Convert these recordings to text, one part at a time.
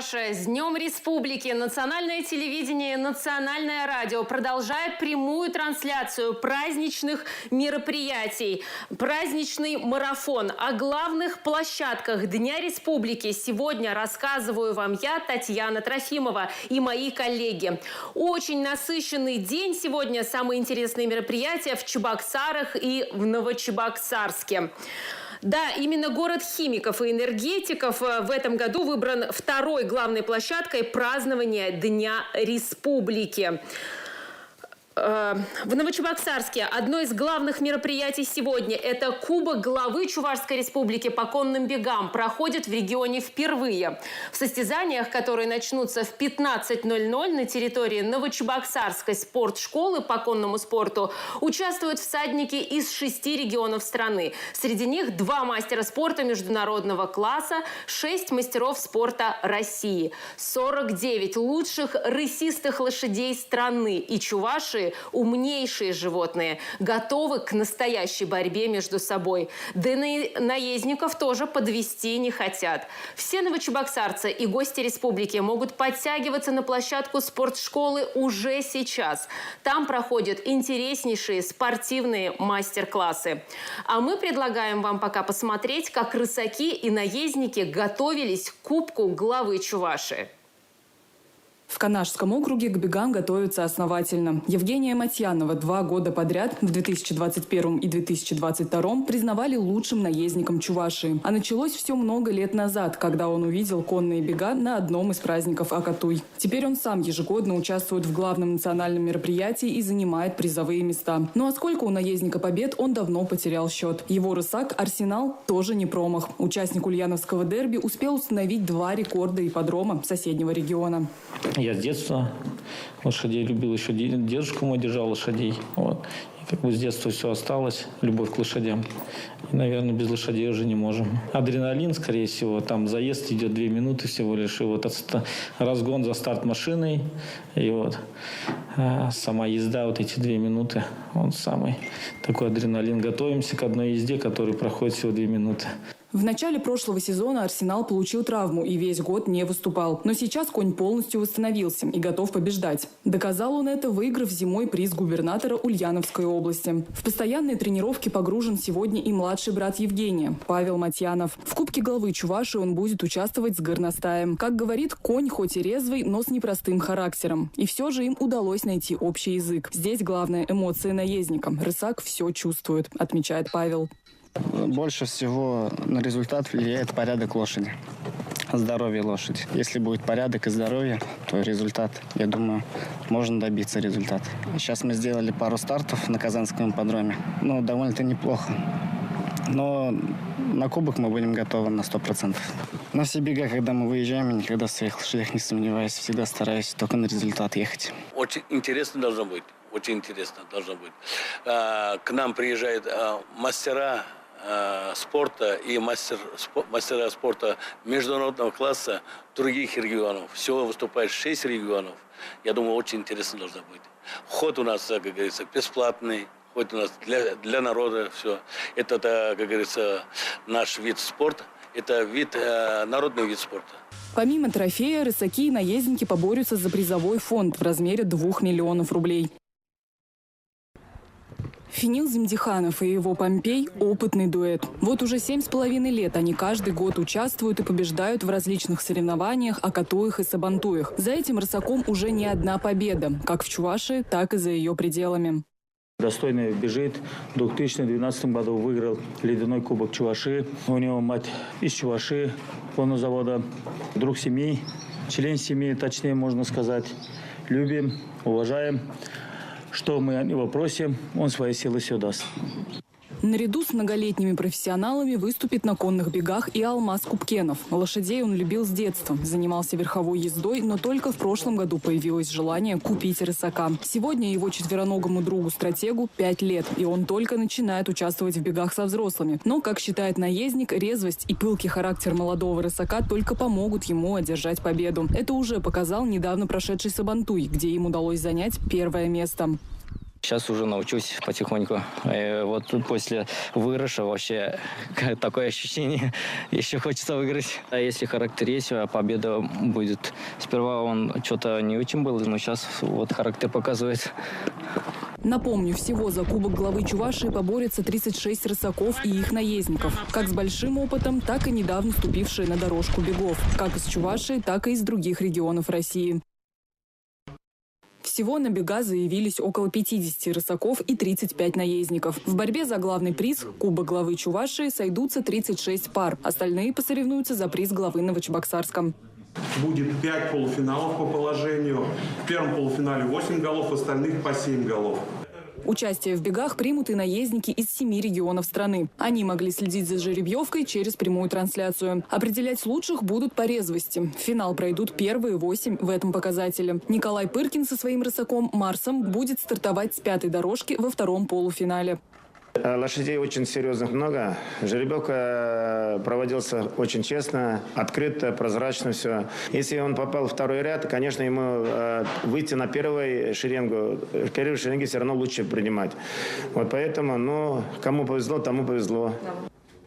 Чувашия! С Днем Республики! Национальное телевидение, национальное радио продолжает прямую трансляцию праздничных мероприятий. Праздничный марафон. О главных площадках Дня Республики сегодня рассказываю вам я, Татьяна Трофимова, и мои коллеги. Очень насыщенный день сегодня. Самые интересные мероприятия в Чебоксарах и в Новочебоксарске. Да, именно город химиков и энергетиков в этом году выбран второй главной площадкой празднования Дня Республики. В Новочебоксарске одно из главных мероприятий сегодня – это Кубок главы Чувашской Республики по конным бегам. Проходит в регионе впервые. В состязаниях, которые начнутся в 15:00 на территории Новочебоксарской спортшколы по конному спорту, участвуют всадники из 6 регионов страны. Среди них 2 мастера спорта международного класса, 6 мастеров спорта России, 49 лучших рысистых лошадей страны. И Чувашии умнейшие животные, готовы к настоящей борьбе между собой. Да и наездников тоже подвести не хотят. Все новочебоксарцы и гости республики могут подтягиваться на площадку спортшколы уже сейчас. Там проходят интереснейшие спортивные мастер-классы. А мы предлагаем вам пока посмотреть, как рысаки и наездники готовились к Кубку главы Чувашии. В Канашском округе к бегам готовятся основательно. Евгения Матьянова 2 года подряд, в 2021 и 2022, признавали лучшим наездником Чувашии. А началось все много лет назад, когда он увидел конные бега на одном из праздников Акатуй. Теперь он сам ежегодно участвует в главном национальном мероприятии и занимает призовые места. Ну а сколько у наездника побед, он давно потерял счет. Его рысак «Арсенал» тоже не промах. Участник ульяновского дерби успел установить 2 рекорда ипподрома соседнего региона. Я с детства лошадей любил, еще дедушка мой держал лошадей. Вот. И как бы с детства все осталось, любовь к лошадям. И, наверное, без лошадей уже не можем. Адреналин, скорее всего, там заезд идет 2 минуты всего лишь. И вот разгон за старт машиной. И вот сама езда, вот эти 2 минуты, он самый такой адреналин. Готовимся к одной езде, которая проходит всего 2 минуты. В начале прошлого сезона «Арсенал» получил травму и весь год не выступал. Но сейчас конь полностью восстановился и готов побеждать. Доказал он это, выиграв зимой приз губернатора Ульяновской области. В постоянные тренировки погружен сегодня и младший брат Евгения, Павел Матьянов. В Кубке главы Чувашии он будет участвовать с горностаем. Как говорит, конь хоть и резвый, но с непростым характером. И все же им удалось найти общий язык. Здесь главная эмоция наездника. Рысак все чувствует, отмечает Павел. Больше всего на результат влияет порядок лошади, здоровье лошади. Если будет порядок и здоровье, то результат, я думаю, можно добиться результата. Сейчас мы сделали пару стартов на Казанском ипподроме. Довольно-то неплохо. Но на кубок мы будем готовы на 100%. На все бега, когда мы выезжаем, я никогда в своих лошадях не сомневаюсь. Всегда стараюсь только на результат ехать. Очень интересно должно быть. Очень интересно должно быть. К нам приезжают мастера спорта и мастера спорта международного класса других регионов. Всего выступает 6 регионов. Я думаю, очень интересно должно быть. Ход у нас, как говорится, бесплатный. Ход у нас для народа. Все. Это, как говорится, наш вид спорта. Это народный вид спорта. Помимо трофея, рысаки и наездники поборются за призовой фонд в размере 2 миллионов рублей. Фенил Земдиханов и его Помпей – опытный дуэт. Вот уже 7,5 лет они каждый год участвуют и побеждают в различных соревнованиях, акатуях и сабантуях. За этим рысаком уже не одна победа, как в Чувашии, так и за ее пределами. Достойно бежит. В 2012 году выиграл ледяной кубок Чувашии. У него мать из Чувашии, конного завода, друг семьи, член семьи, точнее можно сказать. Любим, уважаем. Что мы от него просим, он свои силы все даст. Наряду с многолетними профессионалами выступит на конных бегах и Алмаз Купкенов. Лошадей он любил с детства, занимался верховой ездой, но только в прошлом году появилось желание купить рысака. Сегодня его четвероногому другу-стратегу 5 лет, и он только начинает участвовать в бегах со взрослыми. Но, как считает наездник, резвость и пылкий характер молодого рысака только помогут ему одержать победу. Это уже показал недавно прошедший Сабантуй, где им удалось занять 1-е место. Сейчас уже научусь потихоньку. И вот тут после выигрыша вообще такое ощущение, еще хочется выиграть. А если характер есть, победа будет. Сперва он что-то не очень был, но сейчас вот характер показывает. Напомню, всего за Кубок главы Чувашии поборются 36 рысаков и их наездников. Как с большим опытом, так и недавно вступившие на дорожку бегов. Как из Чувашии, так и из других регионов России. Всего на бега заявились около 50 рысаков и 35 наездников. В борьбе за главный приз Кубок главы Чувашии сойдутся 36 пар. Остальные посоревнуются за приз главы Новочебоксарска. Будет 5 полуфиналов по положению. В первом полуфинале 8 голов, в остальных по 7 голов. Участие в бегах примут и наездники из 7 регионов страны. Они могли следить за жеребьевкой через прямую трансляцию. Определять лучших будут по резвости. В финал пройдут первые 8 в этом показателе. Николай Пыркин со своим рысаком Марсом будет стартовать с 5-й дорожки во втором полуфинале. Лошадей очень серьезных много. Жеребьевка проводился очень честно, открыто, прозрачно все. Если он попал в второй ряд, конечно, ему выйти на первую шеренгу. В первой шеренге все равно лучше принимать. Вот поэтому, кому повезло, тому повезло.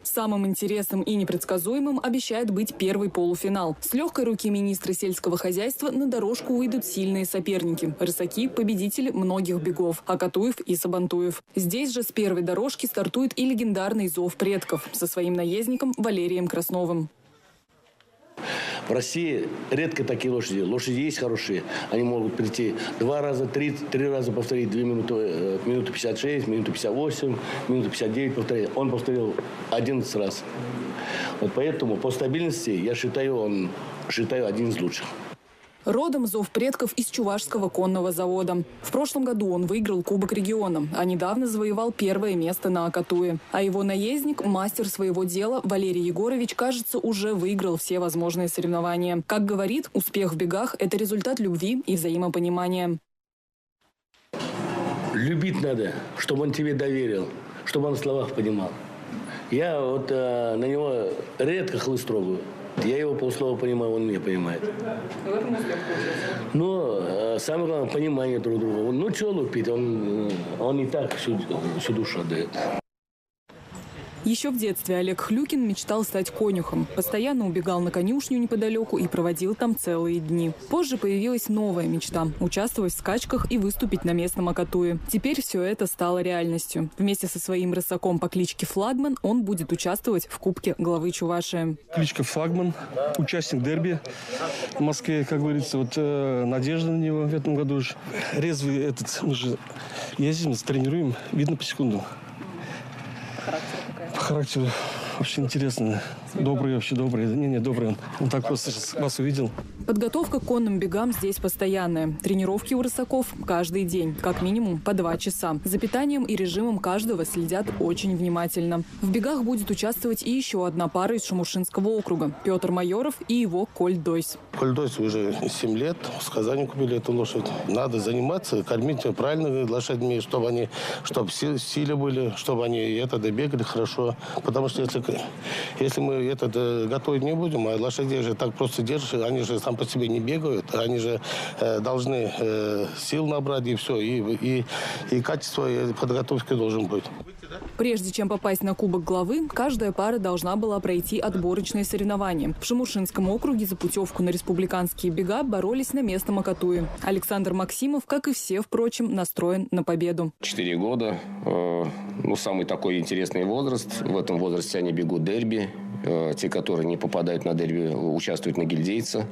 Самым интересным и непредсказуемым обещает быть первый полуфинал. С легкой руки министра сельского хозяйства на дорожку выйдут сильные соперники. Рысаки – победители многих бегов – Акатуев и Сабантуев. Здесь же с первой дорожки стартует и легендарный «Зов предков» со своим наездником Валерием Красновым. В России редко такие лошади. Лошади есть хорошие. Они могут прийти 2 раза, 3 раза повторить 2 минуты, минуту 56, минуту 58, минуту 59 повторить. Он повторил 11 раз. Вот поэтому по стабильности я считаю один из лучших. Родом «Зов предков» из Чувашского конного завода. В прошлом году он выиграл Кубок региона, а недавно завоевал первое место на Акатуе. А его наездник, мастер своего дела Валерий Егорович, кажется, уже выиграл все возможные соревнования. Как говорит, успех в бегах – это результат любви и взаимопонимания. Любить надо, чтобы он тебе доверил, чтобы он в словах понимал. Я вот на него редко хлыст трогаю. Я его полслова понимаю, он меня понимает. Но самое главное – понимание друг друга. Ну, что лупить, он и так всю душу отдает. Еще в детстве Олег Хлюкин мечтал стать конюхом. Постоянно убегал на конюшню неподалеку и проводил там целые дни. Позже появилась новая мечта – участвовать в скачках и выступить на местном Акатуе. Теперь все это стало реальностью. Вместе со своим рысаком по кличке Флагман он будет участвовать в Кубке главы Чувашии. Кличка Флагман, участник дерби в Москве, как говорится. Вот надежда на него в этом году уже. Резвый мы же ездим, тренируем, видно по секунду. По характеру вообще интересно. Добрый вообще, добрый. Не, добрый. Он так просто вас увидел. Подготовка к конным бегам здесь постоянная. Тренировки у рысаков каждый день, как минимум по 2 часа. За питанием и режимом каждого следят очень внимательно. В бегах будет участвовать и еще одна пара из Шамушинского округа – Петр Майоров и его Кольт Дойс. Кольт Дойс уже 7 лет. В Казани купили эту лошадь. Надо заниматься, кормить правильно лошадьми, чтобы в силе были, чтобы они добегали хорошо. Потому что если мы готовить не будем, а лошадей же так просто держишь, они же сам по себе не бегают, они же должны сил набрать и все, и качество подготовки должен быть. Прежде чем попасть на Кубок главы, каждая пара должна была пройти отборочные соревнования. В Шамушинском округе за путевку на республиканские бега боролись на местном Акатуе. Александр Максимов, как и все, впрочем, настроен на победу. 4 года. Самый такой интересный возраст. В этом возрасте они бегут дерби. Те, которые не попадают на дерби, участвуют на гильдейца.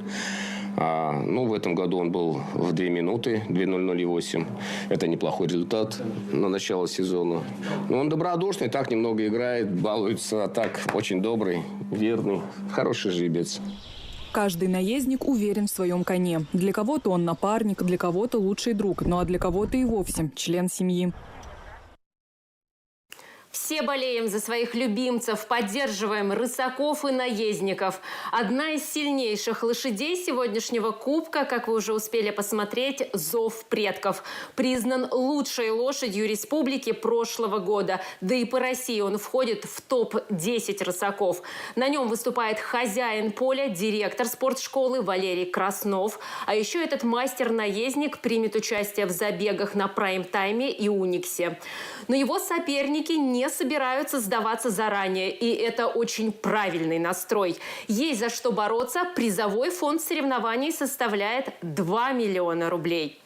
В этом году он был в 2 минуты, 2:00:08. Это неплохой результат на начало сезона. Но он добродушный, так немного играет, балуется, так очень добрый, верный, хороший жеребец. Каждый наездник уверен в своем коне. Для кого-то он напарник, для кого-то лучший друг, ну а для кого-то и вовсе член семьи. Все болеем за своих любимцев, поддерживаем рысаков и наездников. Одна из сильнейших лошадей сегодняшнего кубка, как вы уже успели посмотреть, «Зов предков». Признан лучшей лошадью республики прошлого года. Да и по России он входит в топ-10 рысаков. На нем выступает хозяин поля, директор спортшколы Валерий Краснов. А еще этот мастер-наездник примет участие в забегах на прайм-тайме и униксе. Но его соперники не собираются сдаваться заранее, и это очень правильный настрой. Есть за что бороться. Призовой фонд соревнований составляет 2 миллиона рублей.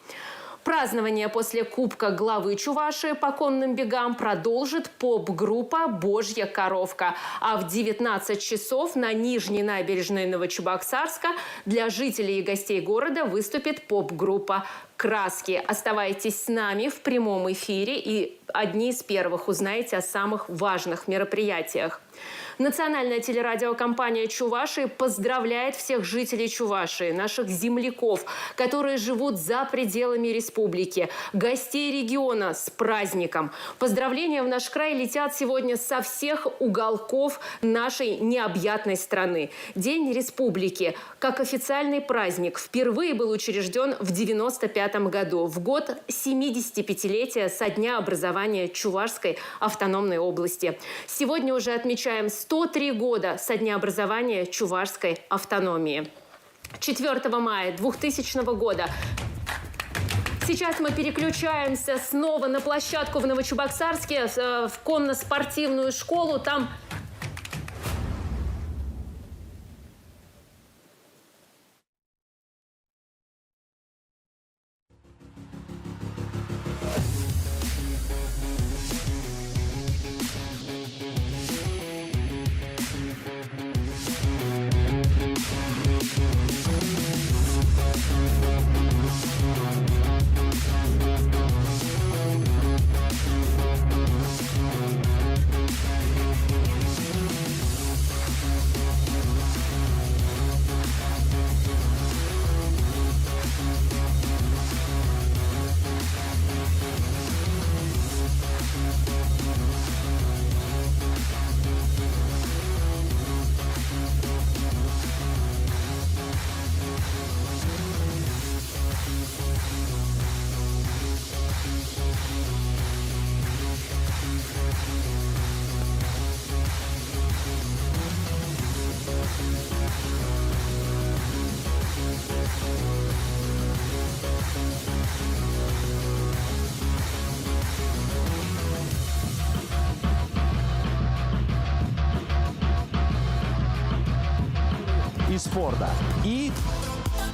Празднование после Кубка главы Чувашии по конным бегам продолжит поп-группа «Божья коровка». А в 19 часов на Нижней набережной Новочебоксарска для жителей и гостей города выступит поп-группа «Краски». Оставайтесь с нами в прямом эфире и одни из первых узнаете о самых важных мероприятиях. Национальная телерадиокомпания Чувашии поздравляет всех жителей Чувашии, наших земляков, которые живут за пределами республики, гостей региона с праздником. Поздравления в наш край летят сегодня со всех уголков нашей необъятной страны. День республики, как официальный праздник, впервые был учрежден в 1995 году, в год 75-летия со дня образования Чувашской автономной области. Сегодня уже отмечаем 103 года со дня образования Чувашской автономии. 4 мая 2000 года. Сейчас мы переключаемся снова на площадку в Новочебоксарске, в конно-спортивную школу. Там и спорта. И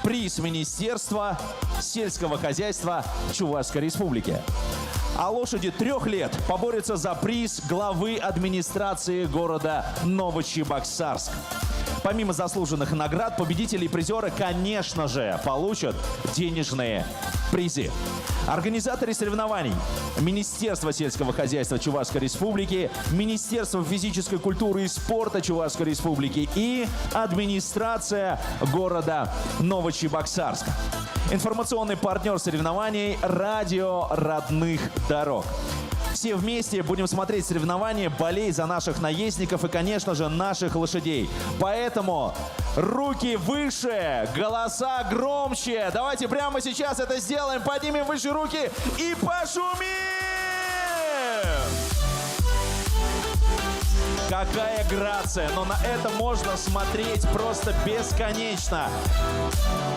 приз Министерства сельского хозяйства Чувашской Республики. А лошади 3 лет поборются за приз главы администрации города Новочебоксарск. Помимо заслуженных наград, победители и призеры, конечно же, получат денежные призы. Организаторы соревнований: Министерство сельского хозяйства Чувашской Республики, Министерство физической культуры и спорта Чувашской Республики и администрация города Новочебоксарска. Информационный партнер соревнований – Радио родных дорог. Все вместе будем смотреть соревнования, болеть за наших наездников и, конечно же, наших лошадей. Поэтому руки выше, голоса громче. Давайте прямо сейчас это сделаем. Поднимем выше руки и пошумим! Какая грация, но на это можно смотреть просто бесконечно.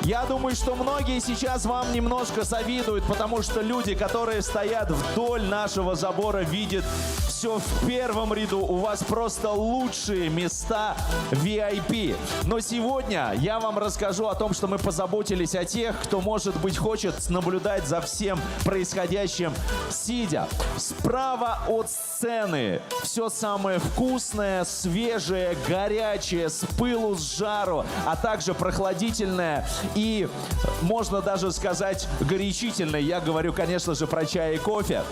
Я думаю, что многие сейчас вам немножко завидуют, потому что люди, которые стоят вдоль нашего забора, видят все в первом ряду. У вас просто лучшие места VIP. Но сегодня я вам расскажу о том, что мы позаботились о тех, кто, может быть, хочет наблюдать за всем происходящим сидя. Справа от сцены все самое вкусное, свежее, горячее, с пылу, с жару, а также прохладительное и, можно даже сказать, горячительное. Я говорю, конечно же, про чай и кофе.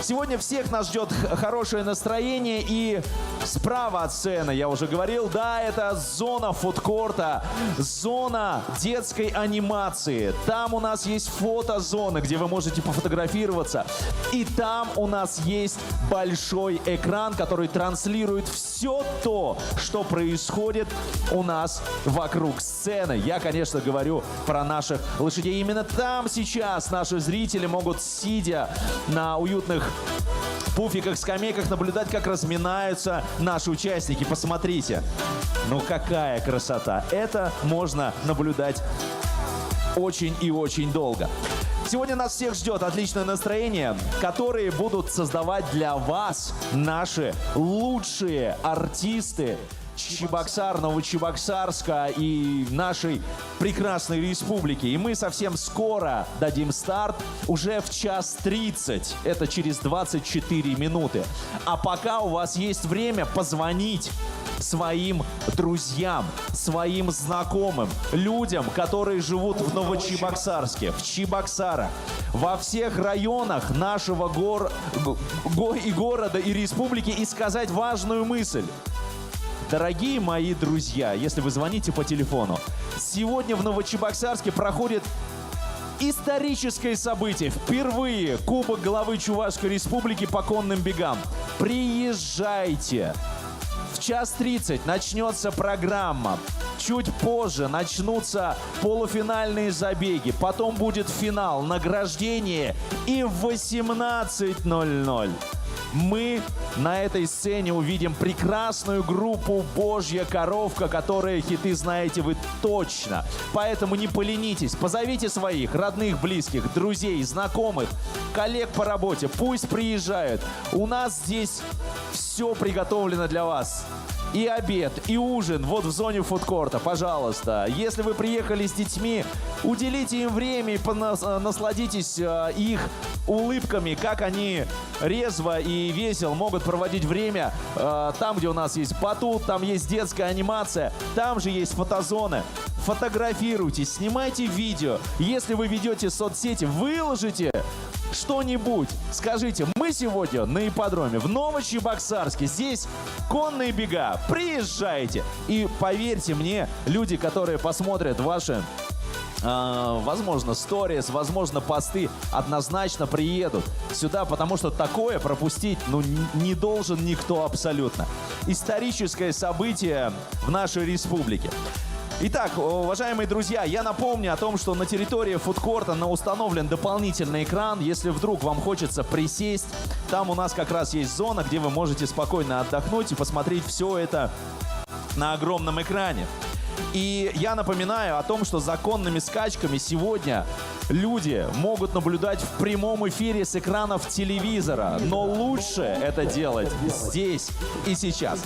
Сегодня всех нас ждет хорошее настроение, и справа от сцены, я уже говорил, да, это зона фудкорта, зона детской анимации. Там у нас есть фотозона, где вы можете пофотографироваться. И там у нас есть большой большой экран, который транслирует все то, что происходит у нас вокруг сцены. Я, конечно, говорю про наших лошадей. Именно там сейчас наши зрители могут, сидя на уютных пуфиках, скамейках, наблюдать, как разминаются наши участники. Посмотрите, ну какая красота. Это можно наблюдать очень и очень долго. Сегодня нас всех ждет отличное настроение, которые будут создавать для вас наши лучшие артисты Чебоксар, Новочебоксарска и нашей прекрасной республики. И мы совсем скоро дадим старт, уже в 1:30. Это через 24 минуты. А пока у вас есть время позвонить своим друзьям, своим знакомым, людям, которые живут в Новочебоксарске, в Чебоксарах, во всех районах нашего города и республики, и сказать важную мысль. Дорогие мои друзья, если вы звоните по телефону, сегодня в Новочебоксарске проходит историческое событие. Впервые Кубок главы Чувашской Республики по конным бегам. Приезжайте! В 1:30 начнется программа. Чуть позже начнутся полуфинальные забеги. Потом будет финал, награждение. И в 18:00 мы на этой сцене увидим прекрасную группу «Божья коровка», которые хиты знаете вы точно. Поэтому не поленитесь, позовите своих родных, близких, друзей, знакомых, коллег по работе. Пусть приезжают. У нас здесь все приготовлено для вас. И обед, и ужин вот в зоне фудкорта, пожалуйста. Если вы приехали с детьми, уделите им время и насладитесь их улыбками, как они резво и весело могут проводить время. Там, где у нас есть батут, там есть детская анимация, там же есть фотозоны. Фотографируйтесь, снимайте видео. Если вы ведете соцсети, выложите что-нибудь. Скажите, мы сегодня на ипподроме в Новочебоксарске, здесь конные бега. Приезжайте. И поверьте мне, люди, которые посмотрят ваши, возможно, сторис, возможно, посты, однозначно приедут сюда, потому что такое пропустить, не должен никто абсолютно. Историческое событие в нашей республике. Итак, уважаемые друзья, я напомню о том, что на территории фудкорта установлен дополнительный экран. Если вдруг вам хочется присесть, там у нас как раз есть зона, где вы можете спокойно отдохнуть и посмотреть все это на огромном экране. И я напоминаю о том, что за конными скачками сегодня люди могут наблюдать в прямом эфире с экранов телевизора. Но лучше это делать здесь и сейчас.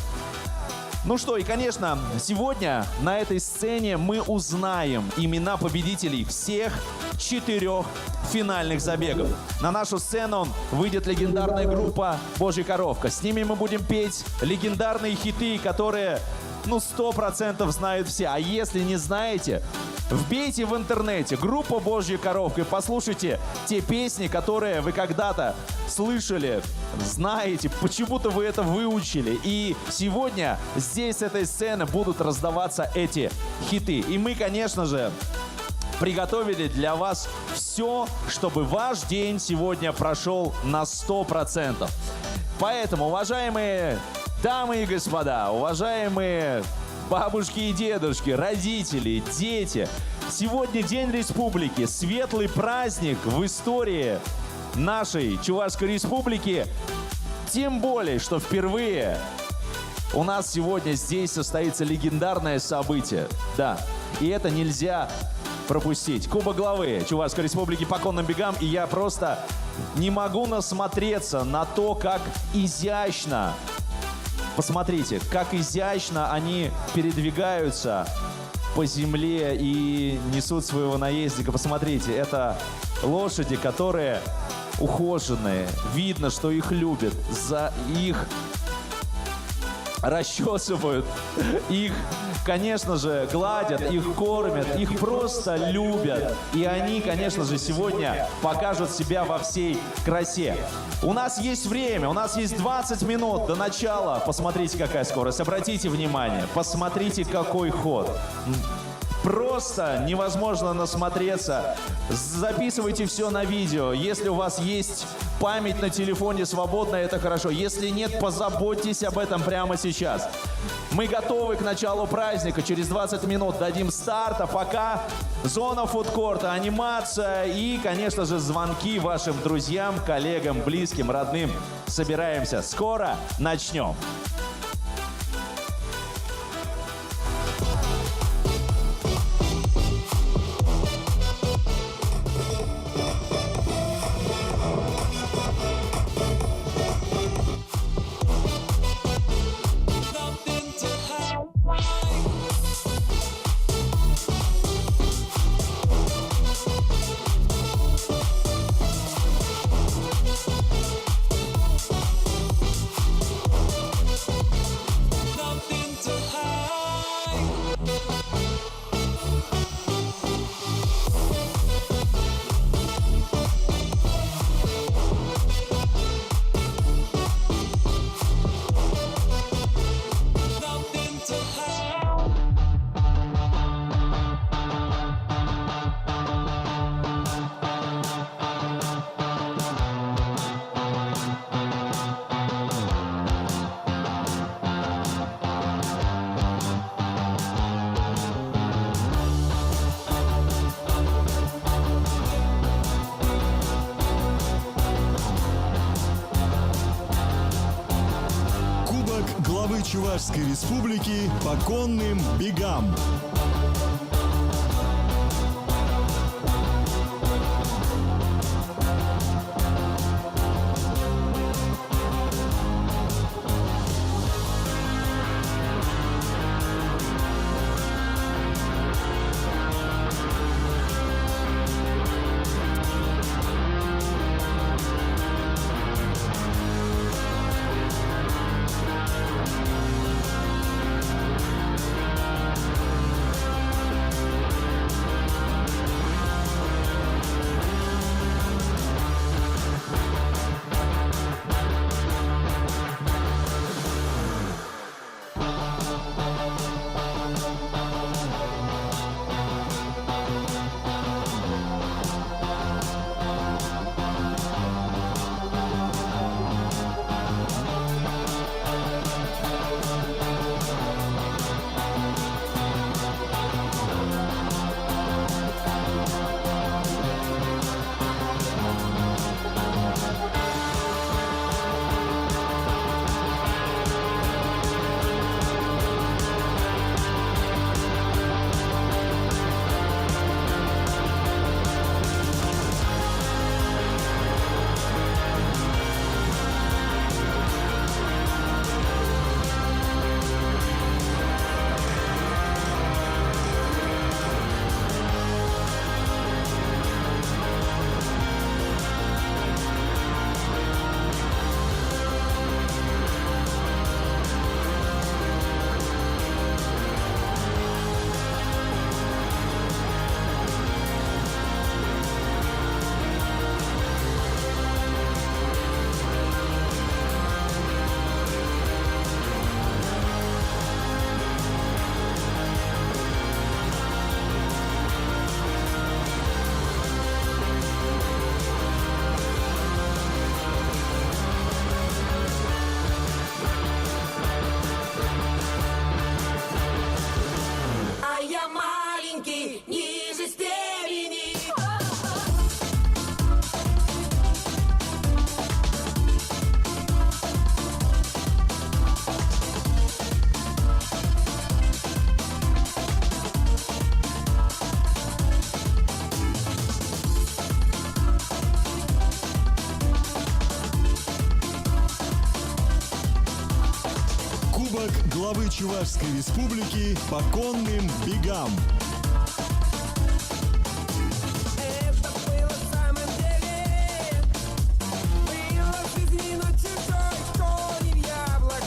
Ну что, и, конечно, сегодня на этой сцене мы узнаем имена победителей всех 4 финальных забегов. На нашу сцену выйдет легендарная группа «Божья коровка». С ними мы будем петь легендарные хиты, которые, 100% знают все. А если не знаете, вбейте в интернете группа «Божья коровка» и послушайте те песни, которые вы когда-то слышали, знаете, почему-то вы это выучили. И сегодня здесь с этой сцены будут раздаваться эти хиты. И мы, конечно же, приготовили для вас все, чтобы ваш день сегодня прошел на 100%. Поэтому, уважаемые дамы и господа, уважаемые бабушки и дедушки, родители, дети, сегодня День Республики, светлый праздник в истории нашей Чувашской Республики. Тем более, что впервые у нас сегодня здесь состоится легендарное событие. Да, и это нельзя пропустить. Кубок главы Чувашской Республики по конным бегам. И я просто не могу насмотреться на то, как изящно, посмотрите, как изящно они передвигаются по земле и несут своего наездника. Посмотрите, это лошади, которые ухоженные. Видно, что их любят. За их расчесывают, их, конечно же, гладят, их кормят, их просто любят. И они, конечно же, сегодня покажут себя во всей красе. У нас есть время, у нас есть 20 минут до начала. Посмотрите, какая скорость. Обратите внимание, посмотрите, какой ход. Просто невозможно насмотреться. Записывайте все на видео. Если у вас есть память на телефоне свободная, это хорошо. Если нет, позаботьтесь об этом прямо сейчас. Мы готовы к началу праздника. Через 20 минут дадим старт, а пока зона фудкорта, анимация и, конечно же, звонки вашим друзьям, коллегам, близким, родным. Собираемся. Скоро начнем. Главы Чувашской Республики по конным бегам. Главы Чувашской Республики по конным бегам. Яблоко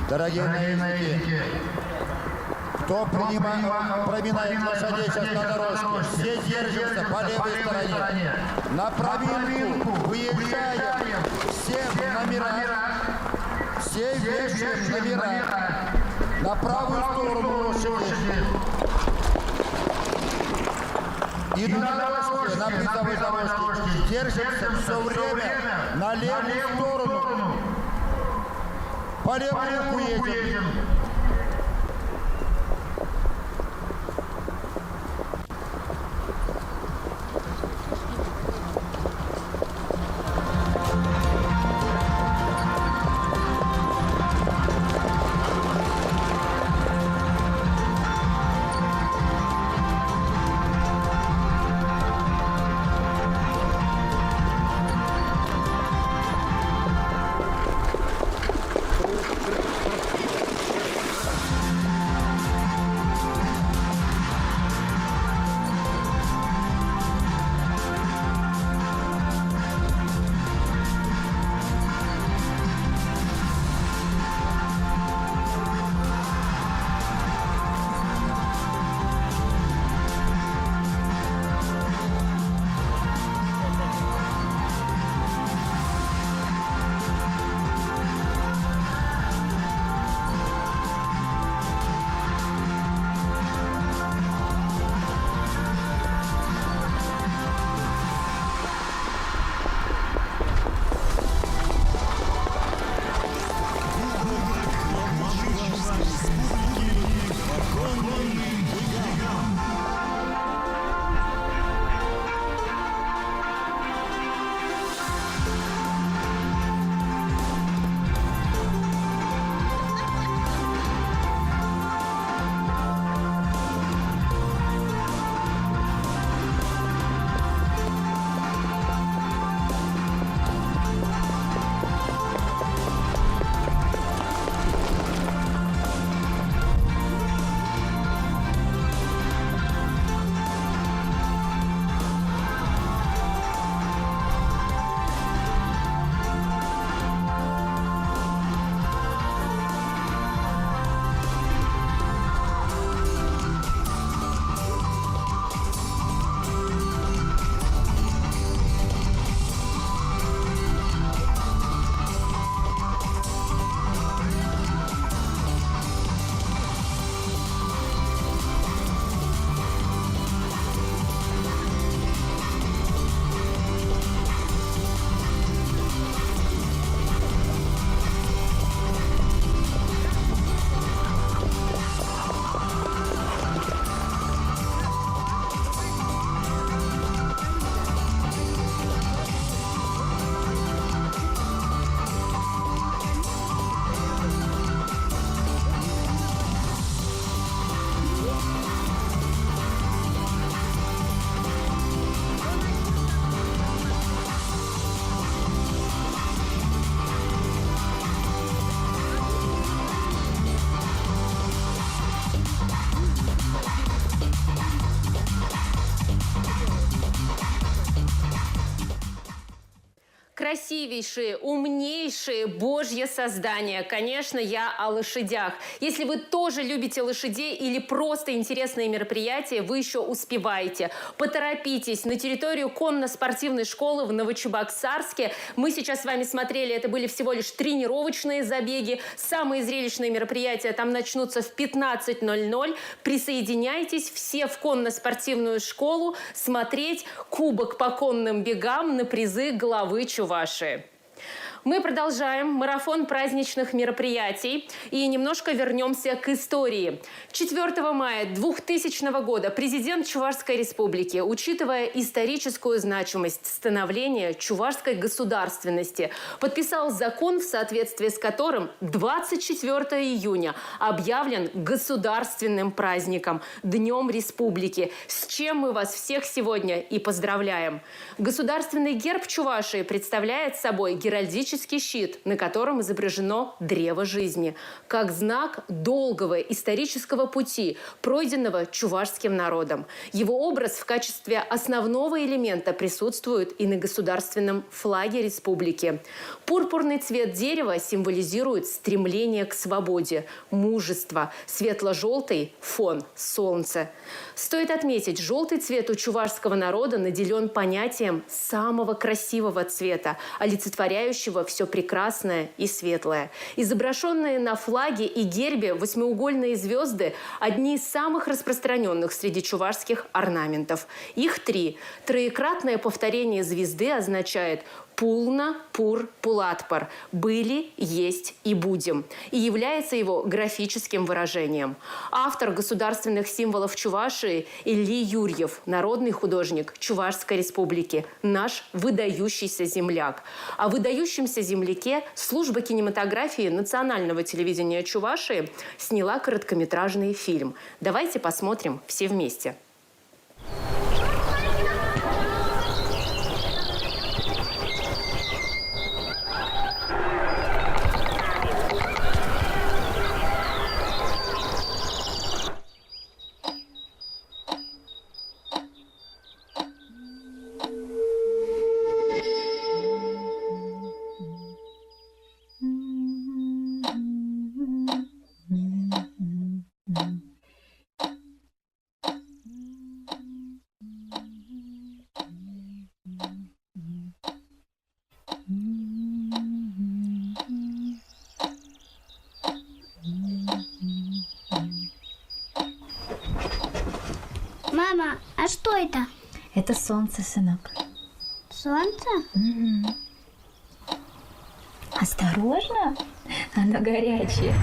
Дорогие наездники, кто проминает лошадей сейчас на дорожке, все держатся по левой стороне. На проминку выезжаем, все в номерах, все вешаем в номерах. На правую сторону лошади. И на дорожке, на призовой дорожке держимся все время на левую сторону. По левому едем. Красивейшие, умнейшие божье создания. Конечно, я о лошадях. Если вы тоже любите лошадей или просто интересные мероприятия, вы еще успеваете. Поторопитесь. На территорию конно-спортивной школы в Новочебоксарске мы сейчас с вами смотрели, это были всего лишь тренировочные забеги. Самые зрелищные мероприятия там начнутся в 15:00. Присоединяйтесь все в конно-спортивную школу смотреть кубок по конным бегам на призы главы Чувашии. Мы продолжаем марафон праздничных мероприятий и немножко вернемся к истории. 4 мая 2000 года президент Чувашской республики, учитывая историческую значимость становления чувашской государственности, подписал закон, в соответствии с которым 24 июня объявлен государственным праздником, Днем Республики, с чем мы вас всех сегодня и поздравляем. Государственный герб Чувашии представляет собой геральдическую металлический щит, на котором изображено древо жизни, как знак долгого исторического пути, пройденного чувашским народом. Его образ в качестве основного элемента присутствует и на государственном флаге республики. Пурпурный цвет дерева символизирует стремление к свободе, мужество, светло-желтый фон – солнце. Стоит отметить, желтый цвет у чувашского народа наделен понятием самого красивого цвета, олицетворяющего все прекрасное и светлое. Изображенные на флаге и гербе восьмиугольные звезды – одни из самых распространенных среди чувашских орнаментов. Их три. Троекратное повторение звезды означает «Пулна, Пур, Пулатпар» – «были, есть и будем» и является его графическим выражением. Автор государственных символов Чувашии Ильи Юрьев, народный художник Чувашской республики, наш выдающийся земляк. О выдающемся земляке служба кинематографии Национального телевидения Чувашии сняла короткометражный фильм. Давайте посмотрим все вместе. Мама, а что это? Это солнце, сынок. Солнце? Угу. Осторожно, оно горячее.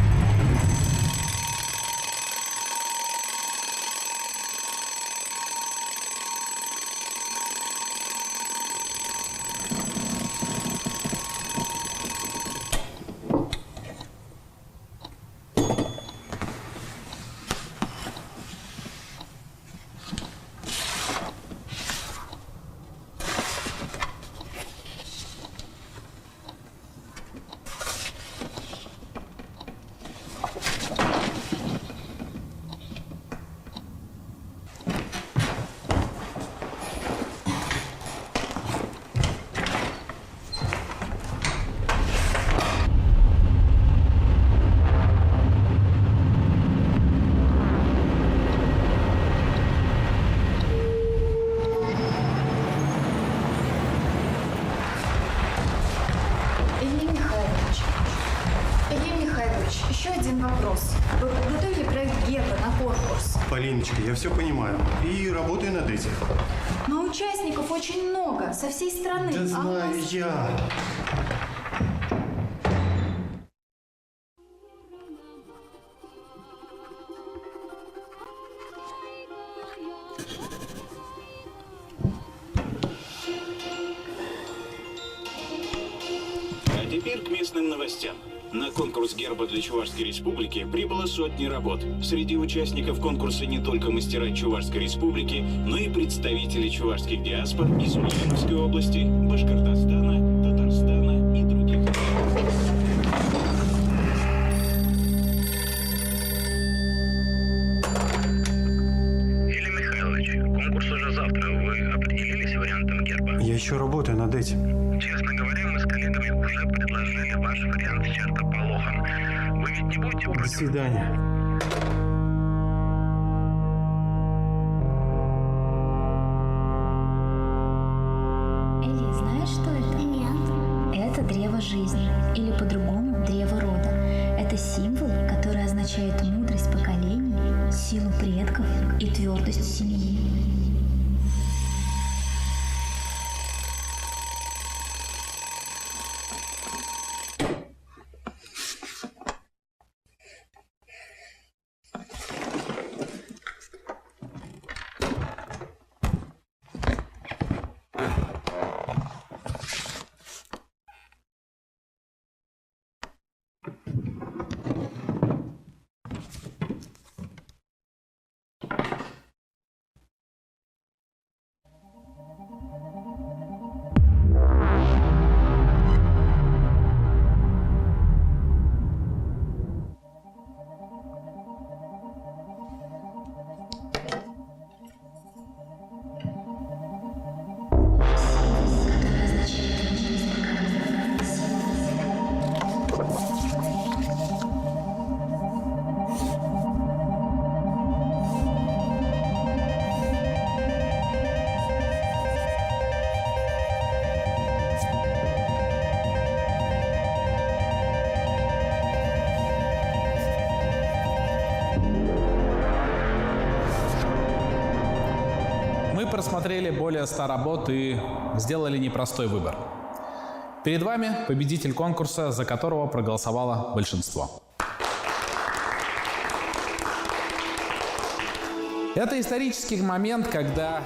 Еще один вопрос. Вы подготовили проект герба на конкурс? Полиночка, я все понимаю. И работаю над этим. Но участников очень много, со всей страны. Да знаю я. А теперь к местным новостям. На конкурс герба для Чувашской республики прибыло сотни работ. Среди участников конкурса не только мастера Чувашской республики, но и представители чувашских диаспор из Ульяновской области, Башкортостана, Татарстана и других. Илья Михайлович, конкурс уже завтра. Вы определились с вариантом герба? Я еще работаю над этим. Честно говоря, мы с коллегами уже предложили ваш вариант с чертополохом. Вы ведь не будете против? До свидания. Эли, знаешь, что это? Нет. Это древо жизни, или по-другому древо рода. Это символ, который означает мудрость поколений, силу предков и твердость семьи. просмотрели более 100 работ и сделали непростой выбор. Перед вами победитель конкурса, за которого проголосовало большинство. Это исторический момент, когда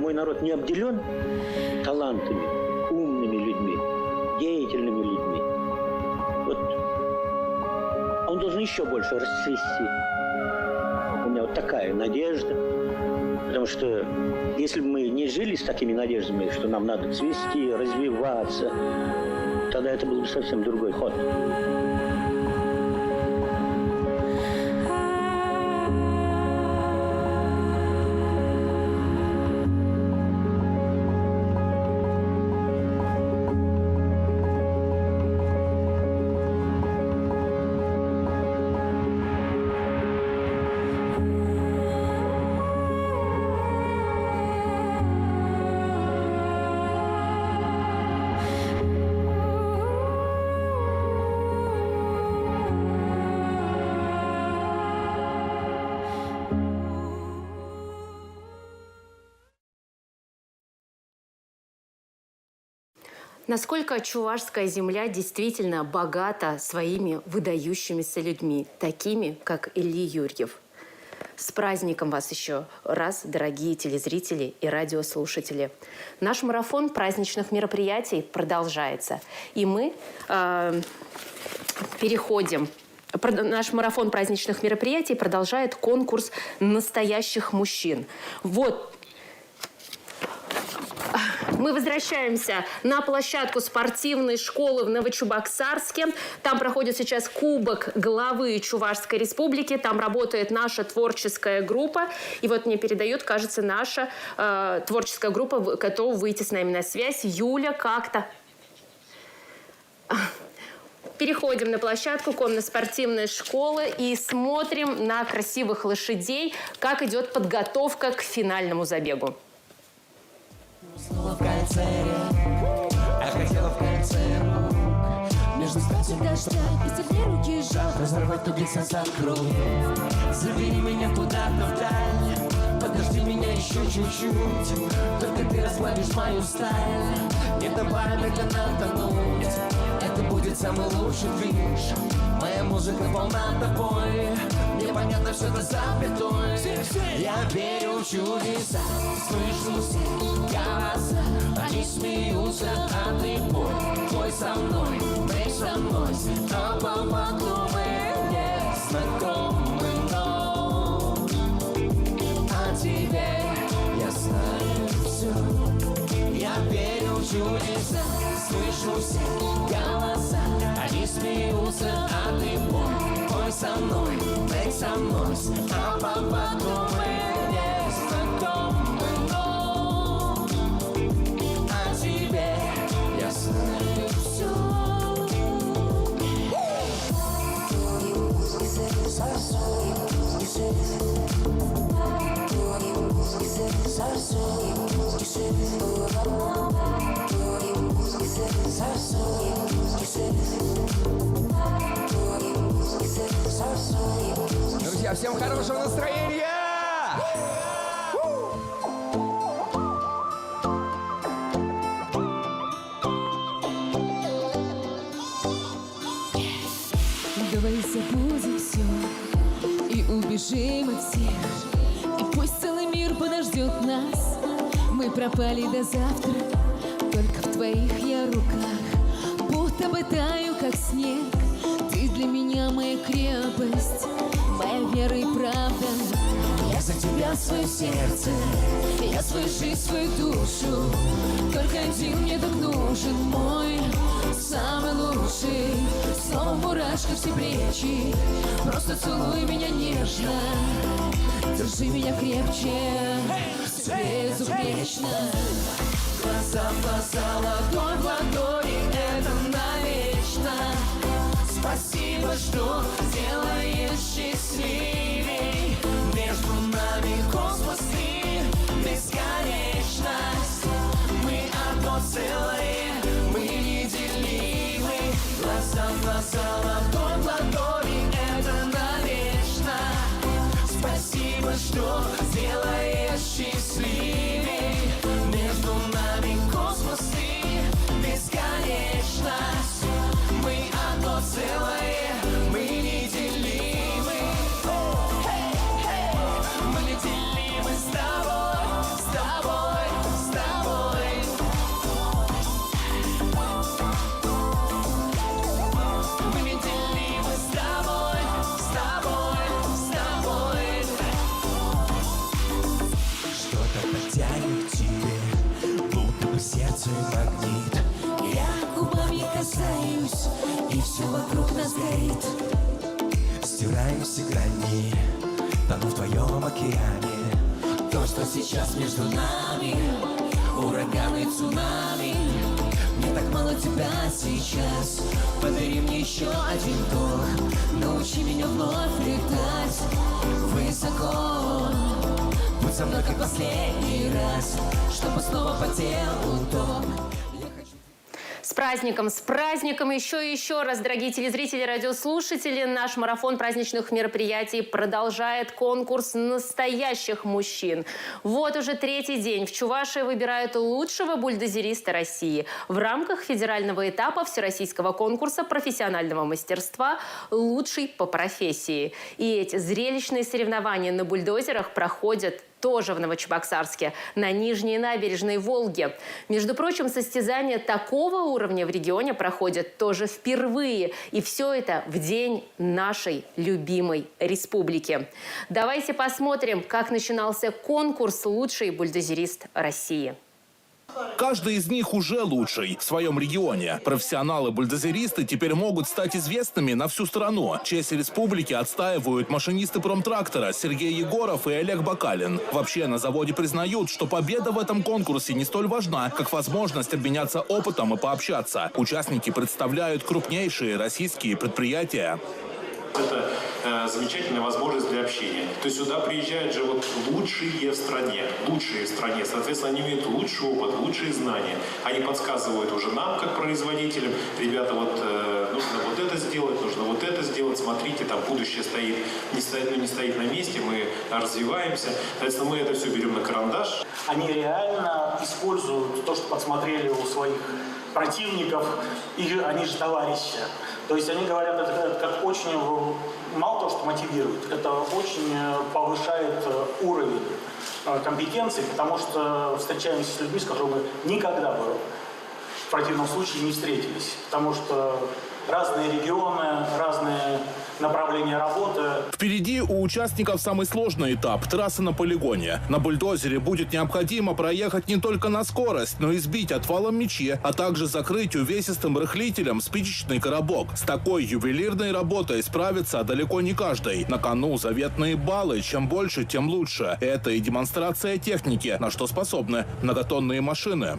мой народ не обделен талантами, умными людьми, деятельными людьми. Вот он должен еще больше расцвести. У меня вот такая надежда. Потому что если бы мы не жили с такими надеждами, что нам надо цвести, развиваться, тогда это был бы совсем другой ход. Насколько чувашская земля действительно богата своими выдающимися людьми, такими, как Илья Юрьев. С праздником вас еще раз, дорогие телезрители и радиослушатели. Наш марафон праздничных мероприятий продолжается. И мы переходим. Наш марафон праздничных мероприятий продолжает конкурс настоящих мужчин. Вот. Мы возвращаемся на площадку спортивной школы в Новочебоксарске. Там проходит сейчас Кубок главы Чувашской Республики. Там работает наша творческая группа. И вот мне передают, кажется, наша творческая группа готова выйти с нами на связь. Юля, как-то... Переходим на площадку конно-спортивной школы и смотрим на красивых лошадей, как идет подготовка к финальному забегу. Снова в кольце рек, а хотела в кольце рук. Между статик дождя и сильнее руки жжет. Разорвать тугих сосад круг. Забери меня куда-то вдаль. Подожди меня еще чуть-чуть. Только ты расслабишь мою сталь. Не давай медленно тонуть. Это будет самый лучший движ. Моя музыка полна тобой. Мне понятно все до запятой. Я верю в чудеса. Слышу голоса. Они смеются, а ты бой. Твой со мной, ты со мной. А по факту мы не знакомы, но о тебе я знаю все. Я верю в чудеса. Слышу все голоса. Они смеются, а ты бой. Твой со мной, ты со мной. А по факту мы не знакомы, но о тебе я знаю все. Друзья, всем хорошего настроения! Давай забудем все и убежим от всех. И пусть целый мир подождет нас. Мы пропали до завтра, только в твоих я руках. Будто бы таю, как снег. Ты для меня моя крепость, моя вера и правда. Я за тебя свое сердце, я свою жизнь, свою душу. Только один мне так нужен, мой самый лучший. Снова мурашка все плечи, просто целуй меня нежно. Держи меня крепче, себе безупречно. Глаза в глаза, ладонь в ладони, это навечно. Спасибо, что делаешь счастливей. Между нами космос и бесконечность. Мы одно целое, мы неделимы. Глаза в глаза, ладонь в ладони, это навечно. Спасибо, что делаешь счастливей. Между нами космос и бесконечность. Мы одно целое, мы неделимы. Мы неделимы с тобой, с тобой, с тобой. Мы неделимы с тобой, с тобой, с тобой. Что-то подтянет к тебе, будто бы сердце магнит. Я губами касаюсь, и все вокруг нас горит. Стираем все грани, тону в твоем океане. То, что сейчас между нами, ураганы, цунами. Мне так мало тебя сейчас, подари мне еще один вдох. Научи меня вновь летать высоко. Будь со мной как последний раз, чтобы снова по телу ток. С праздником, еще раз, дорогие телезрители, радиослушатели. Наш марафон праздничных мероприятий продолжает конкурс настоящих мужчин. Вот уже третий день в Чувашии выбирают лучшего бульдозериста России в рамках федерального этапа всероссийского конкурса профессионального мастерства «Лучший по профессии». И эти зрелищные соревнования на бульдозерах проходят тоже в Новочебоксарске, на Нижней набережной Волги. Между прочим, состязания такого уровня в регионе проходят тоже впервые. И все это в день нашей любимой республики. Давайте посмотрим, как начинался конкурс «Лучший бульдозерист России». Каждый из них уже лучший в своем регионе. Профессионалы-бульдозеристы теперь могут стать известными на всю страну. Честь республики отстаивают машинисты промтрактора Сергей Егоров и Олег Бакалин. Вообще на заводе признают, что победа в этом конкурсе не столь важна, как возможность обменяться опытом и пообщаться. Участники представляют крупнейшие российские предприятия. Это замечательная возможность для общения. То есть сюда приезжают же вот лучшие в стране. Соответственно, они имеют лучший опыт, лучшие знания. Они подсказывают уже нам, как производителям. Ребята, вот нужно вот это сделать, нужно вот это сделать. Смотрите, там будущее не стоит на месте, мы развиваемся. Соответственно, мы это все берем на карандаш. Они реально используют то, что подсмотрели у своих противников, и они же товарищи. То есть они говорят, это как очень, мало того, что мотивирует, это очень повышает уровень компетенций, потому что встречаемся с людьми, с которыми никогда бы в противном случае не встретились. Потому что разные регионы, разные направления работы. Впереди у участников самый сложный этап – трасса на полигоне. На бульдозере будет необходимо проехать не только на скорость, но и сбить отвалом мечи, а также закрыть увесистым рыхлителем спичечный коробок. С такой ювелирной работой справится далеко не каждый. На кону заветные баллы. Чем больше, тем лучше. Это и демонстрация техники, на что способны многотонные машины.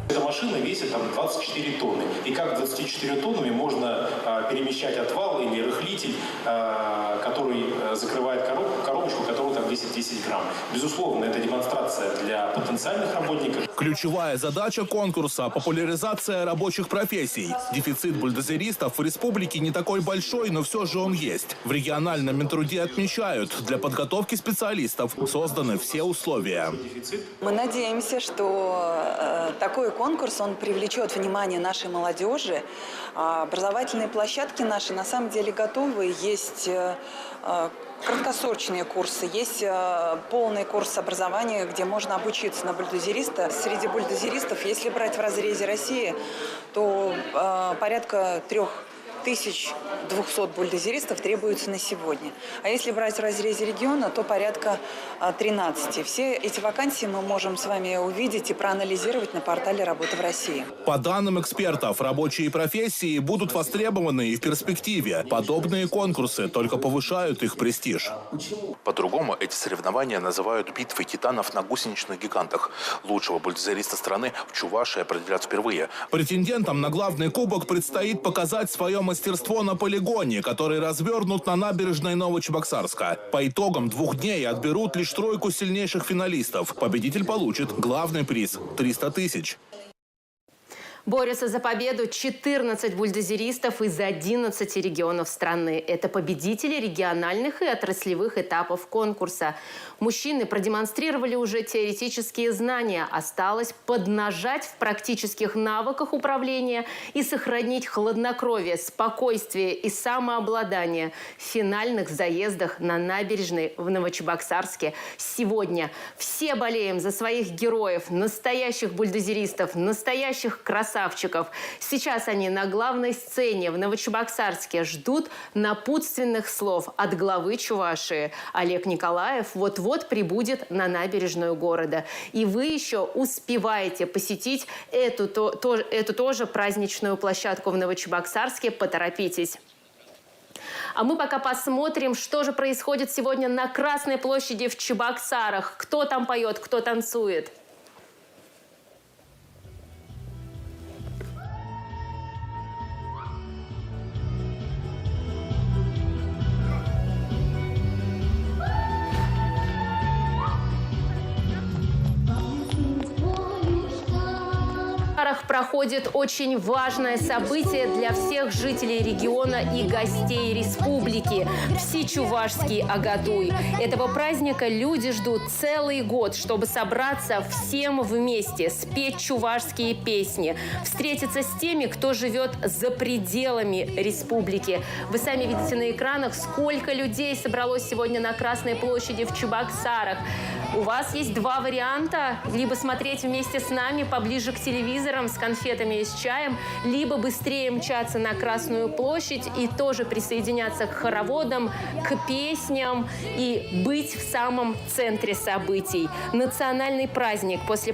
Эта машина весит там 24 тонны. И как 24 тоннами можно перемещать отвал или рыхлитель, который закрывает коробочку, которая там весит 10 грамм. Безусловно, это демонстрация для потенциальных работников. Ключевая задача конкурса – популяризация рабочих профессий. Дефицит бульдозеристов в республике не такой большой, но все же он есть. В региональном Минтруде отмечают, для подготовки специалистов созданы все условия. Мы надеемся, что такой конкурс, он привлечет внимание нашей молодежи. Образовательные площадки наши на самом деле готовы. Есть краткосрочные курсы, есть полный курс образования, где можно обучиться на бульдозериста. Среди бульдозеристов, если брать в разрезе России, то порядка 3 1200 бульдозеристов требуется на сегодня. А если брать в разрезе региона, то порядка 13. Все эти вакансии мы можем с вами увидеть и проанализировать на портале «Работа в России». По данным экспертов, рабочие профессии будут востребованы и в перспективе. Подобные конкурсы только повышают их престиж. По-другому эти соревнования называют битвой титанов на гусеничных гигантах. Лучшего бульдозериста страны в Чувашии определят впервые. Претендентам на главный кубок предстоит показать свое мастерство на полигоне, который развернут на набережной Новочебоксарска. По итогам 2 дней отберут лишь тройку сильнейших финалистов. Победитель получит главный приз – 300 тысяч. Борются за победу 14 бульдозеристов из 11 регионов страны. Это победители региональных и отраслевых этапов конкурса. Мужчины продемонстрировали уже теоретические знания. Осталось поднажать в практических навыках управления и сохранить хладнокровие, спокойствие и самообладание в финальных заездах на набережной в Новочебоксарске сегодня. Все болеем за своих героев, настоящих бульдозеристов, настоящих красавчиков. Сейчас они на главной сцене в Новочебоксарске ждут напутственных слов от главы Чувашии. Олег Николаев вот-вот прибудет на набережную города. И вы еще успеваете посетить эту тоже праздничную площадку в Новочебоксарске. Поторопитесь. А мы пока посмотрим, что же происходит сегодня на Красной площади в Чебоксарах. Кто там поет, кто танцует. Проходит очень важное событие для всех жителей региона и гостей республики – Всечувашский Агатуй. Этого праздника люди ждут целый год, чтобы собраться всем вместе, спеть чувашские песни, встретиться с теми, кто живет за пределами республики. Вы сами видите на экранах, сколько людей собралось сегодня на Красной площади в Чебоксарах. У вас есть 2 варианта: либо смотреть вместе с нами поближе к телевизорам с конфетами и с чаем, либо быстрее мчаться на Красную площадь и тоже присоединяться к хороводам, к песням и быть в самом центре событий. На национальный праздник после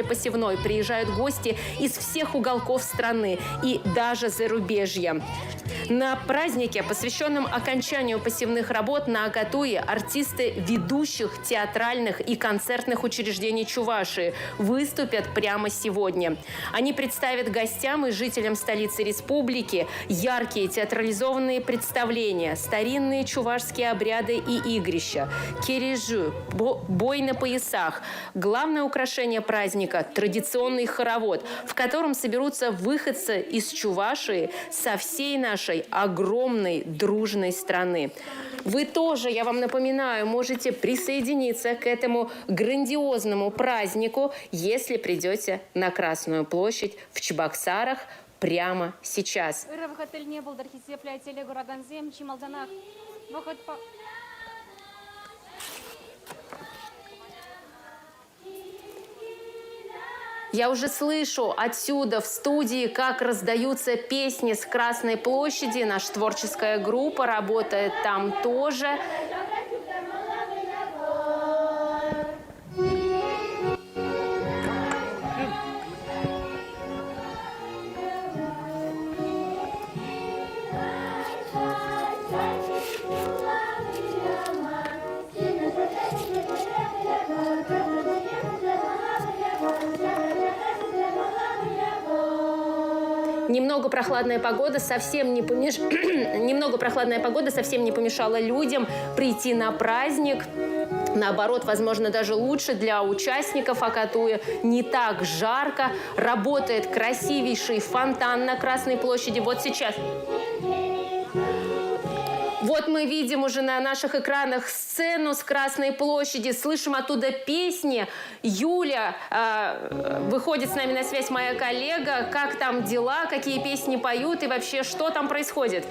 посевной приезжают гости из всех уголков страны и даже зарубежья. На празднике, посвященном окончанию посевных работ на Агатуе, артисты ведущих театральных и концертных учреждений Чувашии выступят прямо сегодня. Они представят гостям и жителям столицы республики яркие театрализованные представления, старинные чувашские обряды и игрища, кережу, бой на поясах. Главное украшение праздника – традиционный хоровод, в котором соберутся выходцы из Чувашии со всей нашей огромной дружной страны. Вы тоже, я вам напоминаю, можете присоединиться к этому грандиозному празднику, если придете на Красную площадь в Чебоксарах прямо сейчас. Я уже слышу отсюда, в студии, как раздаются песни с Красной площади. Наша творческая группа работает там тоже. Немного прохладная погода совсем не помешала людям прийти на праздник. Наоборот, возможно, даже лучше для участников Агатуя. Не так жарко. Работает красивейший фонтан на Красной площади. Вот сейчас. Вот мы видим уже на наших экранах сцену с Красной площади, слышим оттуда песни. Юля, выходит с нами на связь моя коллега. Как там дела, какие песни поют и вообще что там происходит?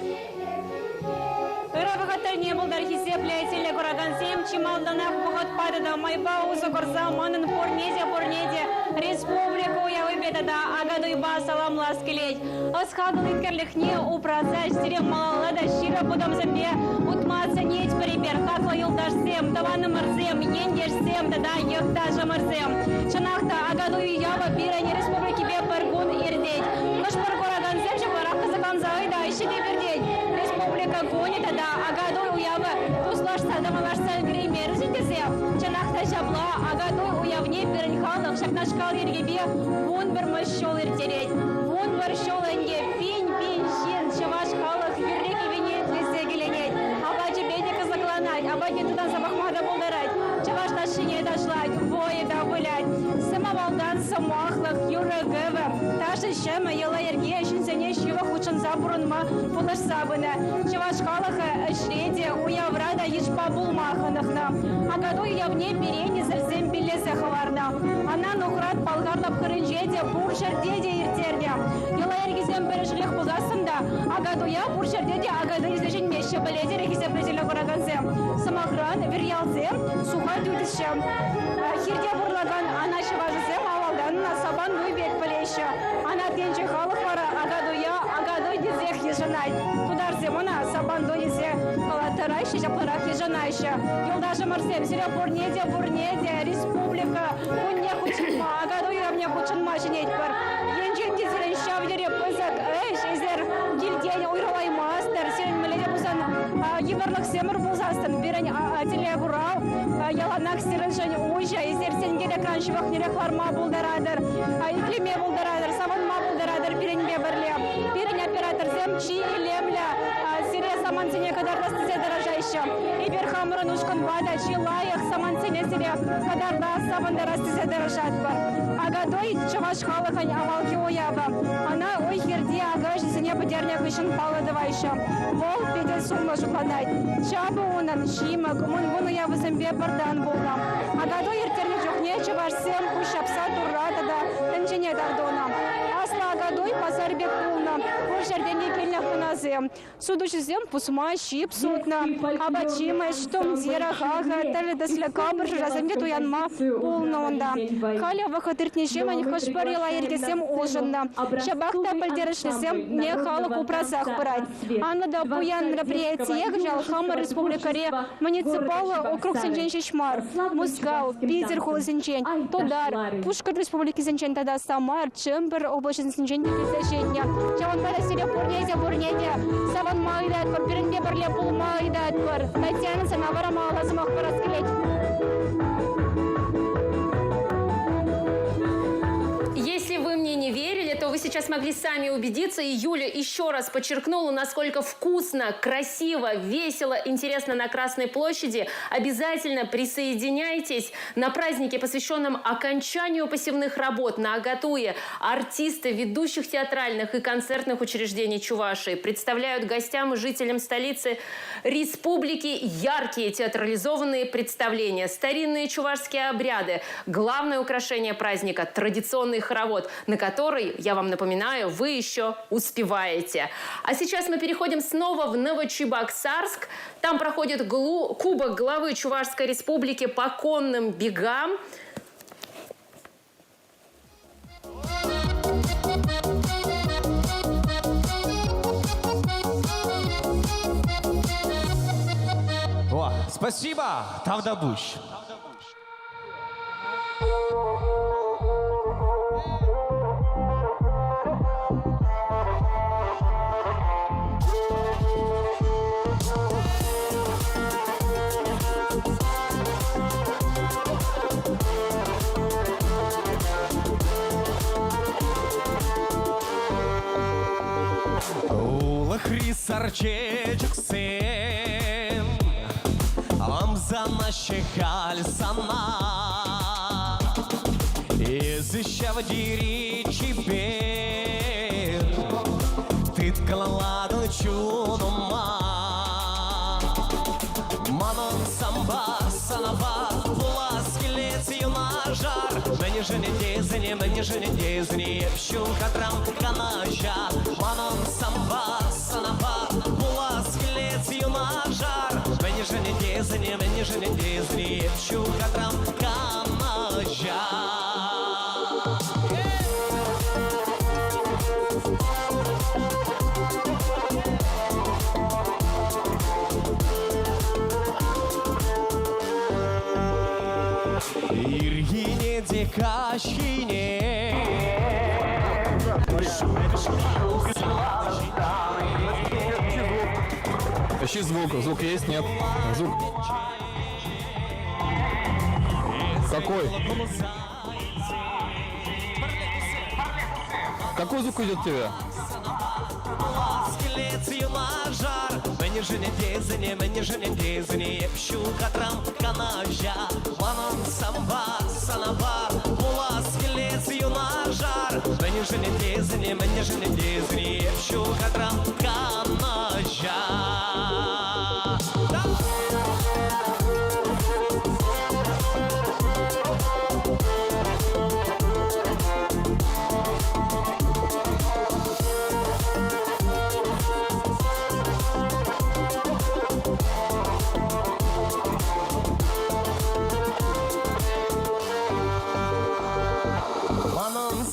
не был дархисе плейтили курагансем, чималданах бухот падада, майба узакорса, манын порнеде, республику я выбедада, агадуйба салам ласкелей. Осхагал иткерлихне упразач, сирем малалада, щира будам земле, утматься неть прибер, хакла юлдашсем, даваны морзем, ендешсем, да ехтажа морзем. Чанахта, агадуй ява, пирани республики бе паргун ирдеть. Наш паркурагансем, чапарахта заканзай, да, ищи бердеть. Республика гонит, да, агадуй уява, туслашса, дамалашса, гример, житесем. Чанахта шабла, агадуй уявне, пиренхалах, шакнашкал ергебе, вон бермашол иртереть. Вон баршол энге, пинь, щин, шаваш халах, юрреки винет, лисе геленеть. Абаджи бедика закланать, абаджи туда забахмада булдарать. Чаваш ташине дошлать, вои да вылять. Самовалдан, самуахлах, юра гэва. Таша шема, ела ергея, шинсене, шива, хучан забурунма, пулаш сабына. Чаваш халаха, шреде, уяврада, ешпа булмаханахна. Агаду явне перени, зерзем билеса хаварна. Она нухрат, палгарлап хрынжеде, буршардеде иртерня. Ела ергизем пережлих пуласында. Агаду я, буршардеде, агаду излежень меще, баледе, регизем презелю курагансем. Самохран, верьялзем, суха дюдишем. Хирде бурлаган, она шиважызем, авалдан, на сабан нуйбек полеща. Она тенче халых вара, агаду я, агаду дизех ежанай. Тударзем, она сабан дуизе, калатарайши, жапларах ежанайша. Юлдажа марсем, сиря бурнеде, республика, он не хучинма, агаду я мне хучинма женеть пар. Енчен дизелен шавдере пызак, изер гильдень уйралай мастер, сирен меледе бузан, еварлых семер бузастан, бирен ателе бурау, яланак сирен жен уйша, изер сенгеле краншивах нерехларма булдарадыр, иклиме булдарадыр, саванма булдарадыр, биренге бірле, бирен оператор земчи и лемля, сире самансине кадар растызе дорожайша, и берхамрын ушкан бада, чи лаях самансине сире кадар саванда растызе дорожат бар. Агадой чаваш халахань авалки уяба, она ой херди агаш зене подерня вышен паладывайша, вол педел сумма жупланайт, чабы унан шимак, мун вуну я вызембе бардан булдам. Агадой ертерни жухне чаваш сем кушапса туррата да тенчене дардона. Асла агадой пазарбек пулна, кушердене кельня хуназем. Судушизем пусма щип сутна, абачима штом зера хаха, тали досля кабр раземде туянма пулна онда. Халя вахатыртнешем они хашпарила ергесем ожында. Шабахта пальдерешлесем не халак упрасах пырать. Анна да буян мероприятие гжал Хама республикаре муниципалы округ Сенчен Шишмар, Мускал, Питер Холосенчен, Тодар, Пушкар республики Сенчен тогда Самар, Чембер облачен Сенчен Сенченья. Чаван пара сире бурнеде, Саван майдат пар, Пиренге барле пул майдат пар, Татьяна Санавара мала замах параскелеть. Если вы мне не верили, то вы сейчас могли сами убедиться. И Юля еще раз подчеркнула, насколько вкусно, красиво, весело, интересно на Красной площади. Обязательно присоединяйтесь на празднике, посвященном окончанию посевных работ на Агатуе. Артисты ведущих театральных и концертных учреждений Чувашии представляют гостям и жителям столицы республики яркие театрализованные представления, старинные чувашские обряды, главное украшение праздника – традиционный хоровод, на который, я вам напоминаю, вы еще успеваете. А сейчас мы переходим снова в Новочебоксарск. Там проходит Кубок главы Чувашской республики по конным бегам. О, спасибо, Тавдабуш. Сарчечек сем, амза нащехаль сама, изыща в дири чибер, ты ткладу чудома, манон самба санава, ласкелец юнажар, мне же не дезни, епщу катрам канажа, манон самба санава, ласкелец юнажар. жене дезни, епшу катрам канажа. Иргине декашине. Ищи звук. Звук есть? Нет. Звук. Какой? Какой звук идет у тебя? Мені же не дезні, мені же не дезні, епшу катрам канажа. Манон самба, санаба, була скелець юнажар. Мені же не дезні, мені же не дезні, епшу катрам канажа.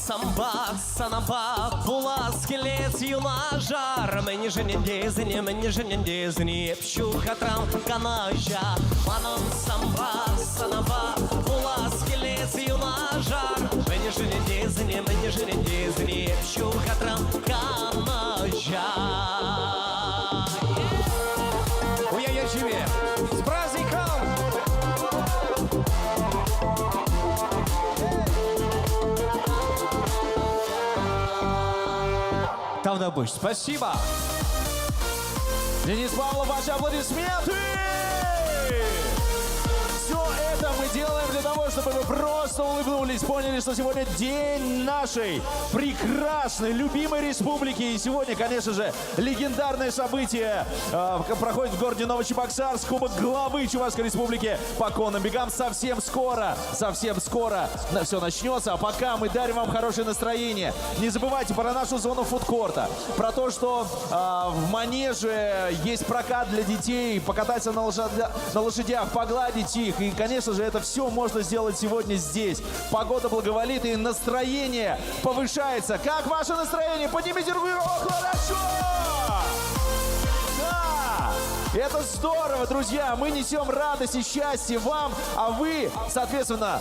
Самбак, санаба, була скелець юнажар. Мені же не дезні, мені же не дезні, епшу катрам канажа. Манон самба, санаба, була скелець юнажар. Мені же не дезні, мені же не дезні, епшу катрам канажа. Уя-я живе, с праздником! Тавдабыш, спасибо. Денис Павлов, ваши аплодисменты. Все это мы делаем для того, чтобы вы просто улыбнулись, поняли, что сегодня день нашей прекрасной, любимой республики. И сегодня, конечно же, легендарное событие проходит в городе Новочебоксарск. Кубок главы Чувашской республики по конным бегам. Совсем скоро все начнется. А пока мы дарим вам хорошее настроение. Не забывайте про нашу зону фудкорта, про то, что в манеже есть прокат для детей, покататься на лошадях, погладить их. И, конечно же, это все можно сделать сегодня здесь. Погода благоволит и настроение повышается. Как ваше настроение? Поднимите руку. Хорошо! Да! Это здорово, друзья. Мы несем радость и счастье вам, а вы, соответственно,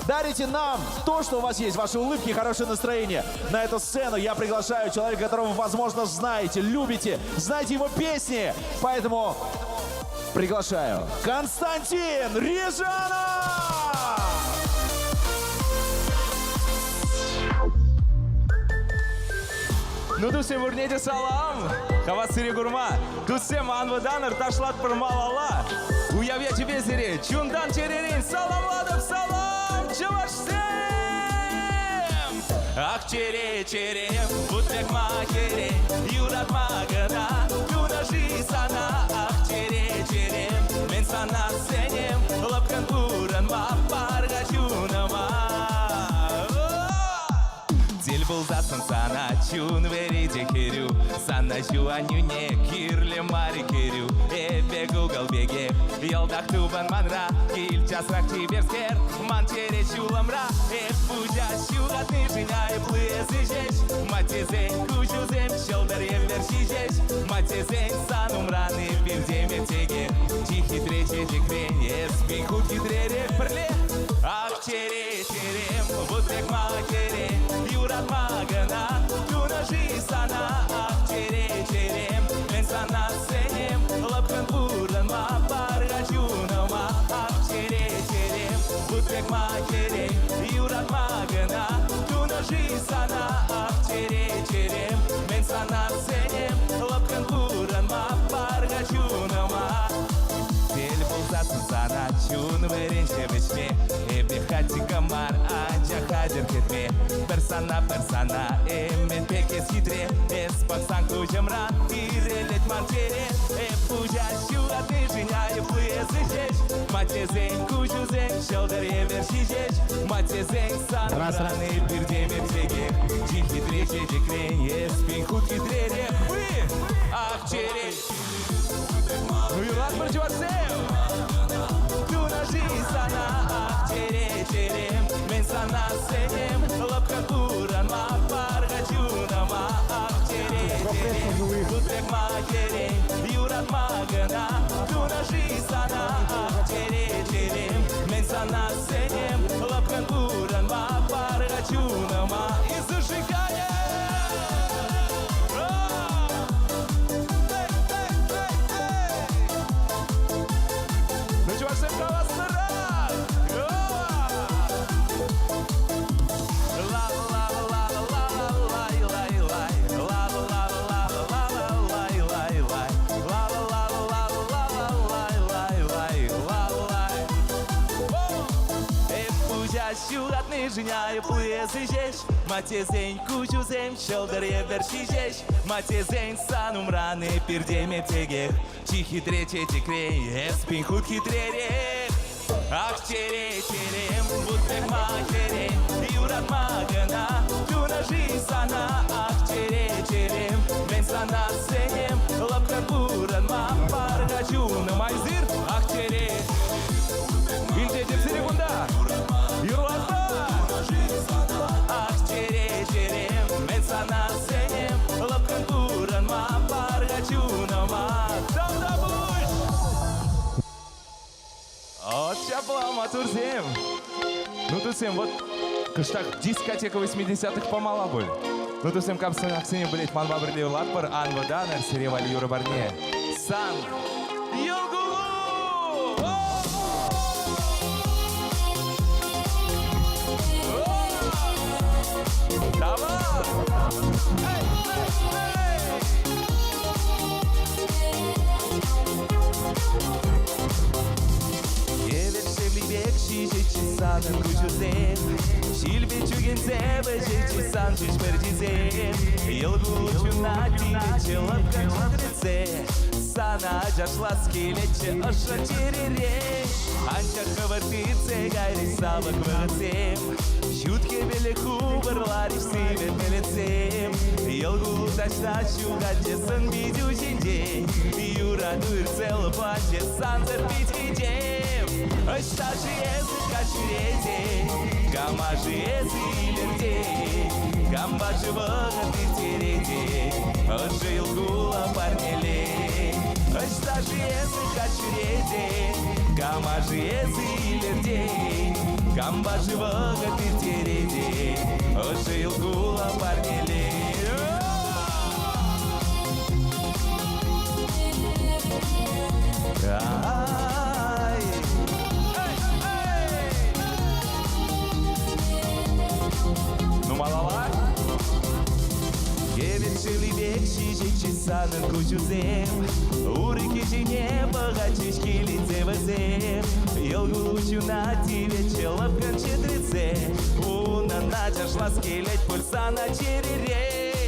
дарите нам то, что у вас есть, ваши улыбки и хорошее настроение. На эту сцену я приглашаю человека, которого вы, возможно, знаете, любите, знаете его песни. Поэтому приглашаю Константин Рижанов! Ну дусе вурнете салам, хавасыри гурма, дусе манваданыр ташлат пырмалала. Уявя тебе зере, чундан черерин, салам ладов салам, чувашсем! Ах, чере-черем, будбек макере, юрат магада, тунажи сана. Ах, чере-черем, мен сана сенем, лапкан буран ма, парга чунама. Дель был засан сана, чун верите херю, сана чуаню не кирле мари керю. Эбе гугл беге, елдах тубан манра, киль часрак чиберскер, ман чере чуламра. Эх, пудя чугатны женя и плызы жеч, матезень кучузем, щелдарем верши жеч, матезень санумраны пирдеме теге, тихи трече декрень, эспи хутки дрере прле. Ах, чере-черем, будбек макере, юрат магана, тунажи сана. Ах, чере-черем, мен сана сенем, лапкан буран ма, парга чунама. Ах, чере-черем, будбек макере, юрат магана, тунажи сана. Ах, чере-черем, мен сана сенем, лапкан буран ма, парга чунама. Дель был засана, чун веренче вечме, эбе хати камар, аджа хадер кетме. Персана, эмен пекес хитре, эс паксан кучамра, ирелет манчере, пужа щугатны женя и плызы жеч, матезень кучузень, щелдаре верши жеч, матезень санраны пирдеме теге, тихи трече декрень, эспи хутки дрере. Вы, ах, чере, ну и ладно, чувашсем! sana senem lapkan buran ma pargachuna ma aktere Butek ma kere yurat ma gana Tunaji sana aktere Men sana senem lapkan buran ma pargachuna ma И зажигание Ну чувак, всем классно рад! Şuratni jnyai plezijеш Matezeń kuchuzem Şoldare verşijеш Matezeń sanum rane Pirdeme tegeh Çi hitrece tekrey Espin hut hitrere Ah çere çerem Butek ma kere Yurat ma gana Tunaji sana Ah çere çerem Ben sana senem Lapkan buran ma Pargachuna Майзир Ah çere Винтеджер секунда Юрлата Ах, чере-черем Мен сана сенем Лапкан буран ма Паргачуна ма Там да буш От чаплама турзем Ну турзем, вот Кыштак дискотека 80-х помала боль Ну турзем капсын аксене білет Манба бірлеу латпар Анва данар Серевали юра барне Сан Югулу Sanın kuchuzem Şilbe çugenzem Jeçi san çiş perdizem Yılgulu çunati Çılapkan çudrece Sana jaşla skeleçe Aşa çerere Anca хаватыце Гайри сабак вагацем Şutke bele хубарлариш Сиве пелецем Yılgulu taşta Çugatçesın Bidu жинде Юра дуйрцел Паче Санзер питхидем Aştaşı ezi kaçıreze Gamajı ezi ileride Gambajı vağı bitirede Aşı yılgula parnele Aştaşı ezi kaçıreze Gamajı ezi ileride Gambajı vağı bitirede Aşı yılgula parnele Ну малова Гевечили векши Жечи санын кучузем Урики жине Богачишки лице вазем Елгулу чунати Вече лапкан четрице Уна начашла скелеть Пульса на черере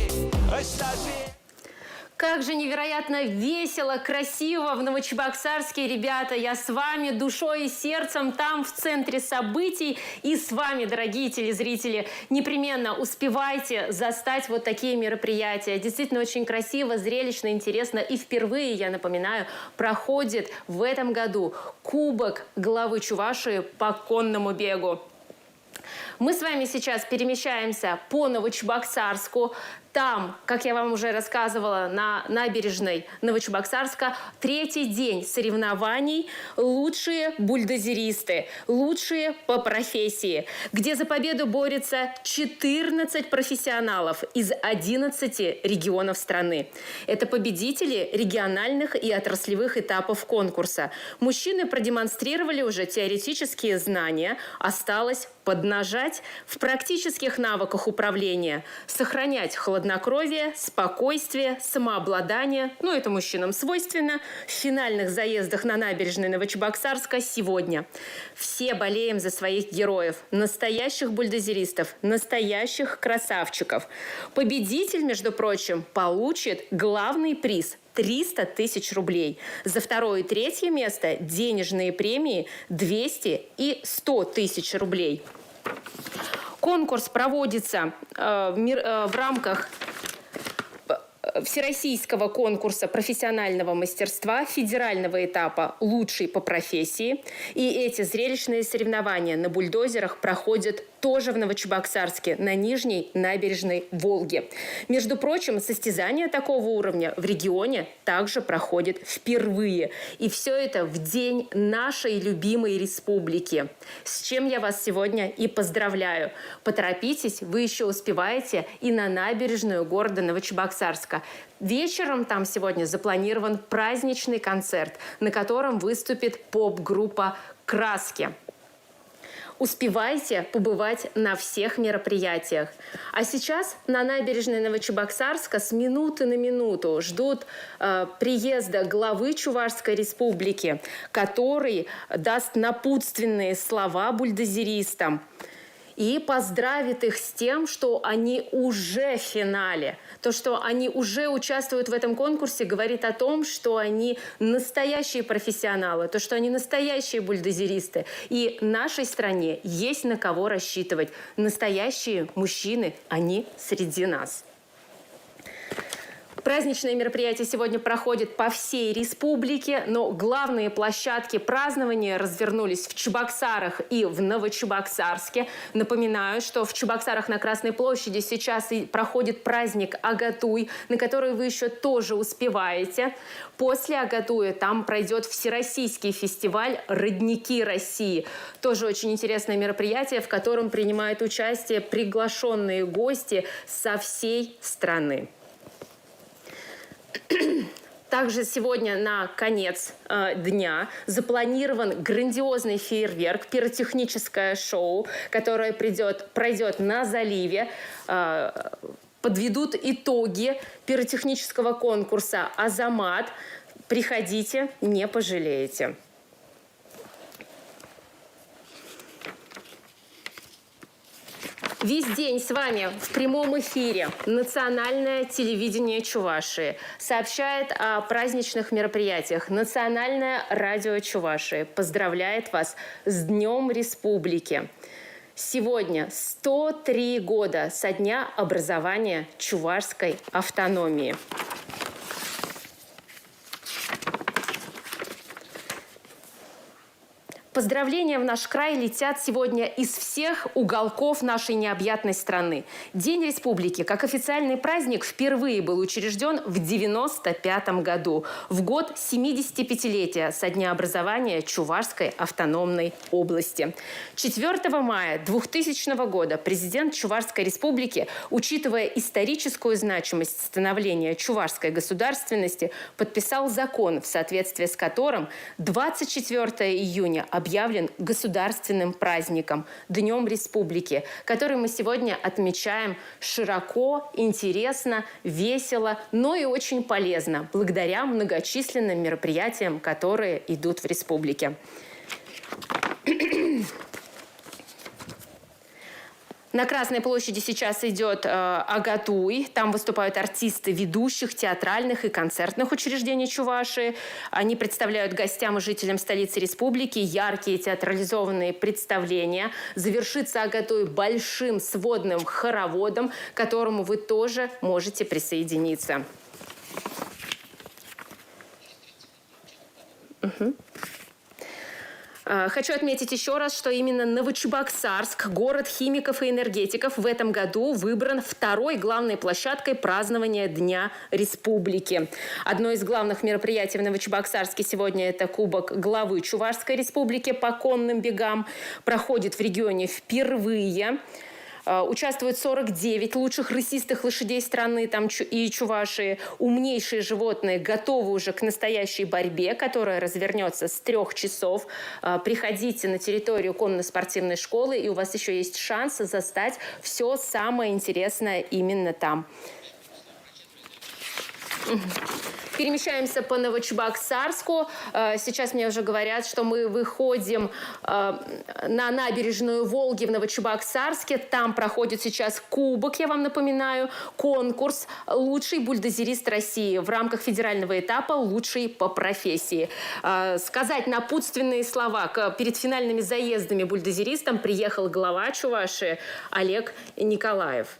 Аштажи Как же невероятно весело, красиво в Новочебоксарске, ребята. Я с вами душой и сердцем там, в центре событий. И с вами, дорогие телезрители, непременно успевайте застать вот такие мероприятия. Действительно очень красиво, зрелищно, интересно. И впервые, я напоминаю, проходит в этом году Кубок главы Чувашии по конному бегу. Мы с вами сейчас перемещаемся по Новочебоксарску. Там, как я вам уже рассказывала, на набережной Новочебоксарска, третий день соревнований «Лучшие бульдозеристы», «Лучшие по профессии», где за победу борются 14 профессионалов из 11 регионов страны. Это победители региональных и отраслевых этапов конкурса. Мужчины продемонстрировали уже теоретические знания, осталось поднажать в практических навыках управления, сохранять хладнокровие, спокойствие, самообладание, ну это мужчинам свойственно, в финальных заездах на набережной Новочебоксарска сегодня. Все болеем за своих героев, настоящих бульдозеристов, настоящих красавчиков. Победитель, между прочим, получит главный приз – 300 тысяч рублей. За второе и третье место денежные премии 200 и 100 тысяч рублей. Конкурс проводится в рамках всероссийского конкурса профессионального мастерства федерального этапа «Лучший по профессии». И эти зрелищные соревнования на бульдозерах проходят тоже в Новочебоксарске, на Нижней набережной Волги. Между прочим, состязания такого уровня в регионе также проходят впервые. И все это в день нашей любимой республики. С чем я вас сегодня и поздравляю. Поторопитесь, вы еще успеваете и на набережную города Новочебоксарска. Вечером там сегодня запланирован праздничный концерт, на котором выступит поп-группа «Краски». Успевайте побывать на всех мероприятиях. А сейчас на набережной Новочебоксарска с минуты на минуту ждут приезда главы Чувашской республики, который даст напутственные слова бульдозеристам и поздравит их с тем, что они уже в финале. То, что они уже участвуют в этом конкурсе, говорит о том, что они настоящие профессионалы, то, что они настоящие бульдозеристы. И нашей стране есть на кого рассчитывать. Настоящие мужчины, они среди нас. Праздничные мероприятия сегодня проходят по всей республике, но главные площадки празднования развернулись в Чебоксарах и в Новочебоксарске. Напоминаю, что в Чебоксарах на Красной площади сейчас и проходит праздник Агатуй, на который вы еще тоже успеваете. После Агатуя там пройдет всероссийский фестиваль «Родники России». Тоже очень интересное мероприятие, в котором принимают участие приглашенные гости со всей страны. Также сегодня на конец дня запланирован грандиозный фейерверк, пиротехническое шоу, которое пройдет на заливе. Подведут итоги пиротехнического конкурса «Азамат». Приходите, не пожалеете. Весь день с вами в прямом эфире Национальное телевидение Чувашии сообщает о праздничных мероприятиях. Национальное радио Чувашии поздравляет вас с Днем Республики. Сегодня 103 года со дня образования чувашской автономии. Поздравления в наш край летят сегодня из всех уголков нашей необъятной страны. День Республики, как официальный праздник, впервые был учрежден в 1995 году, в год 75-летия со дня образования Чувашской автономной области. 4 мая 2000 года президент Чувашской республики, учитывая историческую значимость становления чувашской государственности, подписал закон, в соответствии с которым 24 июня объявлен государственным праздником, Днем Республики, который мы сегодня отмечаем широко, интересно, весело, но и очень полезно, благодаря многочисленным мероприятиям, которые идут в республике. На Красной площади сейчас идет Агатуй. Там выступают артисты ведущих театральных и концертных учреждений Чувашии. Они представляют гостям и жителям столицы республики яркие театрализованные представления. Завершится Агатуй большим сводным хороводом, к которому вы тоже можете присоединиться. Хочу отметить еще раз, что именно Новочебоксарск, город химиков и энергетиков, в этом году выбран второй главной площадкой празднования Дня Республики. Одно из главных мероприятий в Новочебоксарске сегодня – это Кубок главы Чувашской республики по конным бегам. Проходит в регионе впервые. Участвуют 49 лучших рысистых лошадей страны там и Чувашии. Умнейшие животные готовы уже к настоящей борьбе, которая развернется с 3 часов. Приходите на территорию конно-спортивной школы, и у вас еще есть шанс застать все самое интересное именно там. Перемещаемся по Новочебоксарску. Сейчас мне уже говорят, что мы выходим на набережную Волги в Новочебоксарске. Там проходит сейчас кубок, я вам напоминаю, конкурс «Лучший бульдозерист России» в рамках федерального этапа «Лучший по профессии». Сказать напутственные слова перед финальными заездами бульдозеристам приехал глава Чувашии Олег Николаев.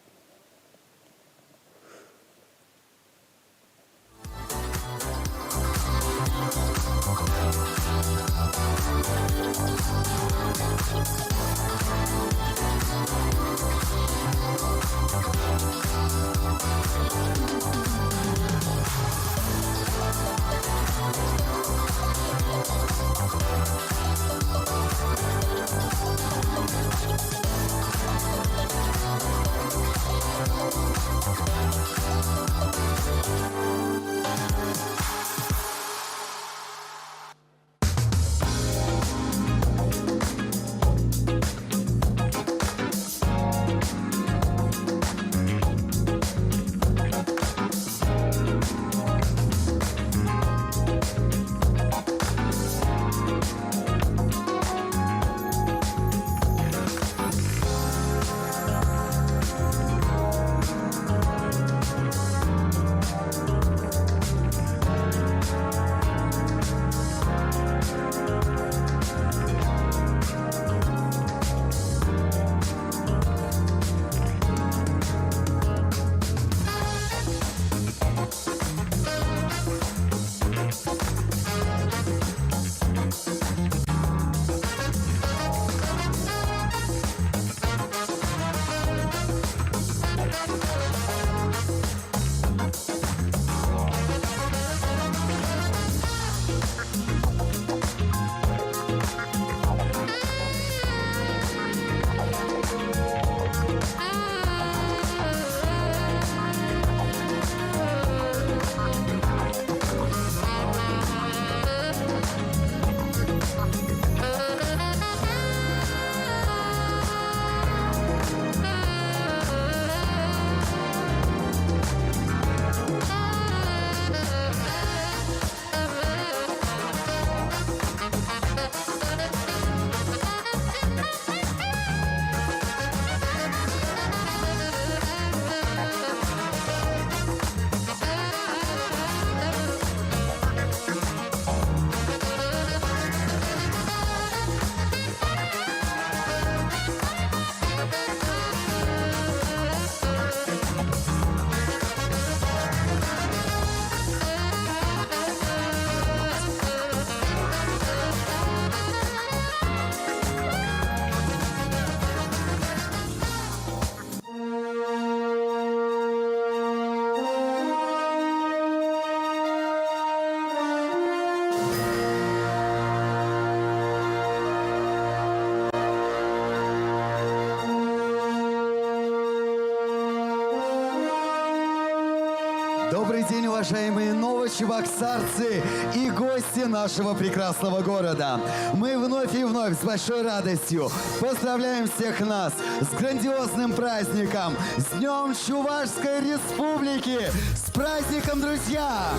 уважаемые новочебоксарцы и гости нашего прекрасного города. Мы вновь и вновь с большой радостью поздравляем всех нас с грандиозным праздником, с Днем Чувашской Республики! С праздником, друзья!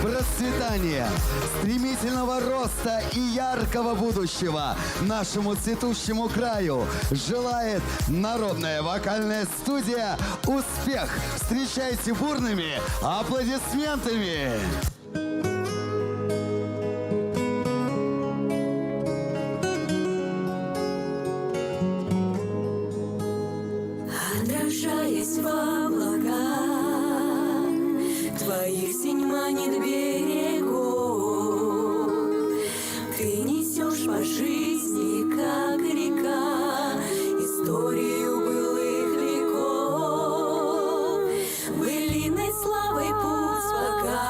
Процветания, стремительного роста и яркого будущего нашему цветущему краю желает народная вокальная студия «Успех». Встречайте бурными аплодисментами! Отражаясь в облаках, твоих синь манит берегов. Ты несешь по жизни, как река, историю былых веков. Былиной славой путь пока,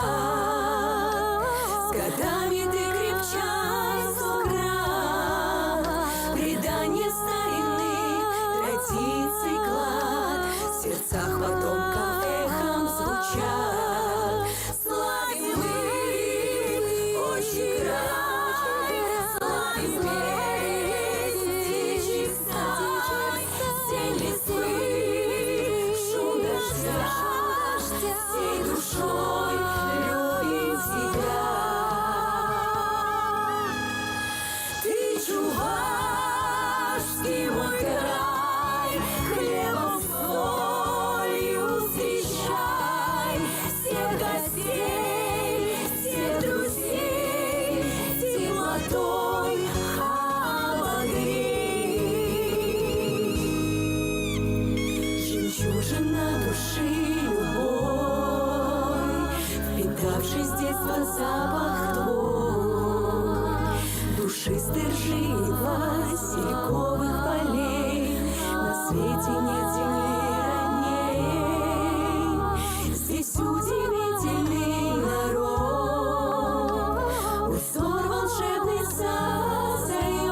с годами ты крепчай сто крат. Предание старинных традиций клад в сердцах потомков эхом звучат. Славим мы отчий край, славим песни чистай, стень листвы, шум дождя, всей душой любим тебя. Ты чувашский мой край, хлебом солью встречай всех гостей, всех друзей, теплотой обогрей. Жемчужина души любой, впитавший с детства запах твой, душистый ржи васильковых полей, на свете нет земли ранней. Здесь удивительный народ, узор волшебный создает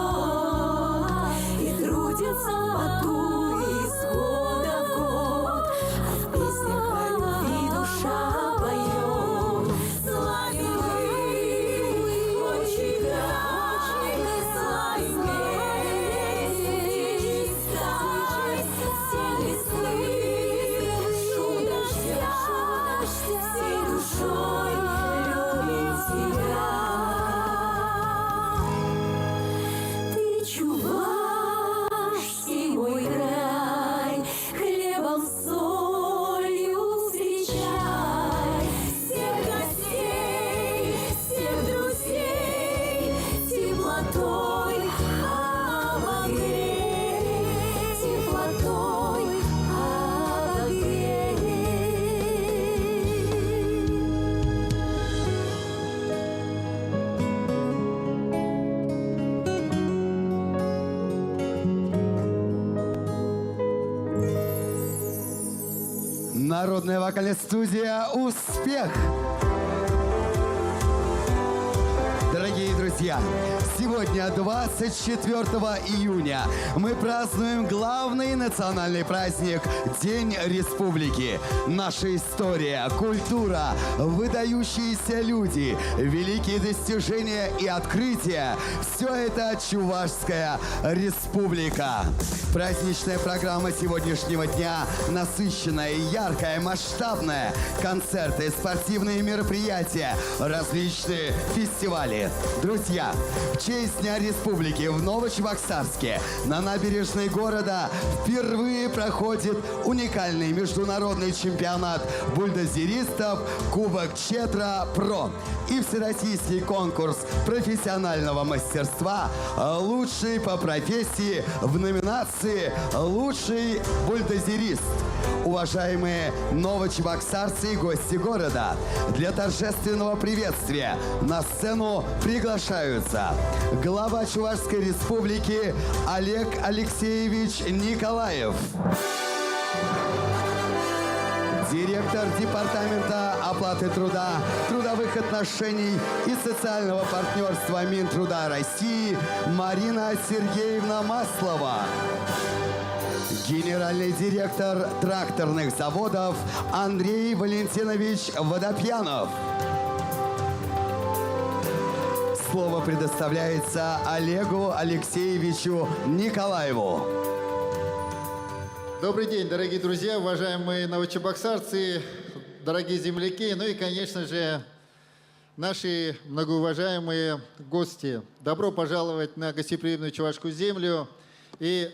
и трудится в поту из года в год, а в песнях о любви душа поет. Славим мы отчий край, славим песни чистай, стень листвы, шум дождя, всей душой любим тебя. Ты чувашский мой край, хлебом солью встречай всех гостей, всех друзей, теплотой обогрей, теплотой обогрей. Народная вокальная студия «Успех». Дорогие друзья, сегодня, 24 июня, мы празднуем главный национальный праздник – День Республики. Наша история, культура, выдающиеся люди, великие достижения и открытия – все это Чувашская Республика. Праздничная программа сегодняшнего дня насыщенная, яркая, масштабная. Концерты, спортивные мероприятия, различные фестивали. Друзья, в честь Дня Республики в Новочебоксарске на набережной города впервые проходит уникальный международный чемпионат бульдозеристов Кубок Четра Про и всероссийский конкурс профессионального мастерства «Лучший по профессии» в номинации «Лучший бульдозерист». Уважаемые новочебоксарцы и гости города, для торжественного приветствия на сцену приглашаются глава Чувашской Республики Олег Алексеевич Николаев, директор Департамента оплаты труда, трудовых отношений и социального партнерства Минтруда России Марина Сергеевна Маслова, Генеральный директор тракторных заводов Андрей Валентинович Водопьянов. Слово предоставляется Олегу Алексеевичу Николаеву. Добрый день, дорогие друзья, уважаемые новочебоксарцы, дорогие земляки, ну и, конечно же, наши многоуважаемые гости. Добро пожаловать на гостеприимную чувашскую землю. И,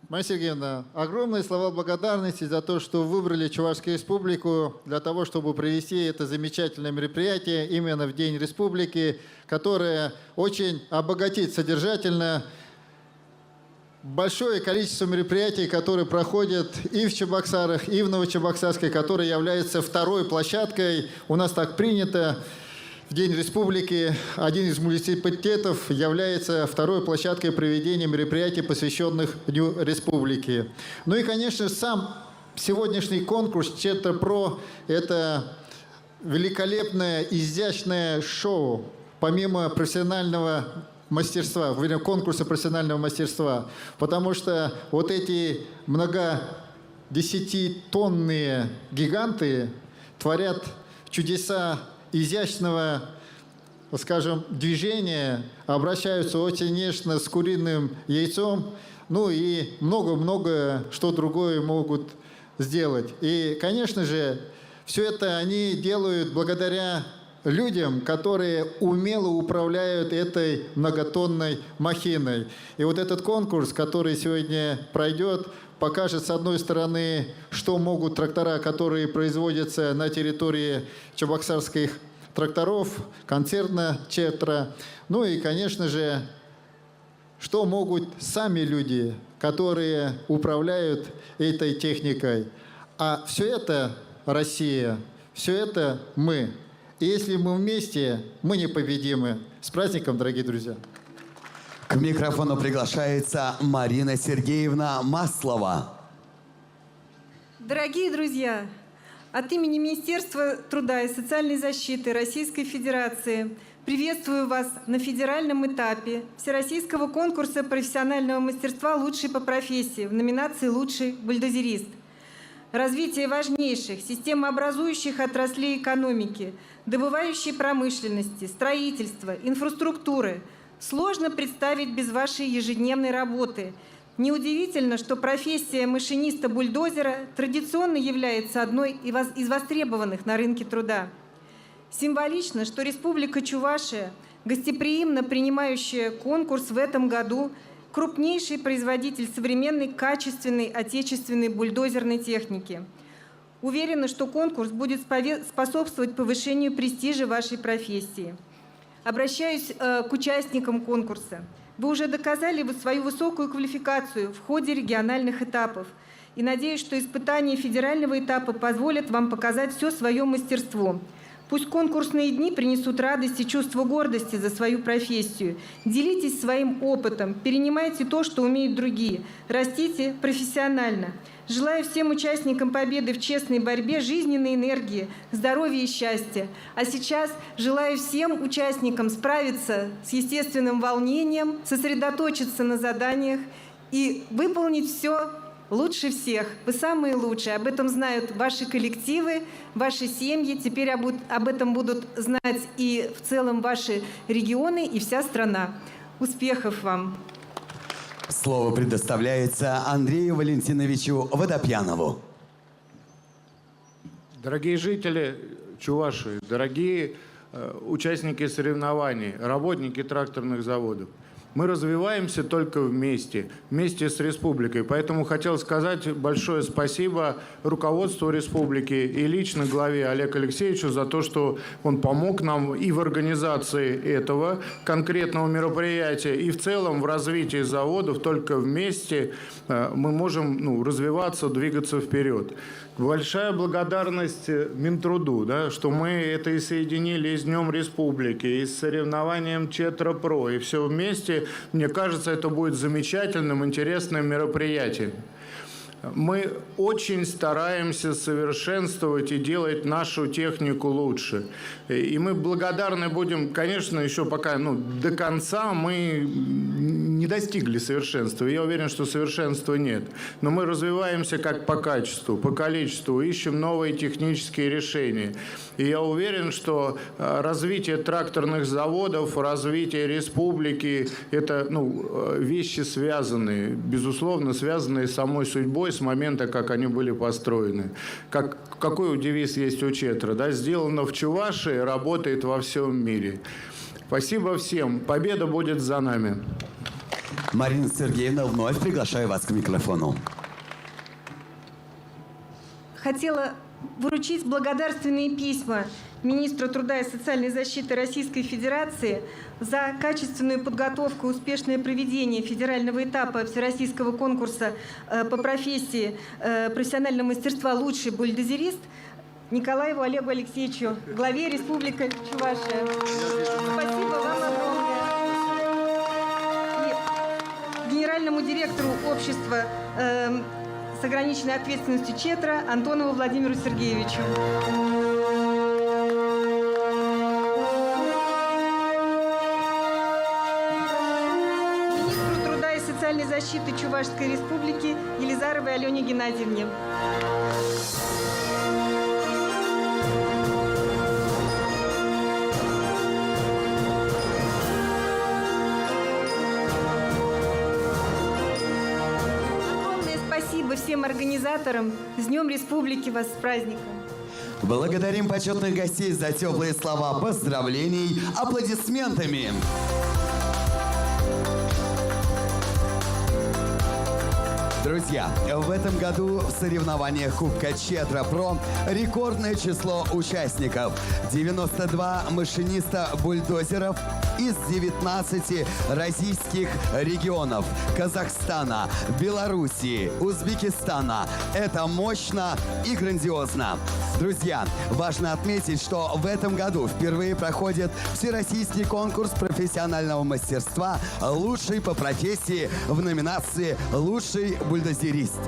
Мария Сергеевна, огромные слова благодарности за то, что выбрали Чувашскую республику для того, чтобы провести это замечательное мероприятие именно в День республики, которое очень обогатит содержательно большое количество мероприятий, которые проходят и в Чебоксарах, и в Новочебоксарской, которая является второй площадкой. У нас так принято. В День республики один из муниципалитетов является второй площадкой проведения мероприятий, посвященных Дню республики. Ну и, конечно, сам сегодняшний конкурс ЧЕТРО – это великолепное, изящное шоу, помимо профессионального мастерства, конкурса профессионального мастерства, потому что вот эти многодесятитонные гиганты творят чудеса изящного, скажем, движения, обращаются очень нежно с куриным яйцом, ну и много-много что другое могут сделать. И, конечно же, все это они делают благодаря людям, которые умело управляют этой многотонной махиной. И вот этот конкурс, который сегодня пройдет, покажет, с одной стороны, что могут трактора, которые производятся на территории чебоксарских тракторов, концерна ЧЕТРО. Ну и, конечно же, что могут сами люди, которые управляют этой техникой. А все это Россия, все это мы. И если мы вместе, мы непобедимы. С праздником, дорогие друзья! К микрофону приглашается Марина Сергеевна Маслова. Дорогие друзья, от имени Министерства труда и социальной защиты Российской Федерации приветствую вас на федеральном этапе Всероссийского конкурса профессионального мастерства «Лучший по профессии» в номинации «Лучший бульдозерист». Развитие важнейших системообразующих отраслей экономики, добывающей промышленности, строительства, инфраструктуры сложно представить без вашей ежедневной работы. Неудивительно, что профессия машиниста-бульдозера традиционно является одной из востребованных на рынке труда. Символично, что Республика Чувашия, гостеприимно принимающая конкурс в этом году, крупнейший производитель современной, качественной, отечественной бульдозерной техники. Уверена, что конкурс будет способствовать повышению престижа вашей профессии. Обращаюсь к участникам конкурса. Вы уже доказали свою высокую квалификацию в ходе региональных этапов. И надеюсь, что испытания федерального этапа позволят вам показать все свое мастерство. Пусть конкурсные дни принесут радость и чувство гордости за свою профессию. Делитесь своим опытом, перенимайте то, что умеют другие. Растите профессионально. Желаю всем участникам победы в честной борьбе жизненной энергии, здоровья и счастья. А сейчас желаю всем участникам справиться с естественным волнением, сосредоточиться на заданиях и выполнить все лучше всех. Вы самые лучшие. Об этом знают ваши коллективы, ваши семьи. Теперь об этом будут знать и в целом ваши регионы и вся страна. Успехов вам! Слово предоставляется Андрею Валентиновичу Водопьянову. Дорогие жители Чувашии, дорогие участники соревнований, работники тракторных заводов, мы развиваемся только вместе с республикой. Поэтому хотел сказать большое спасибо руководству республики и лично главе Олегу Алексеевичу за то, что он помог нам и в организации этого конкретного мероприятия, и в целом в развитии заводов. Только вместе мы можем развиваться, двигаться вперед. Большая благодарность Минтруду, что мы это и соединили и с Днем Республики, и с соревнованием ЧЕТРО-ПРО, и все вместе. Мне кажется, это будет замечательным, интересным мероприятием. Мы очень стараемся совершенствовать и делать нашу технику лучше. И мы благодарны будем, конечно, еще пока до конца мы не достигли совершенства. Я уверен, что совершенства нет. Но мы развиваемся как по качеству, по количеству, ищем новые технические решения. И я уверен, что развитие тракторных заводов, развитие республики – это вещи связанные, безусловно, связанные с самой судьбой с момента, как они были построены. Какой девиз есть у Четра? Да? «Сделано в Чувашии, работает во всем мире». Спасибо всем. Победа будет за нами. Марина Сергеевна, вновь приглашаю вас к микрофону. Хотела вручить благодарственные письма министру труда и социальной защиты Российской Федерации за качественную подготовку и успешное проведение федерального этапа всероссийского конкурса по профессии профессионального мастерства «Лучший бульдозерист» Николаеву Олегу Алексеевичу, главе Республики Чувашия. Спасибо вам огромное. И генеральному директору общества с ограниченной ответственностью Четра Антонову Владимиру Сергеевичу. Министру труда и социальной защиты Чувашской Республики Елизаровой Алене Геннадьевне. Спасибо всем организаторам. С Днем Республики вас, с праздником! Благодарим почетных гостей за теплые слова поздравлений аплодисментами. Друзья, в этом году в соревнованиях Кубка Четра Про рекордное число участников. 92 машиниста бульдозеров из 19 российских регионов. Казахстана, Белоруссии, Узбекистана. Это мощно и грандиозно. Друзья, важно отметить, что в этом году впервые проходит всероссийский конкурс профессионального мастерства «Лучший по профессии» в номинации «Лучший бульдозерист».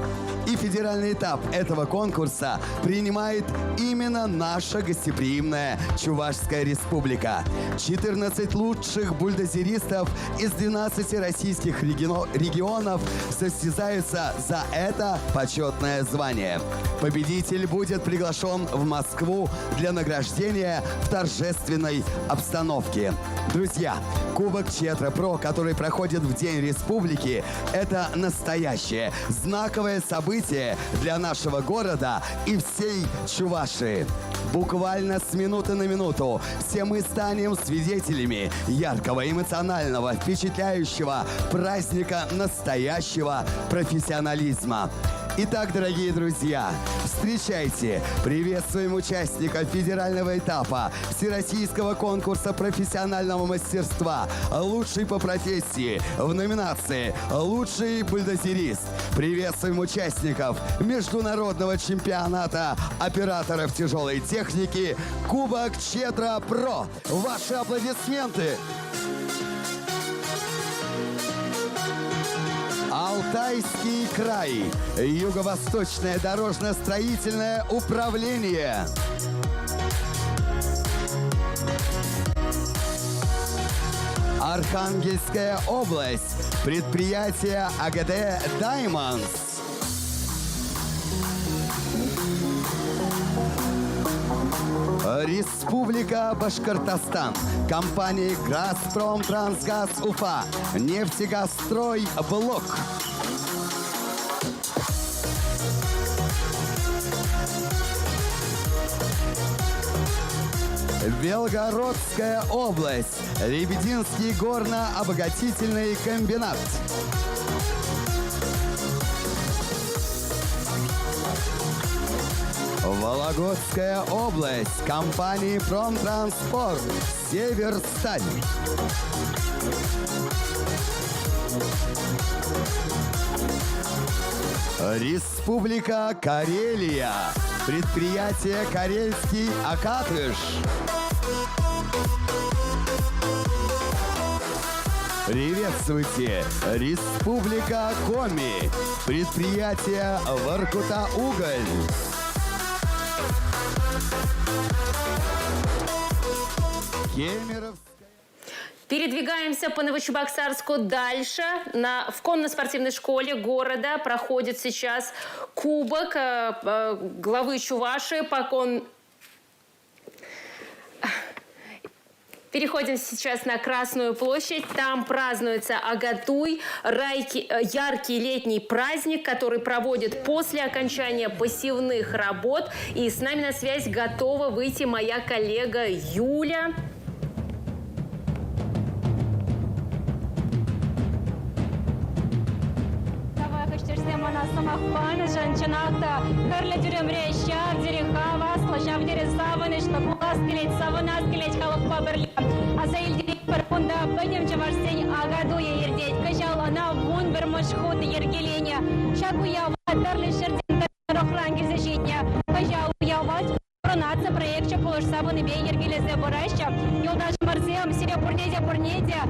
И федеральный этап этого конкурса принимает именно наша гостеприимная Чувашская Республика. 14 лучших бульдозеристов из 12 российских регионов состязаются за это почетное звание. Победитель будет приглашен в Москву для награждения в торжественной обстановке. Друзья, Кубок Четра Про, который проходит в День Республики, это настоящее знаковое событие для нашего города и всей Чувашии. Буквально с минуты на минуту все мы станем свидетелями яркого, эмоционального, впечатляющего праздника настоящего профессионализма. Итак, дорогие друзья, встречайте, приветствуем участников федерального этапа Всероссийского конкурса профессионального мастерства «Лучший по профессии» в номинации «Лучший бульдозерист». Приветствуем участников международного чемпионата операторов тяжелой техники «Кубок Четра Про». Ваши аплодисменты! Алтайский край, Юго-Восточное дорожно-строительное управление. Архангельская область, предприятие АГД «Даймондс». Республика Башкортостан. Компания «Газпром Трансгаз Уфа». Нефтегазстрой Блок. Белгородская область. Лебединский горно-обогатительный комбинат. Вологодская область. Компания «Промтранспорт». Северсталь. Республика Карелия. Предприятие «Карельский Акатыш». Приветствуйте! Республика Коми. Предприятие «Воркута-Уголь». Передвигаемся по Новочебоксарску дальше. В конно-спортивной школе города проходит сейчас кубок главы Чувашии Переходим сейчас на Красную площадь. Там празднуется Агатуй, яркий летний праздник, который проводят после окончания посевных работ. И с нами на связь готова выйти моя коллега Юля. проекте Полош Сабан и Бейгергелезе Бораща, Юлдаш Марсеем, Сирия Пурнезия Пурнезия,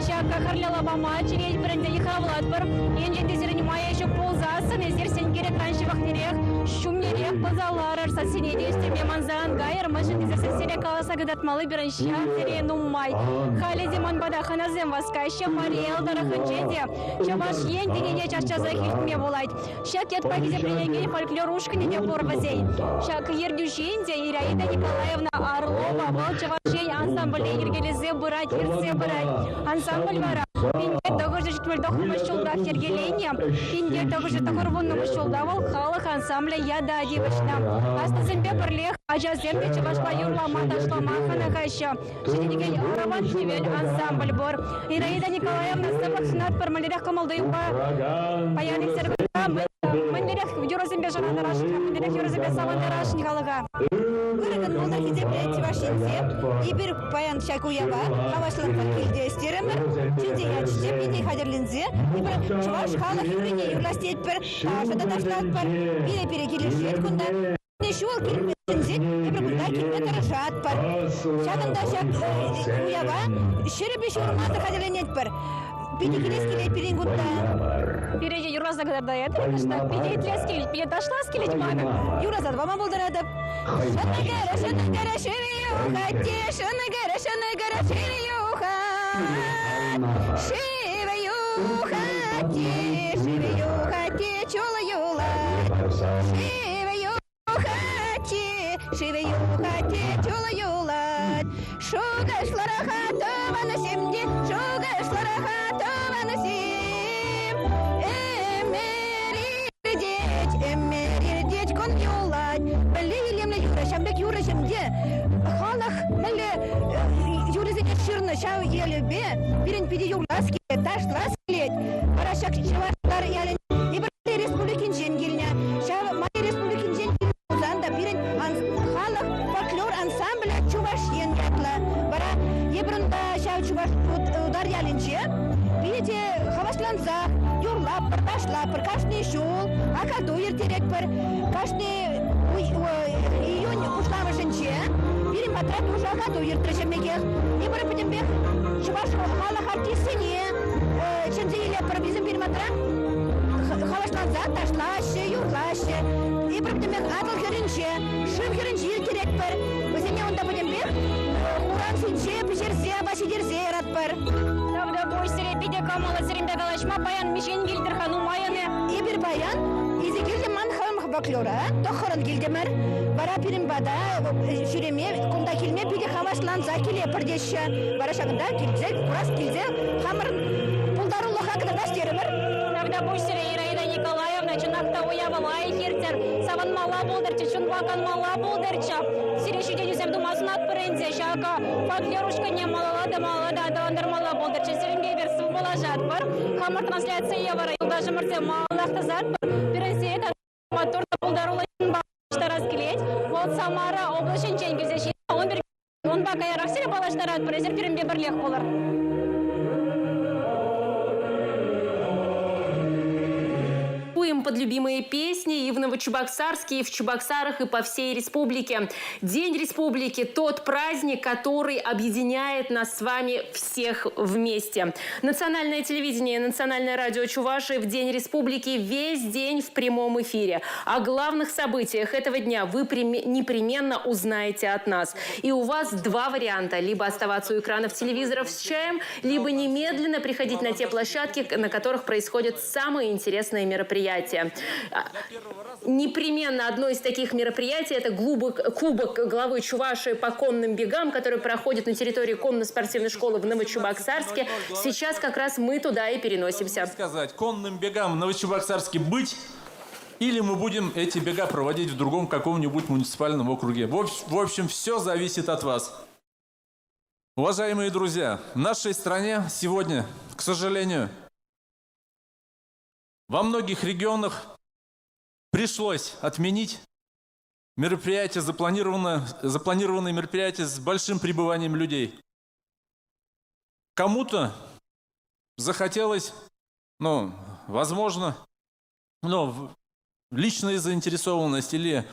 Шака Харлила Бама, Черей Брендиха Владбар, Инди Дизернимая еще ползасан, и здесь Сенгире Таншевах Нерех, Шумнерех, Базаларар, Сосинедия, Стеме Манзан, Гайер, Машин, Дизерсия Каласа Гадат Малы Беранща, Сирия Нумай, Хали Диман Бадаханазем, Васкаща, Мариэл, Дараханчедия, Чаваш Ень, Динея Чашчазахи в Мевулайт, Шакет Пагизе Принегей, Фольклорушка, Неня Порвазей, Шак Ердюшинде, Ираида Николаевна Орлова, Волчевашей, ансамбль Ергелезе Бурать, Ирсе Бурать, ансамбль Вара, Пиндет Догожи Четвертох Машулда Ергеления, Пиндет Догожи Тахорвун Машулдавал, Халах ансамбля Яда Дивашна, Астасемпе Парлех, Ажаземпе Чевашла Юрла Мата Шламахана Хаща, Шедигей Араван Шевель ансамбль Бор, Ираида Николаевна Сапакснат Пармалерях Камалдаюба, Паяник Сербека, Манерях Юрозембе Жанна Раш, Манерях Юрозембе Савана Раш Нихалага. Выраган молда хизепляйте вашинзе, Ибир Паян Шакуява, Хавашлан Килде Стеремер, Чинде Ячче, Пиди Хадерлинзе, Ибир Чуваш Хала Юрине Юрластет Пер, Шададашлат Пар, Бире Перекилешет Кунда, Нишуал Килминзе, Ибир Кунда Килметер Жат Пар, Шаганда Шак Уява, Шеребиш Юрмата Хадерленет Пер, Пиди Килескилет Перингунда. Пиреже Юраза Гадает, что Пиди Тлескилет, Пиди Ташласкилет Мага, Юраза Двама Болдарадов. Шанагара, Шанагара, Ширюха, Шанагара, Шанагара, Ширюха, Шиваюха, Шиваюха, Чулаюла, Шиваюха, Чулаюла, Шуга Шлараха, Това на Симди, Шуга Шлараха, Това на Сим, Эмери деть, кон юлать, Шамбек Юра Шамде, Халах, Мэле, Юризене Ширна, Шау Елебе, Бирен Пиди Юласки, Таш Ласкелет, Парашак Шиваштар Ялен, Ибр Республикин Женгильня, Шау Май Республикин Женгильня, Узанда, Бирен Халах, фольклор ансамбля Чуваш Янятла, Бара, Ебрунда, Шау Чуваш Удар Яленче, Пиди Хавашланзах, Юрлапар, Ташлапар, Кашни Шул, Акадуир Терекпар, Кашни июнь ушлава женче, бирим потрат уже году иртрашемекех, и пропадембех, чуваш халах артисыне, чензиле пробизм бирим потрат, халашланза ташлаще, юрлаще, и пропадембех атл херенче, шив херенче иртерекпер, возене он допадембех, уран синче, пешерсе, башидерсе ратпер. Давда бойсере, пиде камала зеринде галашма, паян мишен гильдерхану майане, и бир паян, и зигильде манхам Баклора, Тохоран Гильдемер, Бара Пиримбада, Ширеме, Кунда Кильме, Пиди Хавашлан Закиле, Пардеща, Барашагда, Кильзе, Курас Кильзе, Хамар, Пулдару Лохакда Дастеремер. Тогда Бусери Ираида Николаевна, Чинахта Уявала, Хиртер, Саван Мала Булдерча, Чунвакан Мала Булдерча, Сириши Денисем Думаснат Парензе, Шака, Факлерушка не Малада, Малада, Дондер Мала Булдерча, Серенгейбер, Сумбалажат, Хамар трансляция Евара, Юлдажа Марсе, Малахтазат, Перенсе, Мотор Булдарула, Раскелеть, вот Самара, облачен Ченги, защита, он бакая Рахсиля Балаштарат, Презер Перембе Барлех Полар. Кайфуем под любимые песни и в Новочебоксарске, и в Чебоксарах, и по всей республике. День республики – тот праздник, который объединяет нас с вами всех вместе. Национальное телевидение, национальное радио Чувашии в День республики весь день в прямом эфире. О главных событиях этого дня вы непременно узнаете от нас. И у вас два варианта. Либо оставаться у экранов телевизоров с чаем, либо немедленно приходить на те площадки, на которых происходят самые интересные мероприятия. Непременно одно из таких мероприятий – это Кубок главы Чувашии по конным бегам, который проходит на территории конно-спортивной школы в Новочебоксарске. Сейчас как раз мы туда и переносимся. Сказать, конным бегам в Новочебоксарске быть, или мы будем эти бега проводить в другом каком-нибудь муниципальном округе. В общем, все зависит от вас. Уважаемые друзья, в нашей стране сегодня, к сожалению, во многих регионах пришлось отменить мероприятия, запланированные мероприятия с большим пребыванием людей. Кому-то захотелось, возможно, личная заинтересованность или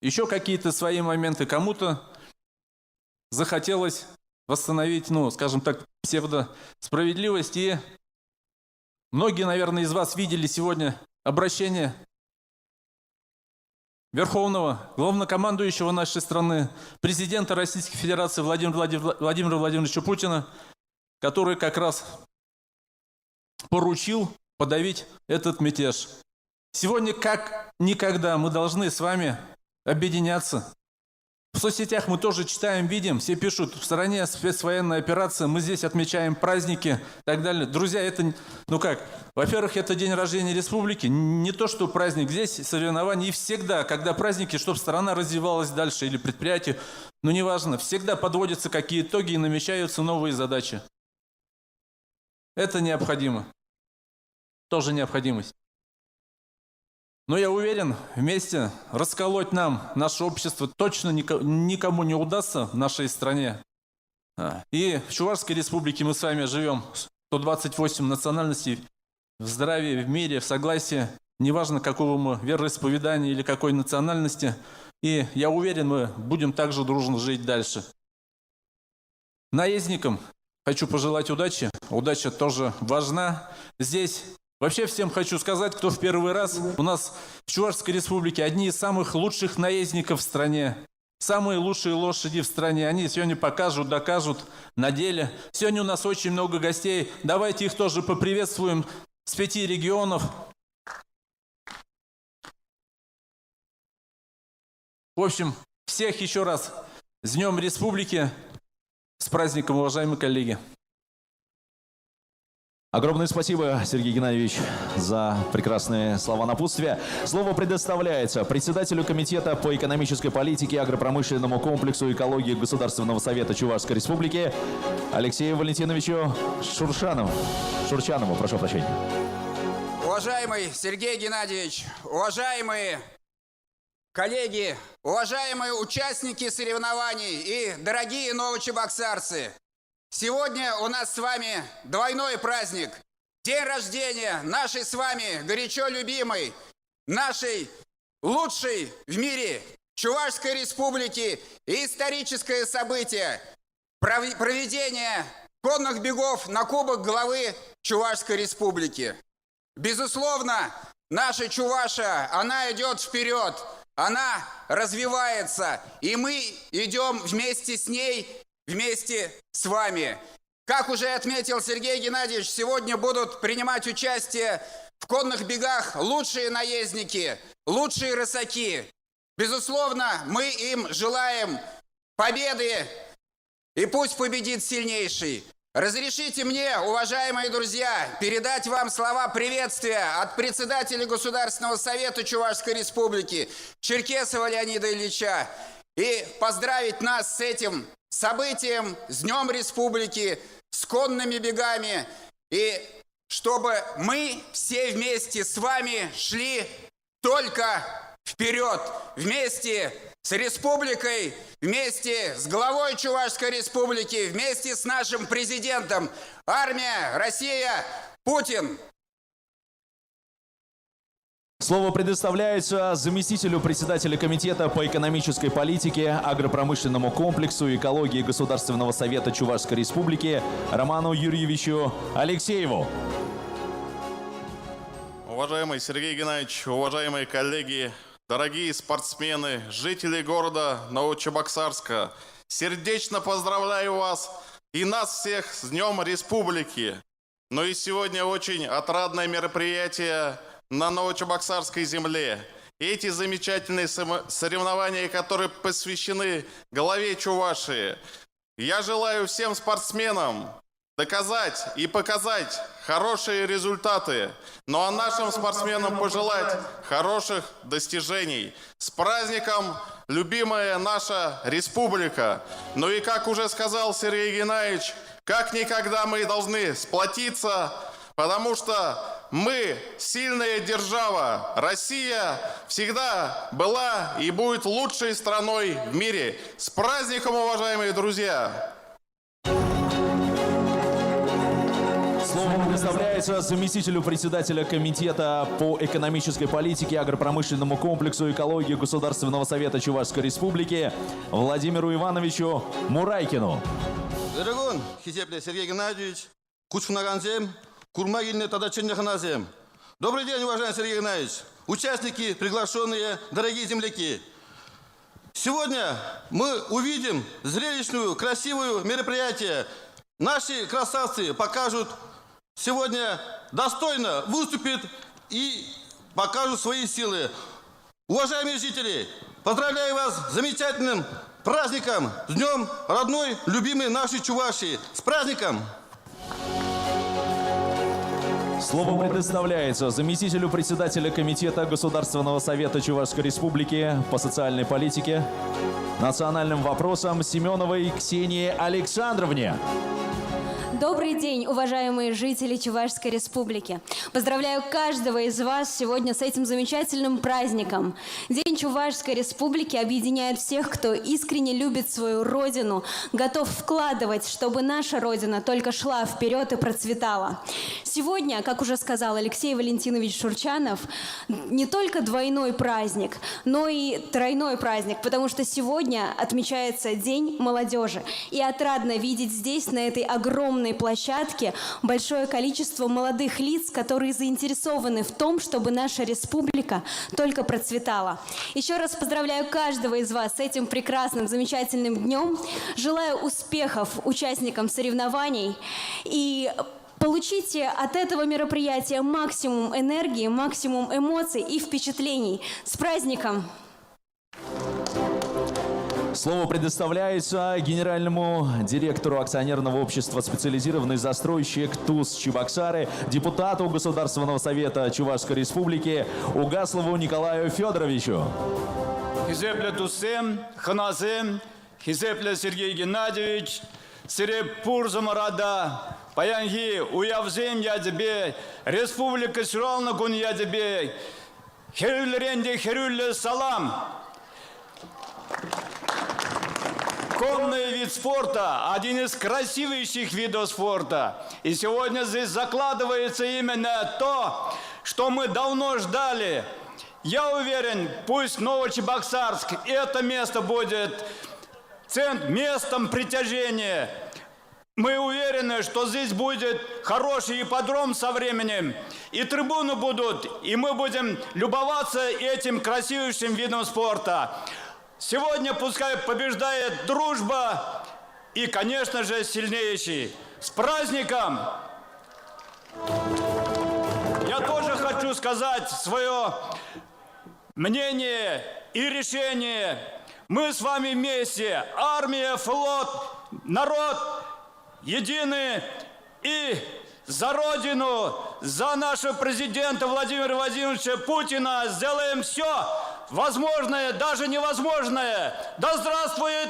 еще какие-то свои моменты. Кому-то захотелось восстановить, скажем так, псевдосправедливость. И многие, наверное, из вас видели сегодня обращение Верховного главнокомандующего нашей страны, президента Российской Федерации Владимира Владимировича Путина, который как раз поручил подавить этот мятеж. Сегодня, как никогда, мы должны с вами объединяться. В соцсетях мы тоже читаем, видим, все пишут, в стране спецвоенная операция, мы здесь отмечаем праздники и так далее. Друзья, это, во-первых, это день рождения республики, не то, что праздник, здесь соревнования, и всегда, когда праздники, чтобы страна развивалась дальше или предприятие, неважно, всегда подводятся какие итоги и намечаются новые задачи. Это необходимо, тоже необходимость. Но я уверен, вместе расколоть нам наше общество точно никому не удастся в нашей стране. И в Чувашской республике мы с вами живем 128 национальностей в здравии, в мире, в согласии, неважно какого мы вероисповедания или какой национальности. И я уверен, мы будем также дружно жить дальше. Наездникам хочу пожелать удачи. Удача тоже важна. Здесь вообще всем хочу сказать, кто в первый раз, у нас в Чувашской республике одни из самых лучших наездников в стране. Самые лучшие лошади в стране. Они сегодня покажут, докажут на деле. Сегодня у нас очень много гостей. Давайте их тоже поприветствуем с 5 регионов. В общем, всех еще раз с Днем Республики, с праздником, уважаемые коллеги. Огромное спасибо, Сергей Геннадьевич, за прекрасные слова напутствия. Слово предоставляется председателю Комитета по экономической политике, агропромышленному комплексу, экологии Государственного совета Чувашской республики Алексею Валентиновичу Шурчанову. Прошу прощения. Уважаемый Сергей Геннадьевич, уважаемые коллеги, уважаемые участники соревнований и дорогие новочебоксарцы, сегодня у нас с вами двойной праздник. День рождения нашей с вами горячо любимой, нашей лучшей в мире Чувашской республики и историческое событие – проведение конных бегов на Кубок главы Чувашской республики. Безусловно, наша Чуваша, она идет вперед, она развивается, и мы идем вместе с ней, вместе с вами. Как уже отметил Сергей Геннадьевич, сегодня будут принимать участие в конных бегах лучшие наездники, лучшие рысаки. Безусловно, мы им желаем победы, и пусть победит сильнейший. Разрешите мне, уважаемые друзья, передать вам слова приветствия от председателя Государственного совета Чувашской республики Черкесова Леонида Ильича и поздравить нас с этим событием, с Днем Республики, с конными бегами, и чтобы мы все вместе с вами шли только вперед, вместе с республикой, вместе с главой Чувашской республики, вместе с нашим президентом. Армия, Россия, Путин. Слово предоставляется заместителю председателя Комитета по экономической политике, агропромышленному комплексу и экологии Государственного совета Чувашской Республики Роману Юрьевичу Алексееву. Уважаемый Сергей Геннадьевич, уважаемые коллеги, дорогие спортсмены, жители города Новочебоксарска, сердечно поздравляю вас и нас всех с Днем Республики. Но и сегодня очень отрадное мероприятие на Новочебоксарской земле. Эти замечательные соревнования, которые посвящены главе Чувашии. Я желаю всем спортсменам доказать и показать хорошие результаты, ну а нашим спортсменам пожелать хороших достижений. С праздником, любимая наша республика! Ну и как уже сказал Сергей Геннадьевич, как никогда мы должны сплотиться, потому что мы сильная держава. Россия всегда была и будет лучшей страной в мире. С праздником, уважаемые друзья! Слово предоставляется заместителю председателя Комитета по экономической политике, агропромышленному комплексу, экологии Государственного совета Чувашской Республики Владимиру Ивановичу Мурайкину. Дорогой Сергей Геннадьевич, Кучхунаганзем, Курмагильне Тадаченьяханазем. Добрый день, уважаемый Сергей Геннадьевич, участники, приглашенные, дорогие земляки. Сегодня мы увидим зрелищную, красивую мероприятие. Наши красавцы покажут сегодня достойно, выступят и покажут свои силы. Уважаемые жители, поздравляю вас с замечательным праздником, с Днем родной, любимой нашей Чувашии. С праздником! Слово предоставляется заместителю председателя Комитета Государственного совета Чувашской Республики по социальной политике, национальным вопросам Семеновой Ксении Александровне. Добрый день, уважаемые жители Чувашской Республики. Поздравляю каждого из вас сегодня с этим замечательным праздником. День Чувашской Республики объединяет всех, кто искренне любит свою родину, готов вкладывать, чтобы наша родина только шла вперед и процветала. Сегодня, как уже сказал Алексей Валентинович Шурчанов, не только двойной праздник, но и тройной праздник, потому что сегодня отмечается День молодежи. И отрадно видеть здесь, на этой огромной площадке, большое количество молодых лиц, которые заинтересованы в том, чтобы наша республика только процветала. Еще раз поздравляю каждого из вас с этим прекрасным, замечательным днем. Желаю успехов участникам соревнований и получите от этого мероприятия максимум энергии, максимум эмоций и впечатлений. С праздником! Слово предоставляется генеральному директору акционерного общества «Специализированный застройщик ТУЗ Чебоксары», депутату Государственного совета Чувашской Республики Угаслову Николаю Федоровичу. Хизепле Тусем, Ханазем, Хизепле Сергей Геннадьевич, Серепур Замарада, Паянги, Уявзем Ядебе, Республика Сюрална Гун Ядебе, Херюль Ренде Херюль Салам. Конный вид спорта – один из красивейших видов спорта. И сегодня здесь закладывается именно то, что мы давно ждали. Я уверен, пусть Новочебоксарск, это место будет местом притяжения. Мы уверены, что здесь будет хороший ипподром со временем, и трибуны будут, и мы будем любоваться этим красивейшим видом спорта. Сегодня пускай побеждает дружба и, конечно же, сильнейший. С праздником! Я тоже хочу сказать свое мнение и решение. Мы с вами вместе, армия, флот, народ, едины и за Родину, за нашего президента Владимира Владимировича Путина сделаем все возможное, даже невозможное. Да здравствует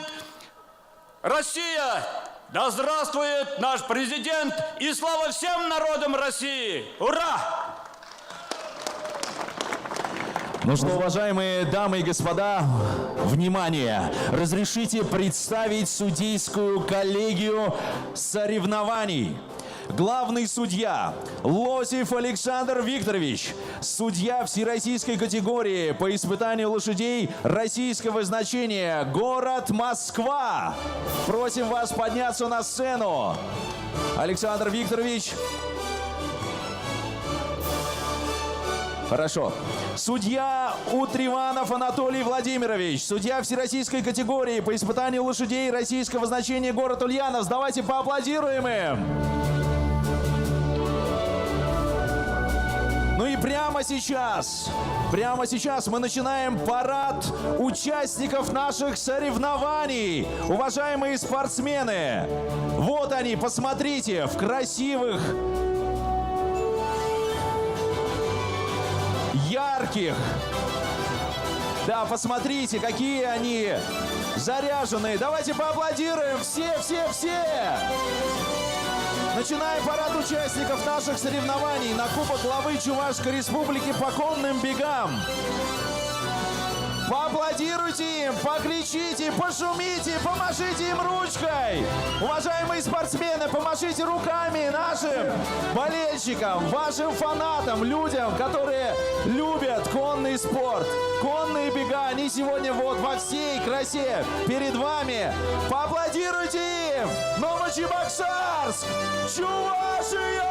Россия! Да здравствует наш президент! И слава всем народам России! Ура! Ну что, уважаемые дамы и господа, внимание! Разрешите представить судейскую коллегию соревнований. Главный судья Лосев Александр Викторович. Судья всероссийской категории по испытанию лошадей российского значения. Город Москва. Просим вас подняться на сцену. Александр Викторович. Хорошо. Судья Утриванов Анатолий Владимирович. Судья всероссийской категории по испытанию лошадей российского значения, город Ульяновск. Давайте поаплодируем им. Ну и прямо сейчас мы начинаем парад участников наших соревнований. Уважаемые спортсмены, вот они, посмотрите, в красивых, ярких. Да, посмотрите, какие они заряженные. Давайте поаплодируем. Все. Начинаем парад участников наших соревнований на Кубок главы Чувашской Республики по конным бегам. Поаплодируйте им, покричите, пошумите, помашите им ручкой. Уважаемые спортсмены, помашите руками нашим болельщикам, вашим фанатам, людям, которые любят конный спорт, конные бега. Они сегодня вот во всей красе перед вами. Поаплодируйте им! Новочебоксарск! Чувашия!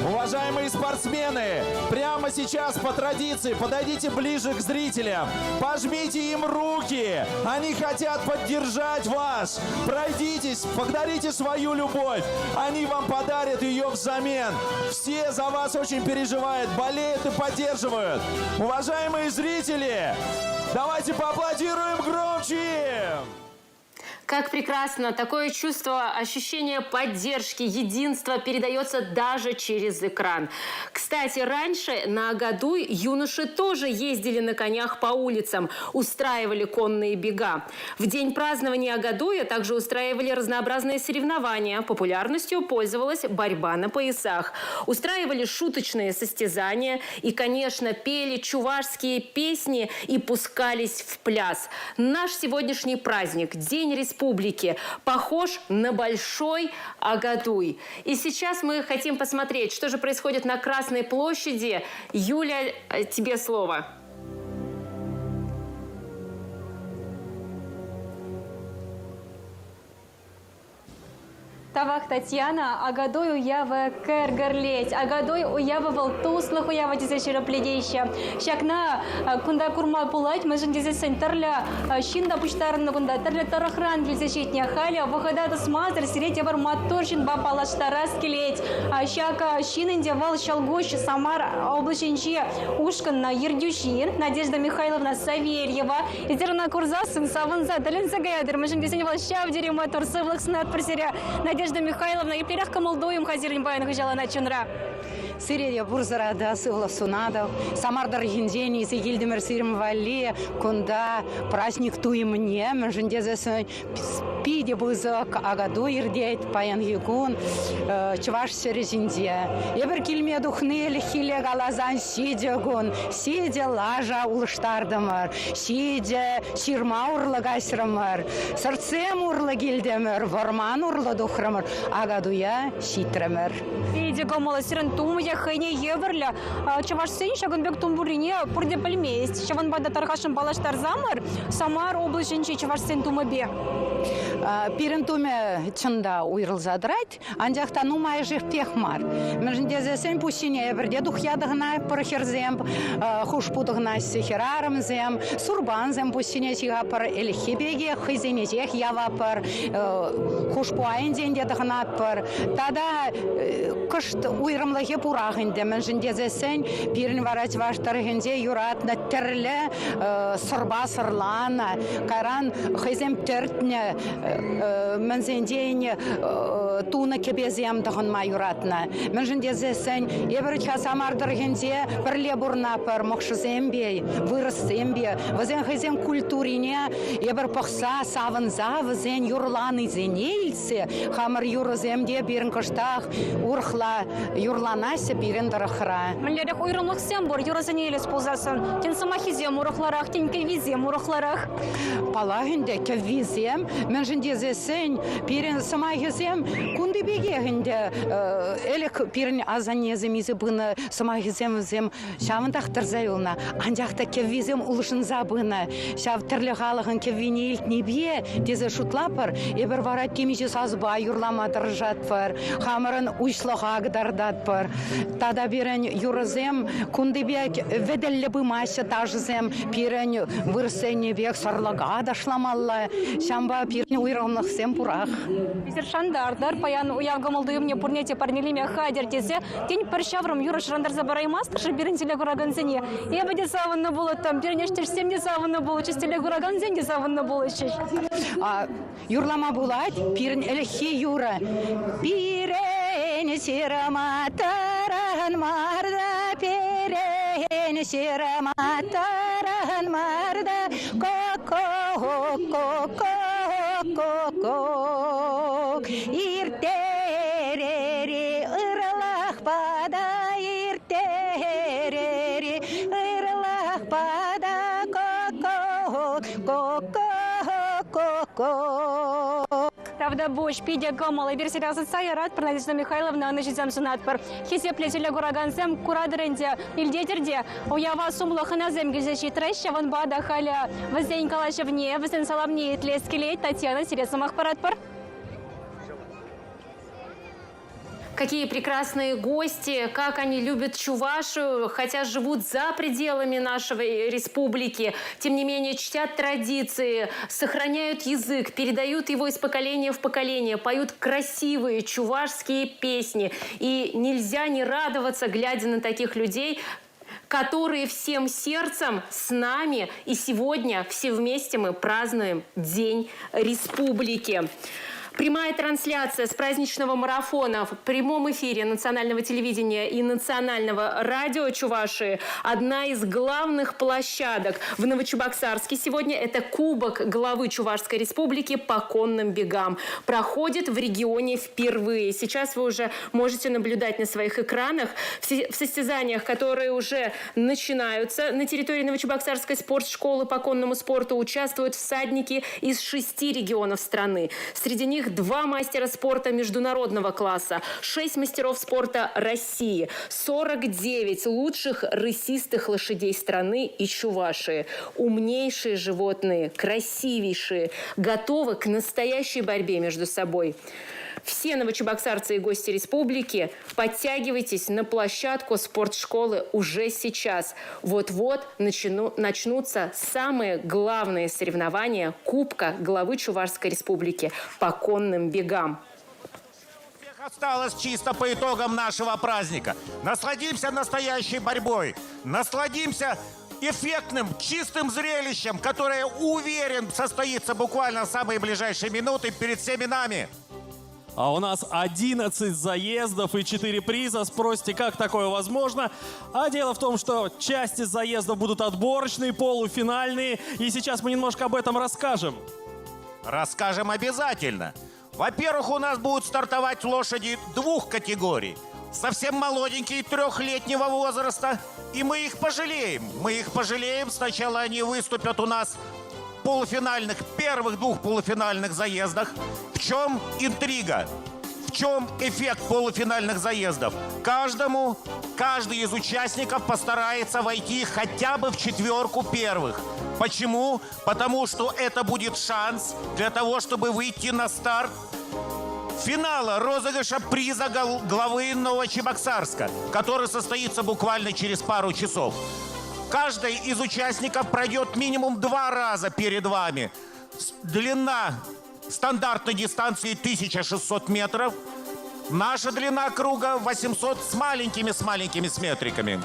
Уважаемые спортсмены, прямо сейчас по традиции подойдите ближе к зрителям, пожмите им руки, они хотят поддержать вас. Пройдитесь, подарите свою любовь, они вам подарят ее взамен. Все за вас очень переживают, болеют и поддерживают. Уважаемые зрители, давайте поаплодируем громче! Как прекрасно! Такое чувство, ощущение поддержки, единства передается даже через экран. Кстати, раньше на Агадуй юноши тоже ездили на конях по улицам, устраивали конные бега. В день празднования Агадуя также устраивали разнообразные соревнования. Популярностью пользовалась борьба на поясах. Устраивали шуточные состязания и, конечно, пели чувашские песни и пускались в пляс. Наш сегодняшний праздник, День Республики, похож на большой Агадуй. И сейчас мы хотим посмотреть, что же происходит на Красной площади. Юля, тебе слово. Тавах Татьяна, Агадуй уява кэргэрлеть, Агадуй уява волтуслых уява дизешера пледейща. Шакна кунда курма пулать, мы же дизесен тарля, шинда пуштарна кунда, тарля тарахран дизешитня халя, выхода смазер, сирить явар моторшин бапалаш тараскелеть, шака шинен девал шалгош, Самар облаченче, ушкан на Ердюшин, Надежда Михайловна Савельева, Итерна Курзасын, Саванза, Далинца Гаядер, мы же дизесен щавдери мотор, сывлых снат просеря, Надежда Михайловна, и перях камалдуем хазирин баян гыжала на чунра. Сирия бурзарада сывла сунадов, Самардар гиндени, Сигильдемер сирм валли, кунда праздник туи мне, мжендезесы спиди бузак, Агадуй ирдейт, паян ягун, чуваш серезинде. Ебер кильме духнели хиле галазан сидягун, сидя лажа улштардамар, сидя сирма урлагасрамар, сердцем урлагильдемер, ворман урладухрамар, Агадуя ситрамер. Иди гомола сирентум, я хэне еверля, чуваш сень шагунбек тумбурине, пурде пальместь, чаван бада тархашин балаштар замар, Самар облаченче чуваш сень тумабе. Пирентуме чында уйрылзадрать, андяхтану майжих пехмар. Мжендезесен пусине эверде духядыгна пархерзем, хушпудыгна сехерарым зем, сурбанзем пусине сигапар эльхибеге хизенезех явапар, хушпуайн дендедыгна пар. Тада кышт уйрымлыге пурагынде мжендезесен пирен варать ваштарыгенде юрат на терле сурба сырлана, каран хизем тертне Мен день туна кебезем тагын майуратна. Мен жинде зесен ебер часамар дыргенде бірле бурна пар мохшызембе, вырысембе, вазен хазен культурине ебер пахса савынза вазен юрланы зенейлсе, хамыр юрыземде бирин кыштах урхла юрланася бирин дырыхра. Мен лерек уйрымлыксем бор юрызенейлес пулзасын. Тен самахизем урыхларах, тен кевизем урыхларах. Палагынде кевизем, мен жинде зесен бирин самахизем кунды бегегінде элек пирин азанезем изи бына самахизем зем шавындах тырзайылна анжақта кевизем улышын забына шав тірлі халығын кевинейл небе дезе шутлапыр ебір варат кемеше сазба юрлама дыржатпыр хамырын уйшлыға гдардатпыр тада бирин юрызем кунды бек веделі бымашы тажызем пирин вырсене бек сарлыға дашламалла шамба пирин уйрымлықсем пурах Шандардар, паян уявгамалды мне пурнете парнелиме хадер тезе, тень паршаврам юра шрандар забараймастыр шибиринтеле гураганзене. Я бы де саванна было там, перенештер всем не саванна было, чистеле гураганзене саванна было честь. Юрлама булать, пирин эльхи юра. Пирен сирама таран марда, пирен сирама таран марда, ко-ко-ко-ко-ко. Иртерери ырылах бада, иртерери ырылах бада, ко-ко-ко-ко-ко. Правда, бош, пидя гамала, версия сайрат, Надежда Михайловна, анажизам сунатпар. Хисеплетеля гураганзем, курадыренде, ильдетерде, уява сумлаханазем гизеши треща, ван бада халя, воздень калашевне, воздень саламне, тлескелей, Татьяна, Сересамах парадпар. Какие прекрасные гости, как они любят Чувашию, хотя живут за пределами нашей республики. Тем не менее, чтят традиции, сохраняют язык, передают его из поколения в поколение, поют красивые чувашские песни. И нельзя не радоваться, глядя на таких людей, которые всем сердцем с нами. И сегодня все вместе мы празднуем День Республики. Прямая трансляция с праздничного марафона в прямом эфире национального телевидения и национального радио Чувашии. Одна из главных площадок в Новочебоксарске сегодня – это Кубок главы Чувашской республики по конным бегам. Проходит в регионе впервые. Сейчас вы уже можете наблюдать на своих экранах в состязаниях, которые уже начинаются. На территории Новочебоксарской спортшколы по конному спорту участвуют всадники из 6 регионов страны. Среди них 2 мастера спорта международного класса, 6 мастеров спорта России, 49 лучших рысистых лошадей страны и Чувашии. Умнейшие животные, красивейшие, готовы к настоящей борьбе между собой. Все новочебоксарцы и гости республики, подтягивайтесь на площадку спортшколы уже сейчас. Вот-вот начнутся самые главные соревнования Кубка главы Чувашской республики по конным бегам. Осталось чисто по итогам нашего праздника. Насладимся настоящей борьбой. Насладимся эффектным, чистым зрелищем, которое, уверен, состоится буквально в самые ближайшие минуты перед всеми нами. А у нас 11 заездов и 4 приза. Спросите, как такое возможно? А дело в том, что часть из заездов будут отборочные, полуфинальные. И сейчас мы немножко об этом расскажем. Расскажем обязательно. Во-первых, у нас будут стартовать лошади 2 категорий. Совсем молоденькие, 3-летнего возраста. И мы их пожалеем. Мы их пожалеем. Сначала они выступят у нас первых 2 полуфинальных заездах. В чем интрига? В чем эффект полуфинальных заездов? Каждый из участников постарается войти хотя бы в 4 первых. Почему? Потому что это будет шанс для того, чтобы выйти на старт финала розыгрыша приза главы Новочебоксарска, который состоится буквально через пару часов. Каждый из участников пройдет минимум 2 раза перед вами. Длина стандартной дистанции 1600 метров. Наша длина круга 800 с маленькими метриками.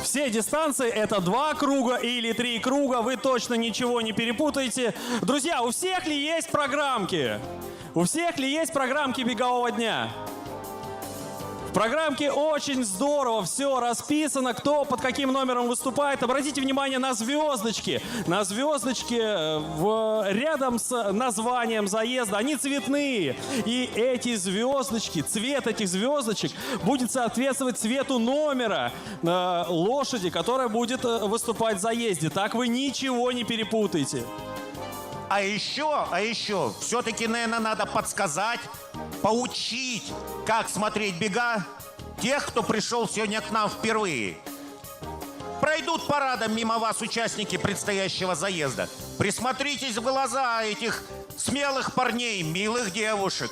Все дистанции — это 2 круга или 3 круга. Вы точно ничего не перепутаете. Друзья, у всех ли есть программки? У всех ли есть программки бегового дня? В программке очень здорово все расписано, кто под каким номером выступает. Обратите внимание на звездочки. На звездочки рядом с названием заезда. Они цветные. И эти звездочки, цвет этих звездочек будет соответствовать цвету номера лошади, которая будет выступать в заезде. Так вы ничего не перепутаете. А еще, все-таки, наверное, надо подсказать, поучить, как смотреть бега тех, кто пришел сегодня к нам впервые. Пройдут парадом мимо вас участники предстоящего заезда. Присмотритесь в глаза этих смелых парней, милых девушек.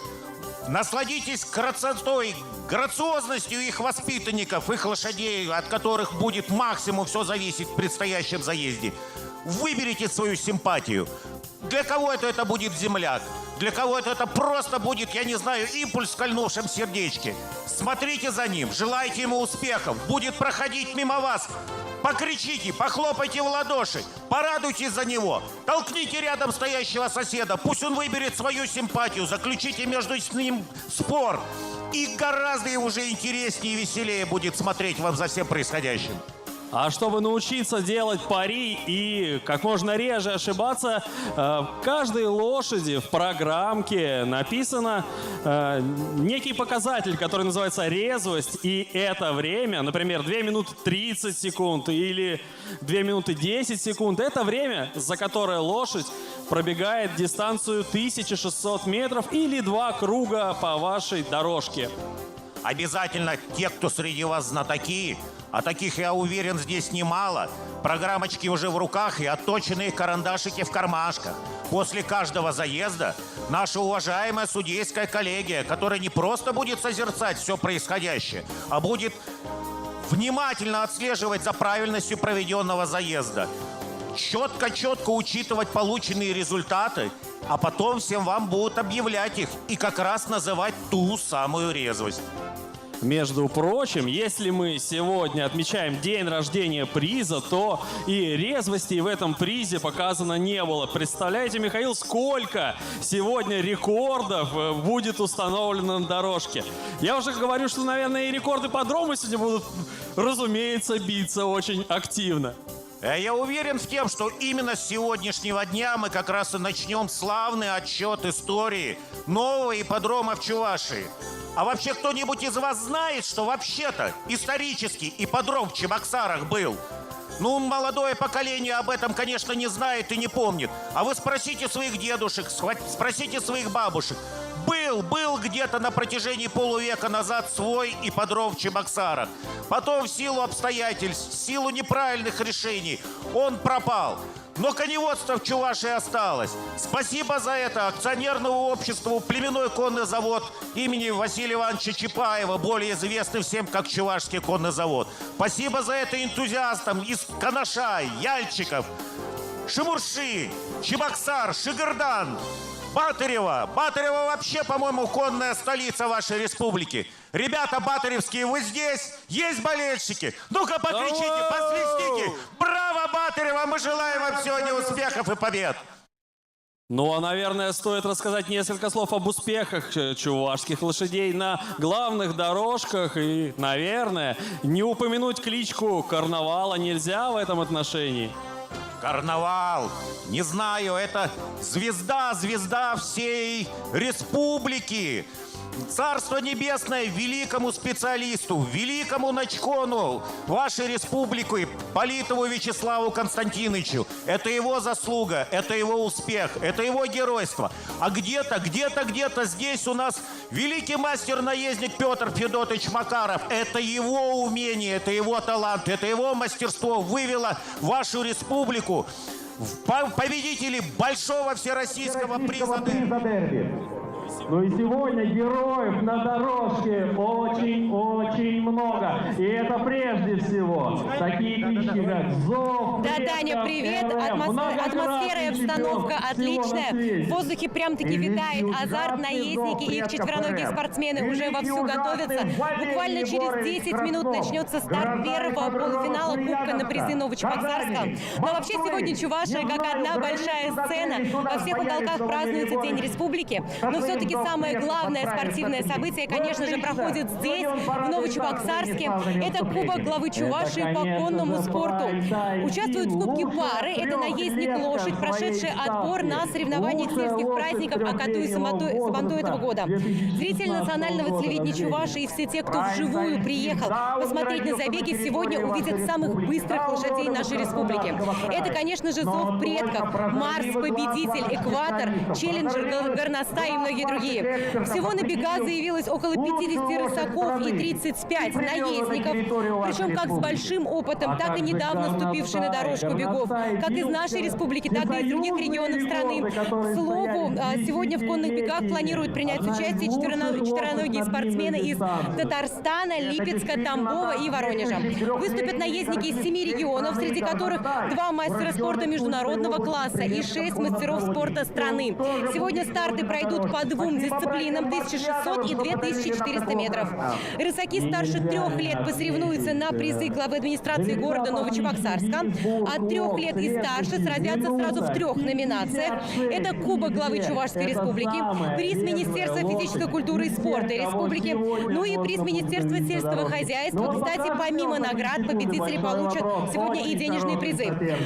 Насладитесь красотой, грациозностью их воспитанников, их лошадей, от которых будет максимум все зависеть в предстоящем заезде. Выберите свою симпатию. Для кого-то это будет земляк, для кого-то это просто будет, я не знаю, импульс в скольнувшем сердечке. Смотрите за ним, желайте ему успехов, будет проходить мимо вас. Покричите, похлопайте в ладоши, порадуйтесь за него, толкните рядом стоящего соседа, пусть он выберет свою симпатию, заключите между ним спор. И гораздо уже интереснее и веселее будет смотреть вам за всем происходящим. А чтобы научиться делать пари и как можно реже ошибаться, в каждой лошади в программке написано некий показатель, который называется резвость. И это время, например, 2 минуты 30 секунд или 2 минуты 10 секунд, это время, за которое лошадь пробегает дистанцию 1600 метров или 2 круга по вашей дорожке. Обязательно те, кто среди вас знатоки, а таких, я уверен, здесь немало, программочки уже в руках и отточенные карандашики в кармашках. После каждого заезда наша уважаемая судейская коллегия, которая не просто будет созерцать все происходящее, а будет внимательно отслеживать за правильностью проведенного заезда, четко учитывать полученные результаты, а потом всем вам будут объявлять их и как раз называть ту самую резвость. Между прочим, если мы сегодня отмечаем день рождения приза, то и резвости в этом призе показано не было. Представляете, Михаил, сколько сегодня рекордов будет установлено на дорожке? Я уже говорю, что, наверное, и рекорды подрома сегодня будут, разумеется, биться очень активно. Я уверен в том, что именно с сегодняшнего дня мы как раз и начнем славный отчет истории нового ипподрома в Чувашии. А вообще кто-нибудь из вас знает, что вообще-то исторический ипподром в Чебоксарах был? Ну, молодое поколение об этом, конечно, не знает и не помнит. А вы спросите своих дедушек, спросите своих бабушек. Был где-то на протяжении полувека назад свой ипподром в Чебоксарах. Потом в силу обстоятельств, в силу неправильных решений он пропал. Но коневодство в Чувашии осталось. Спасибо за это акционерному обществу «Племенной конный завод» имени Василия Ивановича Чапаева, более известный всем как Чувашский конный завод. Спасибо за это энтузиастам из Канаша, Яльчиков, Шимурши, Чебоксар, Шигырдан, Батырева. Батырева вообще, по-моему, конная столица вашей республики. Ребята батыревские, вы здесь? Есть болельщики? Ну-ка покричите, посвистите. Браво, Батырева! Мы желаем вам сегодня успехов и побед. Ну, а, наверное, стоит рассказать несколько слов об успехах чувашских лошадей на главных дорожках. И, наверное, не упомянуть кличку Карнавала нельзя в этом отношении. Карнавал, не знаю, это звезда всей республики. Царство небесное великому специалисту, великому начкону вашей республики Политову Вячеславу Константиновичу. Это его заслуга, это его успех, это его геройство. А где-то здесь у нас великий мастер-наездник Петр Федотович Макаров. Это его умение, это его талант, это его мастерство вывело вашу республику в победителей большого всероссийского приза «Дерби». Ну и сегодня героев на дорожке очень-очень много. И это прежде всего такие клички, как Зов. Да, Даня, привет. Атмосфера и обстановка отличная. В воздухе прям-таки витает азарт. Наездники и их четвероногие спортсмены уже вовсю готовятся. Буквально через 10 минут начнется старт первого полуфинала Кубка на призы Новочебоксарска. Но вообще сегодня Чувашия как одна большая сцена. Во всех уголках празднуется День Республики. Но все-таки самое главное спортивное событие, конечно же, проходит здесь, в Новочебоксарске. Это Кубок главы Чувашии по конному спорту. Участвуют в Кубке пары. Это наездник-лошадь, прошедший отбор на соревнованиях сельских праздников Акату и Сабантуй этого года. Зрители национального телевидения Чувашии и все те, кто вживую приехал посмотреть на забеги, сегодня увидят самых быстрых лошадей нашей республики. Это, конечно же, Зов предков, Марс, Победитель, Экватор, Челленджер, Горностай и многие другие. Всего на бега заявилось около 50 рысаков и 35 наездников, причем как с большим опытом, так и недавно ступившие на дорожку бегов, как из нашей республики, так и из других регионов страны. К слову, сегодня в конных бегах планируют принять участие четвероногие спортсмены из Татарстана, Липецка, Тамбова и Воронежа. Выступят наездники из 7 регионов, среди которых 2 мастера спорта международного класса и 6 мастеров спорта страны. Сегодня старты пройдут по 2 дисциплинам: 1600 и 2400 метров. Рысаки старше 3 лет посоревнуются на призы главы администрации города Новочебоксарска. От 3 лет и старше сразятся сразу в 3 номинациях. Это Кубок главы Чувашской республики, приз Министерства физической культуры и спорта республики, ну и приз Министерства сельского хозяйства. Кстати, помимо наград, победители получат сегодня и денежные призы.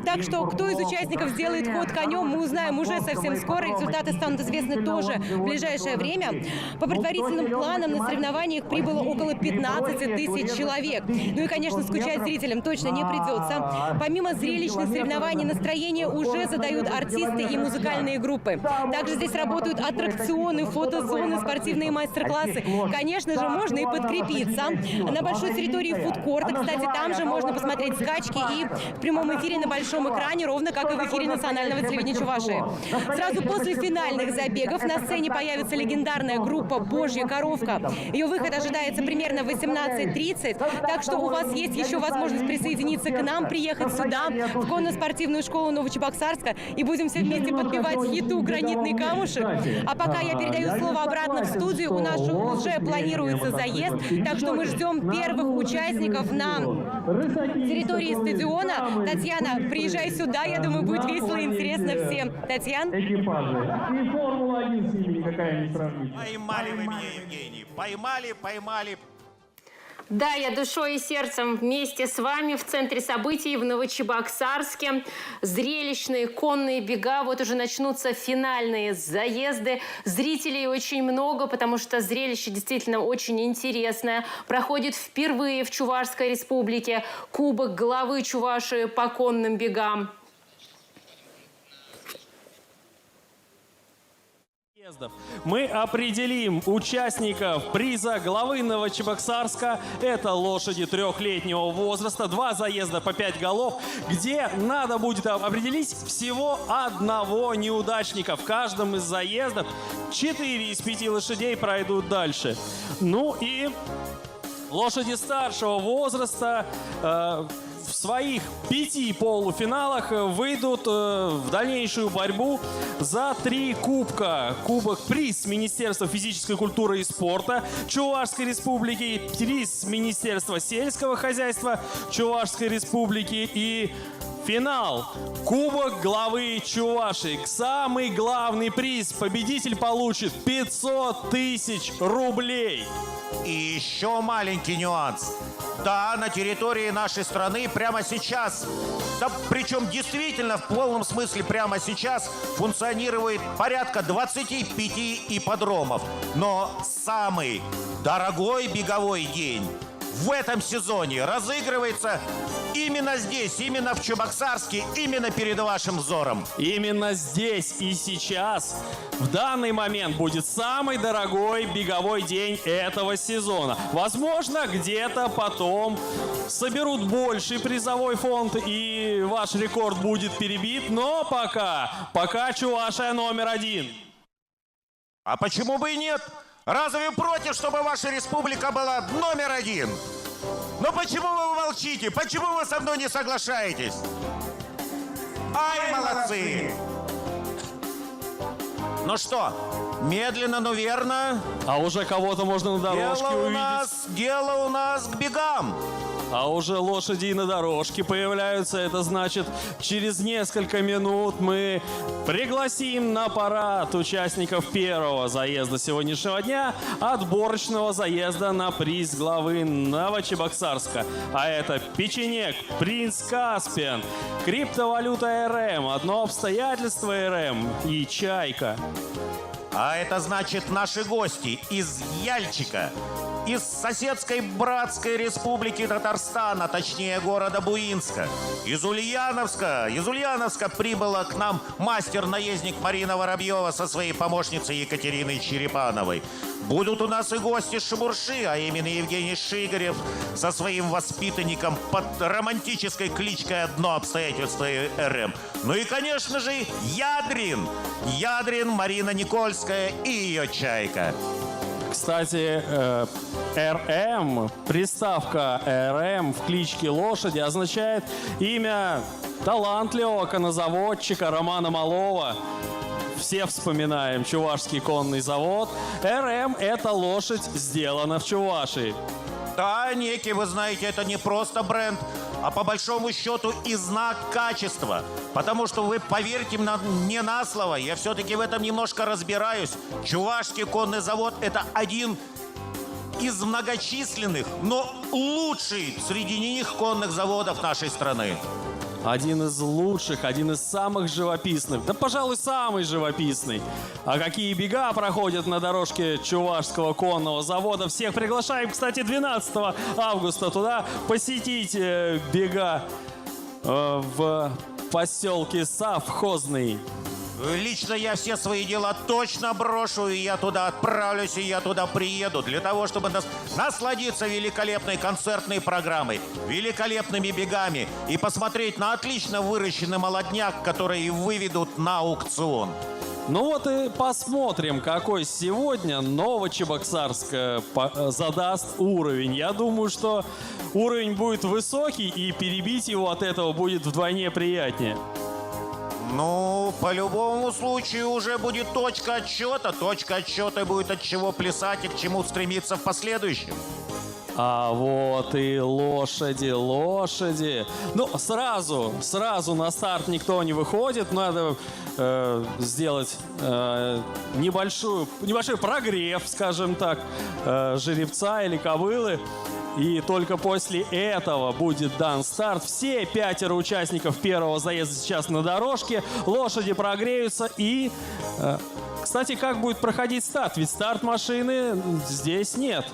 Так что, кто из участников сделает ход конем, мы узнаем уже совсем скоро. Результаты станут известны тоже в ближайшее время. По предварительным планам на соревнованиях прибыло около 15 тысяч человек. Ну и, конечно, скучать зрителям точно не придется. Помимо зрелищных соревнований, настроение уже задают артисты и музыкальные группы. Также здесь работают аттракционы, фотозоны, спортивные мастер-классы. Конечно же, можно и подкрепиться. На большой территории фудкорта, кстати, там же можно посмотреть скачки и в прямом эфире на большом экране, ровно как и в эфире национального телевидения Чувашии. Сразу после финальных забегов на сцене появится легендарная группа «Божья коровка». Ее выход ожидается примерно в 18:30, так что у вас есть еще возможность присоединиться к нам, приехать сюда, в конно-спортивную школу Новочебоксарска, и будем все вместе подпевать хиту «Гранитный камушек». А пока я передаю слово обратно в студию, у нас уже планируется заезд, так что мы ждем первых участников на территории стадиона. Татьяна, приезжай сюда, я думаю, будет весело и интересно всем. Татьяна? И Формула-1 с ними никакая не сравнится. Поймали вы меня, Евгений. Поймали. Да, я душой и сердцем вместе с вами в центре событий в Новочебоксарске. Зрелищные конные бега. Вот уже начнутся финальные заезды. Зрителей очень много, потому что зрелище действительно очень интересное. Проходит впервые в Чувашской республике Кубок главы Чувашии по конным бегам. Мы определим участников приза главы Новочебоксарска. Это лошади 3-летнего возраста, 2 заезда по 5 голов, где надо будет определить всего 1 неудачника. В каждом из заездов 4 из 5 лошадей пройдут дальше. Ну и лошади старшего возраста в своих 5 полуфиналах выйдут в дальнейшую борьбу за 3 кубка. Приз Министерства физической культуры и спорта Чувашской республики, приз Министерства сельского хозяйства Чувашской республики и финал Кубок главы Чувашии. Самый главный приз победитель получит 500 тысяч рублей. И еще маленький нюанс. Да, на территории нашей страны прямо сейчас, да причем действительно в полном смысле прямо сейчас, функционирует порядка 25 ипподромов. Но самый дорогой беговой день в этом сезоне разыгрывается именно здесь, именно в Чебоксарске, именно перед вашим взором. Именно здесь и сейчас, в данный момент, будет самый дорогой беговой день этого сезона. Возможно, где-то потом соберут больший призовой фонд и ваш рекорд будет перебит, но пока Чувашия номер 1. А почему бы и нет? Разве вы против, чтобы ваша республика была номер один? Но почему вы молчите? Почему вы со мной не соглашаетесь? Ай, молодцы! Ну что, медленно, но верно. А уже кого-то можно на дорожке увидеть. Дело у нас к бегам. А уже лошади и на дорожке появляются. Это значит, через несколько минут мы пригласим на парад участников первого заезда сегодняшнего дня, отборочного заезда на приз главы Новочебоксарска. А это печенек, принц Каспиан, криптовалюта РМ, одно обстоятельство РМ и чайка. А это значит наши гости из Яльчика, из соседской братской республики Татарстана, точнее города Буинска, из Ульяновска прибыла к нам мастер-наездник Марина Воробьева со своей помощницей Екатериной Черепановой. Будут у нас и гости с Шебурши, а именно Евгений Шигарев со своим воспитанником под романтической кличкой «Одно обстоятельство РМ». Ну и, конечно же, Ядрин Марина Никольская и ее чайка. Кстати, РМ, приставка РМ в кличке лошади означает имя талантливого коннозаводчика Романа Малова. Все вспоминаем Чувашский конный завод. РМ – это лошадь, сделана в Чувашии. Да, некий, вы знаете, это не просто бренд, а по большому счету и знак качества. Потому что вы поверьте мне на слово, я все-таки в этом немножко разбираюсь. Чувашский конный завод – это один из многочисленных, но лучший среди них конных заводов нашей страны. Один из лучших, один из самых живописных. Да, пожалуй, самый живописный. А какие бега проходят на дорожке Чувашского конного завода. Всех приглашаем, кстати, 12 августа туда посетить бега в поселке Совхозный. Лично я все свои дела точно брошу, и я туда отправлюсь, и я туда приеду, для того, чтобы насладиться великолепной концертной программой, великолепными бегами и посмотреть на отлично выращенный молодняк, который выведут на аукцион. Ну вот и посмотрим, какой сегодня Новочебоксарск задаст уровень. Я думаю, что уровень будет высокий, и перебить его от этого будет вдвойне приятнее. Ну, по любому случаю уже будет точка отсчета. Точка отсчета будет от чего плясать и к чему стремиться в последующем. А вот и лошади. Ну, сразу на старт никто не выходит. Надо сделать небольшой прогрев, скажем так, жеребца или кобылы. И только после этого будет дан старт. Все 5 участников первого заезда сейчас на дорожке. Лошади прогреются и... Кстати, как будет проходить старт? Ведь старт машины здесь нет.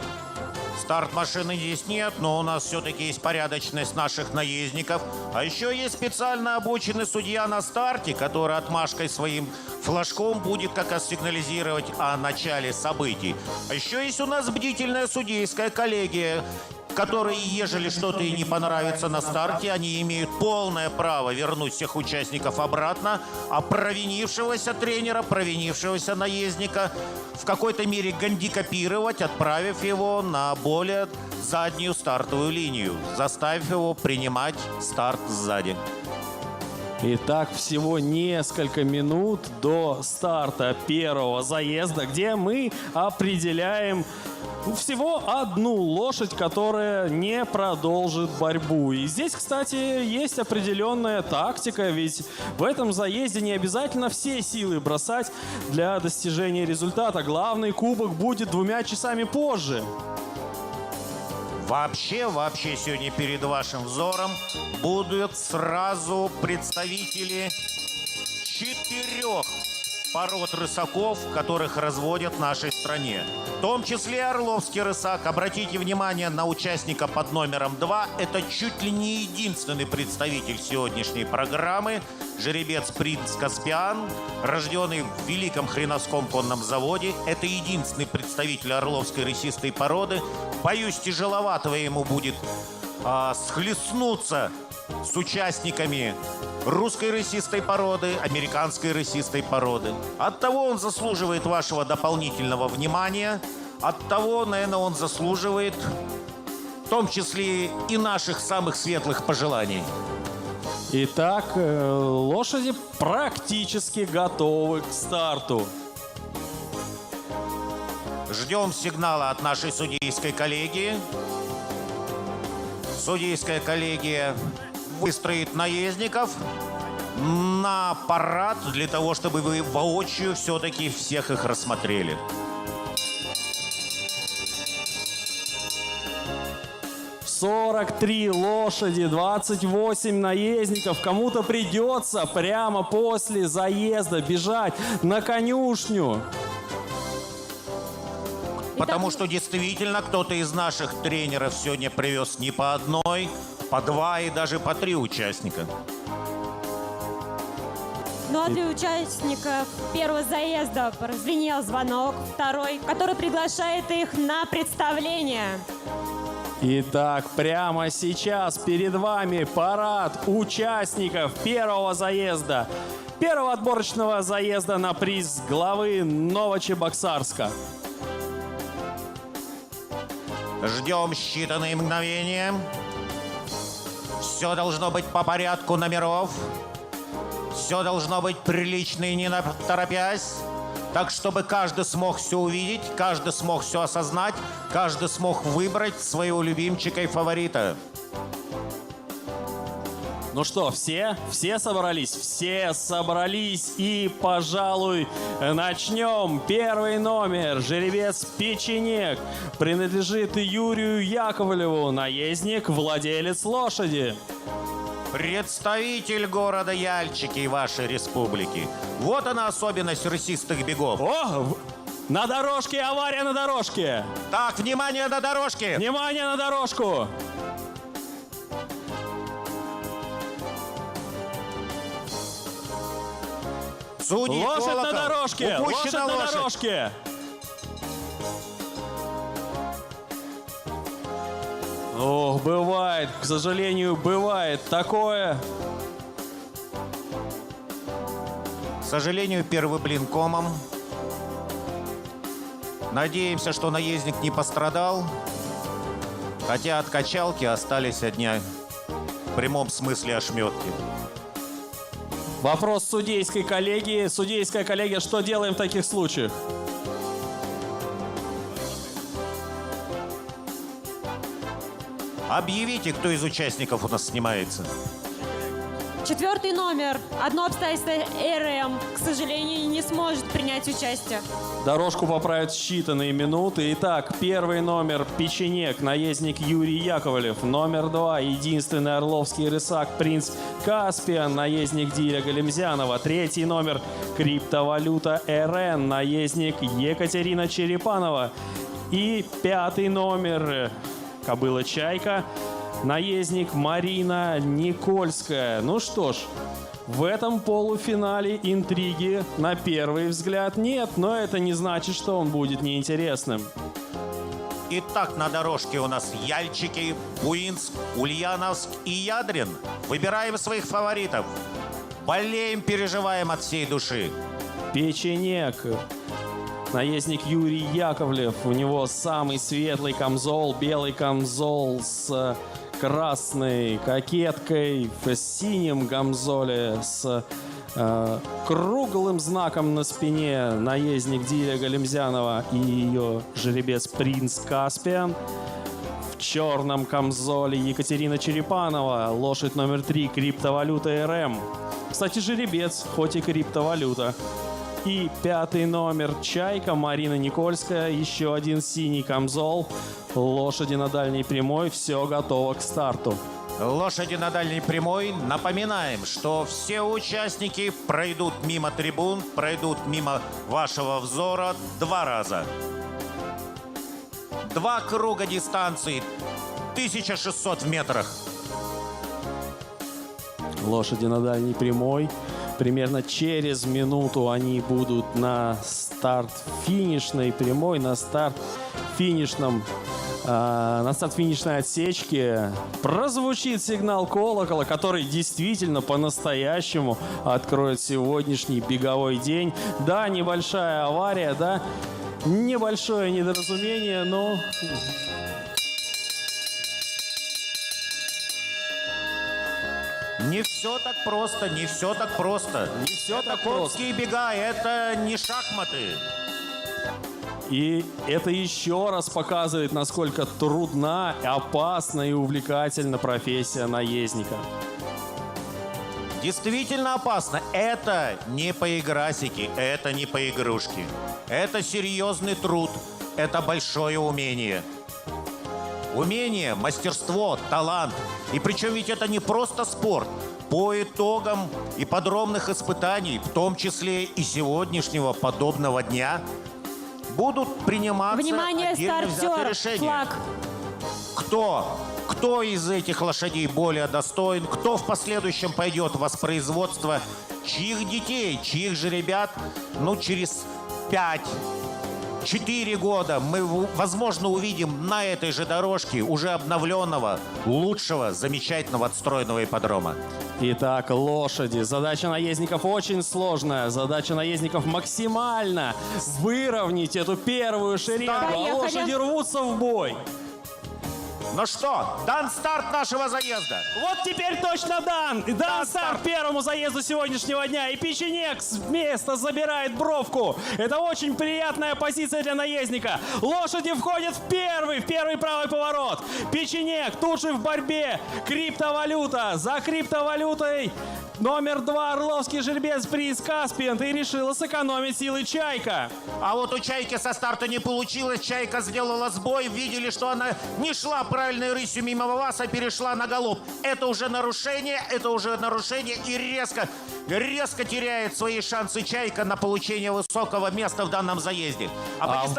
Старт машины здесь нет, но у нас все-таки есть порядочность наших наездников. А еще есть специально обученный судья на старте, который отмашкой своим флажком будет как раз сигнализировать о начале событий. А еще есть у нас бдительная судейская коллегия, которые, ежели что-то и не понравится на старте, они имеют полное право вернуть всех участников обратно, а провинившегося тренера, провинившегося наездника в какой-то мере гандикапировать, отправив его на более заднюю стартовую линию, заставив его принимать старт сзади. Итак, всего несколько минут до старта первого заезда, где мы определяем всего одну лошадь, которая не продолжит борьбу. И здесь, кстати, есть определенная тактика, ведь в этом заезде не обязательно все силы бросать для достижения результата. Главный кубок будет 2 часами позже. Вообще сегодня перед вашим взором будут сразу представители 4 пород рысаков, которых разводят в нашей стране. В том числе орловский рысак. Обратите внимание на участника под номером 2. Это чуть ли не единственный представитель сегодняшней программы. Жеребец принц Каспиан, рожденный в Великом Хреновском конном заводе. Это единственный представитель орловской рысистой породы. Боюсь, тяжеловато ему будет схлестнуться с участниками русской рысистой породы, американской рысистой породы. Оттого он заслуживает вашего дополнительного внимания, оттого, наверное, он заслуживает в том числе и наших самых светлых пожеланий. Итак, лошади практически готовы к старту. Ждем сигнала от нашей судейской коллегии. Судейская коллегия выстроит наездников на парад для того, чтобы вы воочию все-таки всех их рассмотрели. — 43 лошади, 28 наездников. Кому-то придется прямо после заезда бежать на конюшню. Потому что действительно кто-то из наших тренеров сегодня привез не по одной, по два и даже по 3 участника. Ну а для участников первого заезда прозвенел звонок, второй, который приглашает их на представление. Итак, прямо сейчас перед вами парад участников первого заезда. Первого отборочного заезда на приз главы Новочебоксарска. Ждем считанные мгновения. Все должно быть по порядку номеров. Все должно быть прилично и не торопясь. Так, чтобы каждый смог все увидеть, каждый смог все осознать, каждый смог выбрать своего любимчика и фаворита. Ну что, все? Все собрались? Все собрались. И, пожалуй, начнем. Первый номер. Жеребец «Печенек». Принадлежит Юрию Яковлеву. Наездник, владелец лошади. Представитель города Яльчики вашей республики. Вот она особенность рысистых бегов. О, на дорожке, авария на дорожке. Так, внимание на дорожке. Внимание на дорожку. Судьи, лошадь колокол. на дорожке. Лошадь на лошадь. дорожке. Ох, бывает, к сожалению, бывает такое. К сожалению, первый блин комом. Надеемся, что наездник не пострадал. Хотя от качалки остались одни в прямом смысле ошметки. Вопрос судейской коллегии. Судейская коллегия, что делаем в таких случаях? Объявите, кто из участников у нас снимается. 4 номер. Одно обстоятельство РМ, к сожалению, не сможет принять участие. Дорожку поправят считанные минуты. Итак, первый номер «Печенек», наездник Юрий Яковлев. Номер 2, единственный орловский рысак «Принц Каспиан», наездник Диля Галимзянова. Третий номер «Криптовалюта РН», наездник Екатерина Черепанова. И 5 номер «Кобыла Чайка», наездник Марина Никольская. Ну что ж, в этом полуфинале интриги на первый взгляд нет, но это не значит, что он будет неинтересным. Итак, на дорожке у нас Яльчики, Буинск, Ульяновск и Ядрин. Выбираем своих фаворитов. Болеем, переживаем от всей души. Печенек. Наездник Юрий Яковлев. У него самый светлый камзол, белый камзол с красной кокеткой, в синем камзоле с круглым знаком на спине наездник Диля Галимзянова и ее жеребец «Принц Каспиан». В черном камзоле Екатерина Черепанова, лошадь номер 3 «Криптовалюта РМ». Кстати, жеребец, хоть и криптовалюта. И 5 номер «Чайка» Марина Никольская, еще один синий камзол. Лошади на дальней прямой, все готово к старту. Лошади на дальней прямой. Напоминаем, что все участники пройдут мимо трибун, пройдут мимо вашего взора 2 раза. 2 круга дистанции, 1600 в метрах. Лошади на дальней прямой. Примерно через минуту они будут на старт финишной прямой, на старт финишном на старт-финишной отсечке прозвучит сигнал колокола, который действительно по-настоящему откроет сегодняшний беговой день. Да, небольшая авария, да, небольшое недоразумение, но... Не все так просто, не все так просто. Не все так конские бега, это не шахматы. И это еще раз показывает, насколько трудна, опасна и увлекательна профессия наездника. Действительно опасно. Это не поиграсики, это не поигрушки. Это серьезный труд, это большое умение. Умение, мастерство, талант. И причем ведь это не просто спорт. По итогам ипподромных испытаний, в том числе и сегодняшнего подобного дня, будут приниматься Внимание, отдельно взятые стартер, решения. флаг. Кто из этих лошадей более достоин, кто в последующем пойдет в воспроизводство, чьих детей, чьих же ребят, через 5-4 года мы, возможно, увидим на этой же дорожке уже обновленного, лучшего, замечательного отстроенного ипподрома. Итак, лошади. Задача наездников очень сложная. Задача наездников максимально выровнять эту первую шеренгу. А лошади рвутся в бой. Ну что, дан старт нашего заезда. Вот теперь точно дан. Дан старт первому заезду сегодняшнего дня. И печенек с места забирает бровку. Это очень приятная позиция для наездника. Лошади входят в первый правый поворот. Печенек тут же в борьбе. Криптовалюта. За криптовалютой номер 2 орловский жеребец Принц Каспиан. И решила сэкономить силы Чайка. А вот у Чайки со старта не получилось. Чайка сделала сбой. Видели, что она не шла правильной рысью мимо вас, а перешла на галоп. Это уже нарушение и резко теряет свои шансы Чайка на получение высокого места в данном заезде. А в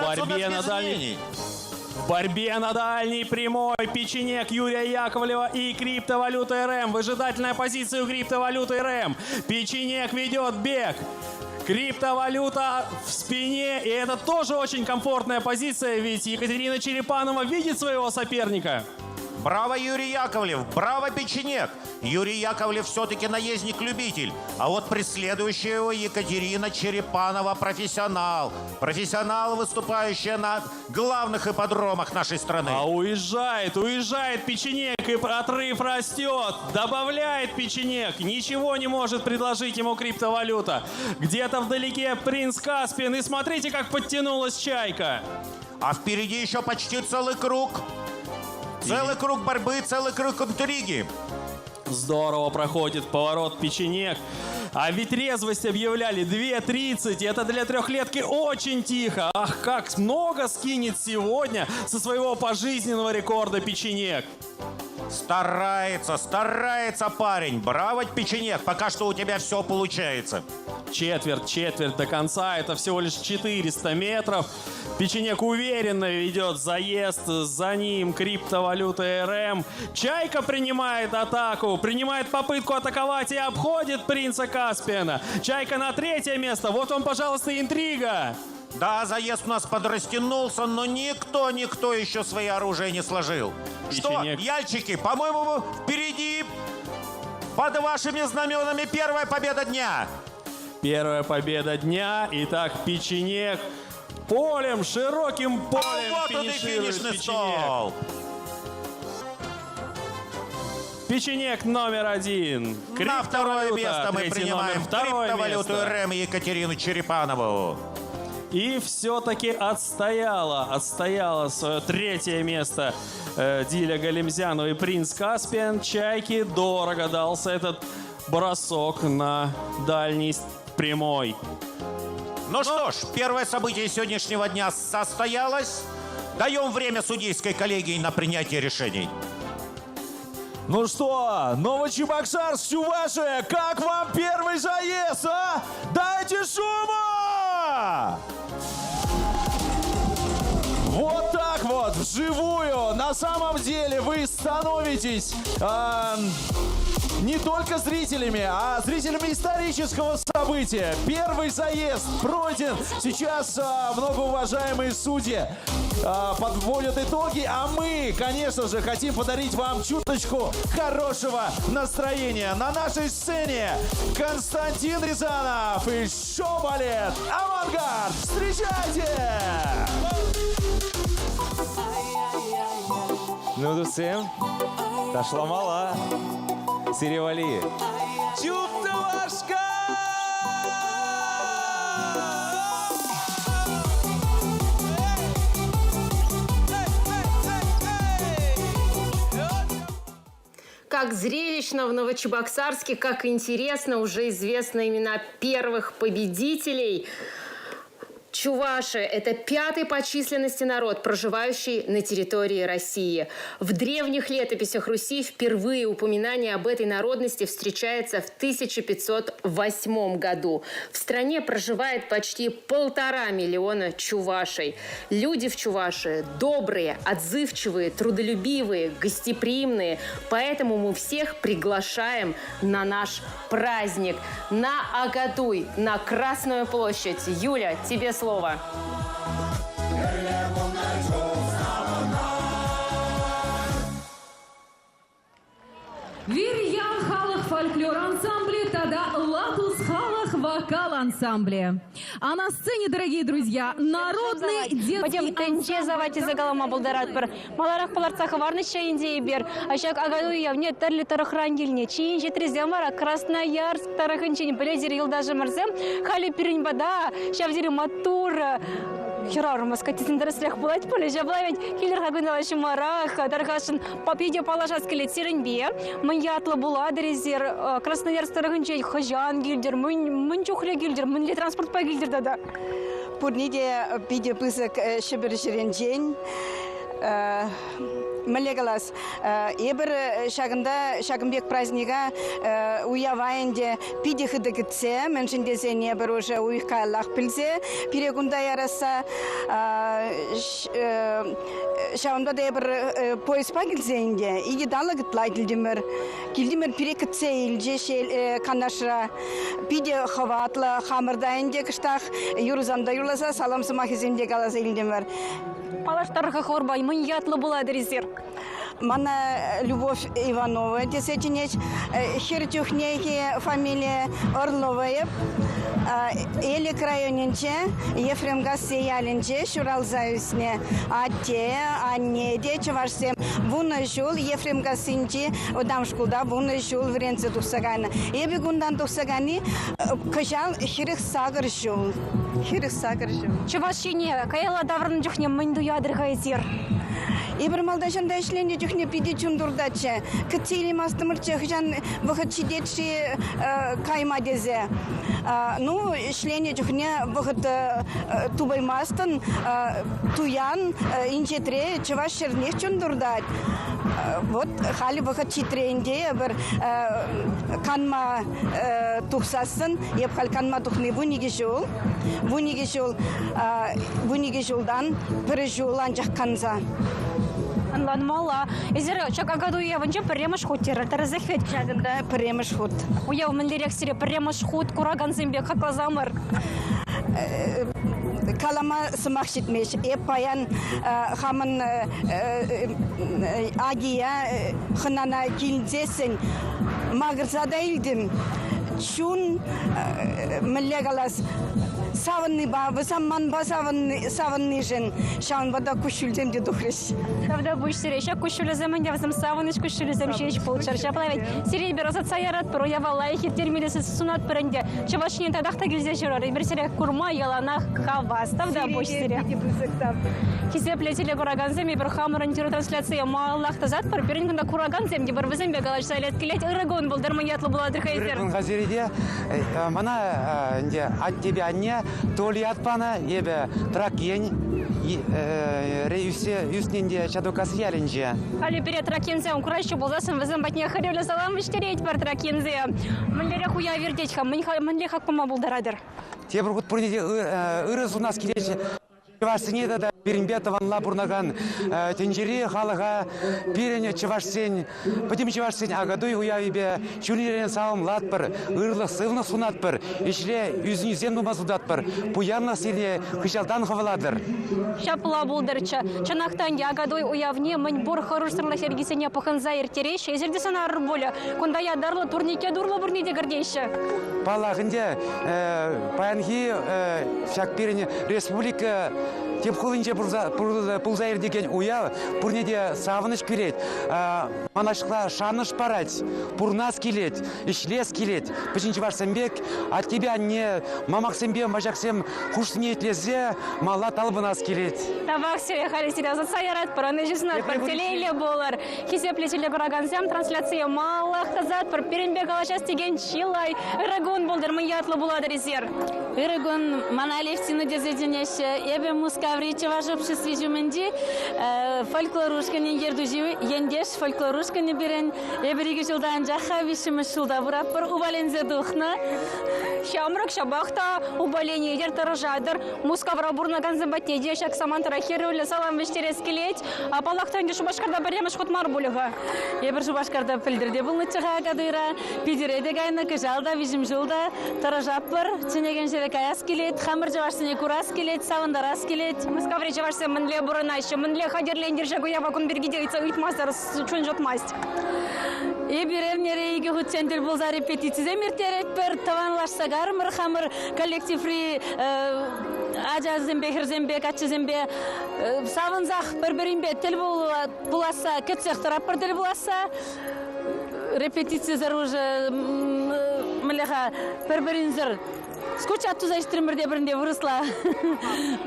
борьбе на дальней прямой печенек Юрия Яковлева и криптовалюта РМ. Выжидательная позиция у криптовалюты РМ. Печенек ведет бег. Криптовалюта в спине. И это тоже очень комфортная позиция, ведь Екатерина Черепанова видит своего соперника. Браво, Юрий Яковлев! Браво, печенек! Юрий Яковлев все-таки наездник-любитель. А вот преследующая его Екатерина Черепанова профессионал. Профессионал, выступающая на главных ипподромах нашей страны. А уезжает печенек, и отрыв растет. Добавляет печенек. Ничего не может предложить ему криптовалюта. Где-то вдалеке Принц Каспиан. И смотрите, как подтянулась Чайка. А впереди еще почти целый круг. Целый круг борьбы, целый круг интриги. Здорово проходит поворот печенек. А ведь резвость объявляли 2:30. Это для трехлетки очень тихо. Ах, как много скинет сегодня со своего пожизненного рекорда печенек. Старается парень. Браво, печенек. Пока что у тебя все получается. Четверть до конца. Это всего лишь 400 метров. Печенек уверенно ведет заезд. За ним криптовалюта РМ. Чайка принимает атаку. Принимает попытку атаковать и обходит принца Каспиана. Чайка на 3-е место. Вот вам, пожалуйста, интрига. Да, заезд у нас подрастянулся, но никто еще свои оружия не сложил. Печенек. Что, яльчики, по-моему, впереди под вашими знаменами первая победа дня. Первая победа дня. Итак, печенек широким полем вот он и финишный стол. Печенек номер 1. На второе место мы принимаем криптовалюту РМ Екатерину Черепанову. И все-таки отстояла свое 3-е место Диля Галимзянова и Принц Каспиан. Чайке дорого дался этот бросок на дальний прямой. Ну что ж, первое событие сегодняшнего дня состоялось. Даем время судейской коллегии на принятие решений. Ну что, Новочебоксарск, Чувашия, как вам первый заезд, а? Дайте шума! Вот так вот, вживую. На самом деле вы становитесь не только зрителями, а зрителями исторического события. Первый заезд пройден. Сейчас многоуважаемые судьи подводят итоги, а мы, конечно же, хотим подарить вам чуточку хорошего настроения. На нашей сцене Константин Рязанов и шоу-балет «Авангард». Встречайте! Ну, Дусем, дошла мала. Серевали. Чуптывашка! Как зрелищно в Новочебоксарске, как интересно, уже известны имена первых победителей. Чуваши – это 5-й по численности народ, проживающий на территории России. В древних летописях Руси впервые упоминание об этой народности встречается в 1508 году. В стране проживает почти 1,5 миллиона чувашей. Люди в Чувашии добрые, отзывчивые, трудолюбивые, гостеприимные. Поэтому мы всех приглашаем на наш праздник, на Агадуй, на Красную площадь. Юля, тебе слово. Вирьян халах фольклор ансамбле, тогда латус халах вокал ансамбле. А на сцене, дорогие друзья, народный детский ансамбль. Завати за голома булдарат бір. Маларах паларцах варны чайынде бер. Ашак агаду явне терли тарахрангельне. Чейн жетрезем вара Красноярск тарахынчен блезер елдажы мырзем. Хали пирин бада. Шавзири матура. Херар маскатизм дреслях булать поле. Жаблавень киллер хагунала шумарах. Даргашин попиде палашас келет сиренбе. Маньятла була дерезер. Красноярск тарахынчен хажан гильдер. Мын чухля гильдер. Мын ли транспорт по гильдер дада. Пурниде пиде пысок шибер ширенчен. Малегалас. Ебер шагымбек праздника уявайынде пиде хыдыгытсе, меншіндесе небір уже уйқа Аллах білсе, перегунда яраса шауында да ебір поеспа келсейінде, иге далы гытлай келдімір. Келдімір перекітсе елже канашыра, пиде хаватлы, хамырдайынде кыштақ, юрзанда юрласа, саламсы махиземде қаласа елдімір. Палаштарға хорбай, мұн ятлы болады резер. Мана Любовь Иванова, десятинеч, хертюхнеки фамилия Орловая, Элик районинче, Ефремгас Сиялинче, Шуралзаюсне, Ате, Анеде, Чувашсем, Вуна жул, Ефремгас Синчи, Удам шкулда, Вуна жул, Вренце Тухсагана. Еби гундан Тухсагани, Кашал, Хирих Сагар жул. Хирих Сагар жул. Чувашине, Кайла Давран Джухне, Мэнду Ядрыга Эзир. Ибр малдашанда işlerini dühne pide çundurdaçı. Kıtili mastımırçı hıcan vakit şiddetçi kayma deze. Ну, işlerini dühne vakit tubay mastın tuyan incetre çavaş şernih çundurdaç. Вот хали vakit çitreyince bir kanma tuhsasın. Yep hal kanma tuhne bu nigişul. Bu nigişuldan bir jul ancak kanza. Анланмала. Эзер чак агаду яванча премаш хуттер. Таразахвет. Да, премаш хут. Уяв мендирексире премаш хут кураган зембек хаклазамыр. Kalama smakşitmiş. Payan hamın agiya hınana kilcesin. Mağırzada ildim. Şun millegalas Саванный ба, самман ба саванный жен, шаун бада кушульдем де духреш. Когда будешь сереща кушуля земен, я возьму саваныш кушуля земчеч полчарча плавить. Серей берозат саярат, про я валайхи термилесы сунат пренде. Чавашни тадахта гильзе журар, и берсере курма яланах хавас. Тогда будешь сере. Кисе плетили кураган земи, берхам рантиру трансляция малах тазат, пар переньканда кураган зем, где барвезем бегалаш сайлет килет ирагон был дарманьятло была дрихайзер. Ирагон газириде, мана от тебя не толи атпана, ебе тракень, реюсе юснинде чадукас ялинже. Али перед тракензе, он курайщу был засым, везем батня харевля салам виштереть пар тракензе. Манлере хуя вердеть хам, манлеха кума был дарадер. Те бургут пурниде ырыз у нас килече. Чувашсене да Беринбетован лапурнаган тенджери халага пирене чувашсен потом чувашсен агадуй уявибе чунирен саум латпыр ырлы сывны сунатпыр ишле юзни земну мазудатпыр пуянна силе хышалтан хаваладыр. Шапла булдырча чанахтан ягадуй уявне мань бур хорошырлы сергисене паханза иртереш эзердесен арболя кунда ядарлы турнике дурлы бурниде гордейші. Палагынде паянги шак пирене республика тем хулынче пулзайыр деген уя пурнеде савыныш пирет, манашкла шаныш парать, пурнас келет, ишлес келет. Печинчи барсамбек, от тебя не мамаксембе, мажаксем хушсне етлезе, мала талбынас келет. Табак себе халисида засаярат, параны жиснат, партелейле болар. Хисеплетеле бараганзем, трансляция малах тазат, пар перенбек алашас деген чилай. Ирагун болдыр, маятлы буладыр изер. Ирагун маналевтины дезеденеше, эбе мускавричи ваш обществе жуменди, фольклорушканы ердужи, ендеш фольклорушканы берен, эбериги жылдан жаха вишимы шулда бураппыр, убалензе духна. Шамрак шабахта, убаление едер таражадыр, мускавра бурнаган замбатне дешак саман тарахируля, салам вештерес келеть, а палахтан де шубашкарда баремаш хотмар булыга. Эбер шубашкарда пилдерде был нычыга гадыра, пидереде гайна кыжалда вишим жылда, таражаппыр, ценеген жерекаяс келет, хамыр жавашсыне курас келет, савандарас келет. Мускаври жавашсы мынле бурынайшы, мынле хадерлендер жагу явакун бергидейца уйтмаздар, чун жотмасть. Эберевнере иги хутсентел болза репетиция мертеретпер, таванлашсагар мырхамыр коллективри ажазембе, херзембе, качызембе, савынзах бір-бірінбе тел буласа, кетсех тараппыр тел буласа, репетиция заружа мылеха бір-бірінзір. Скучат туза истримерде бірінде вырысла.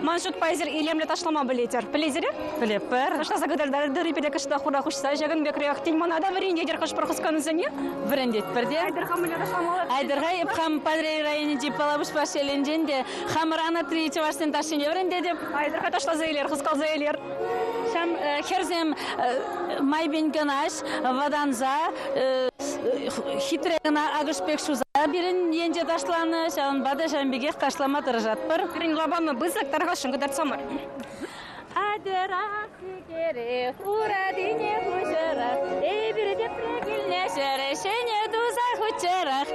Маншут пайзер илемле ташлама білетер. Білезері? Білеппер. Ташласа кадардар репеде кышта хура хушса, жагын бекреяк тельманада варенде дер кыш пархусканы зане? Варендет бірде. Айдырға мүлі ташламалы? Айдырға епхам падрей районе деп палабыш пашеленженде, хамырана три чавашсен ташыне варенде деп. Айдырға ташла зайлер, хыскал зайлер. Шам херзем майбен гынаш, ваданза, хитрегына агышпек шуза. Бірін енде ташланы, шалын бады шамбеге қашлама тұржатпыр. Бірін лабамы бұзық тарғашын қыдар самыр. Адырасы керек, ұрадыне құшырақ, әбірде прегілне шәрішіне дұзар құчырақ.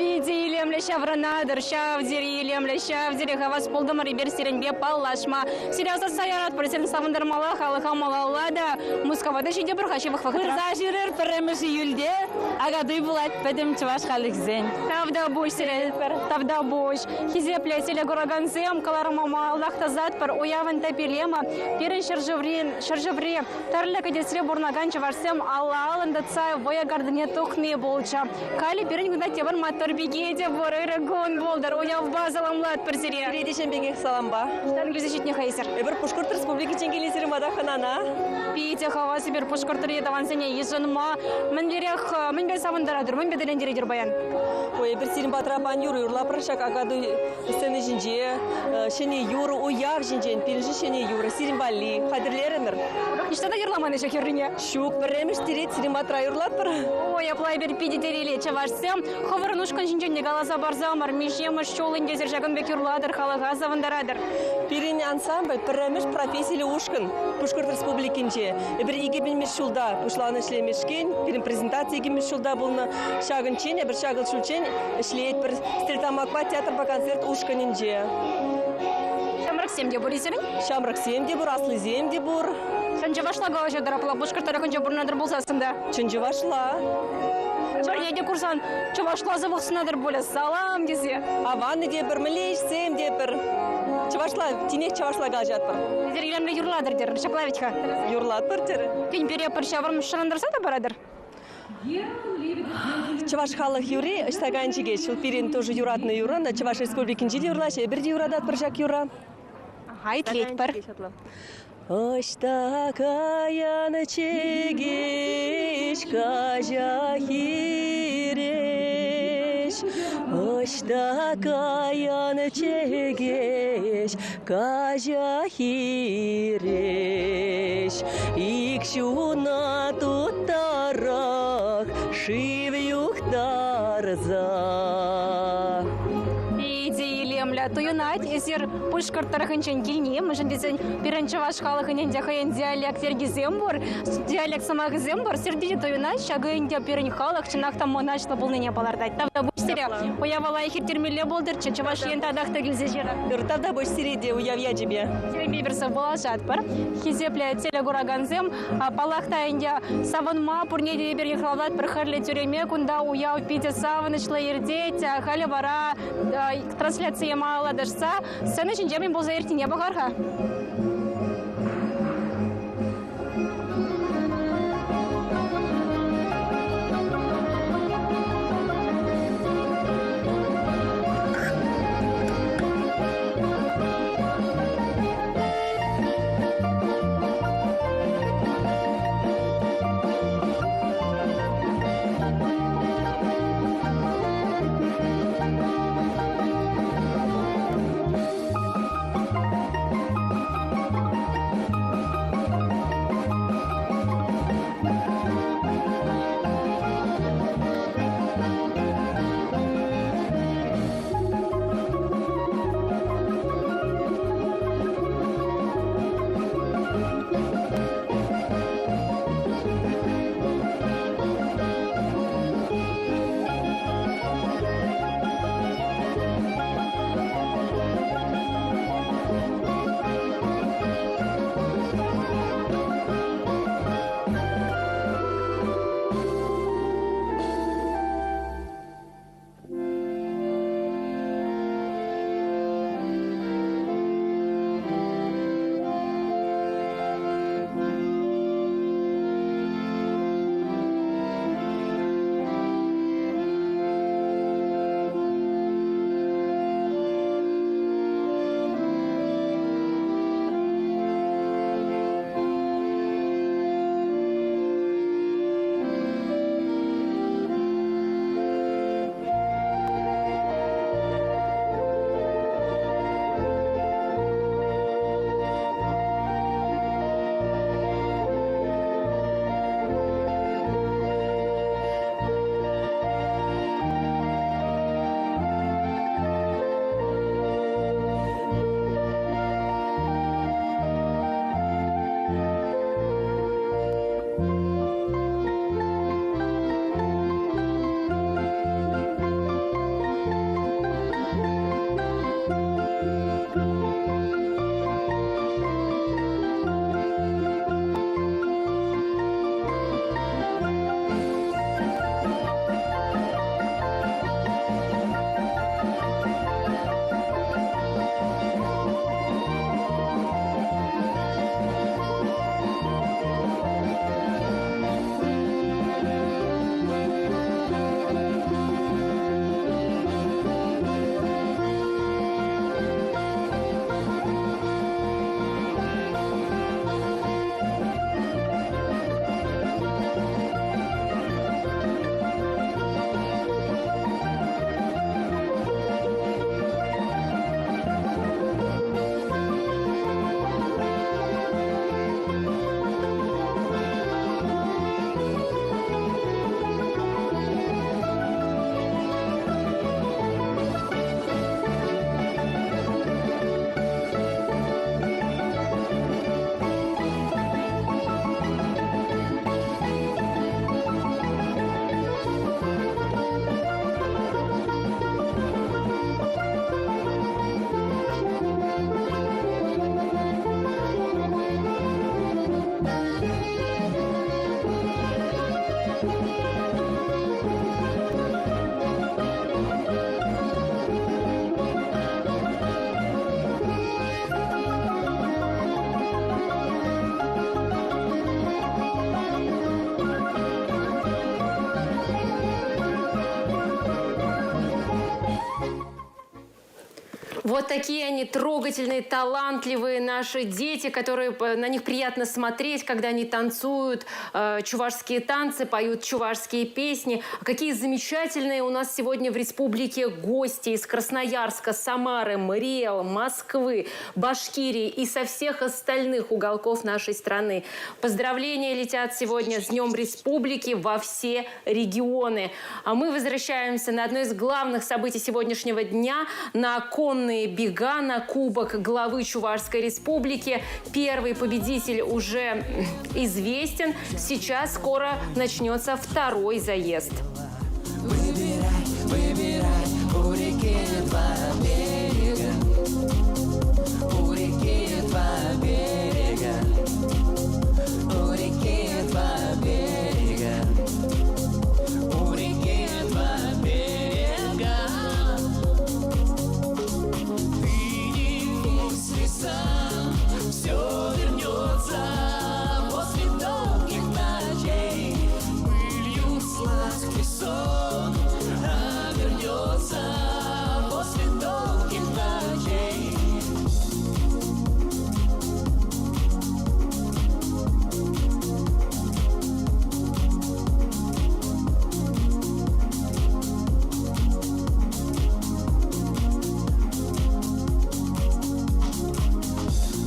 Пиди илемле шавранадыр, шавдери илемле шавдери, хавас полдымыр ибер сиренбе паллашма. Сиряза саярат пресен савындырмала, халыха малалада, мускавада шеде бір хашевых вақытыр. Кырза жирер піріміш июльде, агадуй булат пәдім чываш халықзен. Тавда бош сирелпер, тавда бош. Хизепле селе гораганзем, калармама Аллах-тазат пір уявын тәпелема, перін шыржывре, тарлы кәдесре бурнаган чывашсем, Алла алынды цай, воя гардыне тухне болча. Кали перін гүнда тебір матыр бегеде бор, ирагон болдар, уяв базаламлат пір зире. Редешен бегех саламба. Штан гүзі жетіне хайсыр. Эбір Пушкурт Республики ченгелесері мадаханана. Пейте хава сибір Пушкуртыр едаван сене ешынма. Мен берех, мен бе савындарадыр, мен беделендередер баян. Ой, бір сирин батрапан юры, юрла прышак агаду сцены жинже, шене юры уяв жинжен, пережи шене юры, сирин бали, хадырлерінір. Иштада ерламаны шахеррине? Шук, біреміш тирет сирин батра юрлат бір. Ой, аплай бер педитереле чавашсем, ховырын ушкан жинженне галаса барзамар, мишемыш шолын дезер жагын бек юрладыр, халыға завындарадыр. Пирин ансамбль, біреміш профессиялі ушкан, Пушкурт Республикинче. Бір иге білмеш шулда, пушланы шлемешкен, пирин презентация иге шулда болны шагын чен, бір шагыл шулчен, шлейт бір стрельтамаква театр по концерт ушканинче. Шамрак семде бур есерін? Шамрак семде бур, аслы земде бур. Шанчы вашла галажа дарапла, Пушкуртары күнче бурнадыр болсасында. Чынчы вашла. Бірнеде курсан, чывашла завықсынадыр болы, салам десе. Аванны де бір, мілеш сем де бір. Чывашла, тинек чывашла галажат бір. Дер елемле юрладыр дер, Шаплавичка. Юрлат бір дер. Кен пере бір шавырым шырындырса да барадыр. Чуваш халық юри, ыштаганчиге, шылпирин тоже юратны юран, да Чуваш Республикин жил юрлаш, бірде юрадат бір жак юра. Айт лейт бір. Ыштагаяны чегеш, кажа хиреш. Ыштагаяны чегеш, кажа хиреш. Икшуна тутарак, шив юхтарза. туюнать, эсер пушкарттарахынчен килни, мы жендесен пиренчеваш халахынен дяхаен диалект ергизембор, диалект самагизембор, сердите туюнать, шагын дя пирен халах, чинахтам моначлы полныне балардать. Тавда бушсире, уявала ихир термиле болдыр, чачаваш ента дахта гилзежера. Тавда бушсире де уявья тебе. Серембе берса балашат бар, хизепле теле гураганзем, палахта инdia саванма пурне де берген халат прохарле тюреме, кунда уяв пите саванычлы ердеть, хали вара трансляция мала дашса, сцены чинджемин был заирти не багарха. Вот такие они трогательные, талантливые наши дети, которые на них приятно смотреть, когда они танцуют чувашские танцы, поют чувашские песни. Какие замечательные у нас сегодня в республике гости из Красноярска, Самары, Мариэл, Москвы, Башкирии и со всех остальных уголков нашей страны. Поздравления летят сегодня с Днем Республики во все регионы. А мы возвращаемся на одно из главных событий сегодняшнего дня, на конные конные бега на Кубок главы Чувашской Республики. Первый победитель уже известен. Сейчас скоро начнется второй заезд. Выбирай, выбирай, у реки два берега, у реки два берега, у реки два берега, у реки два берега. Ты не весь сам, все вернется после долгих ночей, пылью сладкий сон. Вернется после долгих ночей.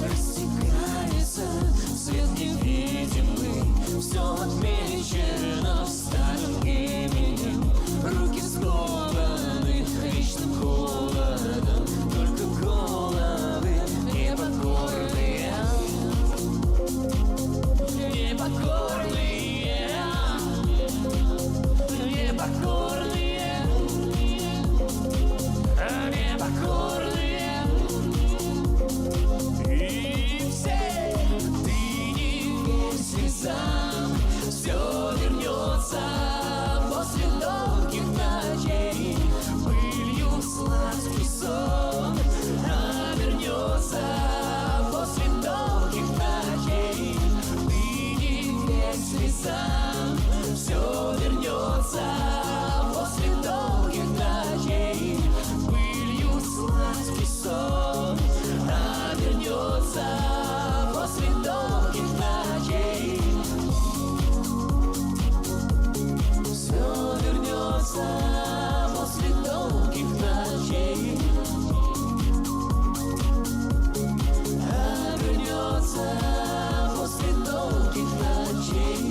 Рассекается свет невидимый, все отмечено старым именем, руки скованы вечным холодом, только головы непокорные, непокорные, непокорные, непокорные. И все, ты не весь сам, все вернется после долгих ночей, пылью сладкий сон, вернется после долгих ночей. Ты не весь сам, все вернется после долгих ночей, пылью сладкий сон, вернется после долгих ночей. Все вернется после долгих ночей, вернется после долгих ночей.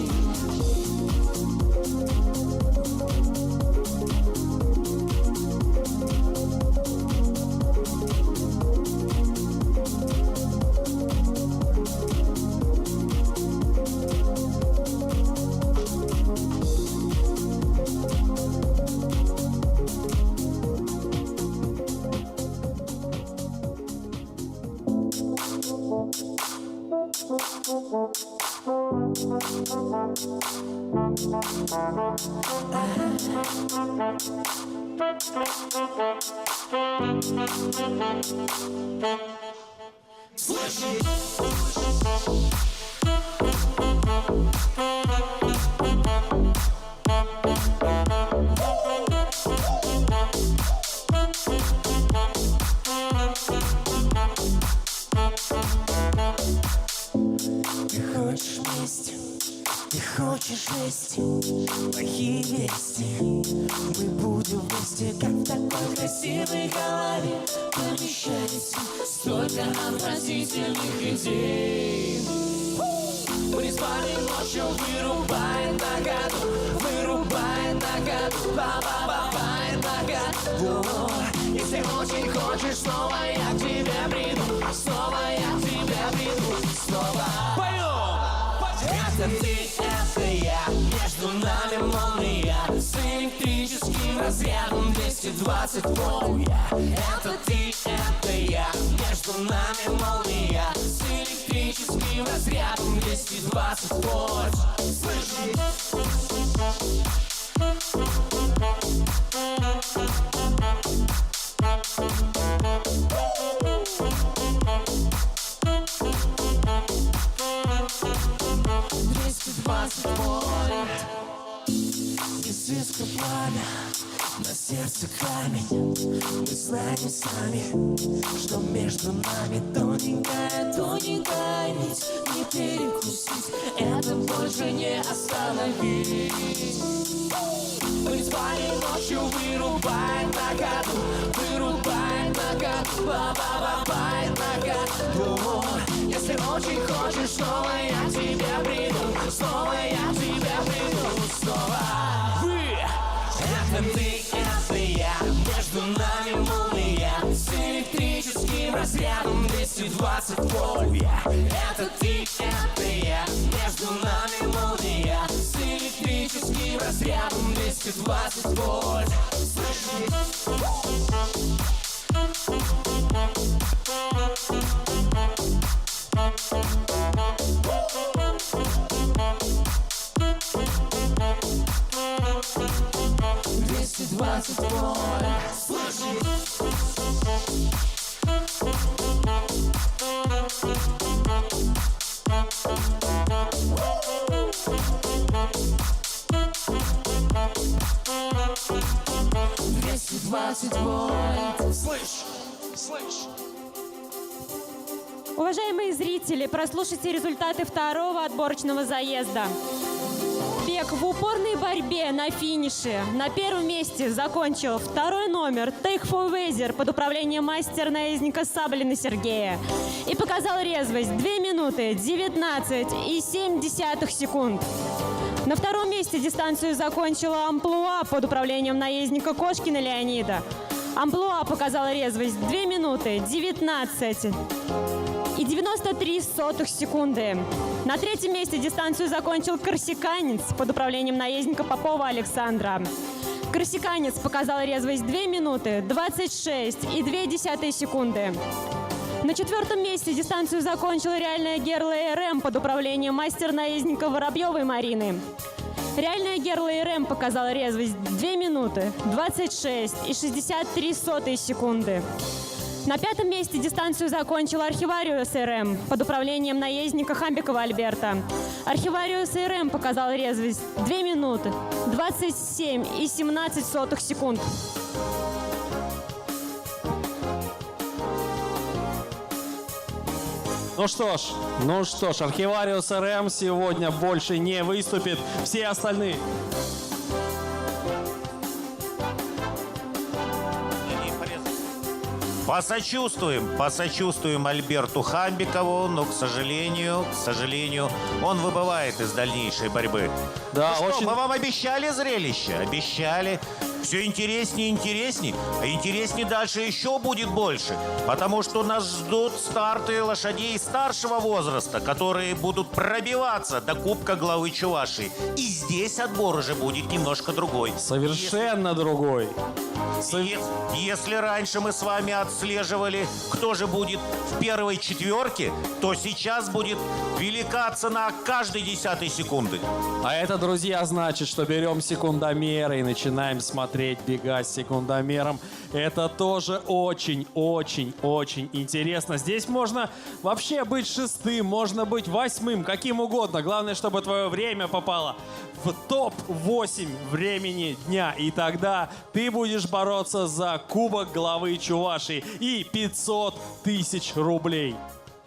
Ты хочешь мести, ты хочешь вести, плохие вести. Мы будем вместе, как в такой красивой голове помещается столько отвратительных идей. Мы не спали ночью, вырубает нагоду, бабает нагоду. Если очень хочешь, снова я к тебе приду, снова я к тебе приду, снова. Это ты, это я, между нами молния, с электрическим разрядом 220 вольт. Это ты, это я, между нами молния, с электрическим разрядом 220 вольт. Слышишь? Искра пламя, на сердце камень. Мы знаем сами, что между нами тоненькая, тоненькая нить. Не перекусить, это больше не остановить. Мы не спали ночью, вырубает нагоду, бабает нагоду. Если очень хочешь, снова я к тебе приду, снова я к тебе приду, снова. Это ты, это я, между нами молния, с электричеством. 220 вольт. Это ты, это я, между нами молния. С электрическим разрядом 220 вольт. Уважаемые зрители, прослушайте результаты второго отборочного заезда. Бег в упорной борьбе на финише. На первом месте закончил второй номер Take for Weather под управлением мастер-наездника Саблина Сергея. И показал резвость 2 минуты 19,7 секунд. На втором месте дистанцию закончила Амплуа под управлением наездника Кошкина Леонида. Амплуа показала резвость 2 минуты 19,93 секунды. На третьем месте дистанцию закончил корсиканец под управлением наездника Попова Александра. Корсиканец показал резвость 2 минуты 26,2 секунды. На четвертом месте дистанцию закончила реальная Герла РМ под управлением мастер-наездника Воробьевой Марины. Реальная Герла РМ показала резвость 2 минуты 26,63 секунды. На пятом месте дистанцию закончил Архивариус РМ под управлением наездника Хамбикова Альберта. Архивариус РМ показал резвость 2 минуты 27,17 секунд. Ну что ж, Архивариус РМ сегодня больше не выступит. Все остальные... Посочувствуем Альберту Хамбикову, но, к сожалению, он выбывает из дальнейшей борьбы. Да, ну очень... мы вам обещали зрелище, обещали. Все интереснее и интереснее, а интереснее дальше еще будет больше, потому что нас ждут старты лошадей старшего возраста, которые будут пробиваться до Кубка главы Чувашии. И здесь отбор уже будет немножко другой. Совершенно другой. Если раньше мы с вами отслеживали, кто же будет в первой четверке, то сейчас будет велика цена каждой 10 секунды. А это, друзья, значит, что берем секундомеры и начинаем смотреть бега с секундомером. Это тоже очень интересно. Здесь можно вообще быть 6-м, можно быть 8-м, каким угодно. Главное, чтобы твое время попало в топ-8 времени дня. И тогда ты будешь бороться за Кубок главы Чувашии и 500 тысяч рублей.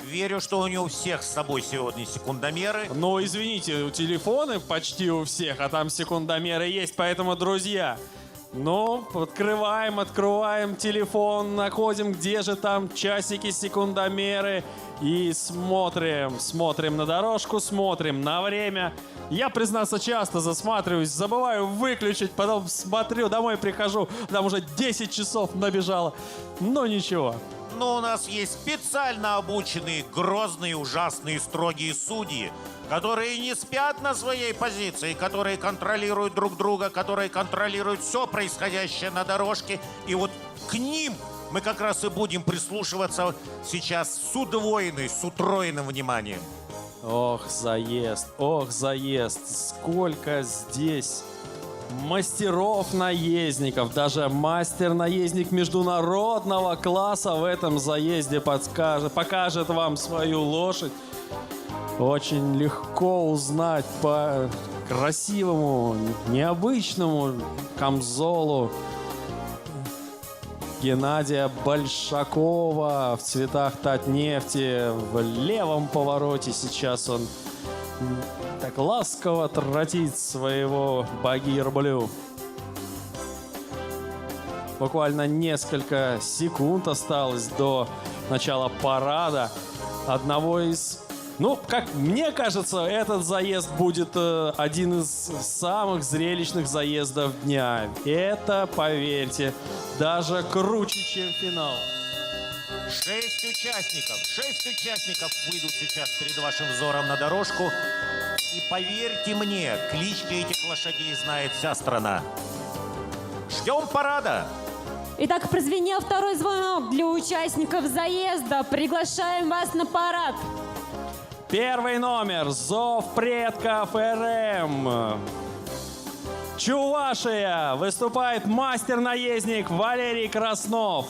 Верю, что у него всех с собой сегодня секундомеры. Ну, извините, телефоны почти у всех, а там секундомеры есть. Поэтому, друзья, ну, открываем телефон, находим, где же там часики, секундомеры. И смотрим на дорожку, смотрим на время. Я, признаться, часто засматриваюсь, забываю выключить, потом смотрю, домой прихожу, там уже 10 часов набежало. Но ничего. Но у нас есть специально обученные, грозные, ужасные, строгие судьи, которые не спят на своей позиции, которые контролируют друг друга, которые контролируют все происходящее на дорожке. И вот к ним мы как раз и будем прислушиваться сейчас с утроенным вниманием. Ох, заезд, сколько здесь мастеров-наездников. Даже мастер-наездник международного класса в этом заезде покажет вам свою лошадь. Очень легко узнать по красивому, необычному камзолу Геннадия Большакова в цветах Татнефти. В левом повороте сейчас он так ласково тротит своего Багир-Блю. Буквально несколько секунд осталось до начала парада. Одного из... Ну, как мне кажется, этот заезд будет один из самых зрелищных заездов дня. Это, поверьте, даже круче, чем финал. Шесть участников выйдут сейчас перед вашим взором на дорожку. И поверьте мне, клички этих лошадей знает вся страна. Ждем парада. Итак, прозвенел второй звонок для участников заезда. Приглашаем вас на парад. Первый номер. Зов предков РМ. Чувашия. Выступает мастер-наездник Валерий Краснов.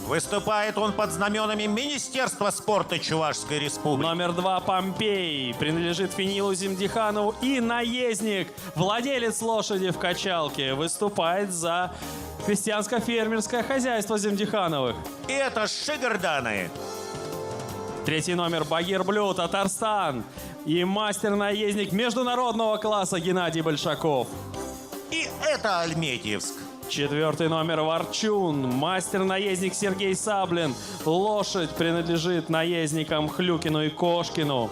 Выступает он под знаменами Министерства спорта Чувашской Республики. Номер 2 Помпей. Принадлежит Фенилу Земдиханову и наездник, владелец лошади в качалке. Выступает за крестьянско-фермерское хозяйство Земдихановых. И это Шигарданы. Третий номер Багир Блю, Татарстан. И мастер-наездник международного класса Геннадий Большаков. И это Альметьевск. Четвертый номер Ворчун, мастер-наездник Сергей Саблин. Лошадь принадлежит наездникам Хлюкину и Кошкину.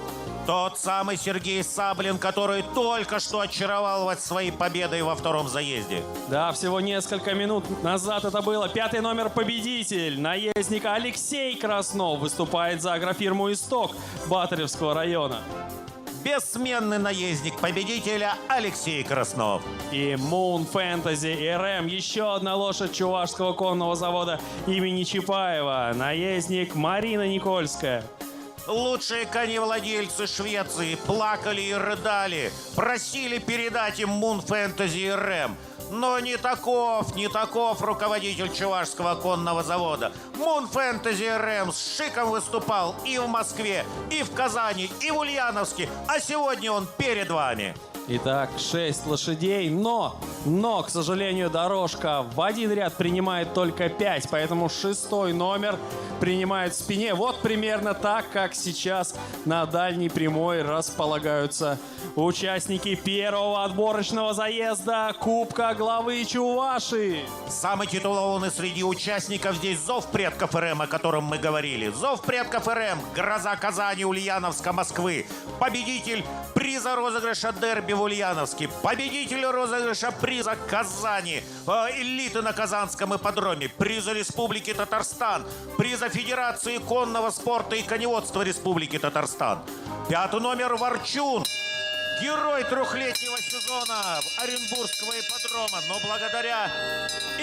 Тот самый Сергей Саблин, который только что очаровал вас своей победой во втором заезде. Да, всего несколько минут назад это было. Пятый номер победитель, наездник Алексей Краснов, выступает за агрофирму «Исток» Батаревского района. Бессменный наездник победителя Алексей Краснов. И Moon Fantasy RM, еще одна лошадь Чувашского конного завода имени Чапаева, наездник Марина Никольская. Лучшие коневладельцы Швеции плакали и рыдали, просили передать им Moon Fantasy RM. Но не таков руководитель Чувашского конного завода. Moon Fantasy RM с шиком выступал и в Москве, и в Казани, и в Ульяновске. А сегодня он перед вами. Итак, 6 лошадей, но, к сожалению, дорожка в один ряд принимает только 5, поэтому 6-й номер принимает в спине. Вот примерно так, как сейчас на дальней прямой располагаются участники первого отборочного заезда Кубка главы Чувашии. Самый титулованный среди участников здесь Зов предков РМ, о котором мы говорили. Зов предков РМ, гроза Казани, Ульяновска, Москвы. Победитель приза розыгрыша дерби в Ульяновске. Победитель розыгрыша приза Казани, элиты на Казанском ипподроме. Приза Республики Татарстан. Приза Федерации конного спорта и коневодства Республики Татарстан. Пятый номер Ворчун. Герой трехлетнего сезона Оренбургского ипподрома. Но благодаря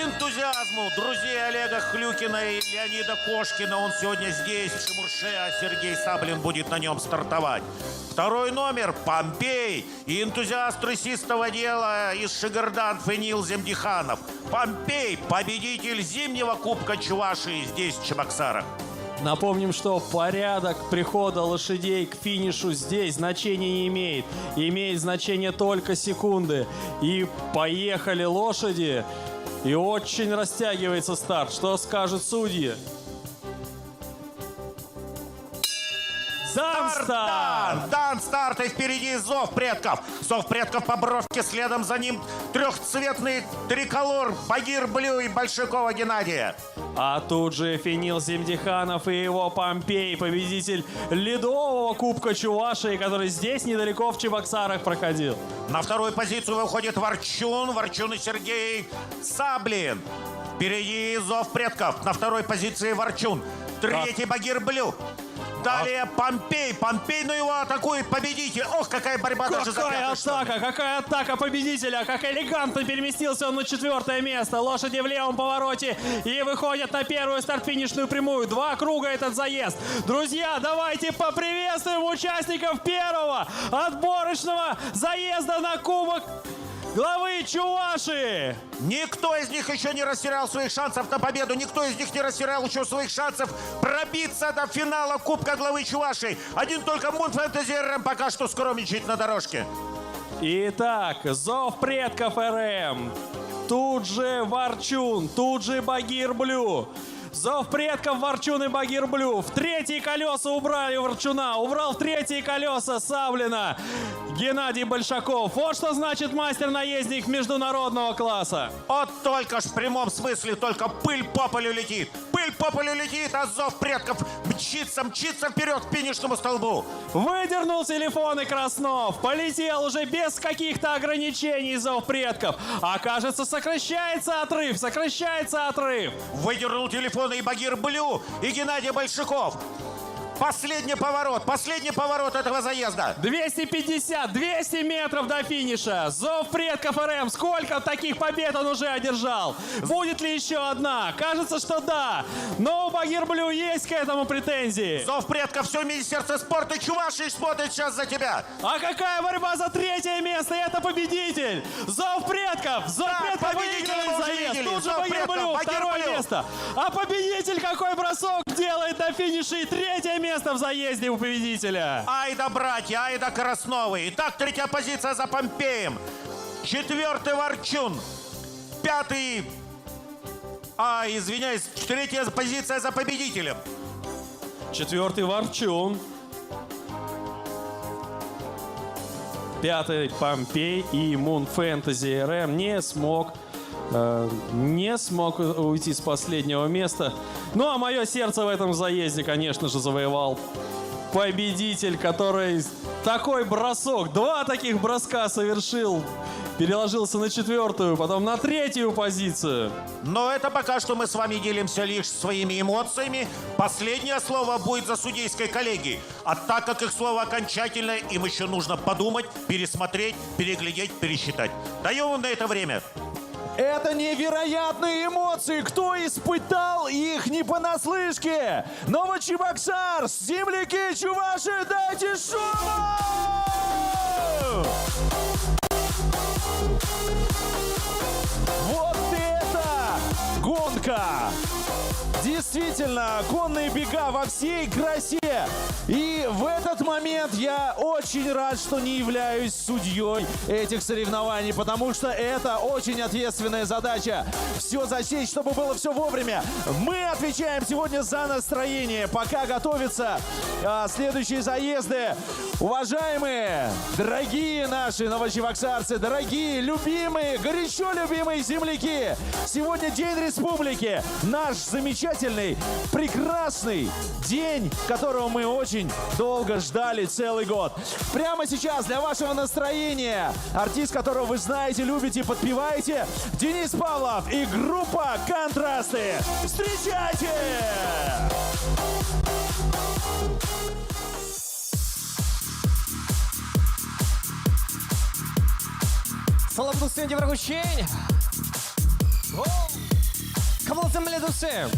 энтузиазму друзей Олега Хлюкина и Леонида Кошкина он сегодня здесь, в Шимурше, а Сергей Саблин будет на нем стартовать. Второй номер Помпей и энтузиаст рысистого дела из Шигардан Фенил Земдиханов. Помпей – победитель зимнего Кубка Чувашии здесь, в Чебоксарах. Напомним, что порядок прихода лошадей к финишу здесь значения не имеет. Имеет значение только секунды. И поехали лошади. И очень растягивается старт. Что скажут судьи? Дан старт, и впереди Зов предков. Зов предков по бровке, следом за ним трехцветный триколор Багир Блю и Большакова Геннадия. А тут же Фенил Земдиханов и его Помпей, победитель ледового Кубка Чувашии, который здесь недалеко в Чебоксарах проходил. На вторую позицию выходит Ворчун и Сергей Саблин. Впереди Зов предков, на второй позиции Ворчун. Третий Багир Блю. Далее Помпей. Помпей, ну его атакует победитель. Ох, какая борьба даже за пятый. Какая атака победителя. Как элегантно переместился он на 4-е место. Лошади в левом повороте и выходят на первую старт-финишную прямую. 2 круга этот заезд. Друзья, давайте поприветствуем участников первого отборочного заезда на Кубок главы Чувашии. Никто из них еще не растерял своих шансов на победу. Никто из них не растерял еще своих шансов пробиться до финала Кубка главы Чувашии. Один только Moon Fantasy RM пока что скромничает на дорожке. Итак, Зов предков РМ. Тут же Ворчун, тут же Багир Блю. Зов предков Ворчун и Багир Блю. В 3-е колеса убрали Ворчуна. Убрал в 3-е колеса Саблина Геннадий Большаков. Вот что значит мастер-наездник международного класса. Вот только ж в прямом смысле только пыль по полю летит. Пыль по полю летит, а Зов предков мчится вперед к финишному столбу. Выдернул телефон и Краснов. Полетел уже без каких-то ограничений Зов предков. А кажется, сокращается отрыв. Выдернул телефон микрофона и Багир Блю, и Геннадий Большаков. Последний поворот этого заезда. 200 метров до финиша. Зов предков РМ. Сколько таких побед он уже одержал? Будет ли еще одна? Кажется, что да. Но у Багир Блю есть к этому претензии. Зов предков, все Министерство спорта Чувашии смотрит сейчас за тебя. А какая борьба за третье место? Это победитель. Зов предков. Зов предков выигрывает заезд. Тут же Багир Блю. Второе место. А победитель какой бросок делает до финиша и третье место в заезде у победителя. Ай да братья, ай да Красновы. Итак, третья позиция за Помпеем. Четвертый Ворчун. Пятый... извиняюсь, третья позиция за победителем. Четвертый Ворчун. Пятый Помпей и Moon Fantasy RM не смог уйти с последнего места. Ну а мое сердце в этом заезде, конечно же, завоевал победитель, который такой бросок, 2 таких броска совершил. Переложился на 4-ю, потом на 3-ю позицию. Но это пока что мы с вами делимся лишь своими эмоциями. Последнее слово будет за судейской коллегией. А так как их слово окончательное, им еще нужно подумать, пересмотреть, переглядеть, пересчитать. Даем им на это время. Это невероятные эмоции. Кто испытал их не понаслышке? Новочебоксарск, земляки Чуваши, дайте шуму! Вот это гонка! Действительно, конные бега во всей красе. И в этот момент я очень рад, что не являюсь судьей этих соревнований, потому что это очень ответственная задача. Все засечь, чтобы было все вовремя. Мы отвечаем сегодня за настроение, пока готовятся следующие заезды. Уважаемые, дорогие наши новочебоксарцы, дорогие, любимые, горячо любимые земляки, сегодня День Республики, наш замечательный, прекрасный день, которого мы очень долго ждали целый год. Прямо сейчас для вашего настроения артист, которого вы знаете, любите, подпеваете, Денис Павлов и группа «Контрасты». Встречайте! Салам Дусин, Деврагучень! Камал земле Дусин!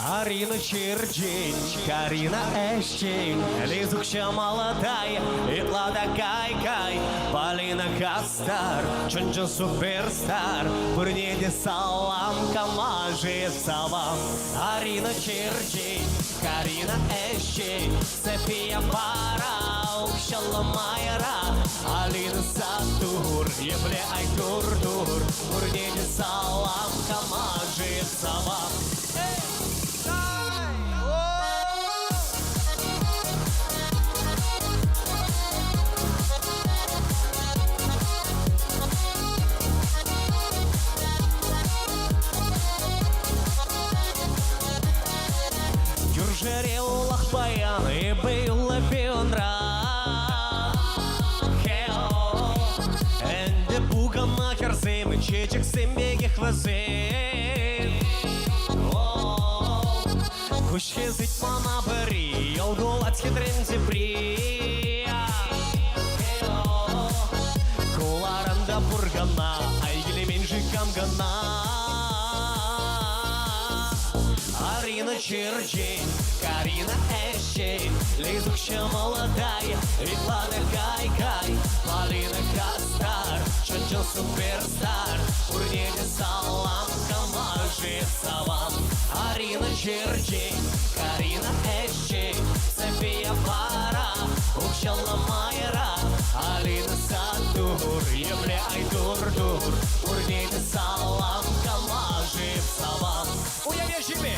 Арина Черджень, Карина Эшчень, Лизукша молодая, Итлада Кай-Кай, Полина Кастар, Чунчун Суперстар, Бурнеди Салам, Камажи Савам. Арина Черджень, Карина Эшчень, София Пара, Укшала Майра, Алина Сатур, Ебле Айдур-Дур, Бурнеди Салам, Камажи Савам. Юржереллах баян и было пионра. Хео, энде бугама керзем, чечек сембеги хвазем. Кушке зить мана бери, елгулать хитрен зебри. Куларанда бургана, айгили менжикам гана. Арина Черджень, Карина Эшчень, Лизукша молодая, Итлада Кай-Кай, Полина Кастар, Чунчун Суперстар, Бурнеди Салам, Камажи Савам. Арина Черджень, Карина Эшчень, София Пара, Укшала Майра, Алина Сатур, Ебле Айдур-Дур, Бурнеди Салам, Камажи Савам. Уяве себе!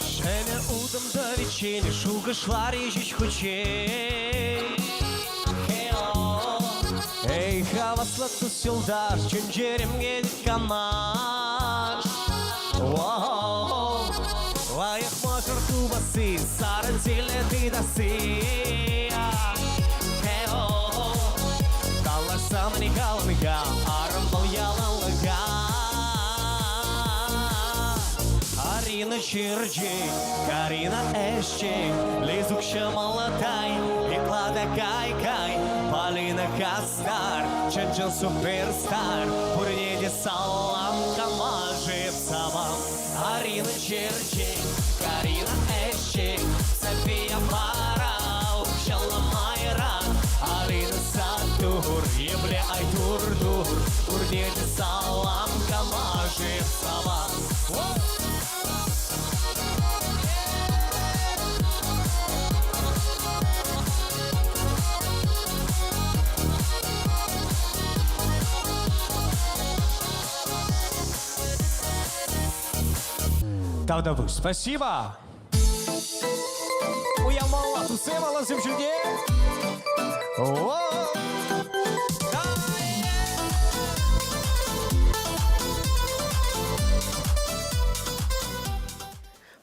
Шеля удом до вечени, шуга швари жич хучей. Эй, хаваслату силдаш, чунджерем гедит камаш. Ваях мокр тубасы, сарантиле ты даси. Талаш самани галанга, арамбал ялалага. Арина Чирджи, Карина Эшчи, Лизукша Малатай, Иклада Кай-Кай, Полина Кастар, Ченчен Суперстар, Бурнеди Салам, Камажи Псавам. Арина Чирджи, Карина Эшчи, София Парау, Шаламайра, Алина Сатур, Ебле Айтур-Дур, Бурнеди Салам, Камажи Псавам. Давдабу, спасибо. Уямала, тусемала, земчуге.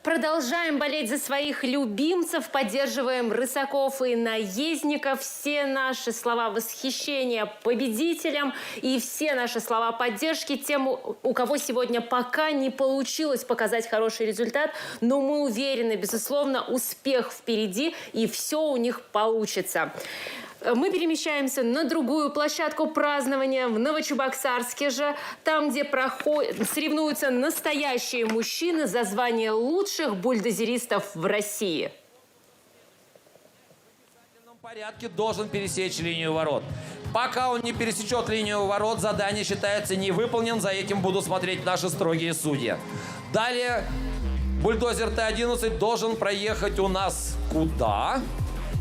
Продолжаем болеть за своих любимцев, поддерживаем рысаков и наездников. Все наши слова восхищения победителям и все наши слова поддержки тем, у кого сегодня пока не получилось показать хороший результат. Но мы уверены, безусловно, успех впереди и все у них получится. Мы перемещаемся на другую площадку празднования в Новочебоксарске же, там, где соревнуются настоящие мужчины за звание лучших бульдозеристов в России. В порядке должен пересечь линию ворот. Пока он не пересечет линию ворот, задание считается невыполнен. За этим будут смотреть наши строгие судьи. Далее бульдозер Т-11 должен проехать у нас куда?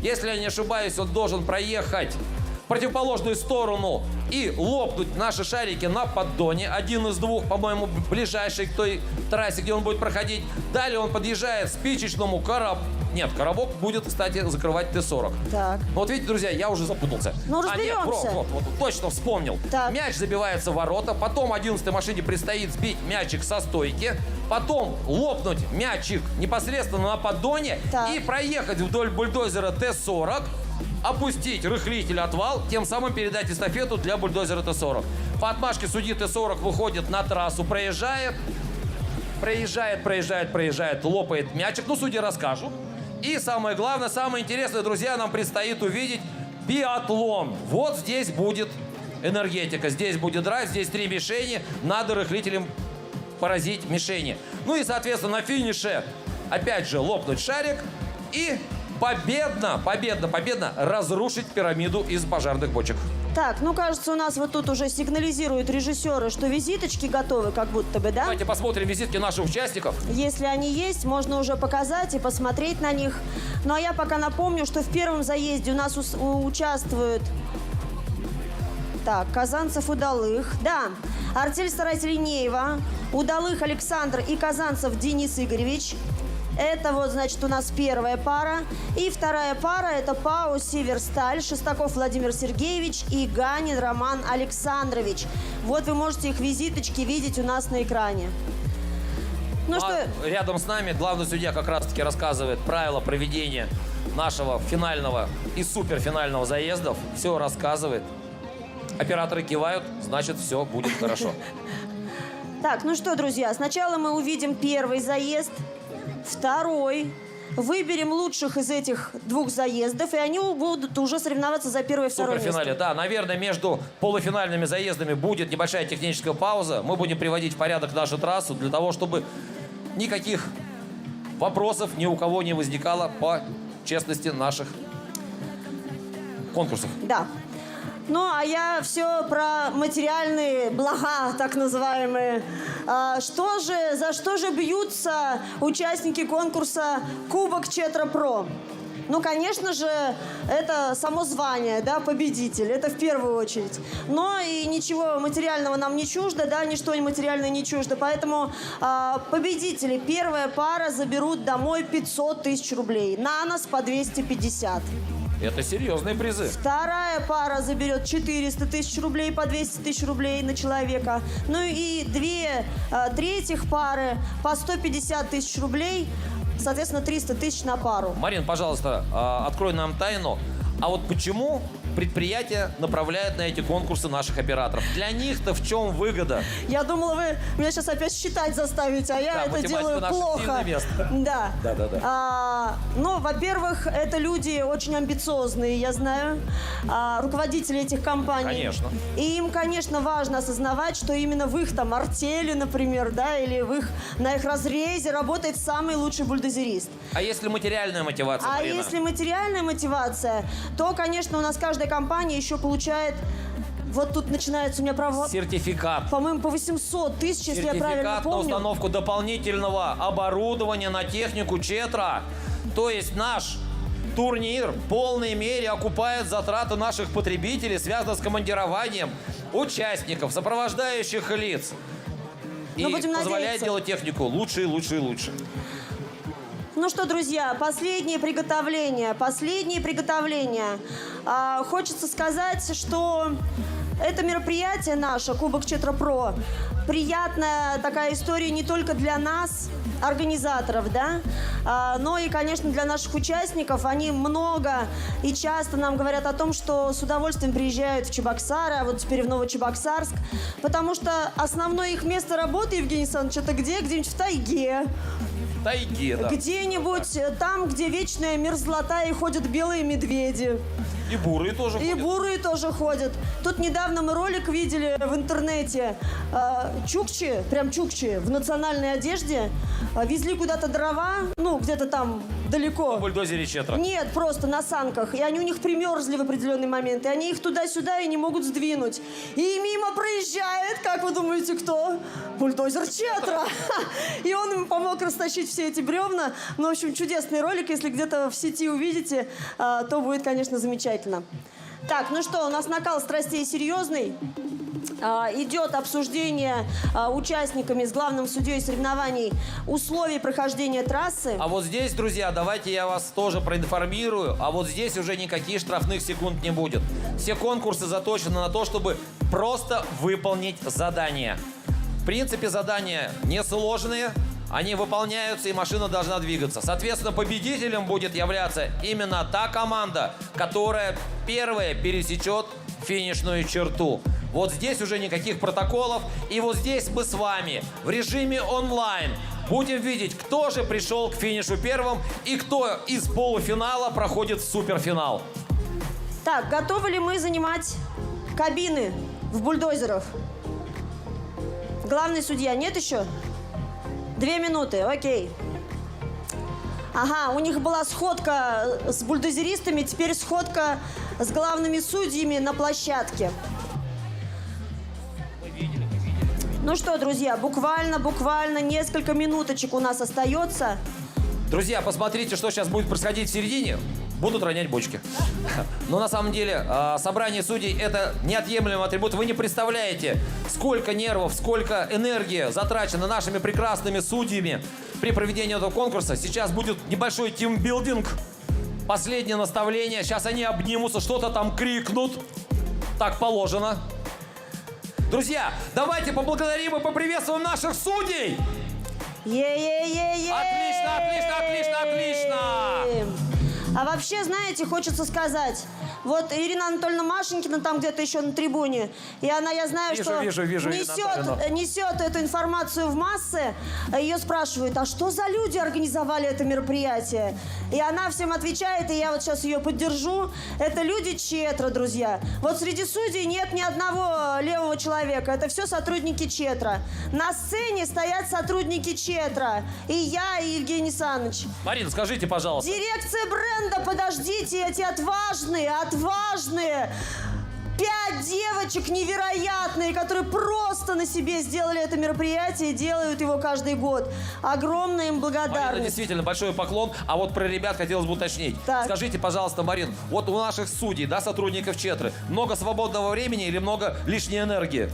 Если я не ошибаюсь, он должен проехать в противоположную сторону и лопнуть наши шарики на поддоне. Один из двух, по-моему, ближайший к той трассе, где он будет проходить. Далее он подъезжает к спичечному коробку. Нет, коробок будет, кстати, закрывать Т-40. Так. Вот видите, друзья, я уже запутался. Ну, разберемся. Вот, точно вспомнил. Так. Мяч забивается в ворота, потом 11-й машине предстоит сбить мячик со стойки, потом лопнуть мячик непосредственно на поддоне и проехать вдоль бульдозера Т-40, опустить рыхлитель отвал, тем самым передать эстафету для бульдозера Т-40. По отмашке судьи Т-40 выходит на трассу, проезжает, лопает мячик. Ну, судьи расскажут. И самое главное, самое интересное, друзья, нам предстоит увидеть биатлон. Вот здесь будет энергетика, здесь будет драйв, здесь 3 мишени, надо рыхлителем поразить мишени. Ну и, соответственно, на финише, опять же, лопнуть шарик и победно разрушить пирамиду из пожарных бочек. Так, ну, кажется, у нас вот тут уже сигнализируют режиссеры, что визиточки готовы, как будто бы, да? Давайте посмотрим визитки наших участников. Если они есть, можно уже показать и посмотреть на них. Ну, а я пока напомню, что в первом заезде у нас участвуют... Так, Казанцев, Удалых. Да, Артель Старателей Неева, Удалых Александр и Казанцев Денис Игоревич. Это вот, значит, у нас первая пара. И вторая пара – это ПАО «Северсталь», Шестаков Владимир Сергеевич и Ганин Роман Александрович. Вот вы можете их визиточки видеть у нас на экране. Ну что... Рядом с нами главный судья как раз-таки рассказывает правила проведения нашего финального и суперфинального заездов. Все рассказывает. Операторы кивают, значит, все будет хорошо. Так, ну что, друзья, сначала мы увидим первый заезд. Второй. Выберем лучших из этих 2 заездов, и они будут уже соревноваться за первое и второе место. В суперфинале, да. Наверное, между полуфинальными заездами будет небольшая техническая пауза. Мы будем приводить в порядок нашу трассу для того, чтобы никаких вопросов ни у кого не возникало по честности наших конкурсов. Да. Ну, а я все про материальные блага, так называемые. За что же бьются участники конкурса Кубок Четра Про? Ну, конечно же, это само звание, да, победитель, это в первую очередь. Но и ничего материального нам не чуждо, да, ничто материальное не чуждо. Поэтому победители, первая пара, заберут домой 500 тысяч рублей. На нас по 250. Это серьезные призы. Вторая пара заберет 400 тысяч рублей, по 200 тысяч рублей на человека. Ну и две третьих пары по 150 тысяч рублей, соответственно, 300 тысяч на пару. Марин, пожалуйста, открой нам тайну. А вот почему предприятия направляют на эти конкурсы наших операторов? Для них-то в чем выгода? Я думала, вы меня сейчас опять считать заставите, а я это делаю плохо. Да. Ну, во-первых, это люди очень амбициозные, я знаю, руководители этих компаний. Конечно. И им, конечно, важно осознавать, что именно в их там артели, например, да, или на их разрезе работает самый лучший бульдозерист. А если материальная мотивация, Марина? Если материальная мотивация, то, конечно, у нас каждая компания еще получает... Вот тут начинается у меня право... Сертификат. По-моему, по 800 тысяч, если я правильно помню. Сертификат на установку дополнительного оборудования на технику Четра. То есть наш турнир в полной мере окупает затраты наших потребителей, связанные с командированием участников, сопровождающих лиц. И позволяет делать технику лучше и лучше и лучше. Ну что, друзья, последние приготовления. Хочется сказать, что это мероприятие наше, Кубок Четра Про, приятная такая история не только для нас, организаторов, да, но и, конечно, для наших участников. Они много и часто нам говорят о том, что с удовольствием приезжают в Чебоксары, а вот теперь в Новочебоксарск, потому что основное их место работы, Евгений Александрович, это где? Где-нибудь в тайге. Тайге, да. Где-нибудь там, где вечная мерзлота и ходят белые медведи. И бурые тоже ходят. И бурые тоже ходят. Тут недавно мы ролик видели в интернете. Чукчи, прям чукчи, в национальной одежде везли куда-то дрова, ну, где-то там далеко. На бульдозере Четра? Нет, просто на санках. И они у них примерзли в определенный момент. И они их туда-сюда и не могут сдвинуть. И мимо проезжает, как вы думаете, кто? Бульдозер Четра. И он им помог растащить все эти бревна. Ну, в общем, чудесный ролик. Если где-то в сети увидите, то будет, конечно, замечательно. Так, ну что, у нас накал страстей серьезный. Идет обсуждение участниками с главным судьей соревнований условий прохождения трассы. А вот здесь, друзья, давайте я вас тоже проинформирую. А вот здесь уже никаких штрафных секунд не будет. Все конкурсы заточены на то, чтобы просто выполнить задание. В принципе, задания несложные. Они выполняются, и машина должна двигаться. Соответственно, победителем будет являться именно та команда, которая первая пересечет финишную черту. Вот здесь уже никаких протоколов. И вот здесь мы с вами в режиме онлайн будем видеть, кто же пришел к финишу первым и кто из полуфинала проходит в суперфинал. Так, готовы ли мы занимать кабины в бульдозеров? Главный судья, нет еще? 2 минуты, окей. Ага, у них была сходка с бульдозеристами, теперь сходка с главными судьями на площадке. Ну что, друзья, буквально несколько минуточек у нас остается. Друзья, посмотрите, что сейчас будет происходить в середине. Будут ронять бочки. Но на самом деле собрание судей – это неотъемлемый атрибут. Вы не представляете, сколько нервов, сколько энергии затрачено нашими прекрасными судьями при проведении этого конкурса. Сейчас будет небольшой тимбилдинг. Последнее наставление. Сейчас они обнимутся, что-то там крикнут. Так положено. Друзья, давайте поблагодарим и поприветствуем наших судей! Е-е-е-е! Отлично! А вообще, знаете, хочется сказать, вот Ирина Анатольевна Машенькина там где-то еще на трибуне, и она, я знаю, что несет эту информацию в массы. Ее спрашивают, а что за люди организовали это мероприятие? И она всем отвечает, и я вот сейчас ее поддержу. Это люди Четра, друзья. Вот среди судей нет ни одного левого человека. Это все сотрудники Четра. На сцене стоят сотрудники Четра. И я, и Евгений Александрович. Марина, скажите, пожалуйста. Дирекция бренда, подождите, эти отважные 5 девочек невероятные, которые просто просто на себе сделали это мероприятие и делают его каждый год. Огромная им Марина, благодарность. действительно, большой поклон. А вот про ребят хотелось бы уточнить. Так. Скажите, пожалуйста, Марин, вот у наших судей, да, сотрудников Четры, много свободного времени или много лишней энергии?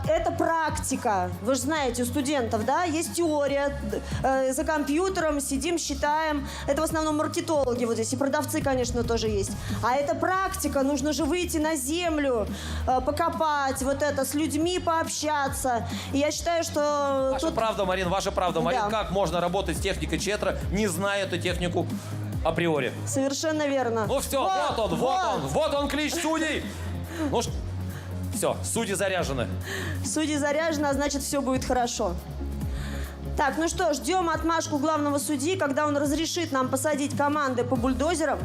Это практика. Вы же знаете, у студентов, да, есть теория. За компьютером сидим, считаем. Это в основном маркетологи вот здесь. И продавцы, конечно, тоже есть. А это практика. Нужно же выйти на землю, покопать, вот это, с людьми пообщаться. И я считаю, что... Ваша правда, Марин, ваша правда. Марин, Да. как можно работать с техникой Четра, не зная эту технику априори? Совершенно верно. Ну все, вот он клич судей. Ну все, судьи заряжены. Судьи заряжены, а значит, все будет хорошо. Так, ну что, ждем отмашку главного судьи, когда он разрешит нам посадить команды по бульдозерам.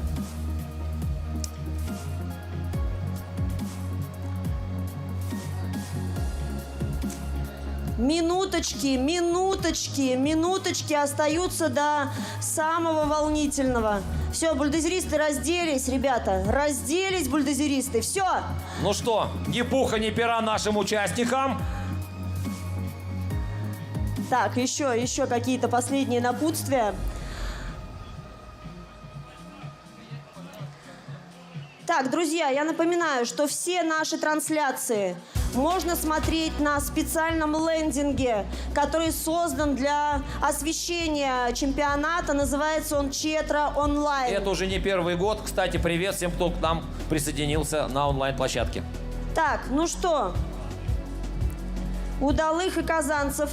Минуточки остаются до самого волнительного. Все, бульдозеристы разделись, ребята. Разделись, бульдозеристы. Все. Ну что, ни пуха, ни пера нашим участникам. Так, еще какие-то последние напутствия. Так, друзья, я напоминаю, что все наши трансляции можно смотреть на специальном лендинге, который создан для освещения чемпионата. Называется он Четра онлайн. Это уже не первый год. Кстати, привет всем, кто к нам присоединился на онлайн-площадке. Так, ну что, Удалых и Казанцев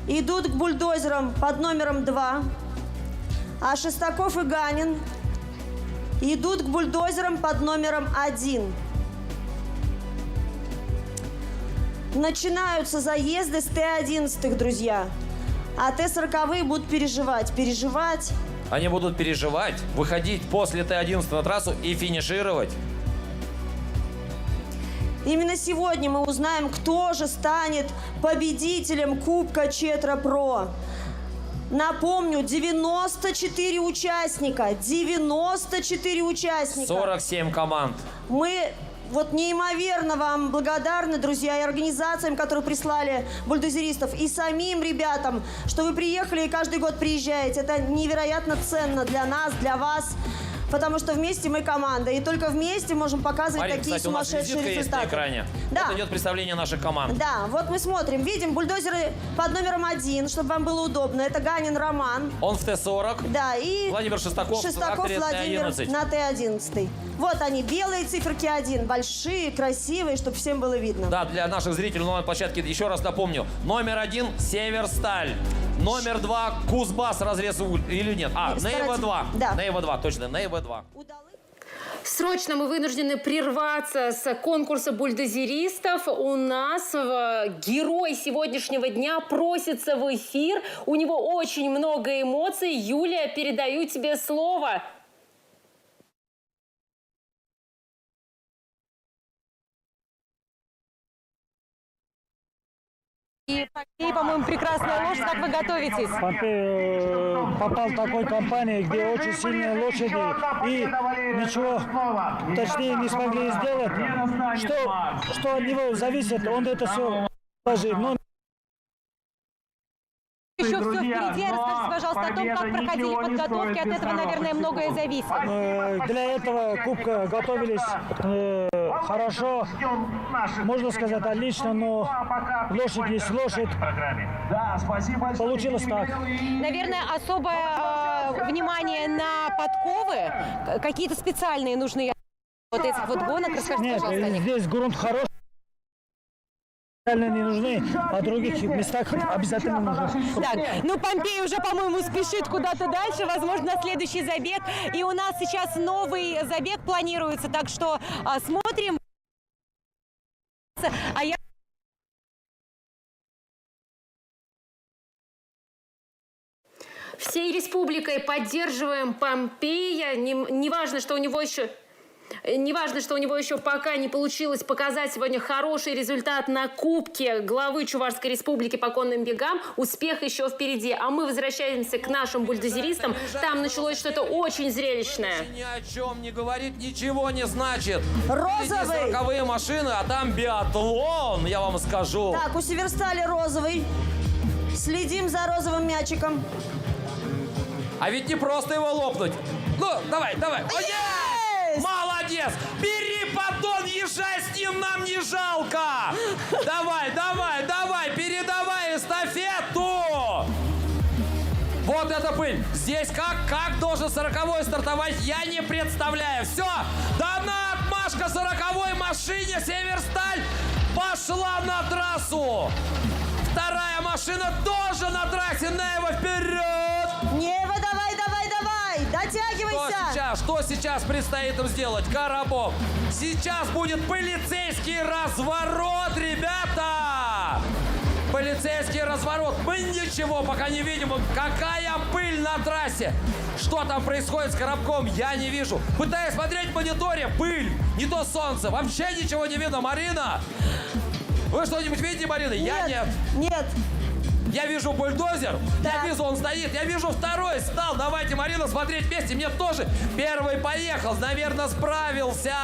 идут к бульдозерам под номером 2, а Шестаков и Ганин идут к бульдозерам под номером 1. Начинаются заезды с Т-11, друзья. А Т-40 будут переживать. Они будут переживать, выходить после Т-11 на трассу и финишировать. Именно сегодня мы узнаем, кто же станет победителем Кубка Четра Про. Напомню, 94 участника. 94 участника. 47 команд. Мы вот неимоверно вам благодарны, друзья, и организациям, которые прислали бульдозеристов, и самим ребятам, что вы приехали и каждый год приезжаете. Это невероятно ценно для нас, для вас. Потому что вместе мы команда. И только вместе можем показывать Марин, такие кстати, у нас сумасшедшие визитка результаты. есть на экране. Да. Вот идет представление наших команд. Да, вот мы смотрим. Видим бульдозеры под номером 1, чтобы вам было удобно. Это Ганин Роман. Он в Т-40. Да, и Владимир Шестаков Владимир Т-11. на Т-11. Вот они, белые циферки 1. Большие, красивые, чтобы всем было видно. Да, для наших зрителей на площадке еще раз напомню. Номер 1 Северсталь. Номер 2 Кузбасс разрез или нет? Нейва-2. Да. Нейва-2, точно, Нейва-2. Срочно мы вынуждены прерваться с конкурса бульдозеристов. У нас герой сегодняшнего дня просится в эфир. У него очень много эмоций. Юлия, передаю тебе слово. И, по-моему, прекрасная лошадь. Как вы готовитесь? Попал в такой компании, где очень сильные лошади, и ничего точнее не смогли сделать. Что от него зависит, он это все положит. Еще все впереди. Расскажите, пожалуйста, о том, как проходили подготовки. От этого, наверное, многое зависит. Для этого кубка готовились хорошо, можно сказать, отлично, но лошадь есть лошадь. Получилось так. Наверное, особое внимание на подковы. Какие-то специальные нужны вот этих вот гонок. Расскажите, пожалуйста, о них. Здесь грунт хороший. Не нужны, а в других местах обязательно нужны. Так, ну Помпей уже, по-моему, спешит куда-то дальше, возможно, на следующий забег. И у нас сейчас новый забег планируется, так что смотрим. А я... Всей республикой поддерживаем Помпея. Не важно, что у него еще... Неважно, что у него еще пока не получилось показать сегодня хороший результат на Кубке главы Чувашской Республики по конным бегам. Успех еще впереди. А мы возвращаемся к нашим бульдозеристам. Там началось что-то очень зрелищное. Ни о чем не говорит, ничего не значит. Розовый. 40-ковые машины, а там биатлон, я вам скажу. Так, у Северстали розовый. Следим за розовым мячиком. А ведь не просто его лопнуть. Ну, давай. Есть! Молодец! Бери поддон, езжай с ним, нам не жалко! Давай, передавай эстафету! Вот эта пыль. Здесь как должен 40-й стартовать, я не представляю. Все, дана отмашка 40-й машине. Северсталь пошла на трассу. Вторая машина тоже на трассе. Нева, вперед! Нева, давай! Дотягивайся! Что сейчас предстоит им сделать? Коробок. Сейчас будет полицейский разворот, ребята! Полицейский разворот. Мы ничего пока не видим. Какая пыль на трассе. Что там происходит с коробком, я не вижу. Пытаюсь смотреть в мониторе. Пыль. Не то солнце. Вообще ничего не видно. Марина! Вы что-нибудь видите, Марина? Я нет. Нет. Я вижу бульдозер, я вижу, он стоит, я вижу второй стал. Давайте, Марина, смотреть вместе. Мне тоже. Первый поехал, наверное, справился.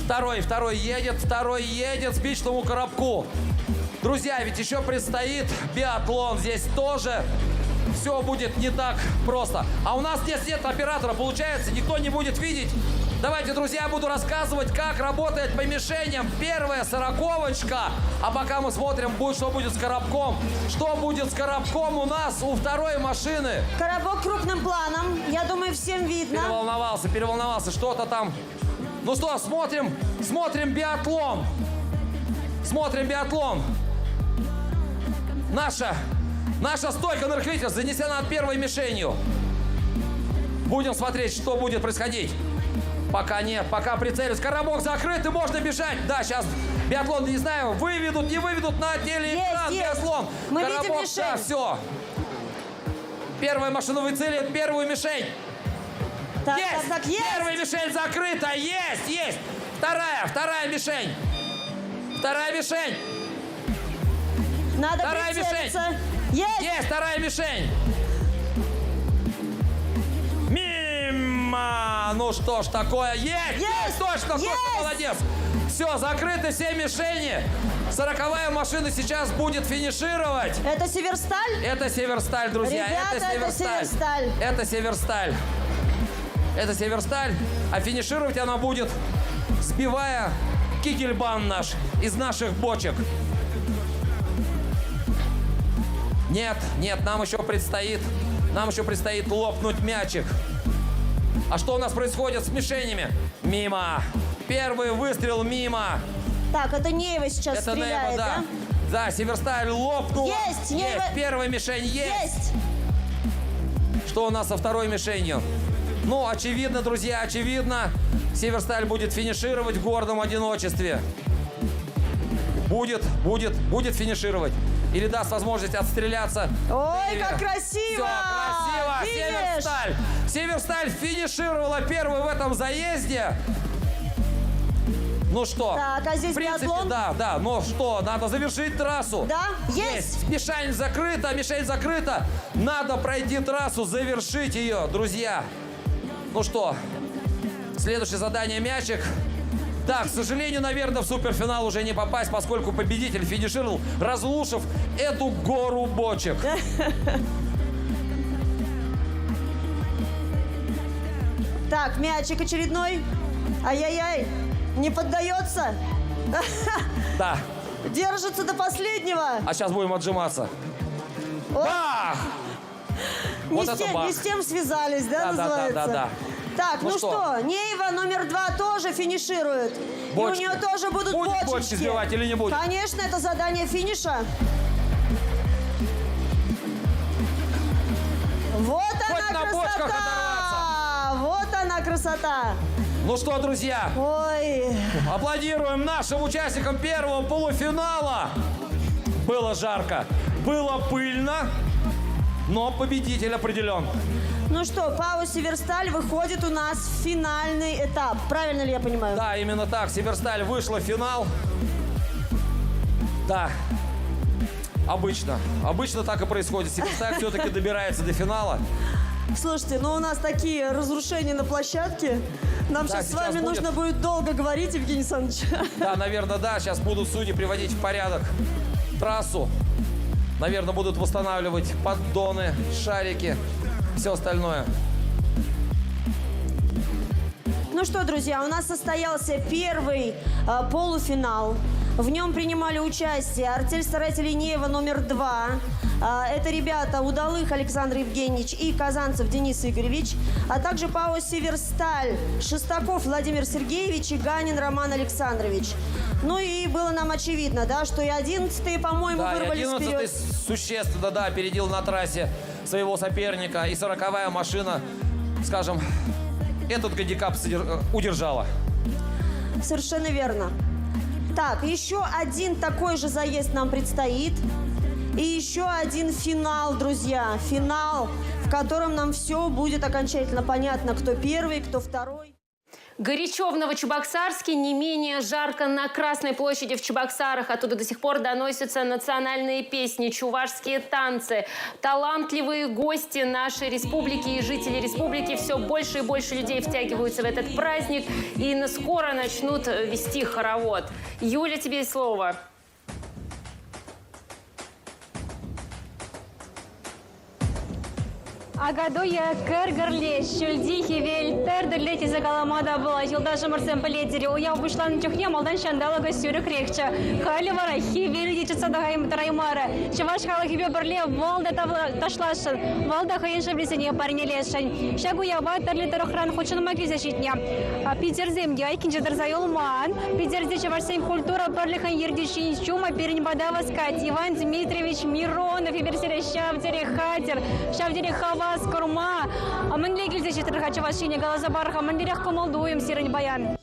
Второй едет к спичному коробку. Друзья, ведь еще предстоит биатлон. Здесь тоже все будет не так просто. А у нас здесь нет оператора, получается, никто не будет видеть. Давайте, друзья, я буду рассказывать, как работает по мишеням первая 40-очка. А пока мы смотрим, что будет с коробком. Что будет с коробком у нас у второй машины? Коробок крупным планом. Я думаю, всем видно. Переволновался. Что-то там. Ну что, смотрим биатлон. Наша стойка на рыхлитель занесена над первой мишенью. Будем смотреть, что будет происходить. Пока нет, пока прицелюсь. Коробок закрыт и можно бежать. Да, сейчас биатлон, не знаю, выведут, не выведут на телеэкран биатлон. Мы коробок, видим мишень. Да, все. Первая машина выцелит первую мишень. Так, есть. Первая мишень закрыта. Есть. Вторая мишень. Надо вторая прицелиться. мишень. Есть вторая мишень. Мимо. Ну что ж такое. Есть. Точно. Молодец. Все, закрыты все мишени. 40-я машина сейчас будет финишировать. Это Северсталь? Это Северсталь, друзья. Ребята, Это Северсталь. А финишировать она будет, сбивая кикельбан наш из наших бочек. Нет, нам еще предстоит лопнуть мячик. А что у нас происходит с мишенями? Мимо. Первый выстрел мимо. Так, это Неева сейчас это стреляет, Неева, да? Да, Северсталь лопнул. Есть, Неева. Первая мишень есть. Что у нас со второй мишенью? Ну, очевидно, друзья, очевидно. Северсталь будет финишировать в гордом одиночестве. Будет финишировать. Или даст возможность отстреляться. Ой, как красиво! Все, красиво! Северсталь финишировала первой в этом заезде. Ну что? Так, а здесь в принципе, биатлон? Да. Ну что, надо завершить трассу. Да, есть. Мишень закрыта. Надо пройти трассу, завершить ее, друзья. Ну что, следующее задание мячик. Да, к сожалению, наверное, в суперфинал уже не попасть, поскольку победитель финишировал, разрушив эту гору бочек. Так, мячик очередной. Ай-яй-яй, не поддается. Да. Держится до последнего. А сейчас будем отжиматься. Бах! Не с тем связались, да, называется? Да. Так, ну что, Неева номер 2 тоже финиширует. Бочки. И у нее тоже будут Будет бочечки. бочки сбивать или не будет? Конечно, это задание финиша. Вот она красота! Вот она красота! Ну что, друзья, аплодируем нашим участникам первого полуфинала. Было жарко, было пыльно, но победитель определен. Ну что, ПАО «Северсталь» выходит у нас в финальный этап. Правильно ли я понимаю? Да, именно так. «Северсталь» вышла в финал. Да. Обычно так и происходит. «Северсталь» все-таки добирается до финала. Слушайте, ну у нас такие разрушения на площадке. Нам Да, сейчас с вами будет. нужно будет долго говорить, Евгений Александрович. Да, наверное, да. Сейчас будут судьи приводить в порядок трассу. Наверное, будут восстанавливать поддоны, шарики, все остальное. Ну что, друзья, у нас состоялся первый полуфинал. В нем принимали участие артель старателей Неева номер 2. Это ребята Удалых Александр Евгеньевич и Казанцев Денис Игоревич, а также ПАО «Северсталь» Шестаков Владимир Сергеевич и Ганин Роман Александрович. Ну и было нам очевидно, да, что и 11-е, по-моему, Да, и вырвались 11-й вперед. существенно, да, опередил на трассе своего соперника. И 40-я машина, скажем, этот гандикап удержала. Совершенно верно. Так, еще один такой же заезд нам предстоит. И еще один финал, друзья. Финал, в котором нам все будет окончательно понятно, кто первый, кто второй. Горячо в Новочебоксарске, не менее жарко на Красной площади в Чебоксарах. Оттуда до сих пор доносятся национальные песни, чувашские танцы. Талантливые гости нашей республики и жители республики. Все больше и больше людей втягиваются в этот праздник и скоро начнут вести хоровод. Юля, тебе слово. Агадуя кыргырле, шульди хивель, тердерлети за каламада была, жылдажы мырсен полетери, уя бушлан чухне, малдан шандалага сюрік рекча. Хали вара, хивель дичица дагайм тараймара. Чаваш хала хиве берле, волда ташлашын, волда хайыншы бресене парнелешін. Шагуя ватерлі тарохран хочын маги защитня. Питерземге айкинче дарзайолман, Питерзе чавашсен культура парлихан ердишин, чума перенбада васкать, Иван Дмитриевич Миронов, и берсере шавдере хатер, шавдере хава, Скорма, а мы не гильзе читаем чавашине галазабарха, мы не легко молдуем сирень баян.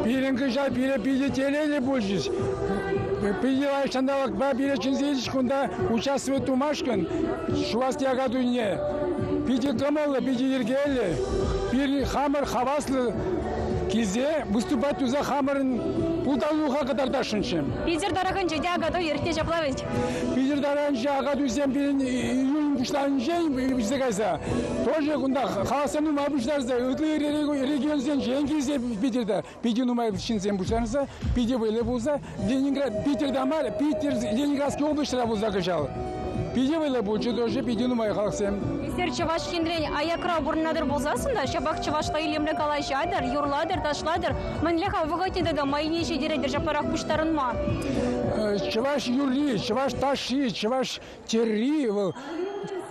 Пиренкыша пиде телене больше. Пиде шандалак ба пиде чинзеич кунда участвует Тумашкин. Шувастия году не. Пиде камала пиде ергеле. Пир хамар хаваслы кизе выступать за хамарын пулталуха кадар дашынчым. Питер дарахан жидя году ерте жаплавить. Питер даранча году сем пирен июнь кушланчен bizde kaysa. Тоже кунда халасану мабушларса өтлü регион сен женгизе Питерде. Питер numay шинсен бушарса, Питер böyle bulsa Ленинград, Питерде амар, Питер Ленинградский областьра bulsa кышал. Питер böyle bulsa тоже Питер numay халасем. Питер чаваш хиндрень аякра бурнадыр болсасында, шабак чавашта илемле калашадыр, юрладыр, ташладыр. Мен леха выготнида да майнейший директор жапарак пуштарынма. Чаваш юрли, чаваш таши, чаваш терри.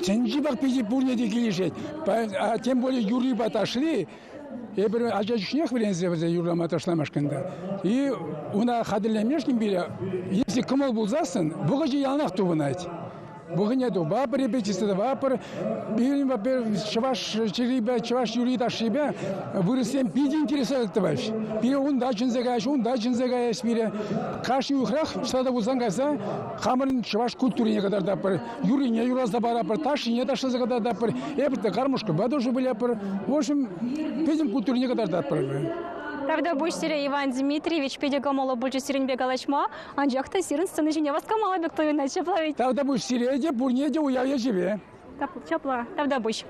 Сенжи бак пиди бурнеде келишет. А тем более юрли баташли. Я bir acayip düşünüyor birinizde yurlama taşlamışkında. И ona hadırlamışken bile, если кымыл bulsasın, bu gece yanak tuğunaydı. Bugün ne de vapur repetisi de vapur. Birim vapur çavaş çiribe çavaş yuri da şibe. Vurusem pidi interesat var. Bir on da cinzegayış, on da cinzegayış biri. Karşı yuhrak şurada bulsan kaysa, hamurun çavaş kültürüne kadar da yapar. Yuri ne yuraz da var yapar, taş ne taşlaza kadar da yapar. Hep de karmışka, badoju bile yapar. В общем, bizim kültürüne kadar da yapar. Правда, будь сире Иван Дмитриевич, педагомола больше сирень бегалачма, анжахта сирен сцены жене вас камала бек той иначе плавить. Правда, будь сиреде, бурнеде уяве живе. Чапла, правда, будь.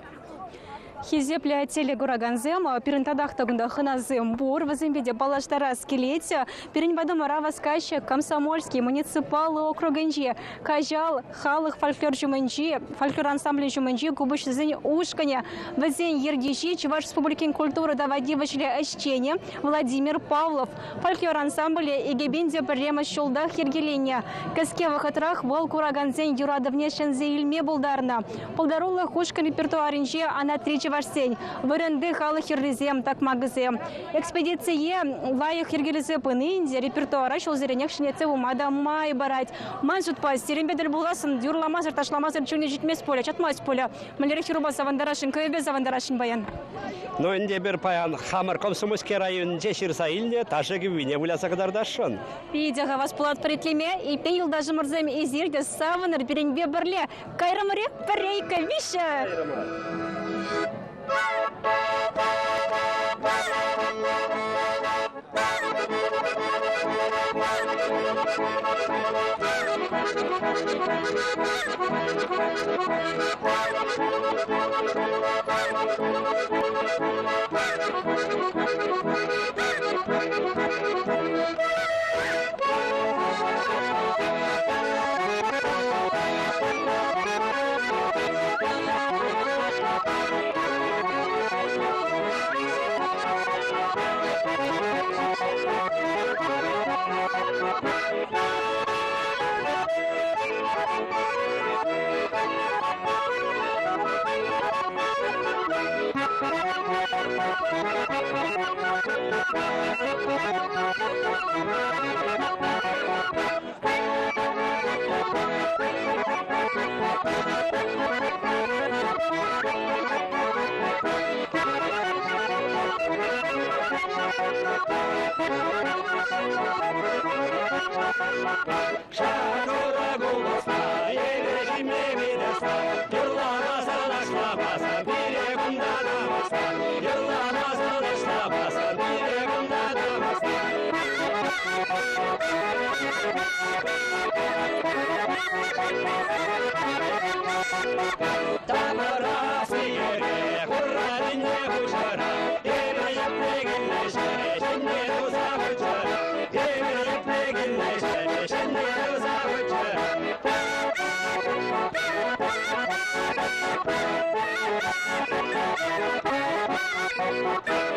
Хизепля теле гураганзем, перентадах тагунда ханазем бур, вазембеде балаштара скелете, перенбадам раваскаще, комсомольский, муниципалы округенжи, кажал, халых фольклор жуманжи, фольклор ансамбль жуманжи, губыш зень ушканя, вазень ердижи, чуваш республикин культуры давадивачли ощение, Владимир Павлов, фольклор ансамбле и гебенде према шулдах ергеленя, каскевых отрах вол гураганзень юрадовне шензе ильме булдарна, полдарулы хушка репертуаринжи, она тричева чувашсень. Выренды халы хирлизем, так магазем. Экспедиция лайых хиргелизе пынынде репертуара шол зеренек шинеце умада май барать. Манжут пас, терембедер булгасын, юрламазыр, ташламазыр, чуне житмес поля, чатмас поля. Малері хируба завандарашын, көйбе завандарашын баян. Но инде бір паян хамар Комсомольский район жеширса илне, ташыгы вине выляса кадардашын. Пидяга вас плат притлеме, и пейл даже морзем изирде саваныр перенбе барле. Кайрамырек парейка виша.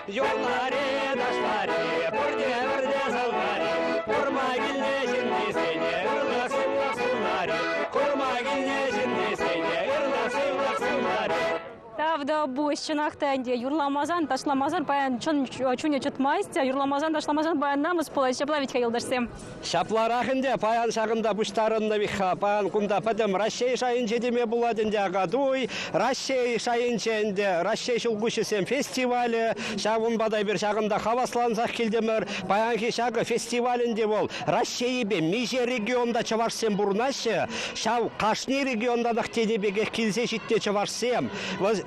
Yolları daşları, burde zalları, kurma gülleşin seni, ırlak sıvlak suları, kurma gülleşin seni, ırlak sıvlak suları. Тавда буш чынақтанде юрламазан, ташламазан, баян чуне чутмайсте, юрламазан, ташламазан, баян намыс полай шаплавить хайылдырсем. Шапларахынде паян шағында бұштарынды виха, паян кунда падым Россия шайынче деме буладынде агадуй, Россия шайынченде, Россия шулгушесем фестивалі, шағын бадай бір шағында хавасланзақ келдемір, паянки шағы фестивалінде бол, Россия бе меже регионда чаварсем бурнашы, шау Қашни регионда нақтенебеге келсе житте чаварсем,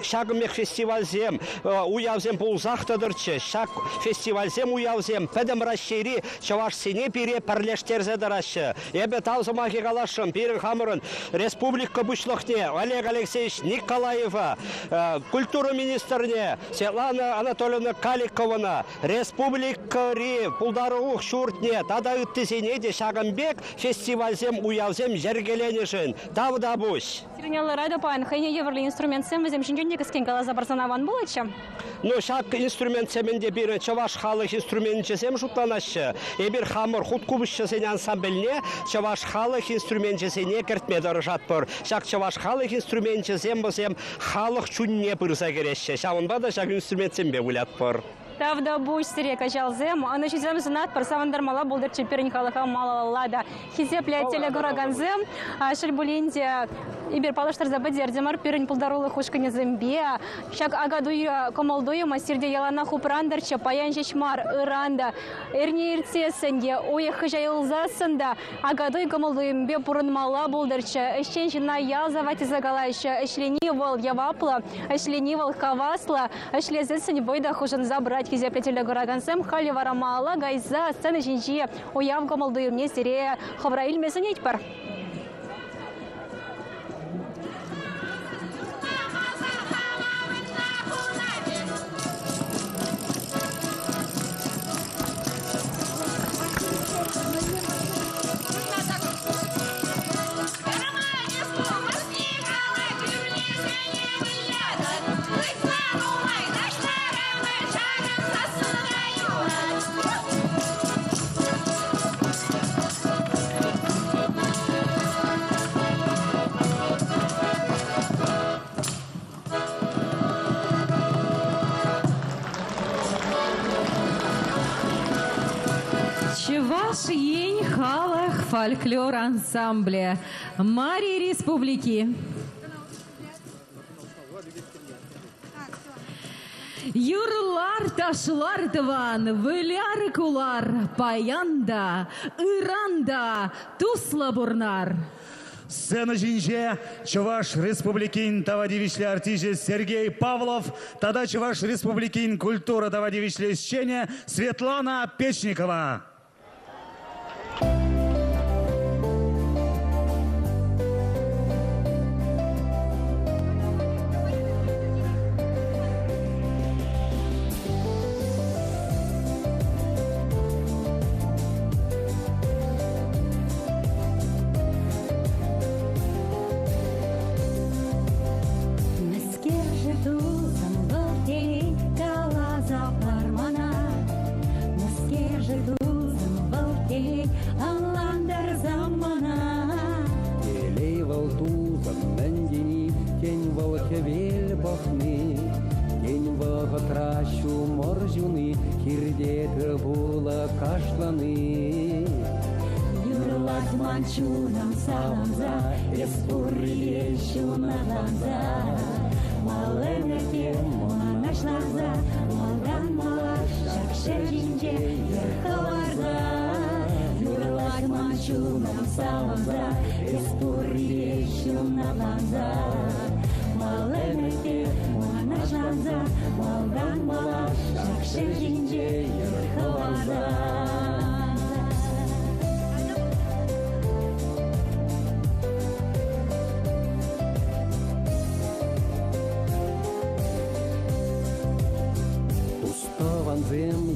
шагымек фестивальзем уявзем пулзақтыдырчы, шаг фестивальзем уявзем, пәдім расшири чавашсене пере парлештерзе дарашы. Эбе талзымаки калашым, перін хамырын республика бұшлықне Олег Алексеевич Николаева, культура министріне Светлана Анатольевна Каликована, республикари пулдары ух шуртне, тада үттізене де шагымбек фестивальзем уявзем жергеленешін. Тавда бұш. Сирнялы рада паян, хайне еврлі инструмент сем візем жинженде кіскен калаза барсанаван болычы? Ну, шак инструмент семенде бірі чаваш халық инструментче сем жұттанашы. Эбір хамыр худ кубышчы сен ансамбльне чаваш халық инструментче сене кертмедары жатпыр. Шак чаваш халық инструментче сем бізем халық чунне пырса кереші. Шавынба да шак инструмент сембе улятпыр. Тавда буш сирека жалзем, аны шизем знат парсавандар мала болдыр чеперин халыха малалада. Хизе плятеле гораганзем, шельбулинде ибер палаштар забадердемар перин пулдарулы хушкане зембе. Шак агадуй комалдуй масирде ялана хупрандарча паян жешмар ыранда. Эрне иртесенде оях жайылзасында агадуй комалдуймбе пурын мала болдырча. Эшчен жина ялзавати загалайша. Эшленивал явапла, эшленивал хавасла, эшлезесень бойда хужан забрать. Хизе плятеле гораганзем хали варамала гайза сцены жинжи ояв комалдуймне сире хавраил месенеть пар. фольклор-ансамбле Марии Республики. Юрлар ташлар тыван, выляр кулар, паянда, иранда, тусла бурнар. Сцена жинже, Чуваш Республикин Тавадивишле артиже Сергей Павлов, тогда Чуваш Республикин культура Тавадивишле Счене Светлана Печникова. Манчунам саламза, респурли шунаванза, малэнэте монашланза, малдан малаш, шакшэжинже ерхаварза. Юрлак манчунам саламза, респурли шунаванза, малэнэте монашланза, малдан малаш, шакшэжинже ерхаварза.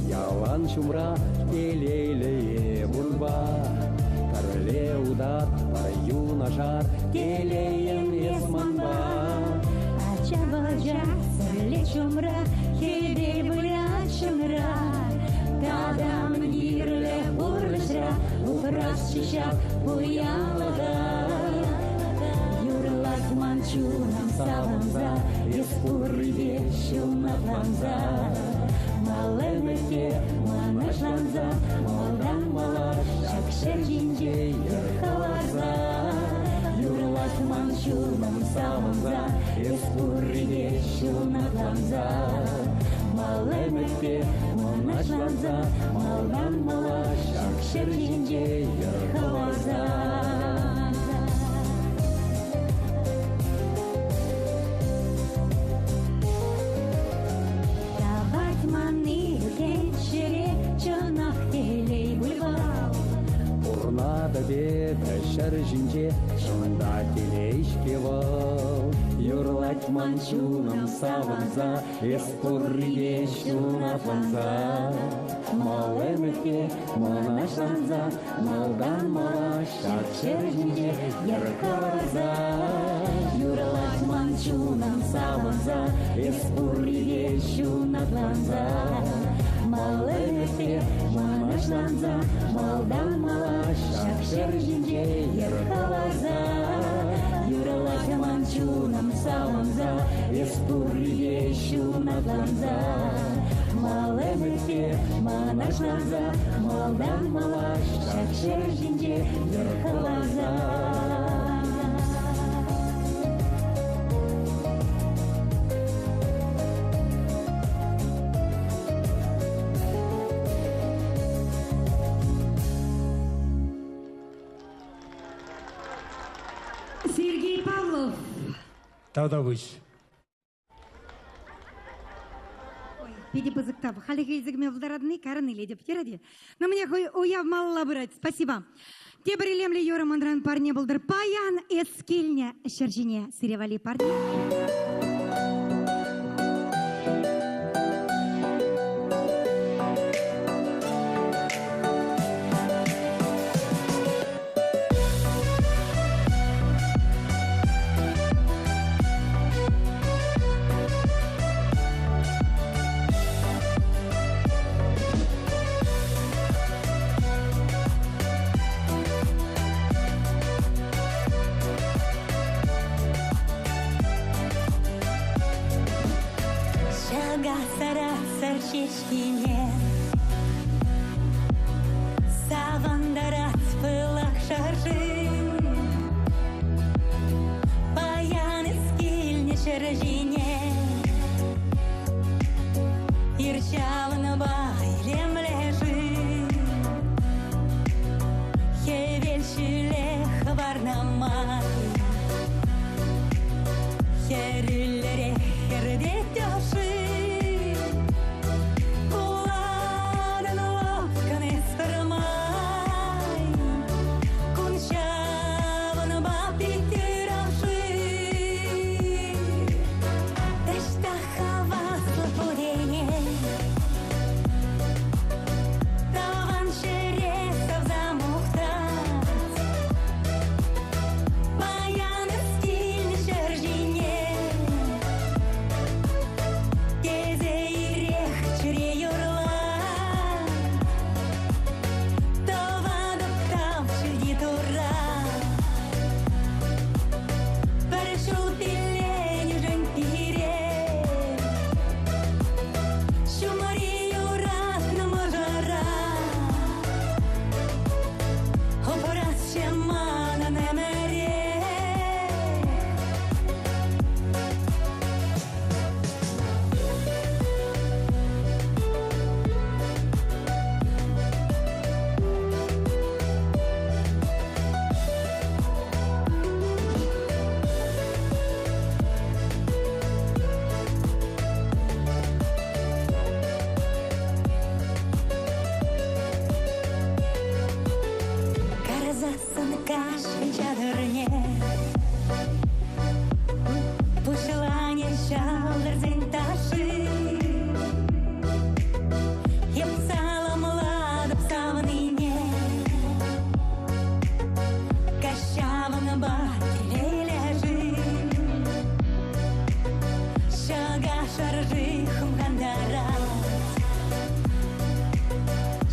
Ялан чумра, келейле бурба, Карле удат, паю нажар, келейен есманба. Ача-баджа, сырле чумра, хедей бля чумра, Тадам гирле урлышра, упрас чищак буялага. Юрлак манчунам саламза, еспурри вещунаванза. Малэнэте монашланза, малдан малаш, шакшэжинже ерхаварза. Юрлак манчунам саламза, еспурри вещунаванза. Малэнэте монашланза, малдан малаш, шакшэжинже ерхаварза. Урнада беда шаржинже, шында телешкевал. Юрлать манчунам саванза, эспурри вещунаванза. Малэнэте монашланза, малдан малаш, шакшэжинже ерхаварза. Юрлать манчунам саванза, эспурри вещунаванза. Малэнэте монашланза, малдан малаш, шакшэжинже ерхаварза. Юрлак манчунам саламза, эспурри вещунаванза. Малэнэте монашланза, малдан малаш, шакшэжинже ерхаварза. Сергей Павлов. Тавдабыч. Педи бызыктап, халиге языгыме владарадны, караны леди птеради. Но мне уяв мало брать, спасибо. Те брилемли Йора Мандран парни булдыр паян, эскильня, шаржине, сыревали парни. Савандарат пылах жіне ирчалыны байлемлежи хевелшіле хабарнамай херіллере хердеттеши Куладын лоскан эстырмай Кунчавын бапитиравши Дәшта хаваслы пудене Таван шересов замухтать Баяны стильный шаржине Кезе ирех чире юрла Товадып тавчы дитура Парашют илени жын пире Шумари юратна можара Опорас шемана немере Каразасын кашын чадырне Пушылане шалдырзын ташы Еп саламладып савыныне Кашавын бателележи Шага шаржи хымгандара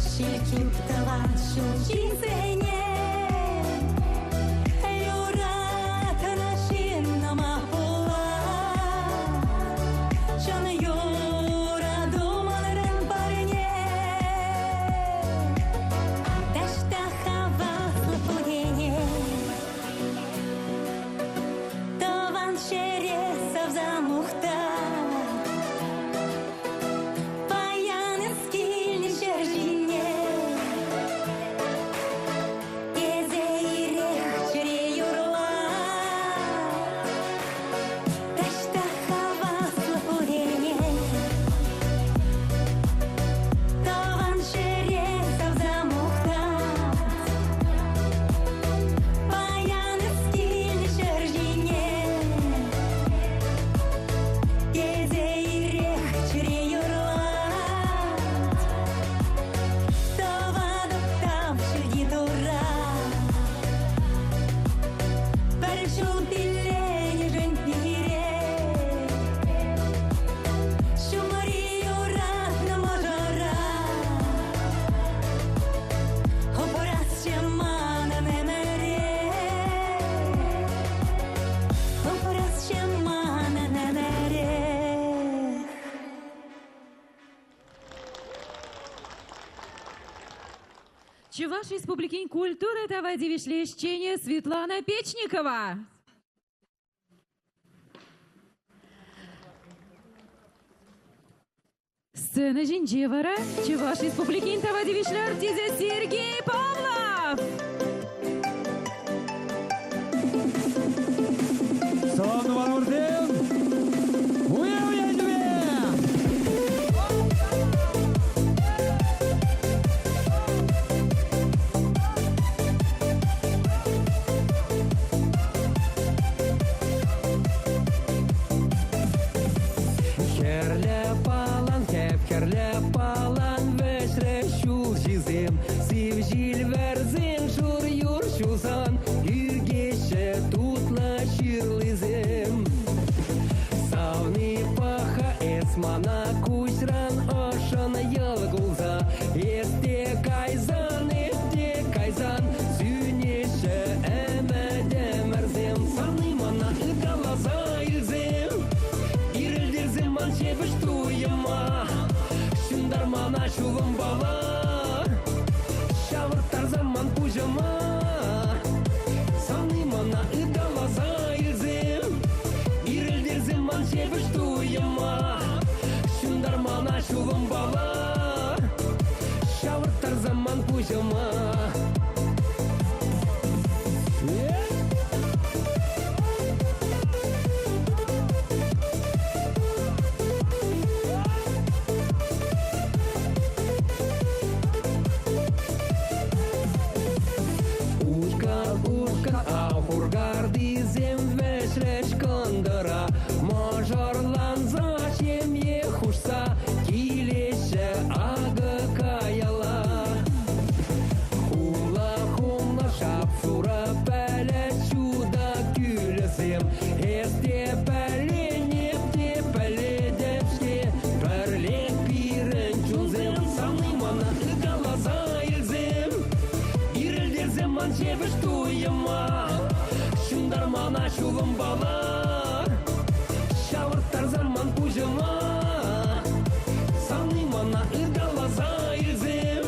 Шилкип талан шулчинсене Юратына шиннама пула Чон юра думалырын парне Дәшта хаваслы пудене Таван шересов замухтать Баяны стильный шаржине Кезе ирех чире юрла Дәшта хаваслы пудене Таван шересов замухтать Баяны стильный шаржине Кезе ирех чире юрлать Товадып тавчы дитура Парашют илени жын пире Шумари юратна можара Опорас шемана немере Опорас шемана немере Чуваш Республики культуры Тавади Вишлещения Светлана Печникова. Сцена Жинджевара. Чуваш Республики Тавади Вишля артизе Сергей Павлов. Салон Ванурден. Керле палан вешре шул жизем Сив жил верзин шул туйыма Шундар мана шулым бала Шавырттар заман пужыма Саны мана ыргалаза изем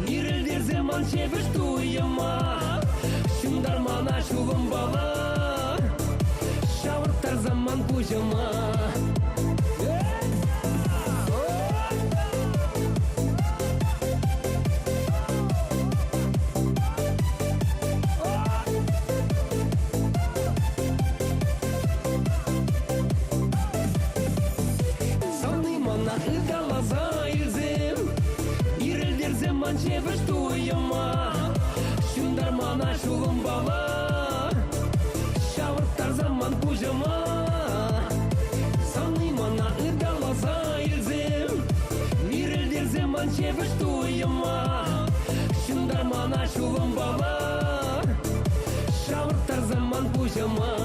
Ирелдер земан шебіш туйыма Шундар мана шулым бала Шавырттар заман пужыма Шебіш туйыма Шундар мана шулым бала Шавырттар заман пужыма Саны мана ыргалаза елзем Ирелдер земан шебіш туйыма Шундар мана шулым бала Шавырттар заман пужыма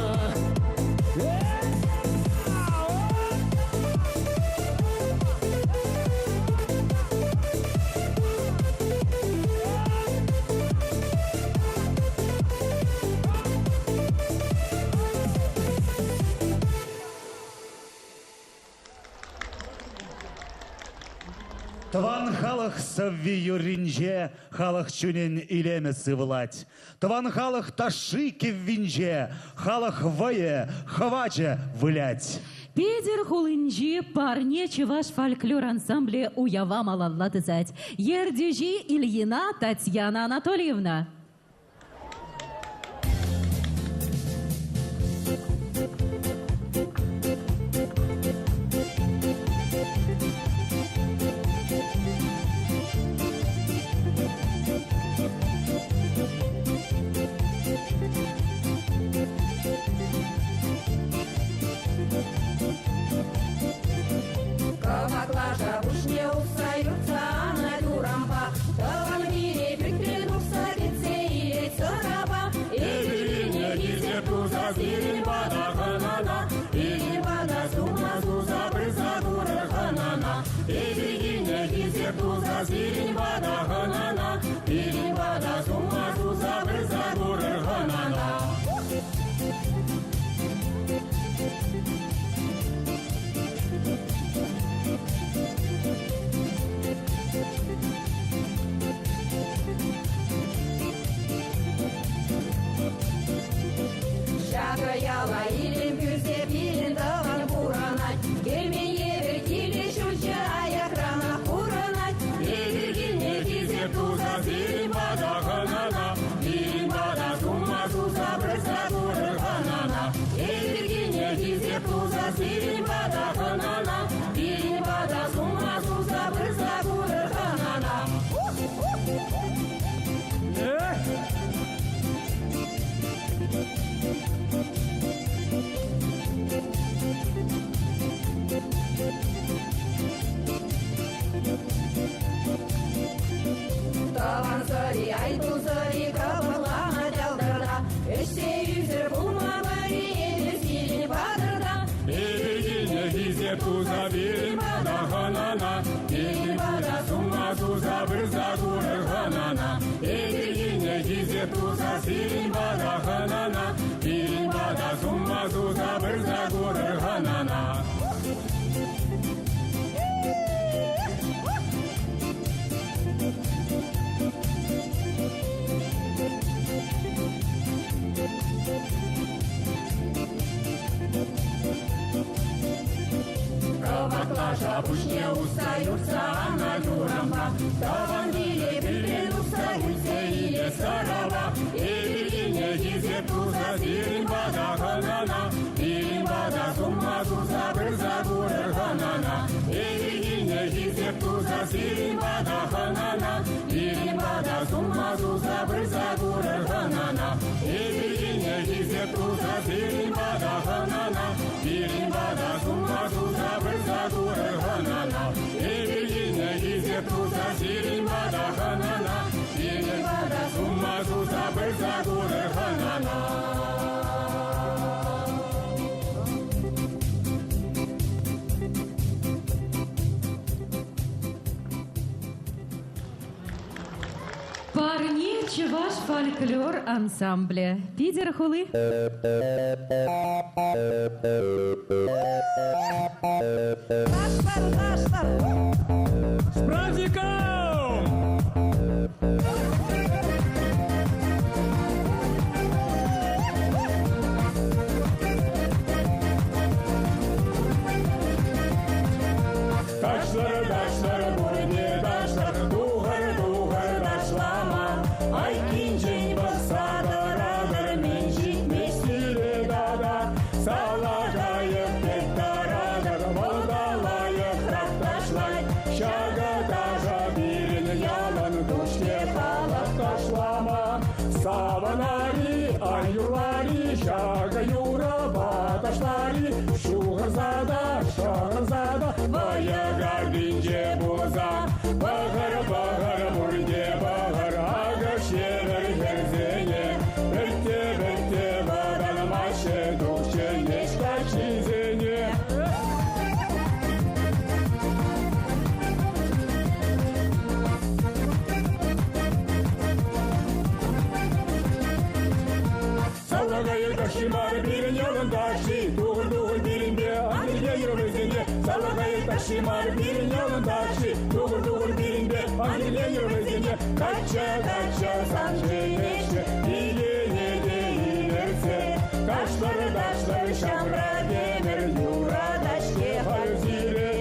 Тван халах савви юринже, халах чунен илемесы влать. Тван халах таши кеввинже, халах вае, хаваче вылять. Педер хулынжи парне чеваш фольклор ансамбле уява малалла тызать. Ердежи Ильина Татьяна Анатольевна. Каваклажа вышне устаются на дурампа, Таван мире прикрылся лице и цараба, и не везде туза зелень вода ханана, и вода сума зуза брыза гура ханана, и не везде туза зелень вода ханана, и вода сума зуза брыза гура ханана. Шагаяла илем күзеп илен таған буранай, келмен ебір келе шүлші аяқрана буранай, егіргене кезеп туза зелень бада ханана, илен бада сума зуза брыза гурыр ханана, егіргене кезеп туза зелень бада ханана, илен бада сума зуза брыза гурыр ханана. Таван сари, айту сари, кабалана дялдырда, Эшсе юзір бұлма бари, елес елін бадырда. Егіргене кезеп туза зелень бада ханана, елін бада сума зуза брыза гурыр ханана, егіргене кезеп туза зелень бада ханана, елін бада сума зуза брыза гурыр ханана. Каваклажа пушне устаются на дурампа, Таван мире прикрылся лице или цараба, егіргене кезеп туза зелень бада ханана, илен бада сума зуза брыза гурыр ханана, егіргене кезеп туза зелень бада ханана, илен бада сума зуза брыза гурыр ханана, егіргене кезеп туза зелень бада ханана, илен бада сума зуза брыза гурыр ханана, егіргене кезеп туза зелень бада ханана, илен бада сума зуза брыза гурыр ханана. Парне Чуваш фольклор ансамбле. Питер хулы. С праздником! Ташлары, ташлары, бурне ташлар, дуғыр ташлама. Ай кинжен баса дарадыр, мен жетместілі дада. Салағайық тек тарадыр, молдалайық рак ташлай. Шағы тажа бірін ялын, дұште халық ташлама. Саванари, аюлари, шағы юраба ташлари. Шуғырзада, шағырзада, баяға бинже болса. Бағыр, бағыр, бұрде бағыр, ағы шерір герзене. Бірте бадан машы, дұқшы ешқа чизене. Салағайы ташимар бірін ялын таши, туғыр бірін бе, аңгірге ервізіне. Салағайы ташимар бірін ялын таши, туғыр бірін бе, аңгірге ервізіне. Кача, санженеші, илене де илерсе. Ташлары, шамра демір, юра дашке халзире.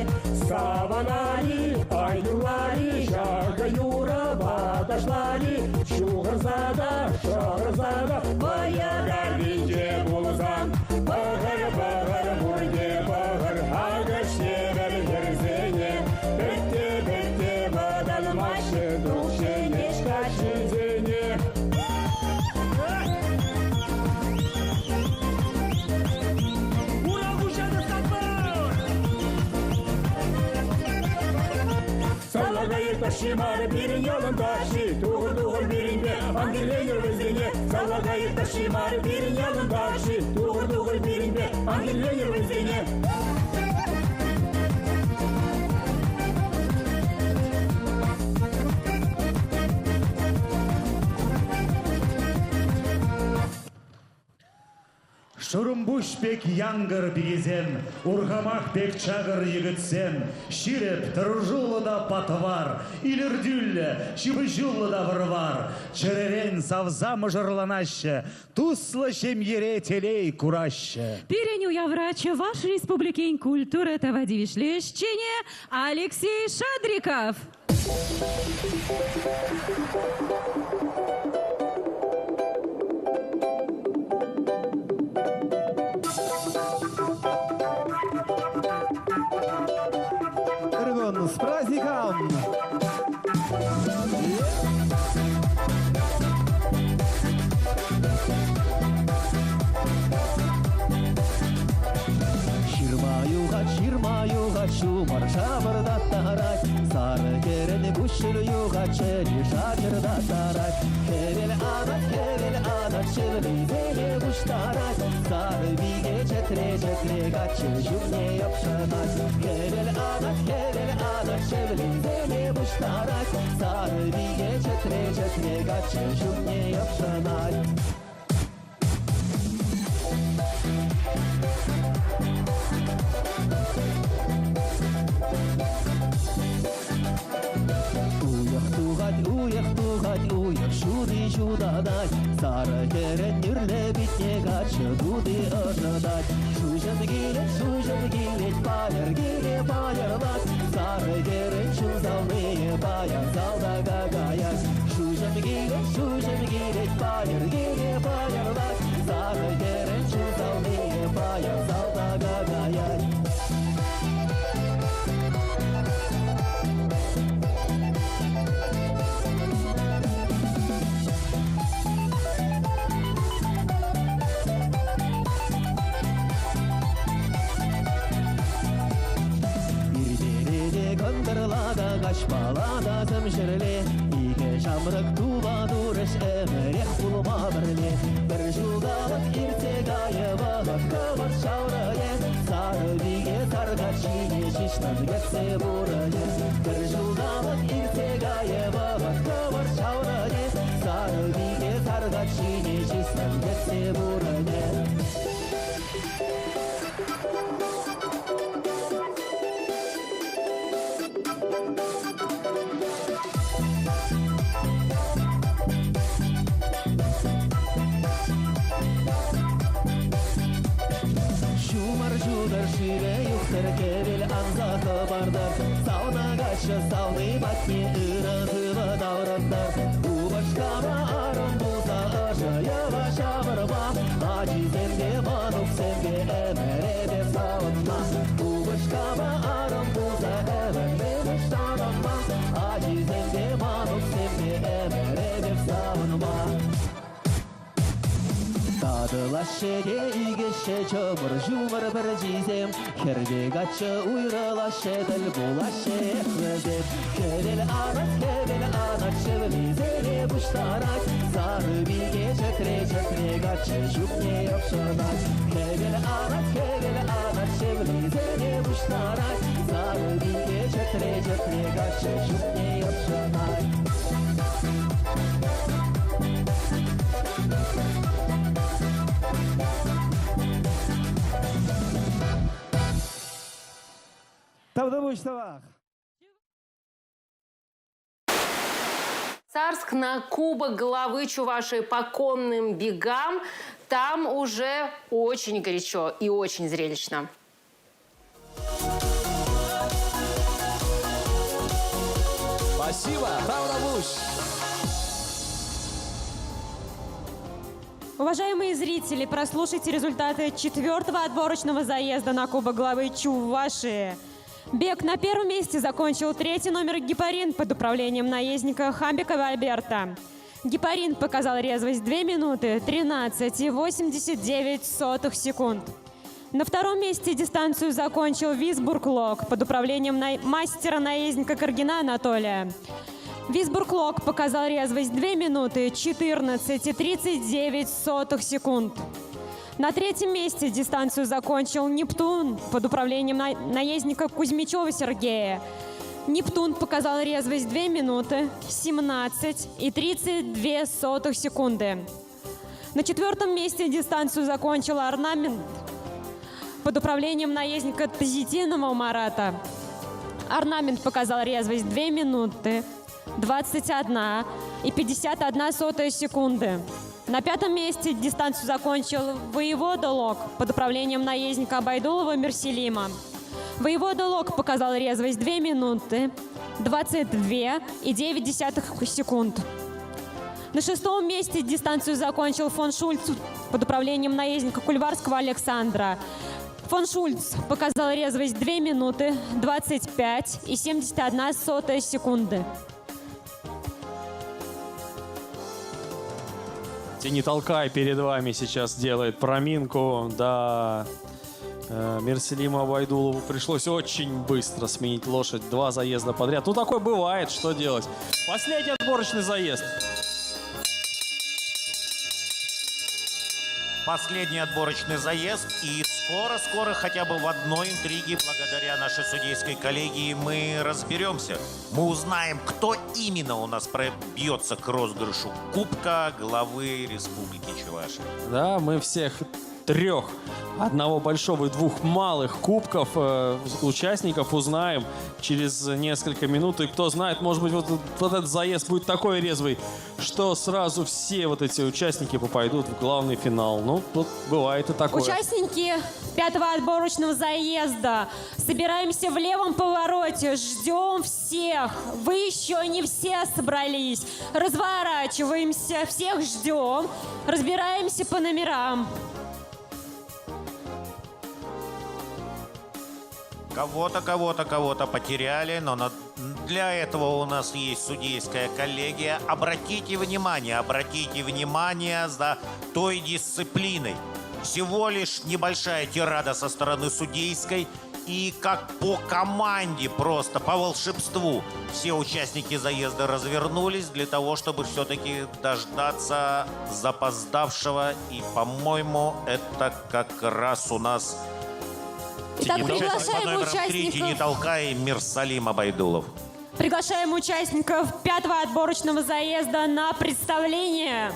Саванари, аюлари, шага юра баташлари. Шуғырзада, шағырзада, баяға бинже болсам. Бағыр, бұрде бағыр, ағы шерір герзене. Бірте бадан машы, дұқшы ешқа чизене. Салағайы ташимар бірін ялын таши, туғыр бірін бе, аңгірге ервізіне. Салағайы ташимар бірін ялын таши, туғыр бірін бе, аңгірге ервізіне. Шурумбуш бек яңгыр бигезен, ургамак бек чагыр егітсен, ширеп тұржулы да патвар, илердюллі, шибыжулы да вырвар, черерен савза мыжырланаще, туслы шемьере телей кураще. Переню я врач ваш республикин культуры этого дивишлещения Алексей Шадриков. С праздником! Ширмаюға шумар шабырда тарай, сары керені күшіл юға чері шатырда тарай. Керел ана шылғызелі күштарай, сары биге жетре гачы жүмне yapшанай. Керел ана шылғызелі күштарай, сары биге жетре гачы жүмне yapшанай. Уяқ шуды жудадай, сары керен нүрлі бітне қачы бұды ұрныдай. Шужын келет, байырлай, сары керен шұзалмые баян залдаға қаяс. Шужын келет, байырлай, сары керен шұзалмые баян залдаға қаяс. Қашпалада зімшірле, иге жамрық туба дұрыш әмірек бұлма бірле. Бір жылдалық ертек айыбалық қыбыр шаурые, сары биге сарға чине шиштан кетсе бұрые. Бір жылдалық ертек айыбалық қыбыр шаурые, сары сәлгетсе бұрыне. Шумар шире юхтыр кебел анзақы бардыр. Сауна қашы сауны батне ұрығығы даурындар. Убашқама арым болса ұшайыға шабырма. Ажиземде манук сенге әміребе сауынма. Убашқама арым болса әміребе шабырма. Ажиземде манук сенге әміребе сауынма. Тадылашы дейгіші чөмір жұмыр бір жизем. Кербек атшы ұйрылашы діл болашы әқвізем. Кебел анат шывлизене бұштарак. Зары биге жөтрек атшы жүкне өпшынак. Кебел анат шывлизене бұштарак. Зары биге жөтрек атшы жүкне өпшынак. Царск на Кубок главы Чувашии по конным бегам. Там уже очень горячо и очень зрелищно. Спасибо, Тавравуш. Уважаемые зрители, прослушайте результаты 4-го отборочного заезда на Кубок главы Чувашии. Бег на первом месте закончил 3-й номер Гепарин под управлением наездника Хамбикова Альберта. Гепарин показал резвость 2 минуты 13,89 секунд. На втором месте дистанцию закончил Висбург-Лок под управлением мастера-наездника Каргина Анатолия. Висбург-Лок показал резвость 2 минуты 14,39 секунд. На третьем месте дистанцию закончил Нептун под управлением наездника Кузьмичева Сергея. Нептун показал резвость 2 минуты 17,32 секунды. На четвертом месте дистанцию закончил Орнамент под управлением наездника Тазитинова Марата. Орнамент показал резвость 2 минуты 21,51 секунды. На пятом месте дистанцию закончил Воевода Лок под управлением наездника Абайдулова Мерселима. Воевода Лок показал резвость 2 минуты 22,9 секунд. На шестом месте дистанцию закончил фон Шульц под управлением наездника Кульварского Александра. Фон Шульц показал резвость 2 минуты 25,71 секунды. Не толкай, перед вами сейчас делает проминку. Да, Мерселиму Абайдулову пришлось очень быстро сменить лошадь. 2 заезда подряд. Ну, такое бывает, что делать. Последний отборочный заезд. Последний отборочный заезд. И скоро, хотя бы в одной интриге, благодаря нашей судейской коллегии, мы разберемся. Мы узнаем, кто именно у нас пробьется к розыгрышу Кубка главы Республики Чувашия. Да, мы всех 3, одного большого и 2 малых кубков участников узнаем через несколько минут. И кто знает, может быть, вот этот заезд будет такой резвый, что сразу все вот эти участники попадут в главный финал. Ну, тут бывает и такое. Участники 5-го отборочного заезда. Собираемся в левом повороте. Ждем всех. Вы еще не все собрались. Разворачиваемся. Всех ждем. Разбираемся по номерам. Кого-то потеряли, но для этого у нас есть судейская коллегия. Обратите внимание за той дисциплиной. Всего лишь небольшая тирада со стороны судейской. И как по команде, просто по волшебству, все участники заезда развернулись для того, чтобы все-таки дождаться запоздавшего. И, по-моему, это как раз у нас... Итак, приглашаем участников. Не толкай, Мерсалим Абайдулов. Приглашаем участников 5-го отборочного заезда на представление.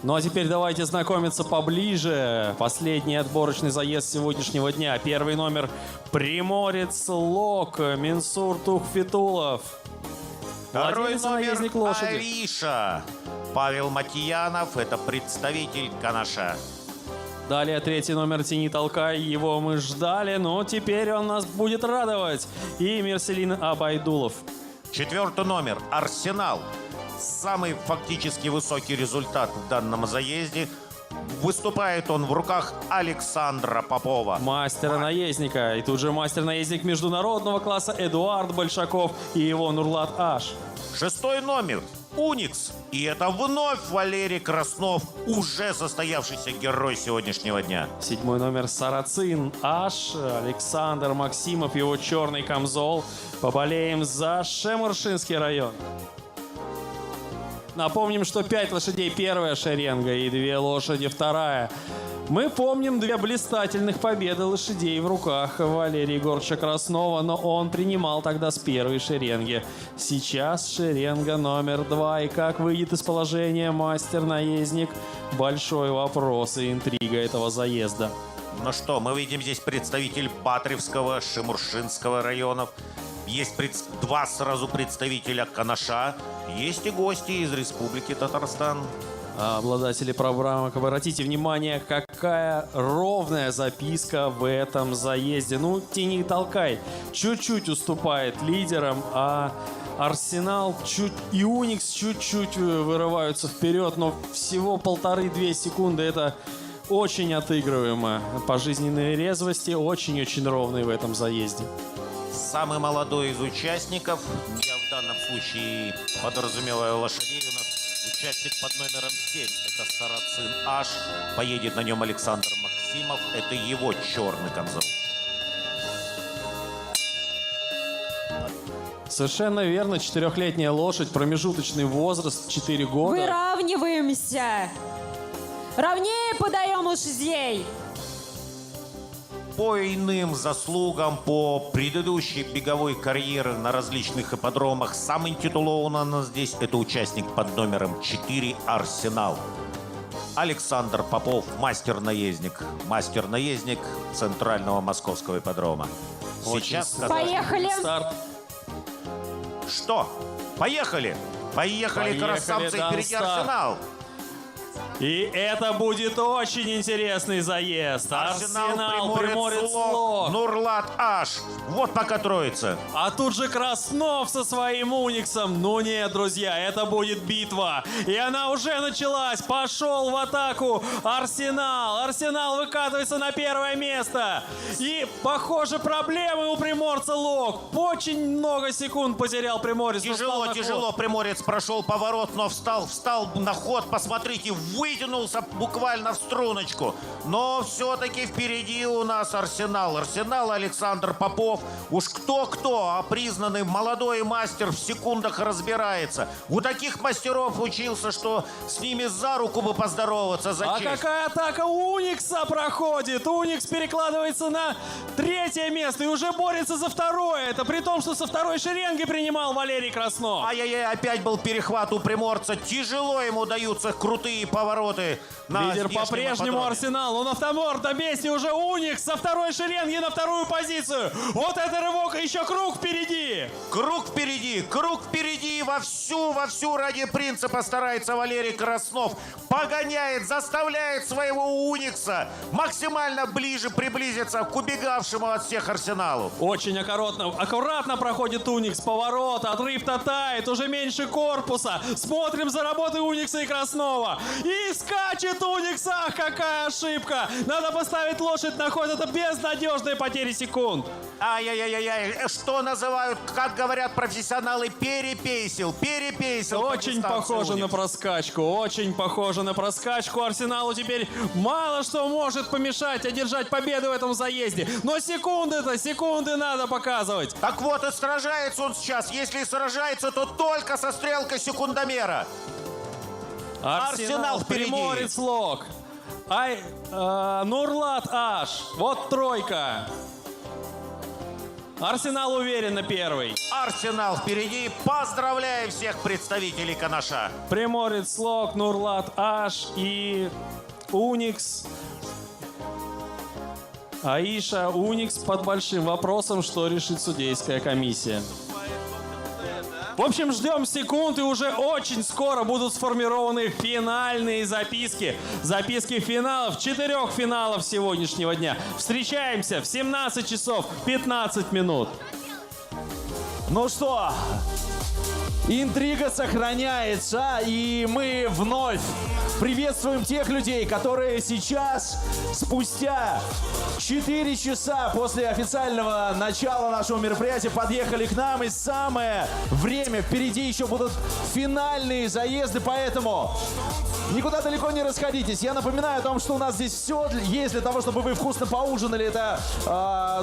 Ну а теперь давайте знакомиться поближе. Последний отборочный заезд сегодняшнего дня. Первый номер Приморец Лок, Минсур Тухфитулов. Второй Владелец, номер наездник лошади. Ариша. Павел Матьянов, это представитель Канаша. Далее третий номер «Тяни, толкай». Его мы ждали, но теперь он нас будет радовать. И Мерселин Абайдулов. Четвертый номер Арсенал. Самый фактически высокий результат в данном заезде. Выступает он в руках Александра Попова. Мастера-наездника. И тут же мастер-наездник международного класса Эдуард Большаков и его Нурлат Аш. Шестой номер Уникс. И это вновь Валерий Краснов, уже состоявшийся герой сегодняшнего дня. Седьмой номер Сарацин Аш, Александр Максимов, его черный камзол. Поболеем за Шемуршинский район. Напомним, что 5 лошадей первая шеренга и 2 лошади вторая. Мы помним 2 блистательных победы лошадей в руках Валерия Егоровича Краснова, но он принимал тогда с первой шеренги. Сейчас шеренга номер 2. И как выйдет из положения мастер-наездник? Большой вопрос и интрига этого заезда. Ну что, мы видим здесь представитель Батревского, Шемуршинского районов. Есть 2 сразу представителя Канаша. Есть и гости из Республики Татарстан. Обладатели программы, обратите внимание, какая ровная записка в этом заезде. Ну, «Тяни, толкай» чуть-чуть уступает лидерам, а Арсенал и Уникс чуть-чуть вырываются вперед, но всего 1,5-2 секунды. Это очень отыгрываемо. По жизненной резвости очень-очень ровный в этом заезде. Самый молодой из участников, я в данном случае подразумеваю лошадей, у нас участник под номером 7, это Сарацин Аш, поедет на нем Александр Максимов, это его черный камзол. Совершенно верно, 4-летняя лошадь, промежуточный возраст 4 года. Выравниваемся! Равнее подаем лошадей! По иным заслугам, по предыдущей беговой карьере на различных ипподромах, самый титулованный у нас здесь это участник под номером 4 Арсенал. Александр Попов, мастер-наездник. Мастер-наездник центрального московского ипподрома. Сейчас поехали! Старт. Что? Поехали! Поехали, красавцы, впереди Арсенал! И это будет очень интересный заезд. Арсенал, Приморец Лок, Нурлат Аш. Вот пока троица. А тут же Краснов со своим Униксом. Ну нет, друзья, это будет битва. И она уже началась. Пошел в атаку Арсенал. Арсенал выкатывается на первое место. И, похоже, проблемы у Приморца Лок. Очень много секунд потерял Приморец. Тяжело. Приморец прошел поворот, но встал на ход. Посмотрите, вытянулся буквально в струночку. Но все-таки впереди у нас Арсенал. Арсенал Александр Попов. Уж кто-кто, а признанный молодой мастер в секундах разбирается. У таких мастеров учился, что с ними за руку бы поздороваться за честь. А какая атака у Уникса проходит? Уникс перекладывается на 3-е место и уже борется за 2-е. Это при том, что со 2-й шеренги принимал Валерий Краснов. Ай-яй-яй, опять был перехват у приморца. Тяжело ему даются крутые повороты. Лидер по-прежнему Арсенал. Он автомор на месте уже Уникс со 2-й шеренги на 2-ю позицию. Вот это рывок, и еще круг впереди. Круг впереди. Вовсю ради принципа старается Валерий Краснов. Погоняет, заставляет своего Уникса максимально ближе приблизиться к убегавшему от всех Арсеналу. Очень аккуратно проходит Уникс поворот. Отрыв-то тает, уже меньше корпуса. Смотрим за работой Уникса и Краснова. И скачет Уникс. Ах, какая ошибка. Надо поставить лошадь на ход. Это безнадежные потери секунд. Ай-яй-яй-яй. Что называют, как говорят профессионалы, перепейсил. Очень похоже на проскачку. Арсеналу теперь мало что может помешать одержать победу в этом заезде. Но секунды надо показывать. Так вот, и сражается он сейчас. Если сражается, то только со стрелкой секундомера. Арсенал впереди. Приморец Лок. Нурлат Аш. Вот тройка. Арсенал уверенно первый. Арсенал впереди. Поздравляю всех представителей Канаша. Приморец, Слог, Нурлат, Аш и Уникс. Аиша, Уникс под большим вопросом, что решит судейская комиссия. В общем, ждем секунд, и уже очень скоро будут сформированы финальные записки. Записки финалов, 4 финалов сегодняшнего дня. Встречаемся в 17 часов 15 минут. Ну что, интрига сохраняется, и мы вновь приветствуем тех людей, которые сейчас, спустя 4 часа после официального начала нашего мероприятия, подъехали к нам. И самое время, впереди еще будут финальные заезды, поэтому никуда далеко не расходитесь. Я напоминаю о том, что у нас здесь все есть для того, чтобы вы вкусно поужинали. Это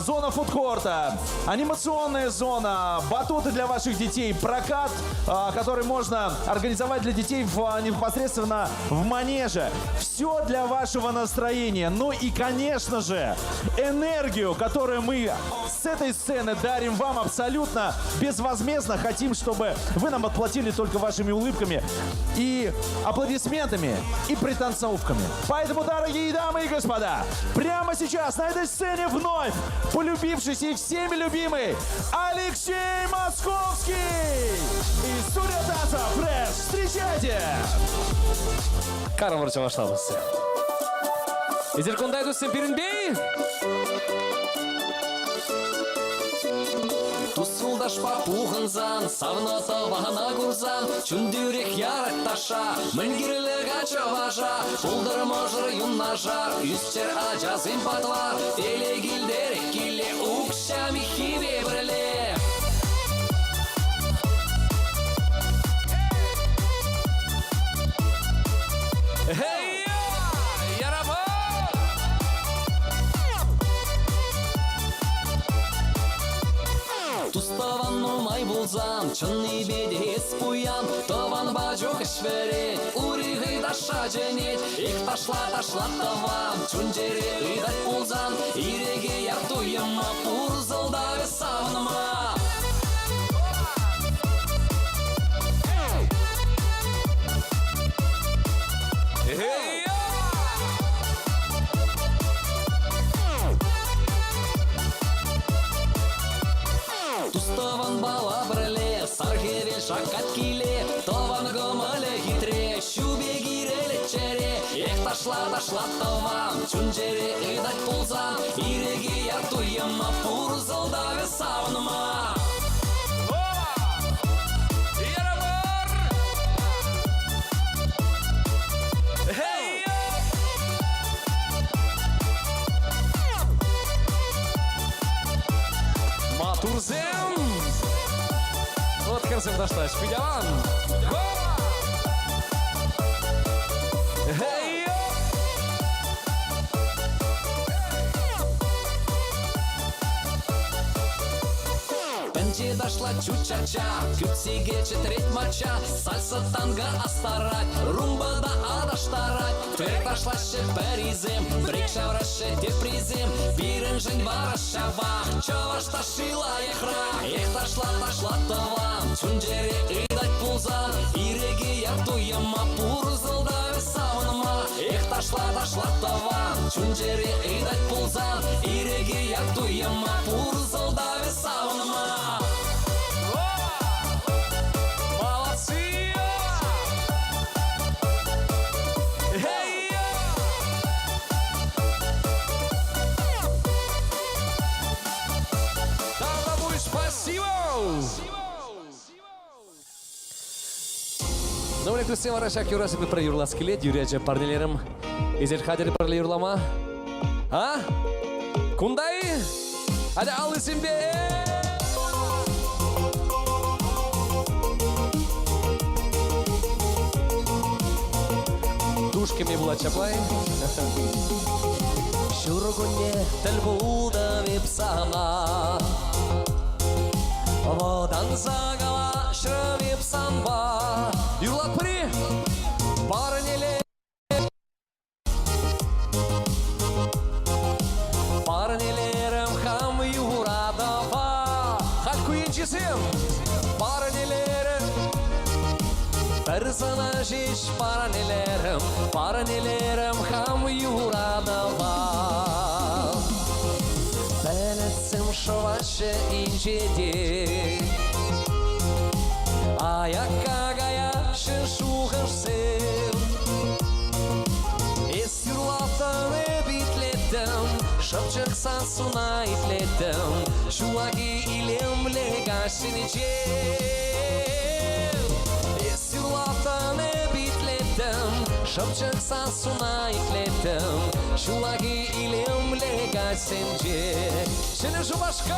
зона фудкорта, анимационная зона, батуты для ваших детей, прокат, который можно организовать для детей непосредственно в манеже. Все для вашего настроения. Ну и, конечно же, энергию, которую мы с этой сцены дарим вам абсолютно безвозмездно. Хотим, чтобы вы нам отплатили только вашими улыбками и аплодисментами, и пританцовками. Поэтому, дорогие дамы и господа, прямо сейчас на этой сцене вновь полюбившийся и всеми любимый Алексей Московский из студии танца Fresh. Встречайте! Карым врачамаштабысы. Эзер кондай дустен перенбей? Тусулдаш папухынзан, савната вахана гурзан, чундюрек ярак таша, мынгирлек ачаважа, улдыр можыр юннажар, үстер ажазын патвар, теле гилдер киле укшами хиве бірле. Hey, yarabı! Туставан нумай булзан, чынны бедес пуян, таван бажок ішвере, ури гыдаша женет, их ташла таван, чунжере гыдат булзан, иреге яртуйыма, пурзылдавы савныма. Hey! Туставан бала бірле, саргевел шакат киле, таван гымылы хитре, шубе гиреле чере, ех ташла таван, чунжере ыдат пулзан, иреге яртуйыма, пурзылдавы савныма. Матурзем! Вот концерт дошла, шпидяван! Эй! Пенчи дошла чучача, күпсиге четреть мача, сальса танго астарать, румба да адаштарать, трек дошла шеперизем, брик шавраше депризем, бирен жень барашава, чаваш ташила ехра, ех ташла таван, чунжере ыдать пулзан, иреге яртуйыма, пурзылдавы савныма, ех ташла таван, чунжере ыдать пулзан, иреге яртуйыма, пурзылдавы савныма. Молодцы! Эй! Давай, спасибо! Nombre Cristian Varashak Yurasik bir yurlas kilet yürüyece parnelerim. İzir kaderi parle yurlama. Ha? Kunday? Hadi al isim be! Душками була чаплай. Шургуне тіл булда випсана, водан загала шры випсанба. Юрлат при парнеле, парнелерім хам юрадава. Персонажиш паранелерім хам юрадава. Белецім шоваше инчеде, а яка гаяше шухашсем. Esirlatane bitletem, şapçaksa suna itletem, şuagi ilemle gaşineceğim. Esirlatane bitletem, şapçaksa suna itletem, şuagi ilemle gaşineceğim. Şimdi şu başka.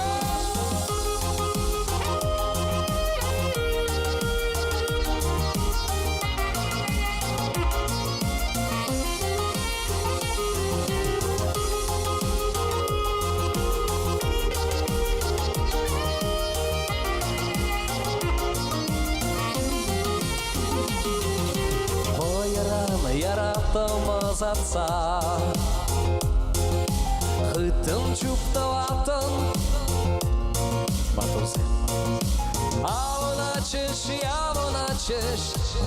Yarattığımız atsa Hıttım çupta vatın Batursen Avın açış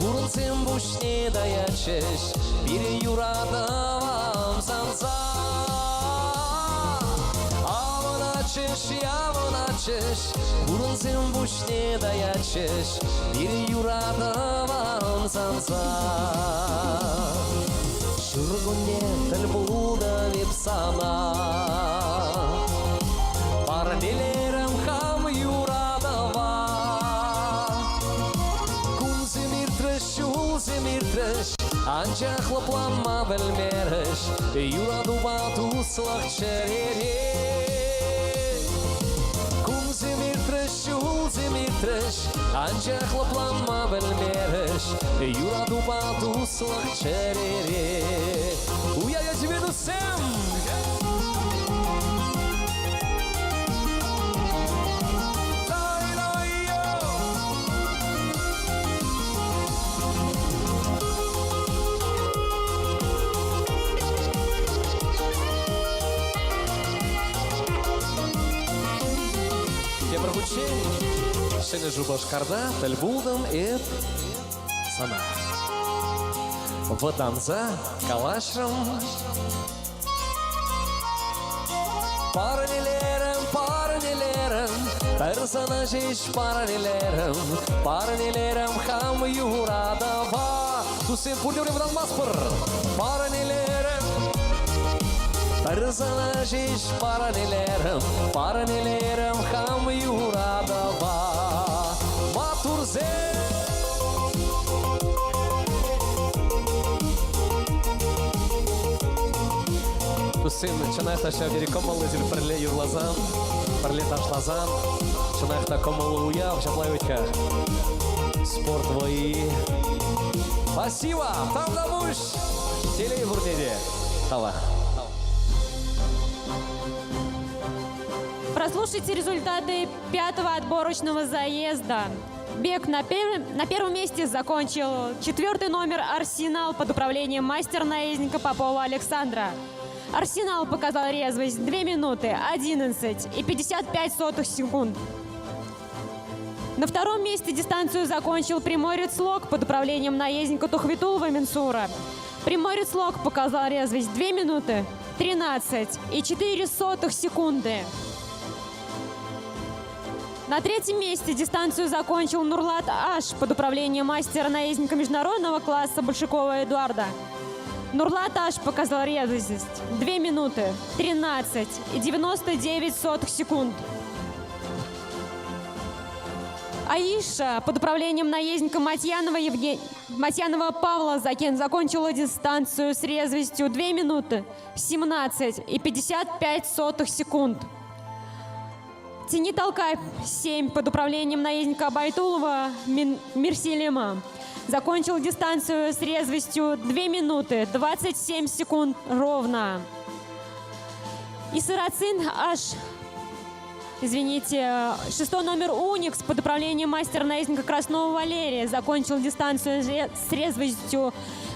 Kurun sen buşne dayaçış Bir yuradım sansa Avın açış Kurun sen buşne dayaçış Bir yuradım sansa Şurgunde tel bulda vipsana Parnelerim ham yuradava Kum zemirtreş Anca hloplanma belmeriş Yuradu batu slak çerere Kum zemirtreş Anca hloplanma belmeriş Yuradu batu slak çerere Я тебе иду сам. Я пробучень, шенежу башкарда, тальбулдам и сана. Ватанза, калашрам. Parnelerim, personajish parnelerim ham yuradava. Tu sen pulyorim dan maspır. Parnelerim, personajish parnelerim ham yuradava. Maturze. Тусын чынайта шавдери комалы зил перле юрлазан, перле ташлазан, чынайта комалы уяв, шаплайвичка. Спорт вои. Спасибо, там дамуш. Телей бурнеде. Тава. Прослушайте результаты 5-го отборочного заезда. Бег на первом месте закончил 4-й номер «Арсенал» под управлением мастер-наездника Попова Александра. «Арсенал» показал резвость 2 минуты 11 и 55 секунд. На втором месте дистанцию закончил Приморец Лог под управлением наездника Тухвитулова Менсура. Приморец Лог показал резвость 2 минуты 13 и 4 секунды. На третьем месте дистанцию закончил Нурлат Аш под управлением мастера-наездника международного класса Большакова Эдуарда. Нурлат Аш показал резвость 2 минуты 13 и 99 секунд. Аиша под управлением наездника Матьянова Павла закончила дистанцию с резвостью 2 минуты 17 и 55 секунд. Тяни толкай 7 под управлением наездника Байтулова Мирселема закончил дистанцию с резвостью 2 минуты 27 секунд ровно. И Сарацин аж, извините, 6-й номер Уникс под управлением мастера-наездника Краснова Валерия закончил дистанцию с резвостью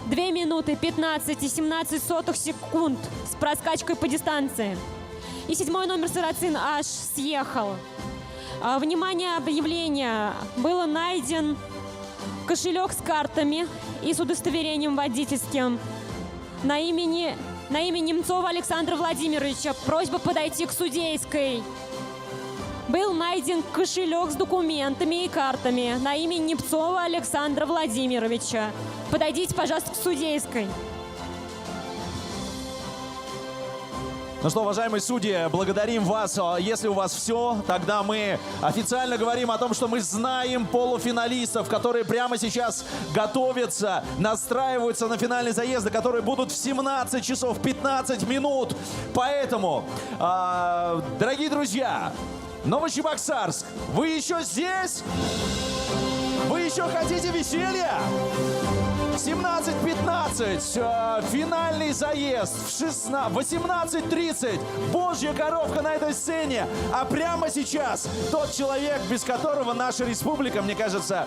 2 минуты 15 и 17 секунд с проскачкой по дистанции. И 7-й номер Сарацин аж съехал. Внимание, объявление. Был найден кошелек с картами и с удостоверением водительским на имя Немцова Александра Владимировича. Просьба подойти к судейской. Был найден кошелек с документами и картами на имя Немцова Александра Владимировича. Подойдите, пожалуйста, к судейской. Ну что, уважаемые судьи, благодарим вас. Если у вас все, тогда мы официально говорим о том, что мы знаем полуфиналистов, которые прямо сейчас готовятся, настраиваются на финальные заезды, которые будут в 17 часов 15 минут. Поэтому, дорогие друзья, Новочебоксарск, вы еще здесь? Вы еще хотите веселья? 17:15, финальный заезд, в 18:30 Божья коровка на этой сцене. А прямо сейчас тот человек, без которого наша республика, мне кажется,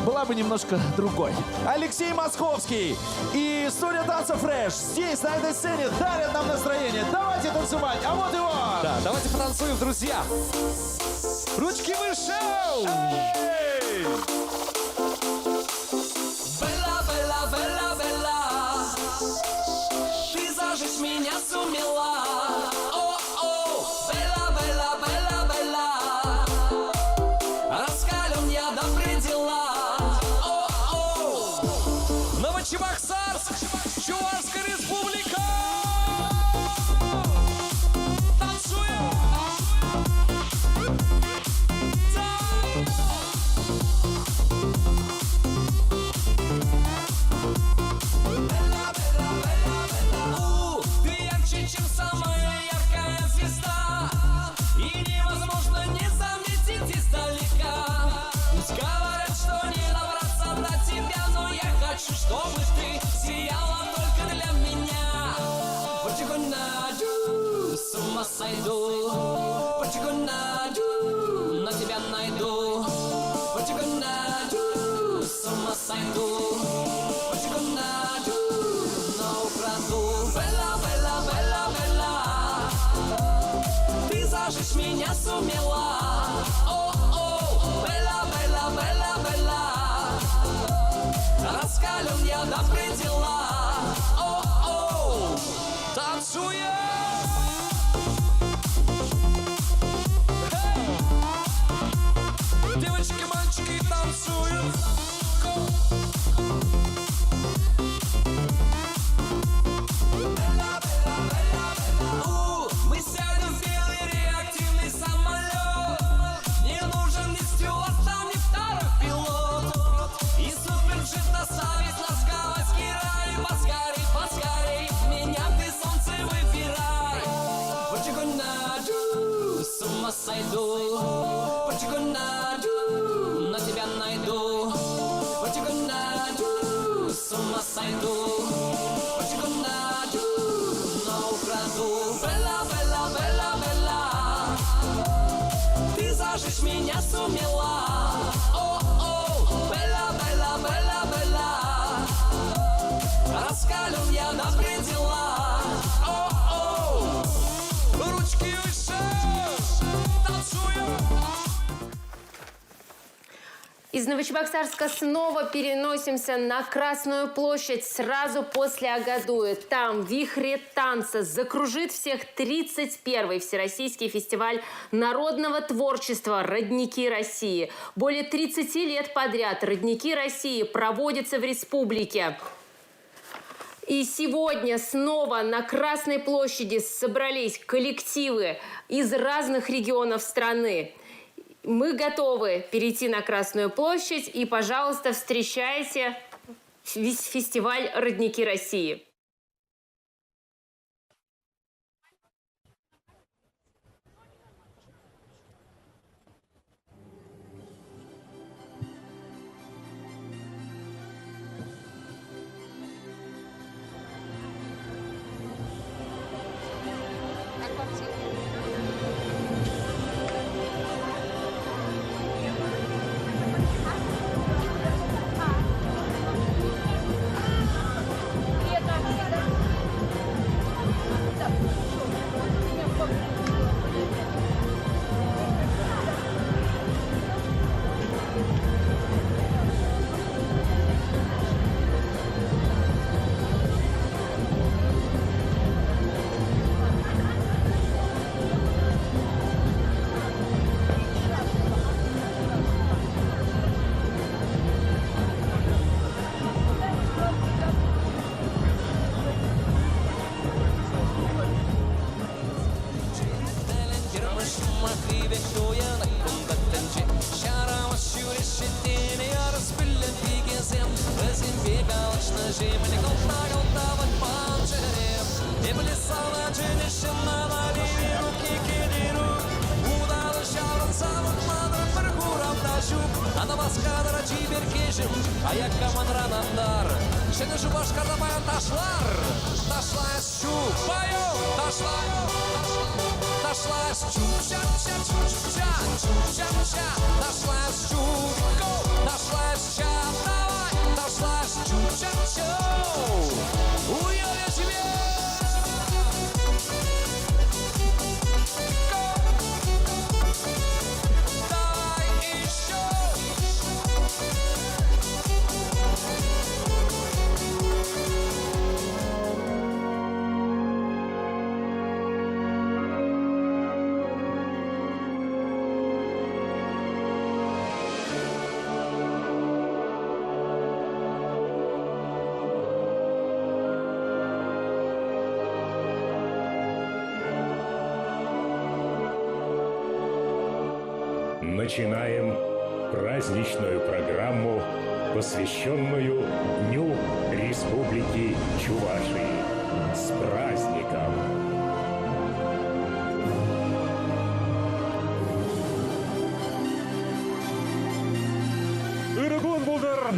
была бы немножко другой. Алексей Московский и студия танца Fresh здесь, на этой сцене, дарят нам настроение. Давайте танцевать, а вот его! Да, давайте потанцуем, друзья! Ручки выше! Эй! Белла, Белла, Белла, Белла, ты зажечь меня сумела. О-о, Белла, Белла, Белла, Белла, раскален я до предела. О-о, Новочебоксарск, Чувашская республика! Танцуем! Ты ярче, чем самая яркая звезда, и невозможно не заметить издалека. Пусть говорят, что не добраться до тебя, но я хочу, чтобы ты сияла только для меня. What you gonna do? С ума сойду. What you gonna do? На тебя найду. What you gonna do? С ума сойду. What you gonna do? На украду. Белла, Белла, Белла, Белла, ты зажечь меня сумела. О-о, Белла, Белла, Белла, Белла, раскален я до предела. О-о, Танцуем! Девочки, мальчики танцуют. мы сядем в белый реактивный самолет. Не нужен ни стюард, там ни второй пилот. И суперджет доставит нас в гавайский рай. Поскорей, поскорей, меня ты солнце выбирай. What you gonna do? С ума сойду. What you gonna do? На тебя найду. What you gonna do? С ума сойду. What you gonna do? На украду. Белла, Белла, Белла, Белла, ты зажечь меня сумела. О-о, Белла, Белла, Белла, Белла, раскален я до предела. О-о, Ручки выше! Танцуем! Из Новочебоксарска снова переносимся на Красную площадь сразу после Агадуя. Там в вихре танца закружит всех 31-й Всероссийский фестиваль народного творчества «Родники России». Более 30 лет подряд «Родники России» проводятся в республике. И сегодня снова на Красной площади собрались коллективы из разных регионов страны. Мы готовы перейти на Красную площадь и, пожалуйста, встречайте весь фестиваль «Родники России». жиберкешім, аяк каманранандар. Шені Шубашқарда баян ташлар. Ташлайыз шу, байу, ташлай. Ташлайыз шу, ша-ша-ша-ша, шу-ша-ша. Ташлайыз шу, го, ташлайыз ша, давай. Ташлайыз шу, ша-ша. Уйо-я тебе! Начинаем праздничную программу, посвященную Дню Республики Чувашии. С праздником! Иргун булдыр,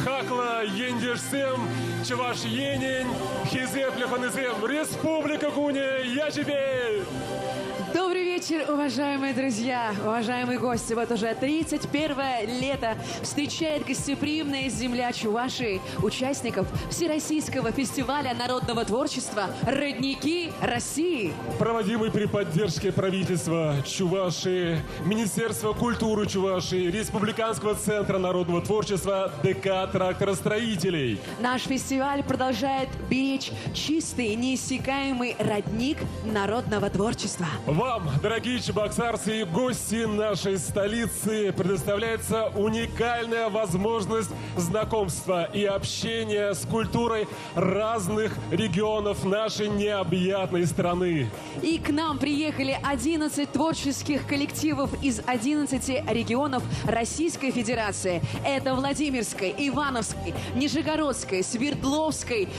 хакла ендешсем, чуваш енень, хизеп леханызем, республика гуне, я тебе! Добрый вечер, уважаемые друзья, уважаемые гости. Вот уже 31-е лето встречает гостеприимная земля Чувашии участников Всероссийского фестиваля народного творчества «Родники России». Проводимый при поддержке правительства Чувашии, Министерства культуры Чувашии, Республиканского центра народного творчества ДК тракторостроителей. Наш фестиваль продолжает беречь чистый, неиссякаемый родник народного творчества. Вам, дорогие чебоксарцы и гости нашей столицы, предоставляется уникальная возможность знакомства и общения с культурой разных регионов нашей необъятной страны. И к нам приехали 11 творческих коллективов из 11 регионов Российской Федерации. Это Владимирской, Ивановской, Нижегородской, Свердловской,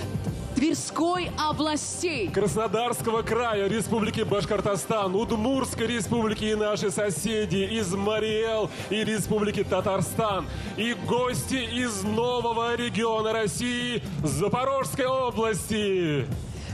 Тверской областей, Краснодарского края, Республики Башкортостан, Удмуртской республики и наши соседи из Мариэл и Республики Татарстан, и гости из нового региона России, Запорожской области.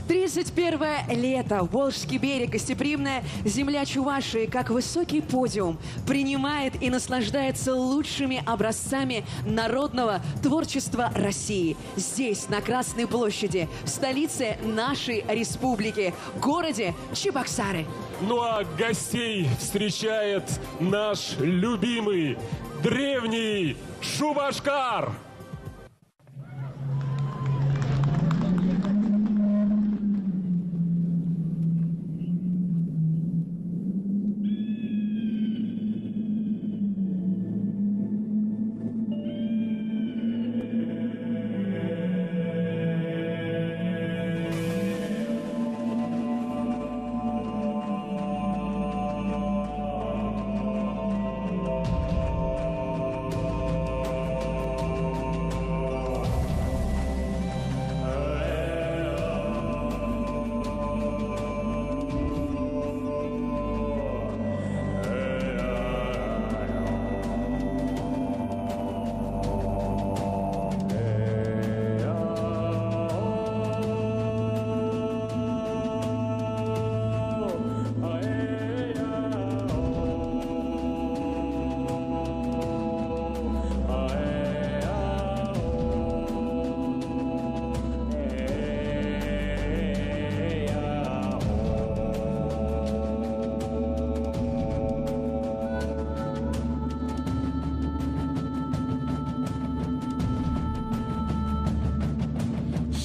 31-е лето, Волжский берег, гостеприимная земля Чувашии, как высокий подиум, принимает и наслаждается лучшими образцами народного творчества России. Здесь, на Красной площади, в столице нашей республики, городе Чебоксары. Ну а гостей встречает наш любимый древний Шубашкар.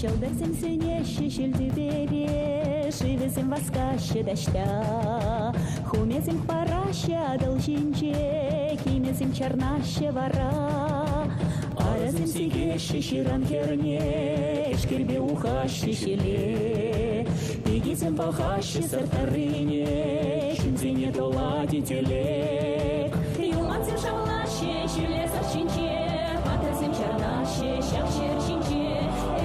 Şıldırsın süneşi şüldü beri, şivizim vaskaşı daşta. Хумезим параща должинче, химезим чарнаще вара. Аразим сигеши ширан керне, шкирбе ухащи шеле. Пигизим пахащи сартарыне, шинзине толади телек. Юманцим шавлаще, шеле сарчинче, патрасим чарнаще, шавшер чинче.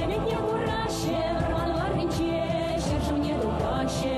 Эмек не ураще, рван варвинче, шершим не дубаще,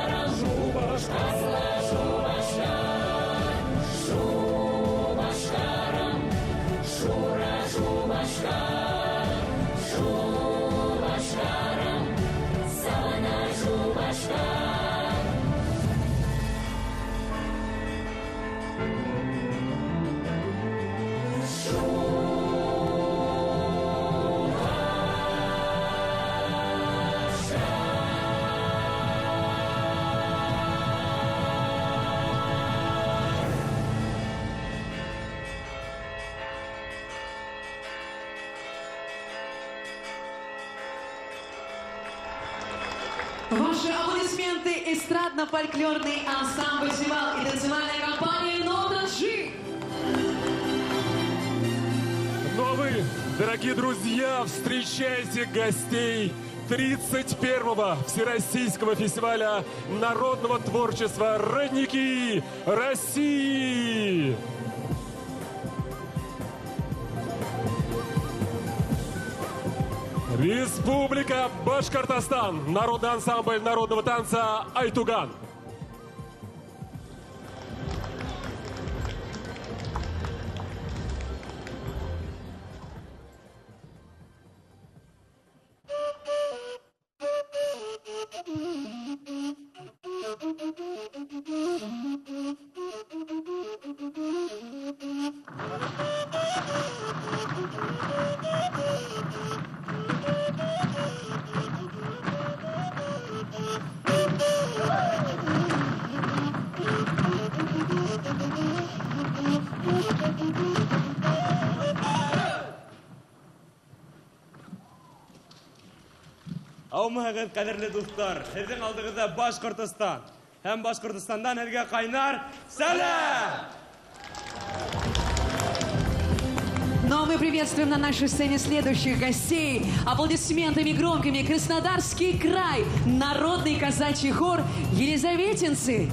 Ваши аплодисменты эстрадно-фольклорный ансамбль «Севал» и танцевальная компания «Нота G». Ну а вы, дорогие друзья, встречайте гостей 31-го Всероссийского фестиваля народного творчества «Родники России». Республика Башкортостан. Народный ансамбль народного танца «Айтуган». Аумағыз қадірлі достар, сіздің алдыңызда Башқұртстан. Һәм Башқұртстандан елге қайнар сәлем! Но мы приветствуем на нашей сцене следующих гостей. Аплодисментами громкими Краснодарский край, народный казачий хор «Елизаветинцы».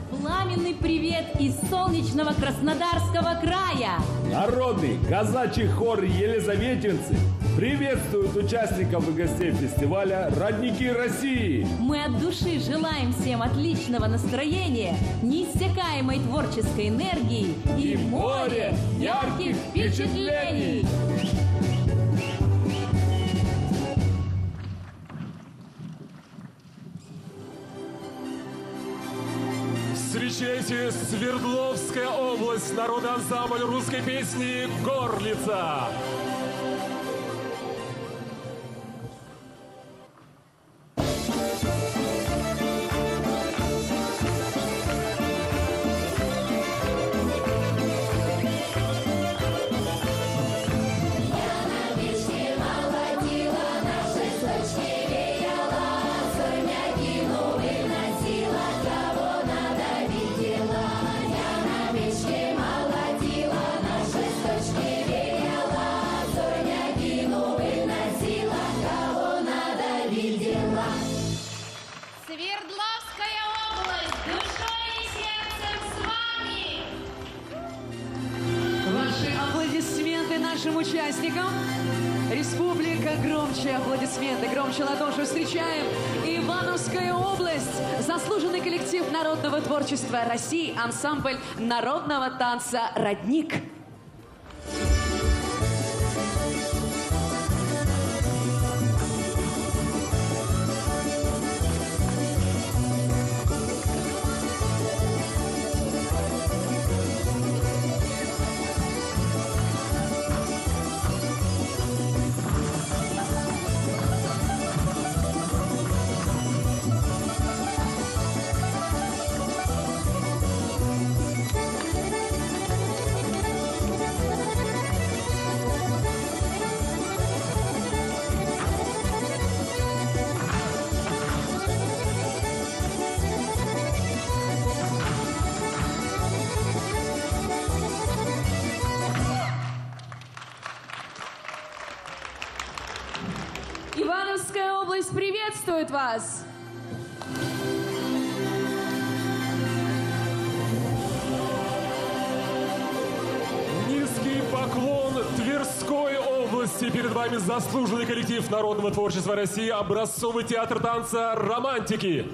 Пламенный привет из солнечного Краснодарского края. Народный казачий хор «Елизаветинцы» приветствует участников и гостей фестиваля «Родники России». Мы от души желаем всем отличного настроения, неиссякаемой творческой энергии и море ярких впечатлений. Встречайте, Свердловская область, народный ансамбль русской песни «Горлица». Свердловская область, душой и сердцем с вами! Ваши аплодисменты нашим участникам. Республика громче аплодисменты, громче ладоши. Встречаем Ивановская область. Заслуженный коллектив народного творчества России, ансамбль народного танца «Родник». Ивановская область приветствует вас! Низкий поклон Тверской области. Перед вами заслуженный коллектив народного творчества России, образцовый театр танца «Романтики».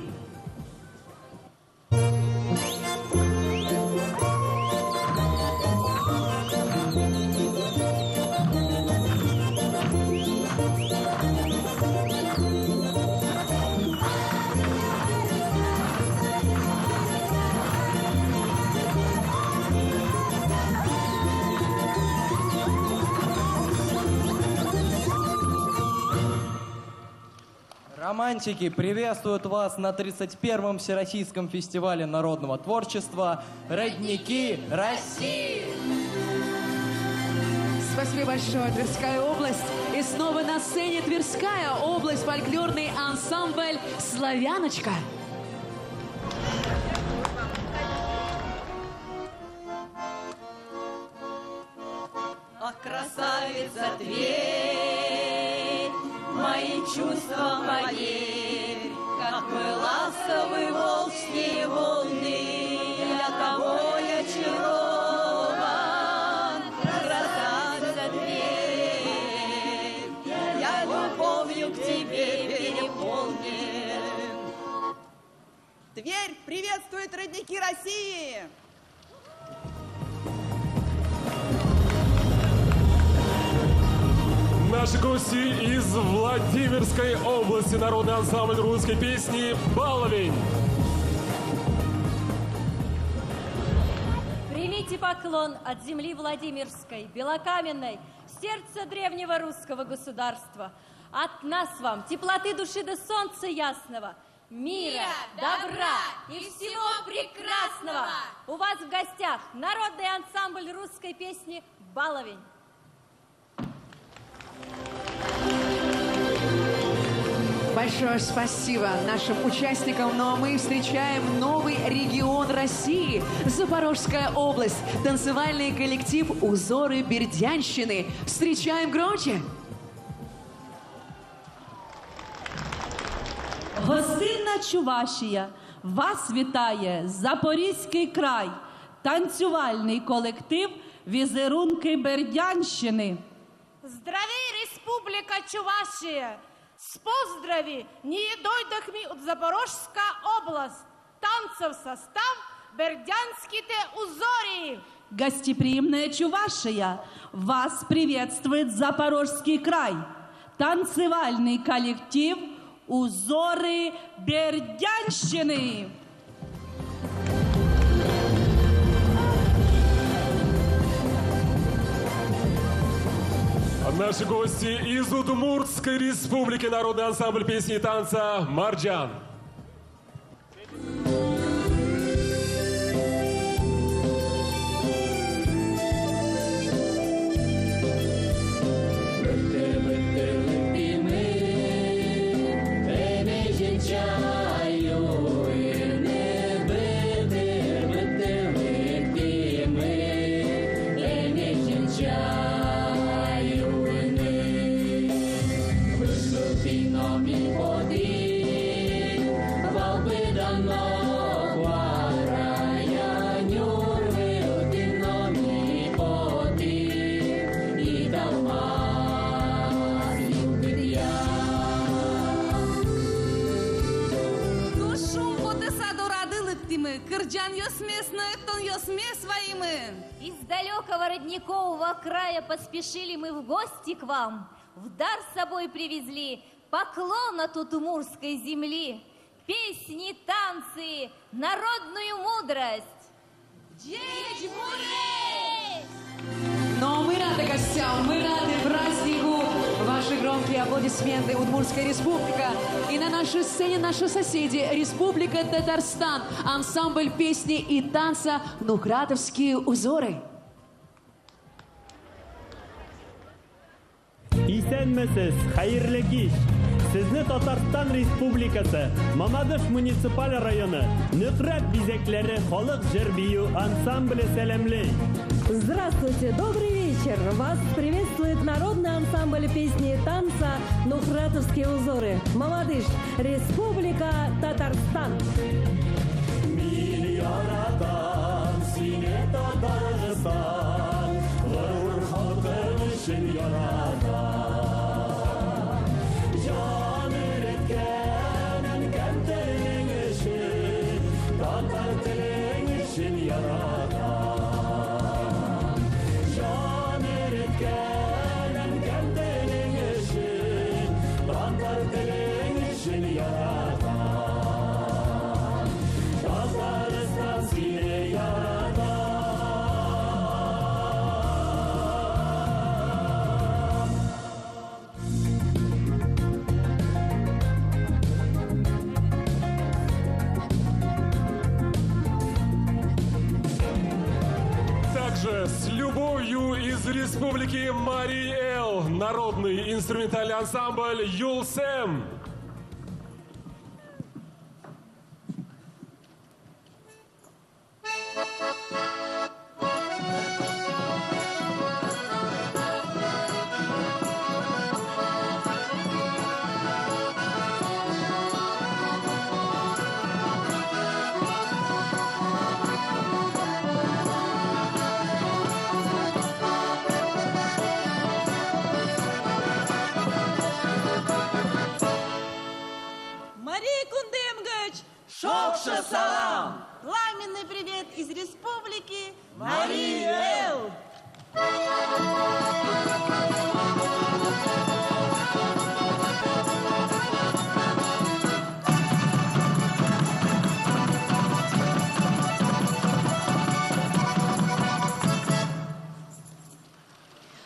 Романтики приветствуют вас на 31-м Всероссийском фестивале народного творчества «Родники России». Спасибо большое, Тверская область. И снова на сцене Тверская область, фольклорный ансамбль «Славяночка». Ах, красавица Тверь, мои чувства поверь, как мы ласковы волжские волны, я тобой очарован. Красавица Тверь, я любовью к тебе переполнен. Тверь приветствует родники России! Наши гости из Владимирской области, народный ансамбль русской песни «Баловень». Примите поклон от земли Владимирской, белокаменной, сердца древнего русского государства. От нас вам теплоты души до солнца ясного, мира, добра и всего прекрасного. У вас в гостях народный ансамбль русской песни «Баловень». Большое спасибо нашим участникам. Ну а мы встречаем новый регион России. Запорожская область. Танцевальный коллектив «Узоры Бердянщины». Встречаем громче. Гостинна Чувашія, вас вітає Запорізький край, танцювальний колектив «Візерунки Бердянщини». Здравей, Республика Чувашия! С поздрави не дойдахми от Запорожская область. Танцев состав Бердянские узоры. Гостеприимная Чувашия, вас приветствует Запорожский край, танцевальный коллектив «Узоры Бердянщины». Наши гости из Удмуртской республики, народный ансамбль песни и танца «Марджан». Кырджан ёсмесны, тон ёсме своимы. Из далекого родникового края поспешили мы в гости к вам. В дар с собой привезли поклон от удмуртской земли. Песни, танцы, народную мудрость. Но мы рады гостям, мы рады празднику. Ваши громкие аплодисменты, Удмуртская республика. И на нашей сцене наши соседи, Республика Татарстан, ансамбль песни и танца «Нухратовские узоры». Исәнмесез, хәерле кич. Сезне Татарстан Республикасы, Мамадыш муниципаль районы, Нухрат бизекләре халык җыр-бию ансамбле сәламлей. Здравствуйте, добрый вечер! Вас приветствует народный ансамбль песни и танца «Нухратовские узоры». Мамадыш, Республика Татарстан. Миллионадан сине Татарстан, ғұрур халқым үшін ярадан. Жан ереткен әнкәм тілің үшін, татар тілің үшін ярадан. Жан ереткен әнкәм тілің үшін, татар тілің үшін ярадан. Татарстан сине ярадан. Республики Мариэл, народный инструментальный ансамбль «Юлсем». Мария Кундемгач! Шокша салам! Пламенный привет из республики Мариэл!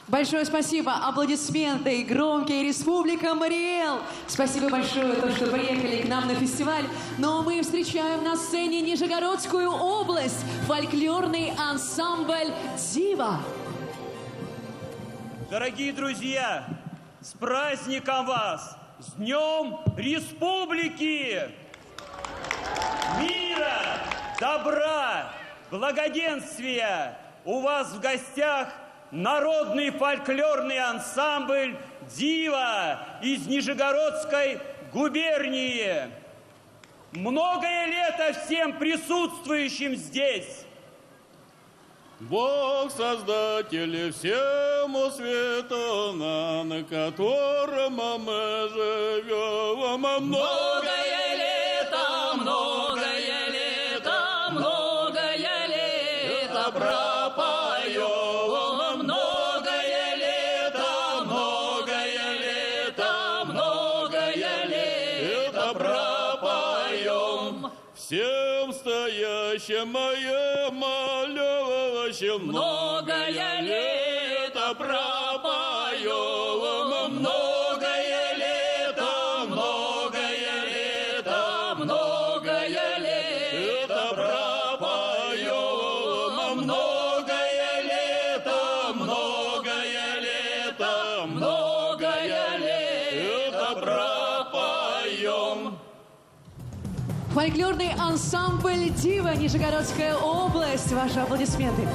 Большое спасибо, аплодисменты, громкие, Республика Мариэл. Спасибо большое, то, что приехали к нам на фестиваль. Но мы встречаем на сцене Нижегородскую область, фольклорный ансамбль «Дива». Дорогие друзья, с праздником вас! С Днем Республики! Мира, добра, благоденствия! У вас в гостях народный фольклорный ансамбль «Дива» из Нижегородской губернии. Многое лето всем присутствующим здесь. Бог Создатель всему свету, на котором мы живем. Многое лето, многое лето, многое лето пропоем. Многое лето, многое лето, многое лето пропоем. Всем стоящим моим молющим Многое лето пропоем. Многое лето, многое лето, многое лето пропоем. Многое лето, многое лето, многое лето пропоем. Фольклорный ансамбль «Дива», Нижегородская область. Ваши аплодисменты.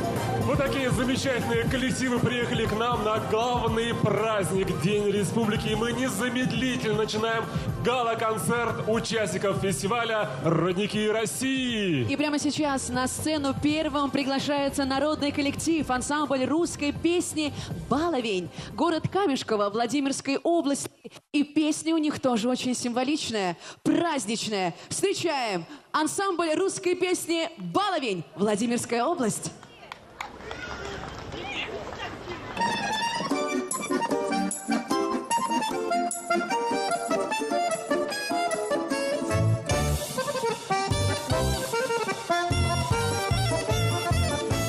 Вот такие замечательные коллективы приехали к нам на главный праздник День Республики. И мы незамедлительно начинаем гала-концерт участников фестиваля «Родники России». И прямо сейчас на сцену первым приглашается народный коллектив, ансамбль русской песни «Баловень», город Камешково, Владимирской области. И песня у них тоже очень символичная, праздничная. Встречаем ансамбль русской песни «Баловень», Владимирская область.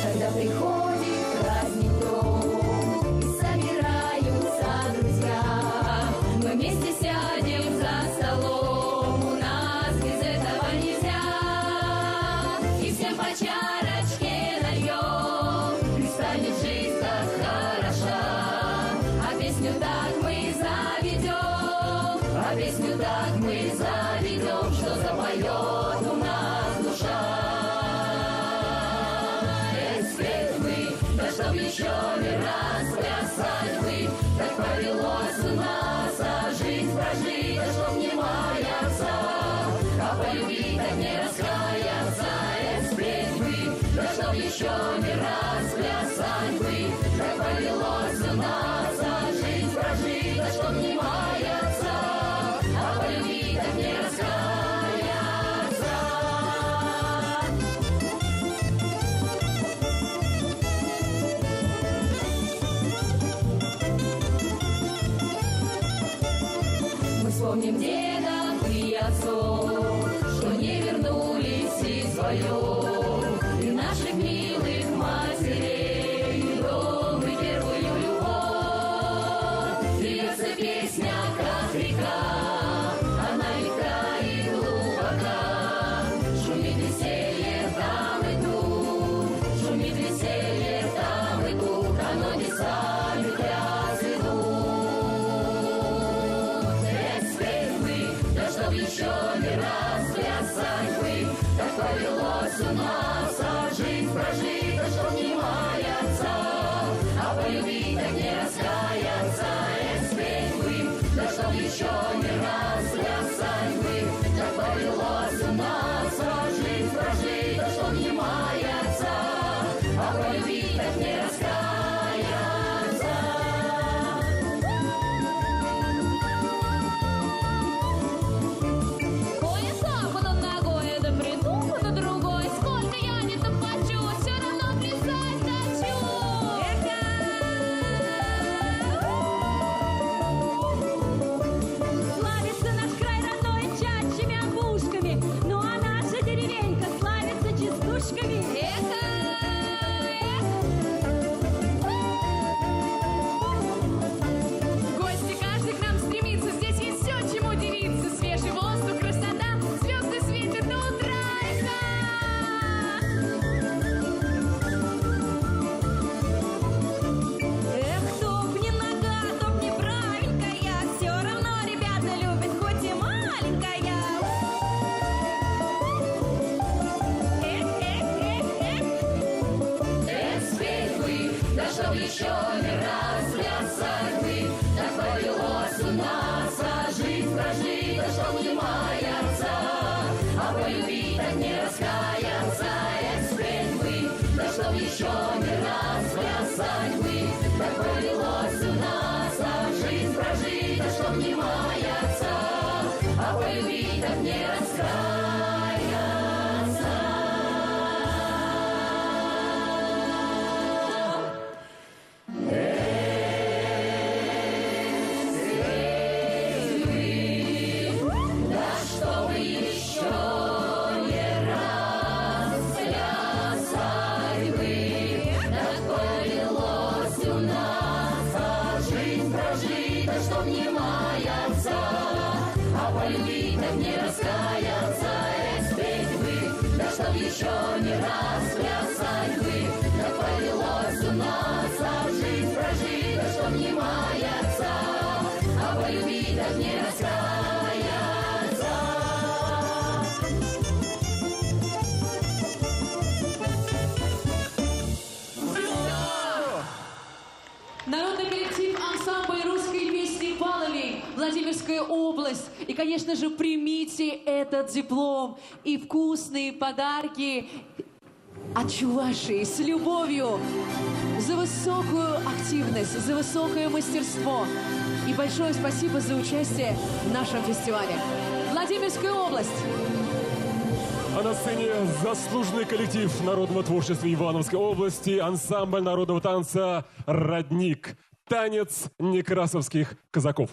Когда приходит праздник дом, и собираются друзья, мы вместе сядем за столом, у нас без этого нельзя. И всем по чарочке нальем, и станет жизнь так хороша. А песню так мы заведем, а песню так мы заведем, что запоет у нас душа. Спеть мы, да чтоб еще не раз плясать мы, так повелось у нас, а жизнь прожить, да чтоб не маяться, а полюбить так не раскаяться. Спеть мы, да чтоб еще не раз плясать мы, так повелось у нас, а жизнь прожить, да чтоб не маяться, а полюбить так не раскаяться. Мы вспомним дедов и отцов, что не вернулись из боев, и наших милых матерей, и дом, и первую любовь. Льется песня, как река, она легка и глубока. Шумит веселье там и тут, шумит веселье там и тут, оно не сами полюбить так не раскаяться. Эх, спеть бы, да чтоб еще не раз плясать бы, как повелось у нас жизнь прожить, да чтоб не маяться, а полюбить так не раскаяться. Еще не раз плясать бы, так повелось у нас, а жизнь прожить, да чтоб не маяться, а полюбить так не раскаяться. Эх, спеть бы, да чтоб еще не раз плясать бы, так повелось у нас, а жизнь прожить, да чтоб не маяться, а полюбить так не раскаяться. Чтоб не маяться, а полюбить так не раскаяться. Эх, спеть бы, да чтоб еще не раз плясать бы, как повелось у нас, а жизнь прожить, да чтоб не маяться, а полюбить так не раскаяться. Народный коллектив ансамбль русской песни «Палови», Владимирская область. И, конечно же, примите этот диплом и вкусные подарки от Чувашии с любовью за высокую активность, за высокое мастерство. И большое спасибо за участие в нашем фестивале. Владимирская область. А на сцене заслуженный коллектив народного творчества Ивановской области, ансамбль народного танца «Родник». Танец некрасовских казаков.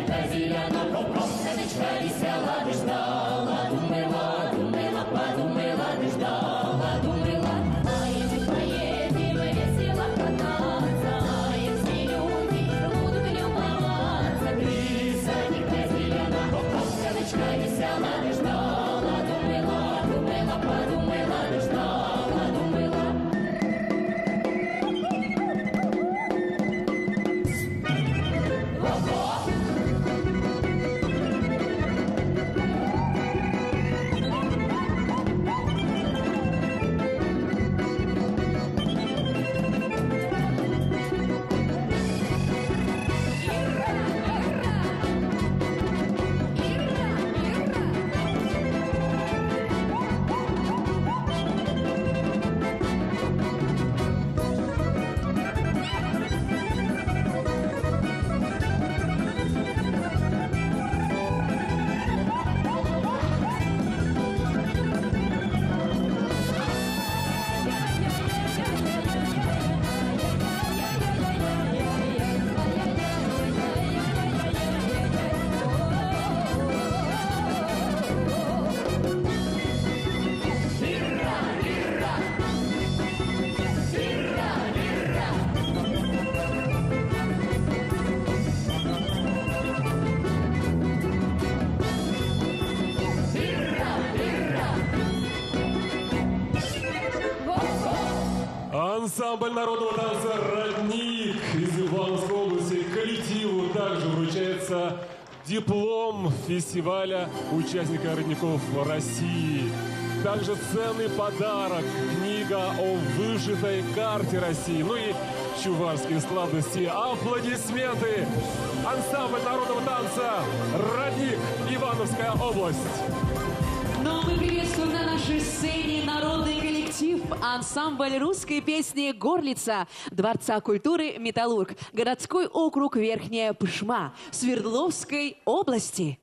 садика зелена, коночка висела, ты ждала, думала, думала, подумала, ты ждала, думала. Поедем, весело кататься, и все люди будут любоваться. Ты садика зелена, коночка висела, ты ждала, думала, думала, подумала, ты ждала, думала. Ансамбль народного танца «Родник» из Ивановской области. Коллективу также вручается диплом фестиваля участника «Родников России». Также ценный подарок – книга о вышитой карте России. Ну и чувашские сладости. Аплодисменты! Ансамбль народного танца «Родник», Ивановская область. Но мы приветствуем на нашей сцене народный коллектив, ансамбль русской песни «Горлица» Дворца культуры «Металлург», городской округ Верхняя Пышма, Свердловской области.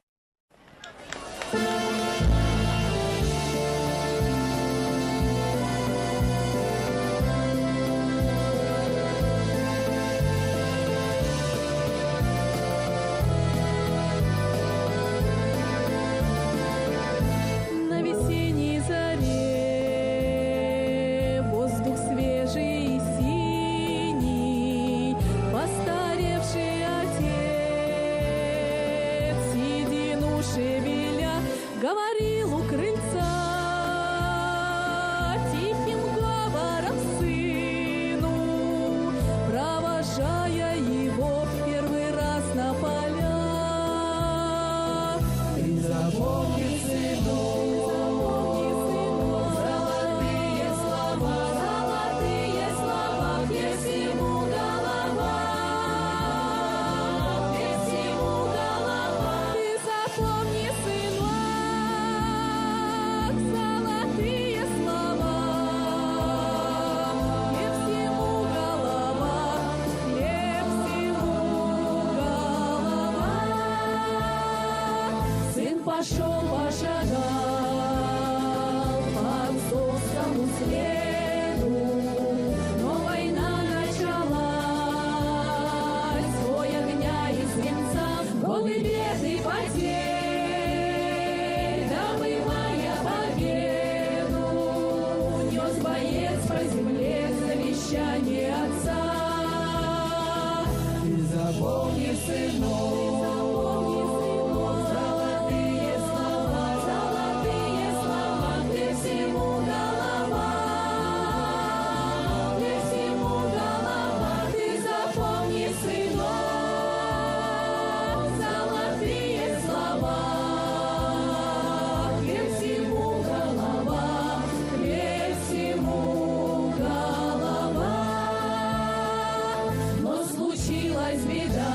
Говорил у крыльца тихим говором сыну, провожая его в первый раз на поля. Ты запомни, сынок, золотые слова, весь ему голова, весь ему голова. Ты запомни, сынок, золотые слова, хлеб всему голова, хлеб всему голова. Сын пошел, пошагал по отцовскому следу, но война началась, свой огня и свинца, годы бед и потерь. Завещание отца. Ты запомни, сынок, золотые слова, ты всему голова, ты всему голова. Ты запомни, сынок, золотые слова, ты всему голова, ты всему голова. Но случилась беда,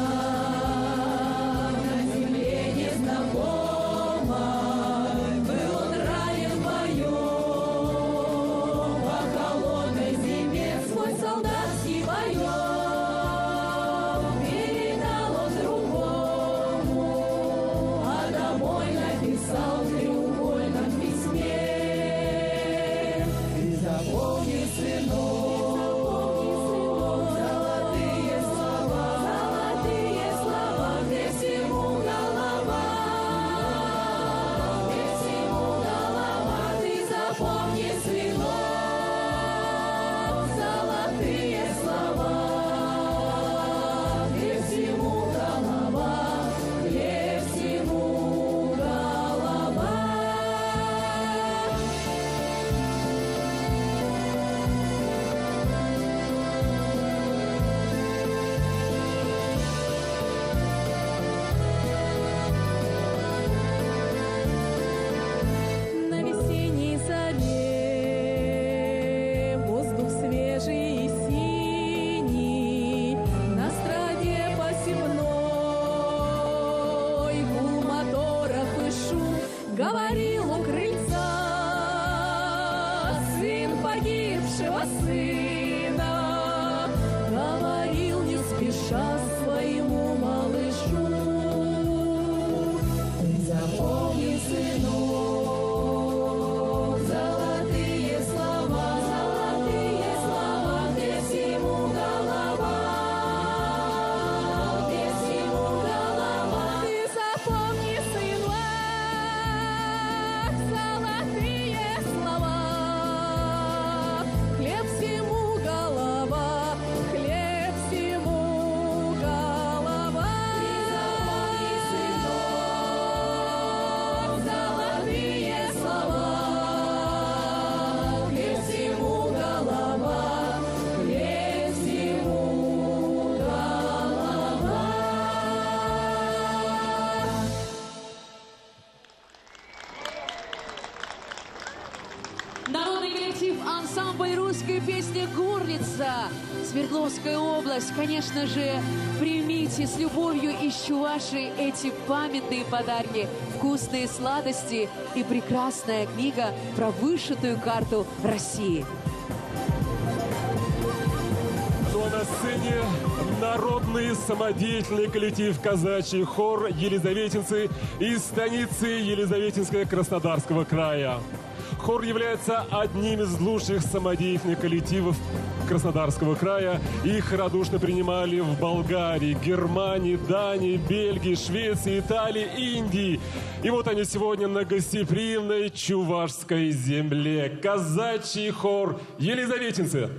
говорил у крыльца сын погибшего сына, говорил не спеша своему малышу: ты запомни, сынок, золотые слова, где всему голова, где всему голова. Ты запомни, сынок, золотые слова, хлеб всему голова, хлеб всему голова. Ты запомни, сынок, золотые слова, хлеб всему голова, хлеб всему голова. Народный коллектив ансамбль русской песни «Горлица», Свердловская область. Конечно же, примите с любовью из Чувашии эти памятные подарки, вкусные сладости и прекрасная книга про вышитую карту России. Ну а на сцене народный самодеятельный коллектив «Казачий хор» «Елизаветинцы» из станицы Елизаветинска Краснодарского края. Хор является одним из лучших самодеятельных коллективов Краснодарского края. Их радушно принимали в Болгарии, Германии, Дании, Бельгии, Швеции, Италии, Индии. И вот они сегодня на гостеприимной чувашской земле. Казачий хор «Елизаветинцы».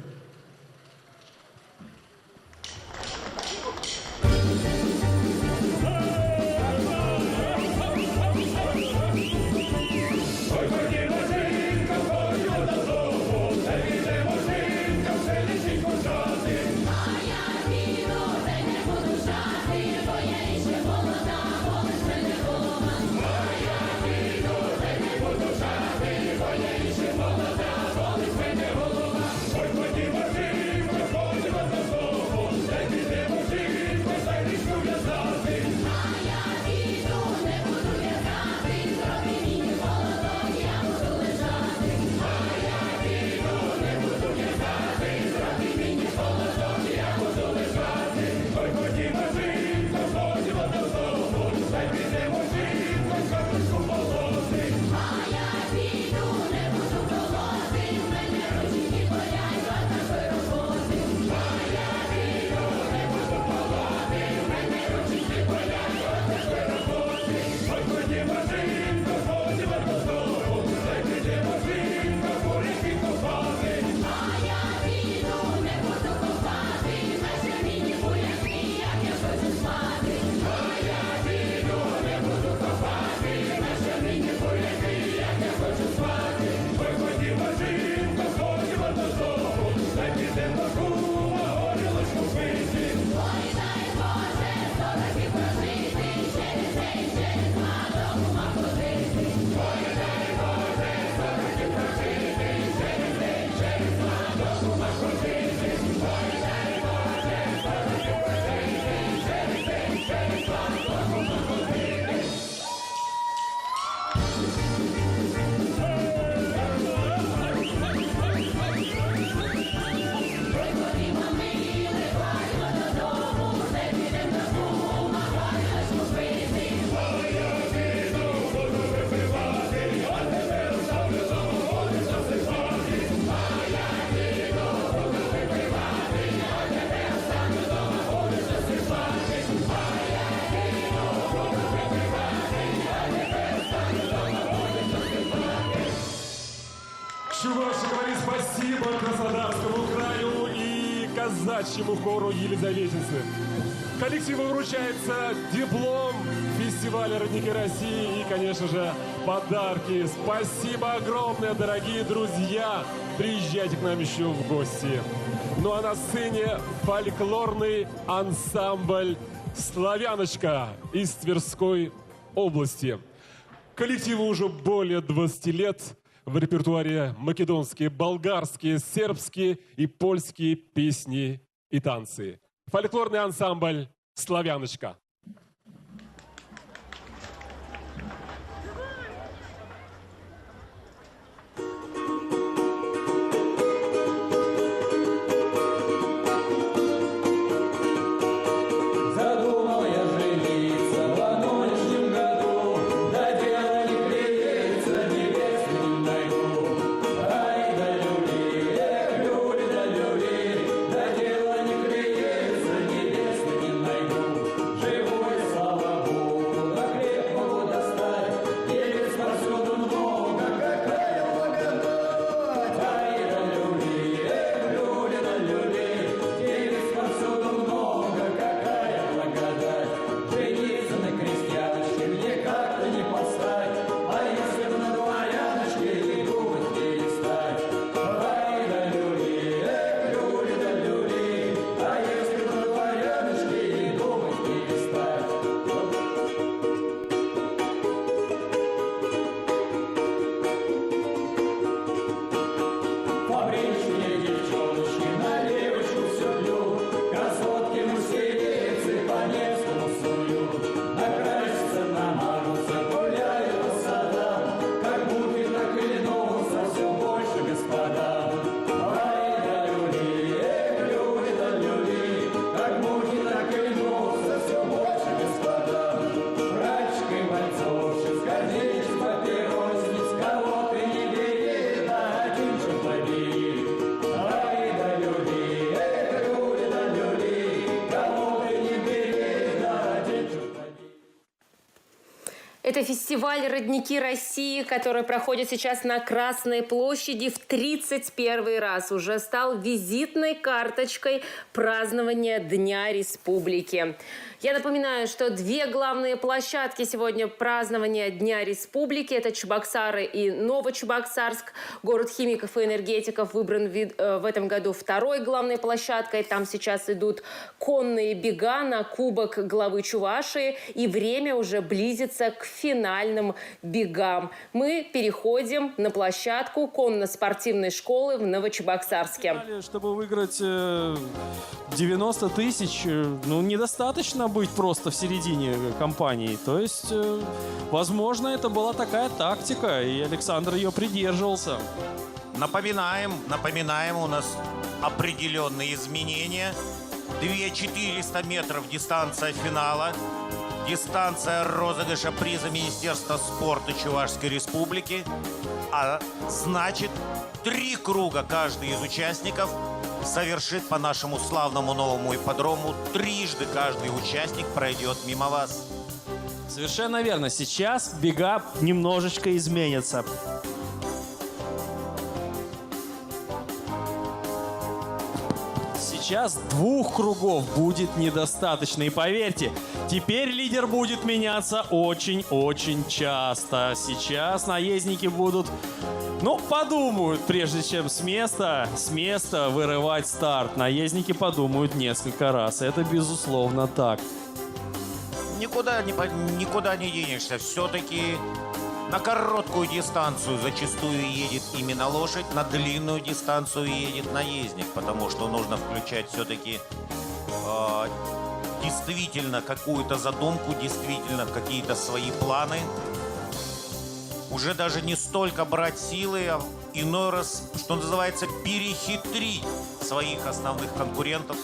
Чуваши говорит спасибо Краснодарскому краю и казачьему хору «Елизаветинцы». Коллективу вручается диплом фестиваля «Родники России» и, конечно же, подарки. Спасибо огромное, дорогие друзья! Приезжайте к нам еще в гости. Ну а на сцене фольклорный ансамбль «Славяночка» из Тверской области. Коллективу уже более 20 лет. В репертуаре македонские, болгарские, сербские и польские песни и танцы. Фольклорный ансамбль «Славяночка». Это фестиваль «Родники России», который проходит сейчас на Красной площади в 31 раз. Уже стал визитной карточкой празднования Дня Республики. Я напоминаю, что две главные площадки сегодня празднования Дня Республики – это Чебоксары и Новочебоксарск. Город химиков и энергетиков выбран в этом году второй главной площадкой. Там сейчас идут конные бега на Кубок главы Чувашии. И время уже близится к финальным бегам. Мы переходим на площадку конно-спортивной школы в Новочебоксарске. Чтобы выиграть 90 тысяч, ну, недостаточно быть просто в середине кампании. То есть, возможно, это была такая тактика, и Александр ее придерживался. Напоминаем, у нас определенные изменения. 2400 метров дистанция финала. Дистанция розыгрыша приза Министерства спорта Чувашской Республики. А значит, 3 круга каждый из участников совершит по нашему славному новому ипподрому. Трижды каждый участник пройдет мимо вас. Совершенно верно. Сейчас бега немножечко изменятся. Сейчас 2 кругов будет недостаточно. И поверьте, теперь лидер будет меняться очень-очень часто. Сейчас наездники будут, ну, подумают, прежде чем с места вырывать старт. Наездники подумают несколько раз. Это безусловно так. Никуда не денешься. Все-таки на короткую дистанцию зачастую едет именно лошадь, на длинную дистанцию едет наездник, потому что нужно включать все-таки действительно какую-то задумку, действительно какие-то свои планы. Уже даже не столько брать силы, а иной раз, что называется, перехитрить своих основных конкурентов,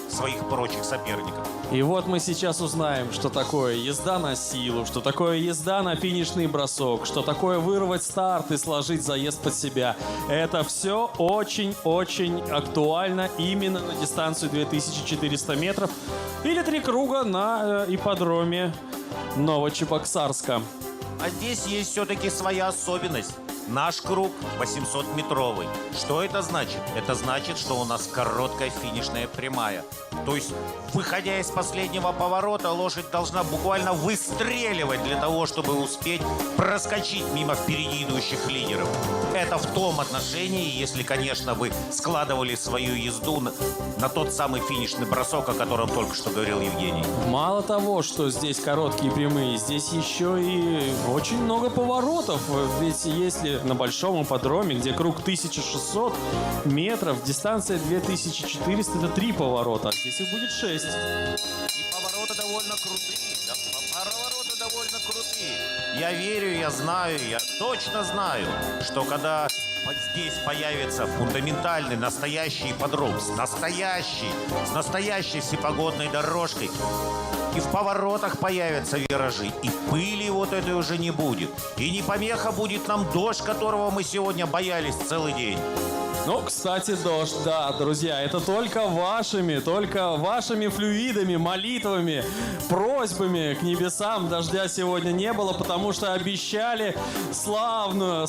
своих прочих соперников. И вот мы сейчас узнаем, что такое езда на силу, что такое езда на финишный бросок, что такое вырвать старт и сложить заезд под себя. Это все очень-очень актуально именно на дистанцию 2400 метров или 3 круга на ипподроме Новочебоксарска. А здесь есть все-таки своя особенность. Наш круг 800-метровый. Что это значит? Это значит, что у нас короткая финишная прямая. То есть, выходя из последнего поворота, лошадь должна буквально выстреливать для того, чтобы успеть проскочить мимо впереди идущих лидеров. Это в том отношении, если, конечно, вы складывали свою езду на тот самый финишный бросок, о котором только что говорил Евгений. Мало того, что здесь короткие прямые, здесь еще и очень много поворотов. Ведь если на большом ипподроме, где круг 1600 метров, дистанция 2400, это 3 поворота, а здесь их будет 6. И повороты довольно крутые. Да, повороты довольно крутые. Я верю, я знаю, я точно знаю, что когда здесь появится фундаментальный настоящий ипподром с настоящей всепогодной дорожкой, и в поворотах появятся виражи, и пыли вот этой уже не будет. И не помеха будет нам дождь, которого мы сегодня боялись целый день. Ну, кстати, дождь, да, друзья, это только вашими флюидами, молитвами, просьбами к небесам дождя сегодня не было, потому что обещали славную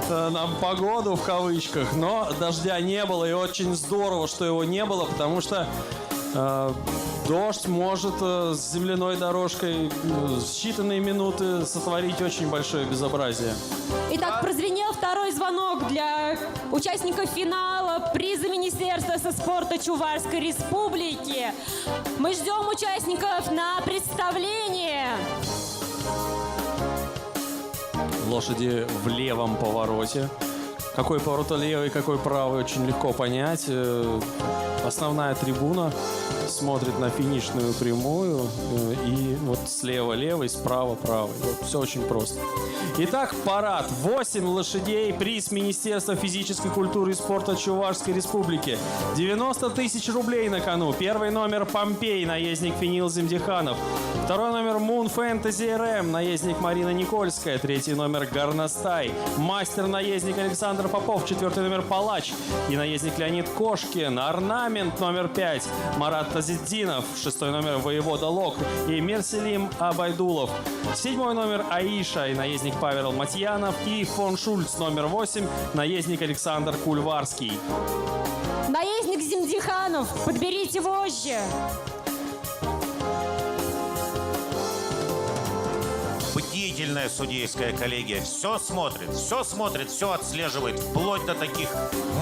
нам погоду в кавычках, но дождя не было, и очень здорово, что его не было, потому что дождь может с земляной дорожкой в считанные минуты сотворить очень большое безобразие. Итак, прозвенел второй звонок для участников финала приза Министерства спорта Чувашской Республики. Мы ждем участников на представление. Лошади в левом повороте. Какой поворот левый, какой правый, очень легко понять. Основная трибуна смотрит на финишную прямую, и вот слева левый, справа правый. Вот все очень просто. Итак, парад. 8 лошадей, приз Министерства физической культуры и спорта Чувашской Республики. 90 тысяч рублей на кону. Первый номер Помпей, наездник Фенил Земдиханов. Второй номер Moon Fantasy RM, наездник Марина Никольская. Третий номер Горностай, мастер-наездник Александр Александр Попов, 4-й номер Палач и наездник Леонид Кошкин, орнамент номер 5 Марат Тазиддинов, 6-й номер Воевода Лок и Мерселим Абайдулов, 7-й номер Аиша и наездник Павел Матьянов и фон Шульц, номер 8 наездник Александр Кульварский. Наездник Зимдиханов, подберите вожжи. Бдительная судейская коллегия все смотрит, все отслеживает, вплоть до таких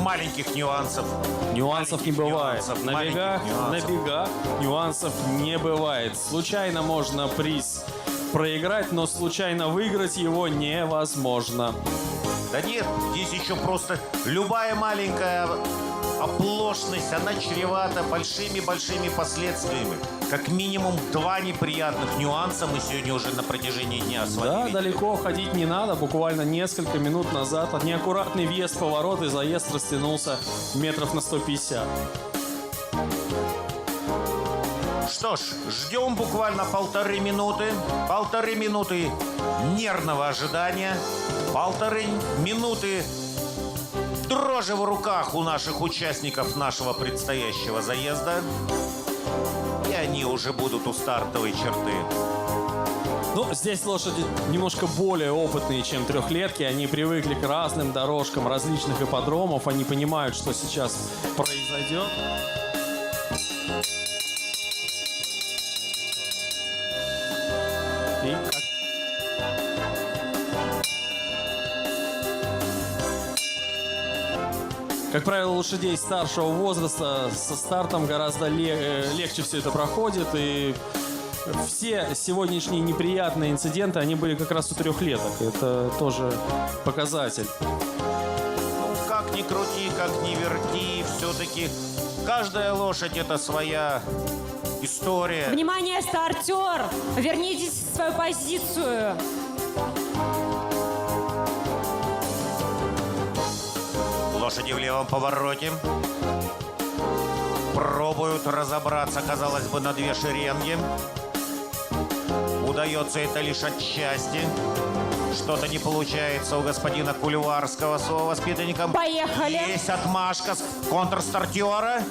маленьких нюансов. Нюансов не бывает. На бегах нюансов не бывает. Случайно можно приз проиграть, но случайно выиграть его невозможно. Да нет, здесь еще просто любая маленькая оплошность, она чревата большими-большими последствиями. Как минимум 2 неприятных нюанса мы сегодня уже на протяжении дня освоили. Да, далеко ходить не надо. Буквально несколько минут назад неаккуратный въезд, поворот и заезд растянулся метров на 150. Что ж, ждем буквально 1,5 минуты. 1,5 минуты нервного ожидания. 1,5 минуты дрожи в руках у наших участников нашего предстоящего заезда. И они уже будут у стартовой черты. Ну, здесь лошади немножко более опытные, чем трехлетки. Они привыкли к разным дорожкам различных ипподромов. Они понимают, что сейчас произойдет. И как правило, лошадей старшего возраста со стартом гораздо легче все это проходит. И все сегодняшние неприятные инциденты, они были как раз у трехлеток. Это тоже показатель. Ну, как ни крути, как ни верти, все-таки каждая лошадь — это своя история. Внимание, стартер! Вернитесь в свою позицию. Лошади в левом повороте. Пробуют разобраться, казалось бы, на 2 шеренги. Удается это лишь отчасти. Что-то не получается у господина Кульварского с его воспитанником. Поехали! Есть отмашка с контрстартера.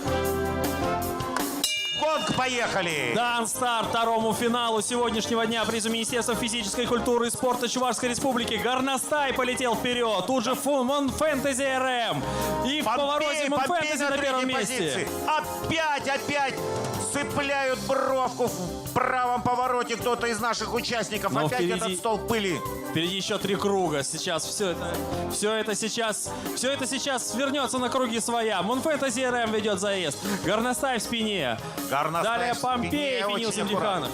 Гонка, поехали! Дан старт второму финалу сегодняшнего дня. Призу Министерства физической культуры и спорта Чувашской Республики. Горностай полетел вперед. Тут же Мон Фэнтези РМ. И в повороте Мон Фэнтези на первом месте. Опять цепляют бровку в правом повороте кто-то из наших участников. Но опять впереди, этот столб пыли. Впереди еще 3 круга. Сейчас все это сейчас вернется на круги своя. Мон Фэнтези РМ ведет заезд. Горностай в спине. Далее Помпей, Финил Зимдиханов.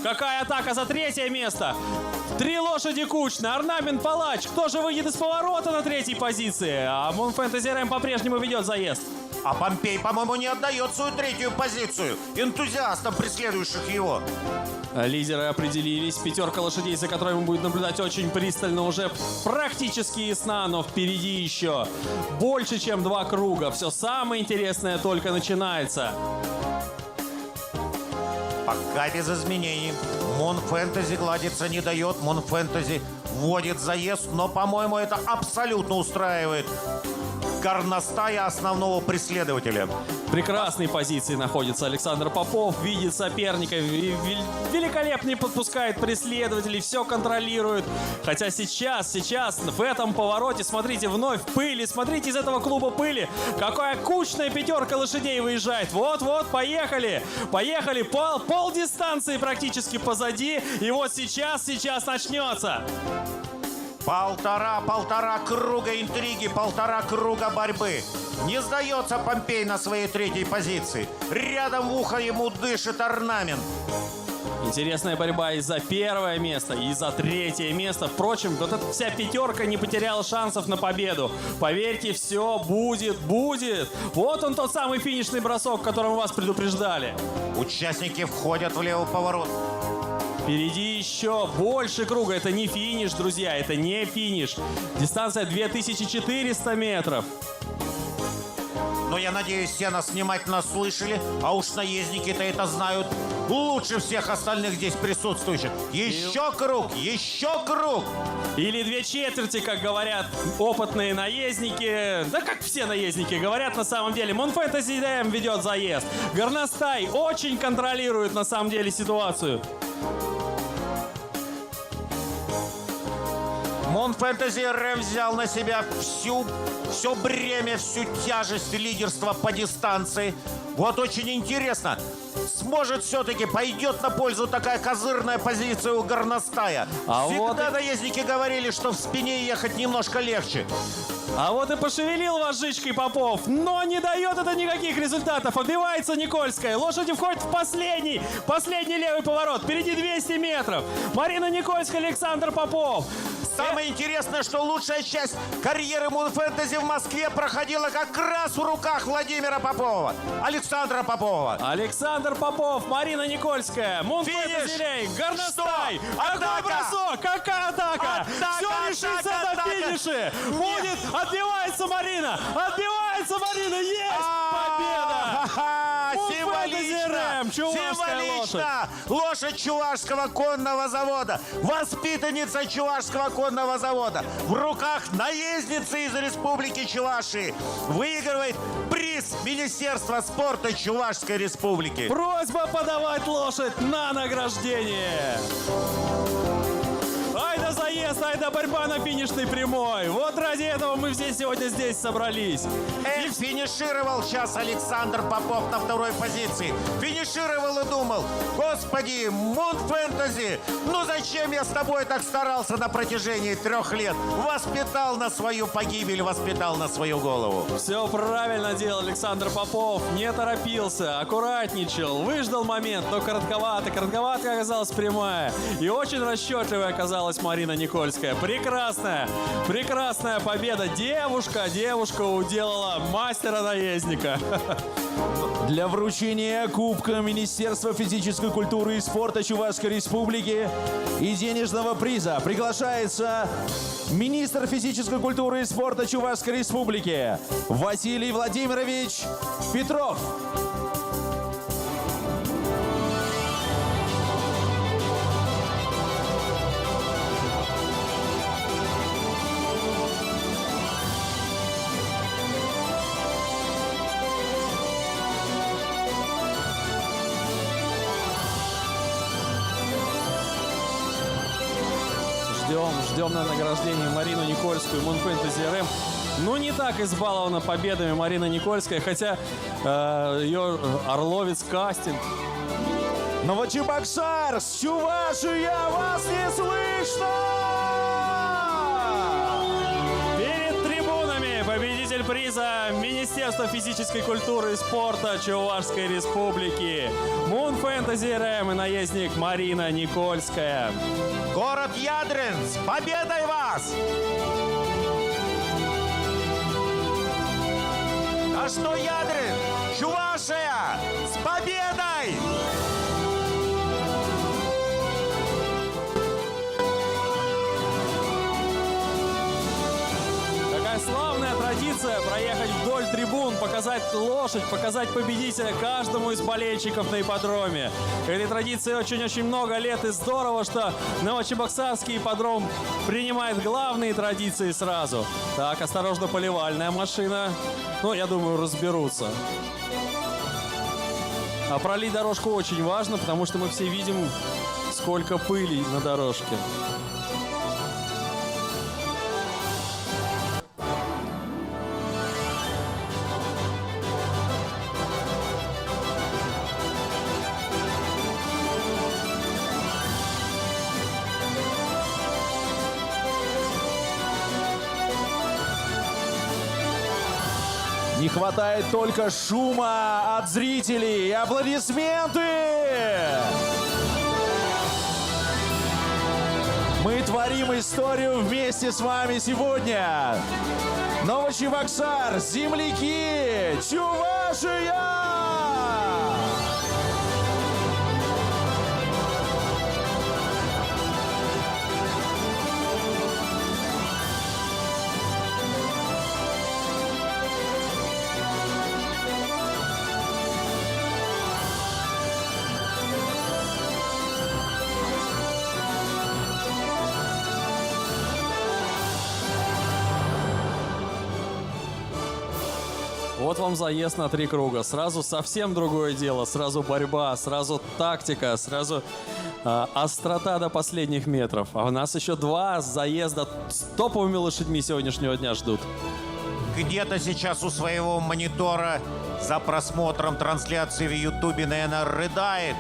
Какая атака за 3-е место? 3 лошади кучно. Орнамент Палач. Кто же выйдет из поворота на 3-й позиции? А Мон Фэнтези РМ по-прежнему ведет заезд. А Помпей, по-моему, не отдает свою 3-ю позицию энтузиастам, преследующих его. Лидеры определились. 5 лошадей, за которой мы будем наблюдать очень пристально, уже практически ясна, но впереди еще больше, чем 2 круга. Все самое интересное только начинается. Пока без изменений. Мон Фэнтези гладиться не дает. Мон Фэнтези вводит заезд, но, по-моему, это абсолютно устраивает горностая, основного преследователя. В прекрасной позиции находится Александр Попов, видит соперника, великолепно подпускает преследователей, все контролирует. Хотя сейчас, в этом повороте, смотрите, вновь пыли, смотрите из этого клуба пыли, какая кучная 5 лошадей выезжает. Вот, поехали, пол дистанции практически позади, и вот сейчас начнется. Полтора круга интриги, 1,5 круга борьбы. Не сдается Помпей на своей 3-й позиции. Рядом в ухо ему дышит орнамент. Интересная борьба и за 1-е место, и за 3-е место. Впрочем, вот эта вся 5 не потеряла шансов на победу. Поверьте, все будет. Вот он, тот самый финишный бросок, которым вас предупреждали. Участники входят в левый поворот. Впереди еще больше круга. Это не финиш, друзья, это не финиш. Дистанция 2400 метров. Но я надеюсь, все нас внимательно слышали, а уж наездники-то это знают лучше всех остальных здесь присутствующих. Еще круг, еще круг! Или 2/4, как говорят опытные наездники. Да как все наездники говорят на самом деле. Moonfantasy RM ведет заезд. Горностай очень контролирует на самом деле ситуацию. Moonfantasy RM взял на себя все бремя, всю тяжесть лидерства по дистанции. Вот очень интересно, сможет все-таки, пойдет на пользу такая козырная позиция у горностая. Всегда наездники говорили, что в спине ехать немножко легче. А вот и пошевелил вожжичкой Попов, но не дает это никаких результатов. Отбивается Никольская. Лошади входят в последний левый поворот. Впереди 200 метров. Марина Никольская, Александр Попов. Самое интересное, что лучшая часть карьеры Moonfantasy в Москве проходила как раз в руках Владимира Попова, Александра Попова. Александр Попов, Марина Никольская, Moonfantasy Рей, Горностай. Какой бросок, какая атака. Все решится на финише. Будет, отбивается Марина, есть победа. Символично! Лошадь Чувашского конного завода, воспитанница Чувашского конного завода, в руках наездницы из Республики Чувашии выигрывает приз Министерства спорта Чувашской Республики. Просьба подавать лошадь на награждение. Айда заезд, айда борьба на финишной прямой. Вот ради этого мы все сегодня здесь собрались. И финишировал сейчас Александр Попов на второй позиции. Финишировал и думал: господи, Moonfantasy, ну зачем я с тобой так старался на протяжении 3 лет? Воспитал на свою погибель, воспитал на свою голову. Все правильно делал Александр Попов. Не торопился, аккуратничал, выждал момент, но коротковато оказалась прямая. И очень расчетливая оказалась Марина Никольская. Прекрасная победа. Девушка уделала мастера-наездника. Для вручения Кубка Министерства физической культуры и спорта Чувашской Республики и денежного приза приглашается министр физической культуры и спорта Чувашской Республики Василий Владимирович Петров. Ждем на награждение Марину Никольскую, Moonfantasy RM. Ну, не так избалована победами Марина Никольская, хотя ее Орловец кастинг. Новочебоксарск, Чувашия, вас не слышно! Перед трибунами победитель приза Министерства физической культуры и спорта Чувашской Республики. Moonfantasy RM и наездник Марина Никольская. Город Ядрин, с победой вас! А что Ядрин? Чувашия! С победой! Какая славная традиция проехать вдоль трибун, показать лошадь, показать победителя каждому из болельщиков на ипподроме. Этой традиции очень-очень много лет, и здорово, что Новочебоксарский ипподром принимает главные традиции сразу. Так, осторожно, поливальная машина. Ну, я думаю, разберутся. А пролить дорожку очень важно, потому что мы все видим, сколько пыли на дорожке. Не хватает только шума от зрителей. Аплодисменты! Мы творим историю вместе с вами сегодня. Новочебоксар, земляки, Чувашия! Вот вам заезд на 3 круга. Сразу совсем другое дело. Сразу борьба, сразу тактика, сразу острота до последних метров. А у нас еще 2 заезда с топовыми лошадьми сегодняшнего дня ждут. Где-то сейчас у своего монитора за просмотром трансляции в Ютубе, наверное, рыдает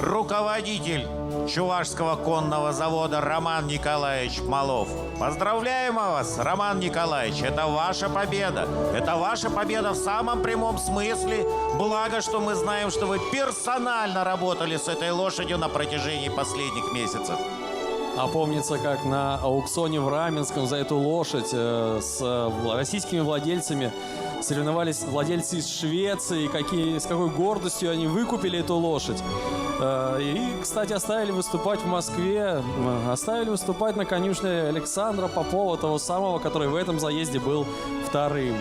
руководитель Чувашского конного завода Роман Николаевич Малов. Поздравляем вас, Роман Николаевич, это ваша победа. Это ваша победа в самом прямом смысле. Благо, что мы знаем, что вы персонально работали с этой лошадью на протяжении последних месяцев. А помнится, как на аукционе в Раменском за эту лошадь с российскими владельцами соревновались владельцы из Швеции, с какой гордостью они выкупили эту лошадь. И, кстати, оставили выступать в Москве, оставили выступать на конюшне Александра Попова, того самого, который в этом заезде был 2-м.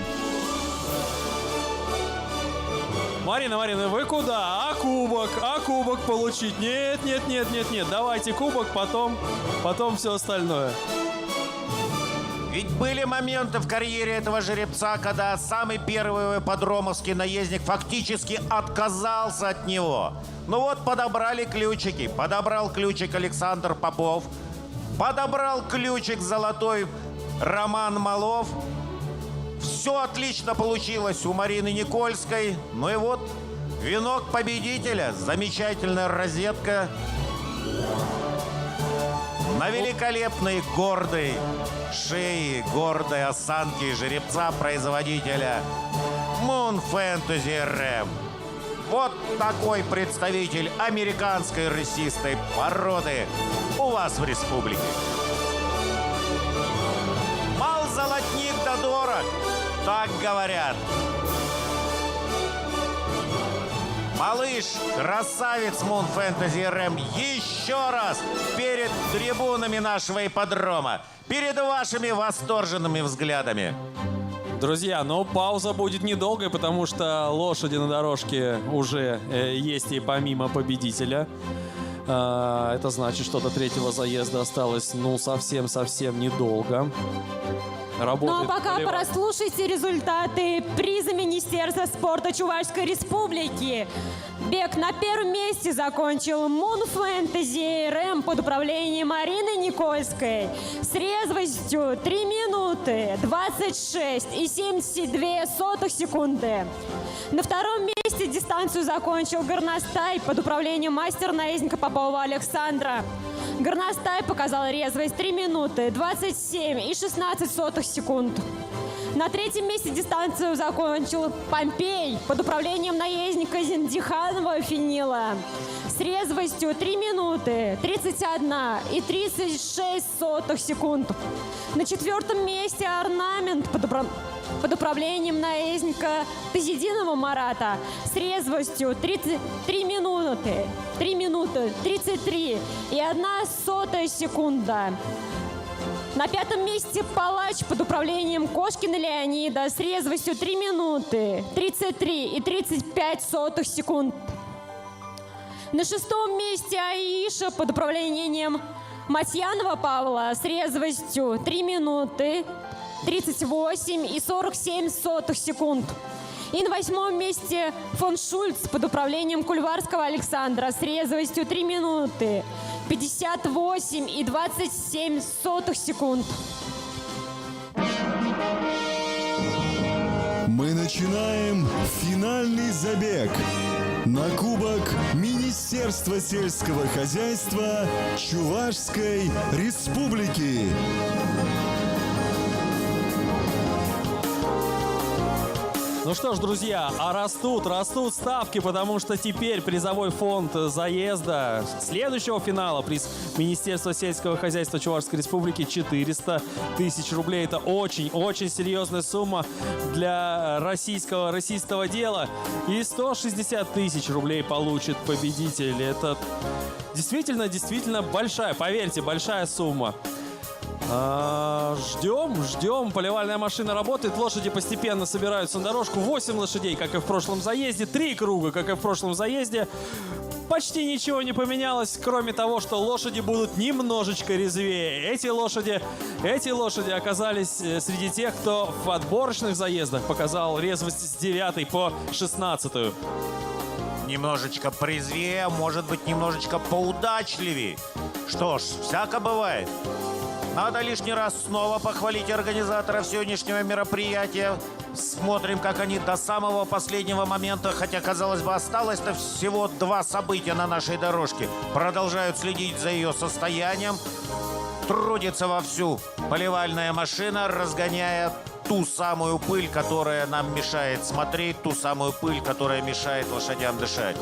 Марина, вы куда? А кубок получить? Нет, давайте кубок, потом все остальное. Ведь были моменты в карьере этого жеребца, когда самый первый подромовский наездник фактически отказался от него. Ну вот подобрали ключики. Подобрал ключик Александр Попов. Подобрал ключик золотой Роман Малов. Все отлично получилось у Марины Никольской. Ну и вот венок победителя. Замечательная розетка. На великолепной гордой шее, гордой осанке жеребца-производителя Moon Fantasy RM. Вот такой представитель американской рысистой породы у вас в республике. Мал золотник да дорог, так говорят. Малыш, красавец Moon Fantasy RM еще раз перед трибунами нашего ипподрома, перед вашими восторженными взглядами. Друзья, но пауза будет недолгой, потому что лошади на дорожке уже есть и помимо победителя. Это значит, что до 3-го заезда осталось, совсем недолго. Ну а пока прослушайте результаты приза Министерства спорта Чувашской Республики. Бег на 1-м месте закончил Moon Fantasy RM под управлением Марины Никольской с резвостью 3 минуты 26 и 72 секунды. На 2-м месте дистанцию закончил Горностай под управлением мастера-наездника Попова Александра. Горностай показал резвость 3 минуты 27 и 16 секунд. На 3-м месте дистанцию закончил Помпей под управлением наездника Зиндиханова Финила с резвостью 3 минуты 31 и 36 секунд. На 4-м месте Орнамент под управлением наездника Тазидинова Марата с резвостью 3 минуты 33 и 1 секунда. На 5-м месте Палач под управлением Кошкина Леонида с резвостью 3 минуты 33 и 35 секунд. На 6-м месте Аиша под управлением Матьянова Павла с резвостью 3 минуты 38 и 47 секунд. И на 8-м месте фон Шульц под управлением Кульварского Александра с резвостью 3 минуты 58 и 27 секунд. Мы начинаем финальный забег на Кубок Министерства сельского хозяйства Чувашской Республики. Ну что ж, друзья, а растут ставки, потому что теперь призовой фонд заезда следующего финала, приз Министерства сельского хозяйства Чувашской Республики, 400 тысяч рублей. Это очень серьезная сумма для российского дела. И 160 тысяч рублей получит победитель. Это действительно большая, поверьте, большая сумма. Ждем. Поливальная машина работает. Лошади постепенно собираются на дорожку. 8 лошадей, как и в прошлом заезде. 3 круга, как и в прошлом заезде. почти ничего не поменялось, кроме того, что лошади будут немножечко резвее. Эти лошади оказались среди тех, кто в отборочных заездах показал резвость с 9 по 16. Немножечко презвее, может быть, немножечко поудачливее. Что ж, всяко бывает. Надо лишний раз снова похвалить организаторов сегодняшнего мероприятия. Смотрим, как они до самого последнего момента, хотя, казалось бы, осталось-то всего 2 события на нашей дорожке, продолжают следить за ее состоянием. Трудится вовсю поливальная машина, разгоняя ту самую пыль, которая нам мешает смотреть, ту самую пыль, которая мешает лошадям дышать.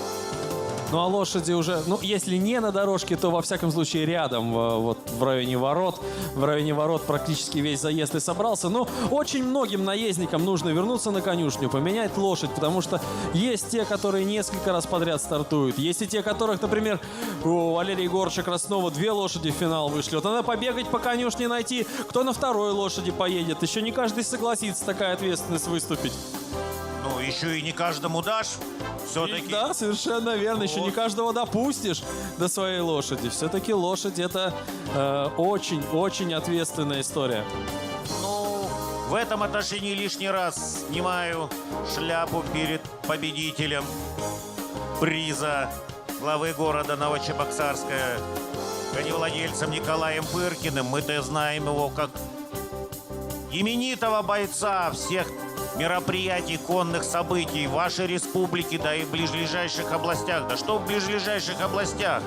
Ну а лошади уже, ну если не на дорожке, то во всяком случае рядом, вот в районе ворот. В районе ворот практически весь заезд и собрался. Но очень многим наездникам нужно вернуться на конюшню, поменять лошадь, потому что есть те, которые несколько раз подряд стартуют. Есть и те, которых, например, у Валерия Егоровича Краснова 2 лошади в финал вышли. Вот надо побегать по конюшне, найти, кто на 2-й лошади поедет. Еще не каждый согласится такая ответственность выступить. Ну, еще и не каждому дашь. Все-таки... Да, совершенно верно. Еще не каждого допустишь до своей лошади. Все-таки лошадь — это очень-очень ответственная история. Ну, в этом отношении лишний раз снимаю шляпу перед победителем приза главы города Новочебоксарска, коневладельцем Николаем Пыркиным. Мы-то знаем его как именитого бойца всех мероприятий, конных событий в вашей республике, да и в ближайших областях. Да что в ближайших областях?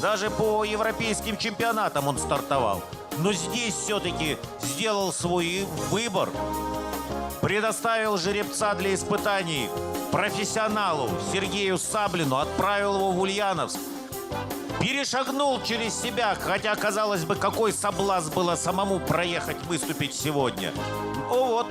Даже по европейским чемпионатам он стартовал. Но здесь все-таки сделал свой выбор. Предоставил жеребца для испытаний профессионалу Сергею Саблину, отправил его в Ульяновск. Перешагнул через себя, хотя, казалось бы, какой соблазн было самому проехать, выступить сегодня. О, вот.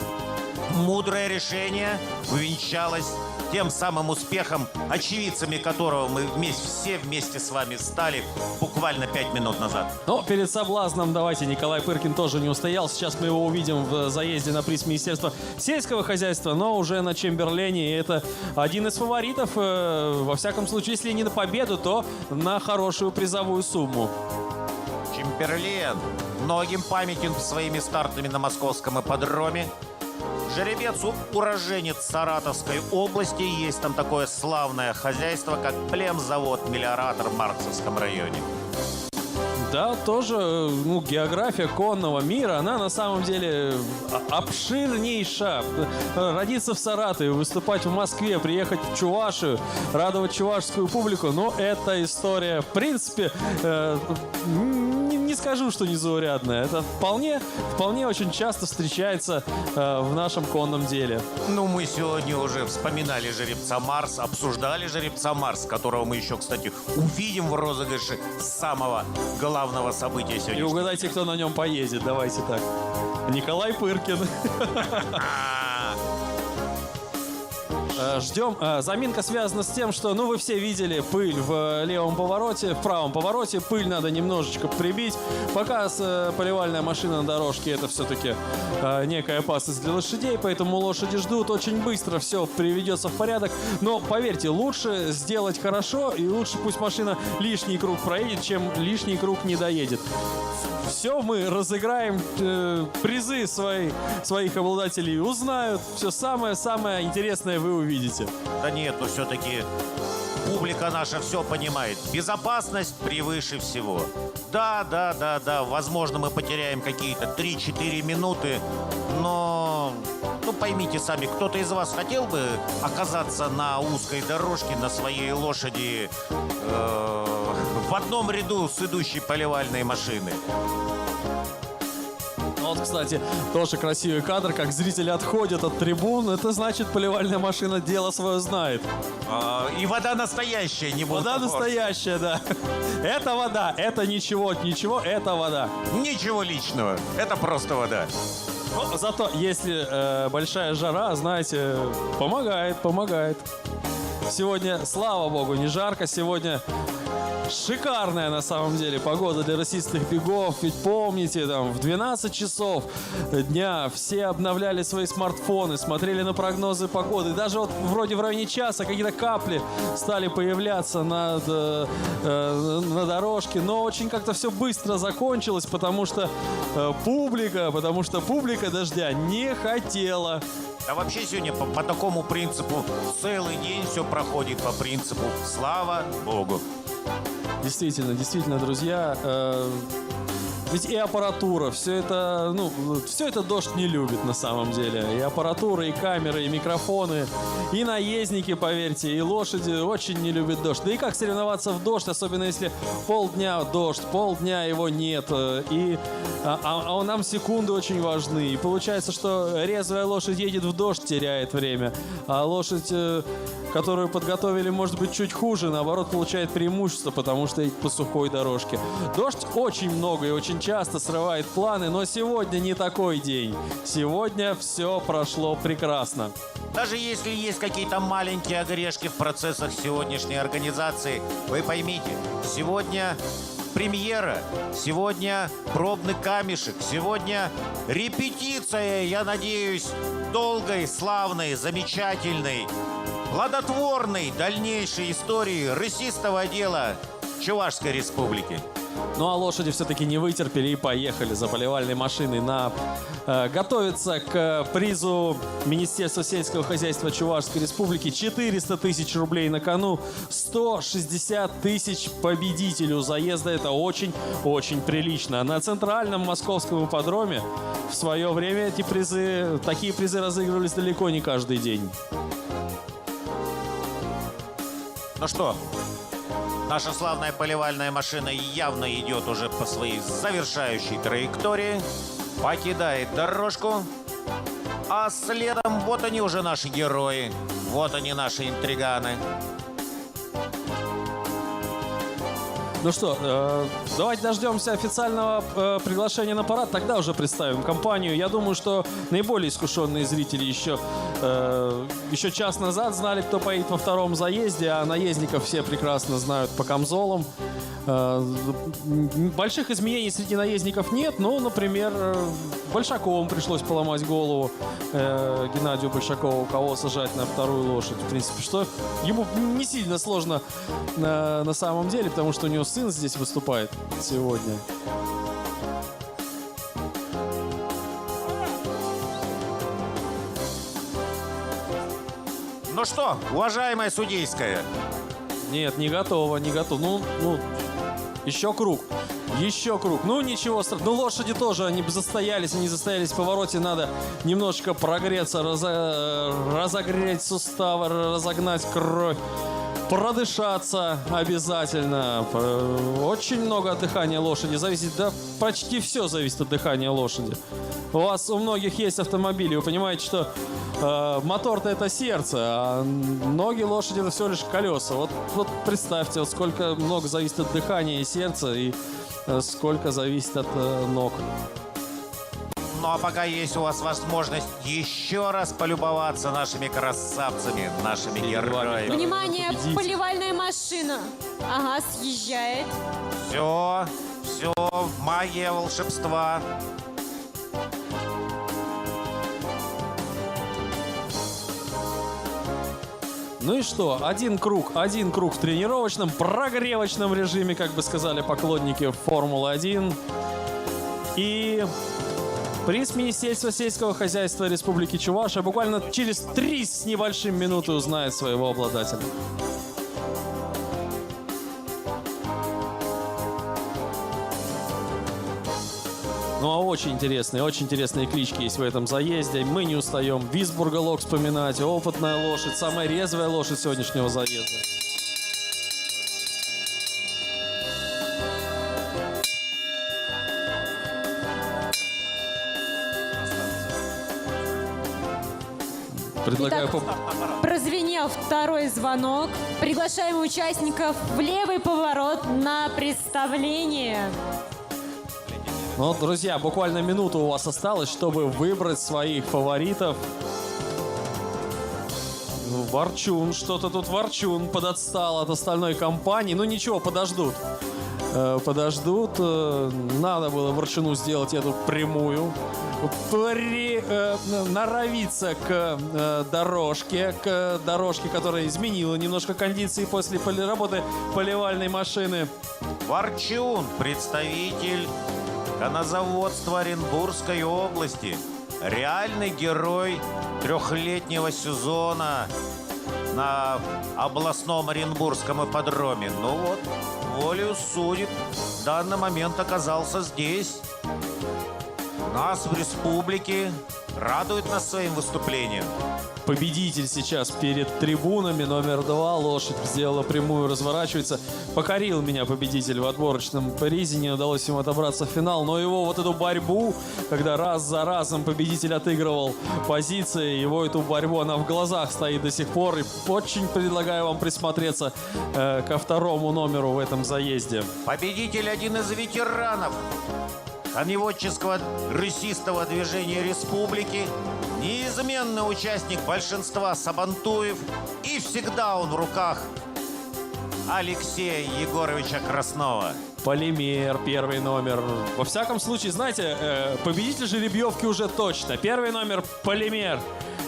Мудрое решение увенчалось тем самым успехом, очевидцами которого мы все вместе с вами стали буквально 5 минут назад. Но перед соблазном давайте, Николай Пыркин тоже не устоял. Сейчас мы его увидим в заезде на приз Министерства сельского хозяйства, но уже на Чемберлене. И это один из фаворитов, во всяком случае, если не на победу, то на хорошую призовую сумму. Чемберлен многим памятен своими стартами на московском ипподроме. Жеребец уроженец Саратовской области. Есть там такое славное хозяйство, как племзавод-мелиоратор в Марксовском районе. Да, тоже, география конного мира, она на самом деле обширнейша. Родиться в Саратове, выступать в Москве, приехать в Чувашию, радовать чувашскую публику, эта история, в принципе, не скажу, что незаурядная. Это вполне очень часто встречается в нашем конном деле. Мы сегодня уже вспоминали жеребца Марс, обсуждали жеребца Марс, которого мы еще, кстати, увидим в розыгрыше самого главного события сегодня. И угадайте, кто на нем поедет. Давайте так. Николай Пыркин. Ждем. Заминка связана с тем, что, вы все видели пыль в левом повороте, в правом повороте. Пыль надо немножечко прибить. Пока поливальная машина на дорожке, это все-таки некая опасность для лошадей, поэтому лошади ждут. Очень быстро все приведется в порядок. Но, поверьте, лучше сделать хорошо, и лучше пусть машина лишний круг проедет, чем лишний круг не доедет. Все, мы разыграем, призы своих обладателей узнают. Все самое-самое интересное вы увидите. Да нет, все-таки публика наша все понимает. Безопасность превыше всего. Да, возможно, мы потеряем какие-то 3-4 минуты, но... поймите сами, кто-то из вас хотел бы оказаться на узкой дорожке на своей лошади в одном ряду с идущей поливальной машины? Вот, кстати, тоже красивый кадр, как зрители отходят от трибун. Это значит, поливальная машина дело свое знает. И вода настоящая, не будет. Вода настоящая, да. Это вода, это ничего, это вода. Ничего личного, это просто вода. Но зато, если большая жара, знаете, помогает. Сегодня, слава богу, не жарко. Сегодня Шикарная на самом деле погода для рысистых бегов. Ведь помните, там в 12 часов дня все обновляли свои смартфоны, смотрели на прогнозы погоды. Даже вот вроде в районе часа какие-то капли стали появляться на дорожке. Но очень как-то все быстро закончилось, потому что публика дождя не хотела. А вообще сегодня по такому принципу целый день все проходит по принципу «Слава Богу». Действительно, друзья, ведь и аппаратура, все это дождь не любит на самом деле. И аппаратура, и камеры, и микрофоны, и наездники, поверьте, и лошади очень не любят дождь. Да и как соревноваться в дождь, особенно если полдня дождь, полдня его нет. А нам секунды очень важны. И получается, что резвая лошадь едет в дождь, теряет время. А лошадь, которую подготовили, может быть, чуть хуже, наоборот, получает преимущество, потому что едет по сухой дорожке. Дождь очень много и очень часто срывает планы, но сегодня не такой день. Сегодня все прошло прекрасно. Даже если есть какие-то маленькие огрешки в процессах сегодняшней организации, вы поймите, сегодня премьера, сегодня пробный камешек, сегодня репетиция, я надеюсь, долгой, славной, замечательной, плодотворной дальнейшей истории рысистого дела Чувашской Республики. Ну а лошади все-таки не вытерпели и поехали за поливальной машиной готовиться к призу Министерства сельского хозяйства Чувашской Республики. 400 тысяч рублей на кону, 160 тысяч победителю заезда. Это очень-очень прилично. На центральном московском ипподроме в свое время такие призы разыгрывались далеко не каждый день. Ну что, наша славная поливальная машина явно идет уже по своей завершающей траектории, покидает дорожку, а следом вот они уже наши герои, вот они наши интриганы. Ну что, давайте дождемся официального приглашения на парад, тогда уже представим компанию. Я думаю, что наиболее искушенные зрители еще час назад знали, кто поедет во втором заезде, а наездников все прекрасно знают по камзолам. Больших изменений среди наездников нет, но, например, Большакову пришлось поломать голову, Геннадию Большакову, кого сажать на вторую лошадь. В принципе, что ему не сильно сложно на самом деле, потому что у него сын здесь выступает сегодня. Ну что, уважаемая судейская? Нет, не готово. Ну, еще круг. Ну, ничего страшного. Ну, лошади тоже, они застоялись в повороте. Надо немножечко прогреться, разогреть суставы, разогнать кровь, продышаться обязательно. Очень много от дыхания лошади зависит. Да, почти все зависит от дыхания лошади. У многих есть автомобили. Вы понимаете, что мотор-то это сердце, а ноги лошади это всего лишь колеса. Вот представьте, сколько много зависит от дыхания и сердца, и сколько зависит от ног. Ну а пока есть у вас возможность еще раз полюбоваться нашими красавцами, нашими героями. Внимание, поливальная машина. Ага, съезжает. Все, магия волшебства. Ну и что? Один круг в тренировочном, прогревочном режиме, как бы сказали поклонники Формулы-1. И приз Министерства сельского хозяйства Республики Чувашия буквально через 3 с небольшим минуты узнает своего обладателя. Ну а очень интересные клички есть в этом заезде. Мы не устаем Висбурга Лок вспоминать, опытная лошадь, самая резвая лошадь сегодняшнего заезда. Предлагаю... Итак, прозвенел второй звонок. Приглашаем участников в левый поворот на представление. Ну, друзья, буквально минута у вас осталось, чтобы выбрать своих фаворитов в Ворчун, что-то тут Ворчун подотстал от остальной компании. Ну ничего, подождут. Подождут. Надо было Ворчуну сделать эту прямую. Норовиться к дорожке, которая изменила немножко кондиции после работы поливальной машины. Ворчун, представитель конозаводства Оренбургской области. Реальный герой трехлетнего сезона на областном Оренбургском ипподроме. Ну вот, волею судеб в данный момент оказался здесь. Нас в республике радует нас своим выступлением. Победитель сейчас перед трибунами. Номер 2. Лошадь сделала прямую, разворачивается. Покорил меня победитель в отборочном призе. Не удалось ему отобраться в финал. Но его вот эту борьбу, когда раз за разом победитель отыгрывал позиции, его эту борьбу, она в глазах стоит до сих пор. И очень предлагаю вам присмотреться ко второму номеру в этом заезде. Победитель один из ветеранов коневодческого рысистого движения республики, неизменный участник большинства сабантуев, и всегда он в руках Алексея Егоровича Краснова. Полимер, первый номер. Во всяком случае, знаете, победитель жеребьевки уже точно. Первый номер Полимер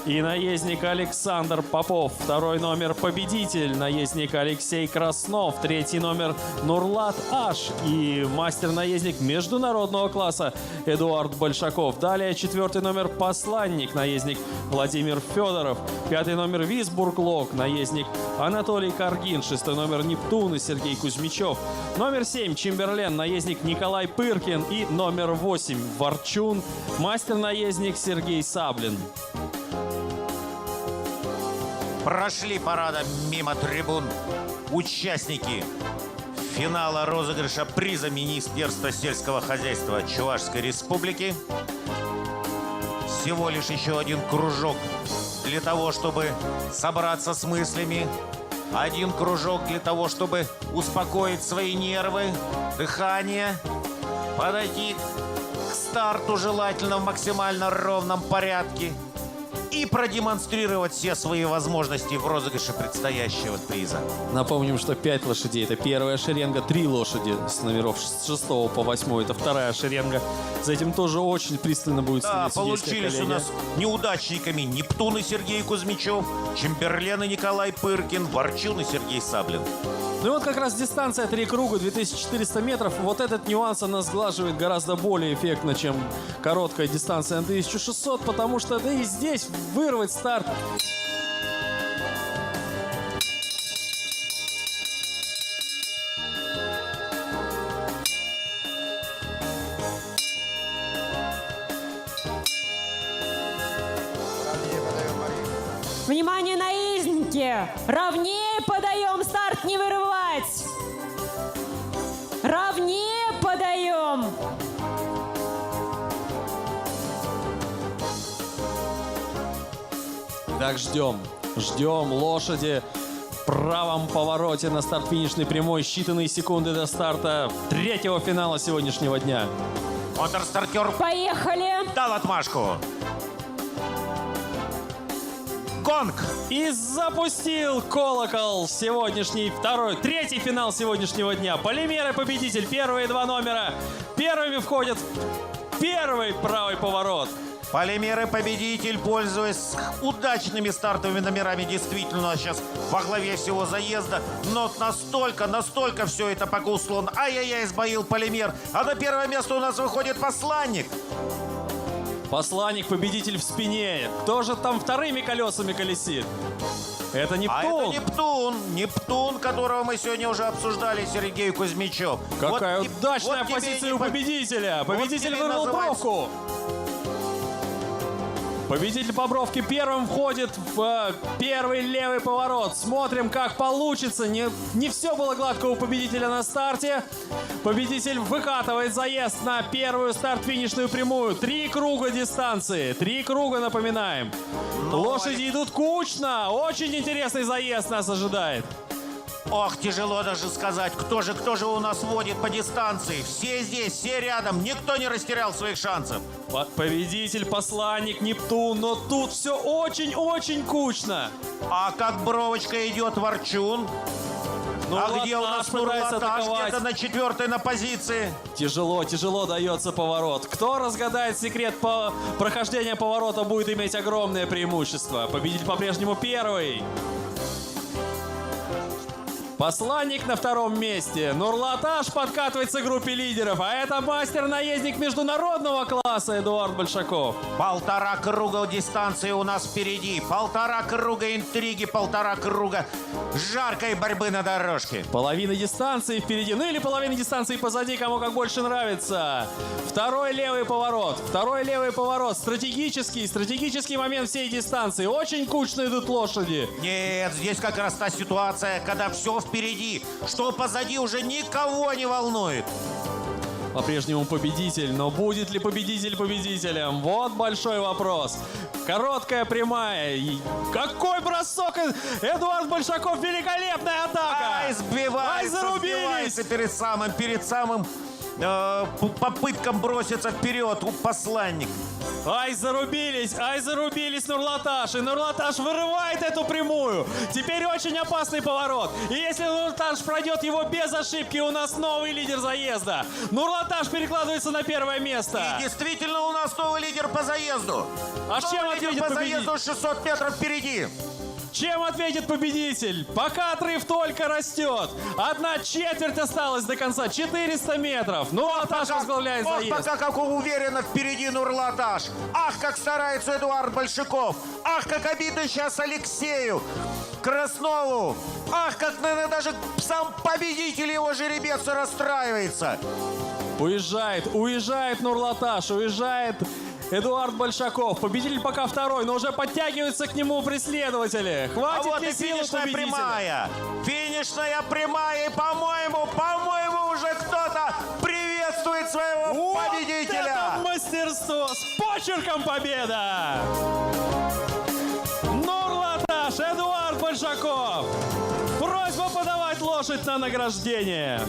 и наездник Александр Попов. Второй номер победитель, наездник Алексей Краснов. Третий номер Нурлат Аш и мастер-наездник международного класса Эдуард Большаков. Далее четвертый номер посланник, наездник Владимир Федоров. Пятый номер Висбург Лог, наездник Анатолий Каргин. Шестой номер Нептун и Сергей Кузьмичев. Номер 7 Чемберлен, наездник Николай Пыркин. И номер 8 Ворчун, мастер-наездник Сергей Саблин. Прошли парадом мимо трибун участники финала розыгрыша приза Министерства сельского хозяйства Чувашской Республики. Всего лишь еще один кружок для того, чтобы собраться с мыслями. Один кружок для того, чтобы успокоить свои нервы, дыхание, подойти к старту желательно в максимально ровном порядке и продемонстрировать все свои возможности в розыгрыше предстоящего приза. Напомним, что 5 лошадей – это первая шеренга, 3 лошади с номеров с 6 по 8 – это вторая шеренга. За этим тоже очень пристально будет следить судейская коллегия. Получились у нас неудачниками Нептун и Сергей Кузьмичев, Чемберлен и Николай Пыркин, Ворчун и Сергей Саблин. Ну и вот как раз дистанция 3 круга, 2400 метров. Вот этот нюанс она сглаживает гораздо более эффектно, чем короткая дистанция на 1600, потому что да и здесь вырвать старт. Внимание, наездники! Ровнее подаем, старт не вырывать! Ровнее подаем! Так, ждем. Ждем лошади в правом повороте на старт-финишной прямой. Считанные секунды до старта третьего финала сегодняшнего дня. Контрстартер Поехали! дал отмашку. Гонг! И запустил колокол сегодняшний третий финал сегодняшнего дня. Полимеры победитель, первые 2 номера. Первыми входят в первый правый поворот. Полимеры победитель, пользуясь удачными стартовыми номерами, действительно сейчас во главе всего заезда. Но настолько все это пока условно. Ай-яй-яй, сбоил Полимер. А на первое место у нас выходит посланник. Посланник, победитель в спине. Кто же там вторыми колесами колесит? Это Нептун. А это Нептун. Нептун, которого мы сегодня уже обсуждали, Сергей Кузьмичев. Какая вот, удачная вот позиция у победителя. Победитель вырвал бровку. Победитель по бровке первым входит в первый левый поворот. Смотрим, как получится. Не все было гладко у победителя на старте. Победитель выкатывает заезд на первую старт-финишную прямую. 3 круга дистанции. 3 круга, напоминаем. Лошади идут кучно. Очень интересный заезд нас ожидает. Ох, тяжело даже сказать, кто же у нас водит по дистанции. Все здесь, все рядом, никто не растерял своих шансов. Победитель, посланник, Нептун, но тут все очень-очень кучно. А как бровочка идет Ворчун? Где у нас Нурлаташ? Где-то на 4-й на позиции. Тяжело дается поворот. Кто разгадает секрет прохождения поворота, будет иметь огромное преимущество. Победитель по-прежнему первый. Посланник на 2-м месте. Нурлаташ подкатывается к группе лидеров. А это мастер-наездник международного класса Эдуард Большаков. 1,5 круга дистанции у нас впереди. 1,5 круга интриги, 1,5 круга жаркой борьбы на дорожке. Половина дистанции впереди. Ну или половина дистанции позади, кому как больше нравится. Второй левый поворот. Стратегический момент всей дистанции. Очень кучно идут лошади. Нет, здесь как раз та ситуация, когда все впереди, что позади уже никого не волнует. По-прежнему победитель, но будет ли победитель победителем? Вот большой вопрос. Короткая прямая. И какой бросок! Эдуард Большаков, великолепная атака! Сбивается перед самым попыткам броситься вперед у посланника. Зарубились Нурлаташ. И Нурлаташ вырывает эту прямую. Теперь очень опасный поворот. И если Нурлаташ пройдет его без ошибки, у нас новый лидер заезда. Нурлаташ перекладывается на 1-е место. И действительно у нас новый лидер по заезду. А чем ответит по победитель? заезду 600 метров впереди. Чем ответит победитель? Пока отрыв только растет. 1/4 осталась до конца. 400 метров. Нурлаташ возглавляет заезд. Пока как уверенно впереди Нурлаташ. Ах, как старается Эдуард Большаков. Ах, как обидно сейчас Алексею Краснову. Ах, как, наверное, даже сам победитель, его жеребец, расстраивается. Уезжает Нурлаташ, уезжает Эдуард Большаков. Победитель пока 2-й, но уже подтягиваются к нему преследователи. Хватит ли силы победителя? Финишная прямая. И, по-моему, уже кто-то приветствует своего победителя. Вот это мастерство! С почерком победа! Нурлаташ, Эдуард Большаков. Просьба подавать лошадь на награждение.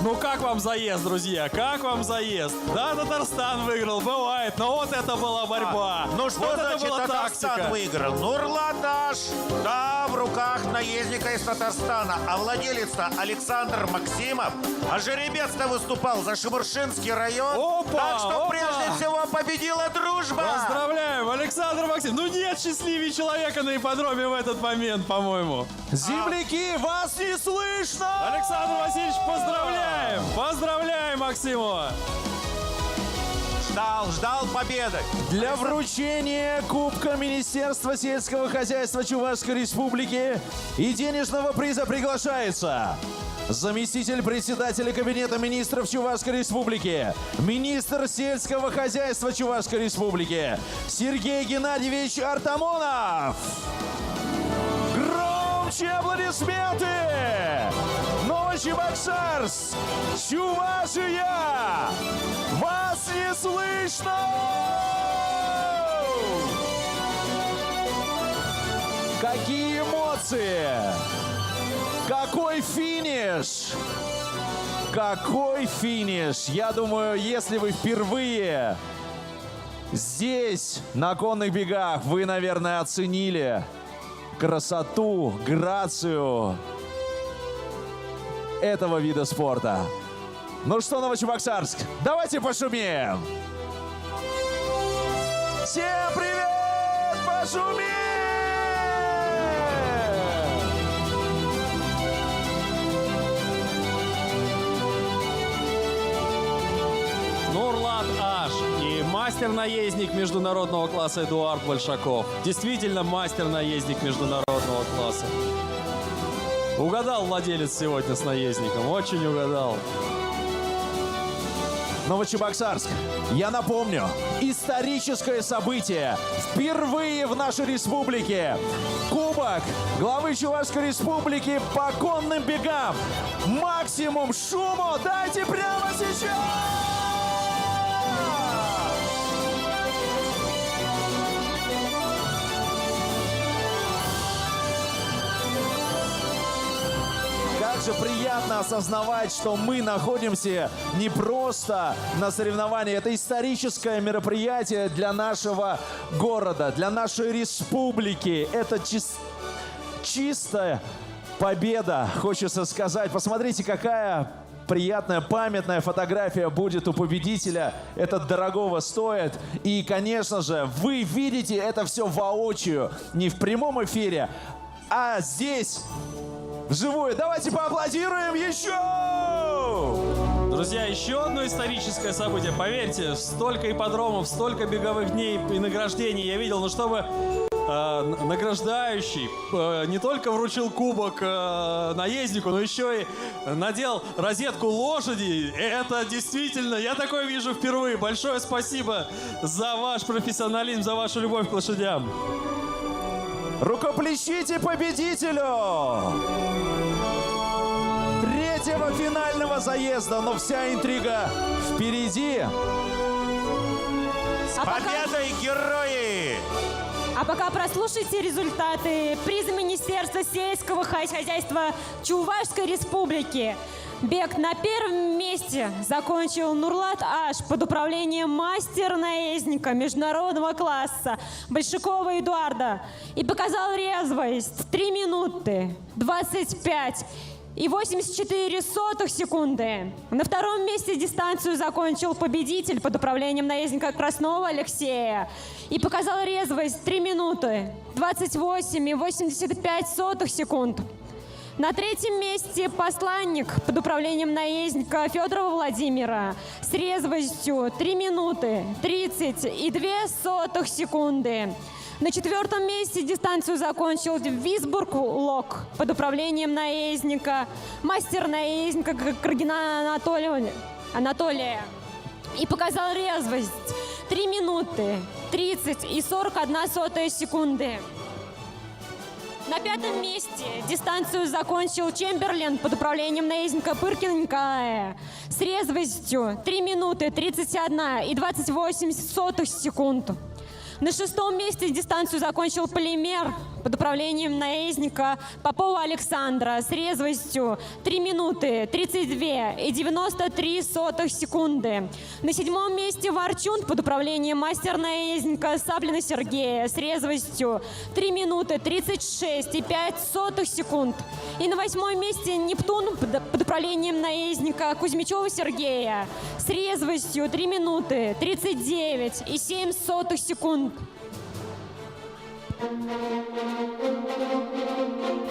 Ну как вам заезд, друзья? Как вам заезд? Да, Татарстан выиграл, бывает, но вот это была борьба. Ну что вот значит Татарстан выиграл? Нурлаташ, да, в руках наездника из Татарстана. А владелец-то Александр Максимов. А жеребец-то выступал за Шебуршинский район. Так что прежде всего победила дружба. Поздравляем, Александр Максимов. Ну нет счастливее человека на ипподроме в этот момент, по-моему. Земляки, вас не слышно! Александр Васильевич, поздравляем! Поздравляем Максимова! Ждал победы. Для вручения Кубка Министерства сельского хозяйства Чувашской Республики и денежного приза приглашается заместитель председателя Кабинета министров Чувашской Республики, министр сельского хозяйства Чувашской Республики Сергей Геннадьевич Артамонов. Громче аплодисменты! Новочебоксарск, Чувашия! Вас не слышно! Какие эмоции! Какой финиш! Какой финиш! Я думаю, если вы впервые здесь, на конных бегах, вы, наверное, оценили красоту, грацию этого вида спорта. Ну что, Новочебоксарск, давайте пошумим! Всем привет! Пошумим! Нурлат-Аш и мастер-наездник международного класса Эдуард Большаков. Действительно мастер-наездник международного класса. Угадал владелец сегодня с наездником, очень угадал. Новочебоксарск, я напомню, историческое событие. Впервые в нашей республике Кубок главы Чувашской Республики по конным бегам. Максимум шуму дайте прямо сейчас! также приятно осознавать, что мы находимся не просто на соревновании. Это историческое мероприятие для нашего города, для нашей республики. Это чистая победа, хочется сказать. Посмотрите, какая приятная памятная фотография будет у победителя. Это дорогого стоит. И, конечно же, вы видите это все воочию. Не в прямом эфире, а здесь, вживую. Давайте поаплодируем еще! Друзья, еще одно историческое событие. Поверьте, столько ипподромов, столько беговых дней и награждений я видел. Но чтобы награждающий не только вручил кубок наезднику, но еще и надел розетку лошади. Это действительно, я такое вижу впервые. Большое спасибо за ваш профессионализм, за вашу любовь к лошадям. Рукоплещите победителю третьего финального заезда, но вся интрига впереди. С победой, герои! А пока прослушайте результаты приза Министерства сельского хозяйства Чувашской Республики. Бег на первом месте закончил Нурлат Аш под управлением мастер-наездника международного класса Большакова Эдуарда и показал резвость 3 минуты 25 и 84 секунды. На втором месте дистанцию закончил победитель под управлением наездника Краснова Алексея и показал резвость 3 минуты 28 и 85 секунд. На третьем месте посланник под управлением наездника Федорова Владимира с резвостью 3 минуты 30 и 2 секунды. На четвертом месте дистанцию закончил Висбург Лок под управлением наездника, мастер-наездника Крагина Анатолия и показал резвость 3 минуты 30 и 41 секунды. На пятом месте дистанцию закончил Чемберлен под управлением наездника Пыркина Николая с резвостью 3 минуты 31 и 28 секунд. На шестом месте дистанцию закончил Полимер под управлением наездника Попова Александра с резвостью 3 минуты 32 и 93 секунды. На седьмом месте Ворчун под управлением мастер-наездника Саблина Сергея с резвостью 3 минуты 36 и 5 секунд. И на восьмом месте Нептун под управлением наездника Кузьмичева Сергея с резвостью 3 минуты 39 и 7 секунд.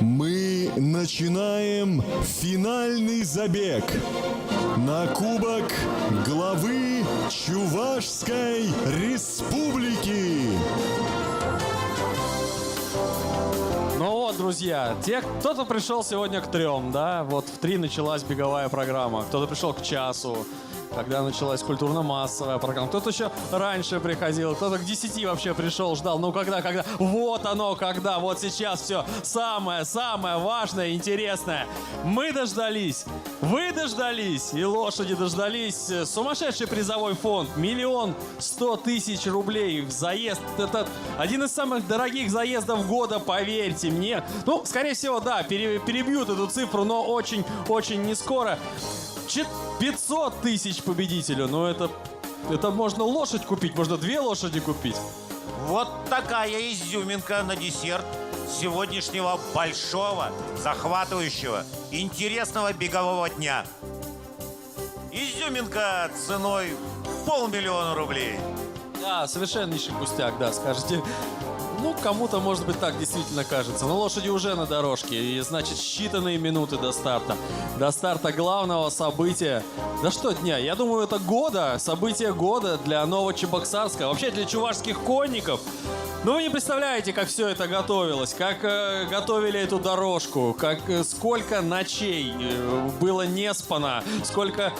Мы начинаем финальный забег на кубок главы Чувашской Республики. Ну вот, друзья, кто-то пришел сегодня к 3, да, вот в 3 началась беговая программа, кто-то пришел к часу, когда началась культурно-массовая программа, кто-то еще раньше приходил, кто-то к 10 вообще пришел, ждал, ну когда, вот оно, когда, вот сейчас все самое важное, интересное. Мы дождались, вы дождались, и лошади дождались. Сумасшедший призовой фонд, 1 100 000 рублей в заезд. Это один из самых дорогих заездов года, поверьте мне. Ну, скорее всего, да, перебьют эту цифру, но очень не скоро. 500 000 победителю, но это можно лошадь купить, можно 2 лошади купить. Вот такая изюминка на десерт сегодняшнего большого, захватывающего, интересного бегового дня. Изюминка ценой 500 000 рублей. Да, совершеннейший пустяк, да, скажете. Ну, кому-то, может быть, так действительно кажется. Но лошади уже на дорожке, и, значит, считанные минуты до старта. До старта главного события. Да что дня? Я думаю, это года, событие года для Новочебоксарска. Вообще для чувашских конников. Ну, вы не представляете, как все это готовилось, как готовили эту дорожку, сколько ночей было неспано, сколько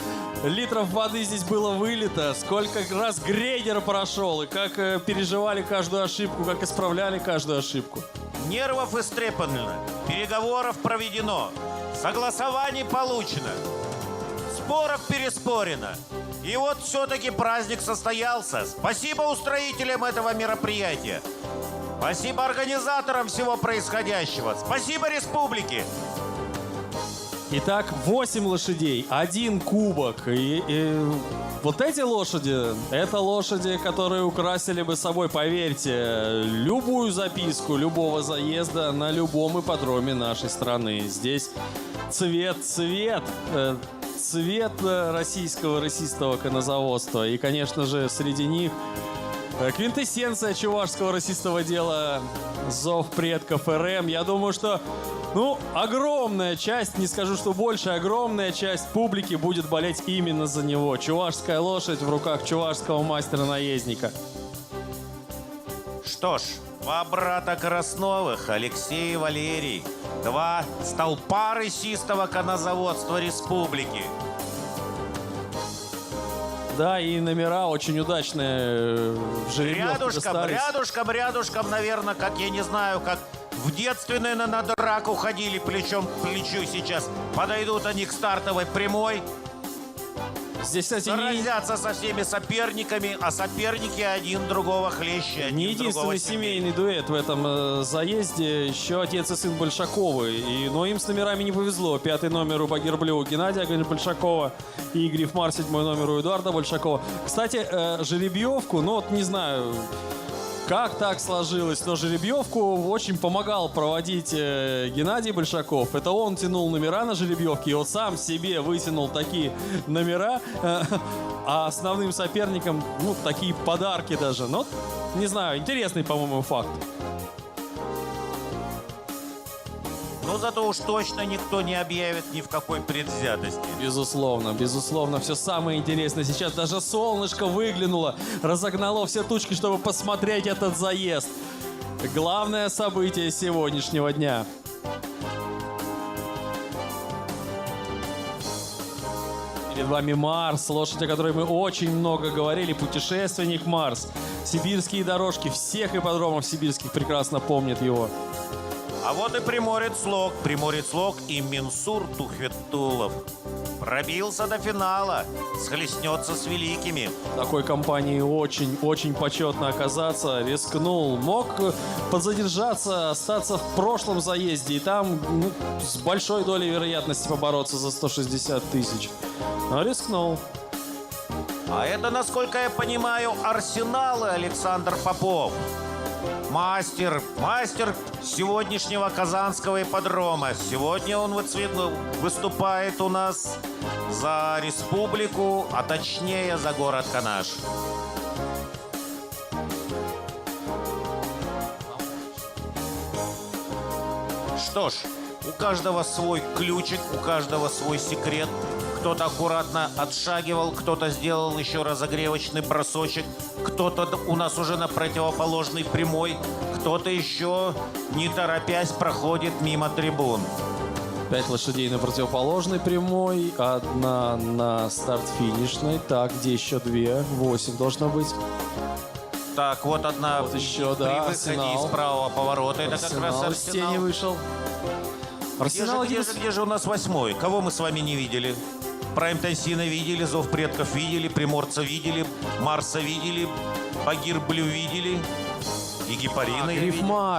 литров воды здесь было вылито, сколько раз грейдер прошел, и как переживали каждую ошибку, как исправляли каждую ошибку. Нервов истрепано, переговоров проведено, согласований получено, споров переспорено. И вот все-таки праздник состоялся. Спасибо устроителям этого мероприятия. Спасибо организаторам всего происходящего. Спасибо республике. Итак, 8 лошадей, 1 кубок. И вот эти лошади, это лошади, которые украсили бы собой, поверьте, любую записку любого заезда на любом ипподроме нашей страны. Здесь цвет российского рысистого конозаводства. И, конечно же, среди них квинтэссенция чувашского рысистого дела «Зов предков РМ». Я думаю, что огромная часть, не скажу, что больше, огромная часть публики будет болеть именно за него. Чувашская лошадь в руках чувашского мастера-наездника. Что ж, 2 брата Красновых, Алексей и Валерий. 2 столпа рысистого конозаводства республики. Да, и номера очень удачные в жеребьевке достались. Рядышком, наверное, как, я не знаю, как в детстве, наверное, на драку ходили плечом к плечу сейчас. Подойдут они к стартовой прямой. Здесь, кстати, сразятся со всеми соперниками, а соперники один другого хлеще. Не единственный семейный дуэт в этом заезде, еще отец и сын Большаковы. Но им с номерами не повезло. 5-й номер у Багир Блю у Геннадия Большакова и Грифмар 7-й номер у Эдуарда Большакова. Кстати, жеребьевку, не знаю, как так сложилось, но жеребьевку очень помогал проводить Геннадий Большаков. Это он тянул номера на жеребьевке, и он сам себе вытянул такие номера, а основным соперникам, такие подарки даже. Не знаю, интересный, по-моему, факт. Зато уж точно никто не объявит ни в какой предвзятости. Безусловно, все самое интересное. Сейчас даже солнышко выглянуло, разогнало все тучки, чтобы посмотреть этот заезд. Главное событие сегодняшнего дня. Перед вами Марс, лошадь, о которой мы очень много говорили, путешественник Марс. Сибирские дорожки всех ипподромов сибирских прекрасно помнят его. А вот и Приморец Лог и Минсур Тухветулов. Пробился до финала, схлестнется с великими. В такой компании очень почетно оказаться. Рискнул, мог подзадержаться, остаться в прошлом заезде и там с большой долей вероятности побороться за 160 тысяч. Но рискнул. А это, насколько я понимаю, Арсенал и Александр Попов. Мастер сегодняшнего Казанского ипподрома. Сегодня он выступает у нас за республику, а точнее за город Канаш. Что ж, у каждого свой ключик, у каждого свой секрет. Кто-то аккуратно отшагивал, кто-то сделал еще разогревочный бросочек, кто-то у нас уже на противоположной прямой, кто-то еще, не торопясь, проходит мимо трибун. 5 лошадей на противоположной прямой, 1 на старт-финишной. Так, где еще 2? 8 должно быть. Так, вот одна вот еще, при выходе из правого поворота. Это как раз Арсенал. Из тени вышел. Арсенал где же у нас 8-й? Кого мы с вами не видели? Прайм Тайсина видели, Зов предков видели, Приморца видели, Марса видели, Багир Блю видели. И Гепарина.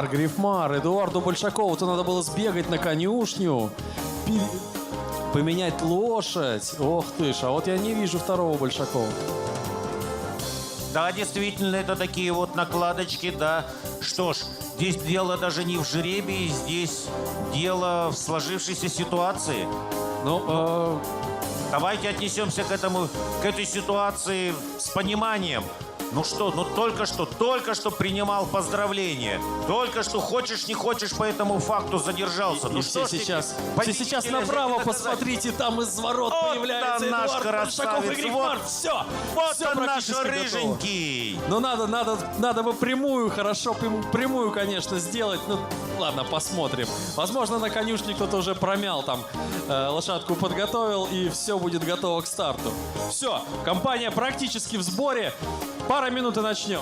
Грифмар, Эдуарду Большакову. То надо было сбегать на конюшню, поменять лошадь. Ох ты ж, а вот я не вижу 2-го Большакова. Да, действительно, это такие вот накладочки, да. Что ж, здесь дело даже не в жребии, здесь дело в сложившейся ситуации. Давайте отнесемся к этой ситуации с пониманием. Только что принимал поздравления. Только что хочешь, не хочешь, по этому факту задержался. Все сейчас направо посмотрите, там из ворот появляется Эдуард Большаков и Грифмар. Все он наш рыженький. Надо бы прямую, конечно, сделать. Ладно, посмотрим. Возможно, на конюшне кто-то уже промял там, лошадку подготовил, и все будет готово к старту. Все, компания практически в сборе. Пара минут и начнем.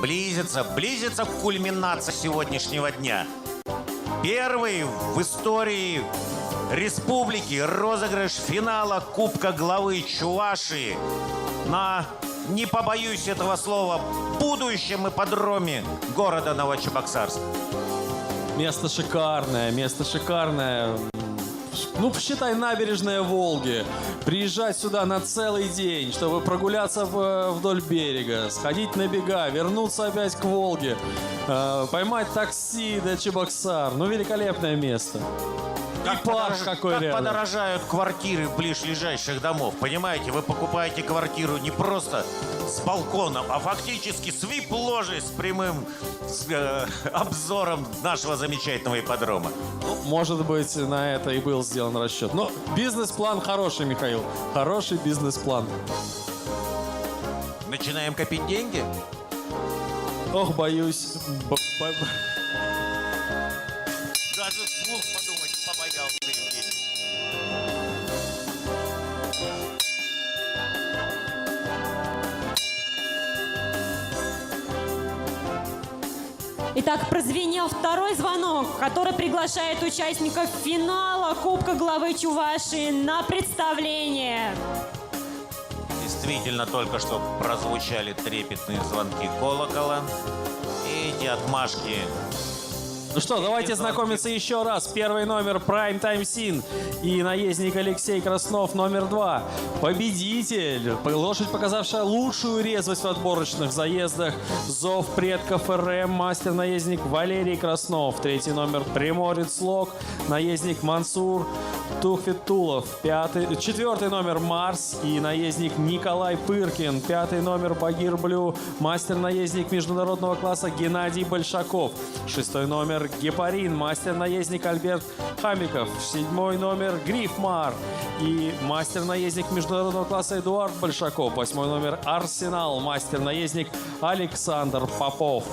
Близится кульминация сегодняшнего дня. Первый в истории республики розыгрыш финала Кубка главы Чувашии на, не побоюсь этого слова, будущем ипподроме города Новочебоксарск. Место шикарное. Ну, посчитай, набережная Волги. Приезжать сюда на целый день, чтобы прогуляться вдоль берега, сходить на бега, вернуться опять к Волге, поймать такси до Чебоксар. Ну, великолепное место. Как подорожают квартиры ближайших домов. Понимаете, вы покупаете квартиру не просто с балконом, а фактически с вип-ложей, с прямым обзором нашего замечательного ипподрома. Ну, может быть, на это и был сделан расчет. Но бизнес-план хороший, Михаил. Хороший бизнес-план. Начинаем копить деньги? Ох, боюсь. Даже вслух подумать побоялся, Евгений. Итак, прозвенел второй звонок, который приглашает участников финала Кубка главы Чувашии на представление. Действительно, только что прозвучали трепетные звонки колокола. И эти отмашки. Ну что, давайте знакомиться еще раз. Первый номер Prime Time Sin и наездник Алексей Краснов номер 2. Победитель, лошадь, показавшая лучшую резвость в отборочных заездах. Зов предков РМ, мастер-наездник Валерий Краснов. Третий номер Приморец Лог, наездник Мансур Тухфетулов. Четвертый номер Марс и наездник Николай Пыркин. Пятый номер Багир Блю, мастер-наездник международного класса Геннадий Большаков. Шестой номер Гепарин, мастер-наездник Альберт Хамиков. Седьмой номер Грифмар и мастер-наездник международного класса Эдуард Большаков. Восьмой номер Арсенал, мастер-наездник Александр Попов.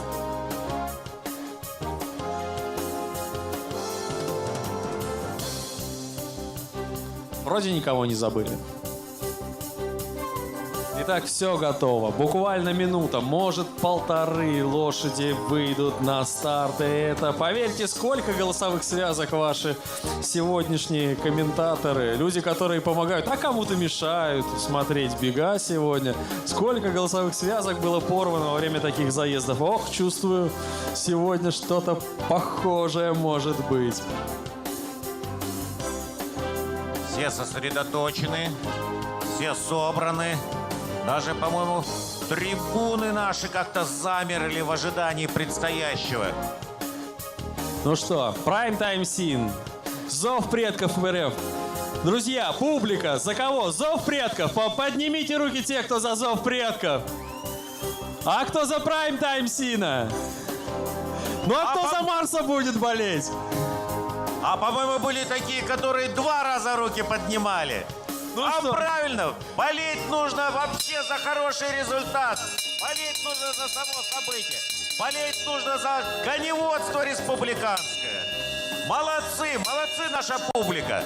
Вроде никого не забыли. Итак, все готово. Буквально минута, может, полторы лошади выйдут на старт. И это, поверьте, сколько голосовых связок ваши сегодняшние комментаторы, люди, которые помогают, а кому-то мешают смотреть бега сегодня. Сколько голосовых связок было порвано во время таких заездов. Ох, чувствую, сегодня что-то похожее может быть. Все сосредоточены, все собраны. Даже, по-моему, трибуны наши как-то замерли в ожидании предстоящего. Ну что, Prime Time Sin, Зов предков РФ. Друзья, публика, за кого? Зов предков. Поднимите руки те, кто за Зов предков. А кто за Prime Time Sin? Ну а кто за Марса будет болеть? А, по-моему, были такие, которые 2 раза руки поднимали. Ну а что? правильно, болеть нужно вообще за хороший результат. Болеть нужно за само событие. Болеть нужно за коневодство республиканское. Молодцы, молодцы наша публика.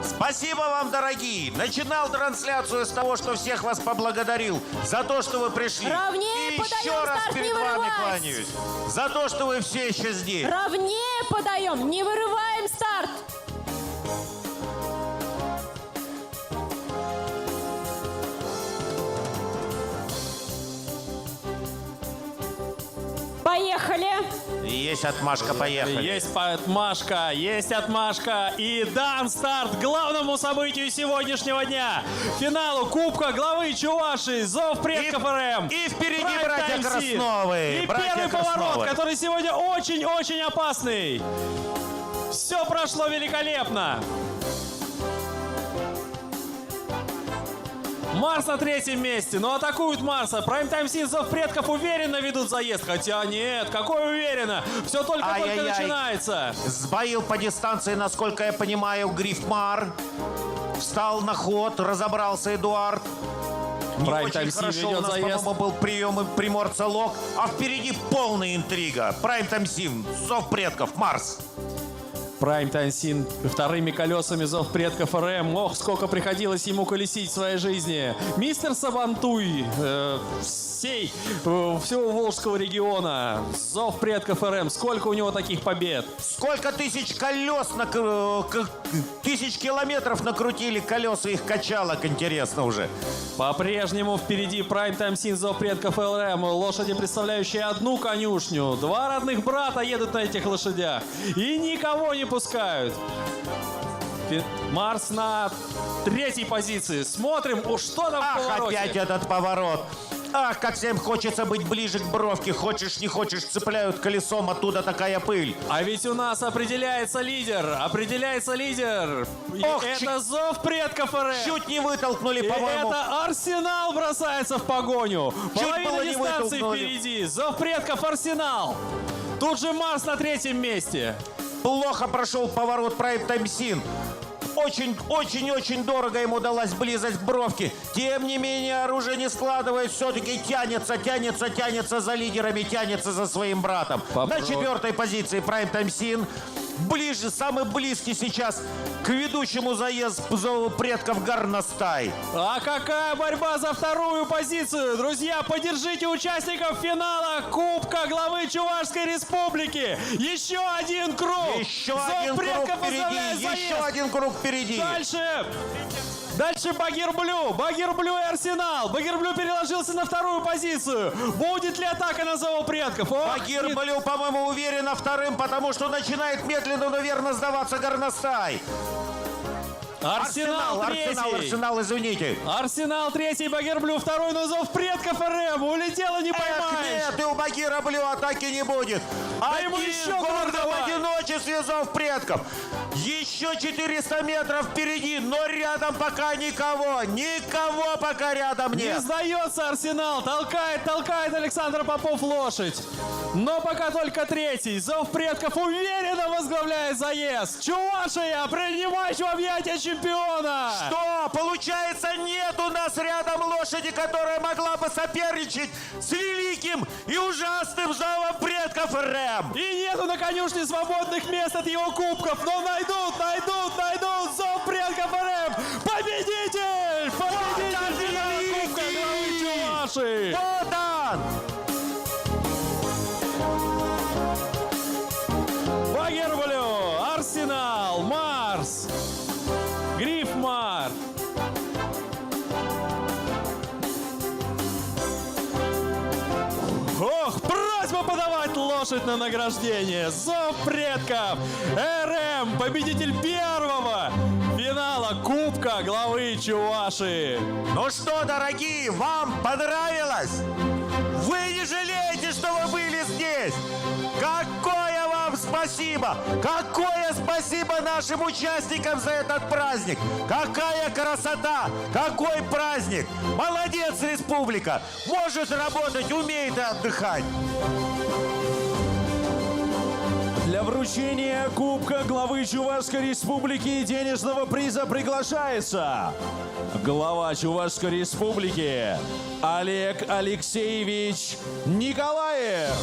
Спасибо вам, дорогие. Начинал трансляцию с того, что всех вас поблагодарил за то, что вы пришли. Ровнее и подаем, еще раз старт, перед не вами вырывать. кланяюсь. За то, что вы все еще здесь. Ровнее подаем, не вырываем старт. Поехали. Есть отмашка, поехали. Есть отмашка и дан старт главному событию сегодняшнего дня. Финалу Кубка главы Чувашии, Зов предков РМ. И впереди Prime братья Time Sin. Красновы. И братья первый Красновы. поворот, который сегодня очень-очень опасный. Все прошло великолепно. Марс на 3-м месте, но атакуют Марса. Prime Time Sin, Зов предков уверенно ведут заезд. Хотя нет, какое уверенно. Все только-только начинается. Сбоил по дистанции, насколько я понимаю, Грифмар. Встал на ход, разобрался Эдуард. Не Prime очень Time Sin хорошо у ведет нас, заезд. по-моему, был прием и Приморца Лог. А впереди полная интрига. Prime Time Sin, Зов предков, Марс. Prime Time Scene вторыми колесами зов предков РМ. Ох, сколько приходилось ему колесить в своей жизни. Мистер Сабантуй всего Волжского региона. Зов предков РМ. Сколько у него таких побед? Сколько тысяч колес, тысяч километров накрутили колеса их качалок, интересно уже. По-прежнему впереди Prime Time Scene зов предков РМ. Лошади, представляющие одну конюшню. Два родных брата едут на этих лошадях. И никого не пускают. Марс на третьей позиции. Смотрим, что там в повороте. Опять этот поворот. Ах, как всем хочется быть ближе к бровке. Хочешь, не хочешь, цепляют колесом, оттуда такая пыль. А ведь у нас определяется лидер. Определяется лидер. Ох, это зов предков РМ. Чуть не вытолкнули, по-моему. Это Арсенал бросается в погоню. Половина дистанции впереди. Зов предков Арсенал. Тут же Марс на третьем месте. Плохо прошел поворот Prime Time Scene. Очень-очень дорого ему далась близость к бровке. Тем не менее, оружие не складывает. Все-таки тянется за лидерами, тянется за своим братом. На четвертой позиции Prime Time Scene. Ближе, самый близкий сейчас к ведущему зову предков Горностай. А какая борьба за вторую позицию? Друзья, поддержите участников финала Кубка главы Чувашской Республики. Еще один круг. Еще один круг впереди. Еще один круг впереди. Дальше Багир Блю и Арсенал. Багир Блю переложился на вторую позицию. Будет ли атака на зов предков? Багир Блю, по-моему, уверенно вторым, потому что начинает медленно, но верно сдаваться Горностай. Арсенал, извините. Арсенал третий, Багир Блю второй, но зов предков РМ. Улетело, не поймаешь. Нет, и у Багира Блю атаки не будет. А ему еще гордо в одиночестве зов предков. Еще 400 метров впереди, но рядом пока никого. Никого пока рядом нет. Не сдается Арсенал. Толкает Александр Попов лошадь. Но пока только третий. Зов предков уверенно возглавляет заезд. Чувашия, принимай в объятия чемпиона. Что? Получается, нет у нас рядом лошади, которая могла бы соперничать с великим и ужасным зовом предков РМ. И нету на конюшне свободных мест от его кубков. Но найдут зов предков РМ. Победитель финала Кубка главы Чувашии. Вот он! Багир Блю, Арсенал, Марс, Грифмар. Ох, просьба подавать лошадь на награждение. Зов предков РМ, победитель первого финала Кубка главы Чувашии. Ну что, дорогие, вам понравилось? Вы не жалеете, что вы были здесь? Какое вам спасибо! Какое спасибо нашим участникам за этот праздник! Какая красота! Какой праздник! Молодец, республика! Может работать, умеет и отдыхать! Для вручения Кубка главы Чувашской Республики и денежного приза приглашается глава Чувашской Республики Олег Алексеевич Николаев.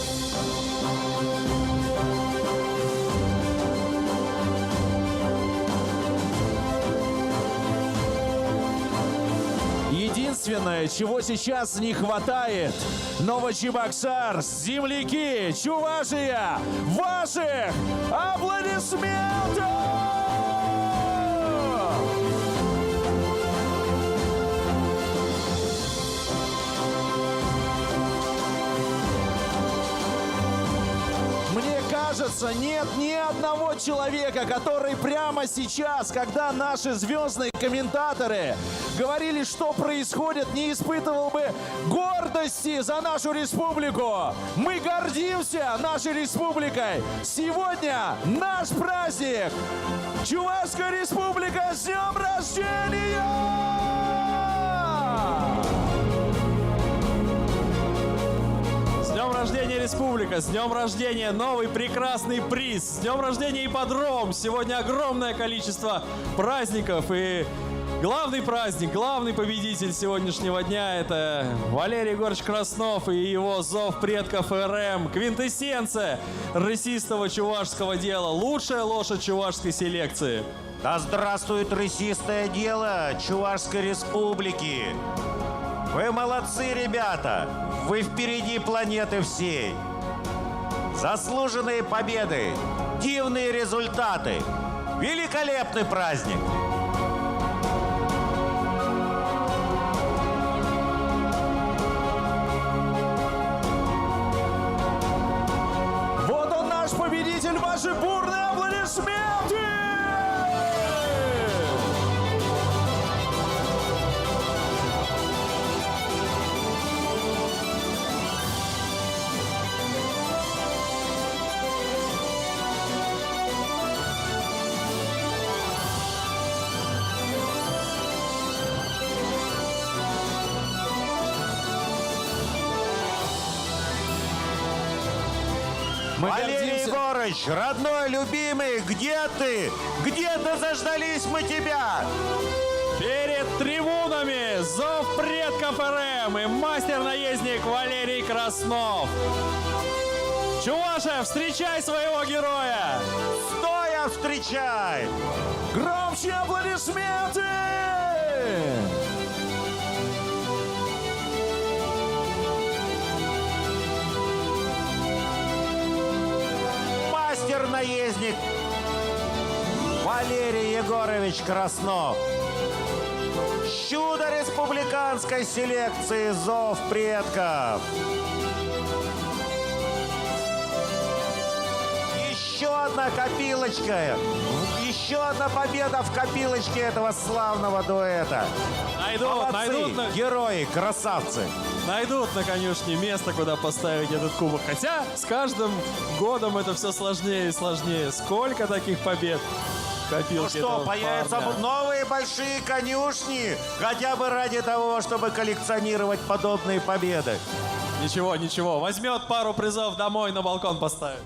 Единственное, чего сейчас не хватает, Новочебоксарск, земляки, Чувашия, ваших аплодисментов! Мне кажется, нет ни одного человека, который прямо сейчас, когда наши звездные комментаторы говорили, что происходит, не испытывал бы гордости за нашу республику. Мы гордимся нашей республикой. Сегодня наш праздник. Чувашская республика, с днем рождения! С днем рождения, республика! С днем рождения, новый прекрасный приз! С днем рождения, ипподром! Сегодня огромное количество праздников, и Главный праздник, главный победитель сегодняшнего дня – это Валерий Егорович Краснов и его «Зов предков РМ». Квинтэссенция рысистого чувашского дела. Лучшая лошадь чувашской селекции. Да здравствует рысистое дело Чувашской Республики! Вы молодцы, ребята! Вы впереди планеты всей! Заслуженные победы, дивные результаты, великолепный праздник! Вот он, наш победитель, ваши бурные аплодисменты! Валерий Егорович, родной, любимый, где ты? Где-то заждались мы тебя! Перед трибунами «Зов предков РМ» и мастер-наездник Валерий Краснов. Чуваша, встречай своего героя! Стоя встречай! Громче аплодисменты! Мастер-наездник Валерий Егорович Краснов. Чудо республиканской селекции «Зов предков». Еще одна копилочка. Еще одна победа в копилочке этого славного дуэта. Молодцы, герои, красавцы. Найдут на конюшне место, куда поставить этот кубок. Хотя с каждым годом это все сложнее и сложнее. Сколько таких побед в копилке? Ну что, появятся новые большие конюшни, хотя бы ради того, чтобы коллекционировать подобные победы. Ничего, ничего. Возьмет пару призов домой, на балкон поставит.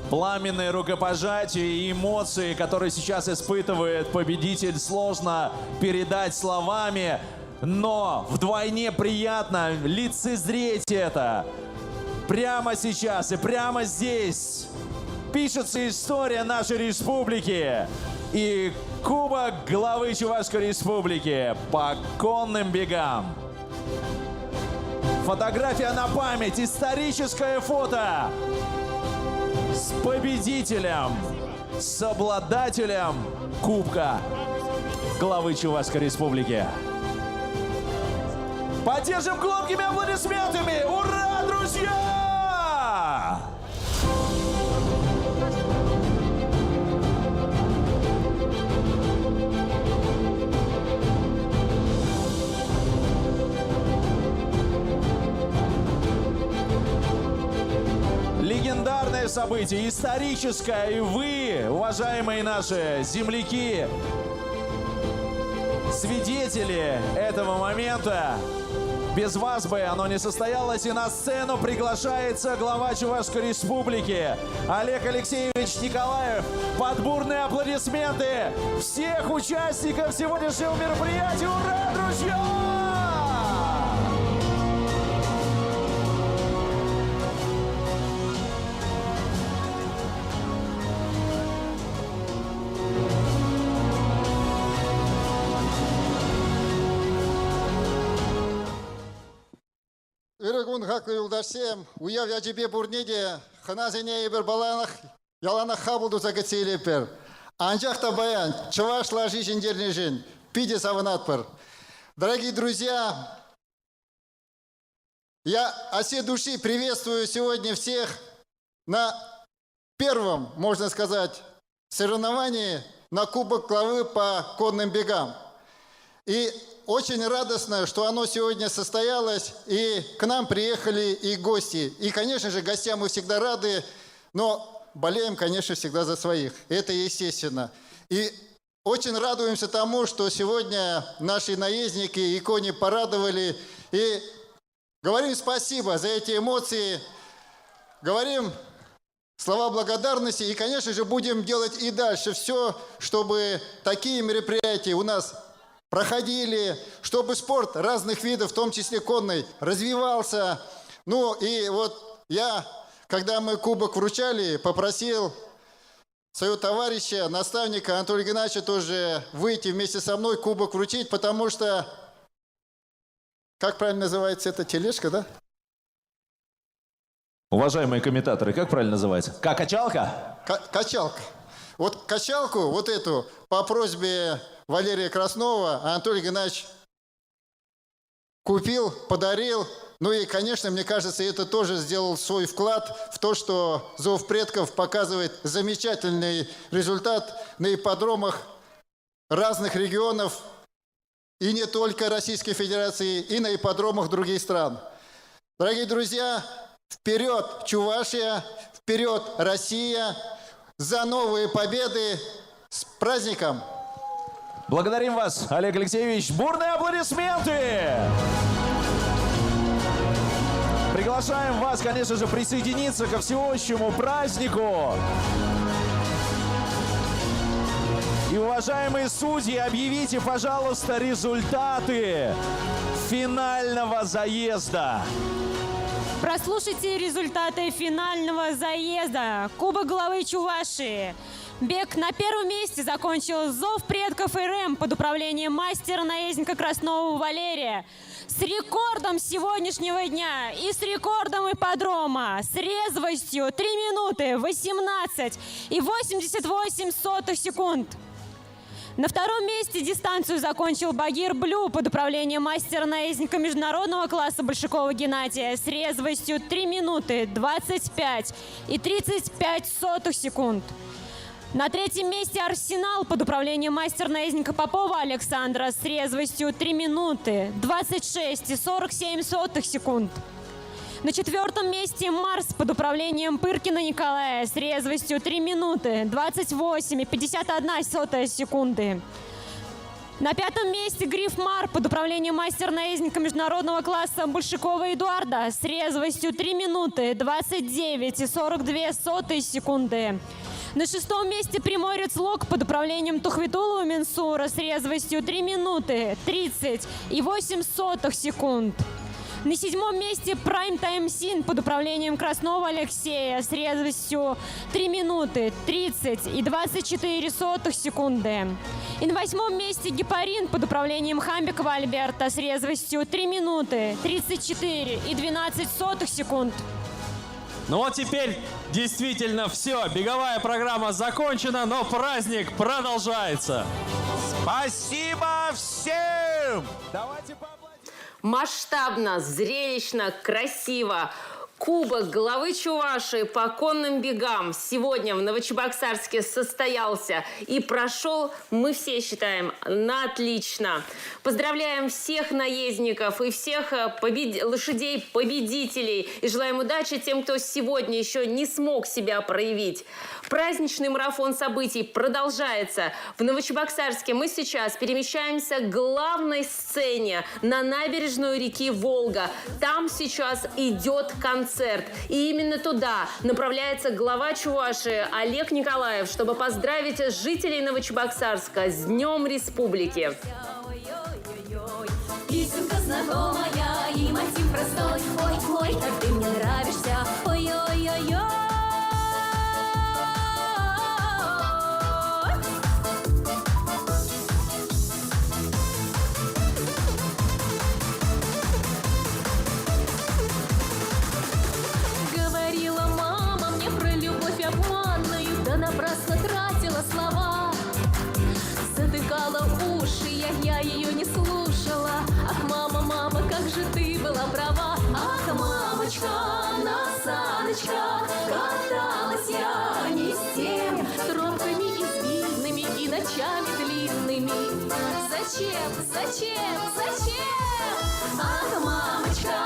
Пламенные рукопожатия и эмоции, которые сейчас испытывает победитель, сложно передать словами, но вдвойне приятно лицезреть это. Прямо сейчас и прямо здесь пишется история нашей республики. И кубок главы Чувашской Республики по конным бегам. Фотография на память, историческое фото с победителем, с обладателем кубка главы Чувашской Республики. Поддержим громкими аплодисментами! Ура, друзья! Легендарное событие, историческое, и вы, уважаемые наши земляки, свидетели этого момента. Без вас бы оно не состоялось, и на сцену приглашается глава Чувашской Республики Олег Алексеевич Николаев. Под бурные аплодисменты всех участников сегодняшнего мероприятия. Ура, друзья! Иргун хаклы юлдашсем, уяв яжибе бурнеде, ханазене ибер баланах, ялана хабулду загацелепер. Анжахта баян, чуваш ложи жендернежен, пиде саванатпер. Дорогие друзья, я от всей души приветствую сегодня всех на первом, можно сказать, соревновании на Кубок главы по конным бегам. И очень радостно, что оно сегодня состоялось, и к нам приехали и гости. И, конечно же, гостям мы всегда рады, но болеем, конечно, всегда за своих. Это естественно. И очень радуемся тому, что сегодня наши наездники и кони порадовали. И говорим спасибо за эти эмоции. Говорим слова благодарности. И, конечно же, будем делать и дальше все, чтобы такие мероприятия у нас проходили, чтобы спорт разных видов, в том числе конный, развивался. Ну и вот я, когда мы кубок вручали, попросил своего товарища, наставника Анатолия Геннадьевича тоже выйти вместе со мной кубок вручить, потому что, как правильно называется эта тележка, да? Уважаемые комментаторы, как правильно называется? Качалка? Качалка. Вот качалку, вот эту, по просьбе Валерия Краснова, Анатолий Геннадьевич купил, подарил. Ну и, конечно, мне кажется, это тоже сделал свой вклад в то, что Зов предков показывает замечательный результат на ипподромах разных регионов, и не только Российской Федерации, и на ипподромах других стран. Дорогие друзья, вперед, Чувашия, вперед, Россия, за новые победы, с праздником! Благодарим вас, Олег Алексеевич. Бурные аплодисменты! Приглашаем вас, конечно же, присоединиться ко всеобщему празднику. И, уважаемые судьи, объявите, пожалуйста, результаты финального заезда. Прослушайте результаты финального заезда. Кубок главы Чувашии. Бег на первом месте закончил Зов предков РМ под управлением мастера-наездника Краснова Валерия. С рекордом сегодняшнего дня и с рекордом ипподрома. С резвостью 3 минуты 18 и 88 секунд. На втором месте дистанцию закончил Багир Блю под управлением мастера-наездника международного класса Большакова Геннадия с резвостью 3 минуты 25 и 35 секунд. На третьем месте Арсенал под управлением мастера-наездника Попова Александра с резвостью 3 минуты 26 и 47 секунд. На четвертом месте Марс под управлением Пыркина Николая с резвостью 3 минуты 28 и 51 секунды. На пятом месте Гриф Мар под управлением мастера-наездника международного класса Большакова Эдуарда с резвостью 3 минуты 29 и 42 секунды. На шестом месте Приморец Лок под управлением Тухвитулова Менсура с резвостью 3 минуты 30 и 8 секунд. На седьмом месте Prime Time Sin под управлением Краснова Алексея с резвостью 3 минуты 30 и 24 секунды. И на восьмом месте Гепарин под управлением Хамбикова Альберта с резвостью 3 минуты 34 и 12 секунд. Ну вот теперь действительно все. Беговая программа закончена, но праздник продолжается. Спасибо всем! Давайте Масштабно, зрелищно, красиво. Кубок главы Чувашии по конным бегам сегодня в Новочебоксарске состоялся и прошел, мы все считаем, на отлично. Поздравляем всех наездников и всех лошадей-победителей и желаем удачи тем, кто сегодня еще не смог себя проявить. Праздничный марафон событий продолжается. В Новочебоксарске мы сейчас перемещаемся к главной сцене на набережную реки Волга. Там сейчас идет концерт. И именно туда направляется глава Чувашии Олег Николаев, чтобы поздравить жителей Новочебоксарска с Днем Республики. Песенка знакомая и мотив простой. Ой, ой, как ты мне нравишься. Ой-ой-ой-ой. Говорила мама мне про любовь обманную, да напрасно тратила слова. Затыкала уши, я ее не слушала. Ах, мама, мама, как же ты была права. Ах, мамочка, на саночках каталась я не с тем, тропками извилными и ночами длинными. Зачем, зачем, зачем? Ах, мамочка,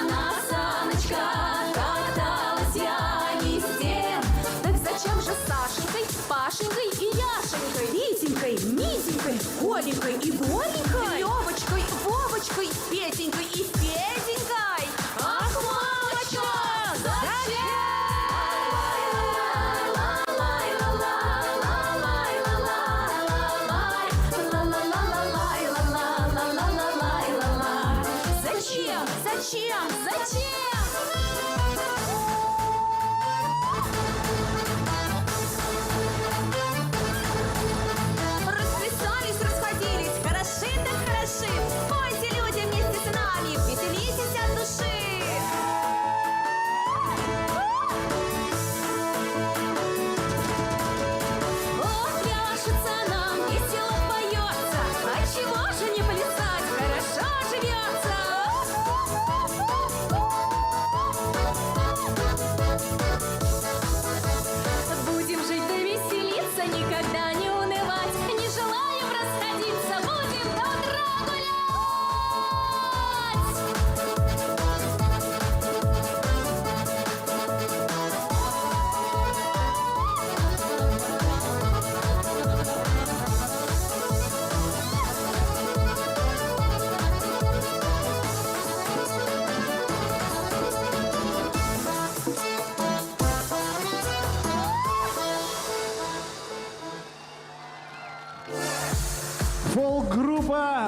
на саночках каталась я не с тем. Так зачем же Сашенькой, Пашенькой и Яшенькой, Витенькой, Митенькой, Коленькой и Боренькой, Левочкой, Вовочкой, Петенькой и Феденькой? Ах, мамочка, зачем?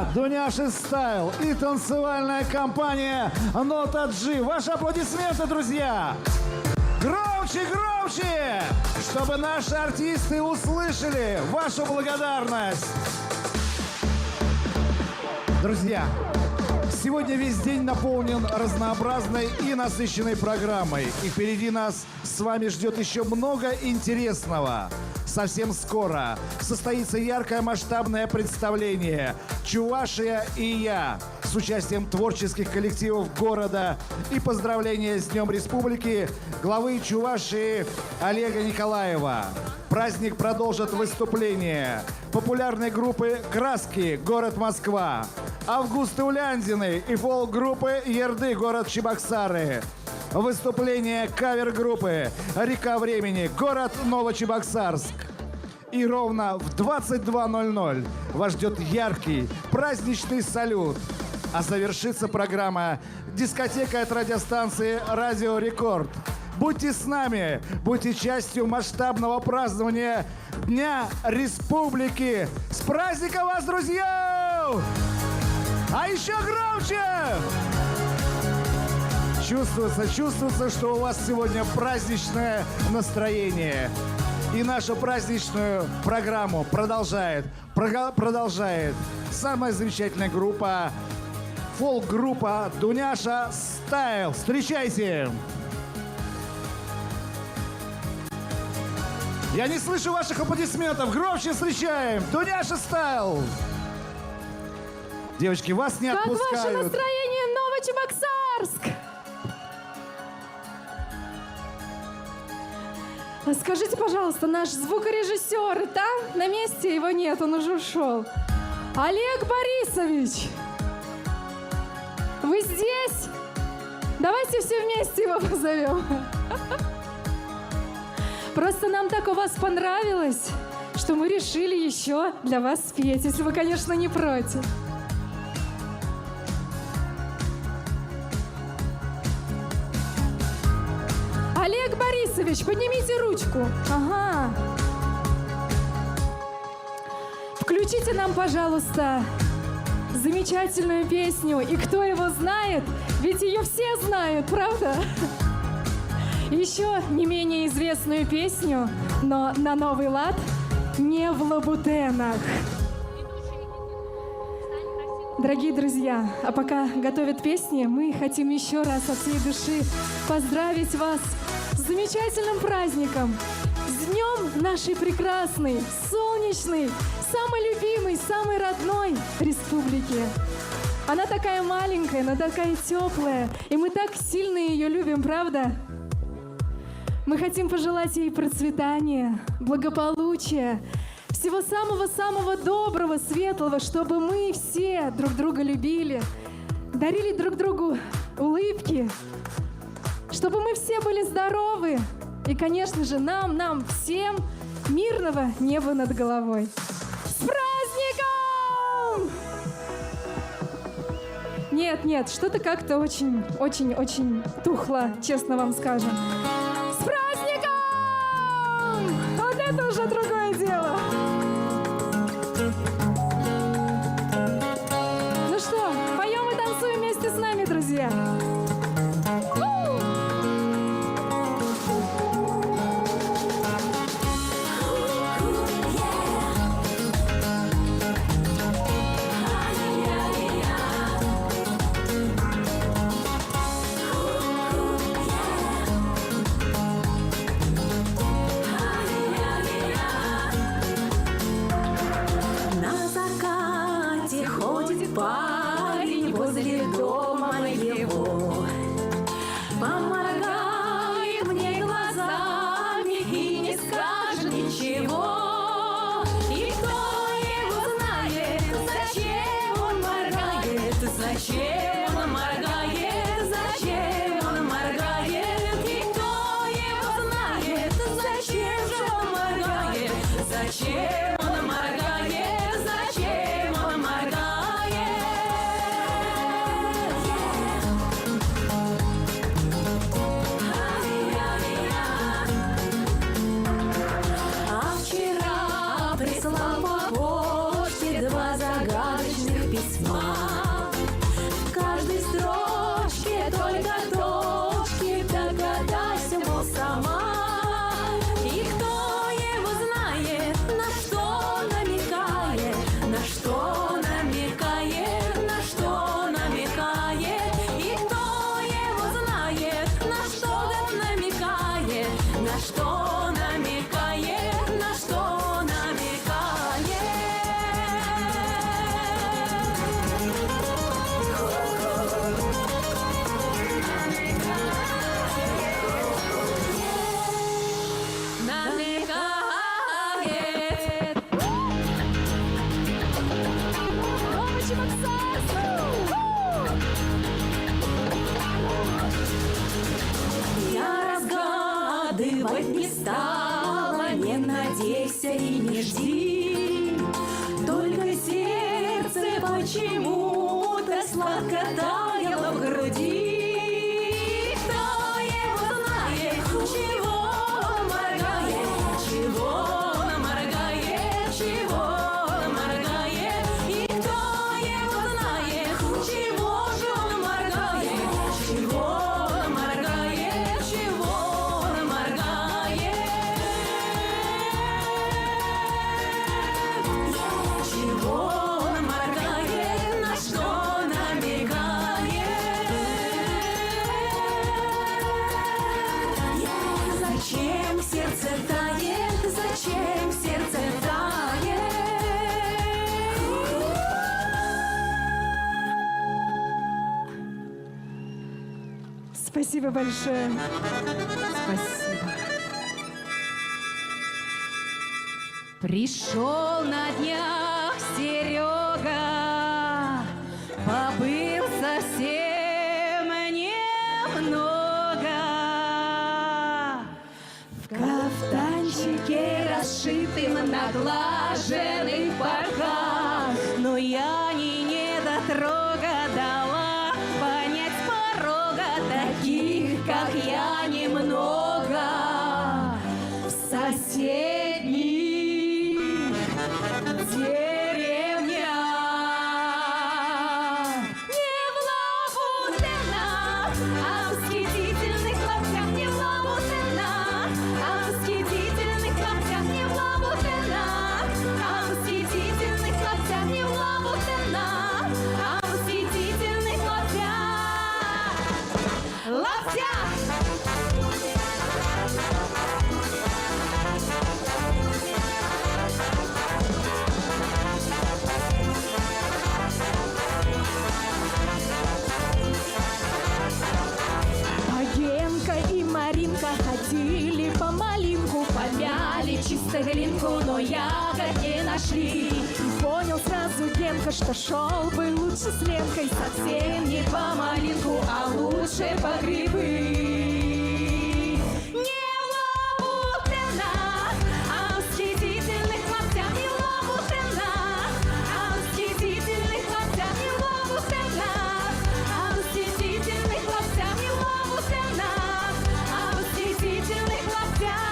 группа Дуняша Стайл и танцевальная компания Нота G. Ваши аплодисменты, друзья! Громче, громче! Чтобы наши артисты услышали вашу благодарность. Друзья, сегодня весь день наполнен разнообразной и насыщенной программой. И впереди нас с вами ждет еще много интересного. Совсем скоро состоится яркое масштабное представление «Чувашия и я» с участием творческих коллективов города и поздравления с Днем Республики главы Чувашии Олега Николаева. Праздник продолжит выступление популярной группы «Краски», город Москва, Августы Уляндиной и фолк-группы «Ерды», город Чебоксары. Выступление кавер-группы «Река времени», город Новочебоксарск. И ровно в 22:00 вас ждет яркий праздничный салют. А завершится программа дискотекой от радиостанции «Радио Рекорд». Будьте с нами, будьте частью масштабного празднования Дня Республики. С праздником вас, друзья! А еще громче! Чувствуется, что у вас сегодня праздничное настроение. И нашу праздничную программу продолжает самая замечательная группа, фолк-группа Дуняша Стайл. Встречайте! Я не слышу ваших аплодисментов. Громче встречаем! Дуняша Стайл! Девочки, вас не отпускают. Как ваше настроение, Новочебоксарск? Скажите, пожалуйста, наш звукорежиссер там? На месте? Его нет, он уже ушел. Олег Борисович! Вы здесь? Давайте все вместе его позовем. Просто нам так у вас понравилось, что мы решили еще для вас спеть, если вы, конечно, не против. Олег Борисович, поднимите ручку. Ага. Включите нам, пожалуйста, замечательную песню. И кто его знает, ведь ее все знают, правда? Еще не менее известную песню, но на новый лад, «Не в лабутенах». Дорогие друзья, а пока готовят песни, мы хотим еще раз от всей души поздравить вас с замечательным праздником, с днем нашей прекрасной, солнечной, самой любимой, самой родной республики. Она такая маленькая, но такая теплая, и мы так сильно ее любим, правда? Мы хотим пожелать ей процветания, благополучия, всего самого-самого доброго, светлого, чтобы мы все друг друга любили, дарили друг другу улыбки, чтобы мы все были здоровы и, конечно же, нам всем мирного неба над головой. С праздником! Нет, что-то как-то очень тухло, честно вам скажем. С праздником! Вот это уже другое дело. Ну что, поем и танцуем вместе с нами, друзья. Парень возле дома моего помогает мне глазами и не скажет ничего. И кто его знает, зачем он моргает, зачем он моргает, зачем он моргает. И кто его знает, зачем же он моргает, зачем он моргает, зачем он моргает. жди. Только сердце почему-то сладко таяло в груди. Кто его знает, чего моргает, чего моргает, чего моргает. И кто его знает, чего же он моргает, чего моргает, чего моргает. Чего моргает, на что намекает. Зачем сердце тает, зачем сердце тает? Спасибо большое. Спасибо. Пришел на днях Серега, побыл совсем немного. В кафтанчике, расшитым наглаженных боках, но я не недотрога дала понять с порога, таких, как я, немного. В соседних деревнях, не в лабутенах, а в восхитительных лаптях, не в лабутенах, а в восхитительных лаптях, не в лабутенах, а в восхитительных лаптях, не в лабутенах, а в восхитительных лаптях. Лаптях! А Генка и Маринка ходили по малинку, помяли чисто глинку, но ягод не нашли. И понял сразу Генка, что шел бы лучше с Ленкой совсем не по малинку, а лучше по грибы. Не в лабутенах, а в восхитительных лаптях, не в лабутенах, а в восхитительных лаптях, не в лабутенах, а в восхитительных лаптях, не в лабутенах, а в восхитительных лаптях.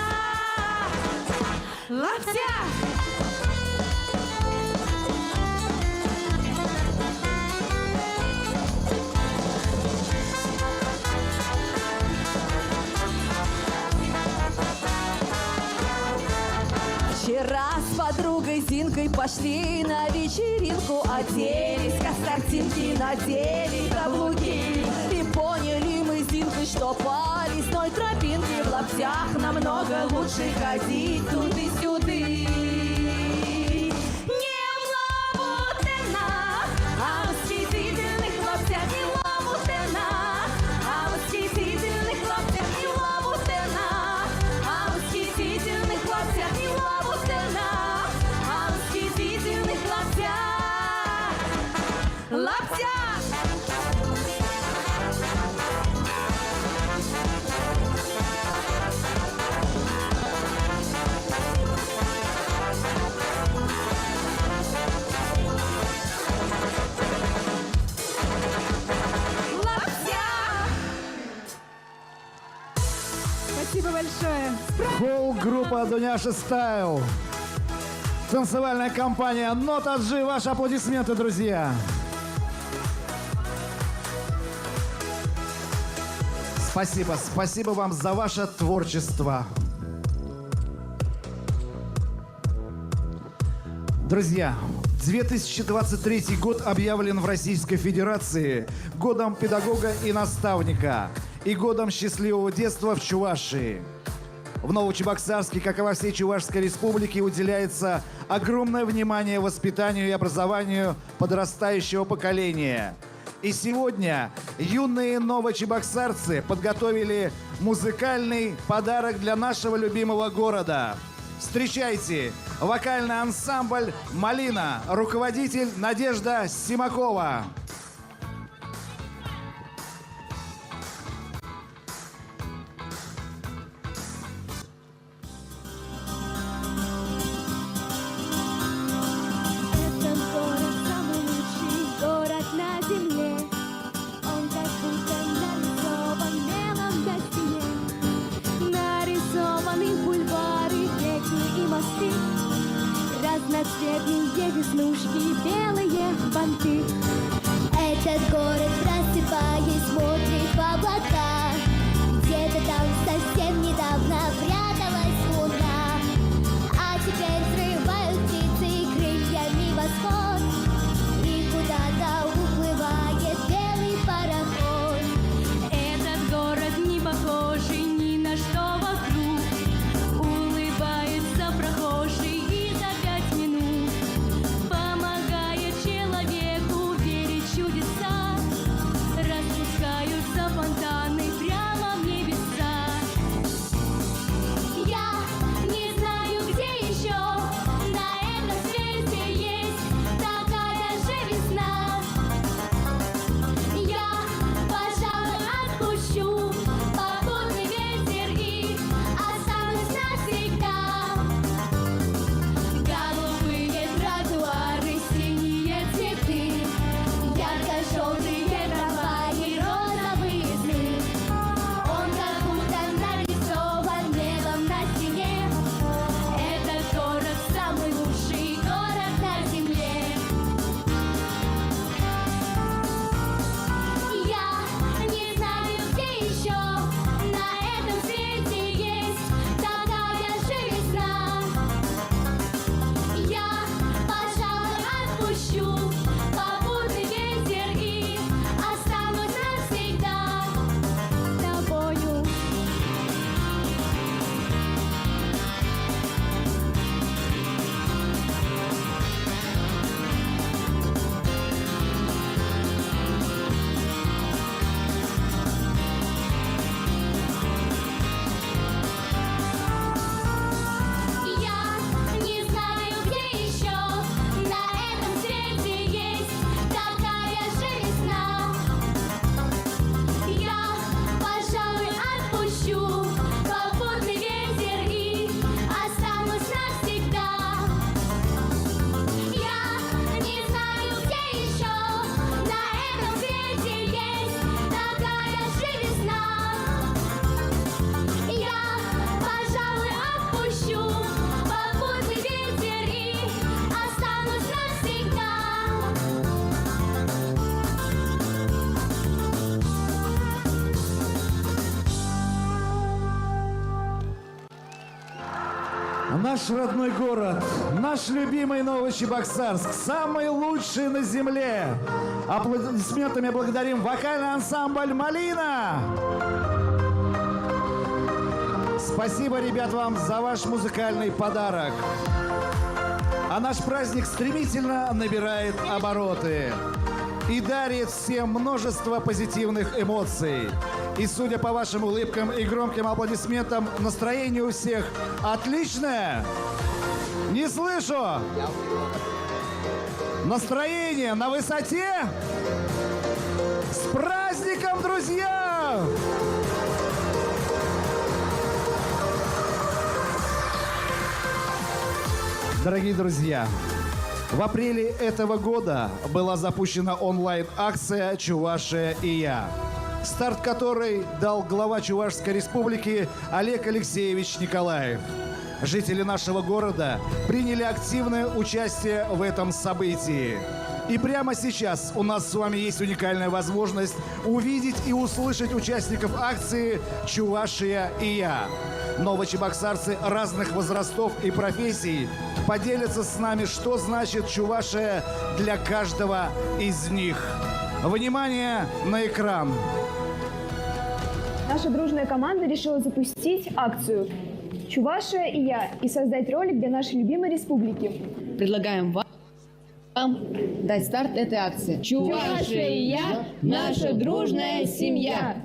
Лаптях! Вчера с подругой Зинкой пошли на вечеринку, оделись как с картинки, надели каблуки. И поняли мы с Зинкой, что по лесной тропинке в лаптях намного лучше ходить туды-сюды. Не в лабутенах, а в восхитительных лаптях, не в лабутенах, а в восхитительных лаптях, не в лабутенах, а в восхитительных лаптях, не в лабутенах, а в восхитительных лаптях. Лаптях! Спасибо большое. Фолк-группа Дуняша Стайл. Танцевальная компания Нота G. Ваши аплодисменты, друзья. Спасибо. Спасибо вам за ваше творчество. Друзья, 2023 год объявлен в Российской Федерации годом педагога и наставника и годом счастливого детства в Чувашии. В Новочебоксарске, как и во всей Чувашской Республике, уделяется огромное внимание воспитанию и образованию подрастающего поколения. И сегодня юные новочебоксарцы подготовили музыкальный подарок для нашего любимого города. Встречайте, вокальный ансамбль «Малина», руководитель Надежда Симакова. Наш родной город, наш любимый Новочебоксарск, самый лучший на земле. Аплодисментами благодарим вокальный ансамбль «Малина». Спасибо, ребят, вам за ваш музыкальный подарок. А наш праздник стремительно набирает обороты и дарит всем множество позитивных эмоций. И судя по вашим улыбкам и громким аплодисментам, настроение у всех отличное. Не слышу. Настроение на высоте. С праздником, друзья! Дорогие друзья, в апреле этого года была запущена онлайн-акция «Чувашия и я», старт которой дал глава Чувашской республики Олег Алексеевич Николаев. Жители нашего города приняли активное участие в этом событии. И прямо сейчас у нас с вами есть уникальная возможность увидеть и услышать участников акции «Чувашия и я». Новочебоксарцы разных возрастов и профессий поделятся с нами, что значит Чувашия для каждого из них. Внимание на экран! Наша дружная команда решила запустить акцию «Чувашия и я» и создать ролик для нашей любимой республики. Предлагаем вам дать старт этой акции. Чувашия и я – наша дружная семья.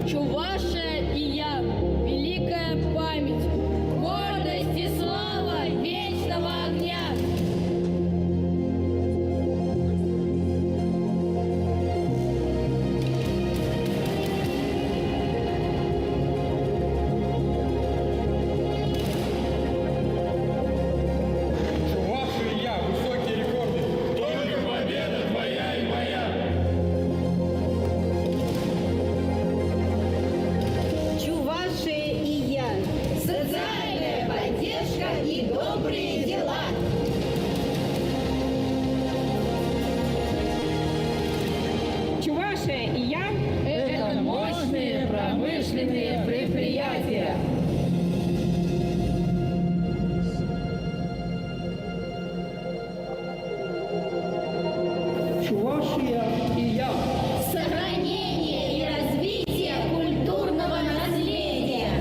Чувашия и я, великая память, гордость и слава вечного огня. Чувашия и я, высокие рекорды. Только победа твоя и моя. Чувашия и я, социальная поддержка и добрые дела. Чувашия и я – это мощные промышленные предприятия. Чувашия и я. Сохранение и развитие культурного наследия.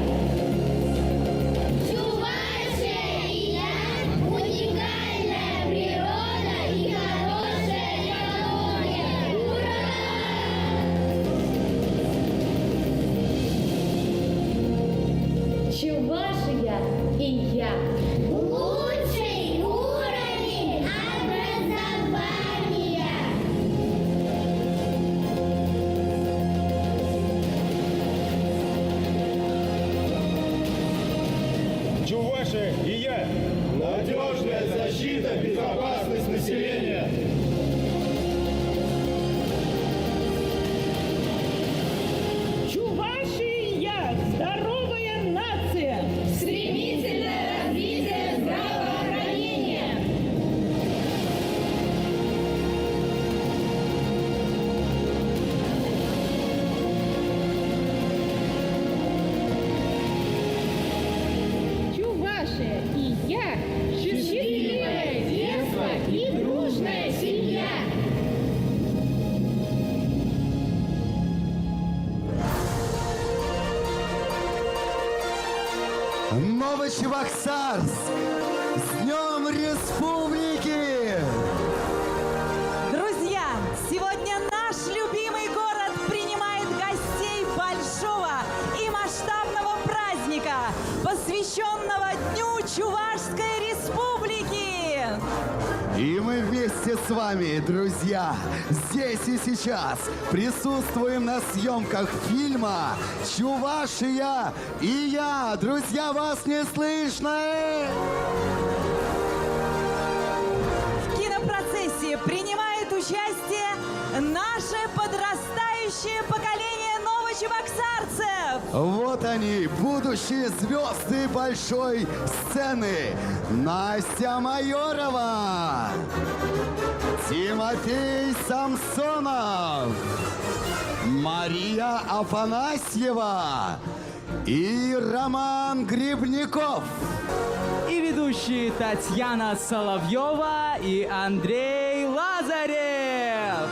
Чувашия и я – уникальная природа и хорошая экология. Ура! Чувашия и я. Лучший уровень образования. Чувашия и я. Надежная защита, безопасность населения. Чувашия и я – здоровая нация. Стремительное развитие здравоохранения. Чувашия и я – счастливое детство и дружная семья. Новочебоксарск! С Днем Республики! Друзья, сегодня наш любимый город принимает гостей большого и масштабного праздника, посвященного Дню Чувашской Республики. И мы вместе с вами, друзья, здесь и сейчас присутствуем на съемках фильма «Чувашия и я». Друзья, вас не слышно? В кинопроцессе принимает принимает участие наше подрастающее поколение новочебоксарцев. Вот они, будущие звезды большой сцены. Настя Майорова, Тимофей Самсонов, Мария Афанасьева и Роман Грибников. И ведущие Татьяна Соловьева и Андрей Лазарев.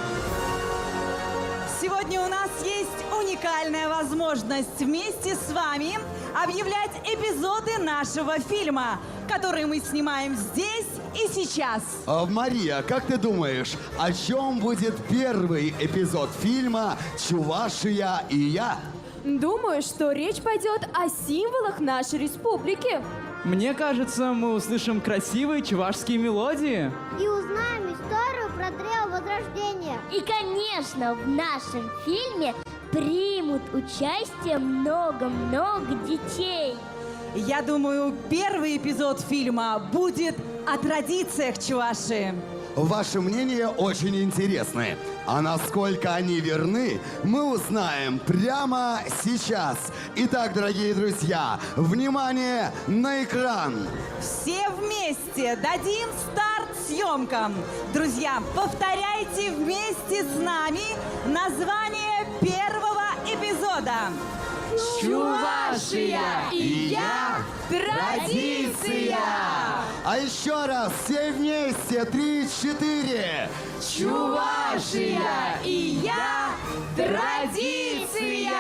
Сегодня у нас есть уникальная возможность вместе с вами объявлять эпизоды нашего фильма, который мы снимаем здесь и сейчас. Мария, как ты думаешь, о чем будет первый эпизод фильма «Чувашия и я»? Думаю, что речь пойдет о символах нашей республики. Мне кажется, мы услышим красивые чувашские мелодии. И узнаем историю про древо Возрождения. И, конечно, в нашем фильме примут участие много-много детей. Я думаю, первый эпизод фильма будет о традициях Чувашии. Ваше мнение очень интересное. А насколько они верны, мы узнаем прямо сейчас. Итак, дорогие друзья, внимание на экран. Все вместе дадим старт съемкам. Друзья, повторяйте вместе с нами название первого эпизода. Чувашия и я – традиция. А еще раз, все вместе, 3-4. Чувашия и я – традиция.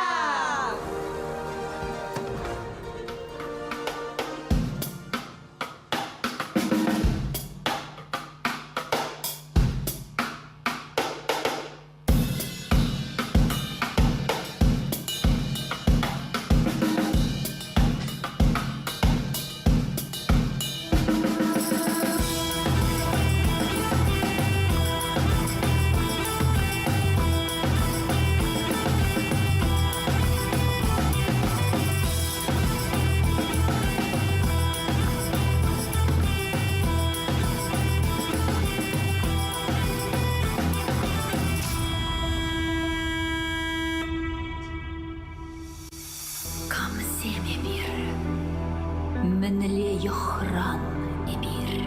Мінле йохран эбир.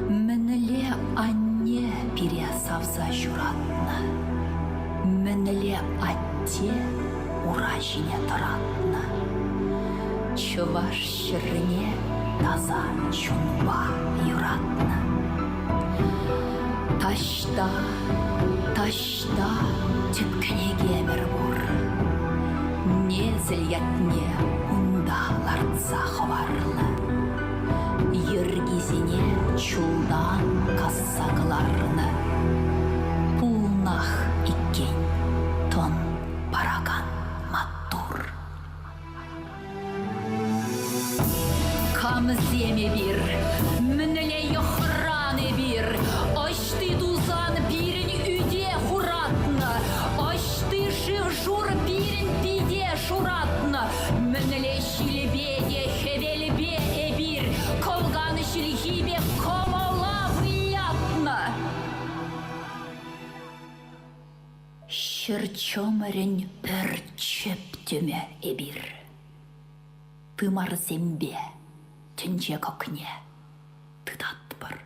Мінле анне пересавза журатна. Мінле атте уражине таратна. Чуваш шырыне таза чунба юратна. Ташта, ташта түпкіне кемір бұр. Незіл ятне ларца хварлы. Ергизине чулдан кассакларны. Пулнах иккен тон параган маттур. Камземе бир, мінле йохраны бир. Ашты дузан бирін үде хуратны. Ашты жив жур бирін пиде шуратны. Мінле шилбеде хевелбе эбир. Ковганы шилхибе комола выятны. Шырчомырын бір чөптіме эбир. Тымар зембе түнже көкне тыдат бар.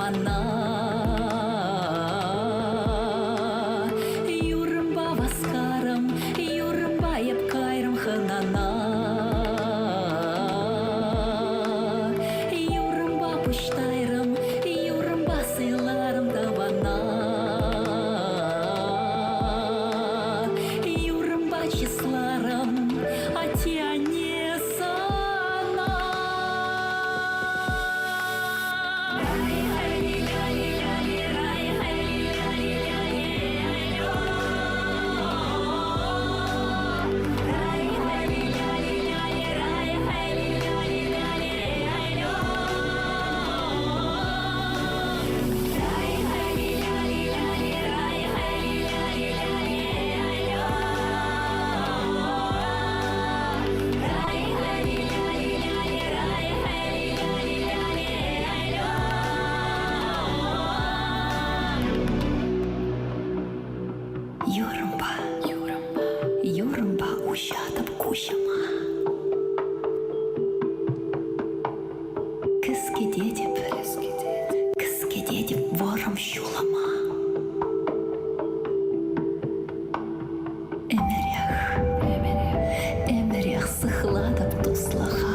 замана. Юрымба васкарым, юрымба епкайрым хынана. Юрымба пуштайрым, юрымба сыйларым табана. Юрымба числарым, атяне сана. Юрымба, юрымба, юрымба ушатып кушама. Кыскеде деп ворым шулама. Эмерях сыхладып туслаха.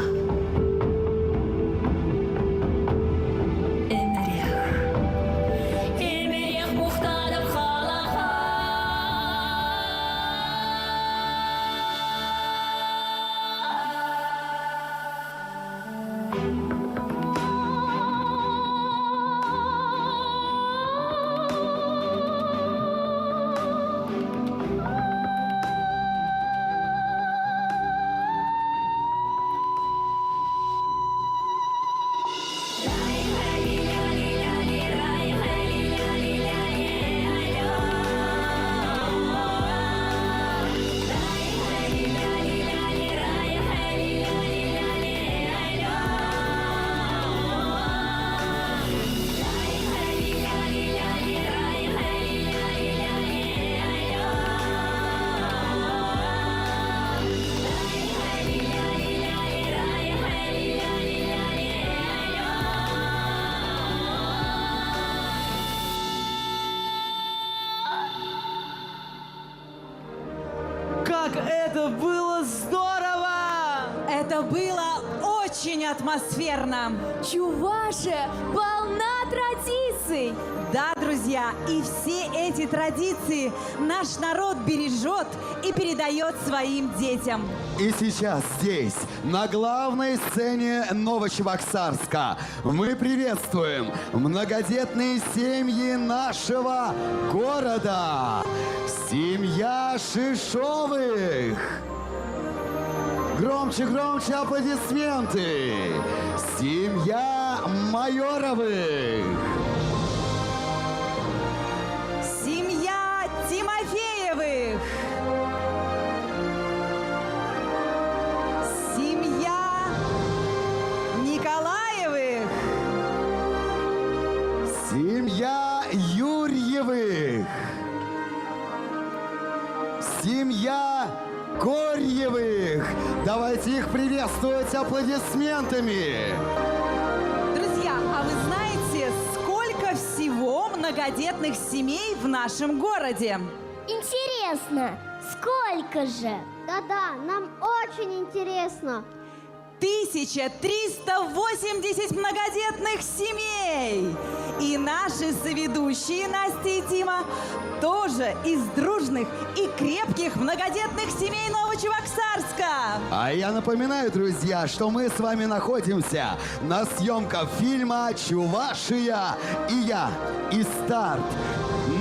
Эмерях мухтадып халаха. Как это было здорово! Это было очень атмосферно. Чувашия полна традиций. Да, друзья, и все эти традиции наш народ бережет и передает своим детям. И сейчас здесь, на главной сцене Новочебоксарска, мы приветствуем многодетные семьи нашего города. Семья Шишовых. Громче, громче аплодисменты. Семья Майоровых. Семья Тимофеевых. Семья Николаевых. Семья Юрьевых. Семья Корьевых. Давайте их приветствовать аплодисментами. Друзья, а вы знаете, сколько всего многодетных семей в нашем городе? Интересно, сколько же? Да-да, нам очень интересно. 1380 многодетных семей. И наши соведущие Настя и Тима тоже из дружных и крепких многодетных семей Новочебоксарска. А я напоминаю, друзья, что мы с вами находимся на съемках фильма «Чувашия и я». И старт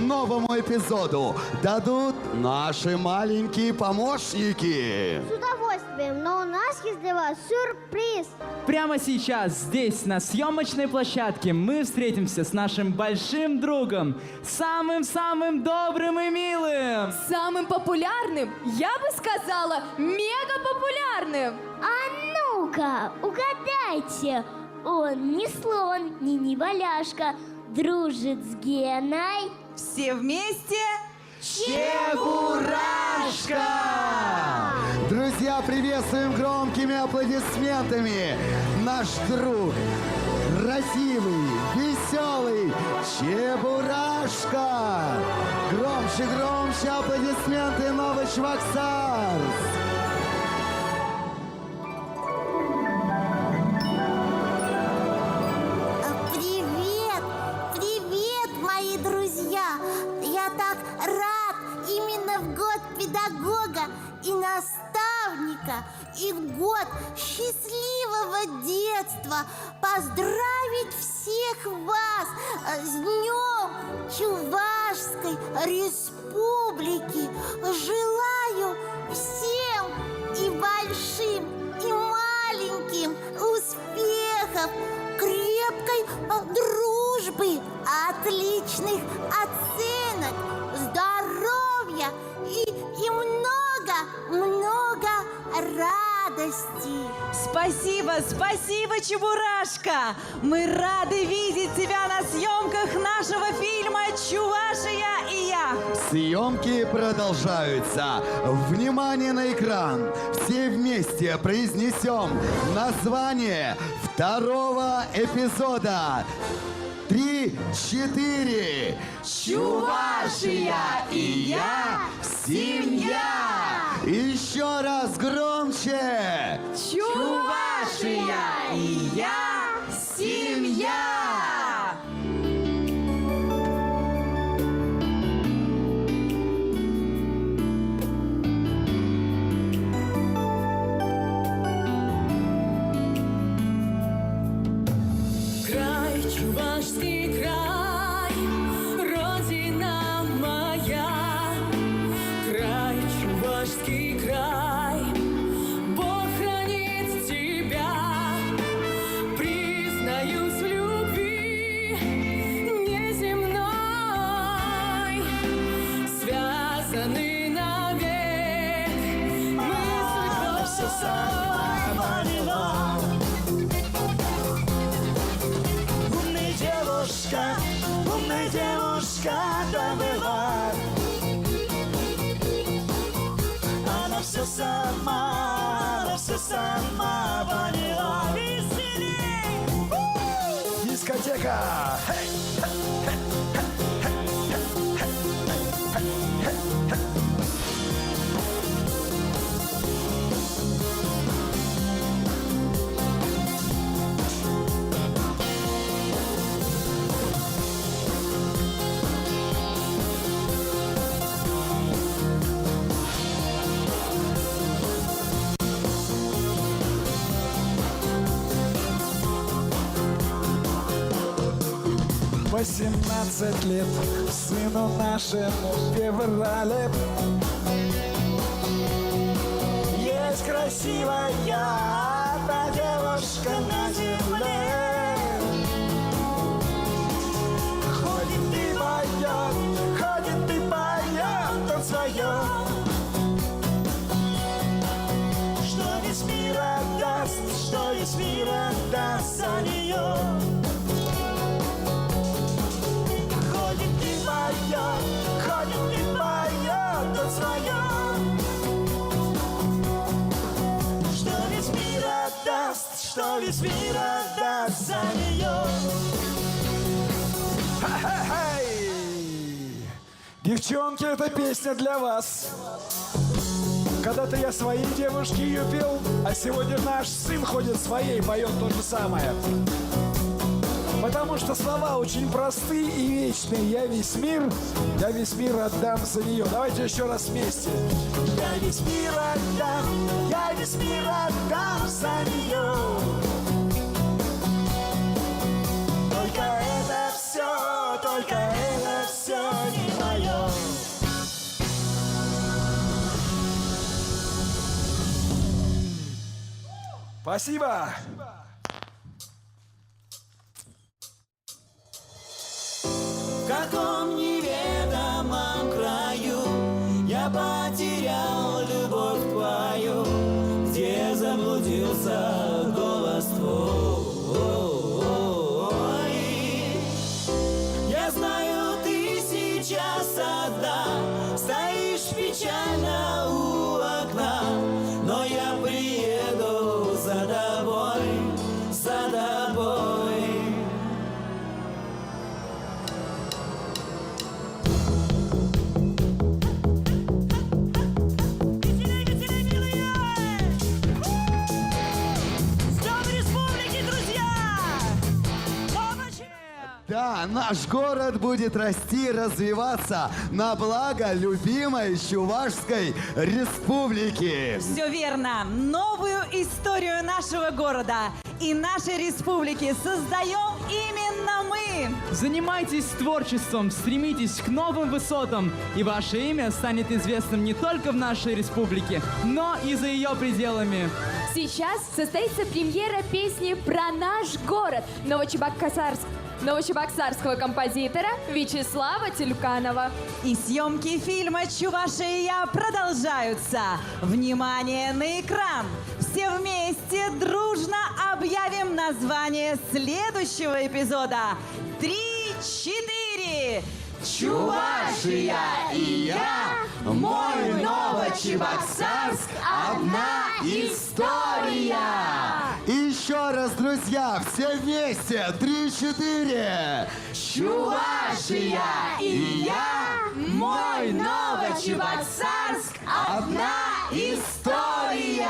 новому эпизоду дадут наши маленькие помощники. С удовольствием, но у нас есть для вас сюрприз. Прямо сейчас, здесь, на съемочной площадке, мы встретимся с нашим большим другом, самым-самым добрым и милым. Самым популярным, я бы сказала, мега популярным. А ну-ка, угадайте, он не слон, не неваляшка, дружит с Геной. Все вместе Чебурашка! Друзья, приветствуем громкими аплодисментами наш друг, красивый, веселый, громче, громче аплодисменты Новый Чувашстарс. Привет! Привет, мои друзья! Я так рад именно в год педагога и наставника, и в год счастливого детства поздравить всех вас с Днем Чувашской Республики. Желаю всем и большим, и маленьким успехов, крепкой дружбы, отличных оценок, здоровья и много-много радости. Спасибо, спасибо, Чебурашка! Мы рады видеть тебя на съемках нашего фильма «Чувашия и я». Съемки продолжаются. Внимание на экран. Все вместе произнесем название второго эпизода. 3, 4. Чувашия и я – семья. Еще раз громче. Чувашия и я – семья. Край, чувашский край, родина моя. Край, чувашский край, Бог хранит тебя. Признаюсь в любви неземной, связаны навек. Мы судьбой сама поняла. Умная девушка добыла. Она все сама поняла. Веселей! Дискотека! «18 лет сыну нашему в феврале. Есть красивая одна девушка на земле. Ходит и поет он свое. Что весь мир отдаст за нее. Ходит и поет он свое. Что весь мир отдаст за нее. Девчонки, эта песня для вас. Когда-то я своей девушке ее пел, а сегодня наш сын ходит своей, поет то же самое. Потому что слова очень простые и вечные. Я весь мир отдам за нее. Давайте еще раз вместе. Я весь мир отдам за нее. Только это все не мое. Спасибо. В каком неведомом краю я потерял любовь твою, где заблудился голос твой. Я знаю, ты сейчас одна, стоишь печально у окна, но я приеду за тобой, за тобой. Да, наш город будет расти и развиваться на благо любимой Чувашской Республики. Все верно. Новую историю нашего города и нашей республики создаем именно мы. Занимайтесь творчеством, стремитесь к новым высотам, и ваше имя станет известным не только в нашей республике, но и за ее пределами. Сейчас состоится премьера песни про наш город новочебоксарского композитора Вячеслава Тюльканова. И съемки фильма «Чувашия и я» продолжаются. Внимание на экран! Все вместе дружно объявим название следующего эпизода. 3, 4. Чувашия и я, мой Новочебоксарск, одна история. И еще раз, друзья, все вместе, 3, 4. Чувашия и я, мой Новочебоксарск, одна история.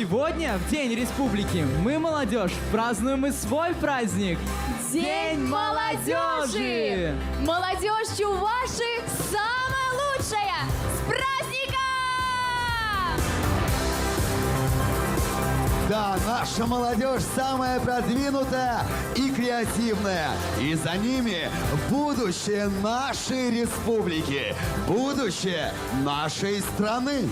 Сегодня, в День Республики, мы, молодежь, празднуем и свой праздник. День молодежи! Молодежь Чуваши самая лучшая! С праздником! Да, наша молодежь самая продвинутая и креативная. И за ними будущее нашей республики, будущее нашей страны.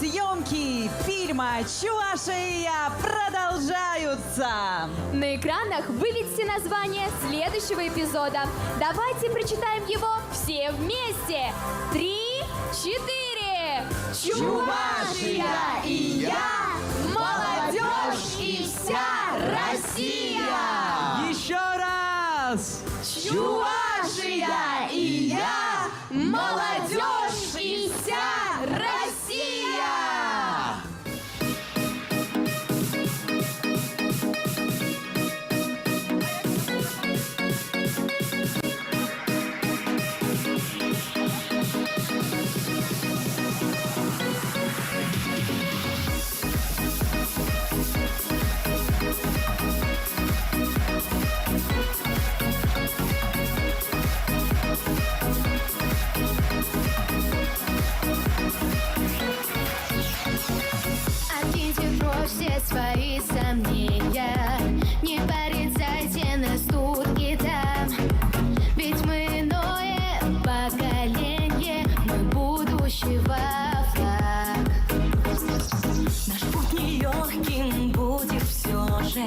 Съемки фильма «Чувашия» продолжаются. На экранах выведите название следующего эпизода. Давайте прочитаем его все вместе. 3, 4. Чувашия и я, молодежь и вся Россия. Еще раз! Чувашия и я, молодежь и вся Россия. Все свои сомнения, не порицайте нас тут и там. Ведь мы иное поколение, мы будущего флаг. Наш путь нелегким будет все же.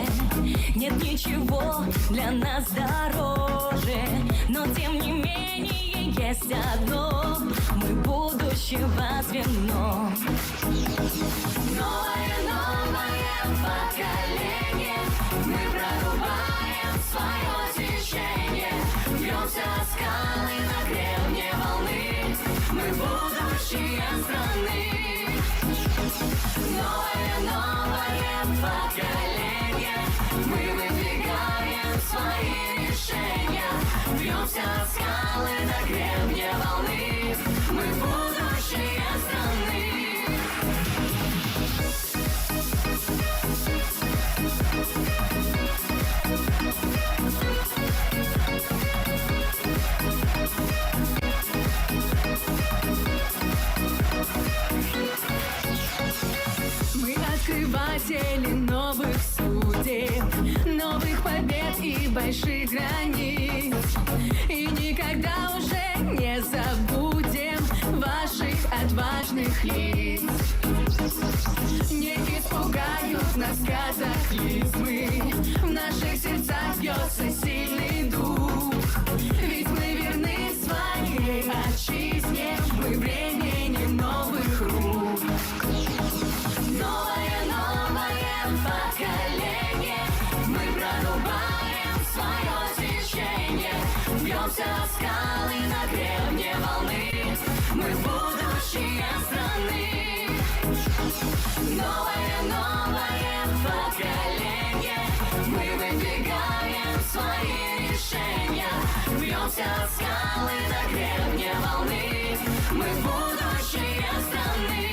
Нет ничего для нас дороже. Но тем не менее есть одно: мы будущего звено. Новое поколение, мы прорубаем свое течение, бьемся о скалы на гребне волны, мы будущее страны. Новое поколение, мы выдвигаем свои решения, бьемся о скалы на гребне волны, мы будущее страны. Мы открыватели новых судеб, новых побед и больших границ. И никогда уже не забудем ваших отважных лиц. Не испугают нас катаклизмы, в наших сердцах бьется сильный дух. Ведь мы верны своей отчизне, мы времени новых рук. Новое поколение, мы прорубаем свое течение, бьемся о скалы на гребне волны, мы будущее страны. Новое поколение, мы выдвигаем свои решения, бьемся о скалы на гребне волны, мы будущее страны.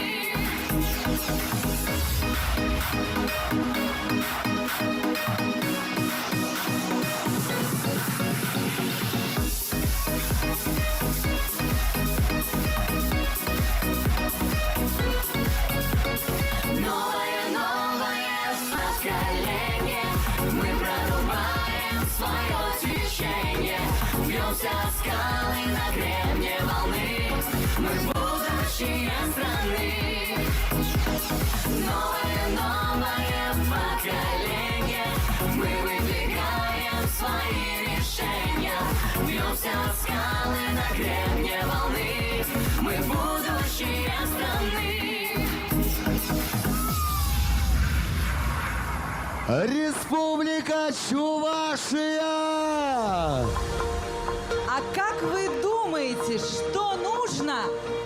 Новое поколение, мы прорубаем свое течение, бьемся о скалы на гребне волны, мы будущее страны. Новое поколение, мы выдвигаем свои решения, бьемся о скалы на гребне волны, мы будущее страны. Республика Чувашия! А как вы думаете, что нужно,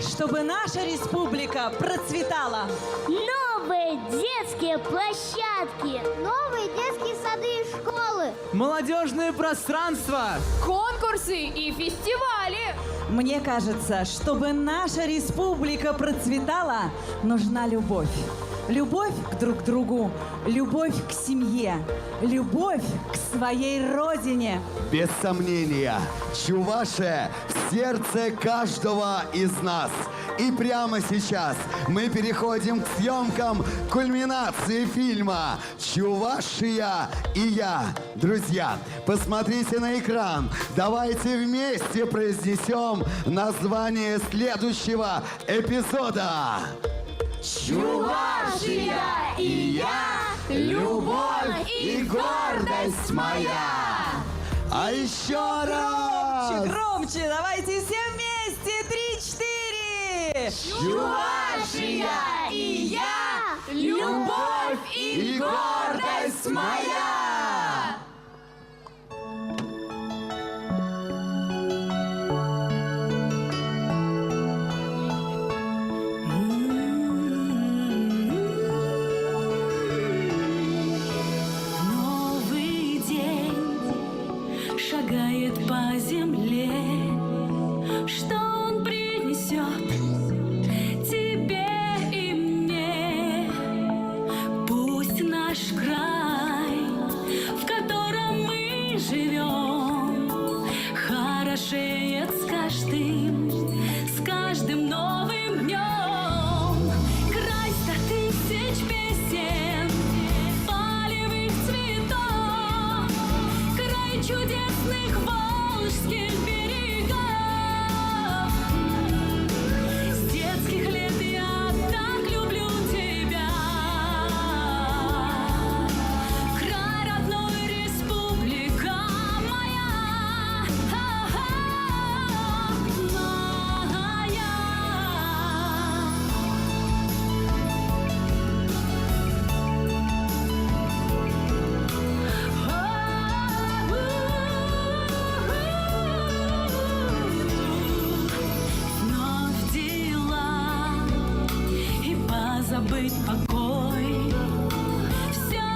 чтобы наша республика процветала? Новые детские площадки, новые детские сады и школы, Молодежные пространства, конкурсы и фестивали. Мне кажется, чтобы наша республика процветала, нужна любовь. Любовь к друг другу, любовь к семье, любовь к своей родине. Без сомнения, Чувашия в сердце каждого из нас. И прямо сейчас мы переходим к съемкам кульминации фильма «Чувашия и я». Друзья, посмотрите на экран. Давайте вместе произнесем название следующего эпизода. Чувашия и я, любовь и гордость моя. А еще раз! Громче, громче, давайте все вместе, 3-4. Чувашия и я, любовь и гордость моя. Новый день шагает по земле. Что он принесет тебе и мне? Пусть наш край, в котором мы живем, хорошеет с каждым новым днем. Край 100 тысяч песен, полевых цветов, край чудесных волжских берегов. С детских лет я так люблю тебя. Край родной, республика моя, моя. Вновь дела и позабыть покой. Все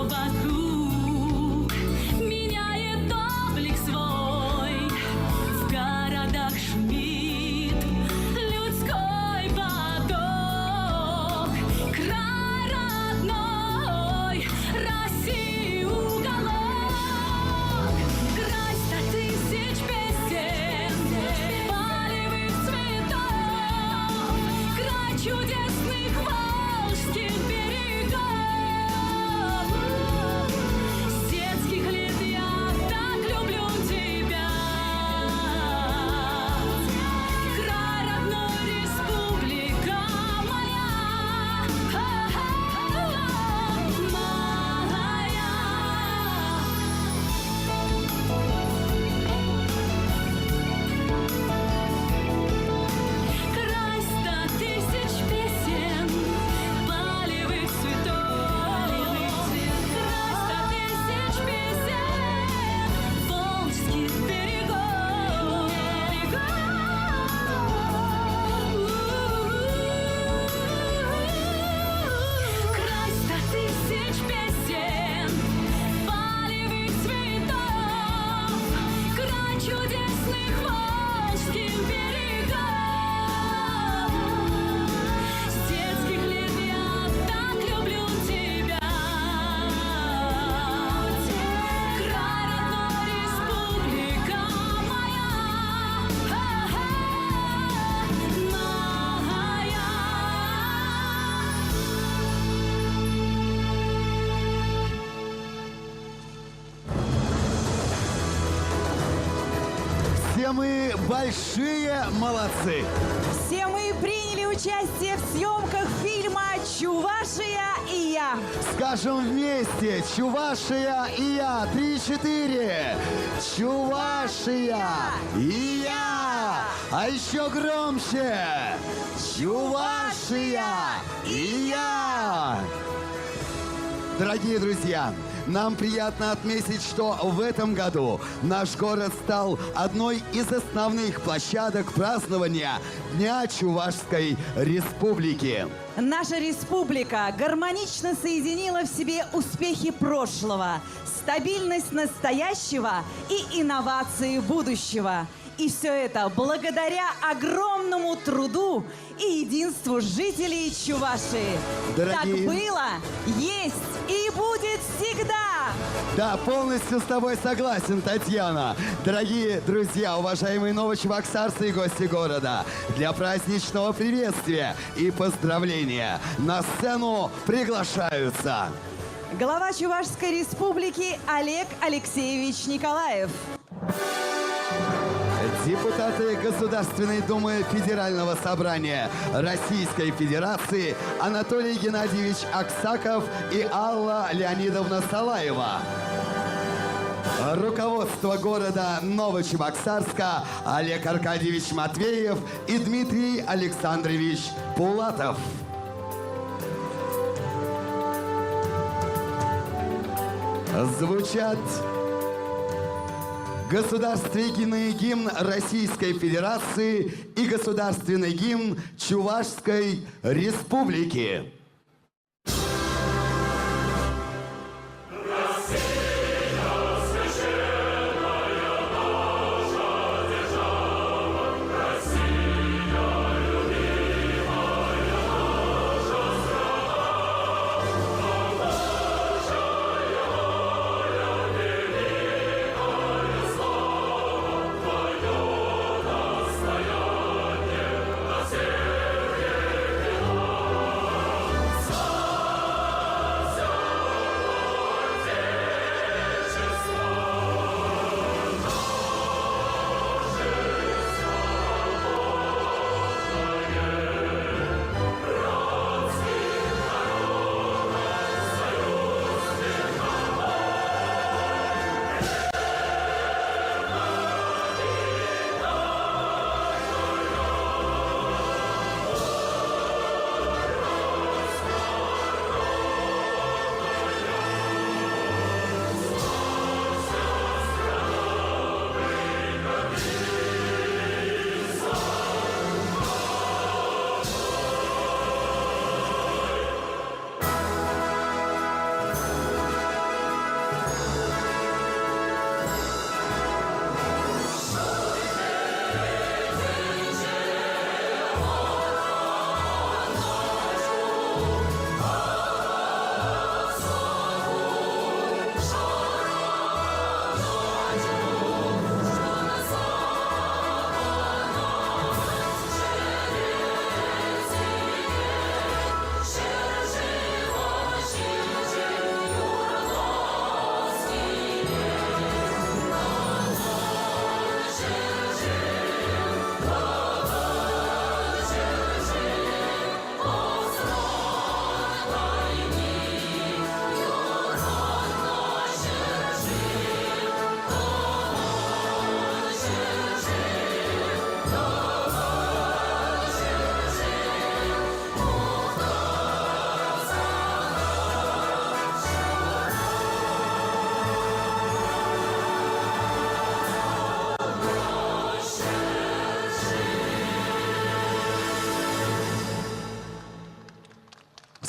вокруг меняет облик свой. В городах шумит людской поток. Край родной, России уголок. Край 100 тысяч песен, полевых цветов, край чудесных волжских берегов. С детских лет я так люблю тебя. Край родной, республика моя, край 100 тысяч песен, полевых цветов, край 100 тысяч песен, волжских берегов. Край 100 тысяч песен, полевых цветов, край чудесных волжских берегов. С детских лет я так люблю тебя. Край родной, республика моя, моя. Все мы большие молодцы. Все мы приняли участие в съемках фильма «Чувашия и я». Скажем вместе: Чувашия и я. 3-4. Чувашия и я. А еще громче. Чувашия и я. Дорогие друзья, нам приятно отметить, что в этом году наш город стал одной из основных площадок празднования Дня Чувашской Республики. Наша республика гармонично соединила в себе успехи прошлого, стабильность настоящего и инновации будущего. И все это благодаря огромному труду и единству жителей Чувашии. Дорогие... Так было, есть и будет всегда. Да, полностью с тобой согласен, Татьяна. Дорогие друзья, уважаемые новочебоксарцы и гости города, для праздничного приветствия и поздравления на сцену приглашаются глава Чувашской республики Олег Алексеевич Николаев. Депутаты Государственной Думы Федерального собрания Российской Федерации Анатолий Геннадьевич Аксаков и Алла Леонидовна Салаева. Руководство города Новочебоксарска Олег Аркадьевич Матвеев и Дмитрий Александрович Пулатов. Звучат государственный гимн Российской Федерации и государственный гимн Чувашской Республики.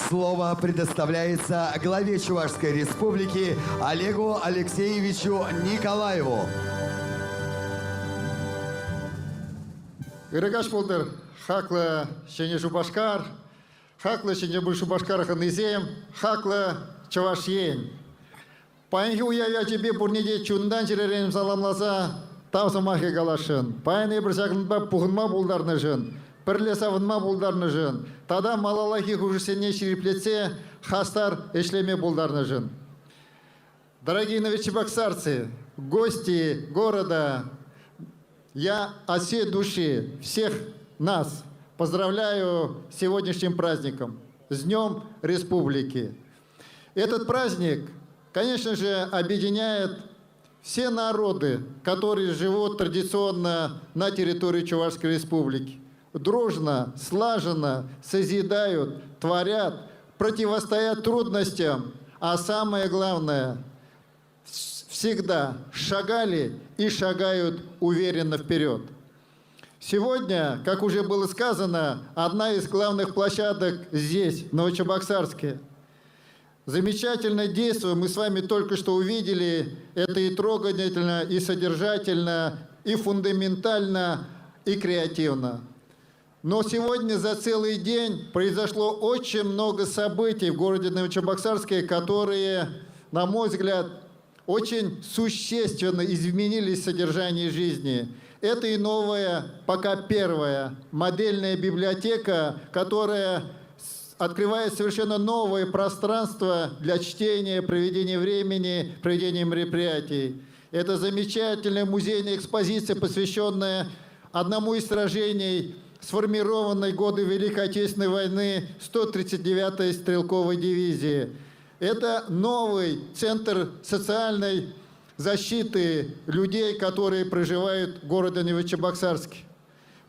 Слово предоставляется главе Чувашской Республики Олегу Алексеевичу Николаеву. Ирыгаш болдыр, хаклы шене Шубашкар, хаклы шене бұл Шубашкарахын изем, хаклы Чуваш ен. Пайынхи уяя тебе бурнеде чундан жереренім саламласа, тавсымахи галашын. Пайыны бір жақында пұғынма болдарны жын. Бірлесавынма болдарны жын. Тада малалахи хужесене шереплетсе, хастар эшлеме болдарны жын. Дорогие новочебоксарцы, гости города, я от всей души всех нас поздравляю с сегодняшним праздником, с Днем Республики. Этот праздник, конечно же, объединяет все народы, которые живут традиционно на территории Чувашской Республики. Дружно, слаженно созидают, творят, противостоят трудностям, а самое главное, всегда шагали и шагают уверенно вперед. Сегодня, как уже было сказано, одна из главных площадок здесь, в Новочебоксарске. Замечательное действие мы с вами только что увидели. Это и трогательно, и содержательно, и фундаментально, и креативно. Но сегодня за целый день произошло очень много событий в городе Новочебоксарске, которые, на мой взгляд, очень существенно изменили содержание жизни. Это и новая, пока первая, модельная библиотека, которая открывает совершенно новое пространство для чтения, проведения времени, проведения мероприятий. Это замечательная музейная экспозиция, посвященная одному из сражений, сформированной в годы Великой Отечественной войны 139-й стрелковой дивизии. Это новый центр социальной защиты людей, которые проживают в городе Новочебоксарске.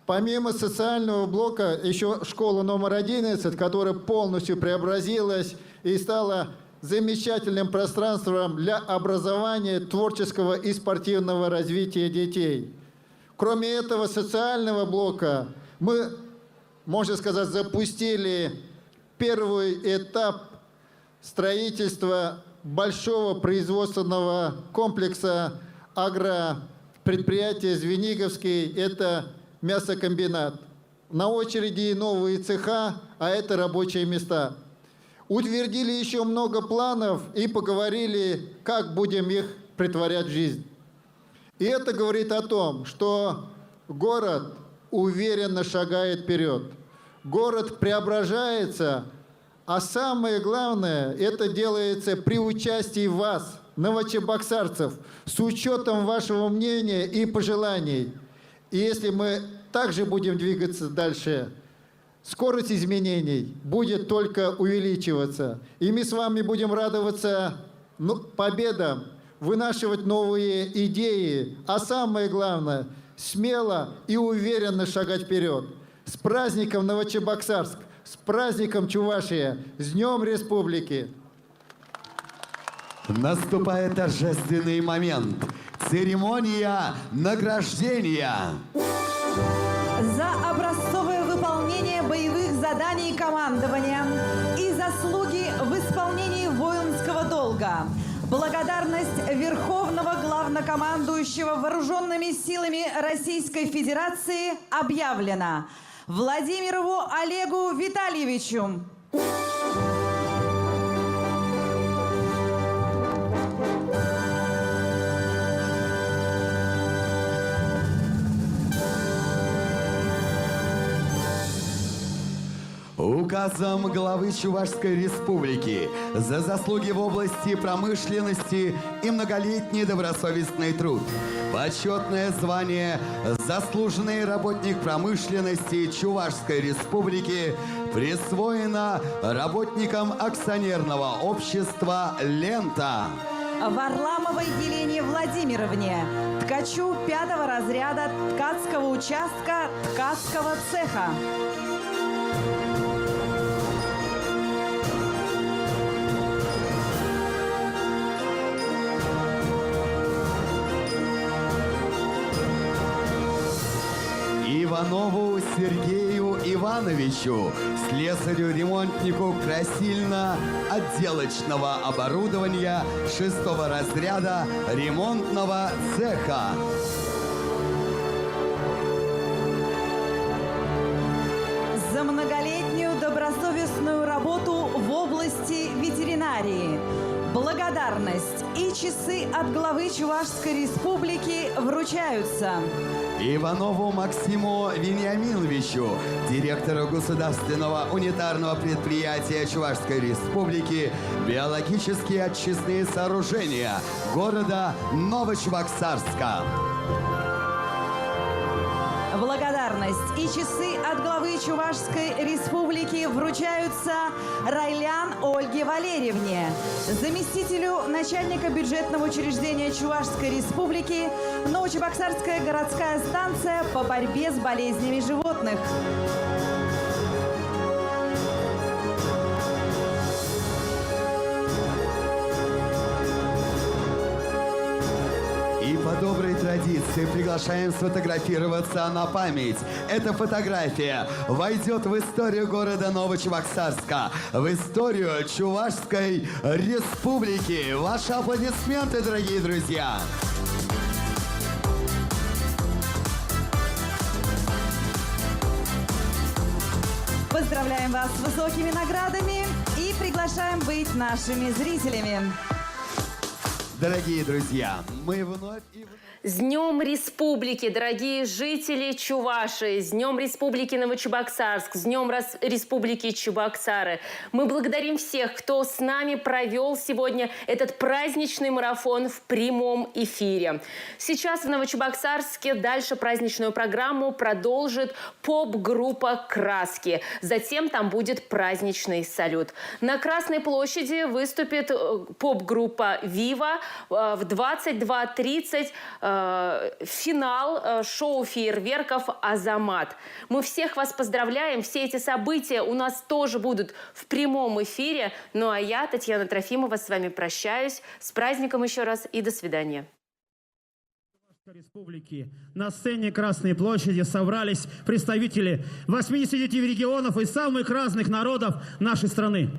Помимо социального блока, еще школа номер 11, которая полностью преобразилась и стала замечательным пространством для образования, творческого и спортивного развития детей. Кроме этого социального блока, мы, можно сказать, запустили первый этап строительства большого производственного комплекса агропредприятия Звениговский. Это мясокомбинат. На очереди новые цеха, а это рабочие места. Утвердили еще много планов и поговорили, как будем их претворять в жизнь. И это говорит о том, что город уверенно шагает вперед. Город преображается, а самое главное, это делается при участии вас, новочебоксарцев, с учетом вашего мнения и пожеланий. И если мы также будем двигаться дальше, скорость изменений будет только увеличиваться. И мы с вами будем радоваться победам, вынашивать новые идеи, а самое главное, смело и уверенно шагать вперед. С праздником Новочебоксарск, с праздником Чувашия, с Днем Республики! Наступает торжественный момент. Церемония награждения. За образцовое выполнение боевых заданий командования и заслуги в исполнении воинского долга. Благодарность Верховного Главнокомандующего Вооруженными силами Российской Федерации объявлена Владимирову Олегу Витальевичу. Указом главы Чувашской Республики за заслуги в области промышленности и многолетний добросовестный труд. Почетное звание «Заслуженный работник промышленности Чувашской Республики» присвоено работникам акционерного общества «Лента». Варламовой Елене Владимировне, ткачу 5-го разряда ткацкого участка ткацкого цеха. Иванову Сергею Ивановичу, слесарю-ремонтнику красильно-отделочного оборудования 6-го разряда ремонтного цеха. За многолетнюю добросовестную работу в области ветеринарии. Благодарность и часы от главы Чувашской Республики вручаются Иванову Максиму Вениаминовичу, директору государственного унитарного предприятия Чувашской Республики «Биологические очистные сооружения» города Новочебоксарска. Благодарность и часы от главы Чувашской Республики вручаются Райлян Ольге Валерьевне, заместителю начальника бюджетного учреждения Чувашской Республики, Новочебоксарская городская станция по борьбе с болезнями животных. традиции приглашаем сфотографироваться на память. Эта фотография войдет в историю города Новочебоксарска, в историю Чувашской Республики. Ваши аплодисменты, дорогие друзья! Поздравляем вас с высокими наградами и приглашаем быть нашими зрителями. Дорогие друзья, мы вновь и вновь... С Днем Республики, дорогие жители Чувашии! С Днем Республики Новочебоксарск! С Днем Республики Чебоксары! Мы благодарим всех, кто с нами провел сегодня этот праздничный марафон в прямом эфире. Сейчас в Новочебоксарске дальше праздничную программу продолжит поп-группа «Краски». Затем там будет праздничный салют. На Красной площади выступит поп-группа «Вива» в 22:30. Финал шоу фейерверков «Азамат». Мы всех вас поздравляем. Все эти события у нас тоже будут в прямом эфире. Ну а я, Татьяна Трофимова, с вами прощаюсь. С праздником еще раз и до свидания. Республики. На сцене Красной площади собрались представители 89 регионов и самых разных народов нашей страны.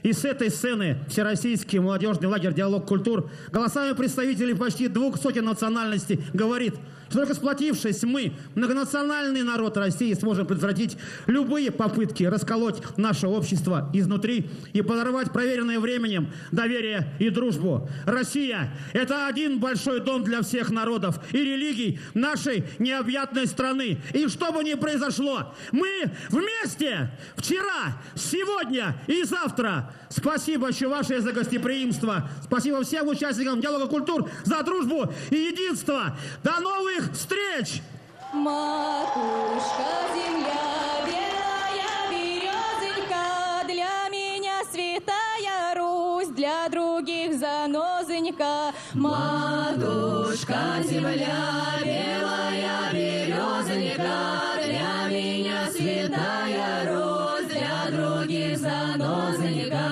И с этой сцены Всероссийский молодежный лагерь «Диалог культур» голосами представителей почти 200 национальностей говорит, что только сплотившись мы, многонациональный народ России, сможем предотвратить любые попытки расколоть наше общество изнутри и подорвать проверенное временем доверие и дружбу. Россия – это один большой дом для всех народов и религий нашей необъятной страны. И что бы ни произошло, мы вместе вчера, сегодня и завтра. Спасибо, Чувашия, за гостеприимство. Спасибо всем участникам «Диалога культур» за дружбу и единство. До новых встреч! Матушка земля, белая березонька, для меня святая Русь, для других занозонька. Матушка земля, белая березонька, для меня святая Русь, для других занозонька.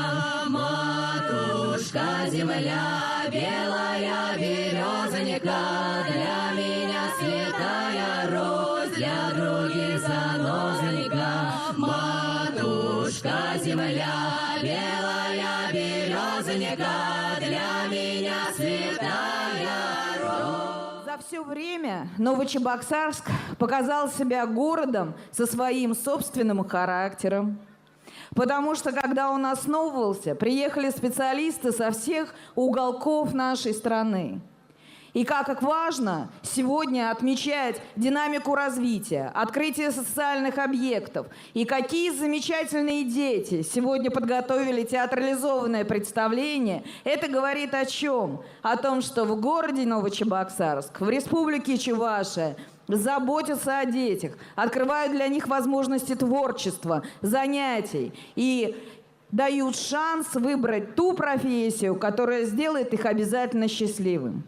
Матушка земля, белая березонька, для меня святая Русь, для других занозонька. Матушка земля, белая березонька, для меня святая Русь. За все время Новочебоксарск показал себя городом со своим собственным характером. Потому что, когда он основывался, приехали специалисты со всех уголков нашей страны. И как важно сегодня отмечать динамику развития, открытие социальных объектов. И какие замечательные дети сегодня подготовили театрализованное представление. Это говорит о чем? О том, что в городе Новочебоксарск, в республике Чувашия, заботятся о детях, открывают для них возможности творчества, занятий и дают шанс выбрать ту профессию, которая сделает их обязательно счастливым.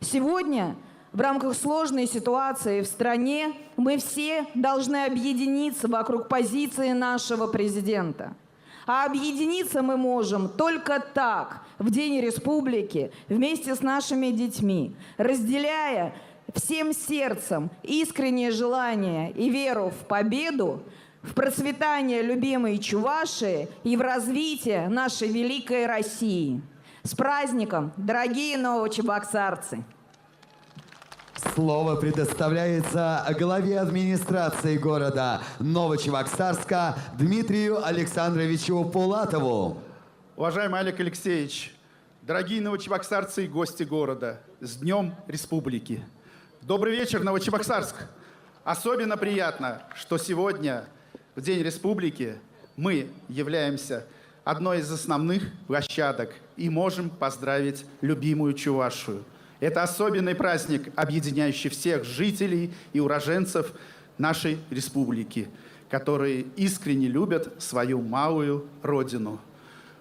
Сегодня в рамках сложной ситуации в стране мы все должны объединиться вокруг позиции нашего президента. А объединиться мы можем только так, в День Республики, вместе с нашими детьми, разделяя всем сердцем искреннее желание и веру в победу, в процветание любимой Чувашии и в развитие нашей великой России. С праздником, дорогие новочебоксарцы! Слово предоставляется главе администрации города Новочебоксарска Дмитрию Александровичу Пулатову. Уважаемый Олег Алексеевич, дорогие новочебоксарцы и гости города, с Днем Республики! Добрый вечер, Новочебоксарск! Особенно приятно, что сегодня, в День Республики, мы являемся одной из основных площадок и можем поздравить любимую Чувашию. Это особенный праздник, объединяющий всех жителей и уроженцев нашей республики, которые искренне любят свою малую родину.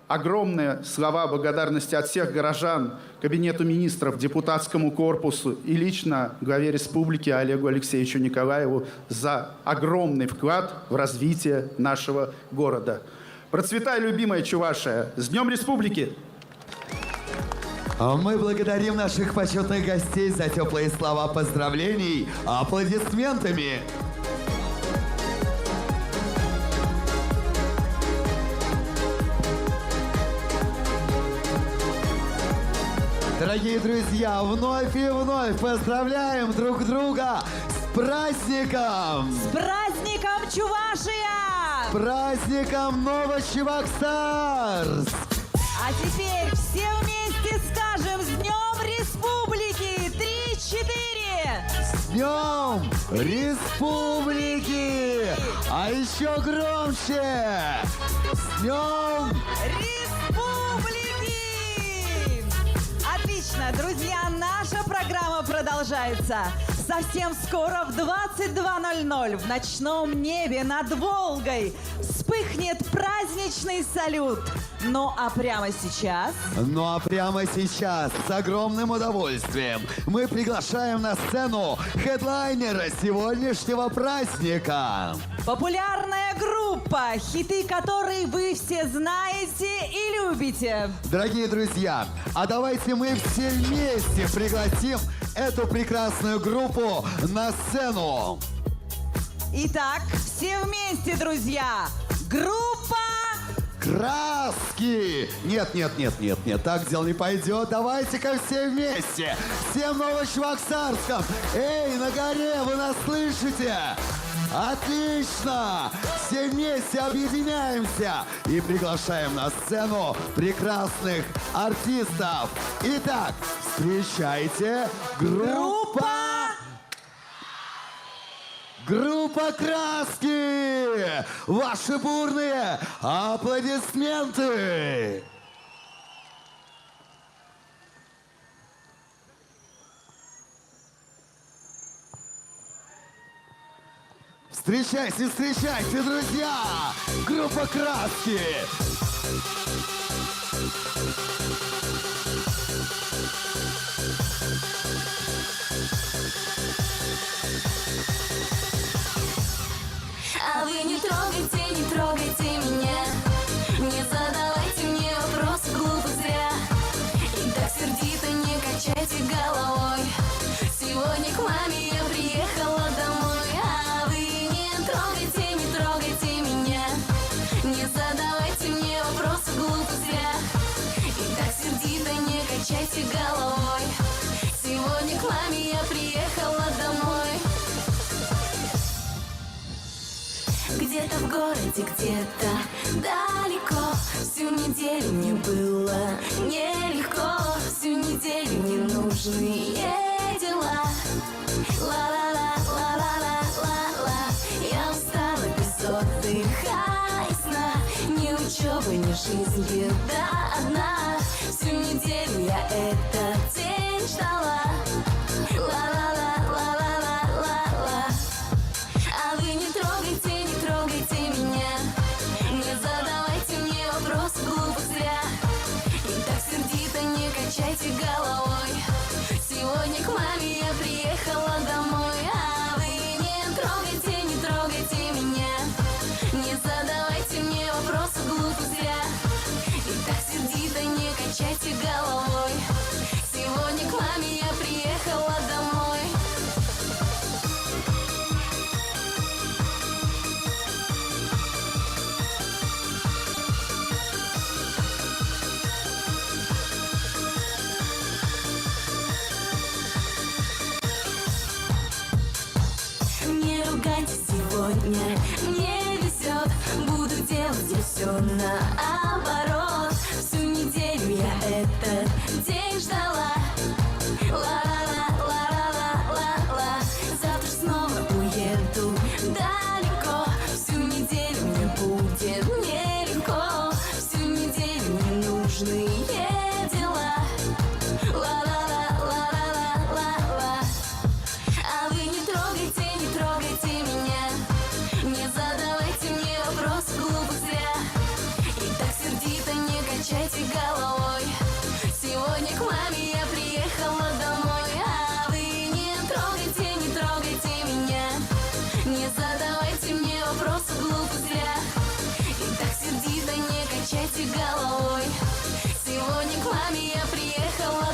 Огромные слова благодарности от всех горожан, Кабинету министров, депутатскому корпусу и лично главе республики Олегу Алексеевичу Николаеву за огромный вклад в развитие нашего города. Процветай, любимая Чувашия! С Днем Республики! Мы благодарим наших почетных гостей за теплые слова поздравлений аплодисментами. Дорогие друзья, вновь и вновь поздравляем друг друга с праздником! С праздником, Чувашия! С праздником Новочебоксарск! А теперь все вместе скажем «С Днем Республики!» 3-4! С Днем Республики! А еще громче! С Днем Республики! Отлично, друзья, наша программа продолжается. Совсем скоро в 22:00 в ночном небе над Волгой вспыхнет праздничный салют. Ну а прямо сейчас с огромным удовольствием мы приглашаем на сцену хедлайнера сегодняшнего праздника. популярная группа, хиты которой вы все знаете и любите. Дорогие друзья, а давайте мы все вместе пригласим эту прекрасную группу на сцену. Итак, все вместе, друзья, группа Краски! Нет, так дело не пойдет. Давайте-ка все вместе. Всем Новочебоксарском. Эй, на горе, вы нас слышите? Отлично! Все вместе объединяемся и приглашаем на сцену прекрасных артистов. Итак, встречайте Группа Краски! Ваши бурные аплодисменты! Встречайте, друзья! Группа Краски! А вы не трогайте меня. Не задавайте мне вопросы глупо зря. И так сердито не качайте головой. Сегодня к маме я приехала домой. А вы не трогайте меня. Не задавайте мне вопросы глупо зря. И так сердито не качайте головой. Сегодня к маме я приехала домой. Где-то в городе, где-то далеко. Всю неделю мне было нелегко. Всю неделю ненужные дела. Ла-ла-ла-ла-ла-ла-ла. Я устала без отдыха и сна. Ни учебы, ни жизнь, беда одна. Всю неделю я этот день ждала. Ла-ла-ла-ла-ла-ла-ла. А вы не трогайте меня. Не задавайте мне вопросы глупо зря. И так сердито не качайте головой. Сегодня к маме я приехала домой. А вы не трогайте меня. Не задавайте мне вопросы глупо зря. И так сердито не качайте головой. Сегодня к маме я приехала домой. Сегодня мне везет, буду делать все наоборот. Всю неделю я этот день ждала. Ла-ла-ла-ла-ла-ла-ла. Завтра снова уеду далеко. Всю неделю мне будет нелегко. Всю неделю ненужные дела. Ла-ла-ла-ла-ла-ла-ла. А вы не трогайте меня. Не задавайте мне вопросы глупо зря. И так сердито не качайте головой. Сегодня к маме я приехала домой. А вы не трогайте меня. Не задавайте мне вопросы глупо зря. И так сердито не качайте головой. Сегодня к маме я приехала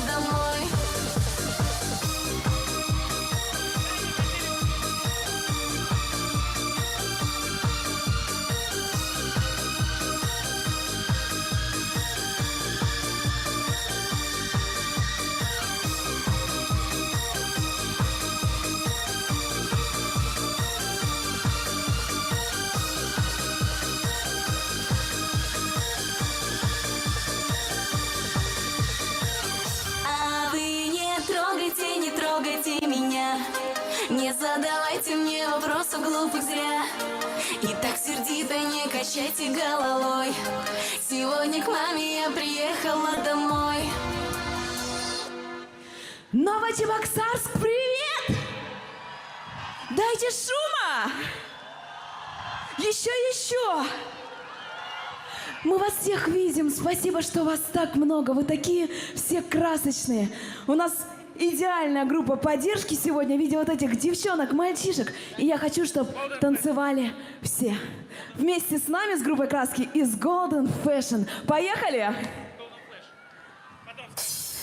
Не задавайте мне вопросов глупых зря. И так сердито не качайте головой. Сегодня к маме я приехала домой. Новочебоксарск, привет! Дайте шума! Еще! Мы вас всех видим. Спасибо, что вас так много. Вы такие все красочные. У нас идеальная группа поддержки сегодня в виде вот этих девчонок, мальчишек. И я хочу, чтобы танцевали все. Вместе с нами, с группой краски из Golden Fashion. Поехали!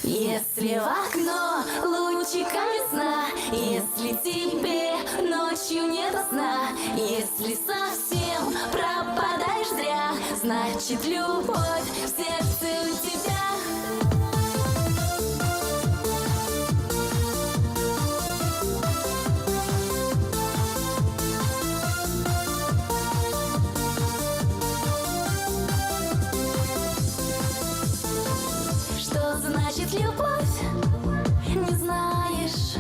Если в окно лучиками сна, если тебе ночью нет сна, если совсем пропадаешь зря, значит любовь в сердце у тебя. Что значит любовь? Не знаешь,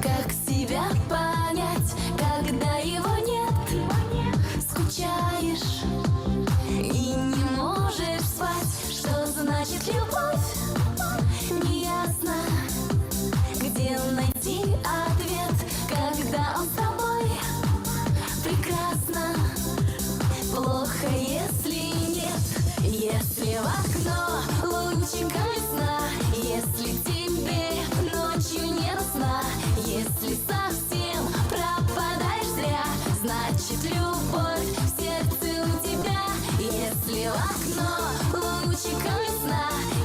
как себя понять, когда его нет. Скучаешь и не можешь спать. Что значит любовь? Неясно, где найти ответ, когда он с тобой. Прекрасно, плохо, если нет. Если в окно лучиками сна, если тебе ночью нет сна, если совсем пропадаешь зря, значит любовь в сердце у тебя. Если в окно лучиками сна,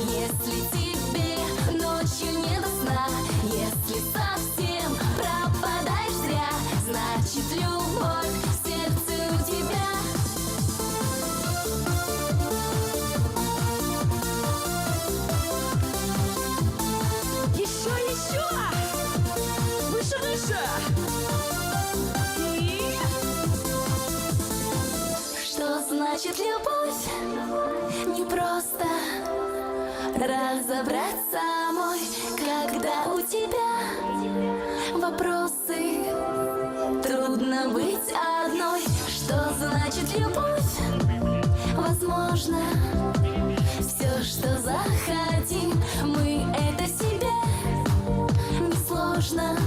если тебе ночью нет сна, если совсем пропадаешь зря, значит любовь в сердце у тебя. Еще! Выше! И... Что значит любовь? Не просто разобрать самой, когда у тебя вопросы. Трудно быть одной. Что значит любовь? Возможно, все, что захотим, мы это себе несложно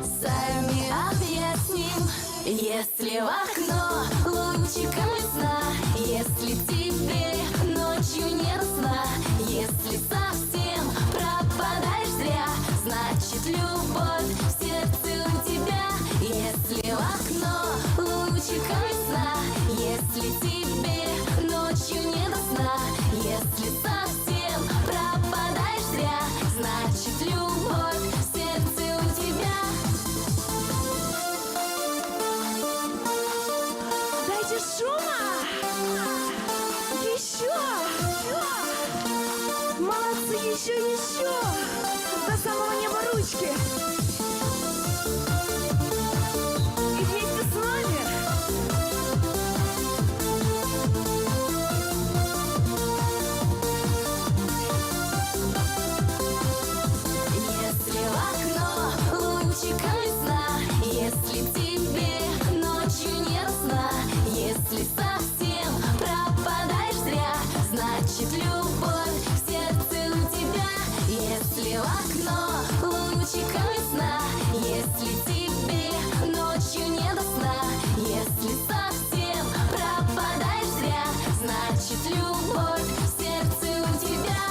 сами объясним. Если в окно лучиками сна, если тебе ночью нет сна, если совсем пропадаешь зря, значит любовь в сердце у тебя. Если в окно лучиками сна, если тебе ночью нет сна, если совсем пропадаешь зря, значит любовь в сердце у тебя. Дайте шума! Еще! Молодцы, еще! До самого неба ручки! И вместе с нами! Если в окно лучиками сна, если тебе ночью нет сна, если совсем пропадаешь зря, значит любовь в сердце у тебя. Если в окно лучиками сна, если тебе ночью нет сна, если совсем пропадаешь зря, значит любовь в сердце у тебя.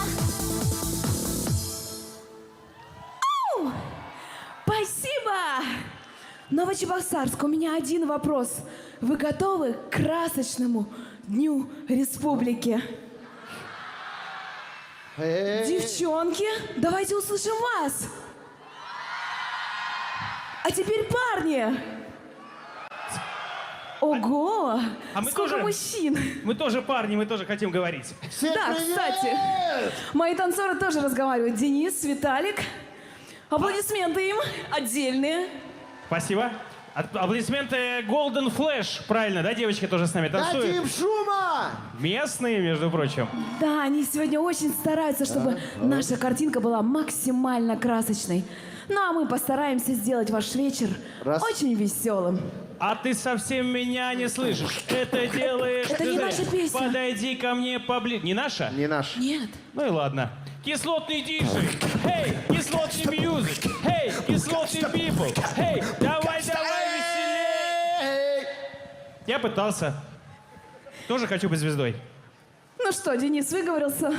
Спасибо! Новочебоксарск, у меня один вопрос. Вы готовы к красочному Дню Республики? Девчонки, давайте услышим вас. А теперь парни. Ого! А мы сколько тоже, мужчин! Мы тоже парни, мы тоже хотим говорить. Да, кстати, мои танцоры тоже разговаривают. Денис, Виталик. Аплодисменты им отдельные. Спасибо. Аплодисменты Golden Flash. Правильно, да, девочки тоже с нами танцуют? Дадим шума! Местные, между прочим. Да, они сегодня очень стараются, чтобы наша картинка была максимально красочной. Ну а мы постараемся сделать ваш вечер очень веселым. А ты совсем меня не слышишь. Это делаешь Это ты не зря. наша песня. Подойди ко мне поближе. Не наша? Не наш. Нет. Ну и ладно. Кислотный диджей. Эй, кислотный мьюзик. Эй, кислотный пипл. Эй, давай веселей. Я пытался. Тоже хочу быть звездой. Ну что, Денис выговорился?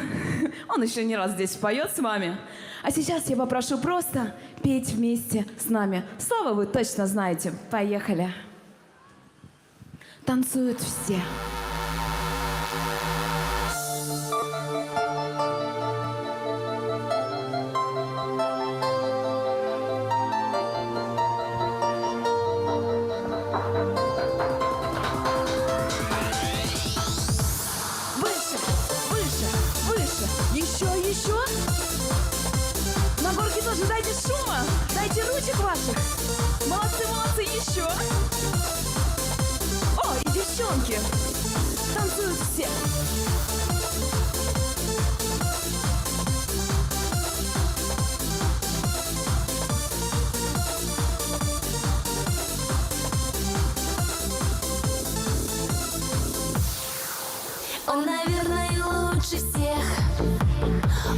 Он еще не раз здесь поет с вами. А сейчас я попрошу просто петь вместе с нами. Слово вы точно знаете. Поехали. Танцуют все. Выше, выше, выше. Еще, еще. На горке тоже дайте шума. Дайте ручек ваших. Молодцы, молодцы, еще. О, и девчонки. Танцуют все. Он, наверное, лучше всех.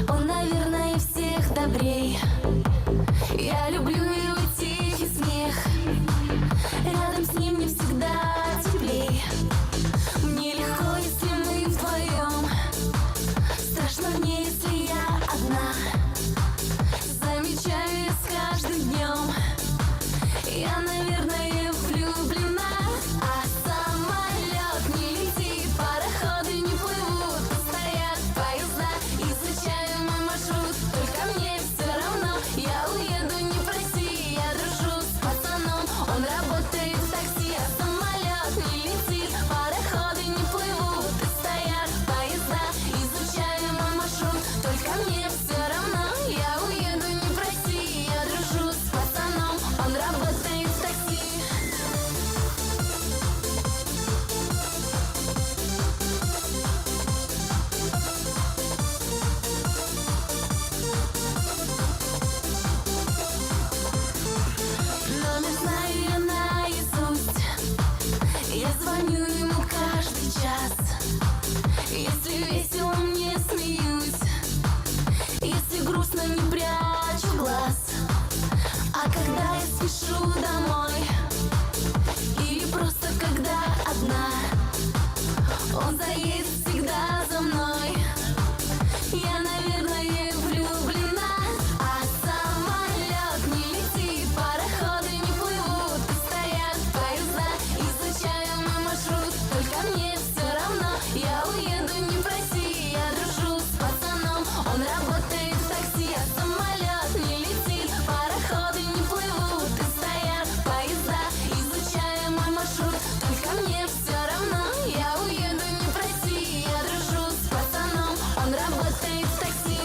Он, наверное, всех добрей. Я люблю его тихий смех. Рядом с ним мне всегда теплей. Мне легко, если мы вдвоем. Страшно мне, если я одна. Замечаю я с каждым днем. Я, наверное, влюблена. А самолет не летит, пароходы не плывут, стоят поезда, изучаю мой маршрут. Только мне все равно, я уеду, не проси. Я дружу с пацаном, он работает в такси. А самолет не летит, пароходы не плывут, стоят поезда, изучаю мой маршрут. Только мне все равно, я уеду, не проси. Я дружу с пацаном, он работает в такси. Номер знаю я наизусть. Я звоню ему каждый час. Если весело, мне смеюсь. Если грустно, не прячу глаз. А когда я спешу домой, или просто когда одна, он заедет всегда за мной. Я, наверное, влюблена. А самолет не летит, пароходы не плывут, стоят поезда, изучаю мой маршрут. Только мне все равно, я уеду, не проси. Я дружу с пацаном, он работает в такси. А самолет не летит, пароходы не плывут, стоят поезда, изучаю мой маршрут. Только мне все равно, я уеду, не проси. Я дружу с пацаном, он работает в такси.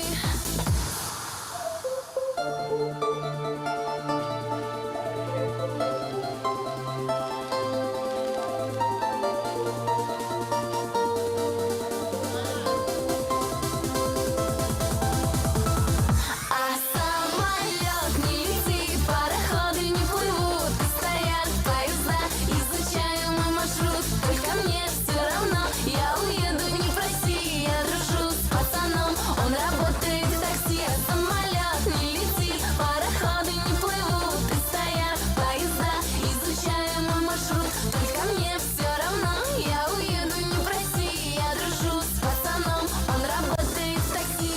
А самолет не летит, пароходы не плывут, стоят поезда, изучаю мой маршрут. Только мне все равно, я уеду, не проси. Я дружу с пацаном, он работает в такси. А самолет не летит, пароходы не плывут, стоят поезда, изучаю мой маршрут. Только мне все равно, я уеду, не проси. Я дружу с пацаном, он работает в такси.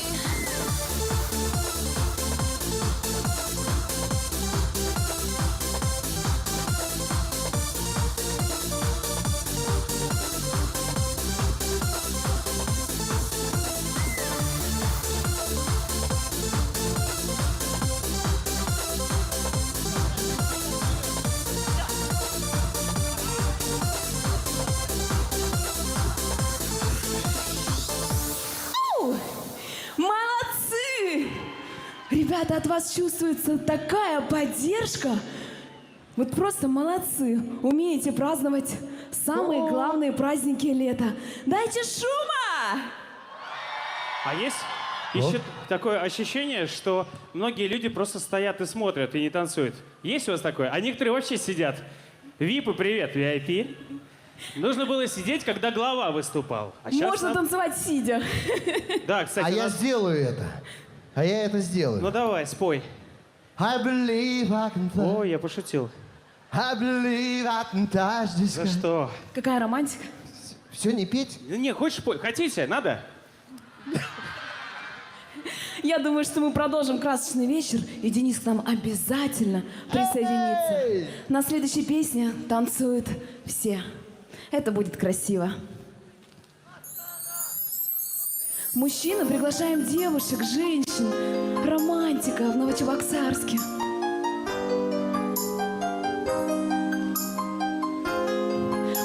Молодцы! Ребята, от вас чувствуется такая поддержка. Вот просто молодцы. Умеете праздновать самые главные праздники лета. Дайте шума! А есть? Еще такое ощущение, что многие люди просто стоят и смотрят, и не танцуют. Есть у вас такое? А некоторые вообще сидят. ВИПы, привет, VIP. Нужно было сидеть, когда глава выступал. А сейчас Можно танцевать сидя. Да, кстати. Я сделаю это. Я это сделаю. Ну давай, спой. I believe I can fly. Ой, я пошутил. I believe I can touch the sky. За что? Какая романтика. Все, не петь? Не, хочешь пой? Хотите? Надо? Я думаю, что мы продолжим красочный вечер, и Денис к нам обязательно присоединится. На следующей песне танцуют все. Это будет красиво. Мужчины, приглашаем девушек, женщин. Романтика в Новочебоксарске.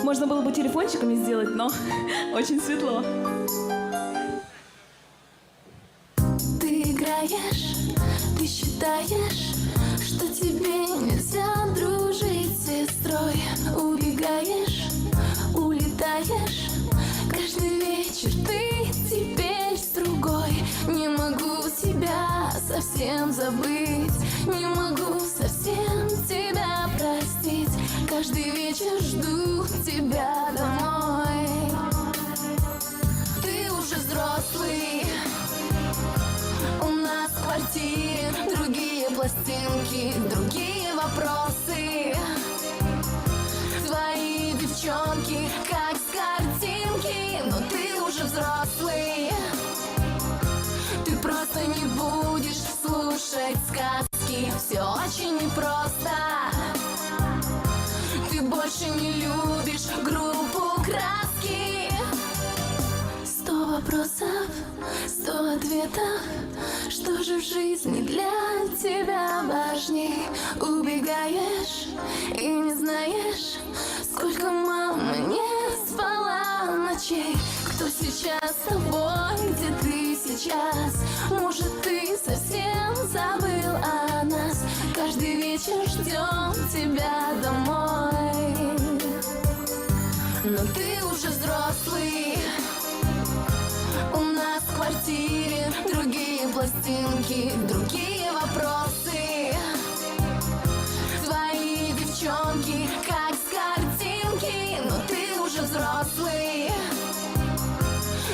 Можно было бы телефончиками сделать, но очень светло. Ты играешь, ты считаешь, что тебе нельзя дружить с сестрой. Убегаешь, улетаешь, каждый вечер ты теперь с другой. Не могу себя совсем забыть, не могу совсем тебя простить. Каждый вечер жду тебя домой. Ты уже взрослый, у нас в квартире другие пластинки, другие вопросы. Твои девчонки как с картинки, но ты уже взрослый. Ты просто не будешь слушать сказки, все очень непросто. Ты больше не любишь группу «Краски». 100 вопросов, 100 ответов. Что же в жизни для тебя важней? Убегаешь и не знаешь, сколько мама не спала ночей. Кто сейчас с тобой, где ты сейчас? Может, ты совсем забыл о нас? Каждый вечер ждем тебя домой. Но ты уже взрослый, у нас в квартире другие пластинки, другие вопросы. Твои девчонки как с картинки, но ты уже взрослый.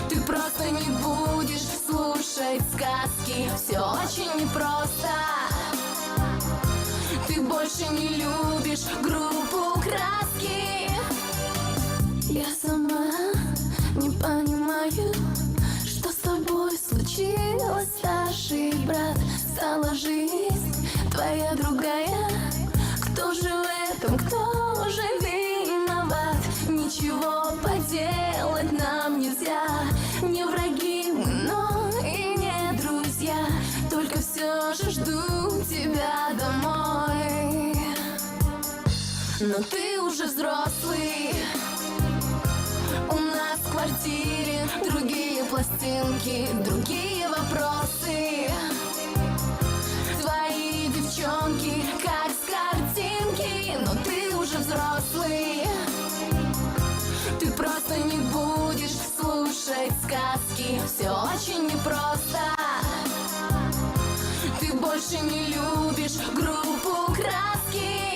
Ты просто не будешь слушать сказки, все очень непросто. Ты больше не любишь группу «Краски». Я сама не понимаю, что с тобой случилось, старший брат. Стала жизнь твоя другая. Кто же в этом, кто же виноват? Ничего поделать нам нельзя. Не враги мы, но и не друзья. Только все же жду тебя домой. Но ты уже взрослый, у нас в квартире другие пластинки, другие вопросы. Твои девчонки как с картинки, но ты уже взрослый. Ты просто не будешь слушать сказки, все очень непросто. Ты больше не любишь группу «Краски».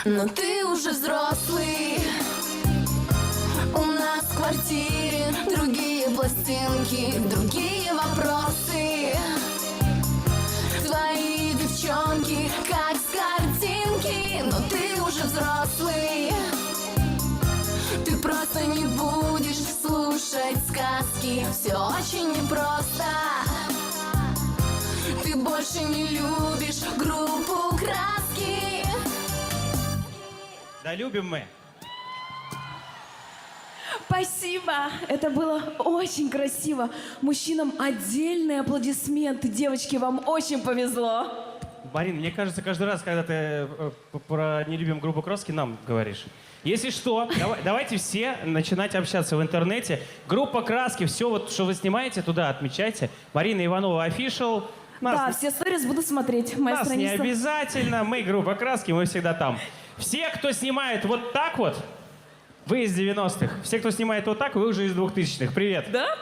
Но ты уже взрослый, у нас в квартире другие пластинки, другие вопросы. Твои девчонки как с картинки, но ты уже взрослый. Ты просто не будешь слушать сказки, все очень непросто. Ты больше не любишь группу «Краски». Да любим мы. Спасибо. Это было очень красиво. Мужчинам отдельные аплодисменты. Девочки, вам очень повезло. Марин, мне кажется, каждый раз, когда ты про «Не любим группу Краски», нам говоришь. Если что, давайте все начинать общаться в интернете. Группа Краски, все, вот, что вы снимаете, туда отмечайте. Марина Иванова Official. Да, все сторис буду смотреть. Моя нас страница. не обязательно. Мы группа Краски, мы всегда там. Все, кто снимает вот так вот, вы из 90-х. Все, кто снимает вот так, вы уже из 2000-х. Привет. Да?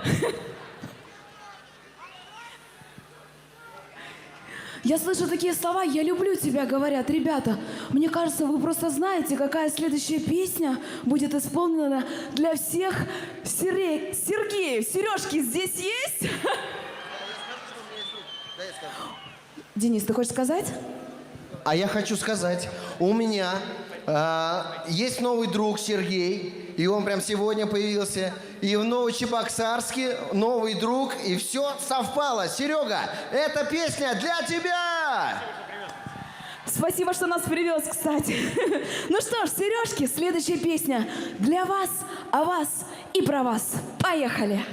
Я слышу такие слова «я люблю тебя», говорят. Ребята, мне кажется, вы просто знаете, какая следующая песня будет исполнена для всех Сергеев. Сережки здесь есть? Денис, ты хочешь сказать? А я хочу сказать, у меня есть новый друг Сергей, и он прям сегодня появился. И в Новочебоксарске новый друг, и все совпало. Серега, эта песня для тебя! Спасибо, что нас привез, кстати. Ну что ж, Сережки, следующая песня для вас, о вас и про вас. Поехали!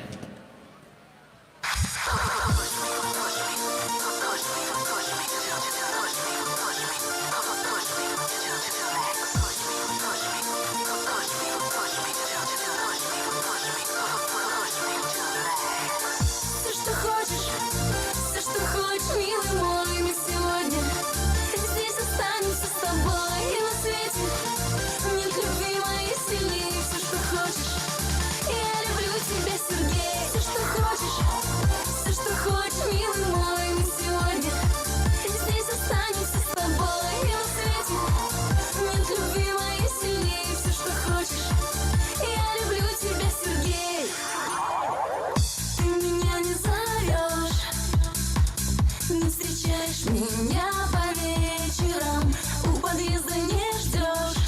Меня по вечерам у подъезда не ждешь.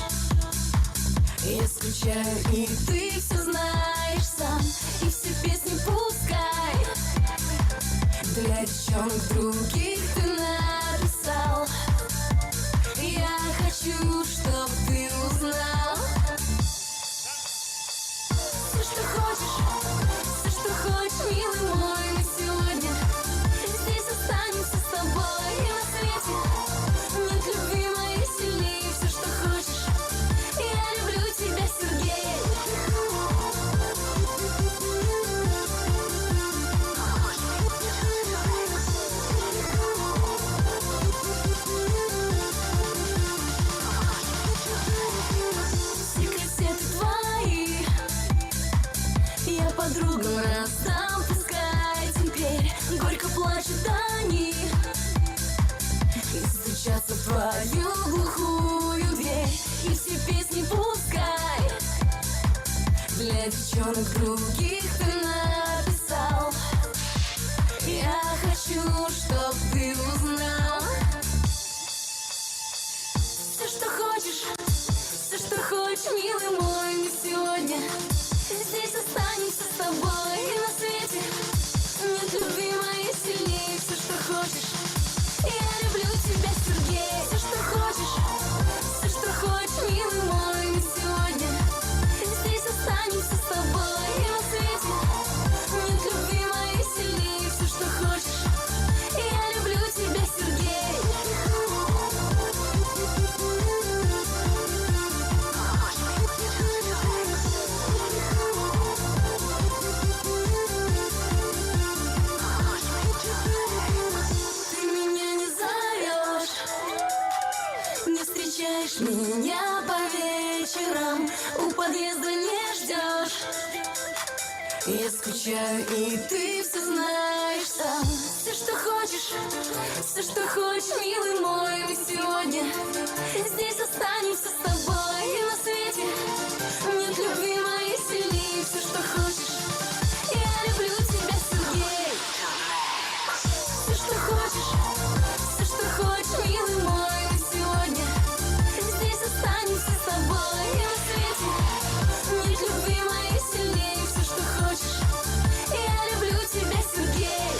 Я скучаю, и ты все знаешь сам. И все песни пускай для девчонок других ты написал. Я хочу, чтоб ты узнал все, что хочешь, все, что хочешь, милый мой, мы сегодня здесь останемся с тобой. Подругам раздам, пускай теперь горько плачут они и стучатся в твою глухую дверь. И все песни пускай для девчонок других ты написал. Я хочу, чтоб ты узнал все, что хочешь, все, что хочешь, милый мой, мы сегодня здесь останемся с тобой. И на свете нет любви моей сильнее. Все, что хочешь, я люблю тебя, Сергей. Все, что хочешь, милый мой, мы сегодня здесь останемся с тобой. И на свете нет любви моей сильнее. Все, что хочешь, я люблю тебя, Сергей. Меня по вечерам у подъезда не ждешь. Я скучаю, и ты все знаешь сам. Все, что хочешь, милый мой, мы сегодня здесь останемся с тобой. И на свете нет любви моей сильнее. Все, что хочешь, я люблю тебя, Сергей. Все, что хочешь, милый мой, мы сегодня здесь останемся с тобой. И на свете нет любви моей сильнее. Все, что хочешь, я люблю тебя, Сергей.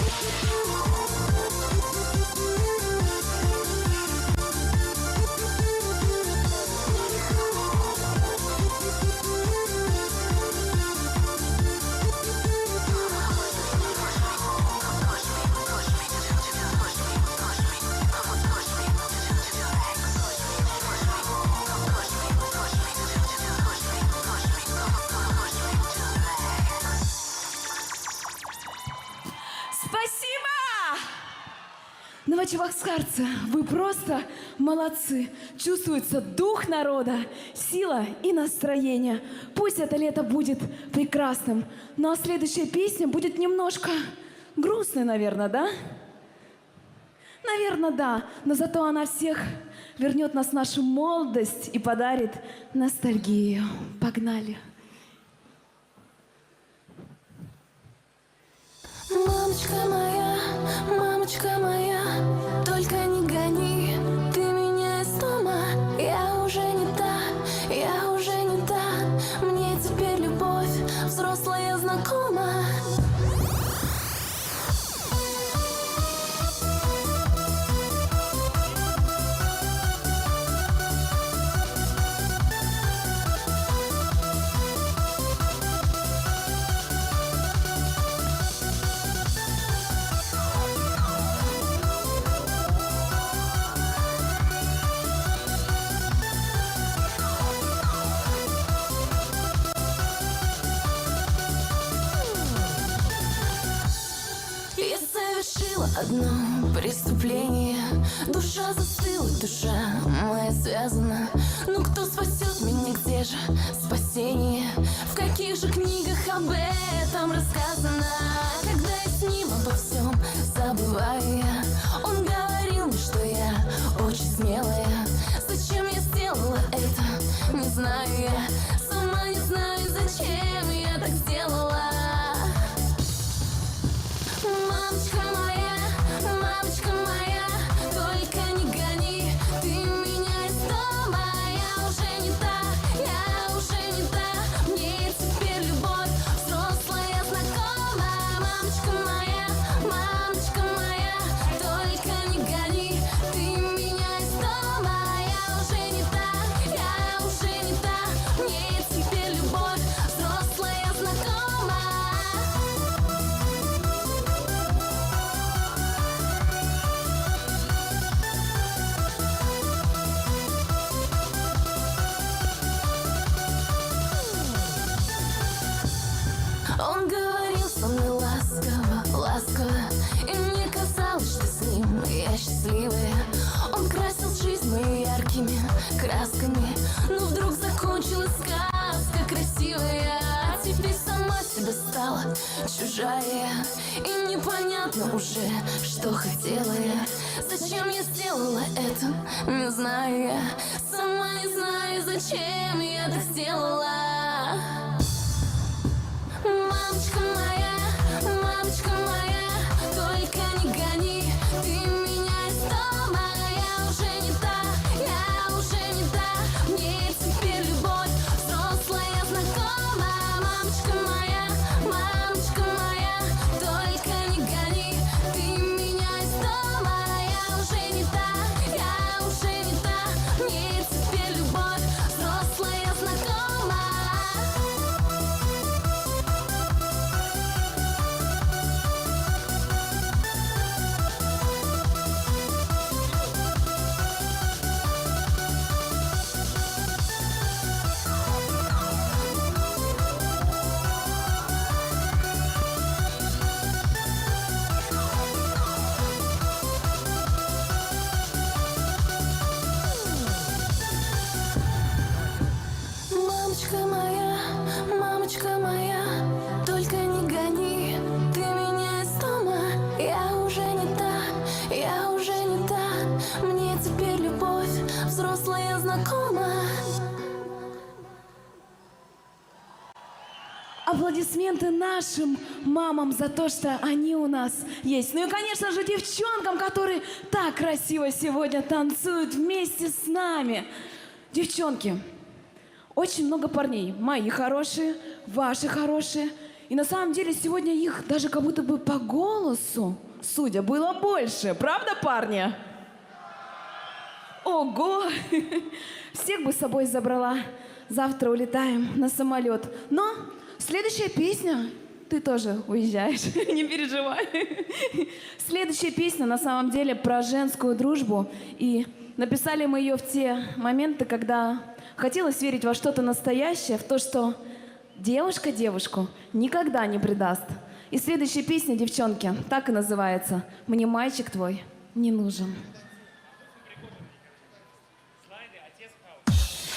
новочебоксарцы, вы просто молодцы. Чувствуется дух народа, сила и настроение. Пусть это лето будет прекрасным, но следующая песня будет немножко грустной, наверное, да? Наверное, да, но зато она всех вернет нас в нашу молодость и подарит ностальгию. Погнали. Мамочка моя, только не гони ты меня из дома. Я уже не та, я уже не та. Мне теперь любовь взрослая знакома. Одно преступление. Душа застыла, душа моя связана. Ну кто спасет меня, где же спасение? В каких же книгах об этом рассказано? Когда я с ним обо всем забываю я, он говорил мне, что я очень смелая. Зачем я сделала это, не знаю я. Сама не знаю, зачем я так сделала. Мамочка моя, только не гони ты меня из дома. Я уже не та, я уже не та. Мне теперь любовь взрослая знакома. Мамочка моя, только не гони ты меня из дома. Я уже не та, я уже не та. Мне теперь любовь взрослая знакома. Он говорил со мной ласково, ласково, и мне казалось, что с ним я счастливая. Он красил жизнь мою яркими красками, но вдруг закончилась сказка красивая. А теперь сама себе стала чужая, и непонятно уже, что хотела я. Зачем я сделала это, не знаю я. Сама не знаю, зачем я так сделала. Мамочка моя, только не гони ты меня из дома. Я уже не та, я уже не та. Мне теперь любовь взрослая знакома. Мамочка моя, только не гони ты меня из дома. Я уже не та, я уже не та. Мне теперь любовь взрослая знакома. Мамочка моя, только не гони ты меня из дома. Я уже не та, я уже не та. Мне теперь любовь взрослая знакома. Аплодисменты нашим мамам за то, что они у нас есть. Ну и, конечно же, девчонкам, которые так красиво сегодня танцуют вместе с нами. Девчонки, очень много парней. Мои хорошие, ваши хорошие. И на самом деле сегодня их даже как будто бы по голосу, судя, было больше. Правда, парни? Ого! Всех бы с собой забрала. Завтра улетаем на самолет. Но следующая песня... Ты тоже уезжаешь, не переживай. Следующая песня на самом деле про женскую дружбу. И написали мы ее в те моменты, когда хотелось верить во что-то настоящее, в то, что девушка девушку никогда не предаст. И следующая песня, девчонки, так и называется «Мне мальчик твой не нужен.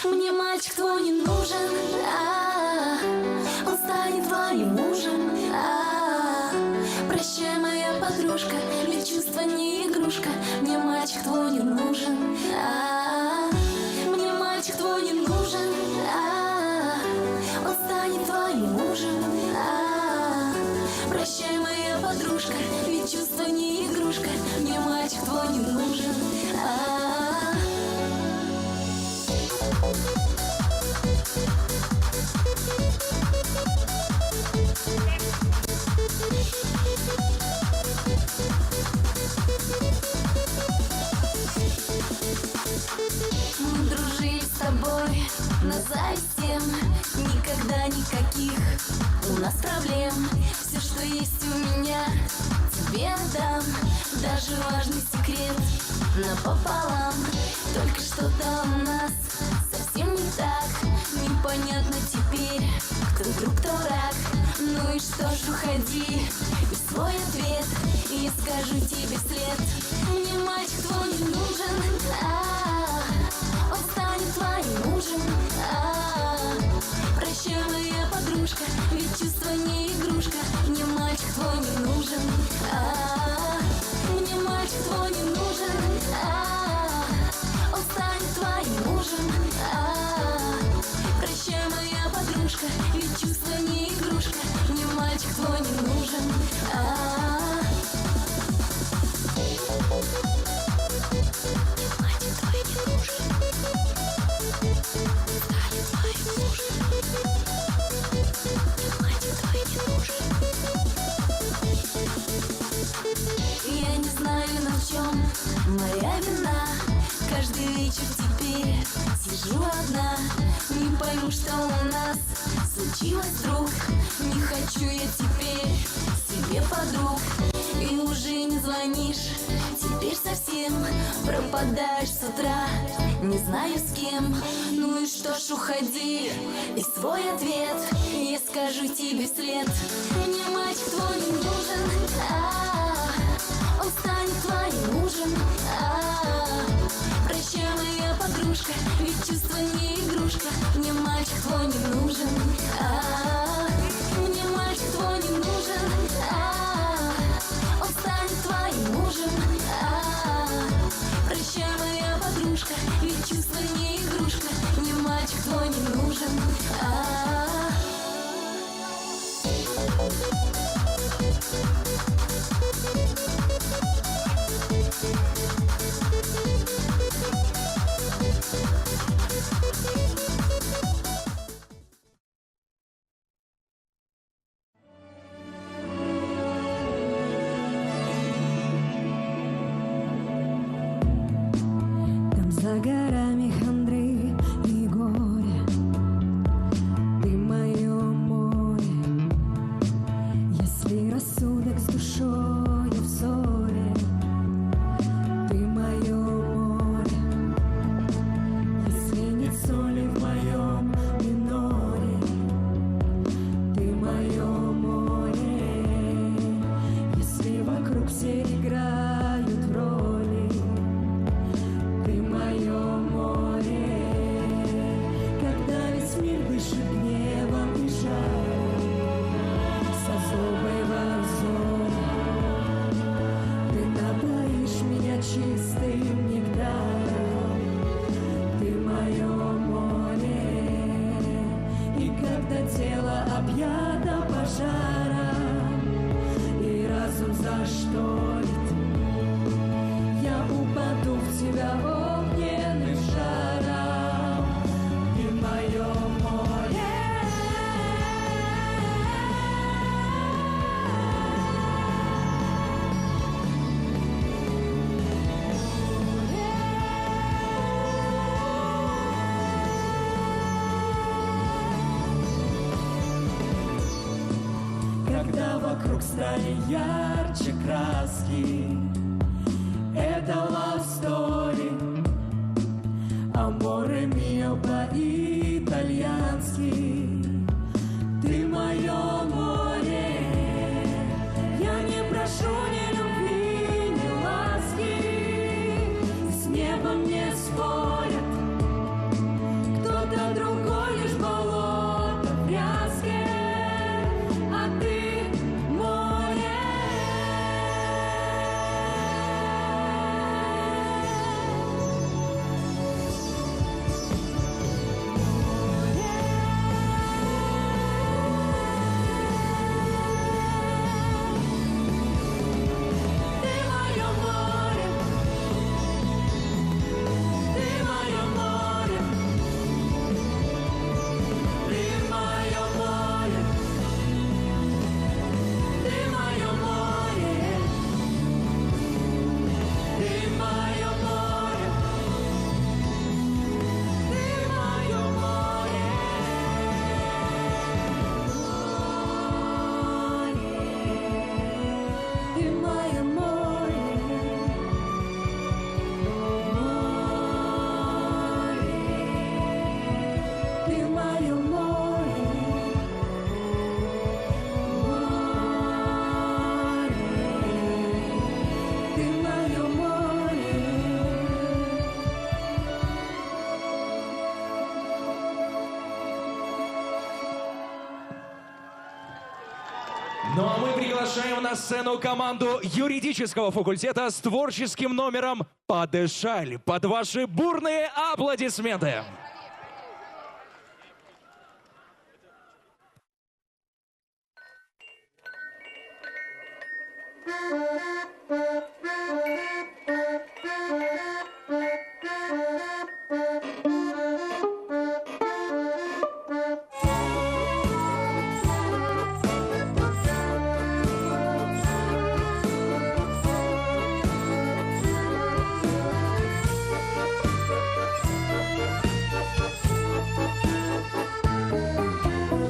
Мне мальчик твой не нужен, он станет твоим мужем. Прощай, моя подружка, ведь чувство не игрушка. Мне мальчик твой не нужен, мне мальчик твой не нужен, он станет твоим мужем. Прощай, моя подружка, ведь чувство не игрушка. Мне мальчик твой не нужен. Мы дружили с тобой, но завистем никогда никаких у нас проблем. Все, что есть у меня, тебе отдам. Даже важный секрет напополам. Только что-то у нас совсем не так. Непонятно теперь, кто друг, кто враг. Ну и что ж, уходи, и свой ответ я скажу тебе вслед. Мне мальчик твой не нужен, он станет твоим мужем. Прощай, моя подружка, ведь чувство не игрушка. Мне мальчик твой не нужен, мне мальчик твой не нужен, он станет твоим мужем. Прощай, моя подружка, ведь чувство не игрушка. Мне мальчик твой не нужен. Я не знаю, на чем моя вина. Каждый вечер теперь сижу одна. Не пойму, что у нас случилось вдруг. Не хочу я теперь себе подруг. И уже не звонишь, теперь совсем пропадаешь с утра, не знаю с кем. Ну и что ж, уходи, и свой ответ я скажу тебе вслед. Мне мальчик твой не нужен, он станет твоим мужем. Прощай, моя подружка, ведь чувство не игрушка. Мне мальчик твой не нужен, мне мальчик твой не нужен, он станет твоим мужем. Прощай, моя подружка, ведь чувство не игрушка. Мне мальчик твой не нужен. Там за горами хандры и горе, ты мое море. Если рассудок с душою в ссоре, ты мое море. Если нет соли в моем миноре, ты мое море. Если вокруг все играют роли, ты мое море. Когда весь мир дышит гневом и жаром, со злобой во взоре, ты напоишь меня чистым нектаром. Ты мое море. И когда тело объято пожаром и разум зашторит, я упаду в тебя огненным шаром. Ты мое море. Когда вокруг стали ярче краски, это love story, amore mio по-итальянски. Ты мое море. Я не прошу ни любви, ни ласки, Ну а мы приглашаем на сцену команду юридического факультета с творческим номером «Подышали» под ваши бурные аплодисменты.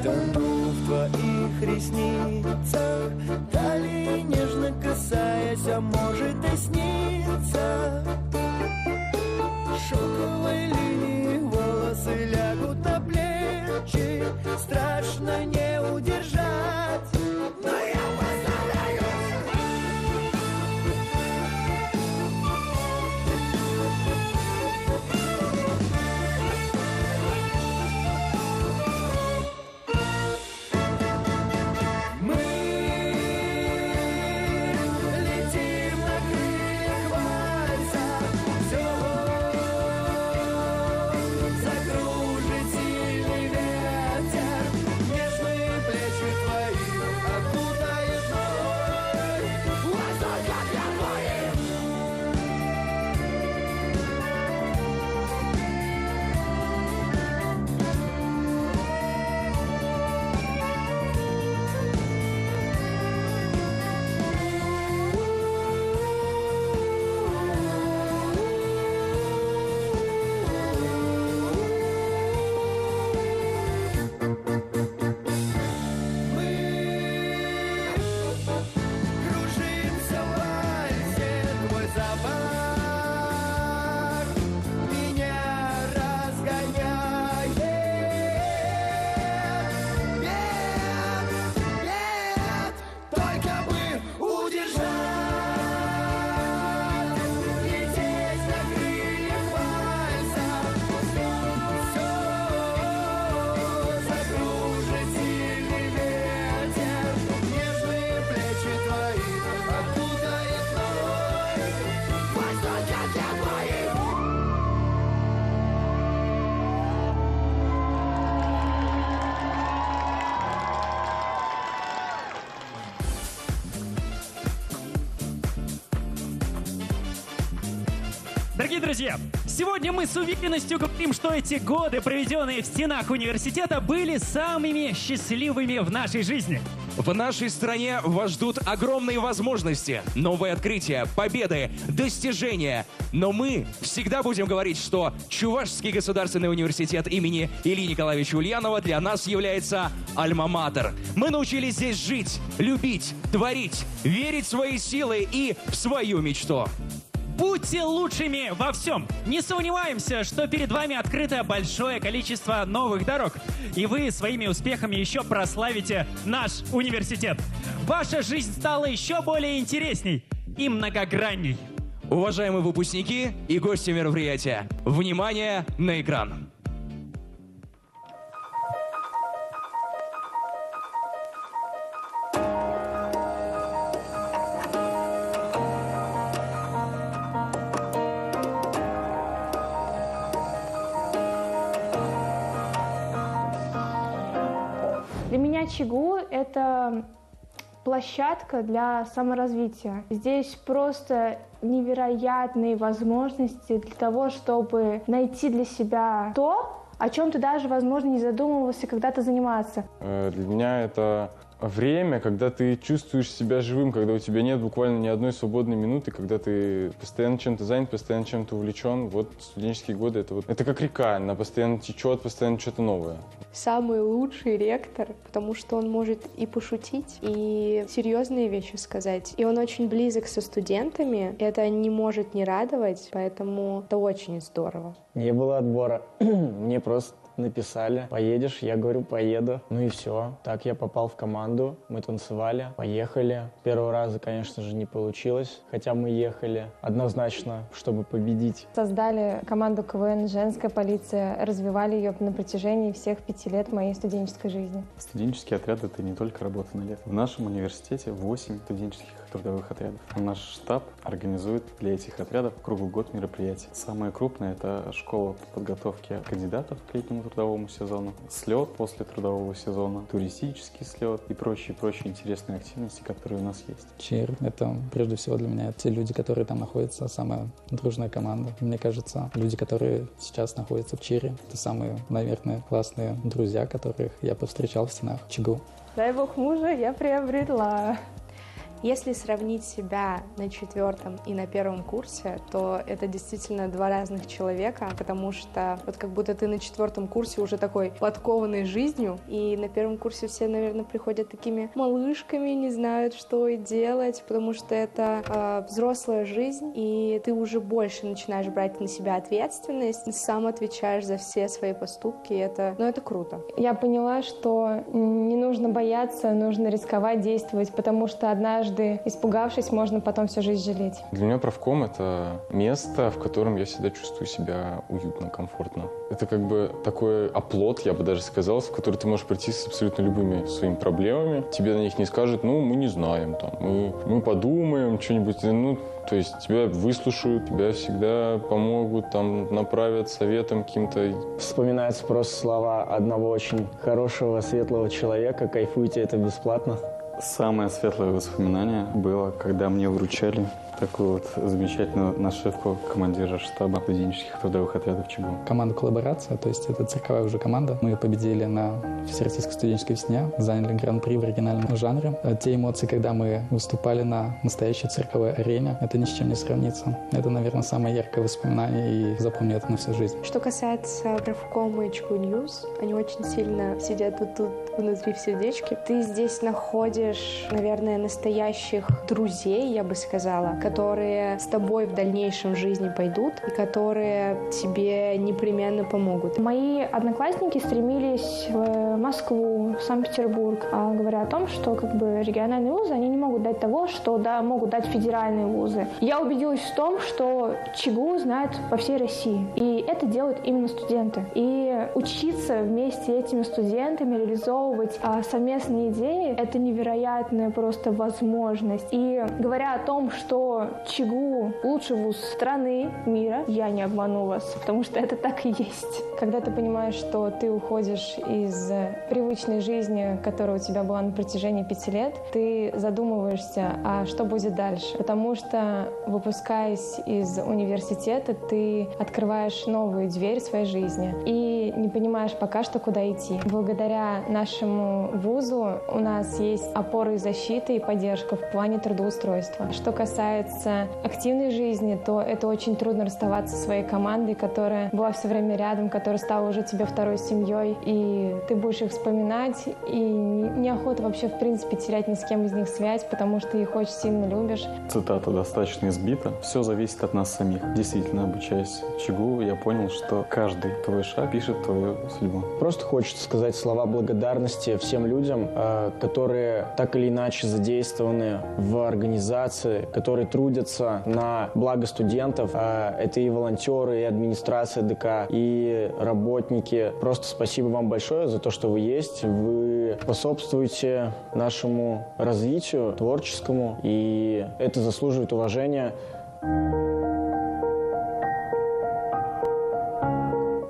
Тону в твоих ресницах, талии нежно касаясь, а может и снится. Шоковой линии волосы лягут на плечи, страшно не удержать, но я поздравляю. Мы летим на крыльях вальса, все закружит сильный ветер, нежные плечи твои окутает мой высоко для твоих. Кружимся в вальсе, твой запах меня разгоняет. Нет, только бы удержать, лететь на крыльях вальса, все закружит сильный ветер, нежные плечи твои окутает мной высоко для твоих. Дорогие друзья, сегодня мы с уверенностью говорим, что эти годы, проведенные в стенах университета, были самыми счастливыми в нашей жизни. В нашей стране вас ждут огромные возможности, новые открытия, победы, достижения. Но мы всегда будем говорить, что Чувашский государственный университет имени Ильи Николаевича Ульянова для нас является альма-матер. Мы научились здесь жить, любить, творить, верить в свои силы и в свою мечту. Будьте лучшими во всем. Не сомневаемся, что перед вами открыто большое количество новых дорог. И вы своими успехами еще прославите наш университет. Ваша жизнь стала еще более интересней и многогранней. Уважаемые выпускники и гости мероприятия, внимание на экран. Для меня ЧГУ — это площадка для саморазвития. Здесь просто невероятные возможности для того, чтобы найти для себя то, о чем ты даже, возможно, не задумывался когда-то заниматься. Для меня это время, когда ты чувствуешь себя живым, когда у тебя нет буквально ни одной свободной минуты, когда ты постоянно чем-то занят, постоянно чем-то увлечен. Вот студенческие годы это как река, она постоянно течет, постоянно что-то новое. Самый лучший ректор, потому что он может и пошутить, и серьезные вещи сказать. И он очень близок со студентами, и это не может не радовать, поэтому это очень здорово. Не было отбора. Мне просто написали: поедешь? Я говорю: поеду. Ну и все. Так я попал в команду, мы танцевали, поехали. Первого раза, конечно же, не получилось, хотя мы ехали однозначно, чтобы победить. Создали команду КВН «Женская полиция», развивали ее на протяжении всех 5 лет моей студенческой жизни. Студенческий отряд — это не только работа на лето. В нашем университете 8 студенческих трудовых отрядов. Наш штаб организует для этих отрядов круглый год мероприятий. Самое крупное — это школа подготовки кандидатов к летнему трудовому сезону, слет после трудового сезона, туристический слет и прочие интересные активности, которые у нас есть. Чир — это прежде всего для меня те люди, которые там находятся, самая дружная команда. Мне кажется, люди, которые сейчас находятся в Чире, это самые, наверное, классные друзья, которых я повстречал в стенах ЧГУ. Дай бог мужа я приобрела. Если сравнить себя на 4-м и на 1-м курсе, то это действительно 2 разных человека, потому что вот как будто ты на 4-м курсе уже такой подкованный жизнью, и на 1-м курсе все, наверное, приходят такими малышками, не знают, что и делать, потому что это взрослая жизнь, и ты уже больше начинаешь брать на себя ответственность, сам отвечаешь за все свои поступки, и это круто. Я поняла, что не нужно бояться, нужно рисковать, действовать, потому что однажды, испугавшись, можно потом всю жизнь жалеть. Для меня правком — это место, в котором я всегда чувствую себя уютно, комфортно. Это как бы такой оплот, я бы даже сказал, в который ты можешь прийти с абсолютно любыми своими проблемами. Тебе на них не скажут: ну, мы не знаем, там, мы подумаем, что-нибудь, то есть тебя выслушают, тебя всегда помогут, там, направят советом каким-то. Вспоминаются просто слова одного очень хорошего, светлого человека: кайфуйте, это бесплатно. Самое светлое воспоминание было, когда мне вручали такую вот замечательную нашивку командира штаба студенческих трудовых отрядов ЧГУ. Команда «Коллаборация», то есть это цирковая уже команда. Мы победили на Всероссийской студенческой весне, заняли гран-при в оригинальном жанре. Те эмоции, когда мы выступали на настоящей цирковой арене, это ни с чем не сравнится. Это, наверное, самое яркое воспоминание, и запомню это на всю жизнь. Что касается правкома и ЧГУ Ньюс, они очень сильно сидят вот тут внутри в сердечке. Ты здесь находишь, наверное, настоящих друзей, я бы сказала, которые с тобой в дальнейшем жизни пойдут и которые тебе непременно помогут. Мои одноклассники стремились в Москву, в Санкт-Петербург, говоря о том, что региональные вузы, они не могут дать того, что могут дать федеральные вузы. Я убедилась в том, что ЧГУ знают по всей России, и это делают именно студенты. И учиться вместе с этими студентами, реализовывать совместные идеи — это невероятная просто возможность. И говоря о том, что ЧГУ — лучший вуз страны, мира, я не обману вас, потому что это так и есть. Когда ты понимаешь, что ты уходишь из привычной жизни, которая у тебя была на протяжении 5 лет, ты задумываешься, а что будет дальше? Потому что, выпускаясь из университета, ты открываешь новую дверь в своей жизни и не понимаешь пока что, куда идти. Благодаря нашему вузу у нас есть опора и защита, и поддержка в плане трудоустройства. Что касается активной жизни, то это очень трудно расставаться со своей командой, которая была все время рядом, которая стала уже тебе второй семьей, и ты будешь их вспоминать, и неохота вообще в принципе терять ни с кем из них связь, потому что их очень сильно любишь. Цитата достаточно избита. Все зависит от нас самих. Действительно, обучаясь в ЧГУ, я понял, что каждый твой шаг пишет твою судьбу. Просто хочется сказать слова благодарности всем людям, которые так или иначе задействованы в организации, которые трудятся на благо студентов. Это и волонтеры, и администрация ДК, и работники. Просто спасибо вам большое за то, что вы есть. Вы способствуете нашему развитию творческому, и это заслуживает уважения.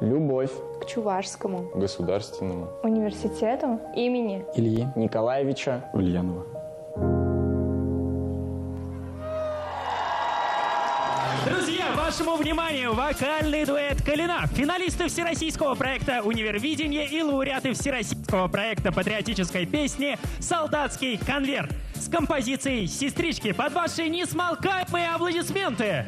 Любовь к Чувашскому государственному университету имени Ильи Николаевича Ульянова. Друзья, вашему вниманию вокальный дуэт «Калина». Финалисты всероссийского проекта «Универвидение» и лауреаты всероссийского проекта патриотической песни «Солдатский конверт» с композицией «Сестрички». Под ваши несмолкаемые аплодисменты!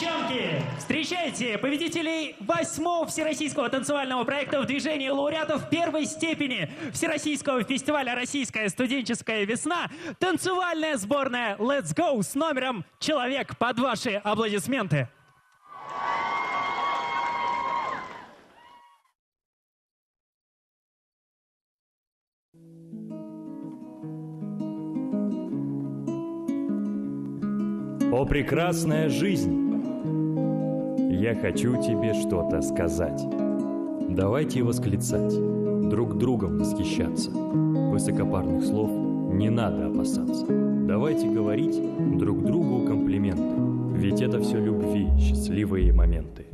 Девчонки, встречайте победителей 8-го всероссийского танцевального проекта в движении лауреатов первой степени Всероссийского фестиваля «Российская студенческая весна». Танцевальная сборная Let's Go с номером «Человек». Под ваши аплодисменты. О, прекрасная жизнь! Я хочу тебе что-то сказать. Давайте восклицать, друг другом восхищаться. Высокопарных слов не надо опасаться. Давайте говорить друг другу комплименты, ведь это все любви, счастливые моменты.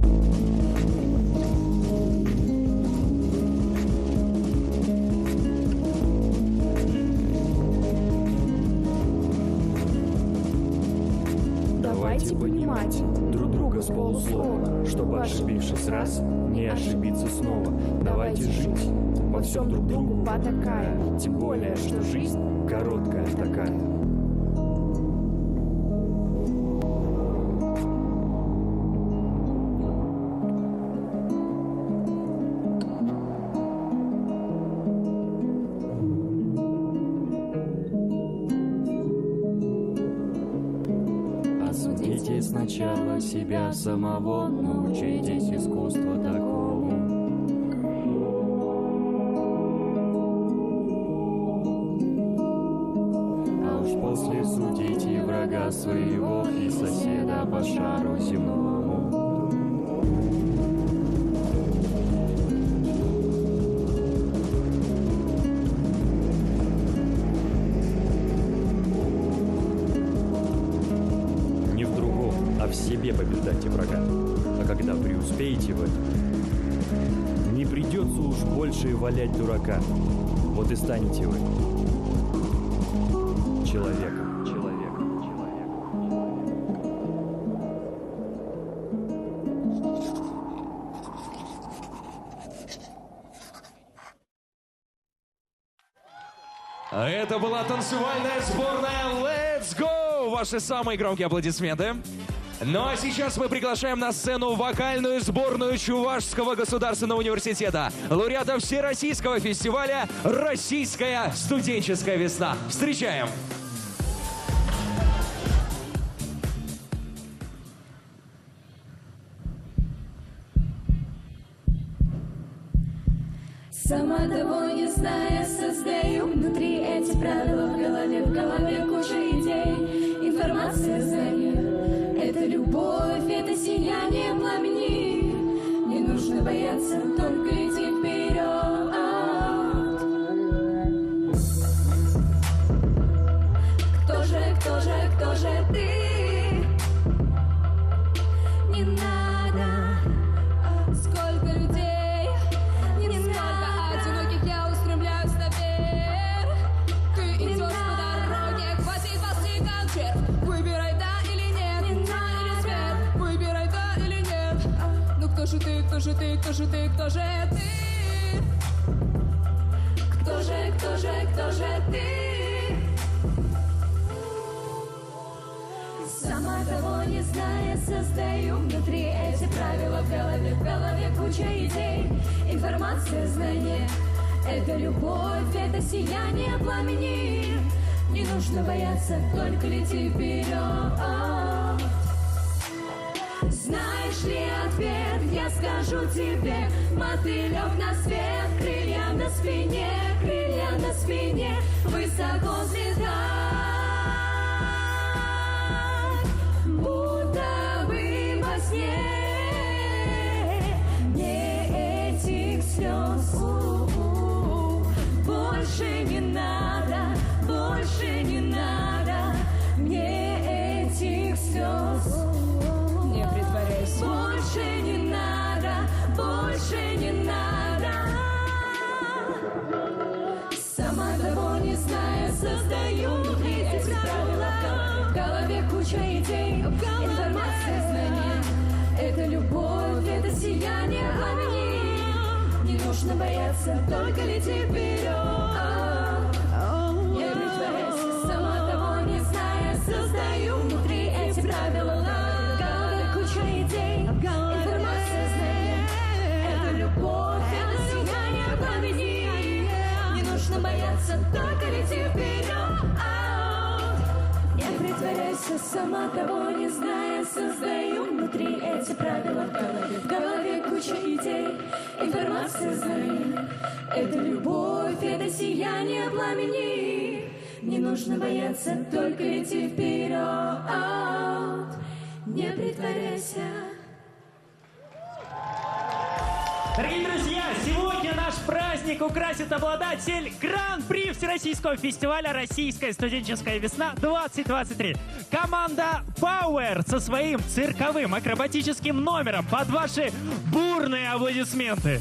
Давайте понимать друг друга с полуслова, чтобы, ошибившись раз, не ошибиться снова. Давайте жить, во всем друг другу потакая, тем более, что жизнь короткая такая. Осудите сначала себя самого, научитесь искусству такому. А уж после судите врага своего и соседа по шару земному. В себе побеждайте врага. А когда преуспеете в этом, не придется уж больше валять дурака. Вот и станете вы человеком. А это была танцевальная сборная Let's Go! Ваши самые громкие аплодисменты. Ну а сейчас мы приглашаем на сцену вокальную сборную Чувашского государственного университета, лауреата Всероссийского фестиваля «Российская студенческая весна». Встречаем! Сама того не зная, создаю внутри эти правила в голове куча идей, информация, знания. Это любовь, это сияние пламени. Не нужно бояться, только идти вперед. Кто же ты? Не надо. Сколько людей, несколько одиноких, я устремляюсь наверх. Ты идешь по дороге, хватит вас как червь. Выбирай да или нет, тьма или свет. Выбирай да или нет. Ну кто же ты, кто же ты, кто же ты, кто же ты? Кто же ты? Сама того не зная, создаю внутри эти правила в голове куча идей, информация, знания. Это любовь, это сияние пламени. Не нужно бояться, только лети вперед. Знаешь ли ответ, я скажу тебе. Мотылек на свет, крылья на спине, высоко взлетать. Будто бы во сне, мне этих слез больше не надо, мне этих слез. Не притворяйся. Больше не надо. Сама того не зная, создаю внутри эти правила в голове куча идей, информация, знания. Это любовь, это сияние пламени. Не нужно бояться, только лети вперед. Не притворяйся, сама того не зная, создаю внутри эти правила в голове куча бояться, только лети вперед. Не притворяйся, сама того не зная, создаю внутри эти правила в голове. В голове куча идей, информация знаний. Это любовь, это сияние пламени. Не нужно бояться, только лети вперед. Не притворяйся. Дорогие друзья, сегодня наш праздник украсит обладатель Гран-при Всероссийского фестиваля «Российская студенческая весна-2023». Команда Power со своим цирковым акробатическим номером под ваши бурные аплодисменты.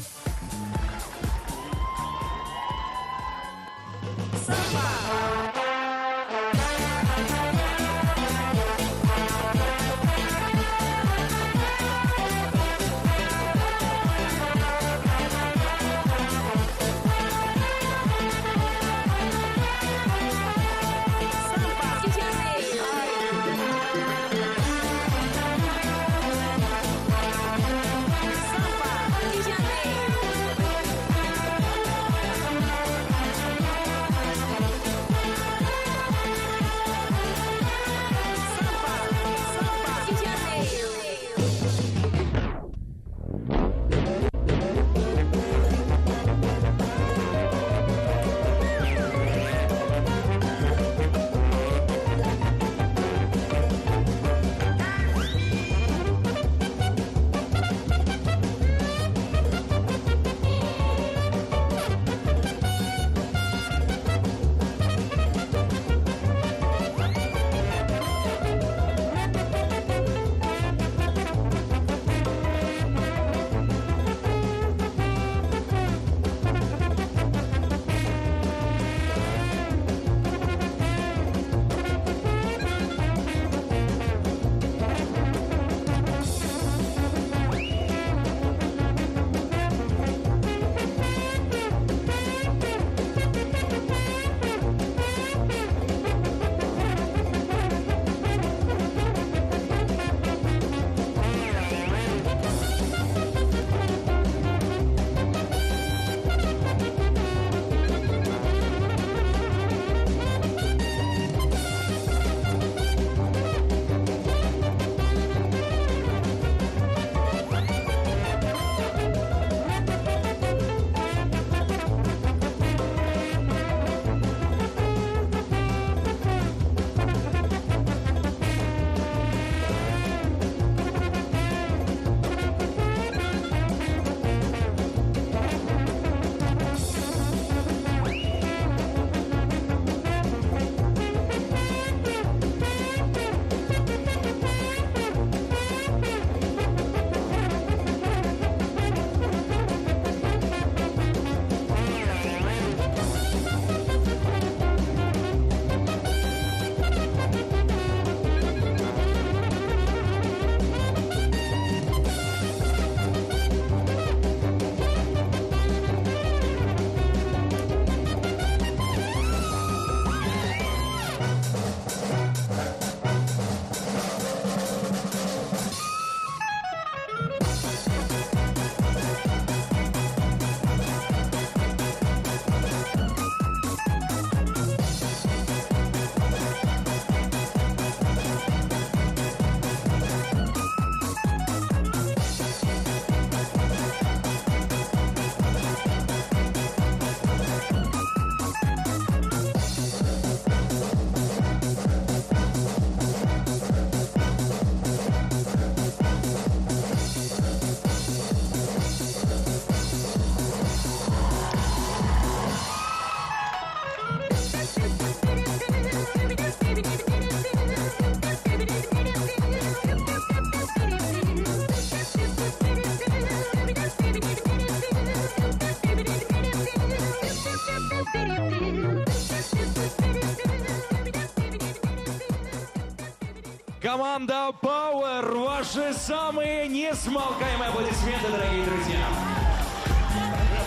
Команда Power, ваши самые несмолкаемые аплодисменты, дорогие друзья.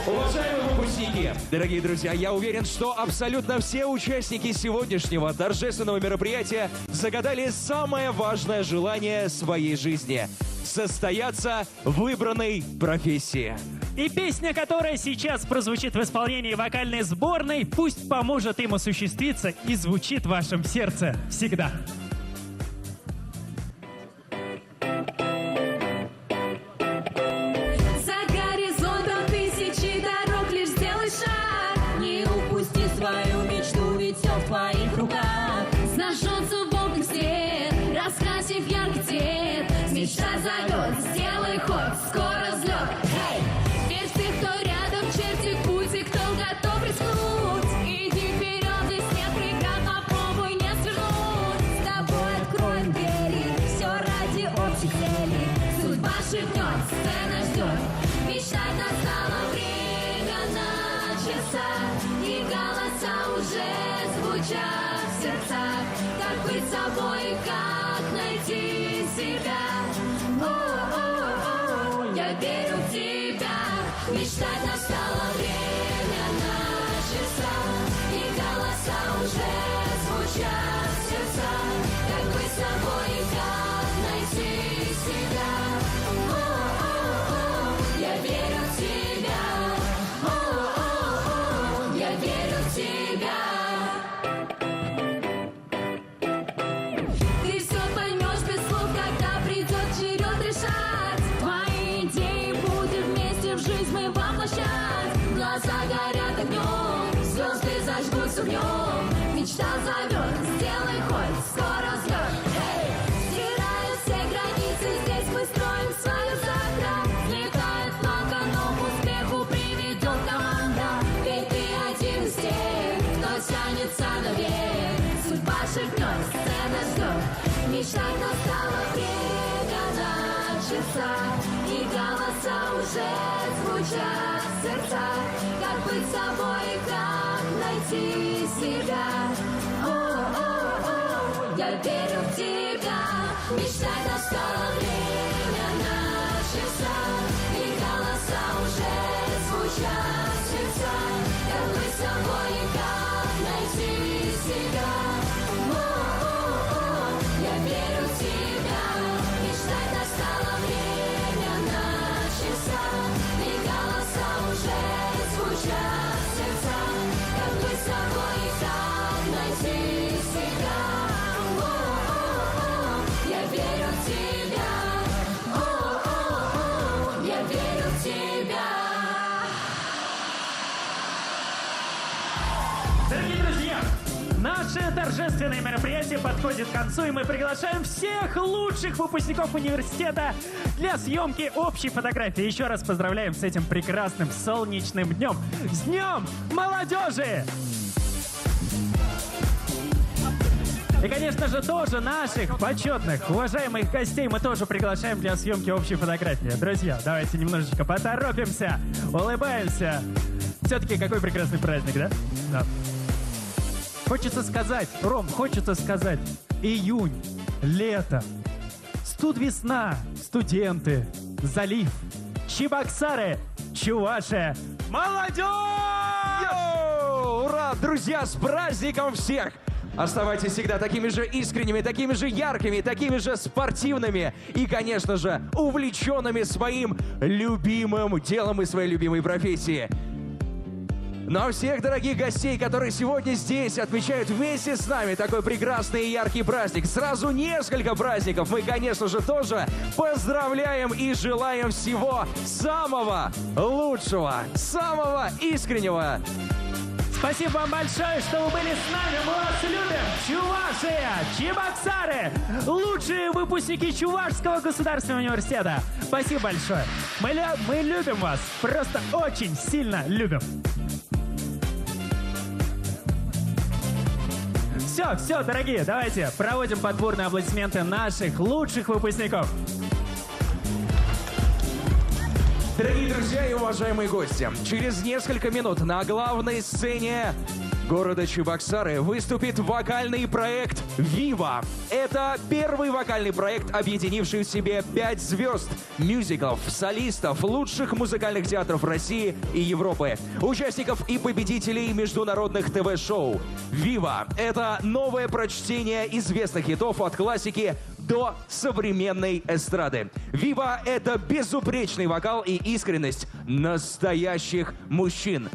Уважаемые выпускники, дорогие друзья, я уверен, что абсолютно все участники сегодняшнего торжественного мероприятия загадали самое важное желание своей жизни – состояться в выбранной профессии. И песня, которая сейчас прозвучит в исполнении вокальной сборной, пусть поможет им осуществиться и звучит в вашем сердце всегда. За горизонтом тысячи дорог лишь сделай шаг. Не упусти свою мечту, ведь все в твоих руках. Зажжется волн свет, раскрасив яркий цвет. Мечта зовет, сделай ход, скоро взлет. Эй! Верь в тех, кто рядом чертит путь, и кто готов рискнуть. Иди вперед, здесь нет преград, попробуй не свернуть. С тобой откроем двери, все ради общей цели. Судьба шепнет, сцена ждет. Мечтать настало время на часах, и голоса уже звучат в сердцах. Как быть собой и как найти себя? О-о-о, я верю в тебя. Мечтать настало время на часах, и голоса уже звучат в сердцах. Как быть собой и как найти себя? О-о-о, я верю в тебя. О-о-о, я верю в тебя. Ты все поймешь без слов, когда придет черед решать. Твои идеи будем вместе в жизнь мы воплощать. Глаза горят огнем, звезды зажгутся в нем. Мечта зовет, сделай ход, скоро взлет. Эй! Стирая все границы, здесь мы строим свое завтра. Взлетает много, но к успеху приведет команда. Ведь ты один из тех, кто тянется наверх. Судьба шепнет, сцена ждет. Мечтать настало время на часах, и голоса уже звучат в сердцах. Как быть собой и как найти себя? О-о-о, я верю в тебя. Мечтать настало время на часах, и голоса уже звучат в сердцах. Как быть собой и как найти себя? О-о-о, я верю в тебя. Мечтать настало время на часах, и голоса уже звучат в сердцах. Как быть собой и как найти себя? О-о-о, я верю в тебя. О-о-о, я верю в тебя. Дорогие друзья, наше торжественное мероприятие подходит к концу, и мы приглашаем всех лучших выпускников университета для съемки общей фотографии. Еще раз поздравляем с этим прекрасным солнечным днем. С Днем Молодежи! И, конечно же, тоже наших почетных, уважаемых гостей мы тоже приглашаем для съемки общей фотографии. Друзья, давайте немножечко поторопимся, улыбаемся. Все-таки какой прекрасный праздник, да? Да. Хочется сказать, Ром, хочется сказать, июнь, лето, студ весна, студенты, залив, Чебоксары, Чувашия, молодежь! Йоу! Ура, друзья, с праздником всех! Оставайтесь всегда такими же искренними, такими же яркими, такими же спортивными и, конечно же, увлеченными своим любимым делом и своей любимой профессией. Ну а всех дорогих гостей, которые сегодня здесь отмечают вместе с нами такой прекрасный и яркий праздник, сразу несколько праздников, мы, конечно же, тоже поздравляем и желаем всего самого лучшего, самого искреннего. Спасибо вам большое, что вы были с нами. Мы вас любим. Чувашия, Чебоксары, лучшие выпускники Чувашского государственного университета. Спасибо большое. Мы любим вас. Просто очень сильно любим. Все, дорогие, давайте проводим подборные аплодисменты наших лучших выпускников. Дорогие друзья и уважаемые гости, через несколько минут на главной сцене города Чебоксары выступит вокальный проект «Вива». Это первый вокальный проект, объединивший в себе 5 звезд, мюзиклов, солистов, лучших музыкальных театров России и Европы, участников и победителей международных ТВ-шоу. «Вива» — это новое прочтение известных хитов от классики до современной эстрады. «Вива» — это безупречный вокал и искренность настоящих мужчин.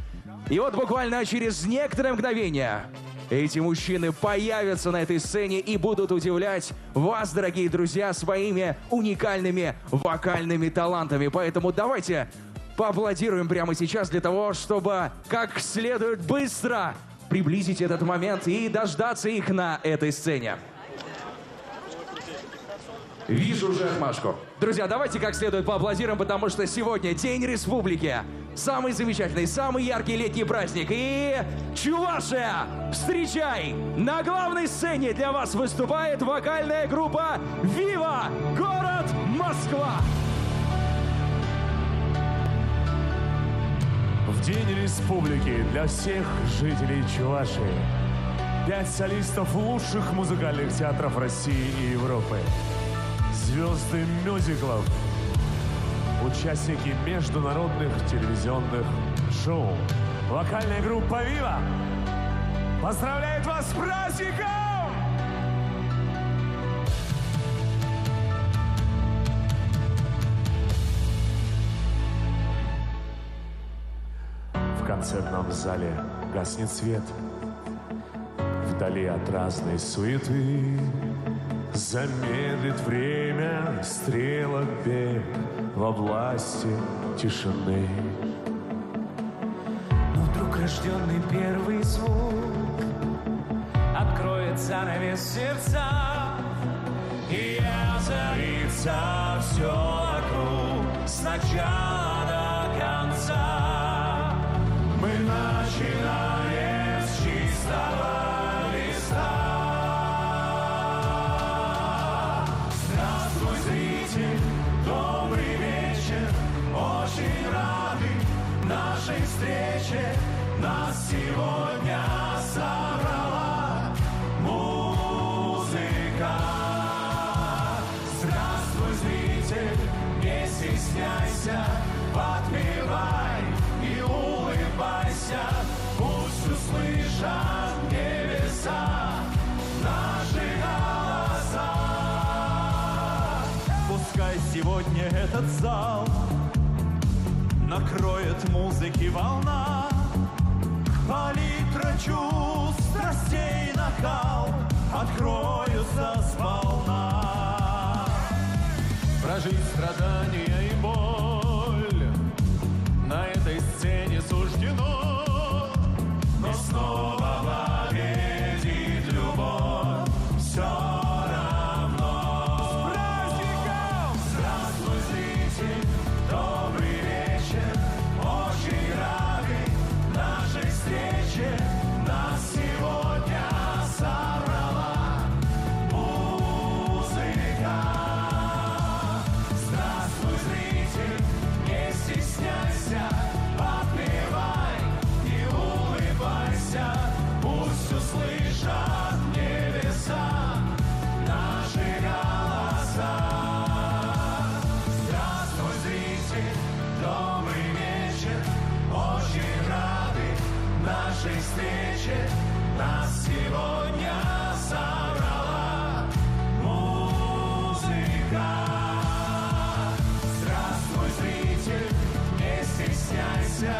И вот буквально через некоторое мгновение эти мужчины появятся на этой сцене и будут удивлять вас, дорогие друзья, своими уникальными вокальными талантами. Поэтому давайте поаплодируем прямо сейчас для того, чтобы как следует быстро приблизить этот момент и дождаться их на этой сцене. Вижу уже отмашку. Друзья, давайте как следует поаплодируем, потому что сегодня День Республики. Самый замечательный, самый яркий летний праздник. И Чувашия, встречай! На главной сцене для вас выступает вокальная группа «Вива! Город Москва!». В День Республики для всех жителей Чувашии 5 солистов лучших музыкальных театров России и Европы. Звезды мюзиклов, участники международных телевизионных шоу. Вокальная группа «Вива» поздравляет вас с праздником! В концертном зале гаснет свет. Вдали от разной суеты замедлит время стрелок бег во власти тишины. Но вдруг рожденный первый звук откроет занавес сердца, и озарится все вокруг с начала до конца. Мы начинаем с чистого листа. Здравствуй, зритель, добрый вечер. Очень рады нашей встрече. Нас сегодня собрала музыка. Здравствуй, зритель, не стесняйся, подпевай и улыбайся. Пусть услышат небеса наши голоса. Пускай сегодня этот зал накроет музыки волна, палитра чувств, страстей накал откроются сполна. Прожить страдания и боль на этой сцене суждено, но снова победит любовь все равно. С праздником! Здравствуй, зритель, добрый вечер. Очень рады нашей встрече. Нас сегодня собрала музыка. Здравствуй, зритель, не стесняйся, подпевай и улыбайся. Пусть услышат небеса наши голоса. Здравствуй, зритель, добрый вечер. Очень рады нашей встрече. Нас сегодня собрала музыка. Здравствуй, зритель, не стесняйся,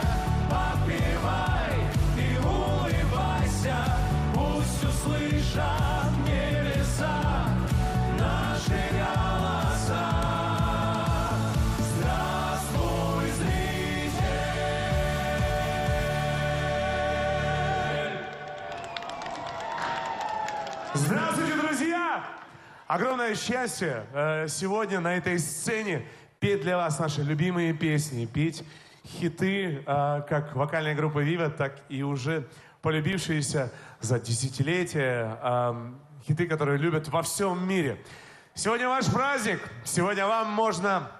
подпевай и улыбайся. Пусть услышат небеса наши голоса. Здравствуй, зритель. Здравствуйте, друзья! Огромное счастье сегодня на этой сцене петь для вас наши любимые песни, петь хиты как вокальная группа «Вива», так и уже полюбившиеся за десятилетия хиты, которые любят во всем мире. Сегодня ваш праздник, сегодня вам можно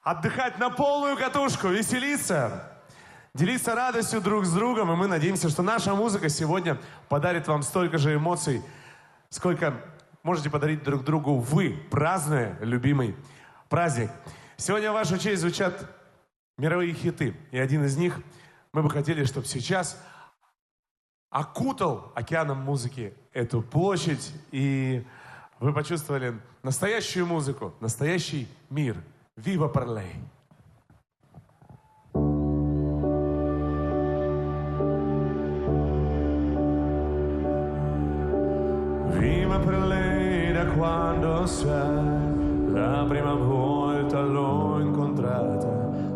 отдыхать на полную катушку, веселиться, делиться радостью друг с другом, и мы надеемся, что наша музыка сегодня подарит вам столько же эмоций, сколько можете подарить друг другу вы, празднуя любимый праздник. Сегодня в вашу честь звучат мировые хиты, и один из них мы бы хотели, чтобы сейчас окутал океаном музыки эту площадь и вы почувствовали настоящую музыку, настоящий мир. Viva per lei! Viva per lei da quando sai, la prima volta l'ho incontrata,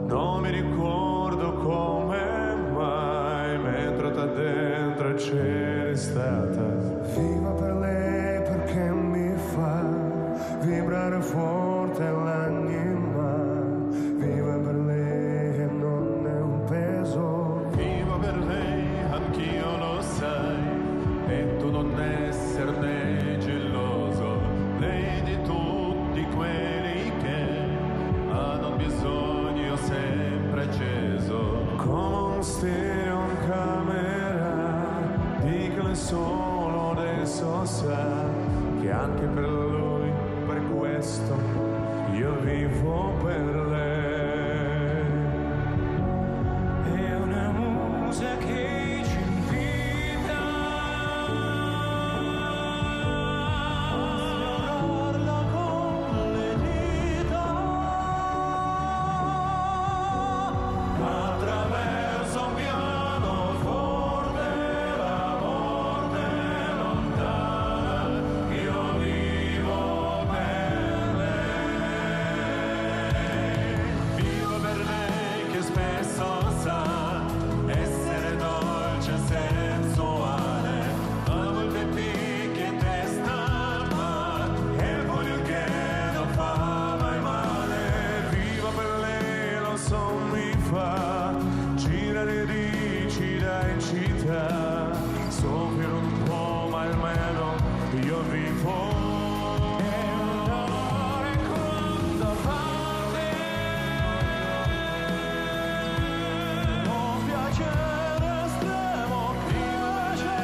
non mi ricordo come mai, mentre da dentro c'eri stata. Viva per lei perché mi fa vibrare forte l'anima. Viva per lei e non è un peso. Viva per lei, anch'io lo sai, e tu non esserne geloso. Lei di tutti quelli che hanno bisogno sempre acceso. Come un stereo in camera, dicono solo adesso sa che anche per lui, per questo, io vivo per lei. È una musa che ci invita a sfiorarla con le dita attraverso un pianoforte, la morte lontana. Io vivo per lei. Vivo per lei che spesso sa essere dolce e sensuale, a volte picchia in testa, ma è il pugno che non fa mai male. Vivo per lei, lo so mi fa girare di città in città, soffrire un po' ma almeno io vivo. È un amore quando parte, un piacere estremo invece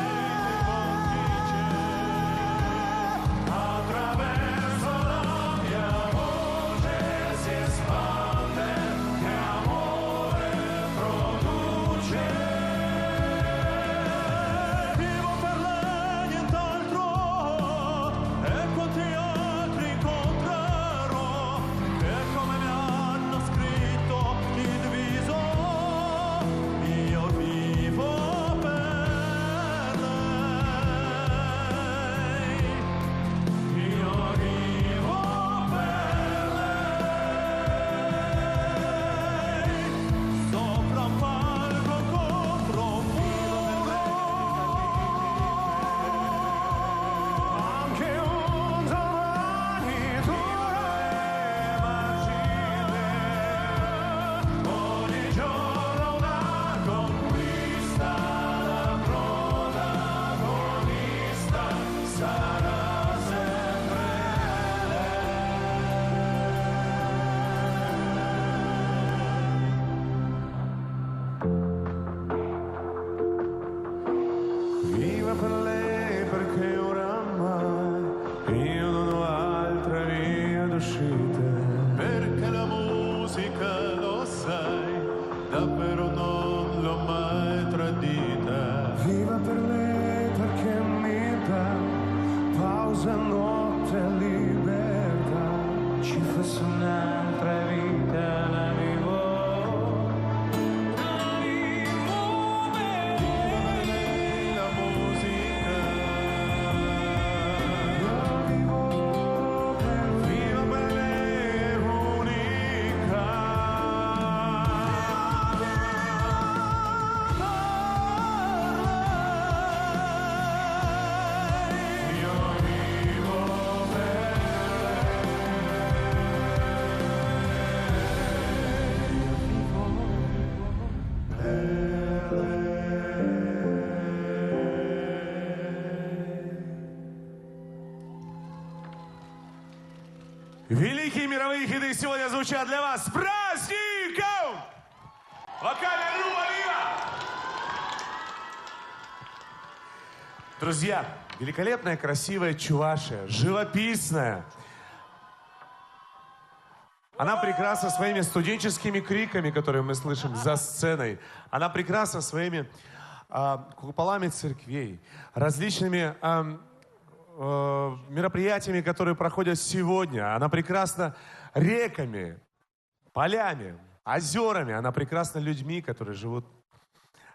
attraverso la mia voce si espande e amore produce. Vivo per lei, nient'altro, e quanti altri incontrerò che come mi hanno scritto in viso. Io vivo per lei. Io vivo per lei. Sopra un palco contro un muro, anche un domani tu immagine. Ogni giorno una conquista, la protagonista sarà sempre Viva per lei perché oramai io non ho altra via d'uscita. Perché la musica, lo sai, davvero non l'ho mai tradita. Viva per lei perché mi dà pausa, notte e libertà. Ci fosse un'altra vita, la vivo. La vivo per lei, la musica. La vivo per lei. Viva per lei è unica. Io vivo per Великие мировые хиты сегодня звучат для вас. С праздником! Вокальная группа «Вива». Друзья, великолепная, красивая Чувашия, живописная. Она прекрасна своими студенческими криками, которые мы слышим за сценой. Она прекрасна своими куполами церквей, различными мероприятиями, которые проходят сегодня. Она прекрасна реками, полями, озерами. Она прекрасна людьми, которые живут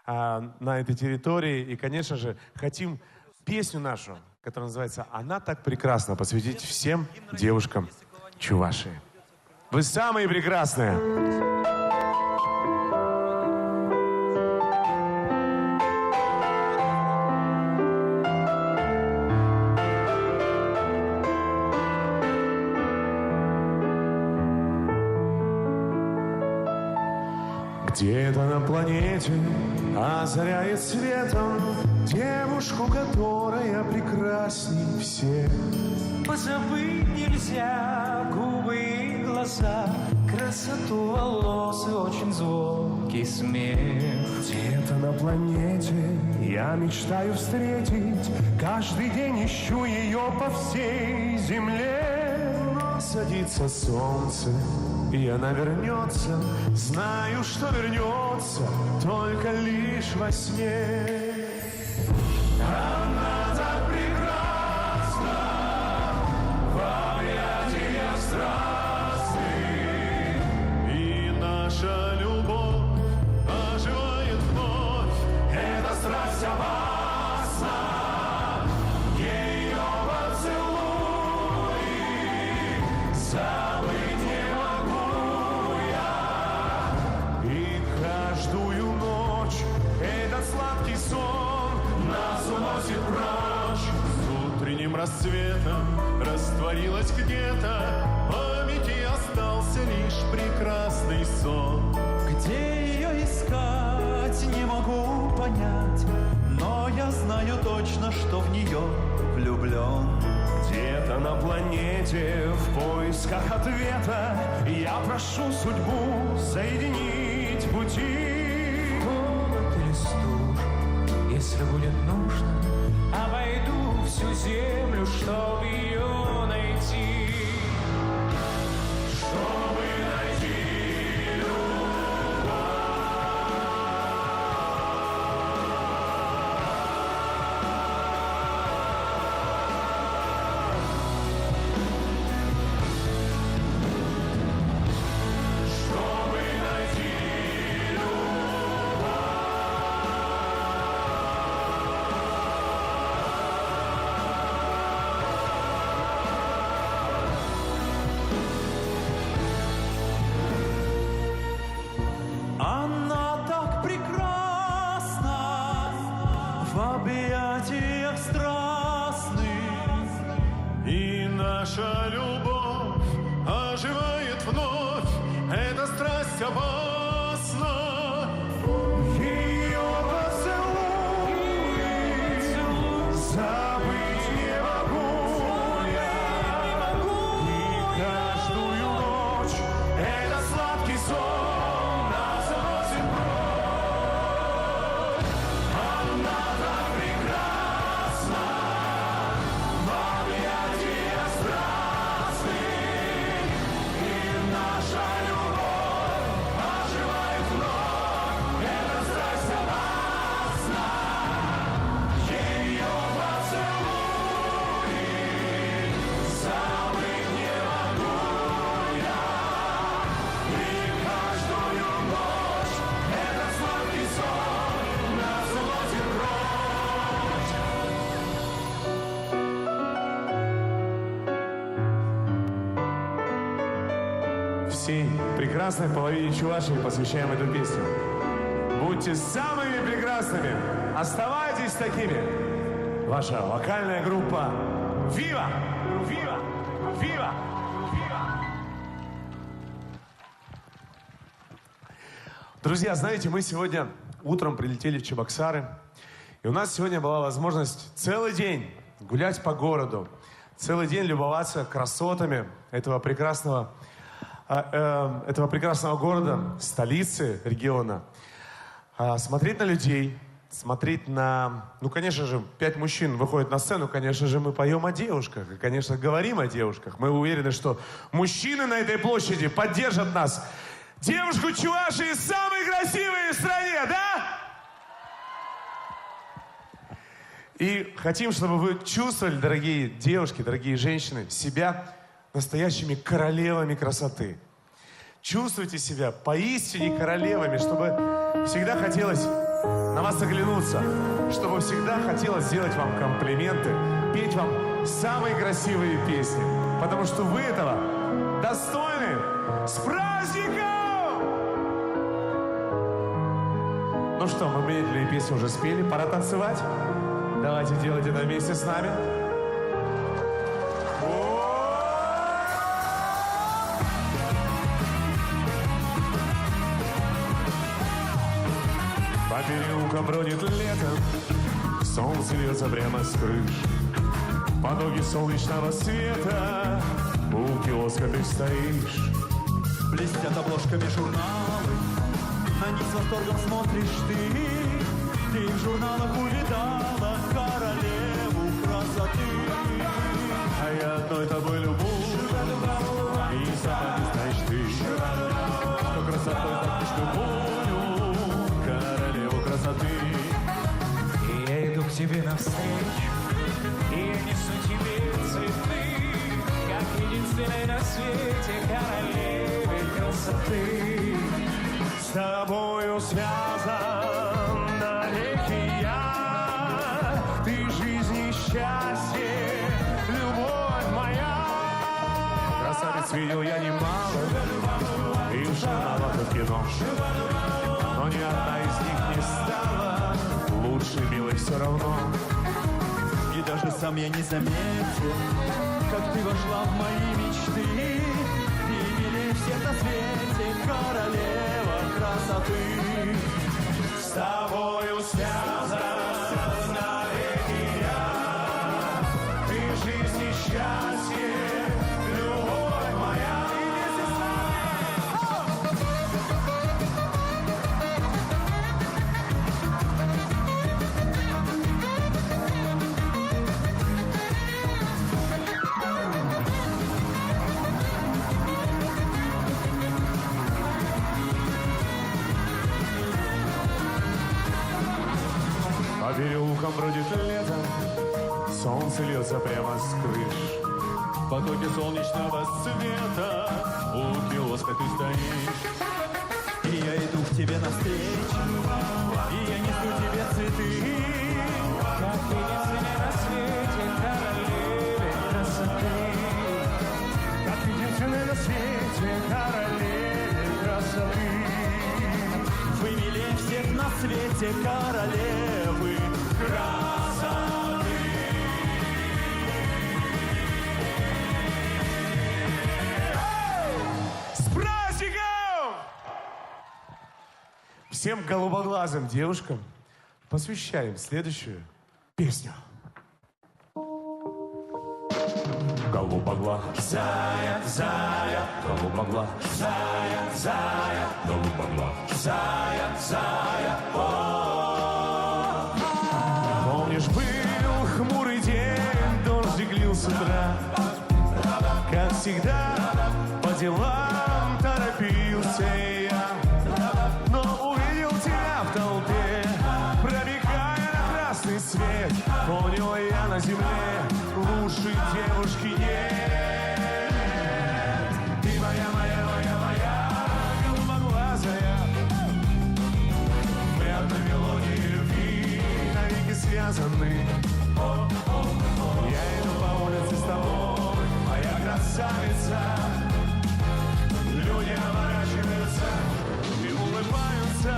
на этой территории. И, конечно же, хотим песню нашу, которая называется «Она так прекрасна», посвятить всем девушкам Чувашии. Вы самые прекрасные! Где-то на планете озаряет светом девушку, которая прекрасней всех. Позабыть нельзя губы и глаза, красоту волос и очень звонкий смех. Где-то на планете я мечтаю встретить, каждый день ищу ее по всей земле. Садится солнце, и она вернется. Знаю, что вернется, только лишь во сне. Она так прекрасна в объятиях страстных, И наша любовь оживает вновь. эта страсть опасна. Ее поцелуй забыть не могу я. И каждую ночь этот сладкий сон Нас уносит прочь. с утренним рассветом растворилась где-то. В памяти остался лишь прекрасный сон. Где ее искать, не могу понять, но я знаю точно, что в нее влюблен. Где-то на планете в поисках ответа я прошу судьбу соединить пути. Холод или стуж, если будет нужно, обойду всю землю, чтобы ее найти. Чтобы найти Она так прекрасна в объятиях страстных, И наша любовь оживает вновь. Эта страсть опасна. ее поцелуй забыть не могу я. И каждую ночь Это сладкий сон нас уносит прочь. Она так прекрасна в объятиях страстных, и наша любовь оживает вновь. Эта страсть опасна. Ее поцелуй забыть не могу я. И каждую ночь этот сладкий сон нас уносит прочь. Всей прекрасной половине Чувашии посвящаем эту песню. Будьте самыми прекрасными, оставайтесь такими. Ваша вокальная группа «Вива! Вива! Вива! Вива!» Друзья, знаете, мы сегодня утром прилетели в Чебоксары, и у нас сегодня была возможность целый день гулять по городу, целый день любоваться красотами этого прекрасного города, столицы региона, смотреть на людей, смотреть на... Ну, конечно же, 5 мужчин выходят на сцену, конечно же, мы поем о девушках, и, конечно, говорим о девушках. Мы уверены, что мужчины на этой площади поддержат нас. Девушку Чувашии самые красивые в стране, да? И хотим, чтобы вы чувствовали, дорогие девушки, дорогие женщины, себя настоящими королевами красоты. Чувствуйте себя поистине королевами, чтобы всегда хотелось на вас оглянуться, чтобы всегда хотелось сделать вам комплименты, петь вам самые красивые песни, потому что вы этого достойны. С праздником! Ну что, мы медленные песни уже спели, пора танцевать. Давайте делать это вместе с нами. По переулкам бродит лето, солнце льется прямо с крыш. Потоки солнечного света, у киоска ты стоишь. Блестят обложками журналы, на них с восторгом смотришь ты. Ты в журналах увидала королеву красоты. А я одной тобой любовь, и сама не знаешь ты, что красотой так любовью королеву красоты. И я иду к тебе навстречу, и я несу тебе цветы, как единственной на свете королеве красоты. С тобою связан навеки я, ты жизнь и счастье, любовь моя. Красавиц видел я немало, и в журналах, и в кино, но ни одна из них не стала лучше милой все равно. И даже сам я не заметил, как ты вошла в мои мечты. Ты милее всех на свете, королева красоты. С тобою связан навеки я, ты жизнь и счастье, любовь моя. По переулкам бродит лето, солнце льется прямо с крыш. Потоки солнечного света, у киоска ты стоишь. И я иду к тебе навстречу, и я несу тебе цветы, как единственной на свете королеве красоты. Как единственной на свете королеве красоты. Вы милее всех на свете королевы красоты. С праздником! Всем голубоглазым девушкам посвящаем следующую песню. Голубоглазая, зая, голубоглазая, зая, голубоглазая, зая, о. Помнишь, был хмурый день, дождик лил с утра. Как всегда, по делам торопился я, но увидел тебя в толпе, пробегая на красный свет. Понял я на земле, лучшей девушки нет. Ты моя, моя, моя, моя, голубоглазая. Мы одной мелодией любви навеки связаны. Я иду по улице с тобой, моя красавица. Люди оборачиваются и улыбаются.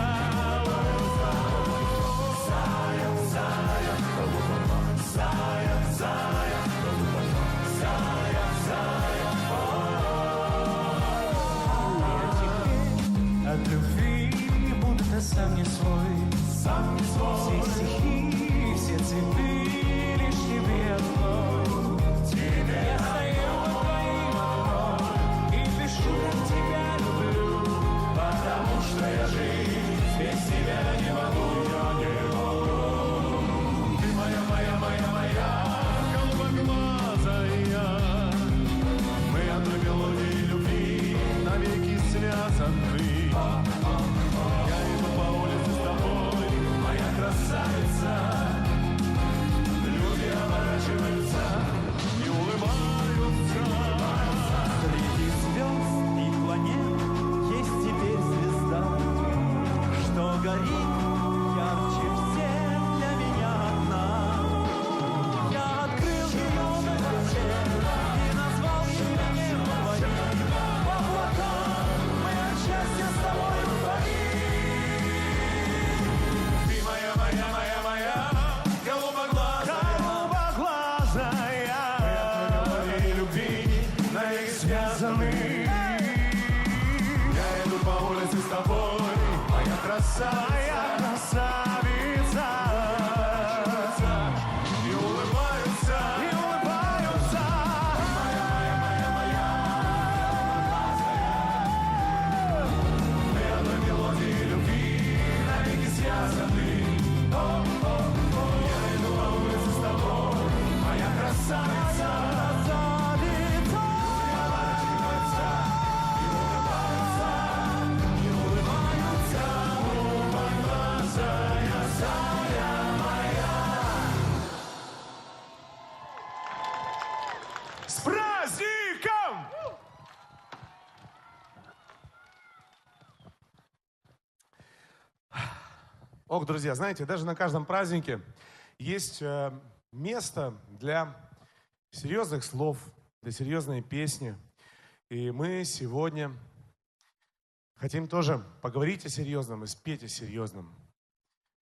Зая, зая, зая, зая, зая, зая, Я теперь от любви будто сам не свой. Все стихи, все цветы лишь тебе одной. Я стою под твоим окном и пишу, как тебя люблю, потому что я жизнь Ох, друзья, знаете, даже на каждом празднике есть место для серьезных слов, для серьезной песни. И мы сегодня хотим тоже поговорить о серьезном и спеть о серьезном.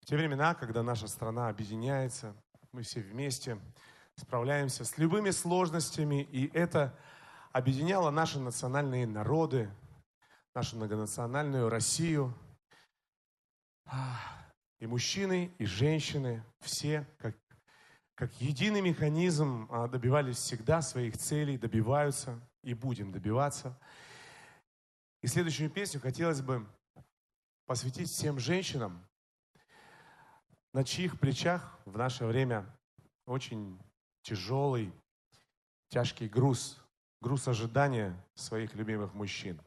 В те времена, когда наша страна объединяется, мы все вместе справляемся с любыми сложностями, и это объединяло наши национальные народы, нашу многонациональную Россию. И мужчины, и женщины, все как единый механизм добивались всегда своих целей, добиваются и будем добиваться. И следующую песню хотелось бы посвятить всем женщинам, на чьих плечах в наше время очень тяжелый, тяжкий груз ожидания своих любимых мужчин.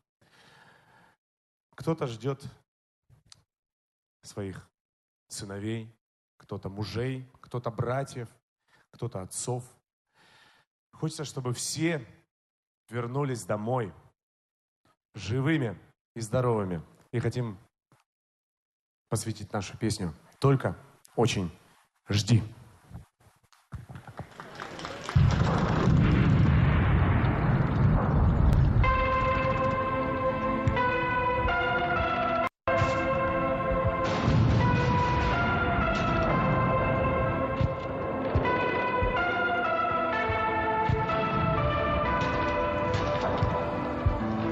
Кто-то ждет своих сыновей, кто-то мужей, кто-то братьев, кто-то отцов. Хочется, чтобы все вернулись домой живыми и здоровыми. И хотим посвятить нашу песню «Только очень жди».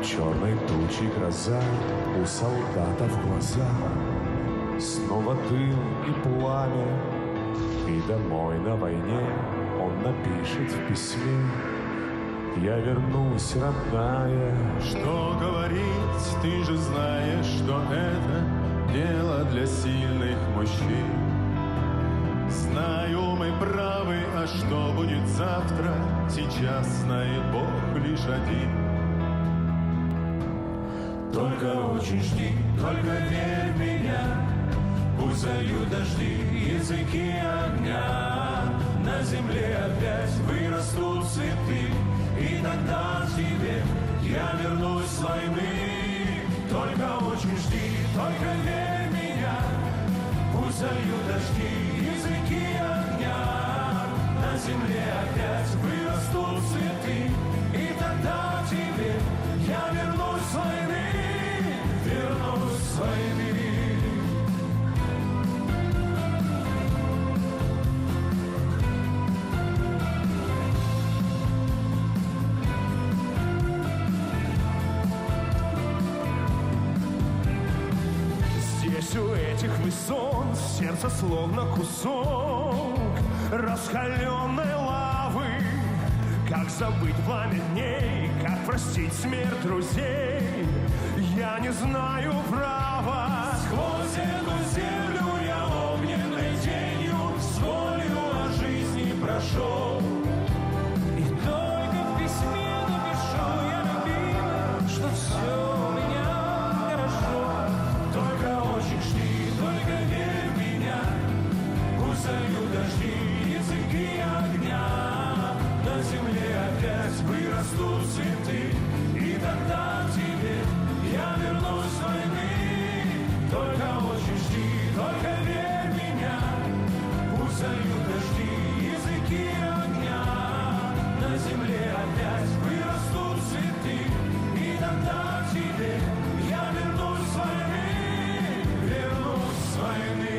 Черной тучи гроза, у солдата в глазах снова дым и пламя, и домой на войне он напишет в письме: я вернусь, родная. Что говорить, ты же знаешь, что это дело для сильных мужчин. Знаю, мы правы, а что будет завтра, сейчас знает Бог лишь один. Только очень жди, только верь в меня. Пусть зальют дожди, языки огня. На земле опять вырастут цветы, и тогда к тебе я вернусь с войны. Только очень жди, только верь в меня. Пусть зальют дожди, языки огня. На земле опять вырастут цветы, и тогда к тебе я вернусь с войны. Вернусь с войны. Здесь у этих высот сердце словно кусок раскаленной лавы. Как забыть пламя дней, как простить смерть друзей, я не знаю права. Сквозь эту землю я огненной тенью с волею о жизни прошел. И только в письме напишу я, любимый, что все у меня хорошо. Только очень жди, только верь в меня. Пусть зальют дожди, языки огня. На земле опять вырастут цветы, и тогда к тебе я вернусь с войны. Только очень жди, только верь в меня. Пусть зальют дожди, языки огня. На земле опять вырастут цветы, и тогда к тебе я вернусь с войны. Вернусь с войны.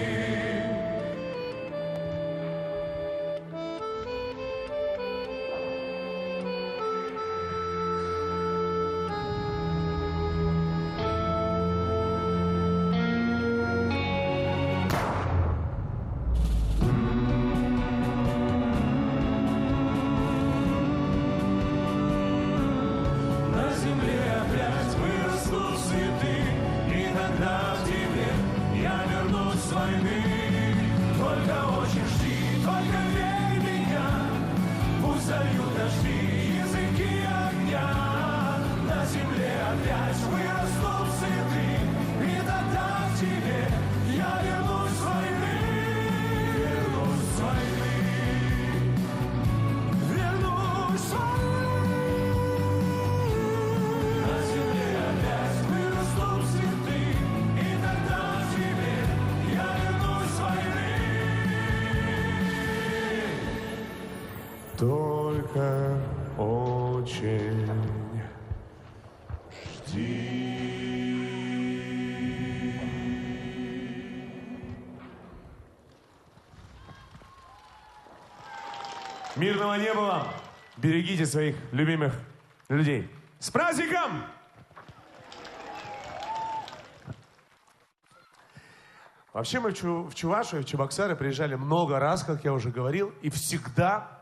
На земле опять вырастут цветы, и тогда к тебе я вернусь с войны. Только очень жди, только верь в меня. Пусть зальют дожди, языки огня. На земле опять вырастут цветы, и тогда к тебе я вернусь с войны. Вернусь с войны. Вернусь с войны. На земле опять вырастут цветы, и тогда к тебе я вернусь. только очень жди. Мирного неба вам! Берегите своих любимых людей. С праздником! Вообще мы в Чувашию, в Чебоксары приезжали много раз, как я уже говорил, и всегда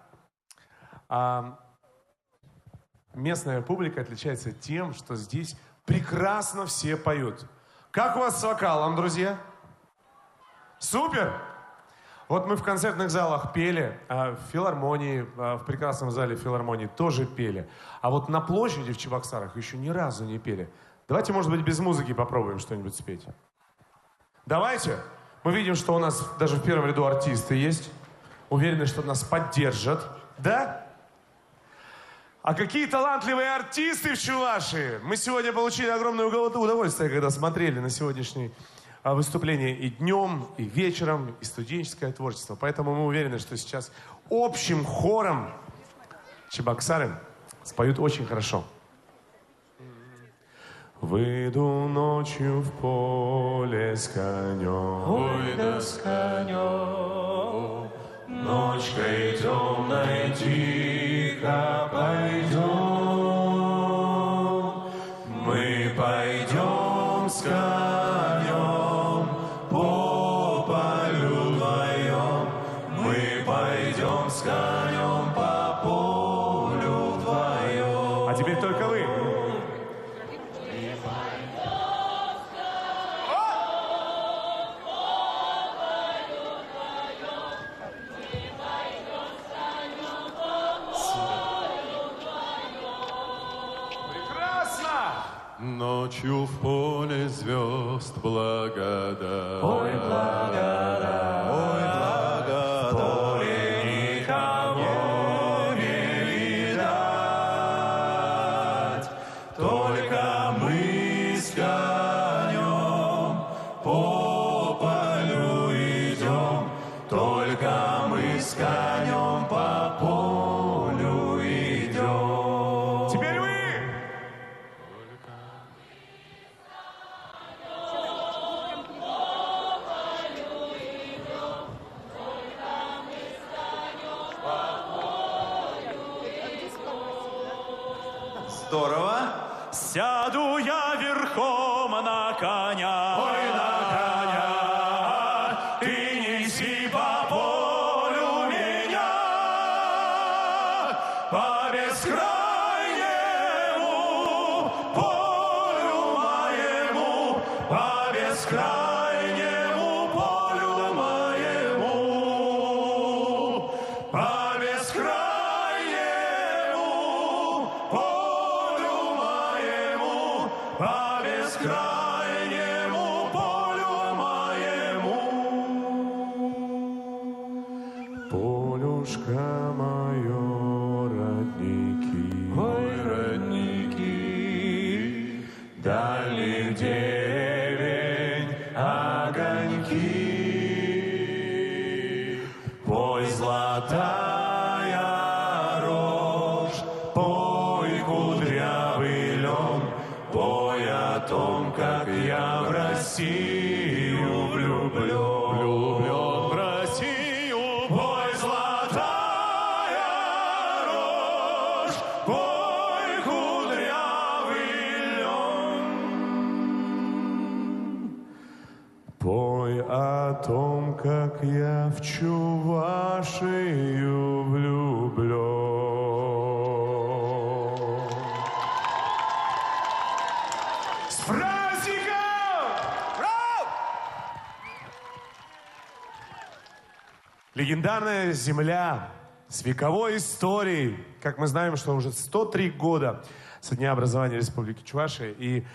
местная публика отличается тем, что здесь прекрасно все поют. Как у вас с вокалом, друзья? Супер! Вот мы в концертных залах пели, в филармонии, в прекрасном зале филармонии тоже пели. А вот на площади в Чебоксарах еще ни разу не пели. Давайте, может быть, без музыки попробуем что-нибудь спеть. Давайте. Мы видим, что у нас даже в первом ряду артисты есть. Уверены, что нас поддержат. Да? А какие талантливые артисты в Чувашии! Мы сегодня получили огромное удовольствие, когда смотрели на сегодняшнее выступление и днем, и вечером, и студенческое творчество. Поэтому мы уверены, что сейчас общим хором Чебоксары споют очень хорошо. Выйду ночью в поле с конем. Ой, да с конем. Ночкой темной тихо пойдем. Мы пойдем с конем по полю вдвоем. Мы пойдем с конем по полю вдвоем. А теперь только вы. Ночью в поле звезд благодать. Ой, благодать. Ой, благодать. В поле никого не видать. Только мы с конем по полю идем. Только мы с конем по полю идем. Теперь вы! Здорово. Сяду я верхом на коня. Ой, на коня. Ты неси по полю меня. По бескрайнему полю моему. По бескрайнему полю моему. По бескрайнему полю моему, по бескрайнему полю моему. Полюшка мое, родники. Ой, родники, дальних деревень огоньки. Пой, золотая рожь, пой, кудрявый лен, пой о том, как я в Россию влюблен в Россию. Пой, золотая рожь, пой, кудрявый лен. Пой о том, как я в Чувашию влюблен. С праздником! Легендарная земля с вековой историей. Как мы знаем, что уже 103 года со дня образования Республики Чувашия. И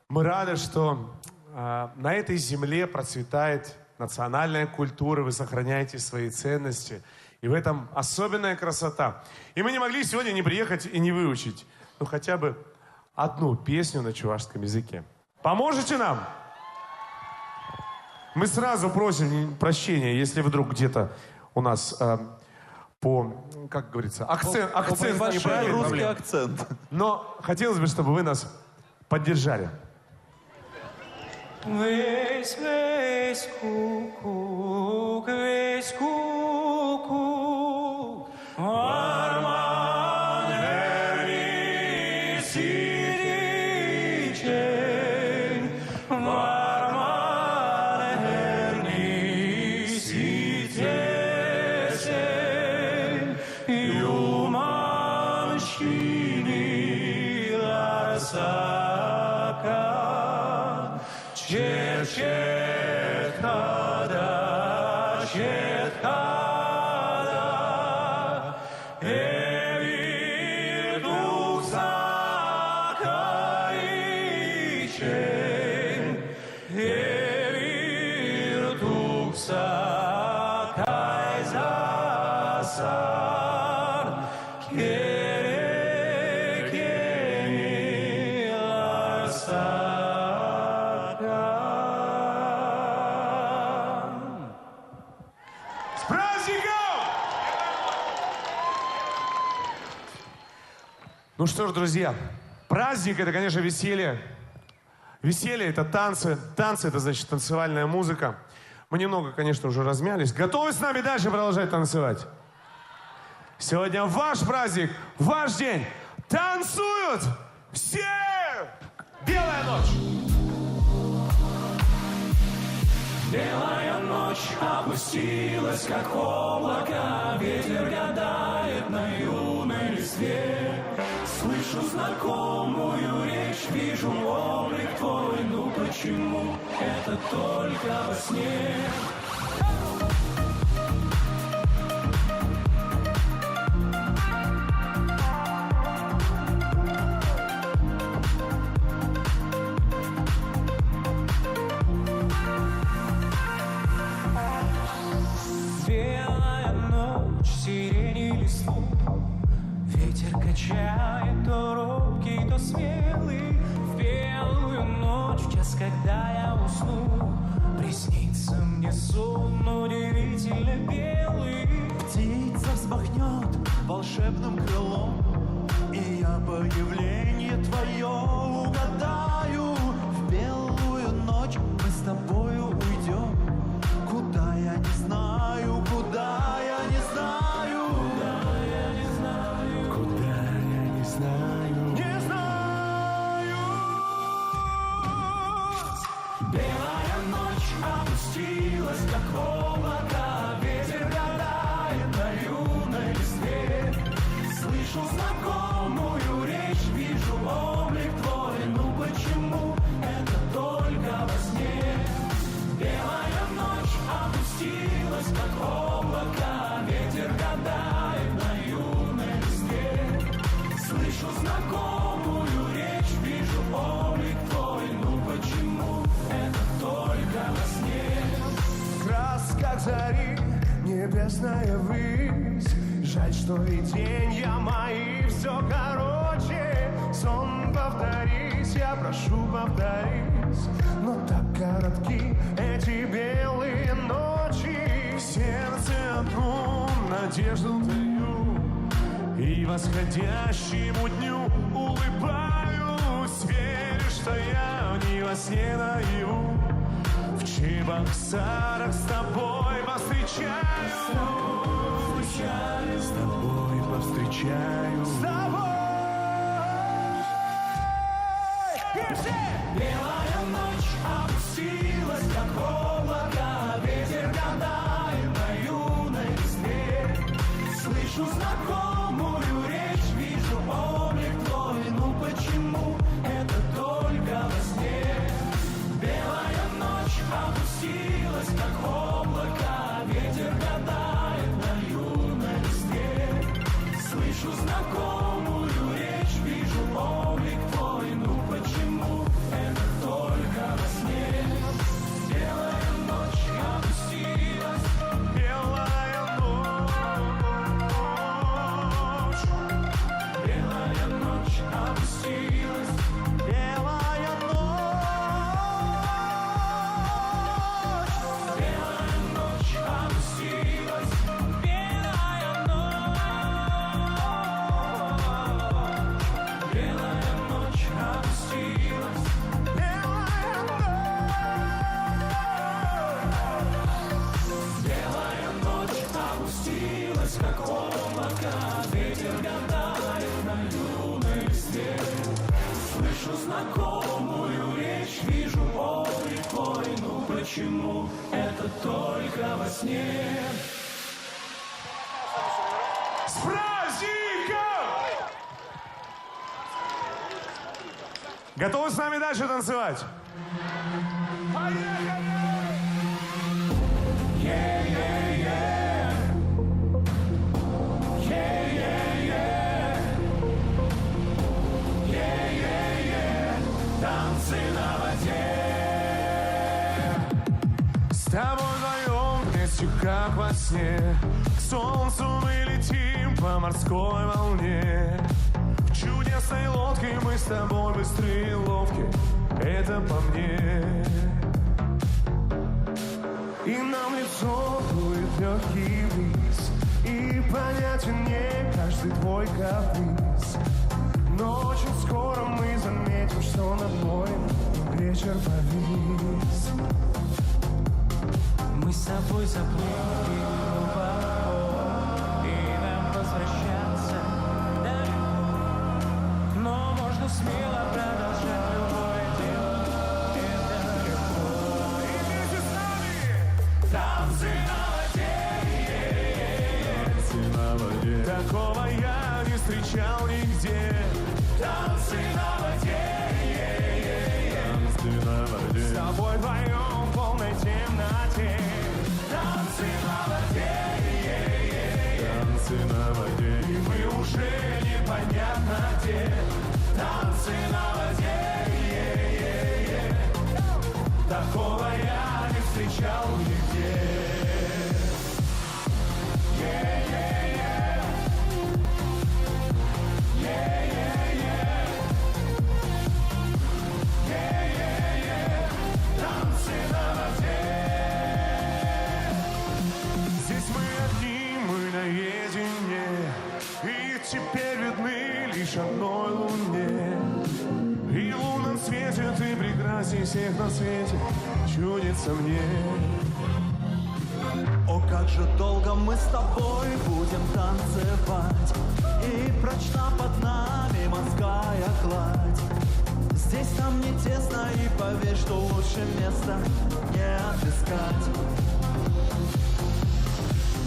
мы рады, что на этой земле процветает национальная культура, вы сохраняете свои ценности. И в этом особенная красота. И мы не могли сегодня не приехать и не выучить, ну, хотя бы одну песню на чувашском языке. Поможете нам? Мы сразу просим прощения, если вдруг где-то у нас как говорится, акцент большой неправильный. русский акцент. Но хотелось бы, чтобы вы нас поддержали. Весь, весь кукук, весь кукук, Варман верни сиричень, Варман верни ситесень, Юман щини ларсака. Четхада, четхада, эвир дух закаичен, эвир дух закайзасан, керекени ларсан. Ну что ж, друзья, праздник — это, конечно, веселье. Веселье — это танцы. Танцы — это, значит, танцевальная музыка. Мы немного, конечно, уже размялись. Готовы с нами дальше продолжать танцевать? Сегодня ваш праздник, ваш день. Танцуют все! Белая ночь! Белая ночь опустилась, как облако, ветер гадает на юной листве. Слышу знакомую речь, вижу облик твой, ну почему это только во сне? Белая ночь, сирени листву, ветер качает то робкий, то смелый. В белую ночь, в час, когда я усну, приснится мне сон удивительно белый. Птица взмахнет волшебным крылом, и я появление твое угадаю. В белую ночь мы с тобою уйдем, куда я не знаю, куда я не знаю, куда я не знаю, куда я не знаю, не знаю. Белая ночь опустилась, как облако, ветер гадает на юной листве. Слышу знакомую речь, вижу облик твой, ну почему это только во сне? Белая ночь опустилась, как облако, ветер гадает на юной листве. Слышу знакомую речь, вижу облик твой, ну почему это только во сне? Крас, как зари, небесная высь. Жаль, что и день мои все короче. Сон, повторись, я прошу, повторись. Но так коротки эти белые ночи. В сердце одну надежду даю, и восходящему дню улыбаюсь. Верю, что я не во сне наяву, в Чебоксарах с тобой повстречаюсь. С тобой повстречаюсь. С тобой! Белая ночь опустилась, как облако, ветер гадает на юной листве. Слышу знакомую речь, вижу облик твой, ну почему это только во сне? Белая ночь опустилась, как облако, ветер гадает на юной листве. Слышу знакомую речь, вижу облик твой, ну почему это только во сне? Белая ночь опустилась, знакомо, как ветер гадает на юной листе. Слышу знакомую речь, вижу ой, ну почему это только во сне? С праздником! Готовы с нами дальше танцевать? Танцы на воде. С тобой вдвоем вместе, как во сне, к солнцу мы летим по морской волне. В чудесной лодке мы с тобой быстрые и ловкие, это по мне. И нам лицо дует легкий бриз, и понятен не каждый твой каприз. Но очень скоро мы заметим, что над мной вечер повис. Мы с тобой заплыли глубоко, и нам возвращаться далеко. Но можно смело продолжать любое дело, это легко. И вместе с нами танцы на воде. Такого я не встречал нигде. Танцы на воде. Танцы на воде. С тобой вдвоем в полной темноте. Танцы на воде. Танцы на воде. И мы уже непонятно где. Танцы на воде. Такого я не встречал нигде. Танцы на воде. Здесь мы одни, мы наедине, и теперь видны лишь одной луне. И в лунном свете ты прекрасней всех на свете, чудится мне. О, как же долго мы с тобой будем танцевать, и прочна под нами морская гладь. Здесь нам не тесно, и поверь, что лучше места не отыскать.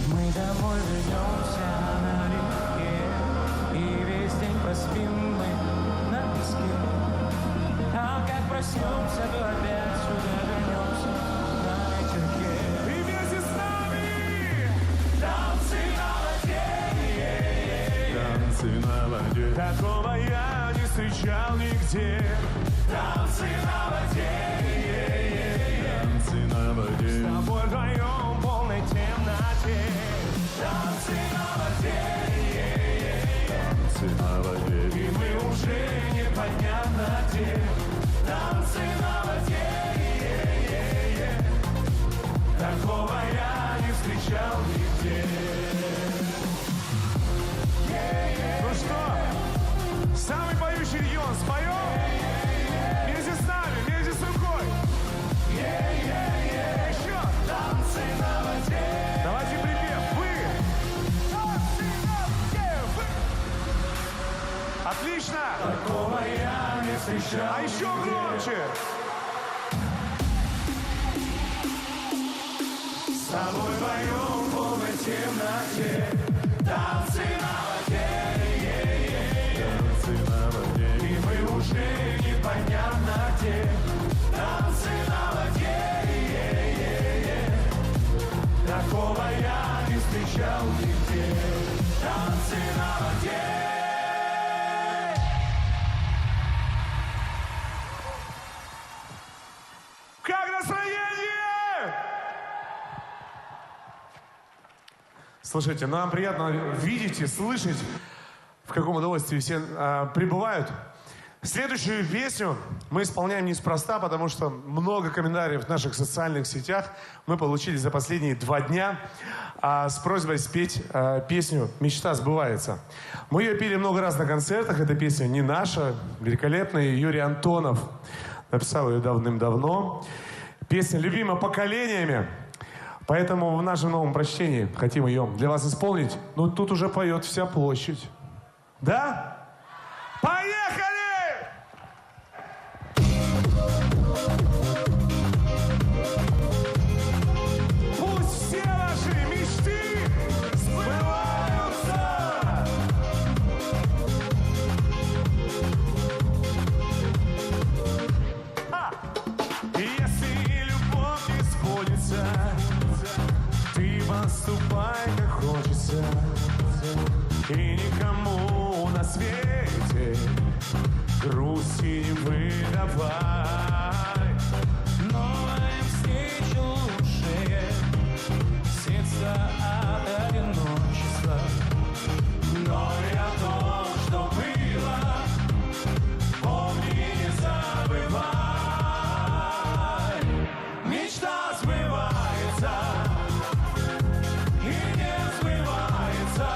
Мы домой вернемся налегке, и весь день проспим мы на песке. А как проснемся, то опять сюда вернемся на ветерке. И вместе с нами танцы на воде. Танцы на воде. Такого я не встречал нигде. Танцы на воде. Танцы на воде. С тобой вдвоем в полной темноте. Танцы на воде. Танцы на воде. И мы уже непонятно где. Танцы на воде. Такого я не встречал нигде. Ну что, самый поющий регион споем? Вместе с нами, вместе с рукой. Еще. Танцы на воде. Давайте припев. Вы. Танцы на воде. Отлично. Такого я не встречал. А еще громче. С тобой вдвоем в полной темноте. Танцы на воде. Танцы на воде. И мы уже непонятно где. Танцы на воде. Такого я не встречал нигде. Танцы на воде. Как настроение? Слушайте, нам приятно видеть и слышать, в каком удовольствии все пребывают. Следующую песню мы исполняем неспроста, потому что много комментариев в наших социальных сетях мы получили за последние 2 дня с просьбой спеть песню «Мечта сбывается». Мы ее пели много раз на концертах. Эта песня не наша, великолепная. Юрий Антонов написал ее давным-давно. Песня любима поколениями. Поэтому в нашем новом прочтении хотим ее для вас исполнить. Ну, тут уже поет вся площадь. Да? Поехали! Пусть все ваши мечты сбываются! Если любовь не сходится, ты поступай, как хочется, и никому на свете грусти не выдавай. Новая встреча лучшее средство от одиночества. Но и о том, что было, помни, не забывай. Мечта сбывается и не сбывается.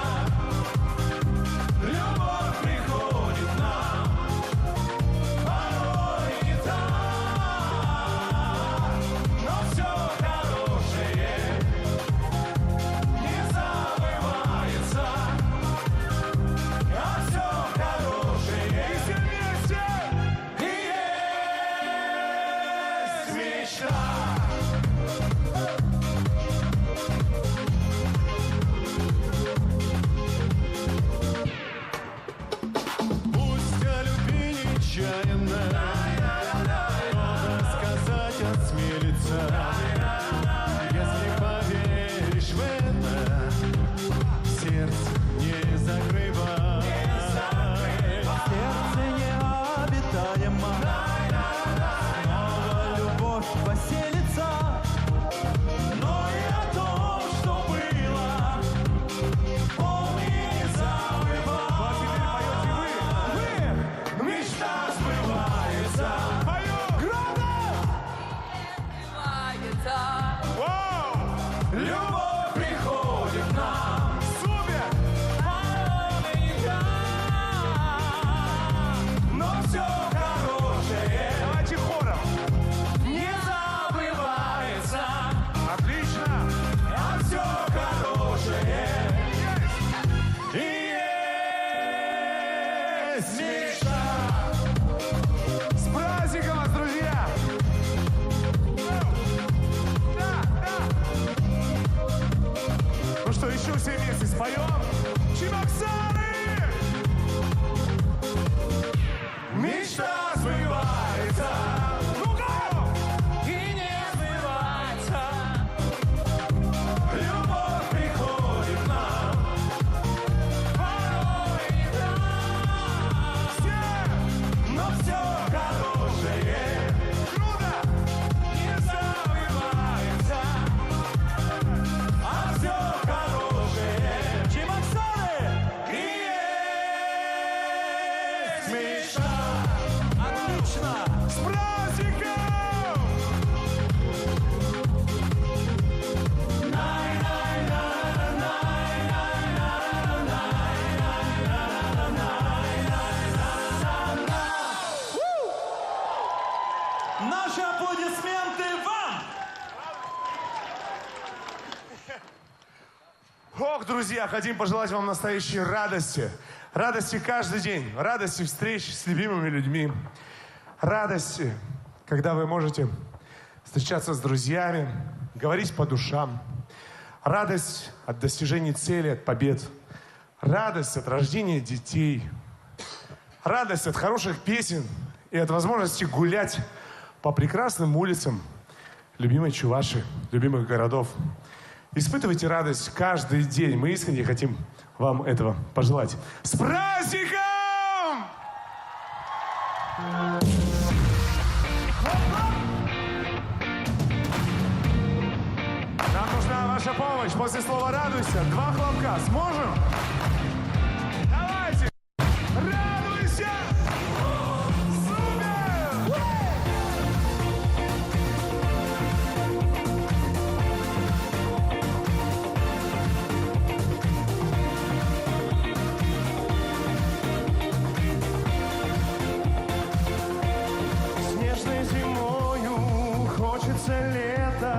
Любовь приходит нам, порой не так. Но все хорошее не забывается. А все хорошее и все вместе и есть мечта. Пусть о любви нечаянно кто-то сказать осмелится. Если поверишь в это, сердце не закрывай. Сердце необитаемо, снова любовь поселится. Но и о том, что было, помни, не забывай. Мечта сбывается. Любовь приходит к нам. Супер! Но все хорошее, давайте хором, не забывается. Отлично! А все хорошее и есть мечта. С праздником вас, друзья! Ну что, еще все вместе споем? Чебоксары! Мечта сбывается. Ну-ка! И не сбывается. Любовь приходит к нам. Порой не так. Все, но все хорошее. Круто! Не забывается. А все хорошее. Чебоксары! И есть мечта. Отлично! С праздником! Наши аплодисменты вам! Ох, друзья, хотим пожелать вам настоящей радости. Радости каждый день. Радости встреч с любимыми людьми. Радости, когда вы можете встречаться с друзьями, говорить по душам. Радость от достижения цели, от побед. Радость от рождения детей. Радость от хороших песен и от возможности гулять по прекрасным улицам любимой Чувашии, любимых городов. Испытывайте радость каждый день. Мы искренне хотим вам этого пожелать. С праздником! Нам нужна ваша помощь. После слова «радуйся» 2 хлопка. Сможем? Давайте! Радуйся! Супер! Снежной зимою хочется лета,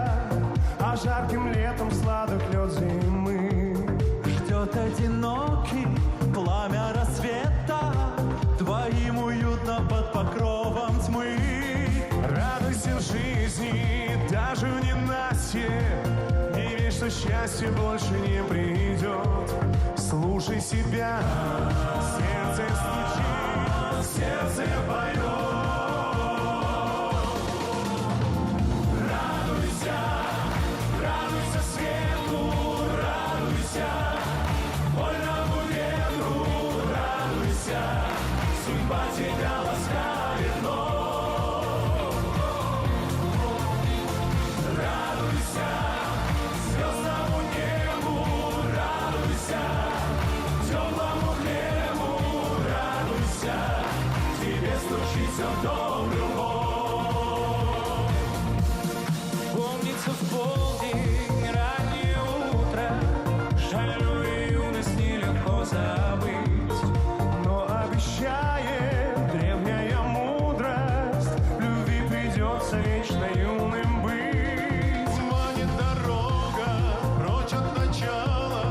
а жарким летом что счастье больше не придет. Слушай себя, сердце стучит, сердце поет. Радуйся, радуйся свету, радуйся, вольному ветру, радуйся, судьба тебя ласкает вновь. Радуйся, звездному небу, радуйся, теплому хлебу, радуйся, тебе стучится в дом любовь. Помнится в полдень, раннее утро, шальную юность нелегко забыть. Но обещает древняя мудрость, любви придется вечно юным быть. Манит дорога прочь от начала,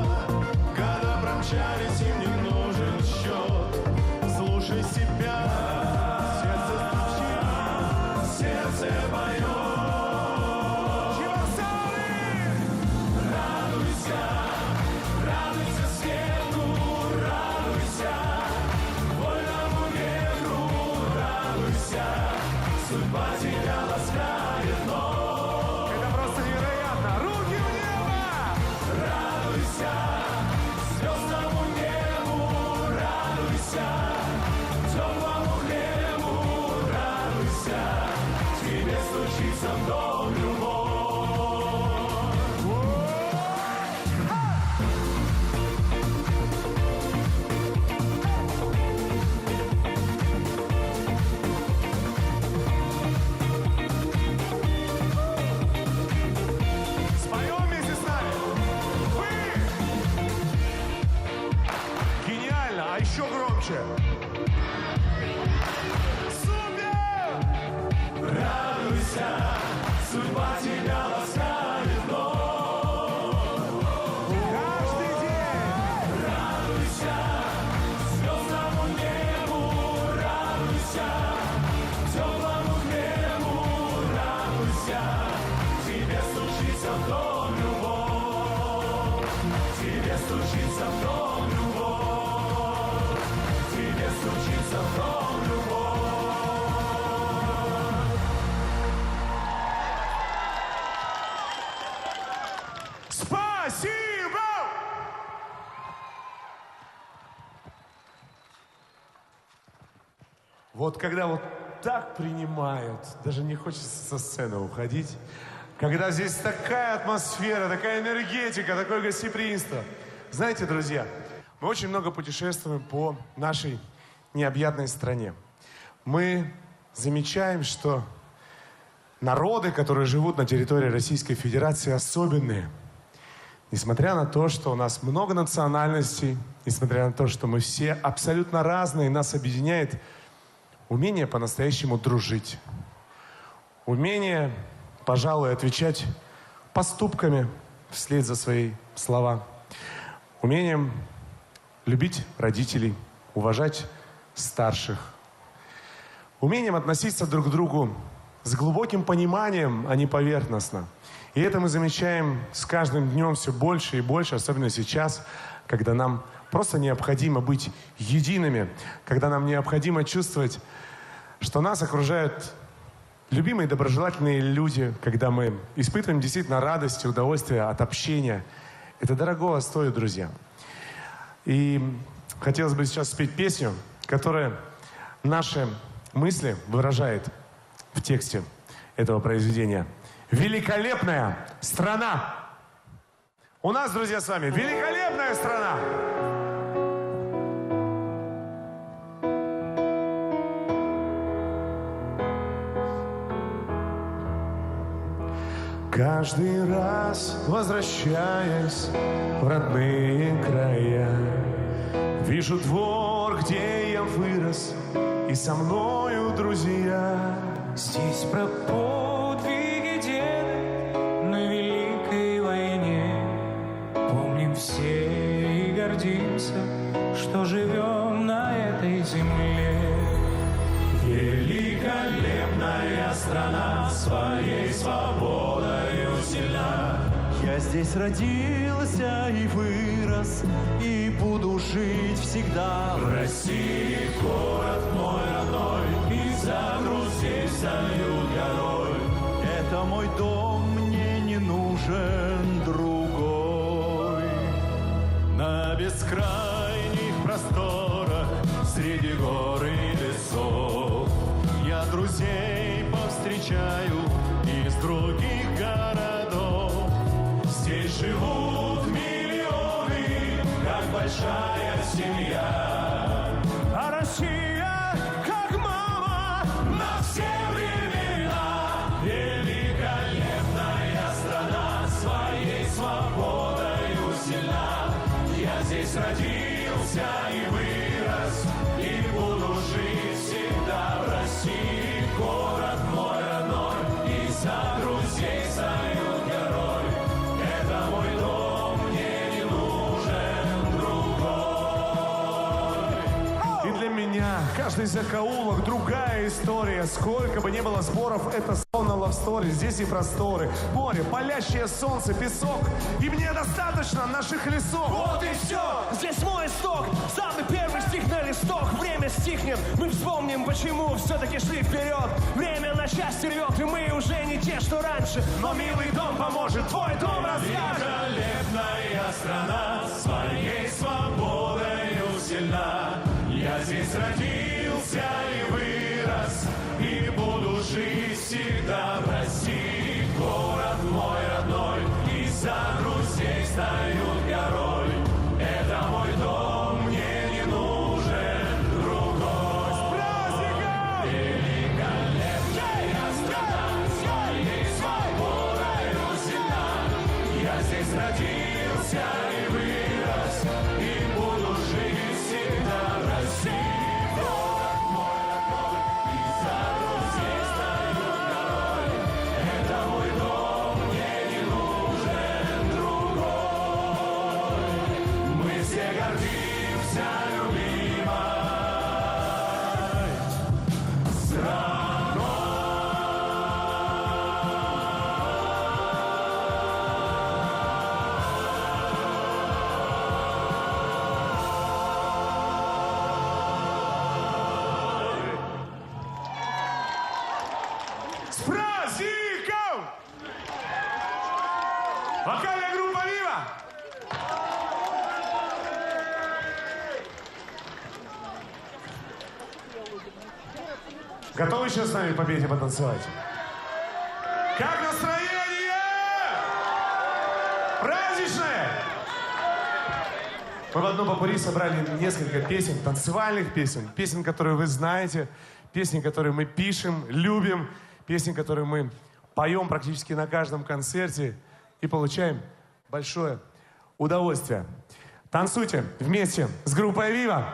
года промчались, им не нужен счет. Слушай себя, сердце стучит, сердце поет. Радуйся, радуйся свету, радуйся, вольному ветру, радуйся, судьба тебя ласкает вновь. Это просто невероятно! Руки в небо! Радуйся, звездному небу, радуйся, теплому хлебу, радуйся, тебе стучится в дом любовь. Споем вместе с нами. Вы! Гениально, а еще громче. Супер! Радуйся, судьба тебя ласкает вновь. Каждый день. Радуйся, звездному небу, радуйся, теплому хлебу, радуйся, тебе стучится в дом любовь, тебе стучится в дом любовь, тебе стучится в дом любовь. Спасибо! Вот когда вот так принимают, даже не хочется со сцены уходить, когда здесь такая атмосфера, такая энергетика, такое гостеприимство. Знаете, друзья, мы очень много путешествуем по нашей необъятной стране. Мы замечаем, что народы, которые живут на территории Российской Федерации, особенные. Несмотря на то, что у нас много национальностей, несмотря на то, что мы все абсолютно разные, нас объединяет умение по-настоящему дружить. Умение, пожалуй, отвечать поступками вслед за свои слова. Умением любить родителей, уважать старших. Умением относиться друг к другу с глубоким пониманием, а не поверхностно. И это мы замечаем с каждым днем все больше и больше, особенно сейчас, когда нам просто необходимо быть едиными, когда нам необходимо чувствовать, что нас окружают любимые доброжелательные люди, когда мы испытываем действительно радость и удовольствие от общения. Это дорогого стоит, друзья. И хотелось бы сейчас спеть песню, которая наши мысли выражает в тексте этого произведения. «Великолепная страна». У нас, друзья, с вами великолепная страна. Каждый раз, возвращаясь в родные края, вижу двор, где я вырос, и со мною друзья. Здесь про подвиги деда на Великой войне. Помним все и гордимся, что живем на этой земле. Великолепная страна, своей свободою сильна. Я здесь родился и вырос, и буду жить всегда. В России город мой родной, и за друзей салют горой. Это мой дом, мне не нужен другой. На бескрайних просторах, среди гор и лесов, я друзей повстречаю из других городов. Здесь живут миллионы, как большая семья. А Россия, как мама, на все времена. Великолепная страна, своей свободою сильна. Я здесь родился и вырос, и буду жить всегда в России. Город мой родной, и за друзей салют герой. Это мой дом, мне не нужен другой. И для меня каждый закоулок другая история. Сколько бы ни было споров, это словно лавстори. Здесь и просторы, море, палящее солнце, песок. И мне достаточно наших лесов. Вот и все, здесь мой исток. Самый первый стих на листок. Время стихнет, мы вспомним, почему все-таки шли вперед. Время на счастье рвет, и мы уже не те, что раньше. Но милый дом поможет, твой дом расскажет. Великолепная страна, своей свободою сильна. Я здесь родился и вырос, и буду жить всегда в России. Город мой родной, и за друзей встают горой. Это мой дом, мне не нужен другой. С праздником! Великолепная страна, своей свободою сильна. Я здесь родился и вырос, и буду жить всегда в России. Город мой родной, и за друзей встают горой. Это мой дом, мне не нужен другой. Мы все гордимся любимой страной. С праздником! Вокальная группа «Вива». Готовы еще с нами попеть и потанцевать? Как настроение? Праздничное? Мы в одну попурри собрали несколько песен, танцевальных песен, песен, которые вы знаете, песни, которые мы пишем, любим, песни, которые мы поем практически на каждом концерте и получаем большое удовольствие. Танцуйте вместе с группой «Вива».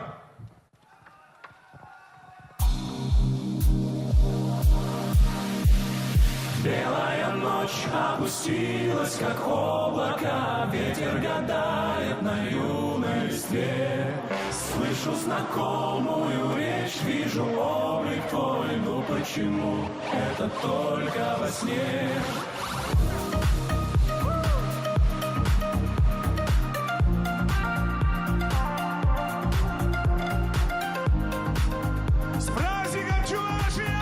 Белая ночь опустилась, как облако, ветер гадает на юной листве. Слышу знакомую речь, вижу облик твой, ну почему это только во сне? С праздником, Чувашия!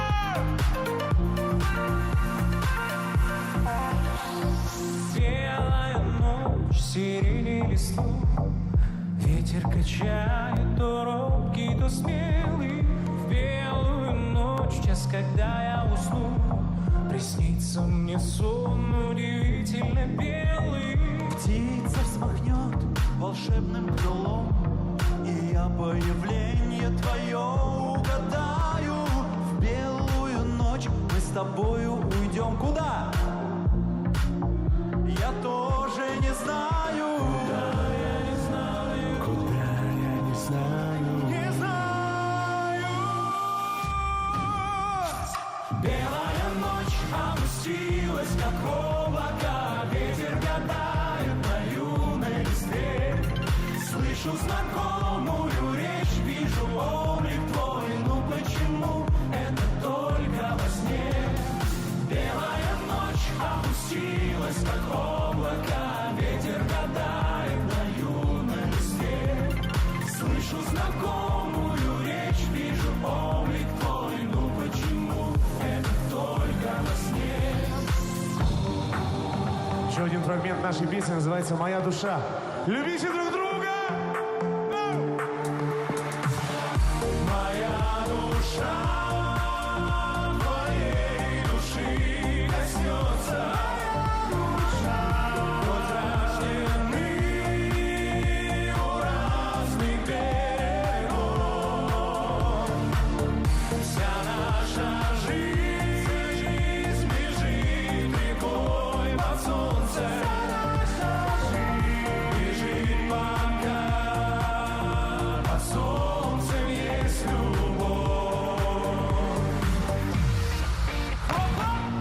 Белая ночь, сирени листов, ветер качает то робкий, то смелый. В белую ночь, час, когда я усну, приснится мне сон удивительно белый. Птица взмахнет волшебным крылом, и я появление твое угадаю. В белую ночь мы с тобою уйдем куда? Я тоже не знаю. Куда я не знаю. Куда я не знаю. Не знаю. Белая ночь опустилась, как облако, ветер гадает на юной листве. Слышу знакомую речь, вижу облик твой, ну почему это только во сне? Белая ночь опустилась, как облако, нашей песни называется «Моя душа». Любите друг друга! Моя душа твоей души коснется. Хоть рождены у разных берегов, вся наша жизнь бежит рекой под солнце. Бежит, пока под солнцем есть любовь.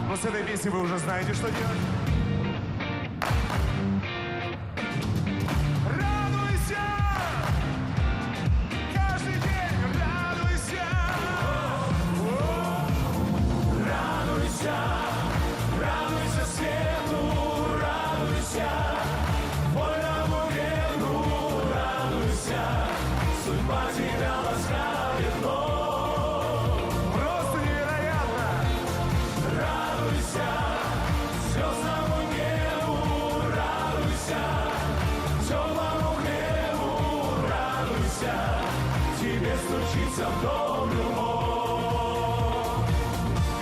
Но с этой песней вы уже знаете, что делать. Радуйся! Каждый день радуйся! Радуйся, радуйся свету, радуйся, вольному ветру, радуйся, судьба тебя ласкает вновь. Просто невероятно! Радуйся, звездному небу, радуйся, теплому хлебу, радуйся, тебе стучится в дом любовь.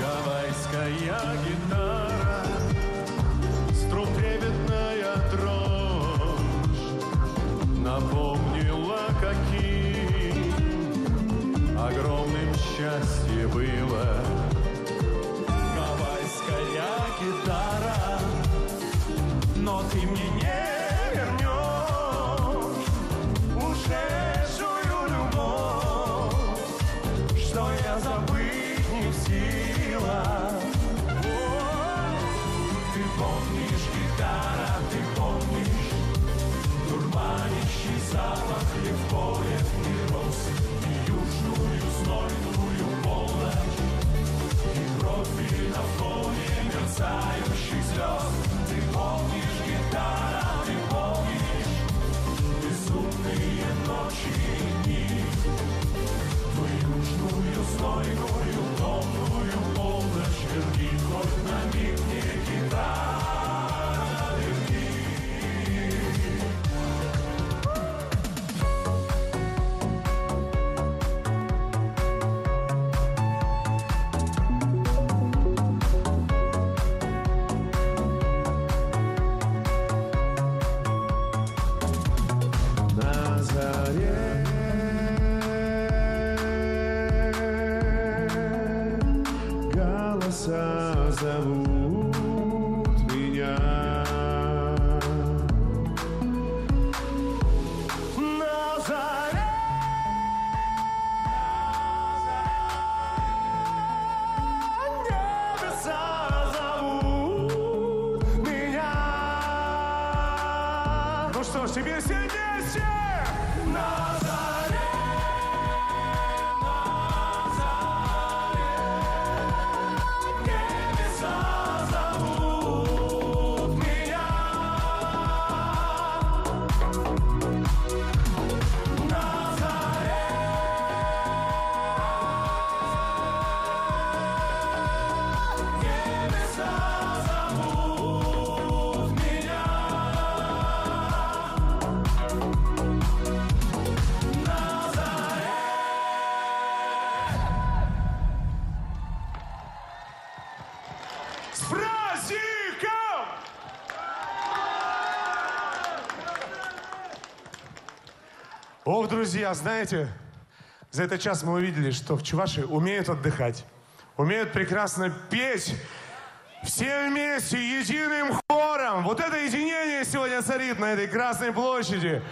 Гавайская гитара, струн трепетная дрожь, напомнила, каким огромным счастье было. Гавайская гитара, но ты мне не вернешь ушедшую любовь, что я забыть не в силах. Ты помнишь, гитара, ты помнишь дурманящий запах легкоет и роз, и южную знойную полночь, и профиль на фоне мерцающих звезд. Ты помнишь, гитара, ты помнишь безумные ночи и дни, твою южную знойную томную полночь. Верни хоть на миг мне, гитара, верни. На заре голоса зовут меня. На заре небеса зовут меня. Ну что ж, теперь все вместе! На заре, небеса зовут меня. На заре, небеса зовут меня. На заре. С праздником! Ох, друзья, знаете, за этот час мы увидели, что в Чувашии умеют отдыхать, умеют прекрасно петь, все вместе, единым хором. Вот это единение сегодня царит на этой Красной площади.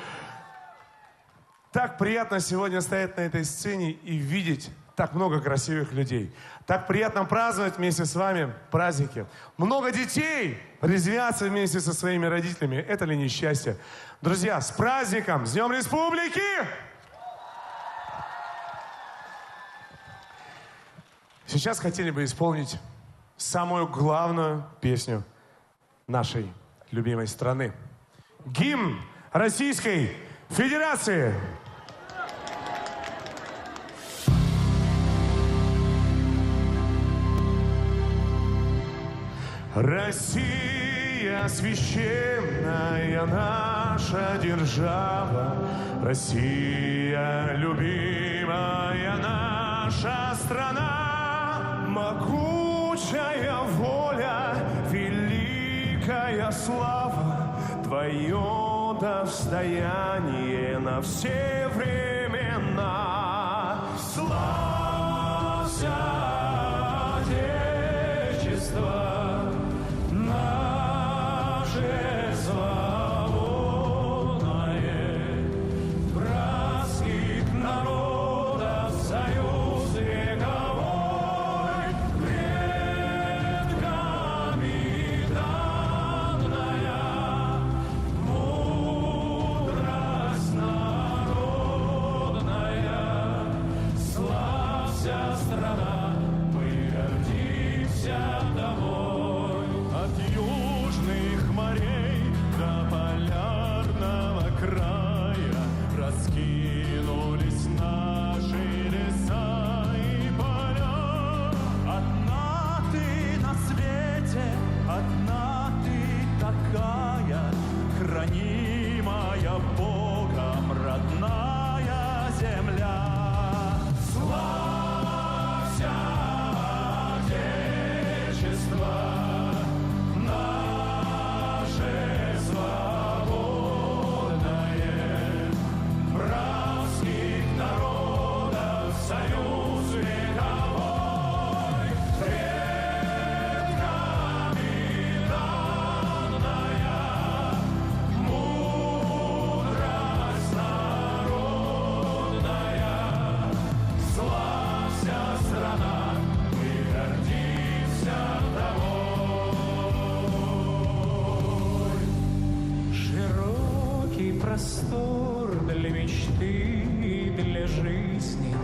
Так приятно сегодня стоять на этой сцене и видеть так много красивых людей. Так приятно праздновать вместе с вами праздники. Много детей резвятся вместе со своими родителями. Это ли не счастье? Друзья, с праздником! С Днем Республики! Сейчас хотели бы исполнить самую главную песню нашей любимой страны. Гимн Российской Федерации. Россия Россия, священная наша держава, Россия, любимая наша страна, могучая воля, великая слава, твое достояние на все времена. Славься, Отечество наше свободное, братских народов союз вековой, предками данная, мудрость народная. Славься, страна, мы гордимся тобой. От южных морей до полярного края раскинулись наши леса и поля. Одна ты на свете, одна ты такая, хранимая Богом родная земля. Славься, Отечество наше свободное, братских народов союз вековой, предками данная, мудрость народная. Славься, страна, мы гордимся тобой. Широкий простор для мечты и для жизни,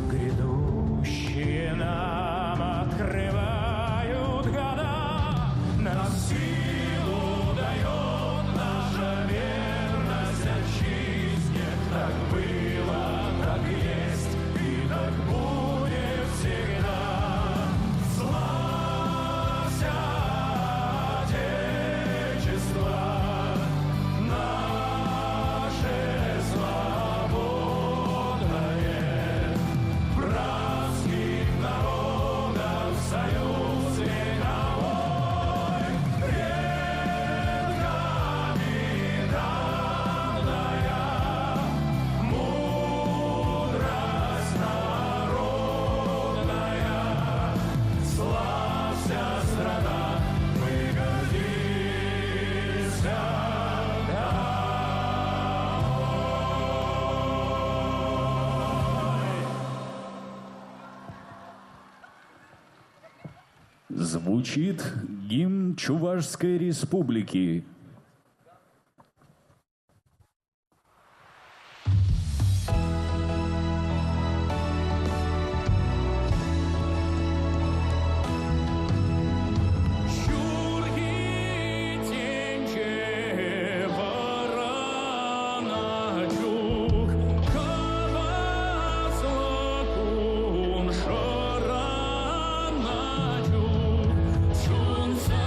грядущие нам открывают года. Нам силу дает наша верность отчизне. Так было, так есть и так будет всегда. Славься, Отечество наше свободное, братских народов союз вековой, предками данная, мудрость народная. Славься, страна, мы гордимся Звучит гимн Чувашской Республики. Чун сабана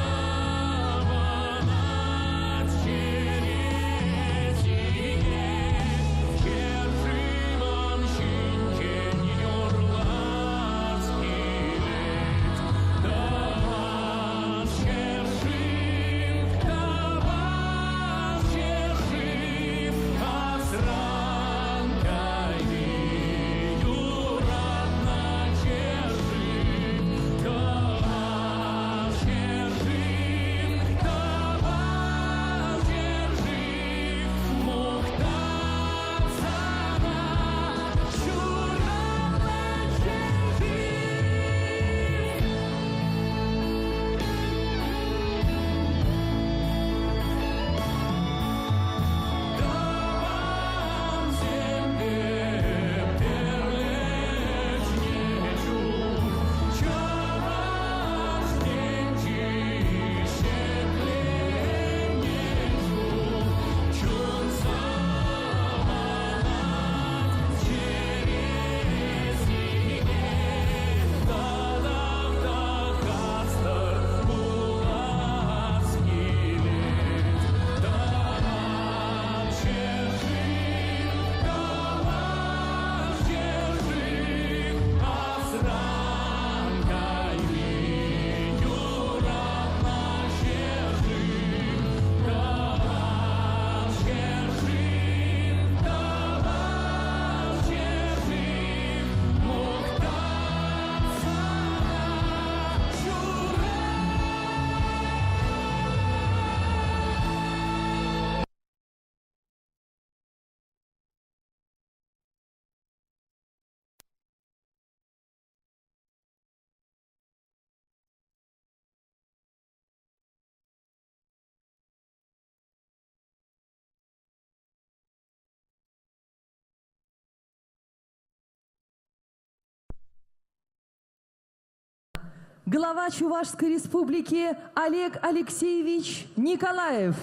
глава Чувашской республики Олег Алексеевич Николаев,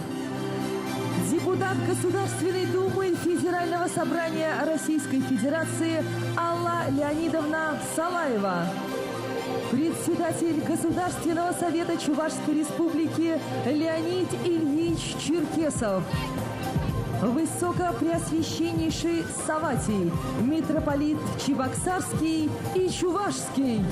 депутат Государственной Думы Федерального собрания Российской Федерации Алла Леонидовна Салаева, председатель Государственного совета Чувашской республики Леонид Ильич Черкесов, Высокопреосвященнейший Савватий, митрополит Чебоксарский и Чувашский.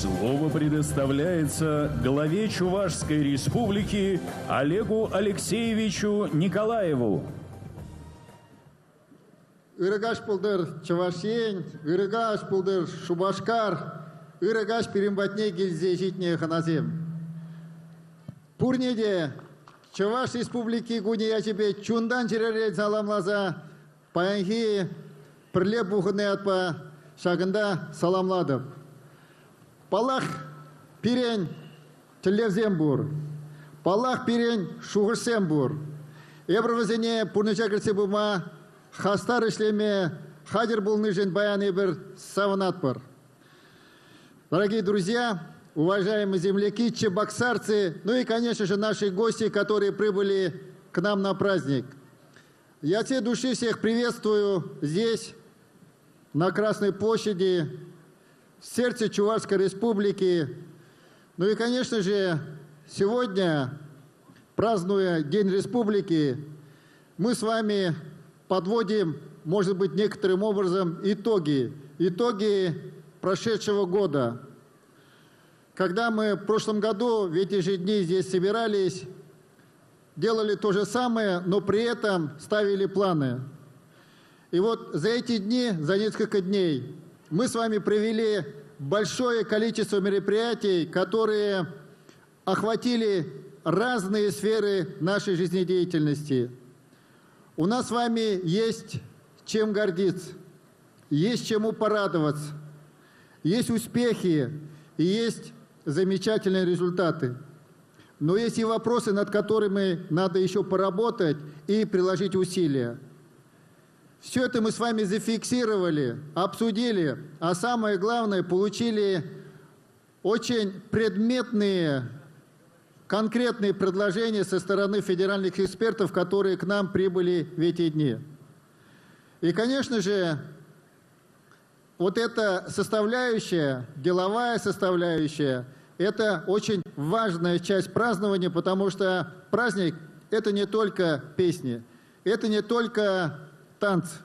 Слово предоставляется главе Чувашской республики Олегу Алексеевичу Николаеву. Ирыгаш пулдыр Чувашень, Ирыгаш пулдыр Шубашкар, Ирыгаш перембатне гильзе житне ханазем. Пурнеде Чуваш республики гуни я тебе чундан черерет саламлаза, паянхи прилеп бухны атпа шагында саламладып. Палах пирень телевзембур, палах пирень шугырсембур. Эбровазене пурнычакрсе бума хастар ишлеме хадер булныжен баян эбер саванатпар. Дорогие друзья, уважаемые земляки, чебоксарцы, ну и, конечно же, наши гости, которые прибыли к нам на праздник. Я от всей души всех приветствую здесь, на Красной площади, в сердце Чувашской республики. Ну и, конечно же, сегодня, празднуя День республики, мы с вами подводим, может быть, некоторым образом итоги прошедшего года. Когда мы в прошлом году в эти же дни здесь собирались, делали то же самое, но при этом ставили планы. И вот за эти дни, за несколько дней, мы с вами провели большое количество мероприятий, которые охватили разные сферы нашей жизнедеятельности. У нас с вами есть чем гордиться, есть чему порадоваться, есть успехи и есть замечательные результаты. Но есть и вопросы, над которыми надо еще поработать и приложить усилия. Все это мы с вами зафиксировали, обсудили, а самое главное, получили очень предметные, конкретные предложения со стороны федеральных экспертов, которые к нам прибыли в эти дни. И, конечно же, вот эта составляющая, деловая составляющая, это очень важная часть празднования, потому что праздник – это не только песни, это не только танцы.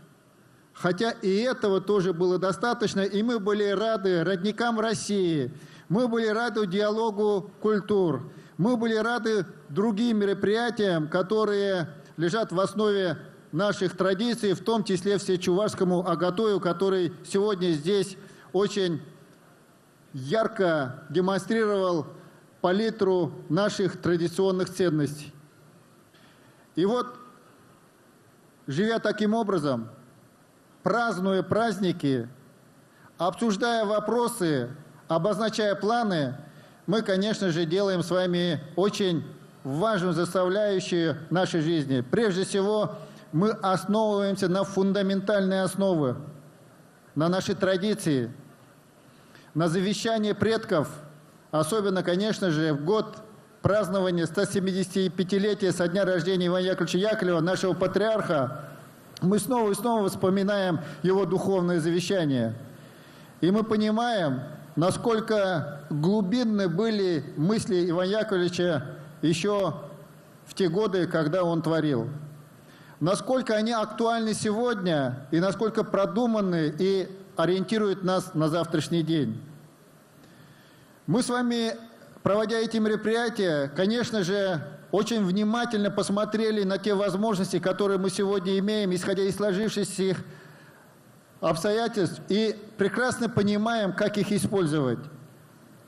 Хотя и этого тоже было достаточно, и мы были рады родникам России, мы были рады диалогу культур, мы были рады другим мероприятиям, которые лежат в основе наших традиций, в том числе всечувашскому агатою, который сегодня здесь очень ярко демонстрировал палитру наших традиционных ценностей. И вот, живя таким образом, празднуя праздники, обсуждая вопросы, обозначая планы, мы, конечно же, делаем с вами очень важную составляющую нашей жизни. Прежде всего, мы основываемся на фундаментальные основы, на нашей традиции, на завещании предков, особенно, конечно же, в год празднования 175-летия со дня рождения Ивана Яковлевича Яковлева, нашего патриарха, мы снова и снова вспоминаем его духовное завещание. И мы понимаем, насколько глубинны были мысли Ивана Яковлевича еще в те годы, когда он творил. Насколько они актуальны сегодня и насколько продуманы и ориентируют нас на завтрашний день. Мы с вами, проводя эти мероприятия, конечно же, очень внимательно посмотрели на те возможности, которые мы сегодня имеем, исходя из сложившихся обстоятельств, и прекрасно понимаем, как их использовать.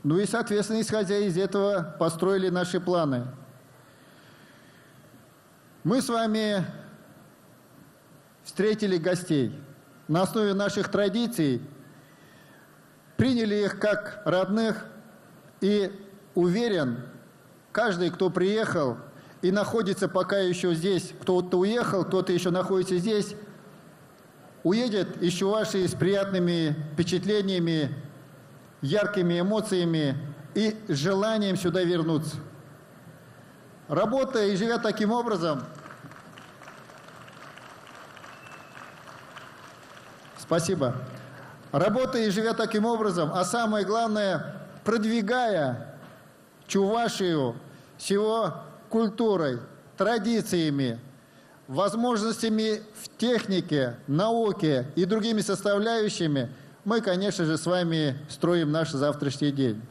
Ну и, соответственно, исходя из этого, построили наши планы. Мы с вами встретили гостей. На основе наших традиций приняли их как родных, И уверен, каждый, кто приехал и находится пока еще здесь, кто-то уехал, кто-то еще находится здесь, уедет из Чувашии с приятными впечатлениями, яркими эмоциями и желанием сюда вернуться. Работая и живя таким образом, спасибо. Работая и живя таким образом, а самое главное, продвигая Чувашию с его культурой, традициями, возможностями в технике, науке и другими составляющими, мы, конечно же, с вами строим наш завтрашний день.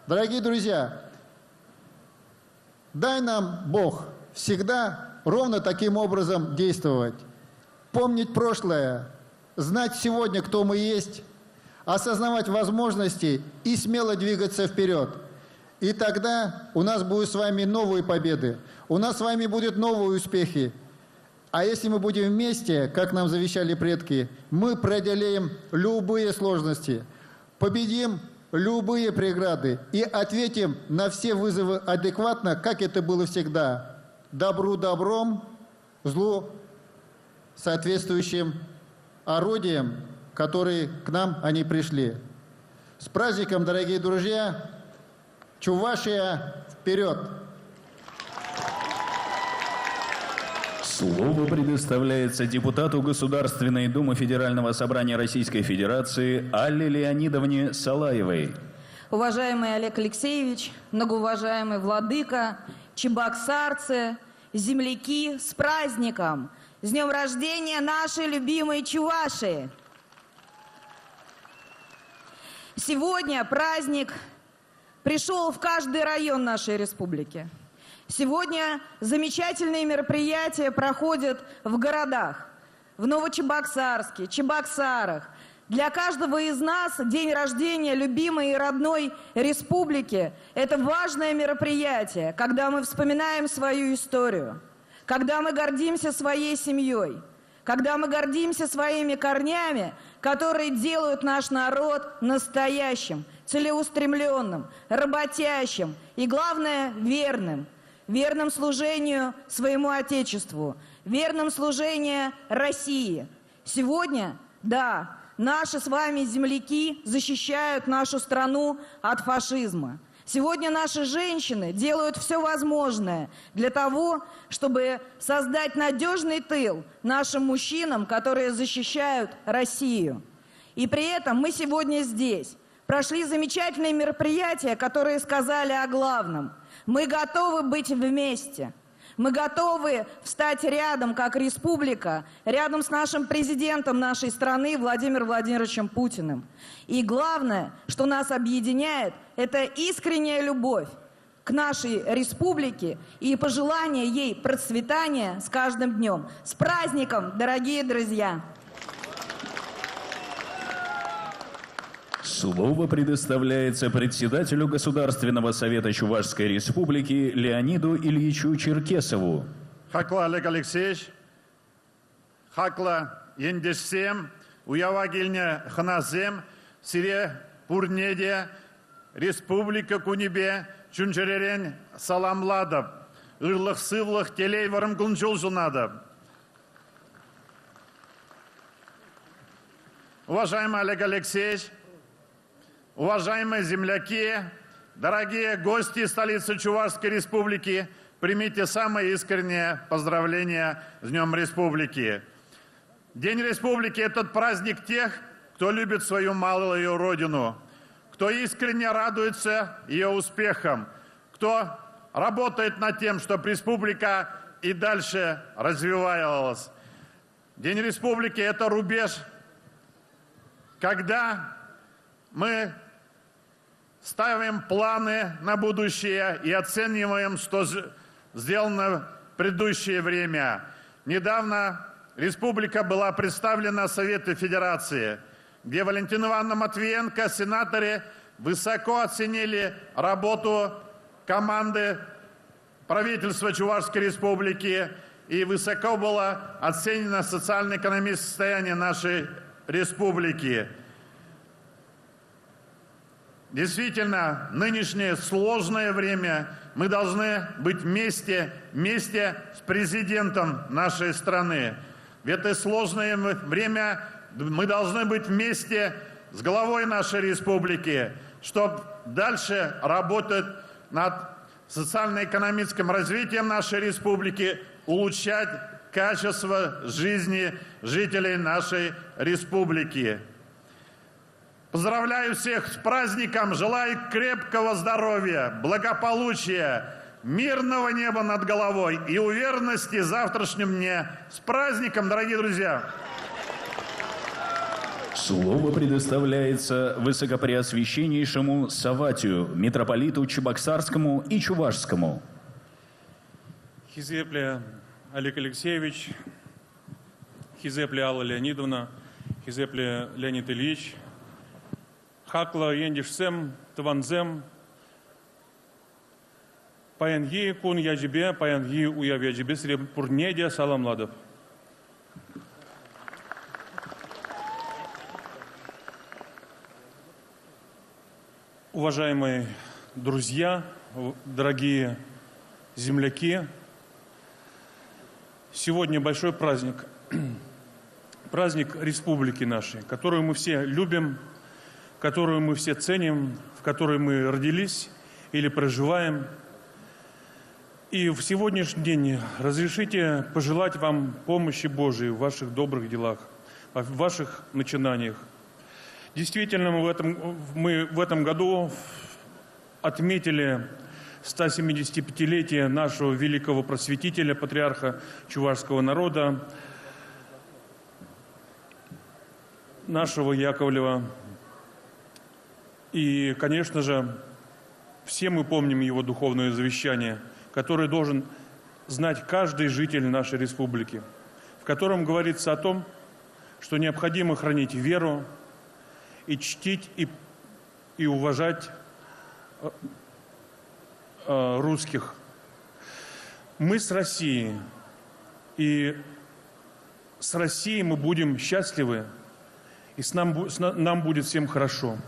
Дорогие друзья, дай нам Бог всегда ровно таким образом действовать. Помнить прошлое, знать сегодня, кто мы есть, осознавать возможности и смело двигаться вперед. И тогда у нас будут с вами новые победы, у нас с вами будут новые успехи. А если мы будем вместе, как нам завещали предки, мы преодолеем любые сложности, победим любые преграды и ответим на все вызовы адекватно, как это было всегда. Добру добром, злу соответствующим орудием, которые к нам они пришли. С праздником, дорогие друзья! Чувашия вперед! Слово предоставляется депутату Государственной Думы Федерального собрания Российской Федерации Алле Леонидовне Салаевой. Уважаемый Олег Алексеевич, многоуважаемый владыка, чебоксарцы, земляки, с праздником! С днем рождения нашей любимой Чувашии! Сегодня праздник пришел в каждый район нашей республики. Сегодня замечательные мероприятия проходят в городах, в Новочебоксарске, Чебоксарах. Для каждого из нас день рождения любимой и родной республики – это важное мероприятие, когда мы вспоминаем свою историю, когда мы гордимся своей семьей, когда мы гордимся своими корнями, которые делают наш народ настоящим, целеустремленным, работящим и, главное, верным. Верным служению своему Отечеству, верным служению России. Сегодня, да, наши с вами земляки защищают нашу страну от фашизма. Сегодня наши женщины делают все возможное для того, чтобы создать надежный тыл нашим мужчинам, которые защищают Россию. И при этом мы сегодня здесь. Прошли замечательные мероприятия, которые сказали о главном. Мы готовы быть вместе. Мы готовы встать рядом, как республика, рядом с нашим президентом нашей страны Владимиром Владимировичем Путиным. И главное, что нас объединяет, это искренняя любовь к нашей республике и пожелание ей процветания с каждым днем. С праздником, дорогие друзья! Слово предоставляется председателю Государственного совета Чувашской Республики Леониду Ильичу Черкесову. Хакла Олег Алексеевич, хакла ендешсем, уявагильня ханазем, сире пурнеде, республика кунибе, чунчеререн саламладов, ырлых сывлых телей варым кунчул жунадов. Уважаемый Олег Алексеевич, уважаемые земляки, дорогие гости столицы Чувашской Республики, примите самые искренние поздравления с Днем Республики. День Республики – это праздник тех, кто любит свою малую родину, кто искренне радуется ее успехам, кто работает над тем, чтобы республика и дальше развивалась. День Республики – это рубеж, когда мы ставим планы на будущее и оцениваем, что сделано в предыдущее время. Недавно республика была представлена Совету Федерации, где Валентина Ивановна Матвиенко, сенаторы, высоко оценили работу команды правительства Чувашской Республики, и высоко было оценено социально-экономическое состояние нашей республики. действительно, нынешнее сложное время мы должны быть вместе с президентом нашей страны. В это сложное время мы должны быть вместе с главой нашей республики, чтобы дальше работать над социально-экономическим развитием нашей республики, улучшать качество жизни жителей нашей республики. Поздравляю всех с праздником, желаю крепкого здоровья, благополучия, мирного неба над головой и уверенности в завтрашнем дне. С праздником, дорогие друзья! Слово предоставляется высокопреосвященнейшему Савватию, митрополиту Чебоксарскому и Чувашскому. Хизепле Олег Алексеевич, Хизепле Алла Леонидовна, Хизепле Леонид Ильич, Хакла Ендишсем, Тванзем, Паянги Кун Яджибе, Паянги Уяв Яджибе, Срепурнедия Саламладов. Уважаемые друзья, дорогие земляки, сегодня большой праздник, праздник республики нашей, которую мы все любим, которую мы все ценим, в которой мы родились или проживаем. И в сегодняшний день разрешите пожелать вам помощи Божией в ваших добрых делах, в ваших начинаниях. Действительно, мы в этом году отметили 175-летие нашего великого просветителя, патриарха чувашского народа, нашего Яковлева. И, конечно же, все мы помним его духовное завещание, которое должен знать каждый житель нашей республики, в котором говорится о том, что необходимо хранить веру, и чтить, и уважать русских. Мы с Россией, и с Россией мы будем счастливы, и нам будет всем хорошо.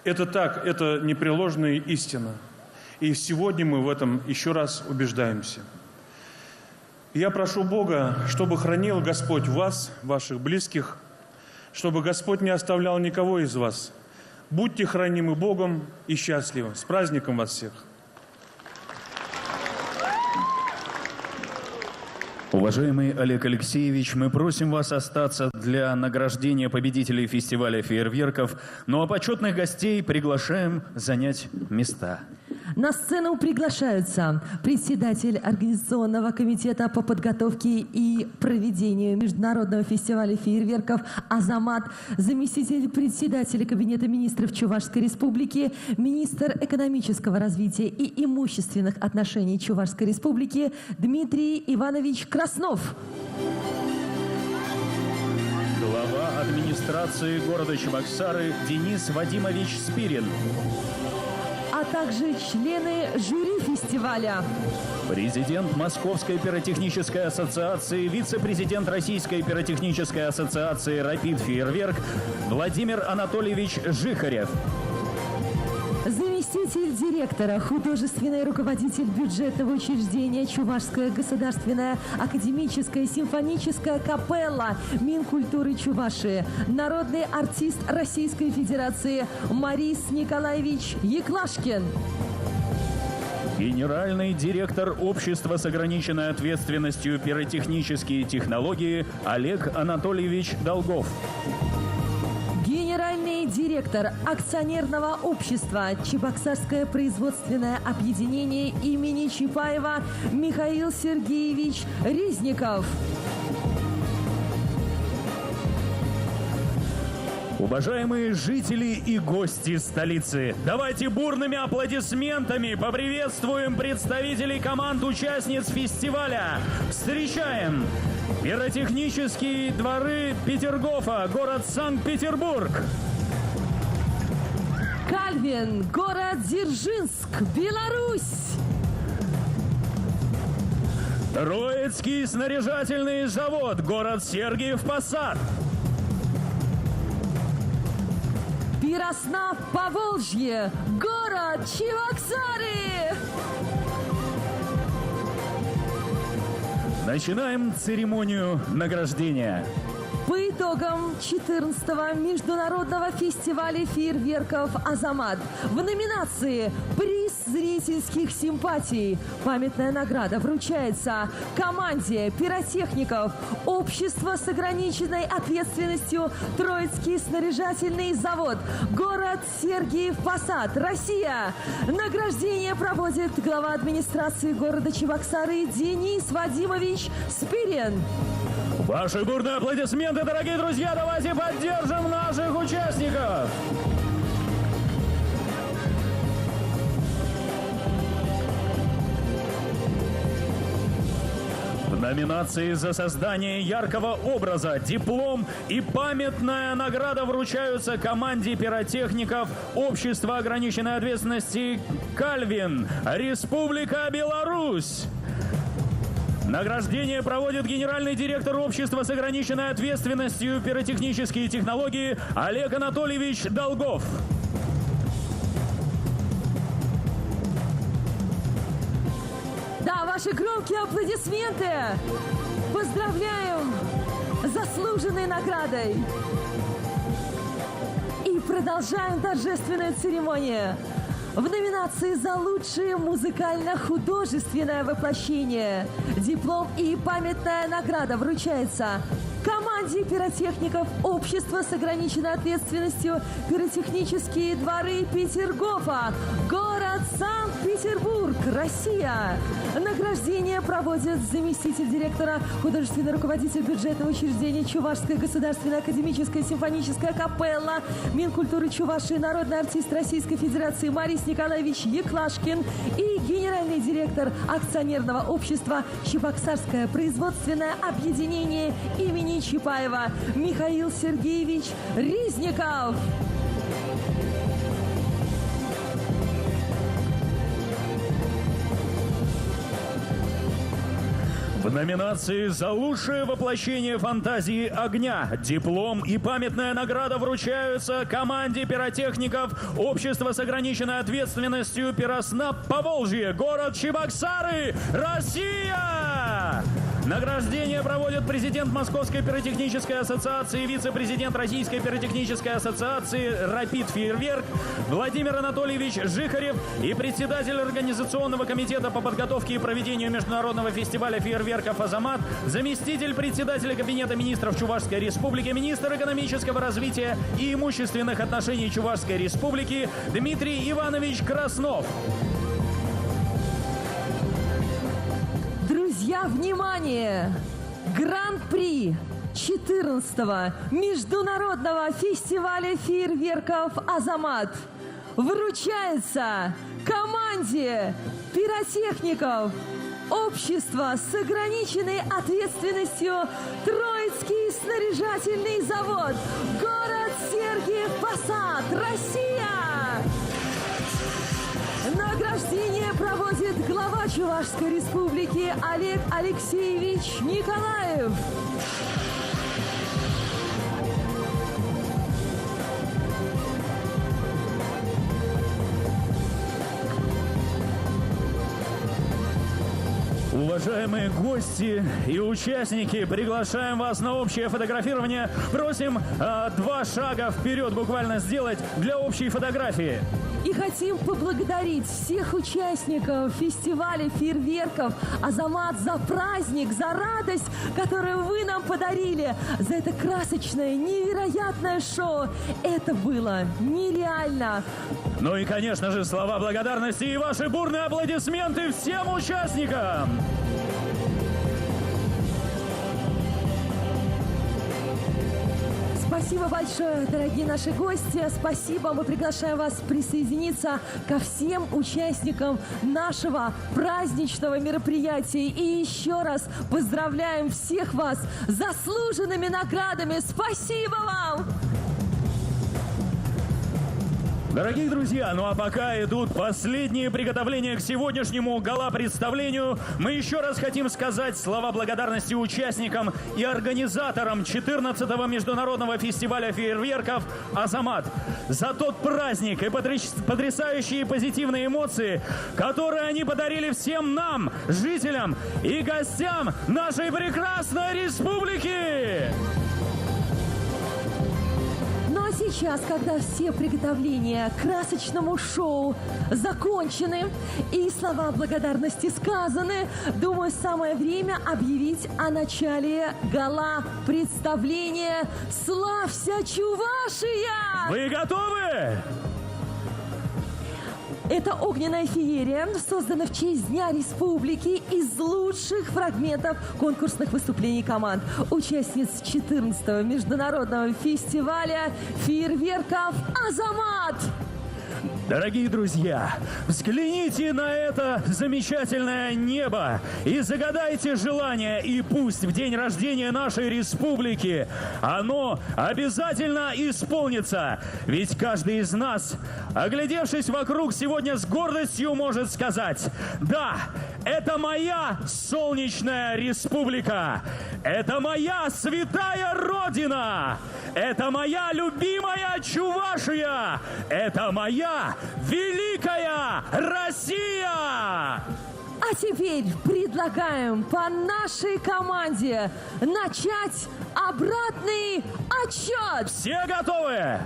Это так, это непреложная истина. И сегодня мы в этом еще раз убеждаемся. Я прошу Бога, чтобы хранил Господь вас, ваших близких, чтобы Господь не оставлял никого из вас. Будьте хранимы Богом и счастливы. С праздником вас всех! Уважаемый Олег Алексеевич, мы просим вас остаться для награждения победителей фестиваля фейерверков, ну а почетных гостей приглашаем занять места. На сцену приглашаются председатель Организационного комитета по подготовке и проведению Международного фестиваля фейерверков Азамат, заместитель председателя Кабинета министров Чувашской Республики, министр экономического развития и имущественных отношений Чувашской Республики Дмитрий Иванович Краснов. Глава администрации города Чебоксары Денис Вадимович Спирин. А также члены жюри фестиваля. Президент Московской пиротехнической ассоциации, вице-президент Российской пиротехнической ассоциации «Рапид Фейерверк» Владимир Анатольевич Жихарев. Заместитель директора, художественный руководитель бюджетного учреждения Чувашская государственная академическая симфоническая капелла Минкультуры Чувашии, народный артист Российской Федерации Марис Николаевич Еклашкин. Генеральный директор общества с ограниченной ответственностью пиротехнические технологии Олег Анатольевич Долгов. Генеральный директор акционерного общества Чебоксарское производственное объединение имени Чапаева Михаил Сергеевич Резников. Уважаемые жители и гости столицы, давайте бурными аплодисментами поприветствуем представителей команд участниц фестиваля. Встречаем пиротехнические дворы Петергофа, город Санкт-Петербург. Кальвин, город Дзержинск, Беларусь. Троицкий снаряжательный завод, город Сергиев Посад. Пироснав Поволжье, город Чебоксары. Начинаем церемонию награждения. По итогам 14-го международного фестиваля фейерверков «Азамат» в номинации «Приз зрительских симпатий» памятная награда вручается команде пиротехников Общества с ограниченной ответственностью Троицкий снаряжательный завод, город Сергиев Посад, Россия. Награждение проводит глава администрации города Чебоксары Денис Вадимович Спирин. Ваши бурные аплодисменты, дорогие друзья, давайте поддержим наших участников. В номинации за создание яркого образа диплом и памятная награда вручаются команде пиротехников Общества ограниченной ответственности «Кальвин», Республика Беларусь. Награждение проводит генеральный директор Общества с ограниченной ответственностью пиротехнические технологии Олег Анатольевич Долгов. Да, ваши громкие аплодисменты. Поздравляем с заслуженной наградой. И продолжаем торжественную церемонию. В номинации за лучшее музыкально-художественное воплощение диплом и памятная награда вручается команде пиротехников Общества с ограниченной ответственностью «Пиротехнические дворы Петергофа», город Санкт-Петербург, Россия. Награждение проводит заместитель директора, художественный руководитель бюджетного учреждения Чувашская государственная академическая симфоническая капелла Минкультуры Чувашии, народный артист Российской Федерации Марис Николаевич Еклашкин и генеральный директор акционерного общества Чебоксарское производственное объединение имени Чапаева Михаил Сергеевич Ризников. В номинации «За лучшее воплощение фантазии огня» диплом и памятная награда вручаются команде пиротехников Общества с ограниченной ответственностью «Пироснаб Поволжье», город Чебоксары, Россия! Награждение проводит президент Московской пиротехнической ассоциации, вице-президент Российской пиротехнической ассоциации «Рапид Фейерверк» Владимир Анатольевич Жихарев и председатель Организационного комитета по подготовке и проведению международного фестиваля фейерверков «Азамат», заместитель председателя Кабинета министров Чувашской Республики, министр экономического развития и имущественных отношений Чувашской Республики Дмитрий Иванович Краснов. Друзья, внимание! Гран-при 14-го международного фестиваля фейерверков «Азамат» вручается команде пиротехников Общества с ограниченной ответственностью Троицкий снаряжательный завод, город Сергиев Посад, Россия! Награждение проводит глава Чувашской Республики Олег Алексеевич Николаев. Уважаемые гости и участники, приглашаем вас на общее фотографирование. Просим 2 шага вперед буквально сделать для общей фотографии. И хотим поблагодарить всех участников фестиваля фейерверков «Азамат» за праздник, за радость, которую вы нам подарили, за это красочное, невероятное шоу. Это было нереально. Ну и, конечно же, слова благодарности и ваши бурные аплодисменты всем участникам. Спасибо большое, дорогие наши гости. Спасибо. Мы приглашаем вас присоединиться ко всем участникам нашего праздничного мероприятия. И еще раз поздравляем всех вас с заслуженными наградами. Спасибо вам! Дорогие друзья, ну а пока идут последние приготовления к сегодняшнему гала-представлению, мы еще раз хотим сказать слова благодарности участникам и организаторам 14-го международного фестиваля фейерверков «Азамат» за тот праздник и потрясающие позитивные эмоции, которые они подарили всем нам, жителям и гостям нашей прекрасной республики! Ну а сейчас, когда все приготовления к красочному шоу закончены и слова благодарности сказаны, думаю, самое время объявить о начале гала-представления «Славься, Чувашия!». Вы готовы? Это огненная феерия создана в честь Дня Республики из лучших фрагментов конкурсных выступлений команд, участниц 14-го международного фестиваля фейерверков «Азамат». Дорогие друзья, взгляните на это замечательное небо и загадайте желание, и пусть в день рождения нашей республики оно обязательно исполнится. Ведь каждый из нас, оглядевшись вокруг, сегодня с гордостью может сказать: да, это моя солнечная республика, это моя святая Родина, это моя любимая Чувашия, это моя великая Россия! А теперь предлагаем по нашей команде начать обратный отсчет. Все готовы?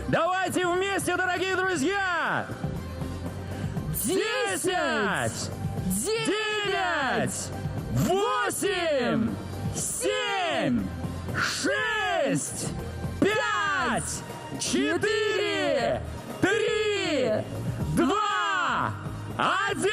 Давайте вместе, дорогие друзья! 10, 9, 8, 7, 6, 5, 4, 3, 2, 1!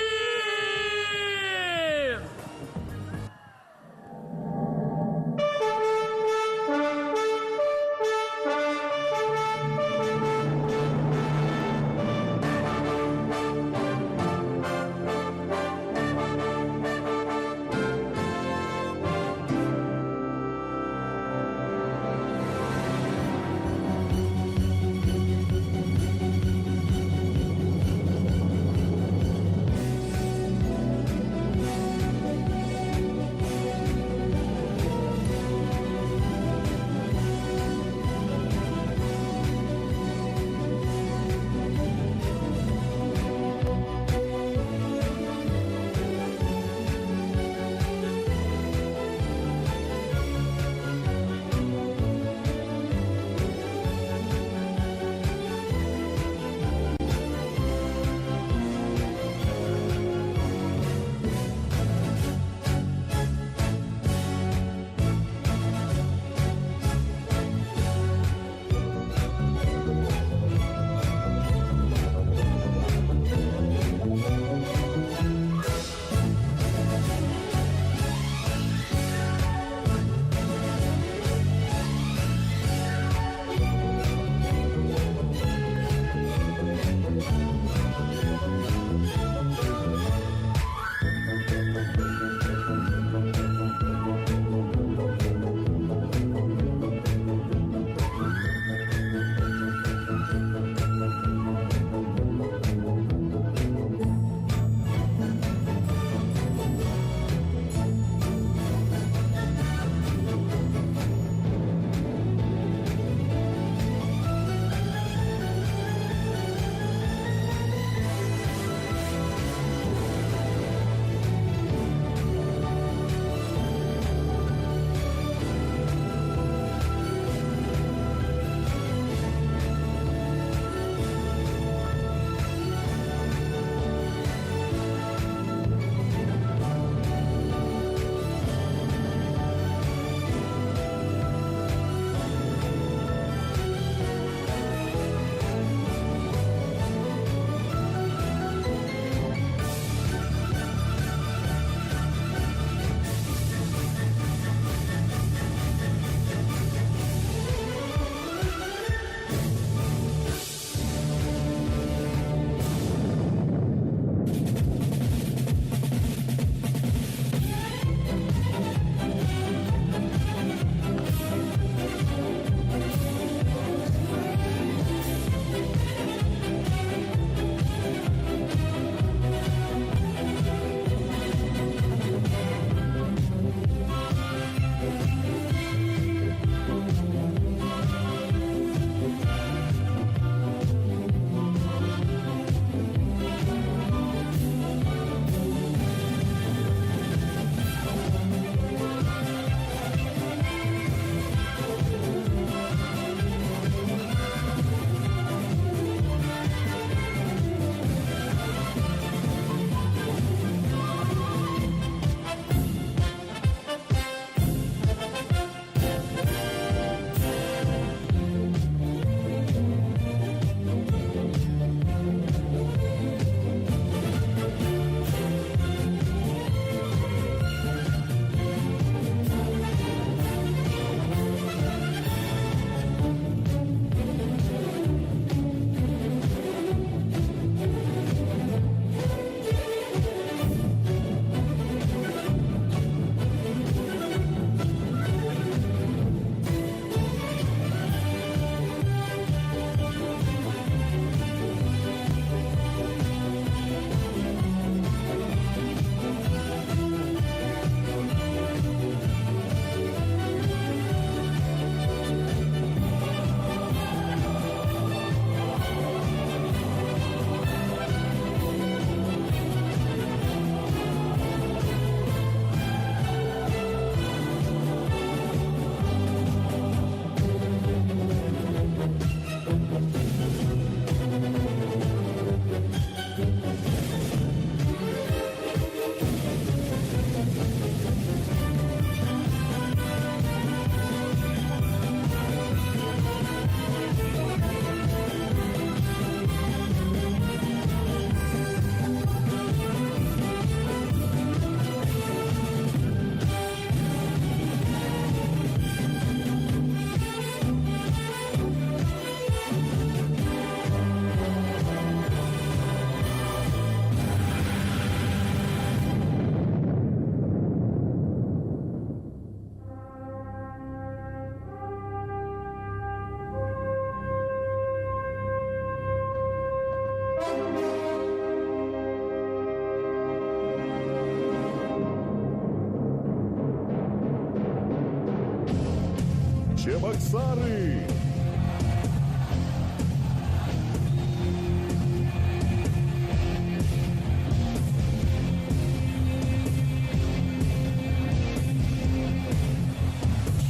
Чебоксары.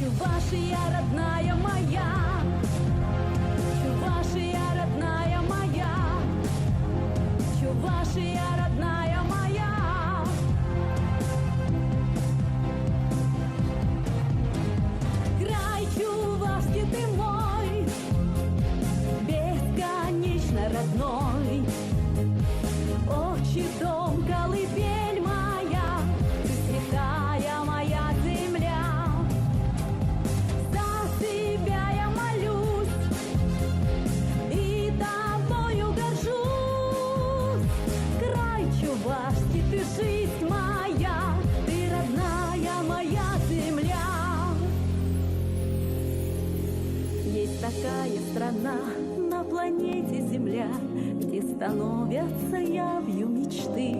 Чувашия, родная моя, Чувашия, родная моя, Чувашия, родная моя. Край чувашский ты мой, бесконечно родной. Отчий дом, колыбель моя, ты святая моя земля. За себя я молюсь и тобою горжусь. Край чувашский, ты жизнь моя, ты родная моя земля. Есть такая страна на планете Земля, где становятся явью мечты,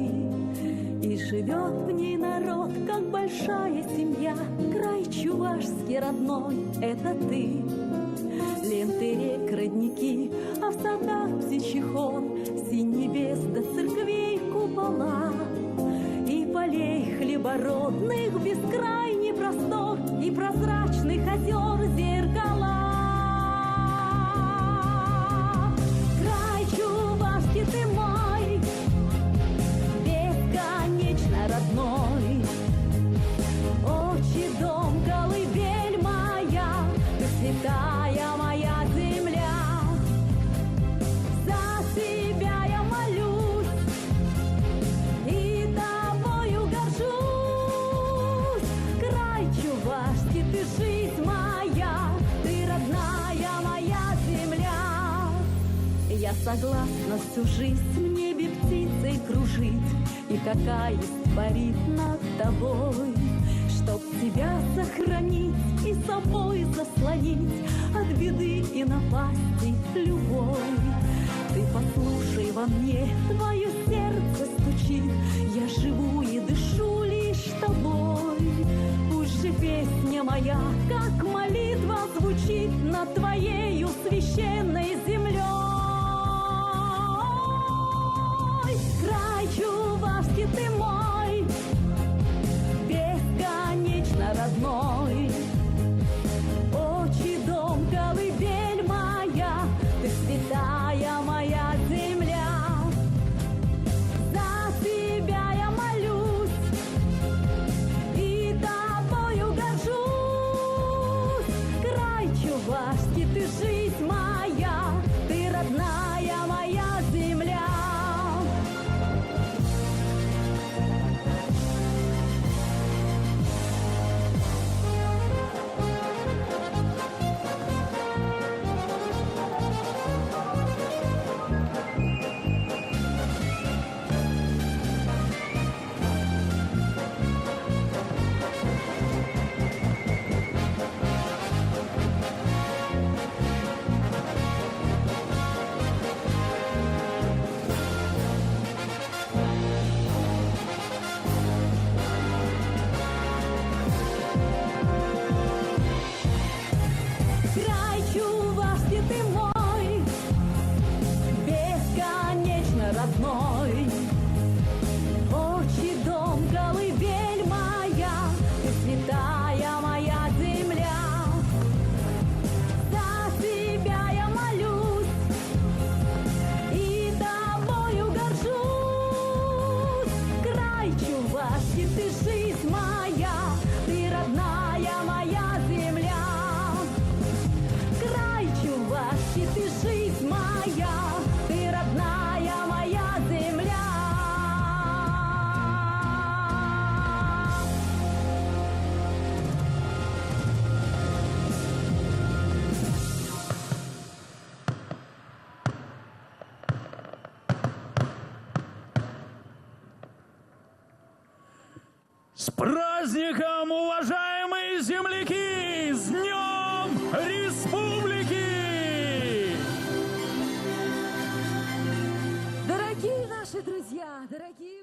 и живет в ней народ, как большая семья. Край чувашский родной — это ты. Ленты рек, родники, а в садах птичий хор, синь небес до церквей купола, и полей хлебородных бескрайний простор, и прозрачных озер зеркала. Край чувашский ты мой, бесконечно родной. Отчий дом, колыбель моя, ты святая моя земля. За себя я молюсь и тобою горжусь. Край чувашский, ты жизнь моя, ты родная моя земля. Я согласна всю жизнь в небе птицей кружить, и какая парит над тобой, чтоб тебя сохранить и собой заслонить от беды и напасти любой. Ты послушай во мне, твое сердце стучит, я живу и дышу лишь тобой. Пусть же песня моя, как молитва, звучит над твоею священной землей. Край чувашский ты мой, бесконечно родной. Отчий дом, колыбель моя, ты святая моя земля. За себя я молюсь и тобою горжусь. Край чувашский, ты жизнь моя, ты родная моя земля. Край чувашский ты мой, бесконечно родной. Отчий дом, колыбель моя, ты святая моя земля. За себя я молюсь и тобою горжусь. Край чувашский, ты жизнь моя, ты родная моя земля. Край чувашский, ты жизнь моя, ты родная моя земля. С праздником, уважаемые земляки! С Днем Республики! Дорогие наши друзья, дорогие